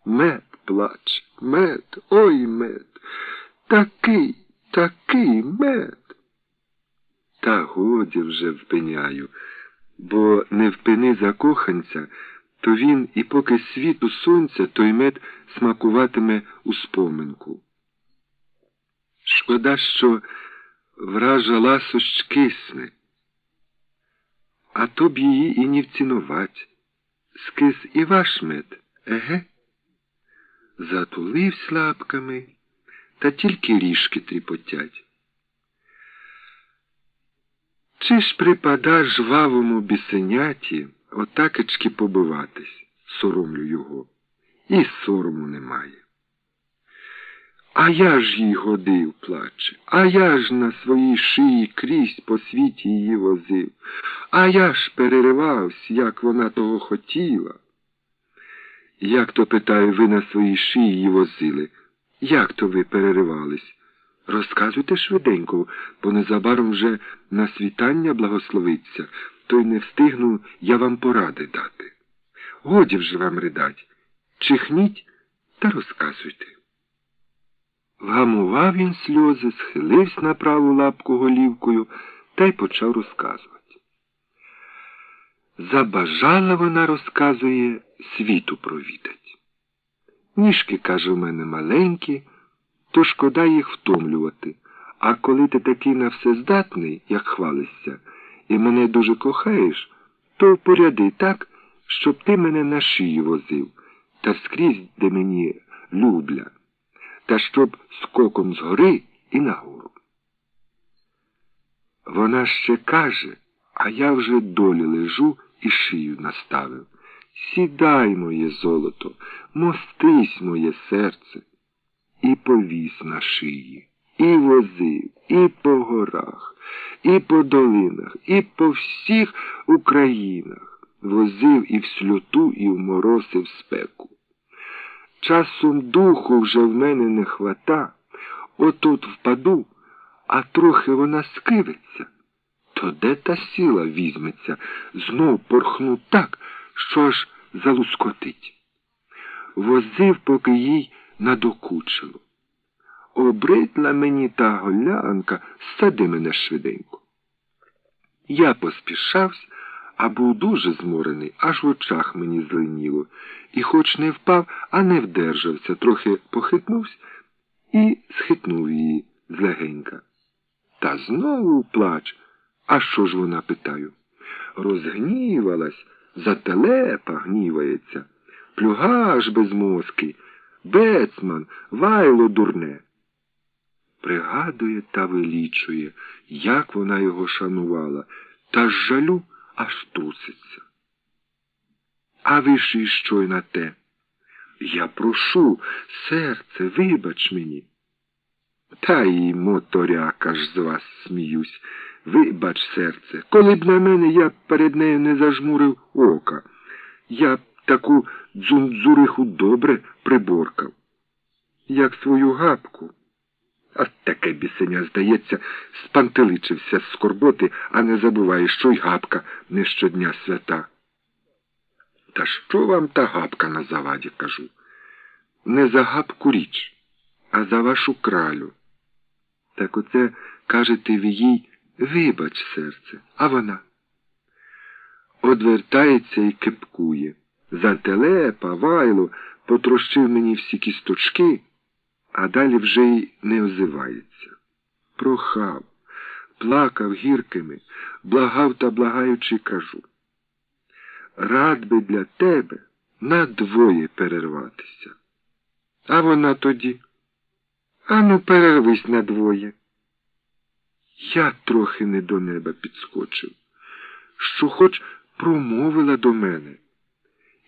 S6: Мед плаче, мед, ой мед, такий мед. Та годі вже впиняю, бо не впини закоханця, то він і поки світу сонця той мед смакуватиме у споминку. Шкода, що вража ласощ кисне. А то б її і не вцінувать. Скис і ваш мед, еге? Затуливсь лапками, та тільки ріжки тріпотять. Чи ж припада жвавому бісеняті отакечки побиватись, соромлю його, і сорому немає. А я ж їй годив, плаче, а я ж на своїй шиї крізь по світі її возив, а я ж переривався, як вона того хотіла. Як то, питаю, ви на своїй шиї її возили? Як то ви переривались? Розказуйте швиденько, бо незабаром вже на світання благословиться, то й не встигну я вам поради дати. Годі вже вам ридать. Чихніть та розказуйте. Вгамував він сльози, схилився на праву лапку голівкою та й почав розказувати. Забажала вона, розказує, світу провідать. Ніжки, каже, в мене маленькі, то шкода їх втомлювати. А коли ти такий на все здатний, як хвалишся, і мене дуже кохаєш, то впоряди так, щоб ти мене на шию возив, та скрізь, де мені любля, та щоб скоком згори і нагору. Вона ще каже, а я вже долі лежу і шию наставив. Сідай, моє золото, мостись, моє серце. І повіз на шиї, і возив, і по горах, і по долинах, і по всіх Українах. Возив і в сльоту, і в мороз, і в спеку. Часом духу вже в мене не хвата, отут впаду, а трохи вона скривиться. То де та сила візьметься, знов порхну так, що аж залускотить. Возив, поки їй надокучило. Обридла мені та голянка, сади мене швиденько. Я поспішався, а був дуже зморений, аж в очах мені зеленіло. І хоч не впав, а не вдержався, трохи похитнувся і схитнув її злегенька. Та знову плач. А що ж вона, питаю? Розгнівалась, за телепа гнівається. Плюгаш безмозкий, бецман, вайло дурне. Пригадує та вилічує, як вона його шанувала, та з жалю аж труситься. А ви ж і що й на те? Я прошу, серце, вибач мені. Та й моторяка ж з вас сміюсь. Вибач, серце, коли б на мене я б перед нею не зажмурив ока, я б таку дзунзуриху добре приборкав, як свою гапку. А таке бісеня, здається, спантеличився з скорботи, а не забуває, що й гапка не щодня свята. Та що вам та гапка на заваді, кажу? Не за гапку річ, а за вашу кралю. Так оце, кажете ви їй, вибач, серце, а вона одвертається і кепкує. За телепа, вайло, потрощив мені всі кісточки, а далі вже й не озивається. Прохав, плакав гіркими, благав та благаючи кажу. Рад би для тебе на двоє перерватися. А вона тоді, ану перервись на двоє. Я трохи не до неба підскочив, що хоч промовила до мене.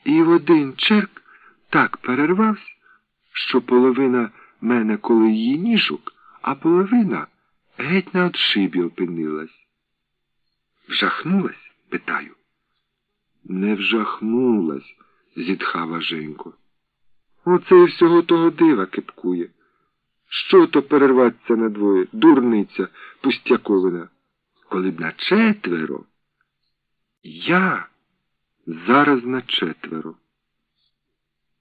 S6: І в один черк так перервався, що половина мене коло її ніжок, а половина геть на отшибі опинилась. Вжахнулась, питаю. Не вжахнулась, зітхала Женько. Оце і всього того дива кипкує. Що то перерватися на двоє, дурниця пустяковина. Коли б на четверо, я зараз на четверо.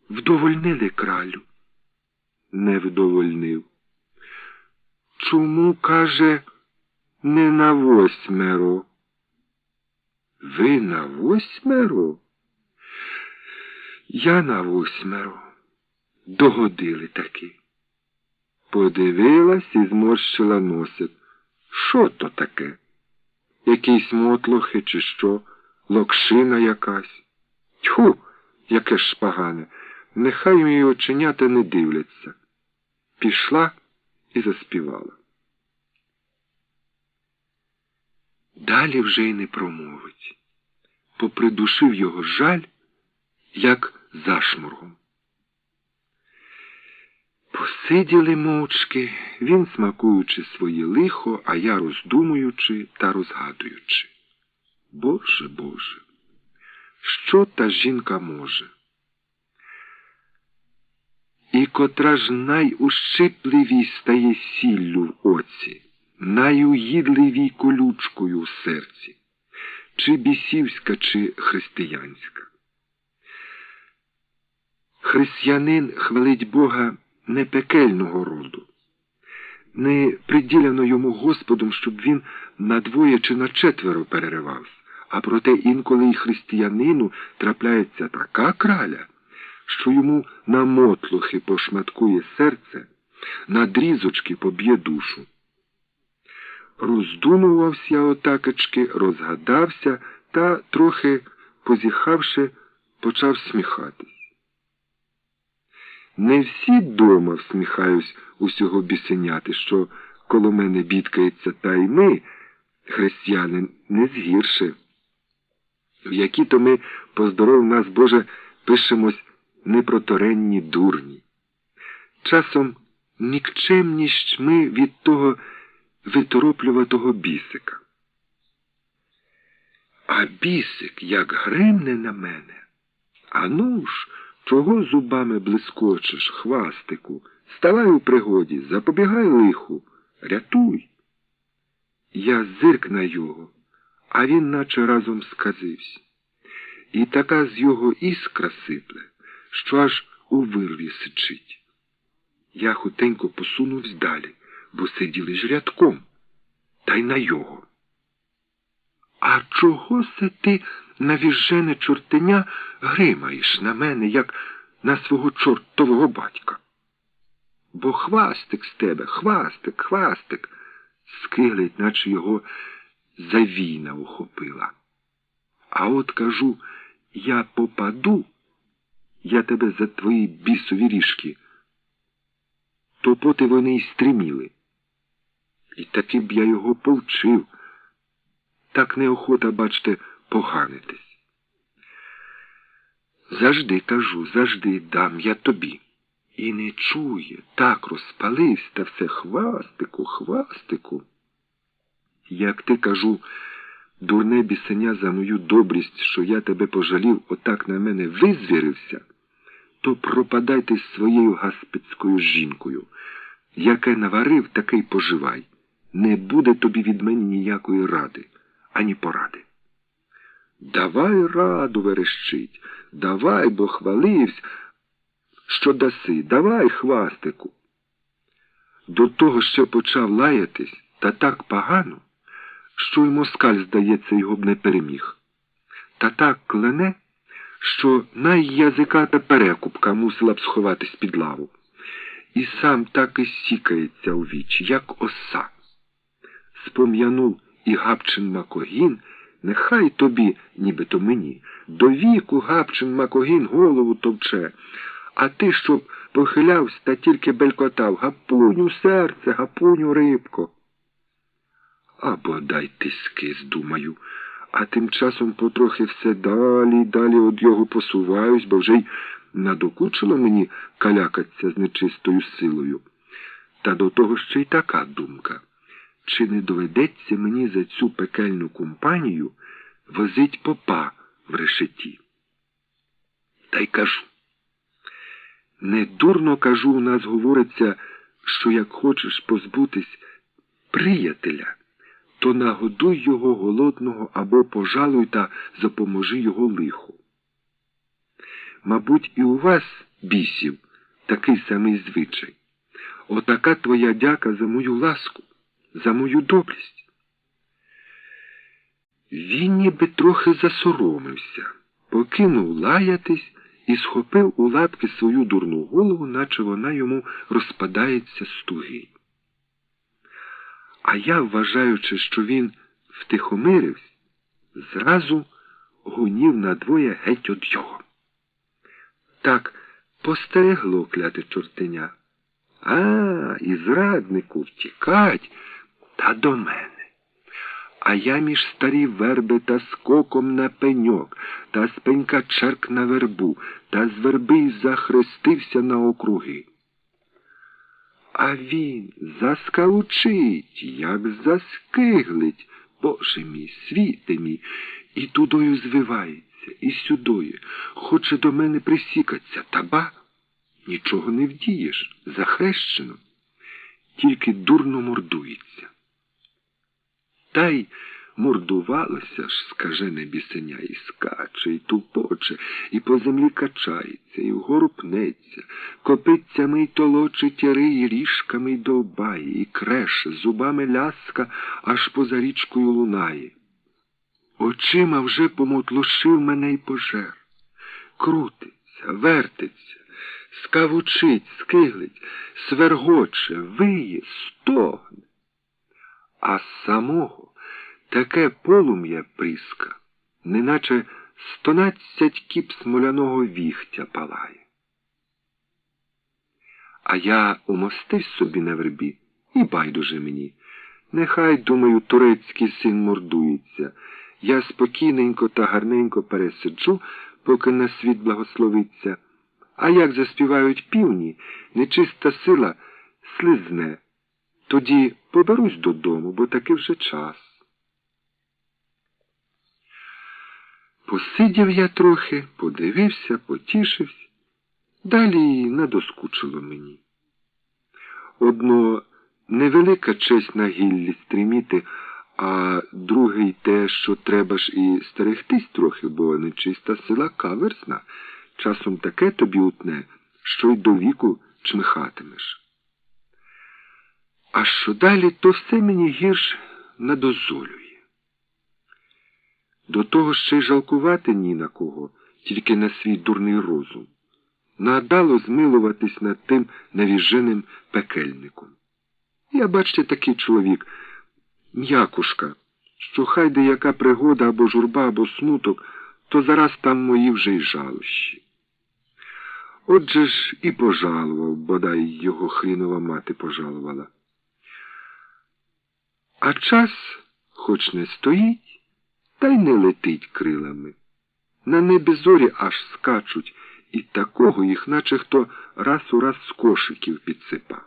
S6: Вдовольнили кралю? Не вдовольнив. Чому, каже, не на 8? Ви на 8? Я на 8. Догодили таки. Подивилась і зморщила носик. Що то таке? Якісь мотлохи чи що? Локшина якась? Тьху, яке ж погане. Нехай мої оченята не дивляться. Пішла і заспівала. Далі вже й не промовить. Попридушив його жаль, як зашморгом. Посиділи мовчки, він смакуючи своє лихо, а я роздумуючи та розгадуючи. Боже, Боже, що та жінка може? І котра ж найущипливій стає сіллю в оці, найуїдливій колючкою в серці, чи бісівська, чи християнська. Християнин хвалить Бога не пекельного роду, не приділяно йому Господом, щоб він на двоє чи на четверо переривався, а проте інколи й християнину трапляється така краля, що йому на мотлохи пошматкує серце, на дрізочки поб'є душу. Роздумувався я отакечки, розгадався та, трохи позіхавши, почав сміхатись. Не всі дома всміхаюсь усього бісеняти, що коло мене бідкається, та й ми, християни, не згірше. В які то ми, поздоров нас, Боже, пишемось непроторенні дурні. Часом нікчемність ми від того витороплюватого бісика. А бісик, як гримне на мене, а ну ж, чого зубами блискочеш, хвастику? Ставай у пригоді, запобігай лиху, рятуй. Я зирк на його, а він наче разом сказився. І така з його іскра сипле, що аж у вирві сичить. Я хутенько посунувсь далі, бо сиділи ж рядком, та й на його. А чого се ти, навіжене чортеня, гримаєш на мене, як на свого чортового батька? Бо хвастик з тебе, хвастик, хвастик, скиглить, наче його завійна ухопила. А от кажу, я попаду, я тебе за твої бісові ріжки, то поти вони й стриміли. І таки б я його повчив. Так неохота, бачте, поганитись. Завжди, кажу, завжди дам я тобі. І не чує, так розпалився, та все хвастику, хвастику. Як ти, кажу, дурне бісеня за мою добрість, що я тебе пожалів, отак на мене визвірився, то пропадай ти з своєю гаспицькою жінкою. Яке наварив, таке й поживай. Не буде тобі від мене ніякої ради, ані поради. Давай раду, верещить, давай, бо хваливсь, що даси, давай, хвастику. До того ще почав лаятись, та так погано, що й москаль, здається, його б не переміг. Та так клене, що найязиката перекупка мусила б сховатись під лаву. І сам так і сікається у вічі, як оса. Спом'янув і Гапчин Макогін, нехай тобі, нібито мені, до віку Гапчин Макогін голову товче, а ти, щоб похилявся та тільки белькотав: Гапуню, серце, Гапуню, рибко. А бодай ти скис, думаю, а тим часом потрохи все далі й далі од його посуваюсь, бо вже й надокучило мені калякаться з нечистою силою. Та до того ще й така думка. Чи не доведеться мені за цю пекельну компанію возить попа в решеті? Та й кажу. Недурно, кажу, у нас говориться, що як хочеш позбутись приятеля, то нагодуй його голодного або пожалуй та запоможи його лиху. Мабуть, і у вас, бісів, такий самий звичай. Отака твоя дяка за мою ласку, за мою добрість. Він ніби трохи засоромився, покинув лаятись і схопив у лапки свою дурну голову, наче вона йому розпадається з туги. А я, вважаючи, що він втихомирився, зразу гунів надвоє геть од його. Так постерегло кляте чортеня. І зраднику втікать, та до мене. А я між старі верби та скоком на пеньок, та з пенька черк на вербу, та з верби й захрестився на округи. А він заскалучить, як заскиглить, Боже мій, світе мій, і тудою звивається, і сюдою, хоче до мене присікаться, та ба, нічого не вдієш, захрещено, тільки дурно мордується. Та й мордувалося ж скажене бісеня, і скаче, і тупоче, і по землі качається, і вгору пнеться, копитцями й толочить яри, і ріжками й довбає, і креше, зубами ляска, аж поза річкою лунає. Очима вже помотлошив мене й пожер. Крутиться, вертиться, скавучить, скиглить, свергоче, виє, стогне. А самого таке полум'я пріска, неначе 112 кіп смоляного віхтя палає. А я умостився собі на вербі, і байдуже мені. Нехай, думаю, турецький син мордується. Я спокійненько та гарненько пересиджу, поки на світ благословиться. А як заспівають півні, нечиста сила слизне. Тоді поберусь додому, бо таки вже час. Посидів я трохи, подивився, потішився, далі надоскучило мені. Одно невелика честь на гіллі стріміти, а другий те, що треба ж і стерегтись трохи, бо нечиста сила каверзна. Часом таке тобі утне, що й до віку чмихатимеш. А що далі, то все мені гірш надозолює. До того ще й жалкувати ні на кого, тільки на свій дурний розум. Надало змилуватись над тим навіженим пекельником. Я, бачте, такий чоловік, м'якушка, що хай де яка пригода або журба, або смуток, то зараз там мої вже й жалощі. Отже ж і пожалував, бодай його хрінова мати пожалувала. А час, хоч не стоїть, та й не летить крилами. На небі зорі аж скачуть, і такого їх наче хто раз у раз з кошиків підсипа.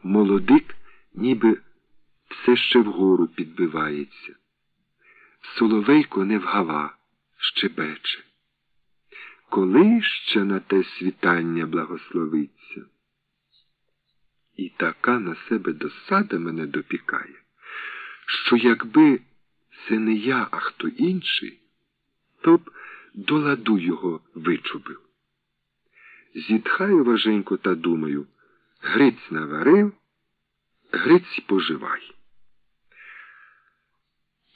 S6: Молодик ніби все ще вгору підбивається. Соловейко не вгава, щебече. Коли ще на те світання благословиться? І така на себе досада мене допікає, що якби це не я, а хто інший, то б до ладу його вичубив. Зітхаю важенько та думаю, Гриць наварив, Гриць поживай.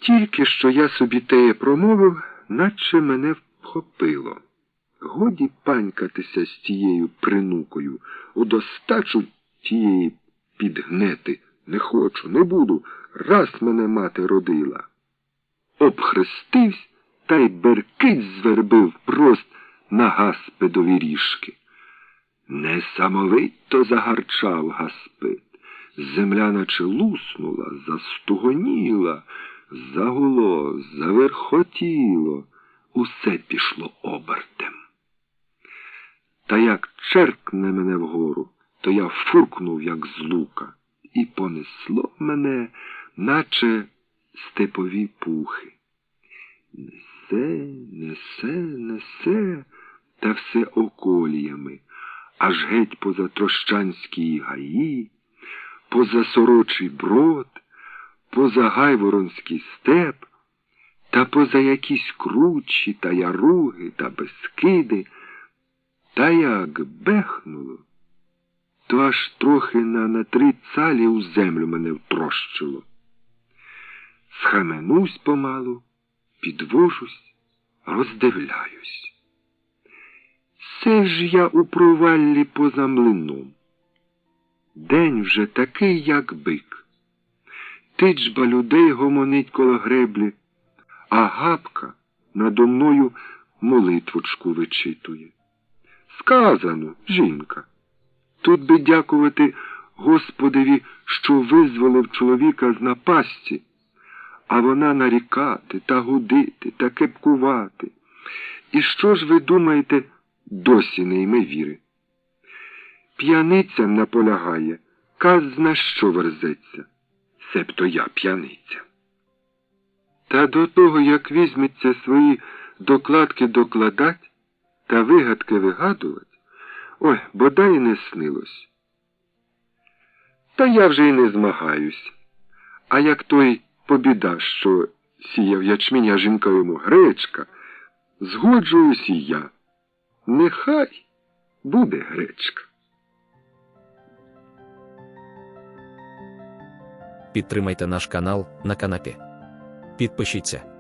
S6: Тільки що я собі теє промовив, наче мене вхопило. Годі панькатися з тією принукою, удостачу тієї підгнети. Не хочу, не буду, раз мене мати родила. Обхрестився та й беркить звербив прост на гаспидові ріжки. Несамовито загарчав гаспид. Земля наче луснула, застугоніла, загуло, заверхотіло. Усе пішло обертем. Та як черкне мене вгору, то я фуркнув, як з лука, і понесло мене, наче степові пухи. Несе, несе, несе, та все околіями, аж геть поза Трощанській гаї, поза Сорочий Брод, поза Гайворонський степ, та поза якісь кручі, та яруги, та Бескиди. Та як бехнуло, то аж трохи на 3 цалі у землю мене втрощило. Схаменусь помалу, підвожусь, роздивляюсь. Це ж я у проваллі поза млином. День вже такий, як бик. Тичба людей гомонить коло греблі, а Гапка надо мною молитвочку вичитує. Сказано, жінка. Тут би дякувати Господеві, що визволив чоловіка з напасті, а вона нарікати та гудити та кепкувати. І що ж ви думаєте, досі не йме віри? П'яницям наполягає, казна що верзеться, себто я п'яниця. Та до того, як візьметься свої докладки докладать та вигадки вигадувати, ой, бодай і не снилось. Та я вже й не змагаюсь. А як той побіда, що сіяв ячмінь, а жінка йому гречка, згоджуюсь і я. Нехай буде гречка.
S1: Підтримайте наш канал на канапі. Підпишіться.